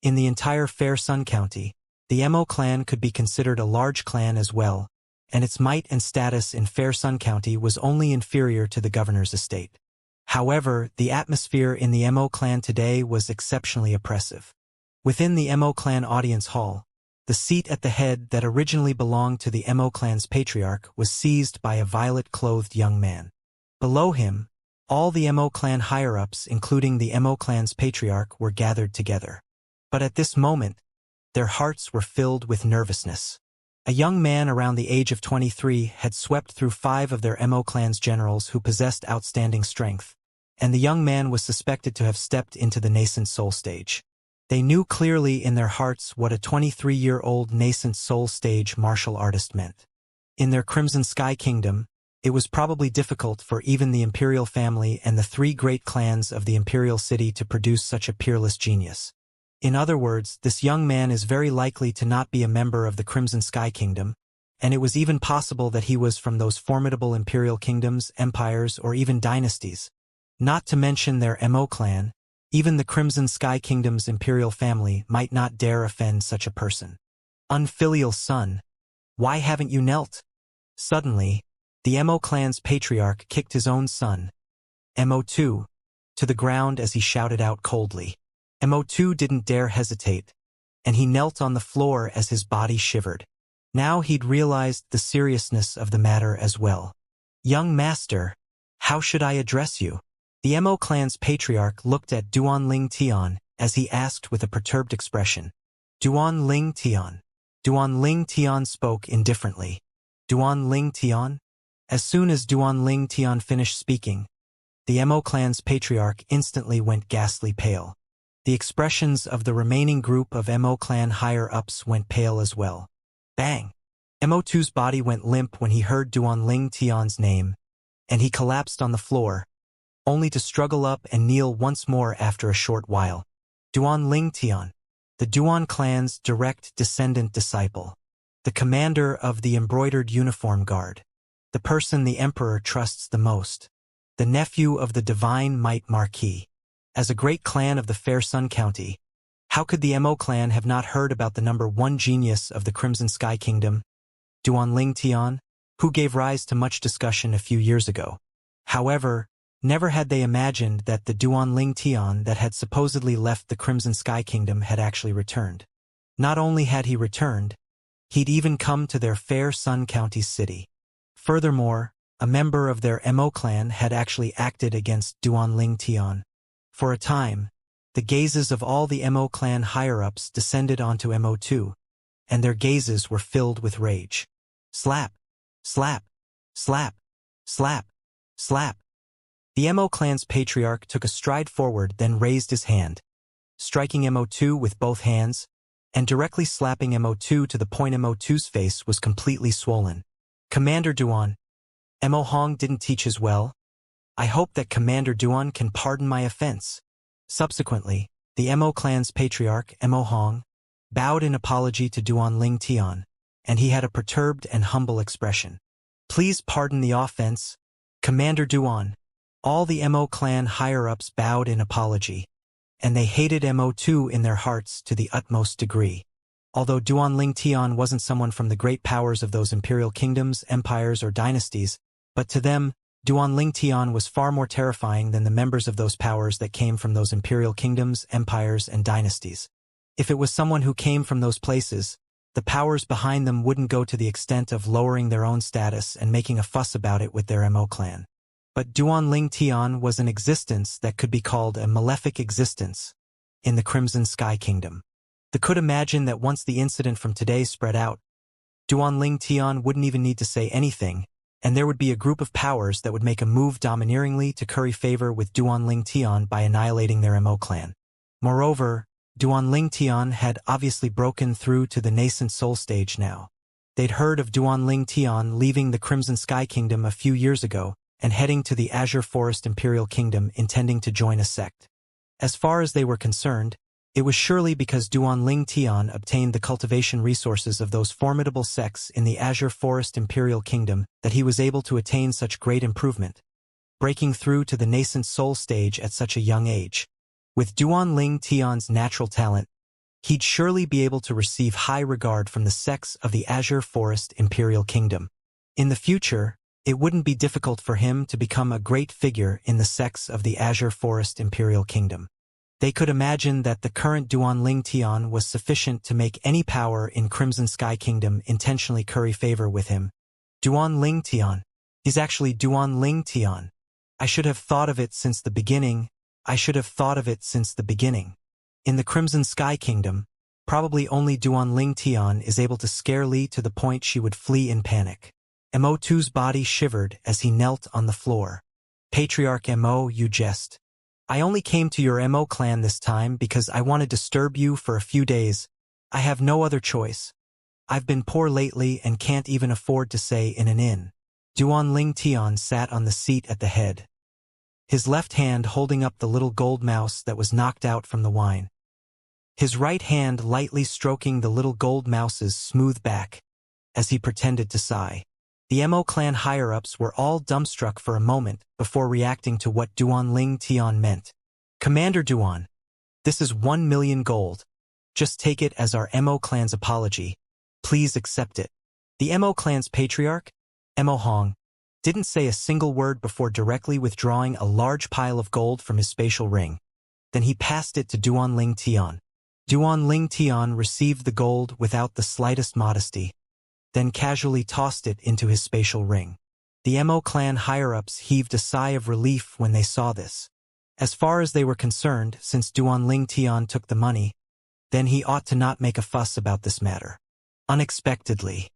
In the entire Fair Sun County, the Mo clan could be considered a large clan as well, and its might and status in Fair Sun County was only inferior to the governor's estate. However, the atmosphere in the Mo clan today was exceptionally oppressive. Within the Mo clan audience hall, the seat at the head that originally belonged to the Mo clan's patriarch was seized by a violet-clothed young man. Below him, all the Mo clan higher-ups, including the Mo clan's patriarch, were gathered together. But at this moment, their hearts were filled with nervousness. A young man around the age of 23 had swept through 5 of their Mo clan's generals who possessed outstanding strength, and the young man was suspected to have stepped into the nascent soul stage. They knew clearly in their hearts what a 23-year-old nascent soul stage martial artist meant. In their Crimson Sky Kingdom, it was probably difficult for even the imperial family and the 3 great clans of the imperial city to produce such a peerless genius. In other words, this young man is very likely to not be a member of the Crimson Sky Kingdom, and it was even possible that he was from those formidable imperial kingdoms, empires, or even dynasties. Not to mention their Mo clan, Even the Crimson Sky Kingdom's imperial family might not dare offend such a person. Unfilial son, why haven't you knelt? Suddenly, the Mo clan's patriarch kicked his own son, Mo2, to the ground as he shouted out coldly. Mo2 didn't dare hesitate, and he knelt on the floor as his body shivered. Now he'd realized the seriousness of the matter as well. Young master, how should I address you? The Mo clan's patriarch looked at Duanling Tian as he asked with a perturbed expression. Duanling Tian. Duanling Tian spoke indifferently. Duanling Tian? As soon as Duanling Tian finished speaking, the Mo clan's patriarch instantly went ghastly pale. The expressions of the remaining group of Mo clan higher-ups went pale as well. Bang! Mo2's body went limp when he heard Duanling Tian's name, and he collapsed on the floor, only to struggle up and kneel once more after a short while. Duanling Tian, the Duan clan's direct descendant disciple, the commander of the embroidered uniform guard, the person the emperor trusts the most, the nephew of the divine might marquis. As a great clan of the Fair Sun County, how could the Mo clan have not heard about the number one genius of the Crimson Sky Kingdom, Duanling Tian, who gave rise to much discussion a few years ago? However, never had they imagined that the Duanling Tian that had supposedly left the Crimson Sky Kingdom had actually returned. Not only had he returned, he'd even come to their Fair Sun County city. Furthermore, a member of their Mo clan had actually acted against Duanling Tian. For a time, the gazes of all the Mo clan higher-ups descended onto Mo2, and their gazes were filled with rage. Slap! Slap! Slap! Slap! Slap! The Mo clan's patriarch took a stride forward, then raised his hand, striking Mo2 with both hands, and directly slapping Mo2 to the point Mo2's face was completely swollen. Commander Duan, Mo Hong didn't teach as well. I hope that Commander Duan can pardon my offense. Subsequently, the Mo clan's patriarch, Mo Hong, bowed in apology to Duanling Tian, and he had a perturbed and humble expression. Please pardon the offense, Commander Duan. All the Mo clan higher-ups bowed in apology, and they hated Mo2 in their hearts to the utmost degree. Although Duanling Tian wasn't someone from the great powers of those imperial kingdoms, empires, or dynasties, but to them, Duanling Tian was far more terrifying than the members of those powers that came from those imperial kingdoms, empires, and dynasties. If it was someone who came from those places, the powers behind them wouldn't go to the extent of lowering their own status and making a fuss about it with their Mo clan. But Duanling Tian was an existence that could be called a malefic existence in the Crimson Sky Kingdom. They could imagine that once the incident from today spread out, Duanling Tian wouldn't even need to say anything, and there would be a group of powers that would make a move domineeringly to curry favor with Duanling Tian by annihilating their Mo clan. Moreover, Duanling Tian had obviously broken through to the nascent soul stage now. They'd heard of Duanling Tian leaving the Crimson Sky Kingdom a few years ago and heading to the Azure Forest Imperial Kingdom intending to join a sect. As far as they were concerned, it was surely because Duanling Tian obtained the cultivation resources of those formidable sects in the Azure Forest Imperial Kingdom that he was able to attain such great improvement, breaking through to the nascent soul stage at such a young age. With Duanling Tian's natural talent, he'd surely be able to receive high regard from the sects of the Azure Forest Imperial Kingdom. In the future, it wouldn't be difficult for him to become a great figure in the sects of the Azure Forest Imperial Kingdom. They could imagine that the current Duanling Tian was sufficient to make any power in Crimson Sky Kingdom intentionally curry favor with him. Duanling Tian. He's actually Duanling Tian. I should have thought of it since the beginning. I should have thought of it since the beginning. In the Crimson Sky Kingdom, probably only Duanling Tian is able to scare Li to the point she would flee in panic. Mo2's body shivered as he knelt on the floor. Patriarch Mo, you jest. I only came to your Mo clan this time because I want to disturb you for a few days. I have no other choice. I've been poor lately and can't even afford to stay in an inn. Duanling Tian sat on the seat at the head, his left hand holding up the little gold mouse that was knocked out from the wine. His right hand lightly stroking the little gold mouse's smooth back as he pretended to sigh. The Mo clan higher-ups were all dumbstruck for a moment before reacting to what Duanling Tian meant. Commander Duan, this is 1 million gold. Just take it as our Mo clan's apology. Please accept it. The Mo clan's patriarch, Mo Hong, didn't say a single word before directly withdrawing a large pile of gold from his spatial ring. Then he passed it to Duan Ling Tian. Duan Ling Tian received the gold without the slightest modesty, then casually tossed it into his spatial ring. The Mo clan higher-ups heaved a sigh of relief when they saw this. As far as they were concerned, since Duan Ling Tian took the money, then he ought to not make a fuss about this matter. Unexpectedly.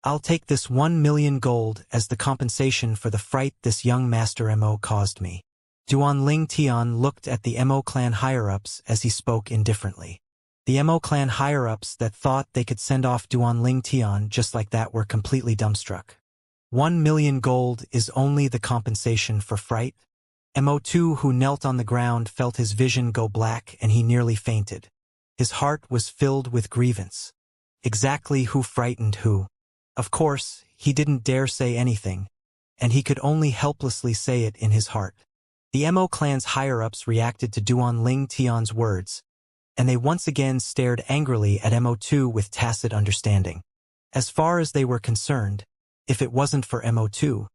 I'll take this 1 million gold as the compensation for the fright this young Master Mo caused me. Duan Ling Tian looked at the Mo clan higher-ups as he spoke indifferently. The Mo clan higher-ups that thought they could send off Duan Ling Tian just like that were completely dumbstruck. 1 million gold is only the compensation for fright? Mo2, who knelt on the ground, felt his vision go black and he nearly fainted. His heart was filled with grievance. Exactly who frightened who? Of course, he didn't dare say anything, and he could only helplessly say it in his heart. The Mo clan's higher-ups reacted to Duan Ling Tian's words, and they once again stared angrily at Mo2 with tacit understanding. As far as they were concerned, if it wasn't for Mo2,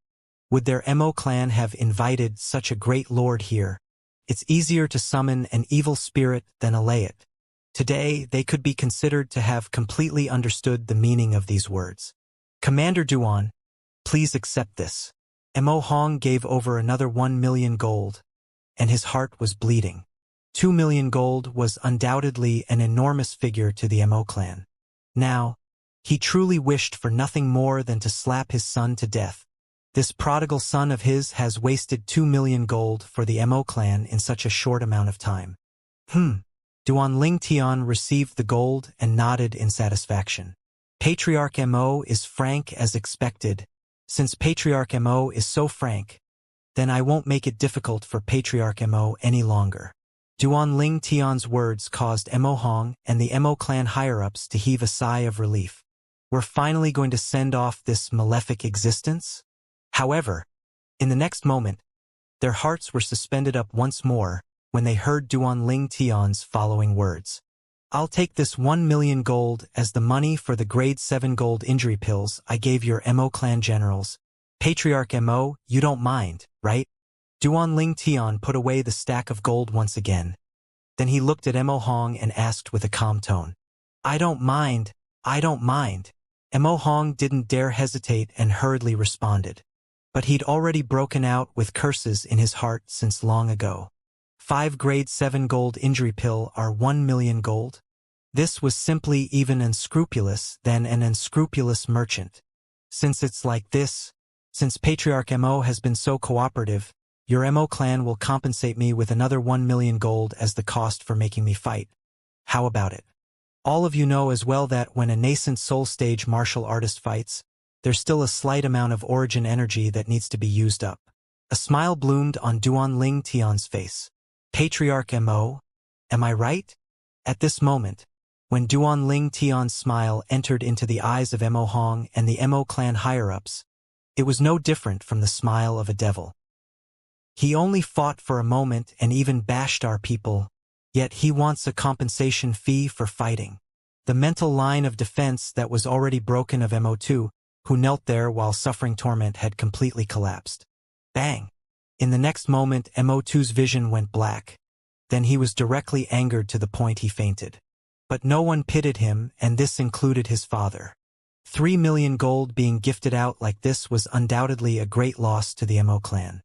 would their Mo clan have invited such a great lord here? It's easier to summon an evil spirit than allay it. Today, they could be considered to have completely understood the meaning of these words. Commander Duan, please accept this. Mo Hong gave over another 1 million gold, and his heart was bleeding. 2 million gold was undoubtedly an enormous figure to the Mo clan. Now, he truly wished for nothing more than to slap his son to death. This prodigal son of his has wasted 2 million gold for the Mo clan in such a short amount of time. Duan Ling Tian received the gold and nodded in satisfaction. Patriarch Mo is frank as expected. Since Patriarch Mo is so frank, then I won't make it difficult for Patriarch Mo any longer. Duan Ling Tian's words caused Mo Hong and the Mo clan higher-ups to heave a sigh of relief. We're finally going to send off this malefic existence? However, in the next moment, their hearts were suspended up once more when they heard Duan Ling Tian's following words. I'll take this 1 million gold as the money for the grade 7 gold injury pills I gave your Mo clan generals. Patriarch Mo, you don't mind, right? Duan Ling Tian put away the stack of gold once again. Then he looked at Mo Hong and asked with a calm tone. I don't mind. Mo Hong didn't dare hesitate and hurriedly responded. But he'd already broken out with curses in his heart since long ago. 5 grade 7 gold injury pill are 1 million gold? This was simply even unscrupulous than an unscrupulous merchant. Since it's like this, since Patriarch Mo has been so cooperative, your Mo clan will compensate me with another 1 million gold as the cost for making me fight. How about it? All of you know as well that when a nascent soul stage martial artist fights, there's still a slight amount of origin energy that needs to be used up. A smile bloomed on Duan Ling Tian's face. Patriarch Mo, am I right? At this moment, when Duan Ling Tian's smile entered into the eyes of Mo Hong and the Mo clan higher-ups, it was no different from the smile of a devil. He only fought for a moment and even bashed our people, yet he wants a compensation fee for fighting. The mental line of defense that was already broken of Mo2, who knelt there while suffering torment, had completely collapsed. Bang! In the next moment, Mo2's vision went black. Then he was directly angered to the point he fainted. But no one pitied him, and this included his father. 3 million gold being gifted out like this was undoubtedly a great loss to the Mo clan.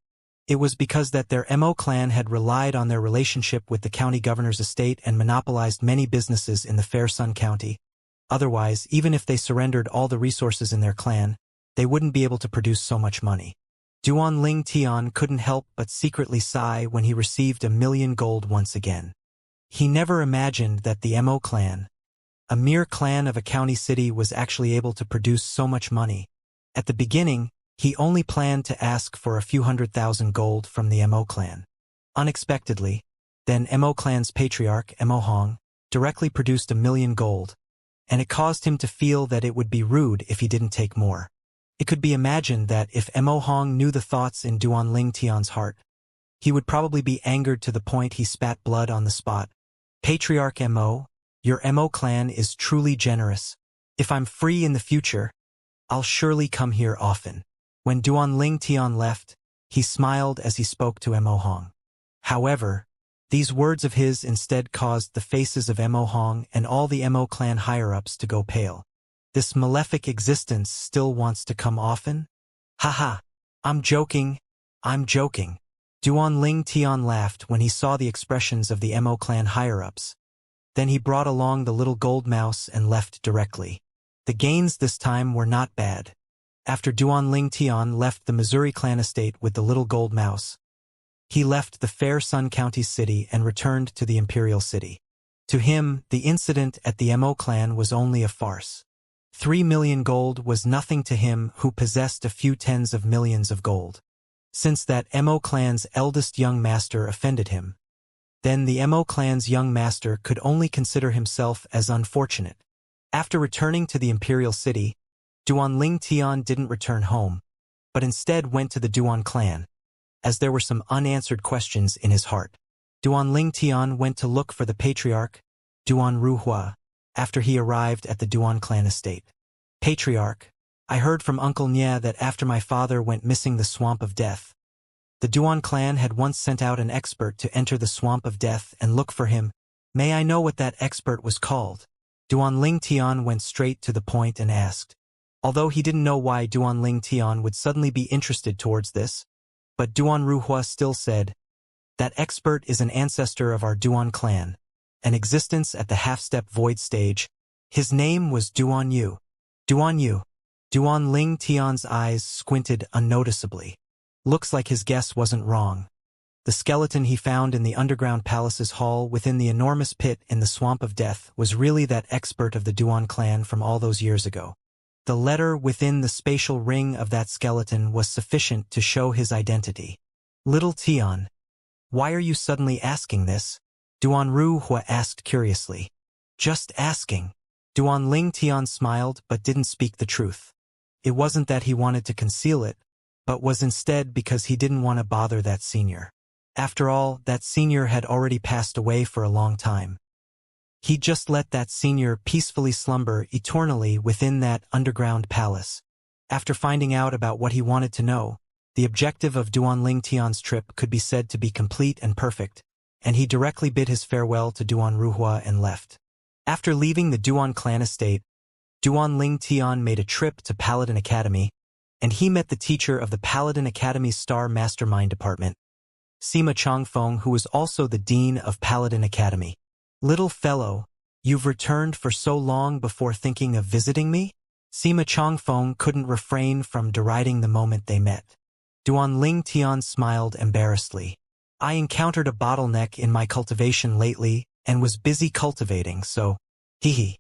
It was because that their Mo clan had relied on their relationship with the county governor's estate and monopolized many businesses in the Fair Sun County. Otherwise, even if they surrendered all the resources in their clan, they wouldn't be able to produce so much money. Duan Ling Tian couldn't help but secretly sigh when he received 1 million gold once again. He never imagined that the Mo clan, a mere clan of a county city, was actually able to produce so much money. At the beginning, he only planned to ask for a few 100,000 gold from the Mo clan. Unexpectedly, then Mo clan's patriarch, Mo Hong, directly produced 1 million gold, and it caused him to feel that it would be rude if he didn't take more. It could be imagined that if Mo Hong knew the thoughts in Duan Ling Tian's heart, he would probably be angered to the point he spat blood on the spot. Patriarch Mo, your Mo clan is truly generous. If I'm free in the future, I'll surely come here often. When Duan Ling Tian left, he smiled as he spoke to Mo Hong. However, these words of his instead caused the faces of Mo Hong and all the Mo clan higher-ups to go pale. This malefic existence still wants to come often? Haha, I'm joking. Duan Ling Tian laughed when he saw the expressions of the Mo clan higher-ups. Then he brought along the little gold mouse and left directly. The gains this time were not bad. After Duan Ling Tian left the Missouri clan estate with the little gold mouse, he left the fair Sun County city and returned to the Imperial City. To him, the incident at the Mo clan was only a farce. 3 million gold was nothing to him who possessed a few tens of millions of gold. Since that Mo clan's eldest young master offended him, then the Mo clan's young master could only consider himself as unfortunate. After returning to the Imperial City, Duan Ling Tian didn't return home, but instead went to the Duan clan, as there were some unanswered questions in his heart. Duan Ling Tian went to look for the patriarch, Duan Ruhua, after he arrived at the Duan clan estate. Patriarch, I heard from Uncle Nya that after my father went missing the Swamp of Death, the Duan clan had once sent out an expert to enter the Swamp of Death and look for him. May I know what that expert was called? Duan Ling Tian went straight to the point and asked. Although he didn't know why Duan Ling Tian would suddenly be interested towards this, but Duan Ruhua still said, that expert is an ancestor of our Duan clan, an existence at the half-step void stage. His name was Duan Yu. Duan Yu. Duan Ling Tian's eyes squinted unnoticeably. Looks like his guess wasn't wrong. The skeleton he found in the underground palace's hall within the enormous pit in the Swamp of Death was really that expert of the Duan clan from all those years ago. The letter within the spatial ring of that skeleton was sufficient to show his identity. Little Tian, why are you suddenly asking this? Duan Ruhua asked curiously. Just asking. Duan Ling Tian smiled but didn't speak the truth. It wasn't that he wanted to conceal it, but was instead because he didn't want to bother that senior. After all, that senior had already passed away for a long time. He just let that senior peacefully slumber eternally within that underground palace. After finding out about what he wanted to know, the objective of Duan Ling Tian's trip could be said to be complete and perfect, and he directly bid his farewell to Duan Ruhua and left. After leaving the Duan clan estate, Duan Ling Tian made a trip to Paladin Academy, and he met the teacher of the Paladin Academy's Star Mastermind Department, Sima Changfeng, who was also the dean of Paladin Academy. Little fellow, you've returned for so long before thinking of visiting me? Sima Changfeng couldn't refrain from deriding the moment they met. Duan Ling Tian smiled embarrassedly. I encountered a bottleneck in my cultivation lately and was busy cultivating, so, hehe.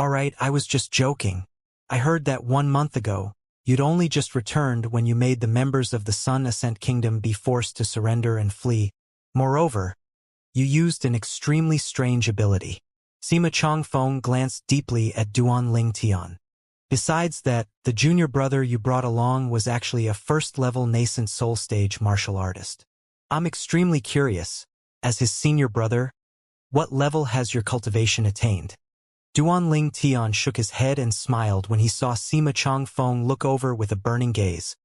Alright, I was just joking. I heard that 1 month ago, you'd only just returned when you made the members of the Sun Ascent Kingdom be forced to surrender and flee. Moreover, you used an extremely strange ability. Sima Changfeng glanced deeply at Duan Ling Tian. Besides that, the junior brother you brought along was actually a first-level nascent soul stage martial artist. I'm extremely curious, as his senior brother, what level has your cultivation attained? Duan Ling Tian shook his head and smiled when he saw Sima Changfeng look over with a burning gaze.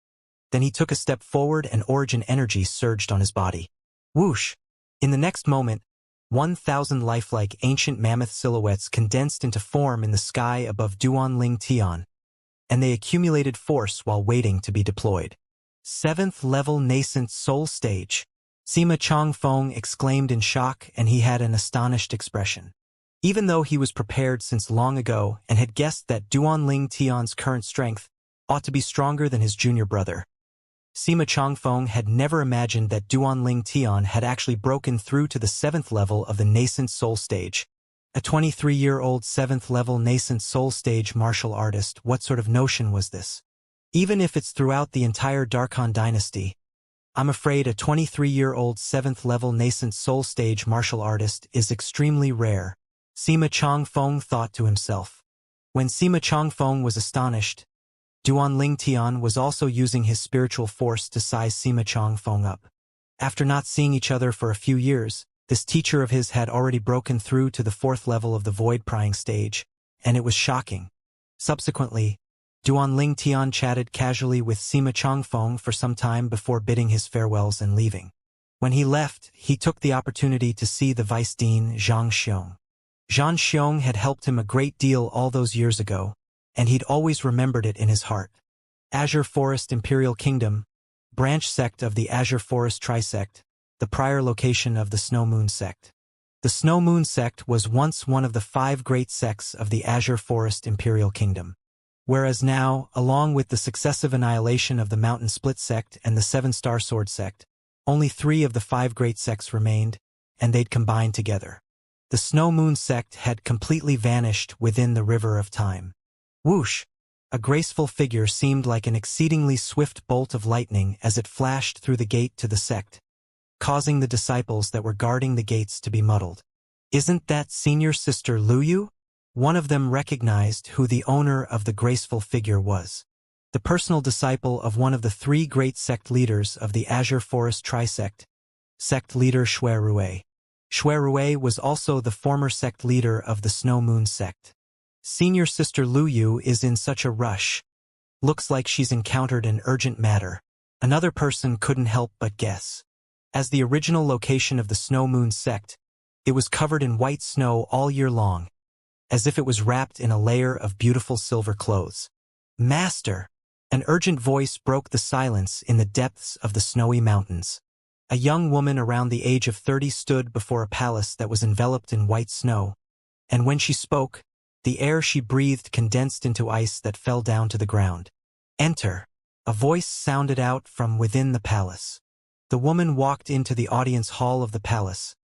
Then he took a step forward and origin energy surged on his body. Whoosh! In the next moment, 1,000 lifelike ancient mammoth silhouettes condensed into form in the sky above Duan Ling Tian, and they accumulated force while waiting to be deployed. 7th level nascent soul stage. Sima Changfeng exclaimed in shock, and he had an astonished expression. Even though he was prepared since long ago and had guessed that Duan Ling Tian's current strength ought to be stronger than his junior brother, Sima Changfeng had never imagined that Duan Ling Tian had actually broken through to the 7th level of the nascent soul stage. A 23-year-old 7th level nascent soul stage martial artist, what sort of notion was this? Even if it's throughout the entire Darkhan dynasty, I'm afraid a 23-year-old 7th level nascent soul stage martial artist is extremely rare, Sima Changfeng thought to himself. When Sima Changfeng was astonished, Duan Ling Tian was also using his spiritual force to size Sima Changfeng up. After not seeing each other for a few years, this teacher of his had already broken through to the 4th level of the void-prying stage, and it was shocking. Subsequently, Duanling Tian chatted casually with Sima Changfeng for some time before bidding his farewells and leaving. When he left, he took the opportunity to see the vice dean Zhang Xiong. Zhang Xiong had helped him a great deal all those years ago, and he'd always remembered it in his heart. Azure Forest Imperial Kingdom, branch sect of the Azure Forest Trisect, the prior location of the Snow Moon sect. The Snow Moon sect was once one of the 5 great sects of the Azure Forest Imperial Kingdom. Whereas now, along with the successive annihilation of the Mountain Split sect and the 7-Star Sword sect, only 3 of the 5 great sects remained, and they'd combined together. The Snow Moon sect had completely vanished within the river of time. Whoosh! A graceful figure seemed like an exceedingly swift bolt of lightning as it flashed through the gate to the sect, causing the disciples that were guarding the gates to be muddled. "Isn't that senior sister Luyu?" One of them recognized who the owner of the graceful figure was. The personal disciple of one of the 3 great sect leaders of the Azure Forest Trisect, sect leader Xue Rui. Xue Rui was also the former sect leader of the Snow Moon sect. Senior sister Luyu is in such a rush. Looks like she's encountered an urgent matter. Another person couldn't help but guess. As the original location of the Snow Moon sect, it was covered in white snow all year long, as if it was wrapped in a layer of beautiful silver clothes. "Master!" An urgent voice broke the silence in the depths of the snowy mountains. A young woman around the age of 30 stood before a palace that was enveloped in white snow, and when she spoke, the air she breathed condensed into ice that fell down to the ground. "Enter!" A voice sounded out from within the palace. The woman walked into the audience hall of the palace,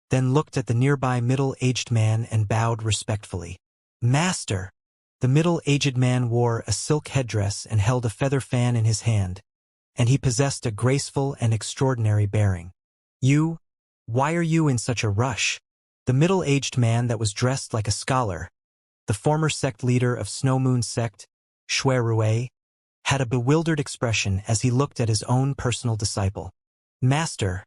then looked at the nearby middle-aged man and bowed respectfully. "Master!" The middle-aged man wore a silk headdress and held a feather fan in his hand, and he possessed a graceful and extraordinary bearing. Why are you in such a rush?" The middle-aged man that was dressed like a scholar, the former sect leader of Snow Moon sect, Xue Rui, had a bewildered expression as he looked at his own personal disciple. "Master,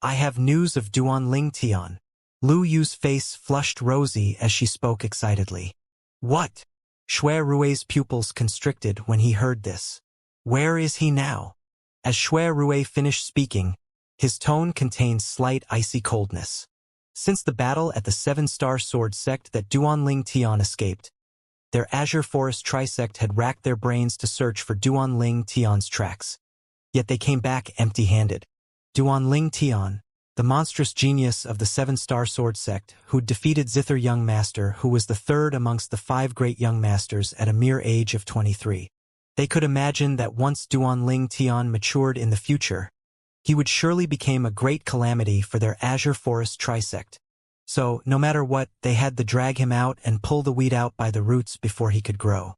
I have news of Duanling Tian." Lu Yu's face flushed rosy as she spoke excitedly. "What?" Xue Rui's pupils constricted when he heard this. "Where is he now?" As Xue Rui finished speaking, his tone contained slight icy coldness. Since the battle at the 7-Star Sword sect that Duanling Tian escaped, their Azure Forest Trisect had racked their brains to search for Duanling Tian's tracks. Yet they came back empty-handed. Duanling Tian, the monstrous genius of the 7-Star Sword sect, who'd defeated Zither Young Master, who was the 3rd amongst the 5 great young masters at a mere age of 23. They could imagine that once Duanling Tian matured in the future, he would surely become a great calamity for their Azure Forest Trisect. So, no matter what, they had to drag him out and pull the weed out by the roots before he could grow.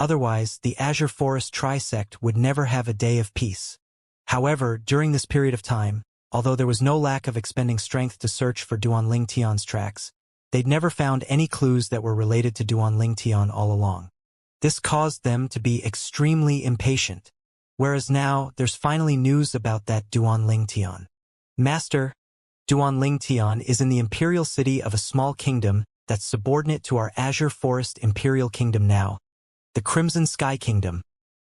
Otherwise, the Azure Forest Trisect would never have a day of peace. However, during this period of time, although there was no lack of expending strength to search for Duanling Tian's tracks, they'd never found any clues that were related to Duanling Tian all along. This caused them to be extremely impatient. Whereas now, there's finally news about that Duanling Tian. "Master, Duanling Tian is in the imperial city of a small kingdom that's subordinate to our Azure Forest Imperial Kingdom now, the Crimson Sky Kingdom,"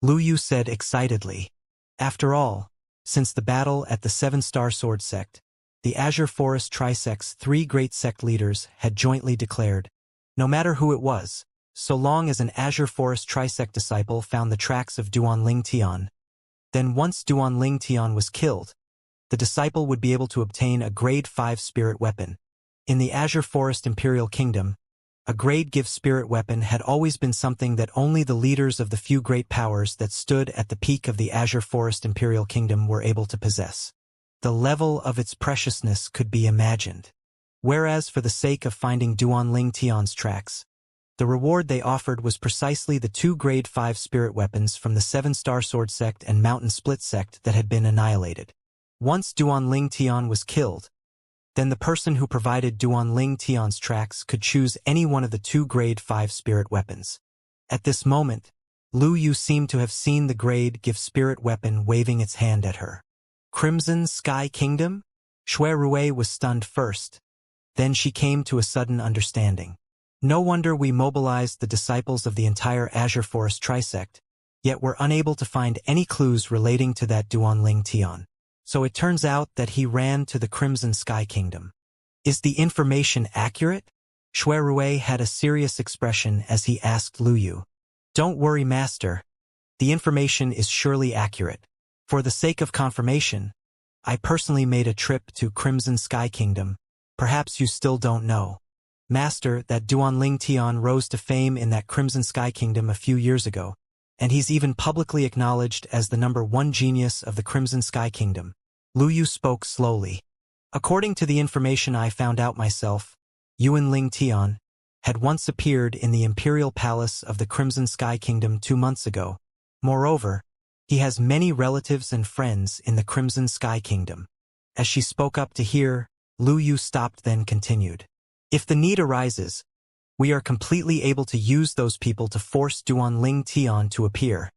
Lu Yu said excitedly. After all, since the battle at the 7-Star Sword sect, the Azure Forest Trisect's 3 great sect leaders had jointly declared, no matter who it was, so long as an Azure Forest Trisect disciple found the tracks of Duanling Tian, then once Duanling Tian was killed, the disciple would be able to obtain a Grade 5 spirit weapon. In the Azure Forest Imperial Kingdom, a Grade-give spirit weapon had always been something that only the leaders of the few great powers that stood at the peak of the Azure Forest Imperial Kingdom were able to possess. The level of its preciousness could be imagined. Whereas for the sake of finding Duanling Tian's tracks, the reward they offered was precisely the 2 Grade 5 spirit weapons from the 7-Star Sword sect and Mountain Split sect that had been annihilated. Once Duanling Tian was killed, then the person who provided Duanling Tian's tracks could choose any one of the 2 Grade 5 spirit weapons. At this moment, Lu Yu seemed to have seen the Grade-give spirit weapon waving its hand at her. Crimson Sky Kingdom? Shui Rui was stunned first. Then she came to a sudden understanding. No wonder we mobilized the disciples of the entire Azure Forest Trisect, yet were unable to find any clues relating to that Duanling Tian. So it turns out that he ran to the Crimson Sky Kingdom. Is the information accurate? Shui Rui had a serious expression as he asked Lu Yu. Don't worry, Master. The information is surely accurate. For the sake of confirmation, I personally made a trip to Crimson Sky Kingdom. Perhaps you still don't know. Master, that Duanling Tian rose to fame in that Crimson Sky Kingdom a few years ago, and he's even publicly acknowledged as the #1 genius of the Crimson Sky Kingdom. Lu Yu spoke slowly. According to the information I found out myself, Yuan Ling Tian had once appeared in the Imperial Palace of the Crimson Sky Kingdom 2 months ago. Moreover, he has many relatives and friends in the Crimson Sky Kingdom. As she spoke up to hear, Lu Yu stopped, then continued. If the need arises, we are completely able to use those people to force Duanling Tian to appear.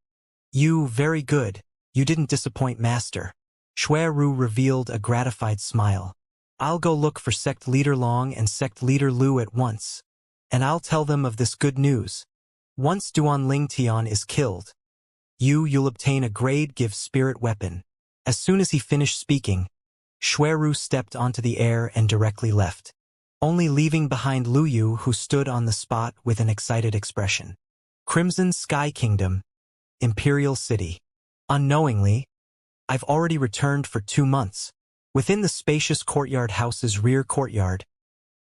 You, very good. You didn't disappoint, Master. Shui Ru revealed a gratified smile. I'll go look for Sect Leader Long and Sect Leader Lu at once, and I'll tell them of this good news. Once Duanling Tian is killed, you'll obtain a grade give spirit weapon. As soon as he finished speaking, Shui Ru stepped onto the air and directly left, only leaving behind Lu Yu, who stood on the spot with an excited expression. Crimson Sky Kingdom, Imperial City. Unknowingly, I've already returned for 2 months. Within the spacious courtyard house's rear courtyard,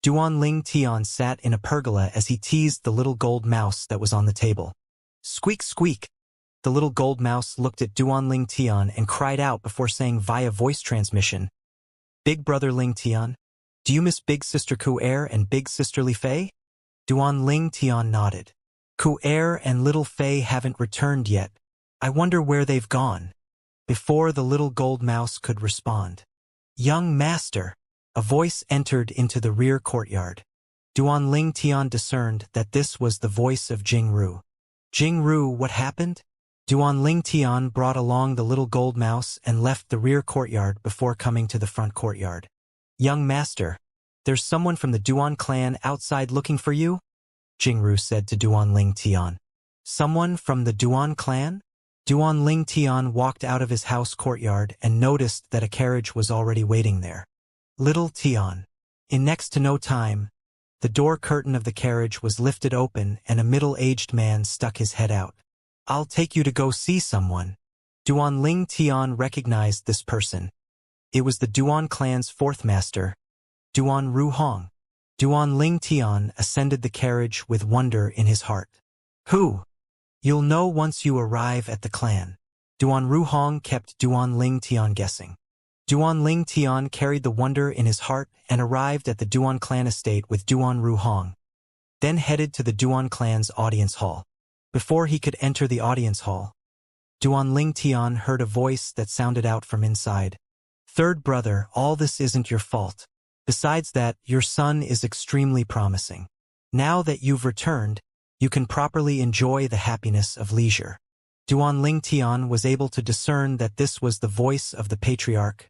Duanling Tian sat in a pergola as he teased the little gold mouse that was on the table. Squeak, squeak. The little gold mouse looked at Duanling Tian and cried out before saying via voice transmission, Big Brother Ling Tian, do you miss Big Sister Ku Er and Big Sister Li Fei? Duanling Tian nodded. Ku Er and Little Fei haven't returned yet. I wonder where they've gone. Before the little gold mouse could respond, Young Master, a voice entered into the rear courtyard. Duanling Tian discerned that this was the voice of Jingru. Jingru, what happened? Duanling Tian brought along the little gold mouse and left the rear courtyard before coming to the front courtyard. Young Master, there's someone from the Duan clan outside looking for you? Jingru said to Duanling Tian. Someone from the Duan clan? Duanling Tian walked out of his house courtyard and noticed that a carriage was already waiting there. Little Tian. In next to no time, the door curtain of the carriage was lifted open and a middle-aged man stuck his head out. I'll take you to go see someone. Duanling Tian recognized this person. It was the Duan clan's 4th master, Duan Ruhong. Duanling Tian ascended the carriage with wonder in his heart. Who? You'll know once you arrive at the clan. Duan Ruhong kept Duanling Tian guessing. Duanling Tian carried the wonder in his heart and arrived at the Duan clan estate with Duan Ruhong, then headed to the Duan clan's audience hall. Before he could enter the audience hall, Duanling Tian heard a voice that sounded out from inside. Third brother, all this isn't your fault. Besides that, your son is extremely promising. Now that you've returned, you can properly enjoy the happiness of leisure. Duanling Tian was able to discern that this was the voice of the patriarch,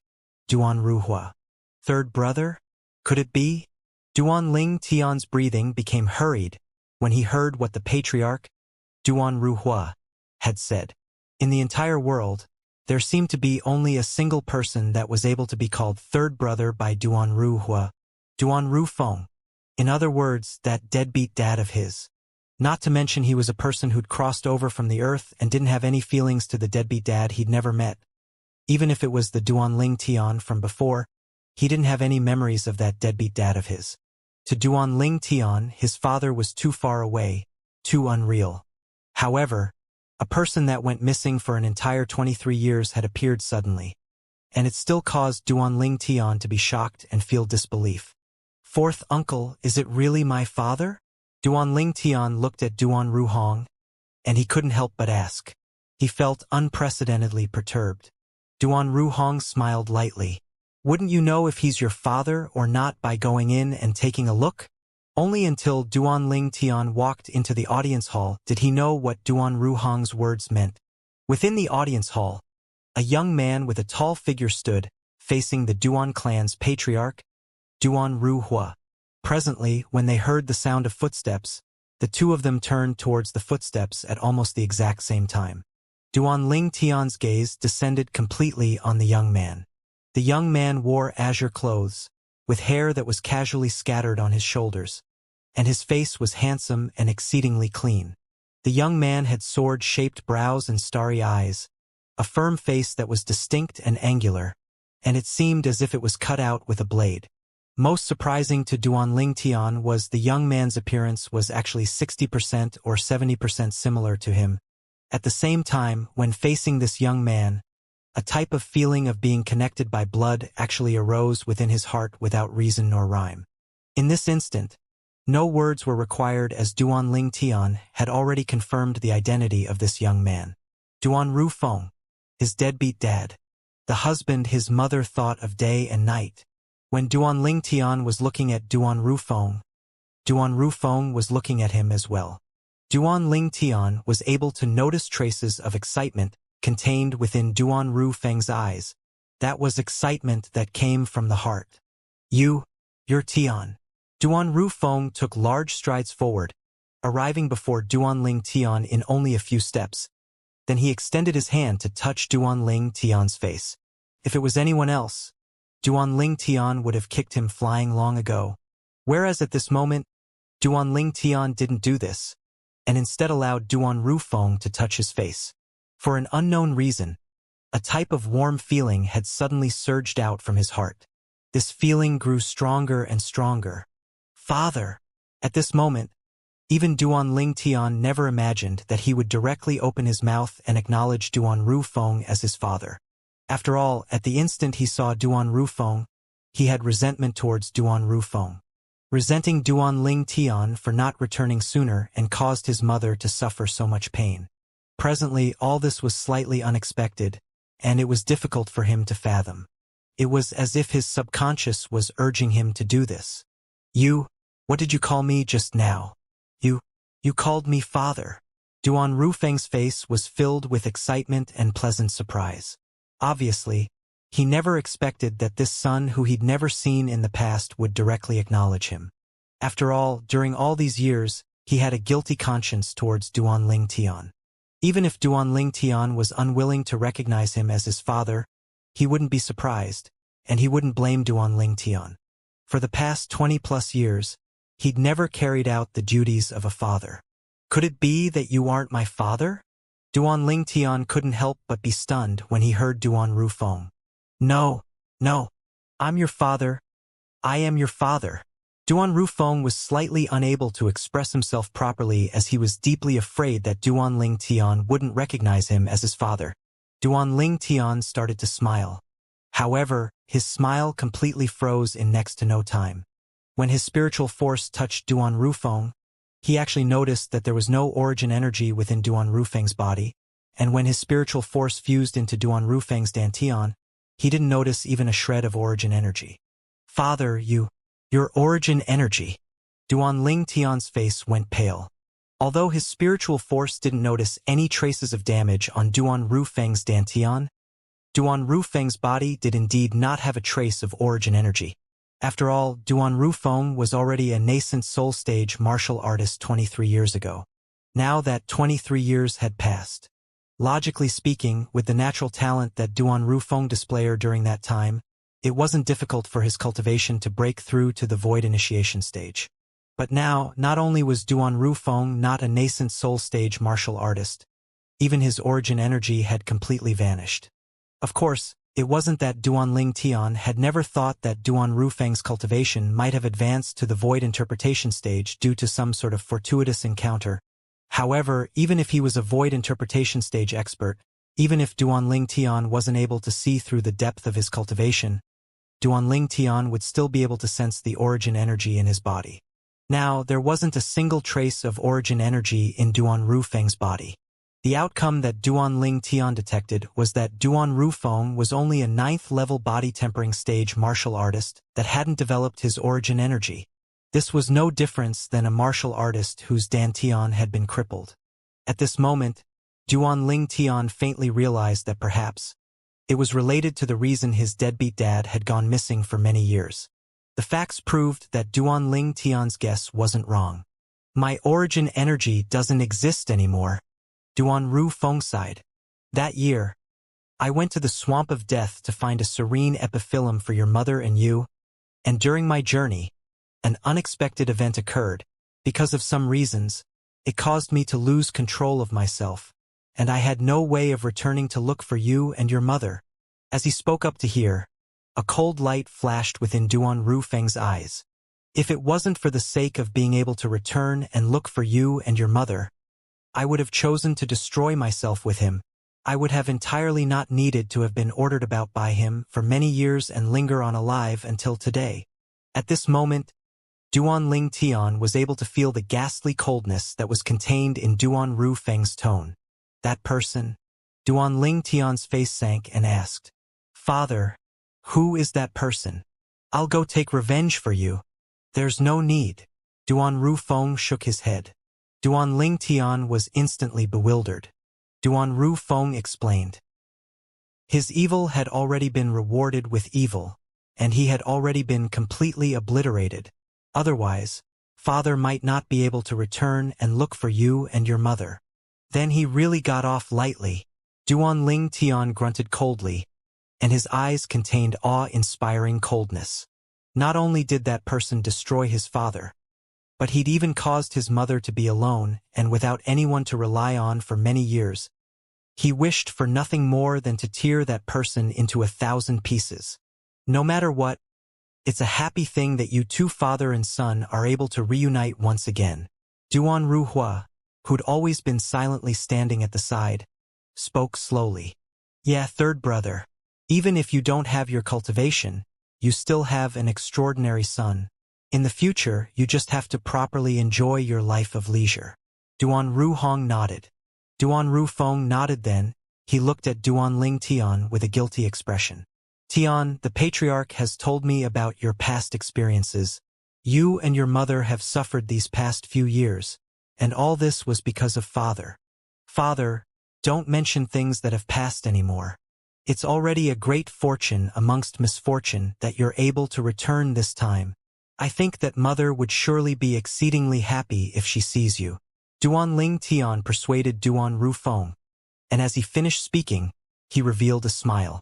Duan Ruhua. Third brother? Could it be? Duanling Tian's breathing became hurried when he heard what the patriarch, Duan Ruhua, had said. In the entire world, there seemed to be only a single person that was able to be called third brother by Duan Ruhua, Duan Rufeng. In other words, that deadbeat dad of his. Not to mention he was a person who'd crossed over from the earth and didn't have any feelings to the deadbeat dad he'd never met. Even if it was the Duanling Tian from before, he didn't have any memories of that deadbeat dad of his. To Duanling Tian, his father was too far away, too unreal. However, a person that went missing for an entire 23 years had appeared suddenly, and it still caused Duanling Tian to be shocked and feel disbelief. Fourth uncle, is it really my father? Duanling Tian looked at Duan Ruhong, and he couldn't help but ask. He felt unprecedentedly perturbed. Duan Ruhong smiled lightly. Wouldn't you know if he's your father or not by going in and taking a look? Only until Duanling Tian walked into the audience hall did he know what Duan Ruhong's words meant. Within the audience hall, a young man with a tall figure stood, facing the Duan clan's patriarch, Duan Ruhua. Presently, when they heard the sound of footsteps, the two of them turned towards the footsteps at almost the exact same time. Duan Ling Tian's gaze descended completely on the young man. The young man wore azure clothes, with hair that was casually scattered on his shoulders, and his face was handsome and exceedingly clean. The young man had sword-shaped brows and starry eyes, a firm face that was distinct and angular, and it seemed as if it was cut out with a blade. Most surprising to Duan Ling Tian was the young man's appearance was actually 60% or 70% similar to him. At the same time, when facing this young man, a type of feeling of being connected by blood actually arose within his heart without reason nor rhyme. In this instant, no words were required as Duan Ling Tian had already confirmed the identity of this young man. Duan Rufeng, his deadbeat dad. The husband his mother thought of day and night. When Duan Ling Tian was looking at Duan Rufeng was looking at him as well. Duan Ling Tian was able to notice traces of excitement contained within Duan Rufeng's eyes. That was excitement that came from the heart. You're Tian. Duan Rufeng took large strides forward, arriving before Duan Ling Tian in only a few steps. Then he extended his hand to touch Duan Ling Tian's face. If it was anyone else, Duan Ling Tian would have kicked him flying long ago. Whereas at this moment, Duan Ling Tian didn't do this, and instead allowed Duan Rufeng to touch his face. For an unknown reason, a type of warm feeling had suddenly surged out from his heart. This feeling grew stronger and stronger. Father! At this moment, even Duan Ling Tian never imagined that he would directly open his mouth and acknowledge Duan Rufeng as his father. After all, at the instant he saw Duan Rufeng, he had resentment towards Duan Rufeng, resenting Duan Ling Tian for not returning sooner and caused his mother to suffer so much pain. Presently, all this was slightly unexpected, and it was difficult for him to fathom. It was as if his subconscious was urging him to do this. What did you call me just now? You called me father. Duan Rufeng's face was filled with excitement and pleasant surprise. Obviously, he never expected that this son who he'd never seen in the past would directly acknowledge him. After all, during all these years, he had a guilty conscience towards Duan Ling Tian. Even if Duan Ling Tian was unwilling to recognize him as his father, he wouldn't be surprised, and he wouldn't blame Duan Ling Tian. For the past 20+ years, he'd never carried out the duties of a father. Could it be that you aren't my father? Duan Ling Tian couldn't help but be stunned when he heard Duan Rufeng. No, I'm your father. I am your father. Duan Rufeng was slightly unable to express himself properly as he was deeply afraid that Duan Ling Tian wouldn't recognize him as his father. Duan Ling Tian started to smile. However, his smile completely froze in next to no time. When his spiritual force touched Duan Rufeng, he actually noticed that there was no origin energy within Duan Rufeng's body, and when his spiritual force fused into Duan Rufeng's dantian, he didn't notice even a shred of origin energy. Father, your origin energy. Duan Ling Tian's face went pale. Although his spiritual force didn't notice any traces of damage on Duan Rufeng's dantian, Duan Rufeng's body did indeed not have a trace of origin energy. After all, Duan Rufeng was already a nascent soul stage martial artist 23 years ago. Now that 23 years had passed. Logically speaking, with the natural talent that Duan Rufeng displayed during that time, it wasn't difficult for his cultivation to break through to the void initiation stage. But now, not only was Duan Rufeng not a nascent soul stage martial artist, even his origin energy had completely vanished. Of course, it wasn't that Duan Ling Tian had never thought that Duan Rufeng's cultivation might have advanced to the void interpretation stage due to some sort of fortuitous encounter. However, even if he was a void interpretation stage expert, even if Duan Ling Tian wasn't able to see through the depth of his cultivation, Duan Ling Tian would still be able to sense the origin energy in his body. Now, there wasn't a single trace of origin energy in Duan Rufeng's body. The outcome that Duan Ling Tian detected was that Duan Rufeng was only a 9th-level body tempering stage martial artist that hadn't developed his origin energy. This was no difference than a martial artist whose dantian had been crippled. At this moment, Duan Ling Tian faintly realized that perhaps It was related to the reason his deadbeat dad had gone missing for many years. The facts proved that Duan Ling Tian's guess wasn't wrong. My origin energy doesn't exist anymore. Duan Ru Feng sighed. That year, I went to the swamp of death to find a serene epiphyllum for your mother and you, and during my journey, an unexpected event occurred. Because of some reasons, it caused me to lose control of myself, and I had no way of returning to look for you and your mother. As he spoke up to hear, a cold light flashed within Duan Ru Feng's eyes. If it wasn't for the sake of being able to return and look for you and your mother, I would have chosen to destroy myself with him. I would have entirely not needed to have been ordered about by him for many years and linger on alive until today. At this moment, Duan Ling Tian was able to feel the ghastly coldness that was contained in Duan Ru Feng's tone. That person? Duan Ling Tian's face sank and asked, Father, who is that person? I'll go take revenge for you. There's no need. Duan Ru Feng shook his head. Duan Ling Tian was instantly bewildered. Duan Ru Feng explained. His evil had already been rewarded with evil, and he had already been completely obliterated. Otherwise, Father might not be able to return and look for you and your mother. Then he really got off lightly. Duan Ling Tian grunted coldly, and his eyes contained awe-inspiring coldness. Not only did that person destroy his father, but he'd even caused his mother to be alone and without anyone to rely on for many years. He wished for nothing more than to tear that person into 1,000 pieces. No matter what, it's a happy thing that you two father and son are able to reunite once again. Duan Ruhua, who'd always been silently standing at the side, spoke slowly. Yeah, third brother. Even if you don't have your cultivation, you still have an extraordinary son. In the future, you just have to properly enjoy your life of leisure. Duan Ru Hong nodded. Duan Ru Feng nodded then. He looked at Duan Ling Tian with a guilty expression. Tian, the patriarch has told me about your past experiences. You and your mother have suffered these past few years, and all this was because of Father. Father, don't mention things that have passed anymore. It's already a great fortune amongst misfortune that you're able to return this time. I think that Mother would surely be exceedingly happy if she sees you. Duan Ling Tian persuaded Duan Ru Feng, and as he finished speaking, he revealed a smile.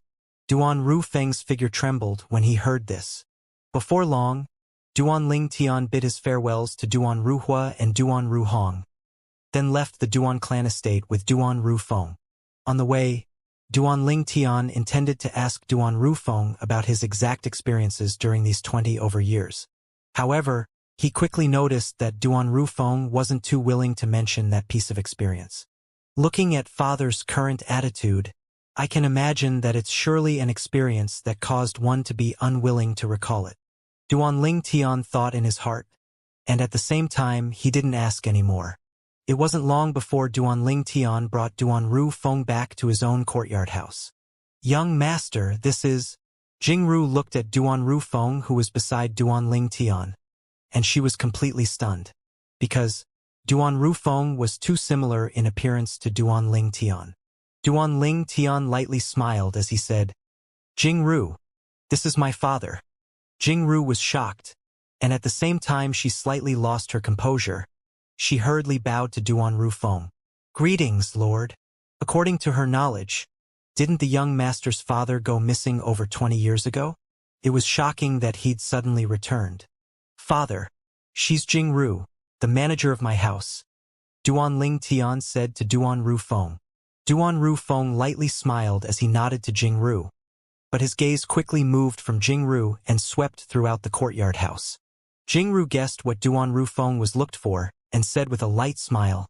Duan Ru Feng's figure trembled when he heard this. Before long, Duan Ling Tian bid his farewells to Duan Ruhua and Duan Ru Hong, then left the Duan clan estate with Duan Ru Feng. On the way, Duan Ling Tian intended to ask Duan Ru Feng about his exact experiences during these 20 over years. However, he quickly noticed that Duan Ru Feng wasn't too willing to mention that piece of experience. Looking at Father's current attitude, I can imagine that it's surely an experience that caused one to be unwilling to recall it. Duan Ling Tian thought in his heart, and at the same time he didn't ask anymore. It wasn't long before Duan Ling Tian brought Duan Ru Feng back to his own courtyard house. Young master, this is... Jingru looked at Duan Ru Feng, who was beside Duan Ling Tian, and she was completely stunned, because Duan Ru Feng was too similar in appearance to Duan Ling Tian. Duan Ling Tian lightly smiled as he said, Jingru, this is my father. Jingru was shocked, and at the same time she slightly lost her composure. She hurriedly bowed to Duan Ru Feng. Greetings, Lord. According to her knowledge, didn't the young master's father go missing over 20 years ago? It was shocking that he'd suddenly returned. Father, she's Jingru, the manager of my house, Duan Ling Tian said to Duan Ru Feng. Duan Ru Feng lightly smiled as he nodded to Jingru, but his gaze quickly moved from Jingru and swept throughout the courtyard house. Jingru guessed what Duan Ru Feng was looked for and said with a light smile,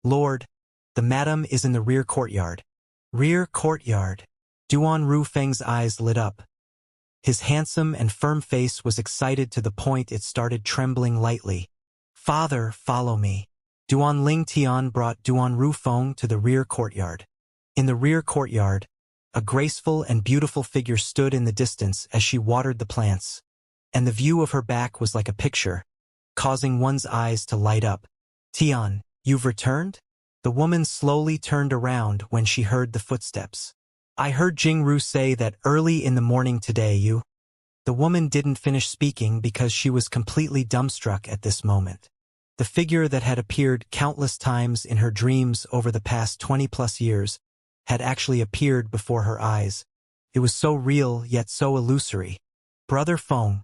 Lord, the madam is in the rear courtyard. Rear courtyard. Duan Ru Feng's eyes lit up. His handsome and firm face was excited to the point it started trembling lightly. Father, follow me. Duan Ling Tian brought Duan Ru Feng to the rear courtyard. In the rear courtyard, a graceful and beautiful figure stood in the distance as she watered the plants, and the view of her back was like a picture, causing one's eyes to light up. Tian, you've returned? The woman slowly turned around when she heard the footsteps. I heard Jingru say that early in the morning today you... The woman didn't finish speaking because she was completely dumbstruck at this moment. The figure that had appeared countless times in her dreams over the past 20+ years had actually appeared before her eyes. It was so real yet so illusory. Brother Feng,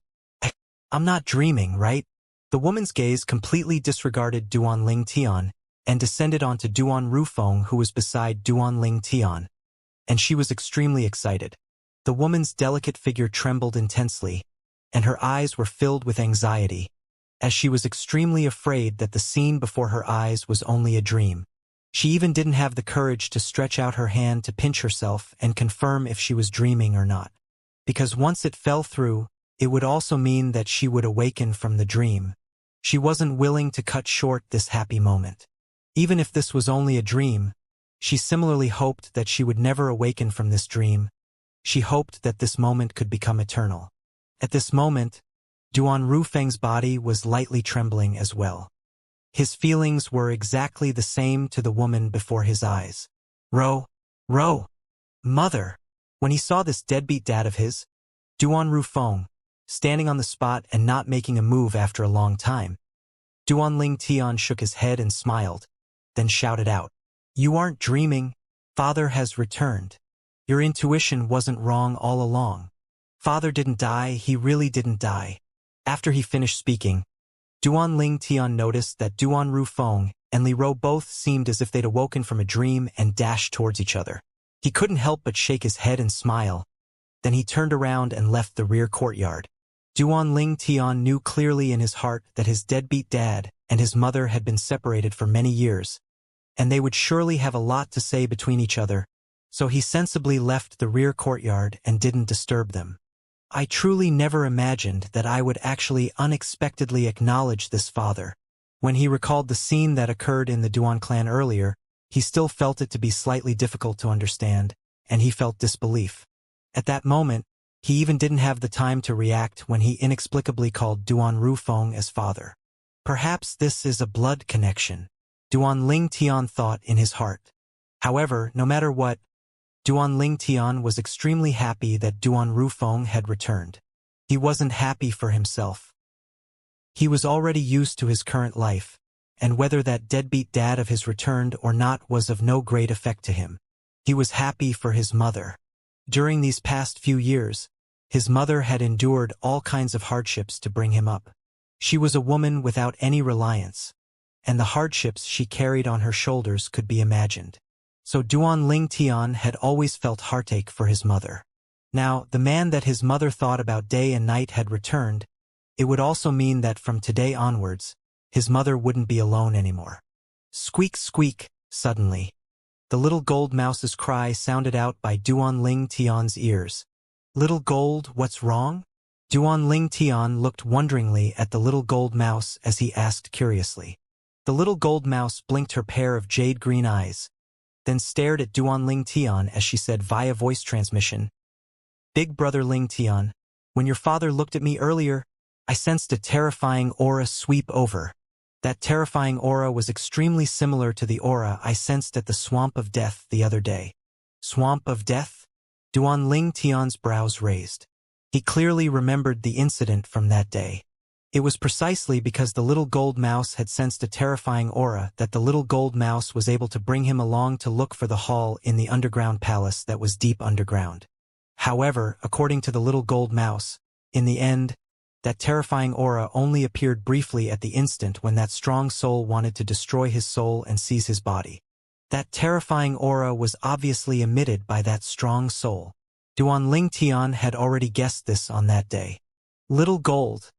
I'm not dreaming, right? The woman's gaze completely disregarded Duan Ling Tian and descended onto Duan Rufeng, who was beside Duan Ling Tian. And she was extremely excited. The woman's delicate figure trembled intensely, and her eyes were filled with anxiety, as she was extremely afraid that the scene before her eyes was only a dream. She even didn't have the courage to stretch out her hand to pinch herself and confirm if she was dreaming or not. Because once it fell through, it would also mean that she would awaken from the dream. She wasn't willing to cut short this happy moment. Even if this was only a dream, she similarly hoped that she would never awaken from this dream. She hoped that this moment could become eternal. At this moment, Duan Rufeng's body was lightly trembling as well. His feelings were exactly the same to the woman before his eyes. Ro, mother! When he saw this deadbeat dad of his, Duan Rufeng, standing on the spot and not making a move after a long time, Duan Ling Tian shook his head and smiled, then shouted out, "You aren't dreaming. Father has returned. Your intuition wasn't wrong all along. Father didn't die, he really didn't die." After he finished speaking, Duan Ling Tian noticed that Duan Rufeng and Li Ro both seemed as if they'd awoken from a dream and dashed towards each other. He couldn't help but shake his head and smile. Then he turned around and left the rear courtyard. Duan Ling Tian knew clearly in his heart that his deadbeat dad and his mother had been separated for many years, and they would surely have a lot to say between each other, so he sensibly left the rear courtyard and didn't disturb them. I truly never imagined that I would actually unexpectedly acknowledge this father. When he recalled the scene that occurred in the Duan clan earlier, he still felt it to be slightly difficult to understand, and he felt disbelief. At that moment, he even didn't have the time to react when he inexplicably called Duan Rufeng as father. Perhaps this is a blood connection, Duan Ling Tian thought in his heart. However, no matter what, Duan Ling Tian was extremely happy that Duan Rufeng had returned. He wasn't happy for himself. He was already used to his current life, and whether that deadbeat dad of his returned or not was of no great effect to him. He was happy for his mother. During these past few years, his mother had endured all kinds of hardships to bring him up. She was a woman without any reliance, and the hardships she carried on her shoulders could be imagined. So Duan Ling Tian had always felt heartache for his mother. Now, the man that his mother thought about day and night had returned. It would also mean that from today onwards, his mother wouldn't be alone anymore. Squeak, squeak, suddenly. The little gold mouse's cry sounded out by Duan Ling Tian's ears. Little gold, what's wrong? Duan Ling Tian looked wonderingly at the little gold mouse as he asked curiously. The little gold mouse blinked her pair of jade green eyes, then stared at Duan Ling Tian as she said via voice transmission, "Big brother Ling Tian, when your father looked at me earlier, I sensed a terrifying aura sweep over. That terrifying aura was extremely similar to the aura I sensed at the Swamp of Death the other day." Swamp of Death? Duan Ling Tian's brows raised. He clearly remembered the incident from that day. It was precisely because the little gold mouse had sensed a terrifying aura that the little gold mouse was able to bring him along to look for the hall in the underground palace that was deep underground. However, according to the little gold mouse, in the end, that terrifying aura only appeared briefly at the instant when that strong soul wanted to destroy his soul and seize his body. That terrifying aura was obviously emitted by that strong soul. Duan Ling Tian had already guessed this on that day. Little gold,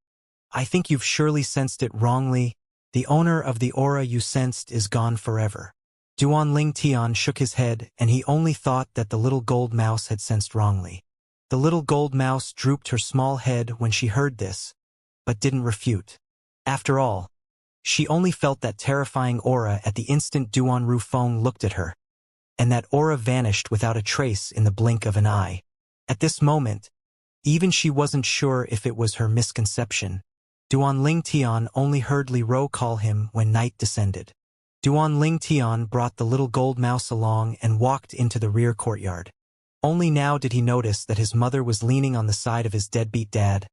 I think you've surely sensed it wrongly. The owner of the aura you sensed is gone forever. Duan Ling Tian shook his head, and he only thought that the little gold mouse had sensed wrongly. The little gold mouse drooped her small head when she heard this, but didn't refute. After all, she only felt that terrifying aura at the instant Duan Rufeng looked at her, and that aura vanished without a trace in the blink of an eye. At this moment, even she wasn't sure if it was her misconception. Duan Ling Tian only heard Li Ro call him when night descended. Duan Ling Tian brought the little gold mouse along and walked into the rear courtyard. Only now did he notice that his mother was leaning on the side of his deadbeat dad.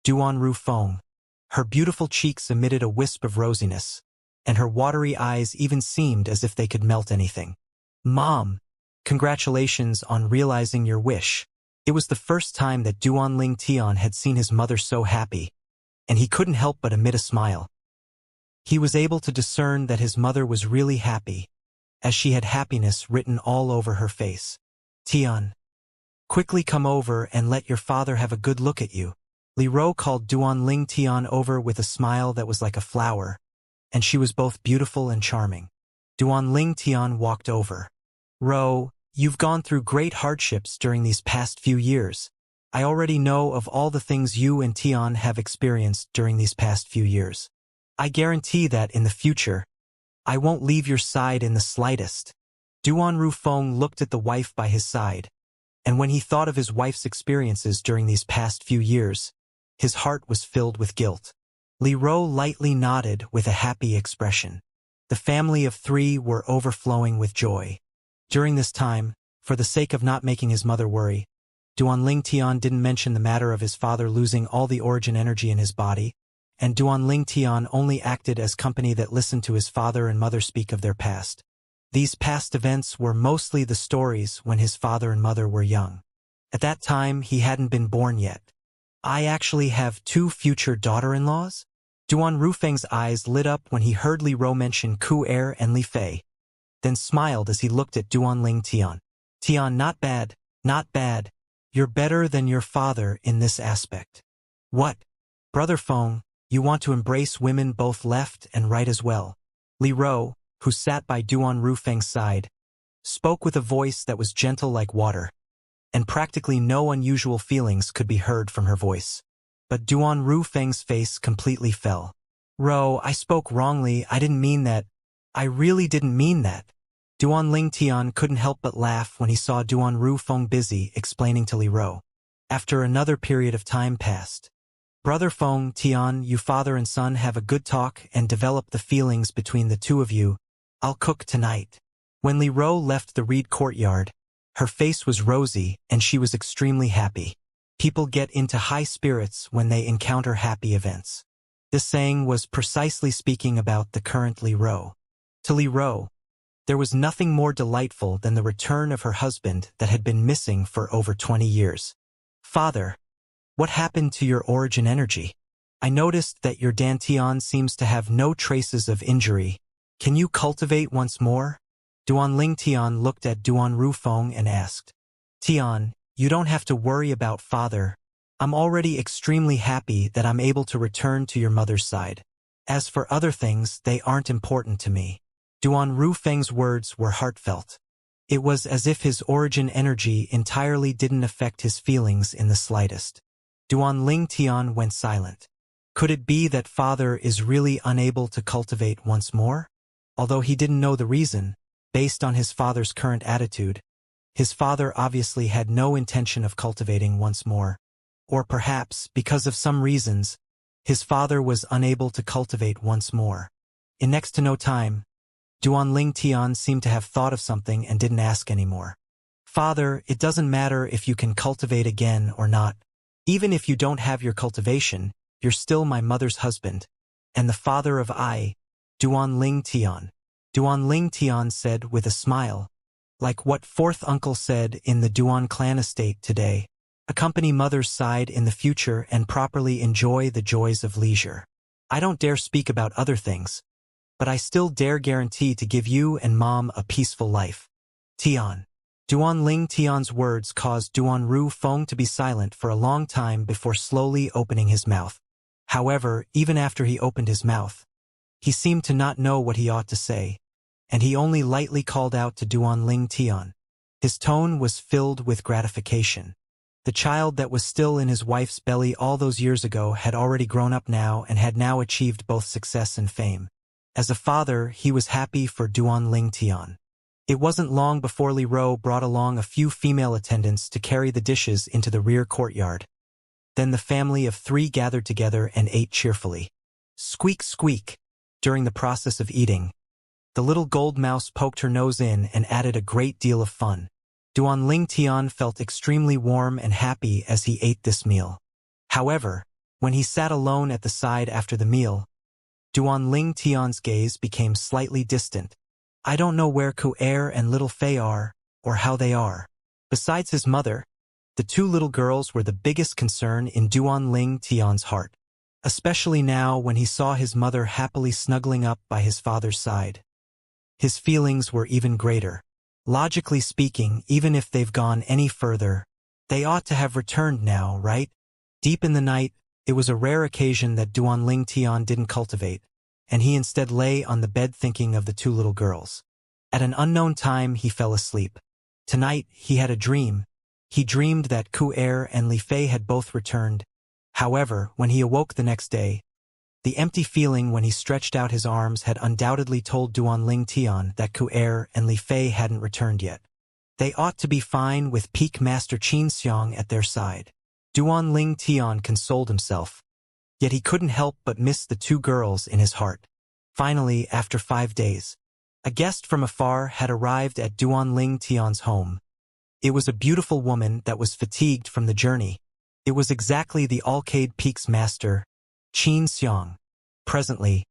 Duan Ru Feng. Her beautiful cheeks emitted a wisp of rosiness, and her watery eyes even seemed as if they could melt anything. Mom! Congratulations on realizing your wish. It was the first time that Duan Ling Tian had seen his mother so happy, and he couldn't help but emit a smile. He was able to discern that his mother was really happy, as she had happiness written all over her face. Tian. Quickly come over and let your father have a good look at you. Li Ro called Duan Ling Tian over with a smile that was like a flower, and she was both beautiful and charming. Duan Ling Tian walked over. Ro, you've gone through great hardships during these past few years. I already know of all the things you and Tian have experienced during these past few years. I guarantee that in the future, I won't leave your side in the slightest. Duan Ru Feng looked at the wife by his side, and when he thought of his wife's experiences during these past few years, his heart was filled with guilt. Li Ro lightly nodded with a happy expression. The family of three were overflowing with joy. During this time, for the sake of not making his mother worry, Duan Ling Tian didn't mention the matter of his father losing all the origin energy in his body, and Duan Ling Tian only acted as company that listened to his father and mother speak of their past. These past events were mostly the stories when his father and mother were young. At that time, he hadn't been born yet. I actually have 2 future daughter-in-laws? Duan Rufeng's eyes lit up when he heard Li Ro mention Ku Er and Li Fei, then smiled as he looked at Duan Ling Tian. Tian, not bad, not bad. You're better than your father in this aspect. What? Brother Feng, you want to embrace women both left and right as well. Li Ro, who sat by Duan Rufeng's side, spoke with a voice that was gentle like water, and practically no unusual feelings could be heard from her voice. But Duan Rufeng's face completely fell. Ro, I spoke wrongly, I didn't mean that. I really didn't mean that. Duan Ling Tian couldn't help but laugh when he saw Duan Rufeng busy explaining to Li Ro. After another period of time passed. Brother Feng, Tian, you father and son have a good talk and develop the feelings between the two of you. I'll cook tonight. When Li Ro left the reed courtyard, her face was rosy and she was extremely happy. People get into high spirits when they encounter happy events. This saying was precisely speaking about the current Li Ro. To Li Ro, there was nothing more delightful than the return of her husband that had been missing for over 20 years. Father, what happened to your origin energy? I noticed that your Dantian seems to have no traces of injury. Can you cultivate once more? Duan Ling Tian looked at Duan Rufeng and asked. Tian, you don't have to worry about father. I'm already extremely happy that I'm able to return to your mother's side. As for other things, they aren't important to me. Duan Rufeng's words were heartfelt. It was as if his origin energy entirely didn't affect his feelings in the slightest. Duan Ling Tian went silent. Could it be that father is really unable to cultivate once more? Although he didn't know the reason, based on his father's current attitude, his father obviously had no intention of cultivating once more. Or perhaps, because of some reasons, his father was unable to cultivate once more. In next to no time, Duan Ling Tian seemed to have thought of something and didn't ask anymore. Father, it doesn't matter if you can cultivate again or not. Even if you don't have your cultivation, you're still my mother's husband, and the father of Duan Ling Tian. Duan Ling Tian said with a smile, like what fourth uncle said in the Duan clan estate today, accompany mother's side in the future and properly enjoy the joys of leisure. I don't dare speak about other things, but I still dare guarantee to give you and mom a peaceful life. Tian. Duan Ling Tian's words caused Duan Ru Feng to be silent for a long time before slowly opening his mouth. However, even after he opened his mouth, he seemed to not know what he ought to say, and he only lightly called out to Duan Ling Tian. His tone was filled with gratification. The child that was still in his wife's belly all those years ago had already grown up now and had now achieved both success and fame. As a father, he was happy for Duan Ling Tian. It wasn't long before Li Ro brought along a few female attendants to carry the dishes into the rear courtyard. Then the family of three gathered together and ate cheerfully. Squeak, squeak. During the process of eating, the little gold mouse poked her nose in and added a great deal of fun. Duan Ling Tian felt extremely warm and happy as he ate this meal. However, when he sat alone at the side after the meal, Duan Ling Tian's gaze became slightly distant. I don't know where Ku-Er and little Fei are, or how they are. Besides his mother, the two little girls were the biggest concern in Duan Ling Tian's heart, especially now when he saw his mother happily snuggling up by his father's side. His feelings were even greater. Logically speaking, even if they've gone any further, they ought to have returned now, right? Deep in the night, it was a rare occasion that Duan Ling Tian didn't cultivate, and he instead lay on the bed thinking of the two little girls. At an unknown time, he fell asleep. Tonight, he had a dream. He dreamed that Ku-Er and Li Fei had both returned. However, when he awoke the next day, the empty feeling when he stretched out his arms had undoubtedly told Duan Ling Tian that Ku-Er and Li Fei hadn't returned yet. They ought to be fine with Peak Master Xianxia at their side. Duan Ling Tian consoled himself, yet he couldn't help but miss the two girls in his heart. Finally, after 5 days, a guest from afar had arrived at Duan Ling Tian's home. It was a beautiful woman that was fatigued from the journey. It was exactly the Alcade Peak's master, Xianxia. Presently,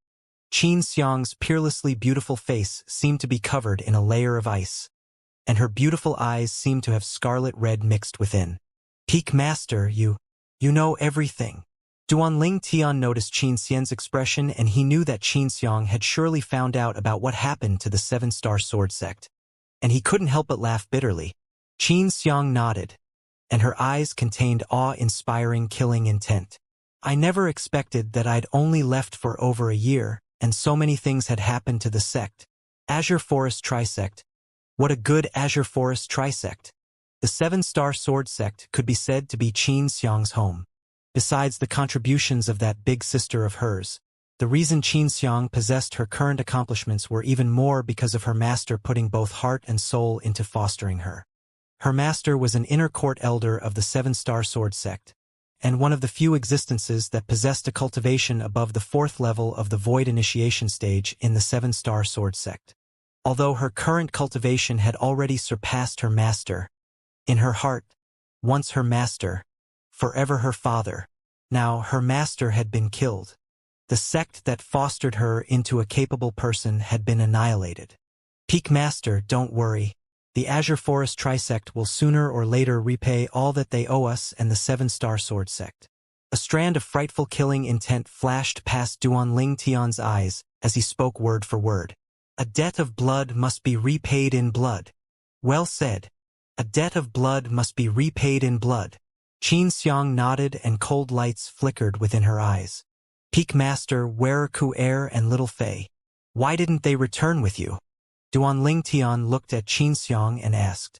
Xianxia's peerlessly beautiful face seemed to be covered in a layer of ice, and her beautiful eyes seemed to have scarlet red mixed within. Peak Master, you know everything. Duan Ling Tian noticed Xianxia's expression, and he knew that Xianxia had surely found out about what happened to the 7-star sword sect, and he couldn't help but laugh bitterly. Xianxia nodded, and her eyes contained awe-inspiring killing intent. I never expected that I'd only left for over a year, and so many things had happened to the sect. Azure Forest Trisect. What a good Azure Forest Trisect. The 7-star sword sect could be said to be Xianxia's home. Besides the contributions of that big sister of hers, the reason Xianxia possessed her current accomplishments were even more because of her master putting both heart and soul into fostering her. Her master was an inner court elder of the 7-star sword sect, and one of the few existences that possessed a cultivation above the 4th level of the void initiation stage in the 7-star sword sect. Although her current cultivation had already surpassed her master, in her heart, once her master, forever her father, now her master had been killed. The sect that fostered her into a capable person had been annihilated. Peak Master, don't worry. The Azure Forest Trisect will sooner or later repay all that they owe us and the 7-star sword sect. A strand of frightful killing intent flashed past Duan Ling Tian's eyes as he spoke word for word. A debt of blood must be repaid in blood. Well said. A debt of blood must be repaid in blood. Xianxia nodded and cold lights flickered within her eyes. Peak Master, where are Ku-Er and little Fei? Why didn't they return with you? Duan Ling Tian looked at Xianxia and asked.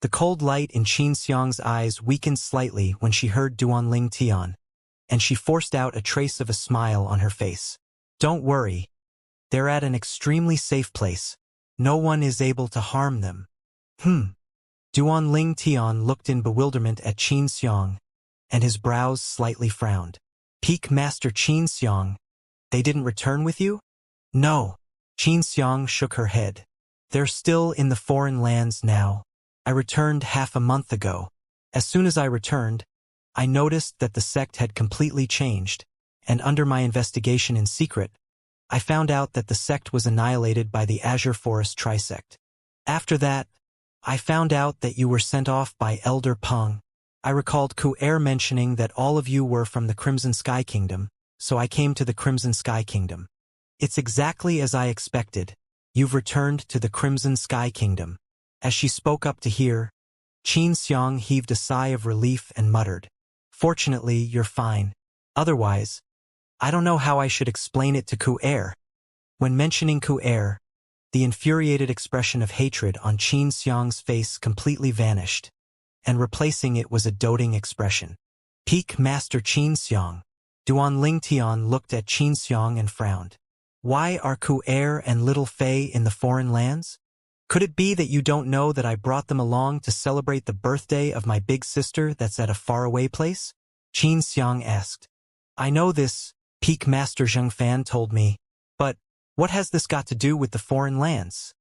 The cold light in Xianxia's eyes weakened slightly when she heard Duan Ling Tian, and she forced out a trace of a smile on her face. Don't worry. They're at an extremely safe place. No one is able to harm them. Duan Ling Tian looked in bewilderment at Xianxia, and his brows slightly frowned. Peak Master Xianxia, they didn't return with you? No. Xianxia shook her head. They're still in the foreign lands now. I returned half a month ago. As soon as I returned, I noticed that the sect had completely changed, and under my investigation in secret, I found out that the sect was annihilated by the Azure Forest Trisect. After that, I found out that you were sent off by Elder Peng. I recalled Ku-Er mentioning that all of you were from the Crimson Sky Kingdom, so I came to the Crimson Sky Kingdom. It's exactly as I expected. You've returned to the Crimson Sky Kingdom. As she spoke up to hear, Xianxia heaved a sigh of relief and muttered, Fortunately, you're fine. Otherwise, I don't know how I should explain it to Ku-Er. When mentioning Ku-Er, the infuriated expression of hatred on Xianxia's face completely vanished, and replacing it was a doting expression. Peak Master Xianxia. Duan Ling Tian looked at Xianxia and frowned. Why are Ku-Er and little Fei in the foreign lands? Could it be that you don't know that I brought them along to celebrate the birthday of my big sister that's at a faraway place? Xianxia asked. I know this, Peak Master Zheng Fan told me, but what has this got to do with the foreign lands?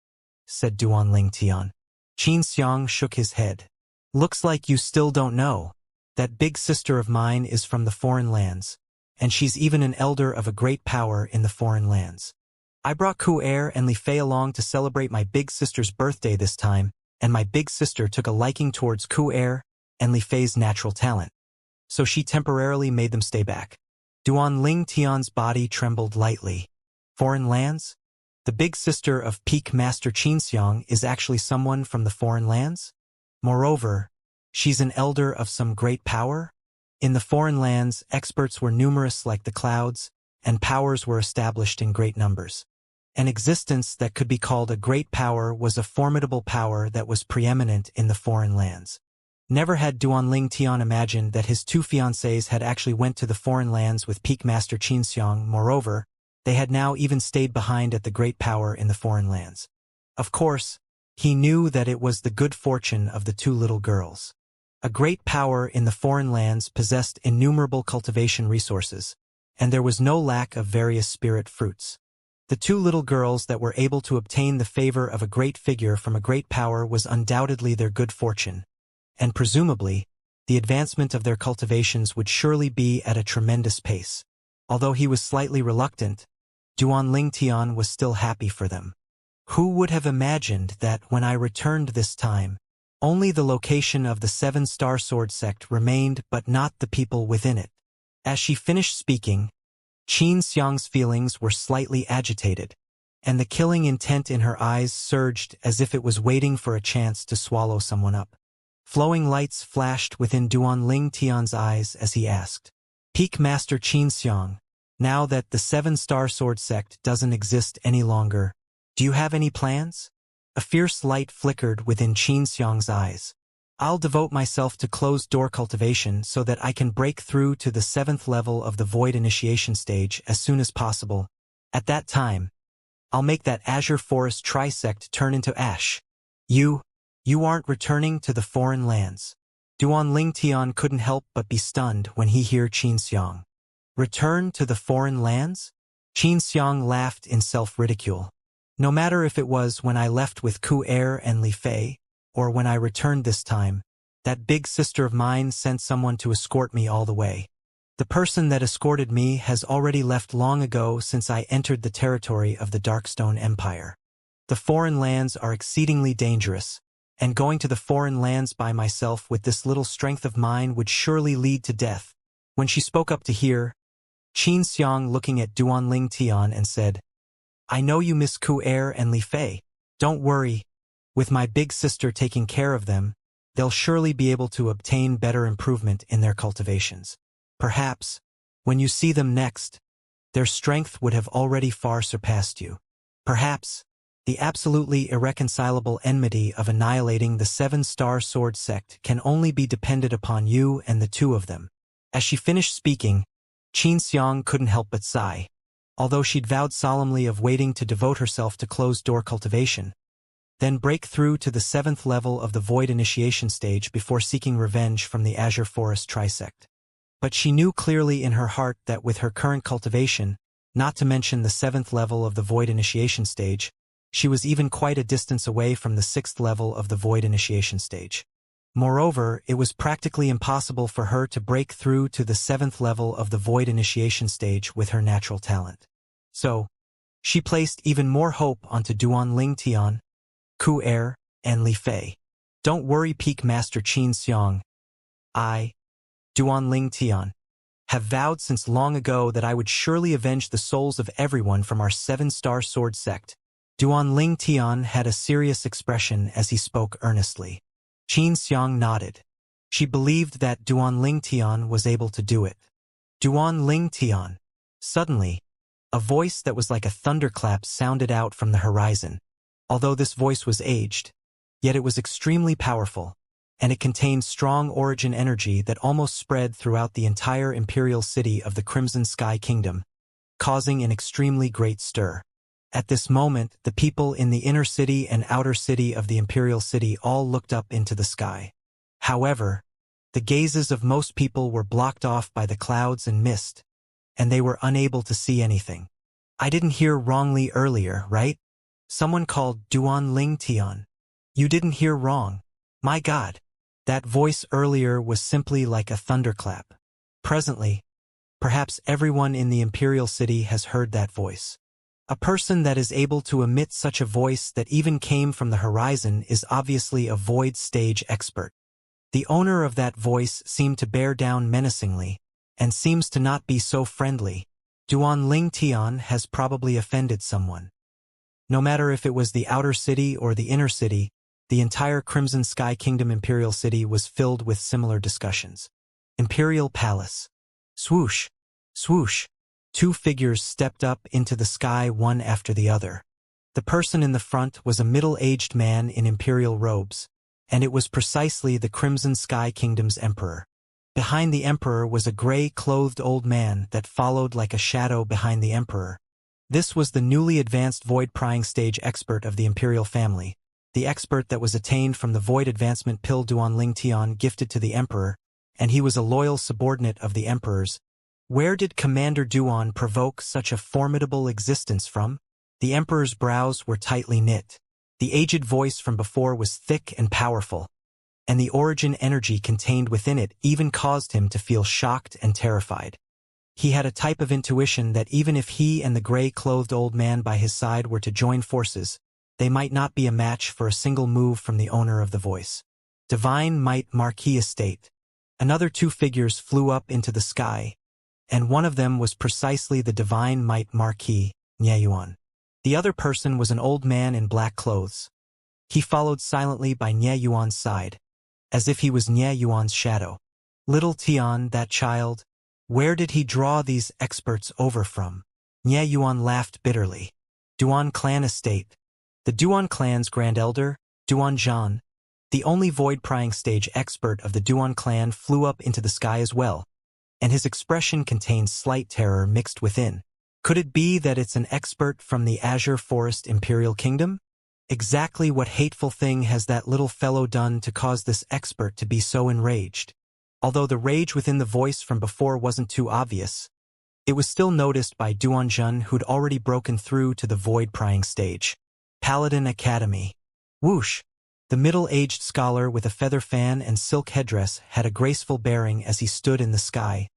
Said Duan Ling Tian. Xianxia shook his head. Looks like you still don't know. That big sister of mine is from the foreign lands, and she's even an elder of a great power in the foreign lands. I brought Ku-Er and Li Fei along to celebrate my big sister's birthday this time, and my big sister took a liking towards Ku-Er and Li Fei's natural talent, so she temporarily made them stay back. Duan Ling Tian's body trembled lightly. Foreign lands? The big sister of Peak Master Xianxia is actually someone from the foreign lands? Moreover, she's an elder of some great power? In the foreign lands, experts were numerous like the clouds, and powers were established in great numbers. An existence that could be called a great power was a formidable power that was preeminent in the foreign lands. Never had Duan Ling Tian imagined that his two fiancées had actually went to the foreign lands with Peak Master Xianxia. Moreover, they had now even stayed behind at the great power in the foreign lands. Of course, he knew that it was the good fortune of the two little girls. A great power in the foreign lands possessed innumerable cultivation resources, and there was no lack of various spirit fruits. The two little girls that were able to obtain the favor of a great figure from a great power was undoubtedly their good fortune, and presumably, the advancement of their cultivations would surely be at a tremendous pace. Although he was slightly reluctant, Duan Ling Tian was still happy for them. Who would have imagined that when I returned this time, only the location of the seven-star sword sect remained but not the people within it? As she finished speaking, Xianxia's feelings were slightly agitated, and the killing intent in her eyes surged as if it was waiting for a chance to swallow someone up. Flowing lights flashed within Duan Ling Tian's eyes as he asked, Peak Master Xianxia, now that the seven-star sword sect doesn't exist any longer, do you have any plans? A fierce light flickered within Xianxia's eyes. I'll devote myself to closed-door cultivation so that I can break through to the 7th level of the Void Initiation stage as soon as possible. At that time, I'll make that Azure Forest trisect turn into ash. You aren't returning to the foreign lands. Duan Ling Tian couldn't help but be stunned when he heard Xianxia. Return to the foreign lands? Xianxia laughed in self-ridicule. No matter if it was when I left with Ku-Er and Li Fei, or when I returned this time, that big sister of mine sent someone to escort me all the way. The person that escorted me has already left long ago since I entered the territory of the Darkstone Empire. The foreign lands are exceedingly dangerous, and going to the foreign lands by myself with this little strength of mine would surely lead to death. When she spoke up to hear, Xianxia looking at Duan Ling Tian and said, I know you miss Ku-Er and Li Fei. Don't worry. With my big sister taking care of them, they'll surely be able to obtain better improvement in their cultivations. Perhaps, when you see them next, their strength would have already far surpassed you. Perhaps, the absolutely irreconcilable enmity of annihilating the seven-star sword sect can only be dependent upon you and the two of them. As she finished speaking, Xianxia couldn't help but sigh. Although she'd vowed solemnly of waiting to devote herself to closed-door cultivation, then break through to the 7th level of the Void Initiation stage before seeking revenge from the Azure Forest trisect. But she knew clearly in her heart that with her current cultivation, not to mention the 7th level of the Void Initiation stage, she was even quite a distance away from the 6th level of the Void Initiation stage. Moreover, it was practically impossible for her to break through to the 7th level of the Void Initiation stage with her natural talent. So, she placed even more hope onto Duan Ling Tian, Ku-Er, and Li Fei. Don't worry, Peak Master Xianxia. I, Duan Ling Tian, have vowed since long ago that I would surely avenge the souls of everyone from our seven-star sword sect. Duan Ling Tian had a serious expression as he spoke earnestly. Xianxia nodded. She believed that Duan Ling Tian was able to do it. Duan Ling Tian. Suddenly, a voice that was like a thunderclap sounded out from the horizon. Although this voice was aged, yet it was extremely powerful, and it contained strong origin energy that almost spread throughout the entire imperial city of the Crimson Sky Kingdom, causing an extremely great stir. At this moment, the people in the inner city and outer city of the imperial city all looked up into the sky. However, the gazes of most people were blocked off by the clouds and mist, and they were unable to see anything. I didn't hear wrongly earlier, right? Someone called Duan Ling Tian. You didn't hear wrong. My God. That voice earlier was simply like a thunderclap. Presently, perhaps everyone in the Imperial City has heard that voice. A person that is able to emit such a voice that even came from the horizon is obviously a void stage expert. The owner of that voice seemed to bear down menacingly, and seems to not be so friendly. Duan Ling Tian has probably offended someone. No matter if it was the outer city or the inner city, the entire Crimson Sky Kingdom Imperial City was filled with similar discussions. Imperial Palace. Swoosh, swoosh. Two figures stepped up into the sky one after the other. The person in the front was a middle-aged man in imperial robes, and it was precisely the Crimson Sky Kingdom's emperor. Behind the emperor was a gray-clothed old man that followed like a shadow behind the emperor. This was the newly advanced void-prying stage expert of the imperial family, the expert that was attained from the void advancement pill Duan Ling Tian gifted to the emperor, and he was a loyal subordinate of the emperor's. Where did Commander Duan provoke such a formidable existence from? The emperor's brows were tightly knit. The aged voice from before was thick and powerful, and the origin energy contained within it even caused him to feel shocked and terrified. He had a type of intuition that even if he and the gray-clothed old man by his side were to join forces, they might not be a match for a single move from the owner of the voice. Divine Might Marquis Estate. Another two figures flew up into the sky, and one of them was precisely the Divine Might Marquis, Nie Yuan. The other person was an old man in black clothes. He followed silently by Nie Yuan's side, as if he was Nie Yuan's shadow. Little Tian, that child, where did he draw these experts over from? Nie Yuan laughed bitterly. Duan Clan Estate. The Duan Clan's Grand Elder, Duan Zhan, the only void-prying stage expert of the Duan Clan, flew up into the sky as well, and his expression contained slight terror mixed within. Could it be that it's an expert from the Azure Forest Imperial Kingdom? Exactly what hateful thing has that little fellow done to cause this expert to be so enraged? Although the rage within the voice from before wasn't too obvious, it was still noticed by Duan Zhan, who'd already broken through to the void-prying stage. Paladin Academy. Whoosh! The middle-aged scholar with a feather fan and silk headdress had a graceful bearing as he stood in the sky,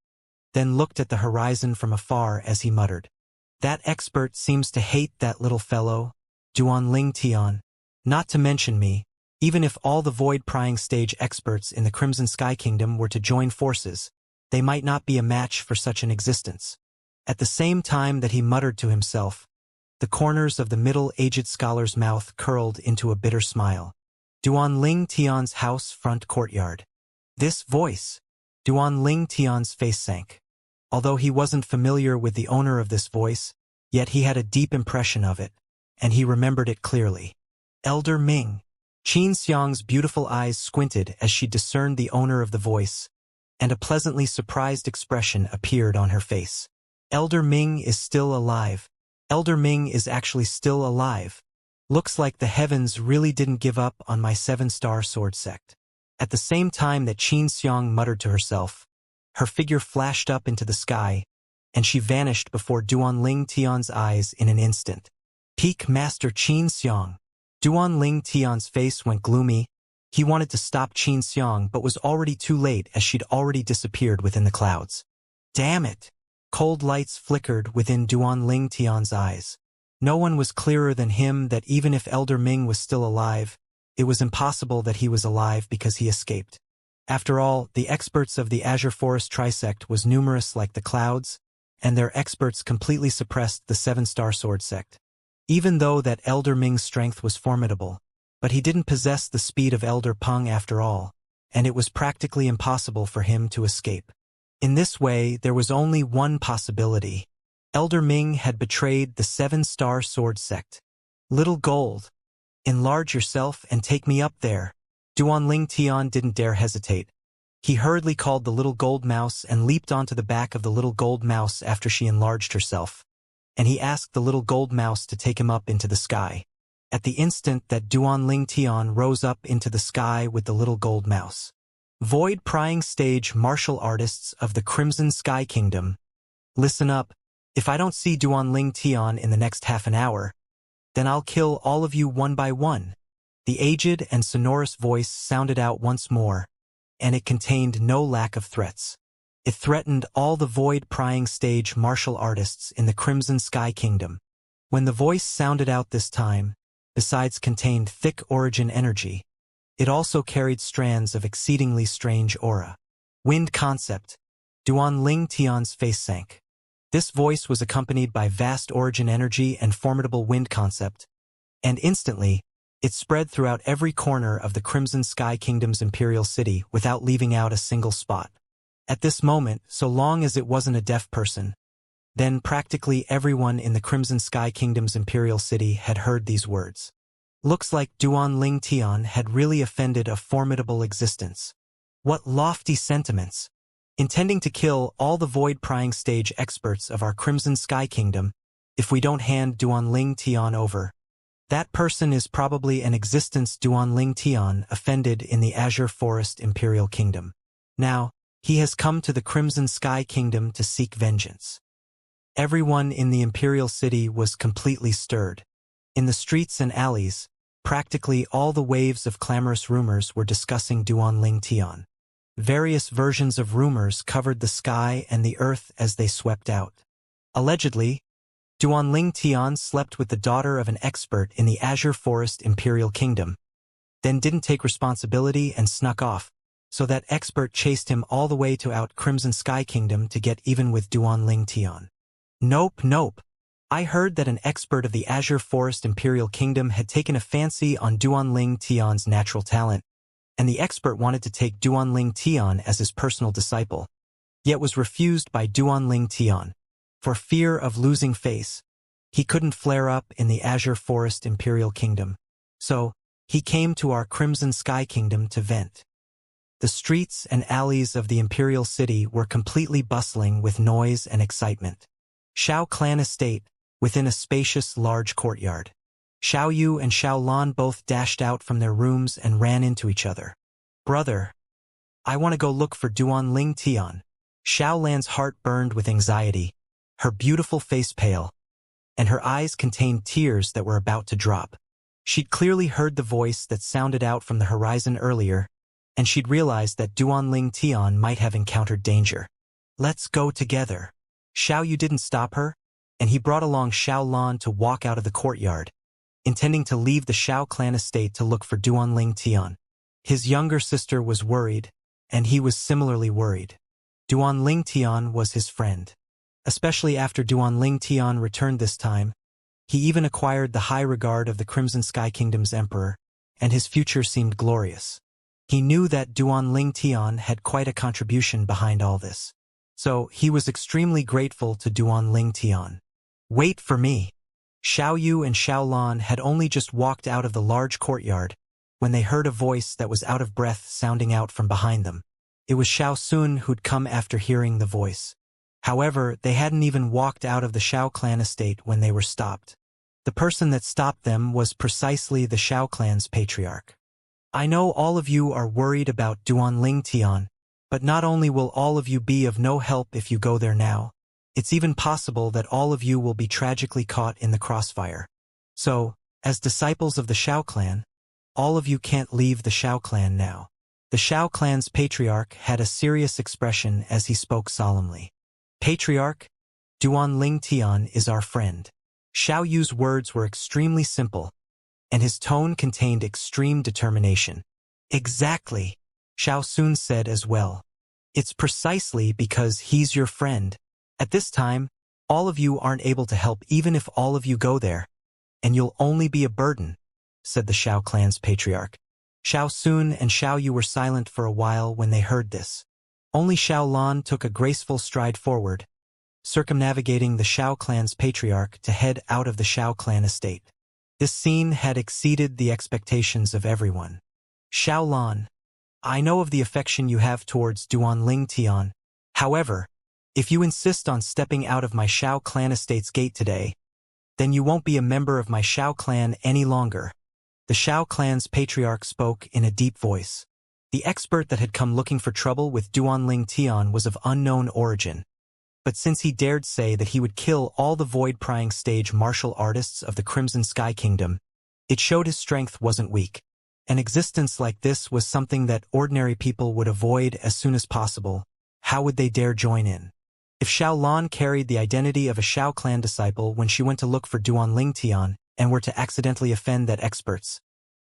then looked at the horizon from afar as he muttered. That expert seems to hate that little fellow, Duan Ling Tian. Not to mention me, even if all the void-prying stage experts in the Crimson Sky Kingdom were to join forces, they might not be a match for such an existence. At the same time that he muttered to himself, the corners of the middle-aged scholar's mouth curled into a bitter smile. Duan Ling Tian's house front courtyard. This voice. Duan Ling Tian's face sank. Although he wasn't familiar with the owner of this voice, yet he had a deep impression of it, and he remembered it clearly. Elder Ming. Xianxia's beautiful eyes squinted as she discerned the owner of the voice, and a pleasantly surprised expression appeared on her face. Elder Ming is still alive. Elder Ming is actually still alive. Looks like the heavens really didn't give up on my 7-star sword sect. At the same time that Xianxia muttered to herself, her figure flashed up into the sky, and she vanished before Duan Ling Tian's eyes in an instant. Peak Master Xianxia. Duan Ling Tian's face went gloomy. He wanted to stop Xianxia but was already too late as she'd already disappeared within the clouds. Damn it! Cold lights flickered within Duan Ling Tian's eyes. No one was clearer than him that even if Elder Ming was still alive, it was impossible that he was alive because he escaped. After all, the experts of the Azure Forest Trisect was numerous like the clouds, and their experts completely suppressed the 7-star sword sect. Even though that Elder Ming's strength was formidable, but he didn't possess the speed of Elder Peng after all, and it was practically impossible for him to escape. In this way, there was only one possibility. Elder Ming had betrayed the 7-star sword sect. Little Gold, enlarge yourself and take me up there. Duan Ling Tian didn't dare hesitate. He hurriedly called the little gold mouse and leaped onto the back of the little gold mouse after she enlarged herself. And he asked the little gold mouse to take him up into the sky. At the instant that Duan Ling Tian rose up into the sky with the little gold mouse. Void-prying stage martial artists of the Crimson Sky Kingdom. Listen up. If I don't see Duan Ling Tian in the next half an hour, then I'll kill all of you one by one. The aged and sonorous voice sounded out once more, and it contained no lack of threats. It threatened all the void-prying stage martial artists in the Crimson Sky Kingdom. When the voice sounded out this time, besides contained thick origin energy, it also carried strands of exceedingly strange aura. Wind concept. Duan Ling Tian's face sank. This voice was accompanied by vast origin energy and formidable wind concept, and instantly, it spread throughout every corner of the Crimson Sky Kingdom's imperial city without leaving out a single spot. At this moment, so long as it wasn't a deaf person, then practically everyone in the Crimson Sky Kingdom's imperial city had heard these words. Looks like Duan Ling Tian had really offended a formidable existence. What lofty sentiments! Intending to kill all the void-prying stage experts of our Crimson Sky Kingdom if we don't hand Duan Ling Tian over. That person is probably an existence Duan Ling Tian offended in the Azure Forest Imperial Kingdom. Now, he has come to the Crimson Sky Kingdom to seek vengeance. Everyone in the Imperial City was completely stirred. In the streets and alleys, practically all the waves of clamorous rumors were discussing Duan Ling Tian. Various versions of rumors covered the sky and the earth as they swept out. Allegedly, Duan Ling Tian slept with the daughter of an expert in the Azure Forest Imperial Kingdom, then didn't take responsibility and snuck off, so that expert chased him all the way to out Crimson Sky Kingdom to get even with Duan Ling Tian. Nope. I heard that an expert of the Azure Forest Imperial Kingdom had taken a fancy on Duan Ling Tian's natural talent, and the expert wanted to take Duan Ling Tian as his personal disciple, yet was refused by Duan Ling Tian. For fear of losing face, he couldn't flare up in the Azure Forest Imperial Kingdom, so he came to our Crimson Sky Kingdom to vent. The streets and alleys of the Imperial City were completely bustling with noise and excitement. Xiao Clan Estate, within a spacious, large courtyard. Xiao Yu and Xiao Lan both dashed out from their rooms and ran into each other. Brother, I want to go look for Duan Ling Tian. Xiao Lan's heart burned with anxiety, her beautiful face pale, and her eyes contained tears that were about to drop. She'd clearly heard the voice that sounded out from the horizon earlier, and she'd realized that Duan Ling Tian might have encountered danger. Let's go together. Xiao Yu didn't stop her, and he brought along Xiao Lan to walk out of the courtyard, intending to leave the Xiao Clan estate to look for Duan Ling Tian. His younger sister was worried, and he was similarly worried. Duan Ling Tian was his friend. Especially after Duan Ling Tian returned this time, he even acquired the high regard of the Crimson Sky Kingdom's emperor, and his future seemed glorious. He knew that Duan Ling Tian had quite a contribution behind all this, so he was extremely grateful to Duan Ling Tian. Wait for me. Xiao Yu and Xiao Lan had only just walked out of the large courtyard when they heard a voice that was out of breath sounding out from behind them. It was Xiao Sun who'd come after hearing the voice. However, they hadn't even walked out of the Xiao Clan estate when they were stopped. The person that stopped them was precisely the Xiao Clan's patriarch. I know all of you are worried about Duan Ling Tian, but not only will all of you be of no help if you go there now, it's even possible that all of you will be tragically caught in the crossfire. So, as disciples of the Xiao Clan, all of you can't leave the Xiao Clan now. The Xiao Clan's patriarch had a serious expression as he spoke solemnly. Patriarch, Duan Ling Tian is our friend. Xiao Yu's words were extremely simple, and his tone contained extreme determination. Exactly, Xiao Sun said as well. It's precisely because he's your friend. At this time, all of you aren't able to help even if all of you go there, and you'll only be a burden, said the Xiao Clan's patriarch. Xiao Sun and Xiao Yu were silent for a while when they heard this. Only Xiao Lan took a graceful stride forward, circumnavigating the Xiao Clan's patriarch to head out of the Xiao Clan estate. This scene had exceeded the expectations of everyone. Xiao Lan, I know of the affection you have towards Duan Ling Tian. However, if you insist on stepping out of my Xiao Clan estate's gate today, then you won't be a member of my Xiao Clan any longer. The Xiao Clan's patriarch spoke in a deep voice. The expert that had come looking for trouble with Duan Ling Tian was of unknown origin, but since he dared say that he would kill all the void-prying stage martial artists of the Crimson Sky Kingdom, it showed his strength wasn't weak. An existence like this was something that ordinary people would avoid as soon as possible. How would they dare join in? If Xiaolan carried the identity of a Xiao clan disciple when she went to look for Duanling Tian and were to accidentally offend that experts,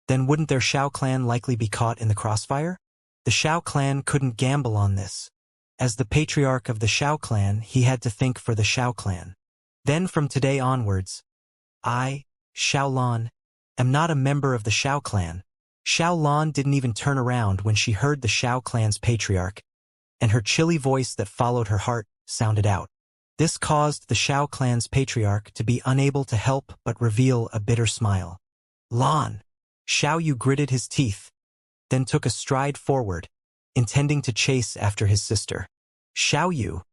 then wouldn't their Xiao clan likely be caught in the crossfire? The Xiao clan couldn't gamble on this. As the patriarch of the Xiao clan, he had to think for the Xiao clan. Then from today onwards, I, Xiaolan, am not a member of the Xiao clan. Xiaolan didn't even turn around when she heard the Xiao clan's patriarch, and her chilly voice that followed her heart sounded out. This caused the Xiao clan's patriarch to be unable to help but reveal a bitter smile. Lan! Xiao Yu gritted his teeth, then took a stride forward, intending to chase after his sister. Xiao Yu,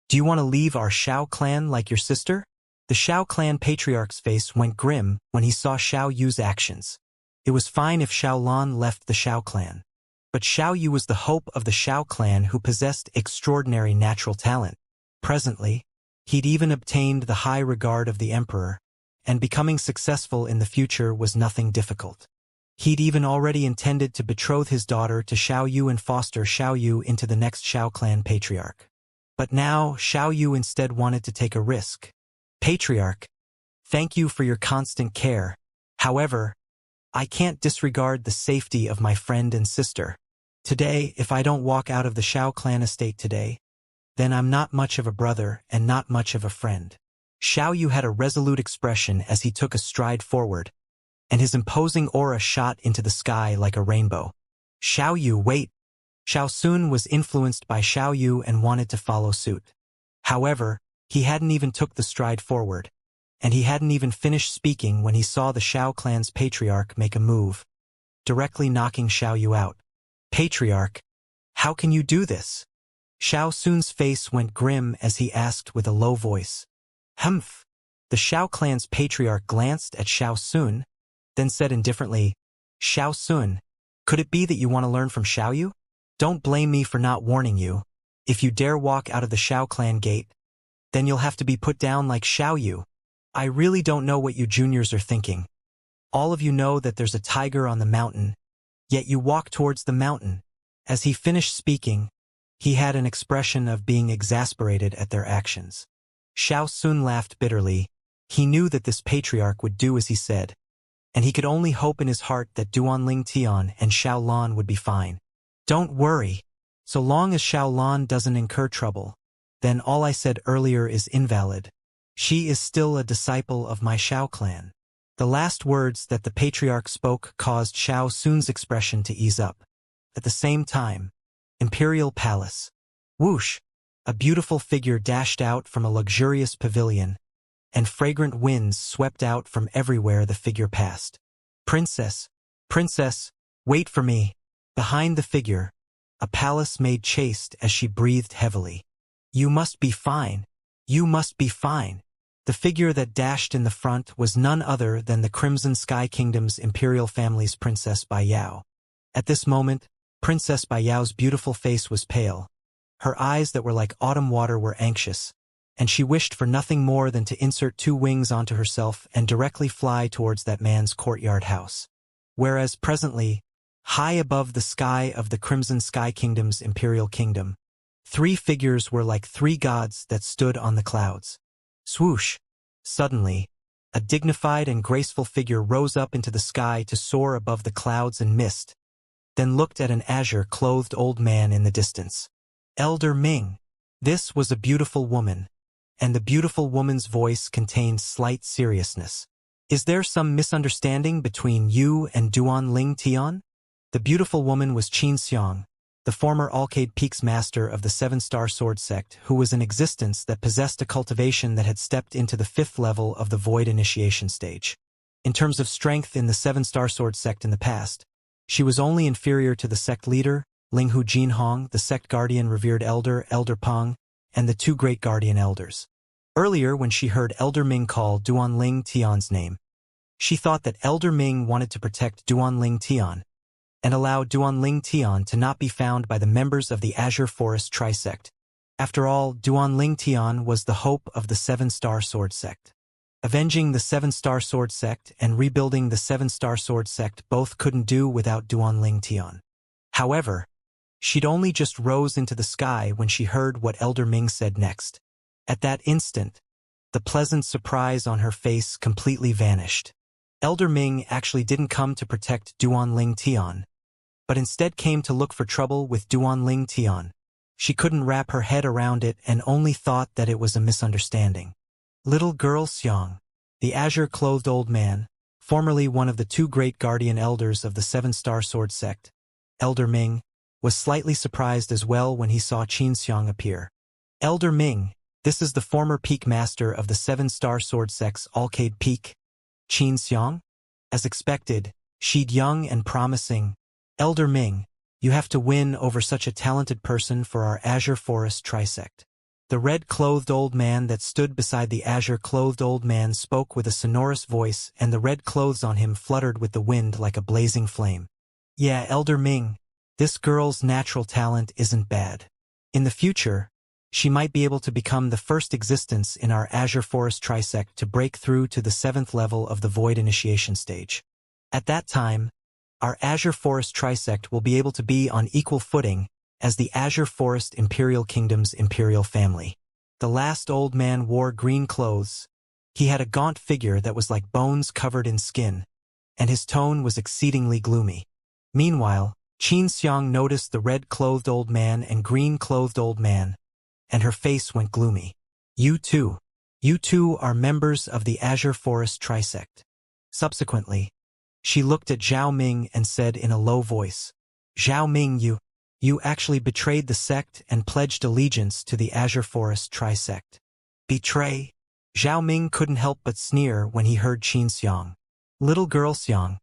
do you want to leave our Xiao clan like your sister? The Xiao clan patriarch's face went grim when he saw Xiao Yu's actions. It was fine if Xiaolan left the Xiao clan, but Xiao Yu was the hope of the Xiao clan who possessed extraordinary natural talent. Presently, he'd even obtained the high regard of the emperor, and becoming successful in the future was nothing difficult. He'd even already intended to betroth his daughter to Xiao Yu and foster Xiao Yu into the next Xiao clan patriarch. But now, Xiao Yu instead wanted to take a risk. Patriarch, thank you for your constant care. However, I can't disregard the safety of my friend and sister. Today, if I don't walk out of the Xiao clan estate today, then I'm not much of a brother and not much of a friend. Xiao Yu had a resolute expression as he took a stride forward, and his imposing aura shot into the sky like a rainbow. Xiao Yu, wait! Xiao Sun was influenced by Xiao Yu and wanted to follow suit. However, he hadn't even took the stride forward, and he hadn't even finished speaking when he saw the Xiao clan's patriarch make a move, directly knocking Xiao Yu out. Patriarch, how can you do this? Xiao Sun's face went grim as he asked with a low voice. Humph! The Xiao clan's patriarch glanced at Xiao Sun, then said indifferently, Xiao Sun, could it be that you want to learn from Xiao Yu? Don't blame me for not warning you. If you dare walk out of the Xiao clan gate, then you'll have to be put down like Xiao Yu. I really don't know what you juniors are thinking. All of you know that there's a tiger on the mountain, yet you walk towards the mountain. As he finished speaking, he had an expression of being exasperated at their actions. Xiao Sun laughed bitterly. He knew that this patriarch would do as he said, and he could only hope in his heart that Duanling Tian and Xiaolan would be fine. Don't worry. So long as Xiaolan doesn't incur trouble, then all I said earlier is invalid. She is still a disciple of my Xiao clan. The last words that the patriarch spoke caused Xiao Sun's expression to ease up. At the same time, Imperial Palace. Whoosh! A beautiful figure dashed out from a luxurious pavilion, and fragrant winds swept out from everywhere the figure passed. Princess! Princess! Wait for me! Behind the figure, a palace maid chased as she breathed heavily. You must be fine. You must be fine. The figure that dashed in the front was none other than the Crimson Sky Kingdom's imperial family's Princess Baiyao. At this moment, Princess Baiyao's beautiful face was pale. Her eyes that were like autumn water were anxious, and she wished for nothing more than to insert 2 wings onto herself and directly fly towards that man's courtyard house. Whereas presently, high above the sky of the Crimson Sky Kingdom's imperial kingdom, 3 figures were like 3 gods that stood on the clouds. Swoosh! Suddenly, a dignified and graceful figure rose up into the sky to soar above the clouds and mist, then looked at an azure-clothed old man in the distance. Elder Ming. This was a beautiful woman, and the beautiful woman's voice contained slight seriousness. Is there some misunderstanding between you and Duanling Tian? The beautiful woman was Xianxia, the former Alcade Peak's master of the 7-star sword sect, who was an existence that possessed a cultivation that had stepped into the 5th level of the void initiation stage. In terms of strength in the 7-star sword sect in the past, she was only inferior to the sect leader, Linghu Jinhong, the sect guardian revered elder, Elder Peng, and the 2 great guardian elders. Earlier, when she heard Elder Ming call Duanling Tian's name, she thought that Elder Ming wanted to protect Duanling Tian and allow Duanling Tian to not be found by the members of the Azure Forest Trisect. After all, Duanling Tian was the hope of the 7-star sword sect. Avenging the Seven-Star Sword Sect and rebuilding the Seven-Star Sword Sect both couldn't do without Duanling Tian. However, she'd only just rose into the sky when she heard what Elder Ming said next. At that instant, the pleasant surprise on her face completely vanished. Elder Ming actually didn't come to protect Duanling Tian, but instead came to look for trouble with Duanling Tian. She couldn't wrap her head around it and only thought that it was a misunderstanding. Little girl Xiang, the azure-clothed old man, formerly one of the two great guardian elders of the Seven-Star Sword Sect, Elder Ming, was slightly surprised as well when he saw Xianxia appear. Elder Ming, this is the former peak master of the Seven-Star Sword Sect's Alcade Peak, Xianxia. As expected, she'd young and promising. Elder Ming, you have to win over such a talented person for our Azure Forest Trisect. The red-clothed old man that stood beside the azure-clothed old man spoke with a sonorous voice, and the red clothes on him fluttered with the wind like a blazing flame. Yeah, Elder Ming, this girl's natural talent isn't bad. In the future, she might be able to become the first existence in our Azure Forest Trisect to break through to the 7th level of the Void Initiation stage. At that time, our Azure Forest Trisect will be able to be on equal footing as the Azure Forest Imperial Kingdom's imperial family. The last old man wore green clothes. He had a gaunt figure that was like bones covered in skin, and his tone was exceedingly gloomy. Meanwhile, Xianxia noticed the red-clothed old man and green-clothed old man, and her face went gloomy. You two are members of the Azure Forest Trisect. Subsequently, she looked at Zhao Ming and said in a low voice, Zhao Ming, you actually betrayed the sect and pledged allegiance to the Azure Forest Trisect. Betray? Zhao Ming couldn't help but sneer when he heard Xianxia. Little girl Xiang,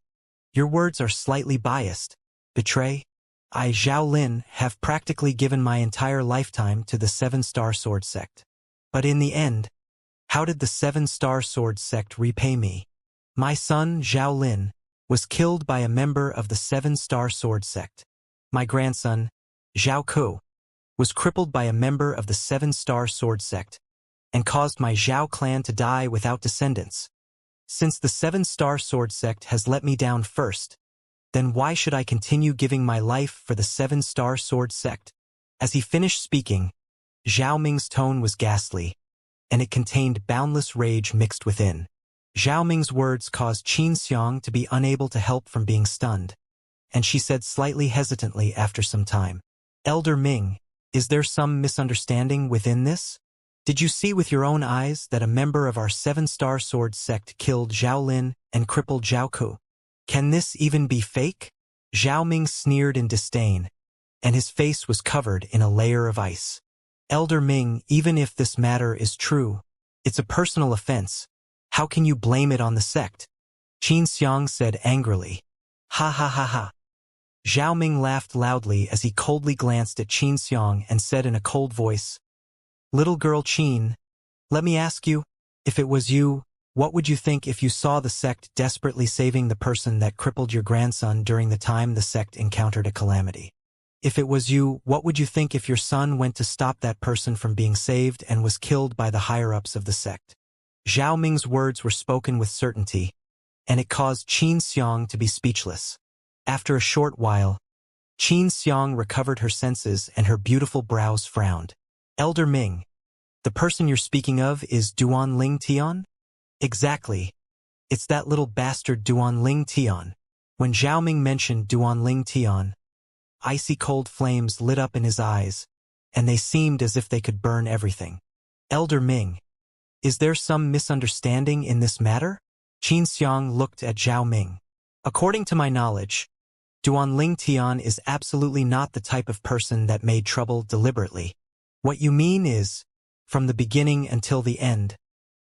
your words are slightly biased. Betray? I, Zhao Lin, have practically given my entire lifetime to the Seven-Star Sword Sect. But in the end, how did the Seven-Star Sword Sect repay me? My son, Zhao Lin, was killed by a member of the Seven-Star Sword Sect. My grandson, Zhao Ku, was crippled by a member of the Seven-Star Sword Sect and caused my Zhao clan to die without descendants. Since the Seven-Star Sword Sect has let me down first, then why should I continue giving my life for the Seven-Star Sword Sect? As he finished speaking, Zhao Ming's tone was ghastly, and it contained boundless rage mixed within. Zhao Ming's words caused Xianxia to be unable to help from being stunned, and she said slightly hesitantly after some time, Elder Ming, is there some misunderstanding within this? Did you see with your own eyes that a member of our Seven-Star Sword Sect killed Zhao Lin and crippled Zhao Ku? Can this even be fake? Zhao Ming sneered in disdain, and his face was covered in a layer of ice. Elder Ming, even if this matter is true, it's a personal offense. How can you blame it on the sect? Xianxia said angrily. Ha ha ha ha. Zhao Ming laughed loudly as he coldly glanced at Xianxia and said in a cold voice, Little girl Qin, let me ask you, if it was you, what would you think if you saw the sect desperately saving the person that crippled your grandson during the time the sect encountered a calamity? If it was you, what would you think if your son went to stop that person from being saved and was killed by the higher-ups of the sect? Zhao Ming's words were spoken with certainty, and it caused Xianxia to be speechless. After a short while, Xianxia recovered her senses and her beautiful brows frowned. Elder Ming, the person you're speaking of is Duanling Tian? Exactly. It's that little bastard Duanling Tian. When Zhao Ming mentioned Duanling Tian, icy cold flames lit up in his eyes, and they seemed as if they could burn everything. Elder Ming, is there some misunderstanding in this matter? Xianxia looked at Zhao Ming. According to my knowledge, Duanling Tian is absolutely not the type of person that made trouble deliberately. What you mean is, from the beginning until the end,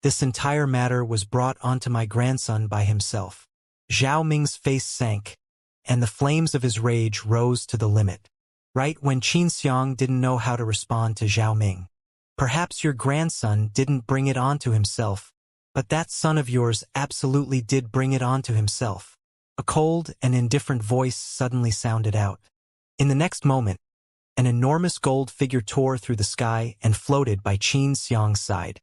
this entire matter was brought onto my grandson by himself. Zhao Ming's face sank, and the flames of his rage rose to the limit. Right when Xianxia didn't know how to respond to Zhao Ming. Perhaps your grandson didn't bring it onto himself, but that son of yours absolutely did bring it onto himself. A cold and indifferent voice suddenly sounded out. In the next moment, an enormous gold figure tore through the sky and floated by Xianxia's side.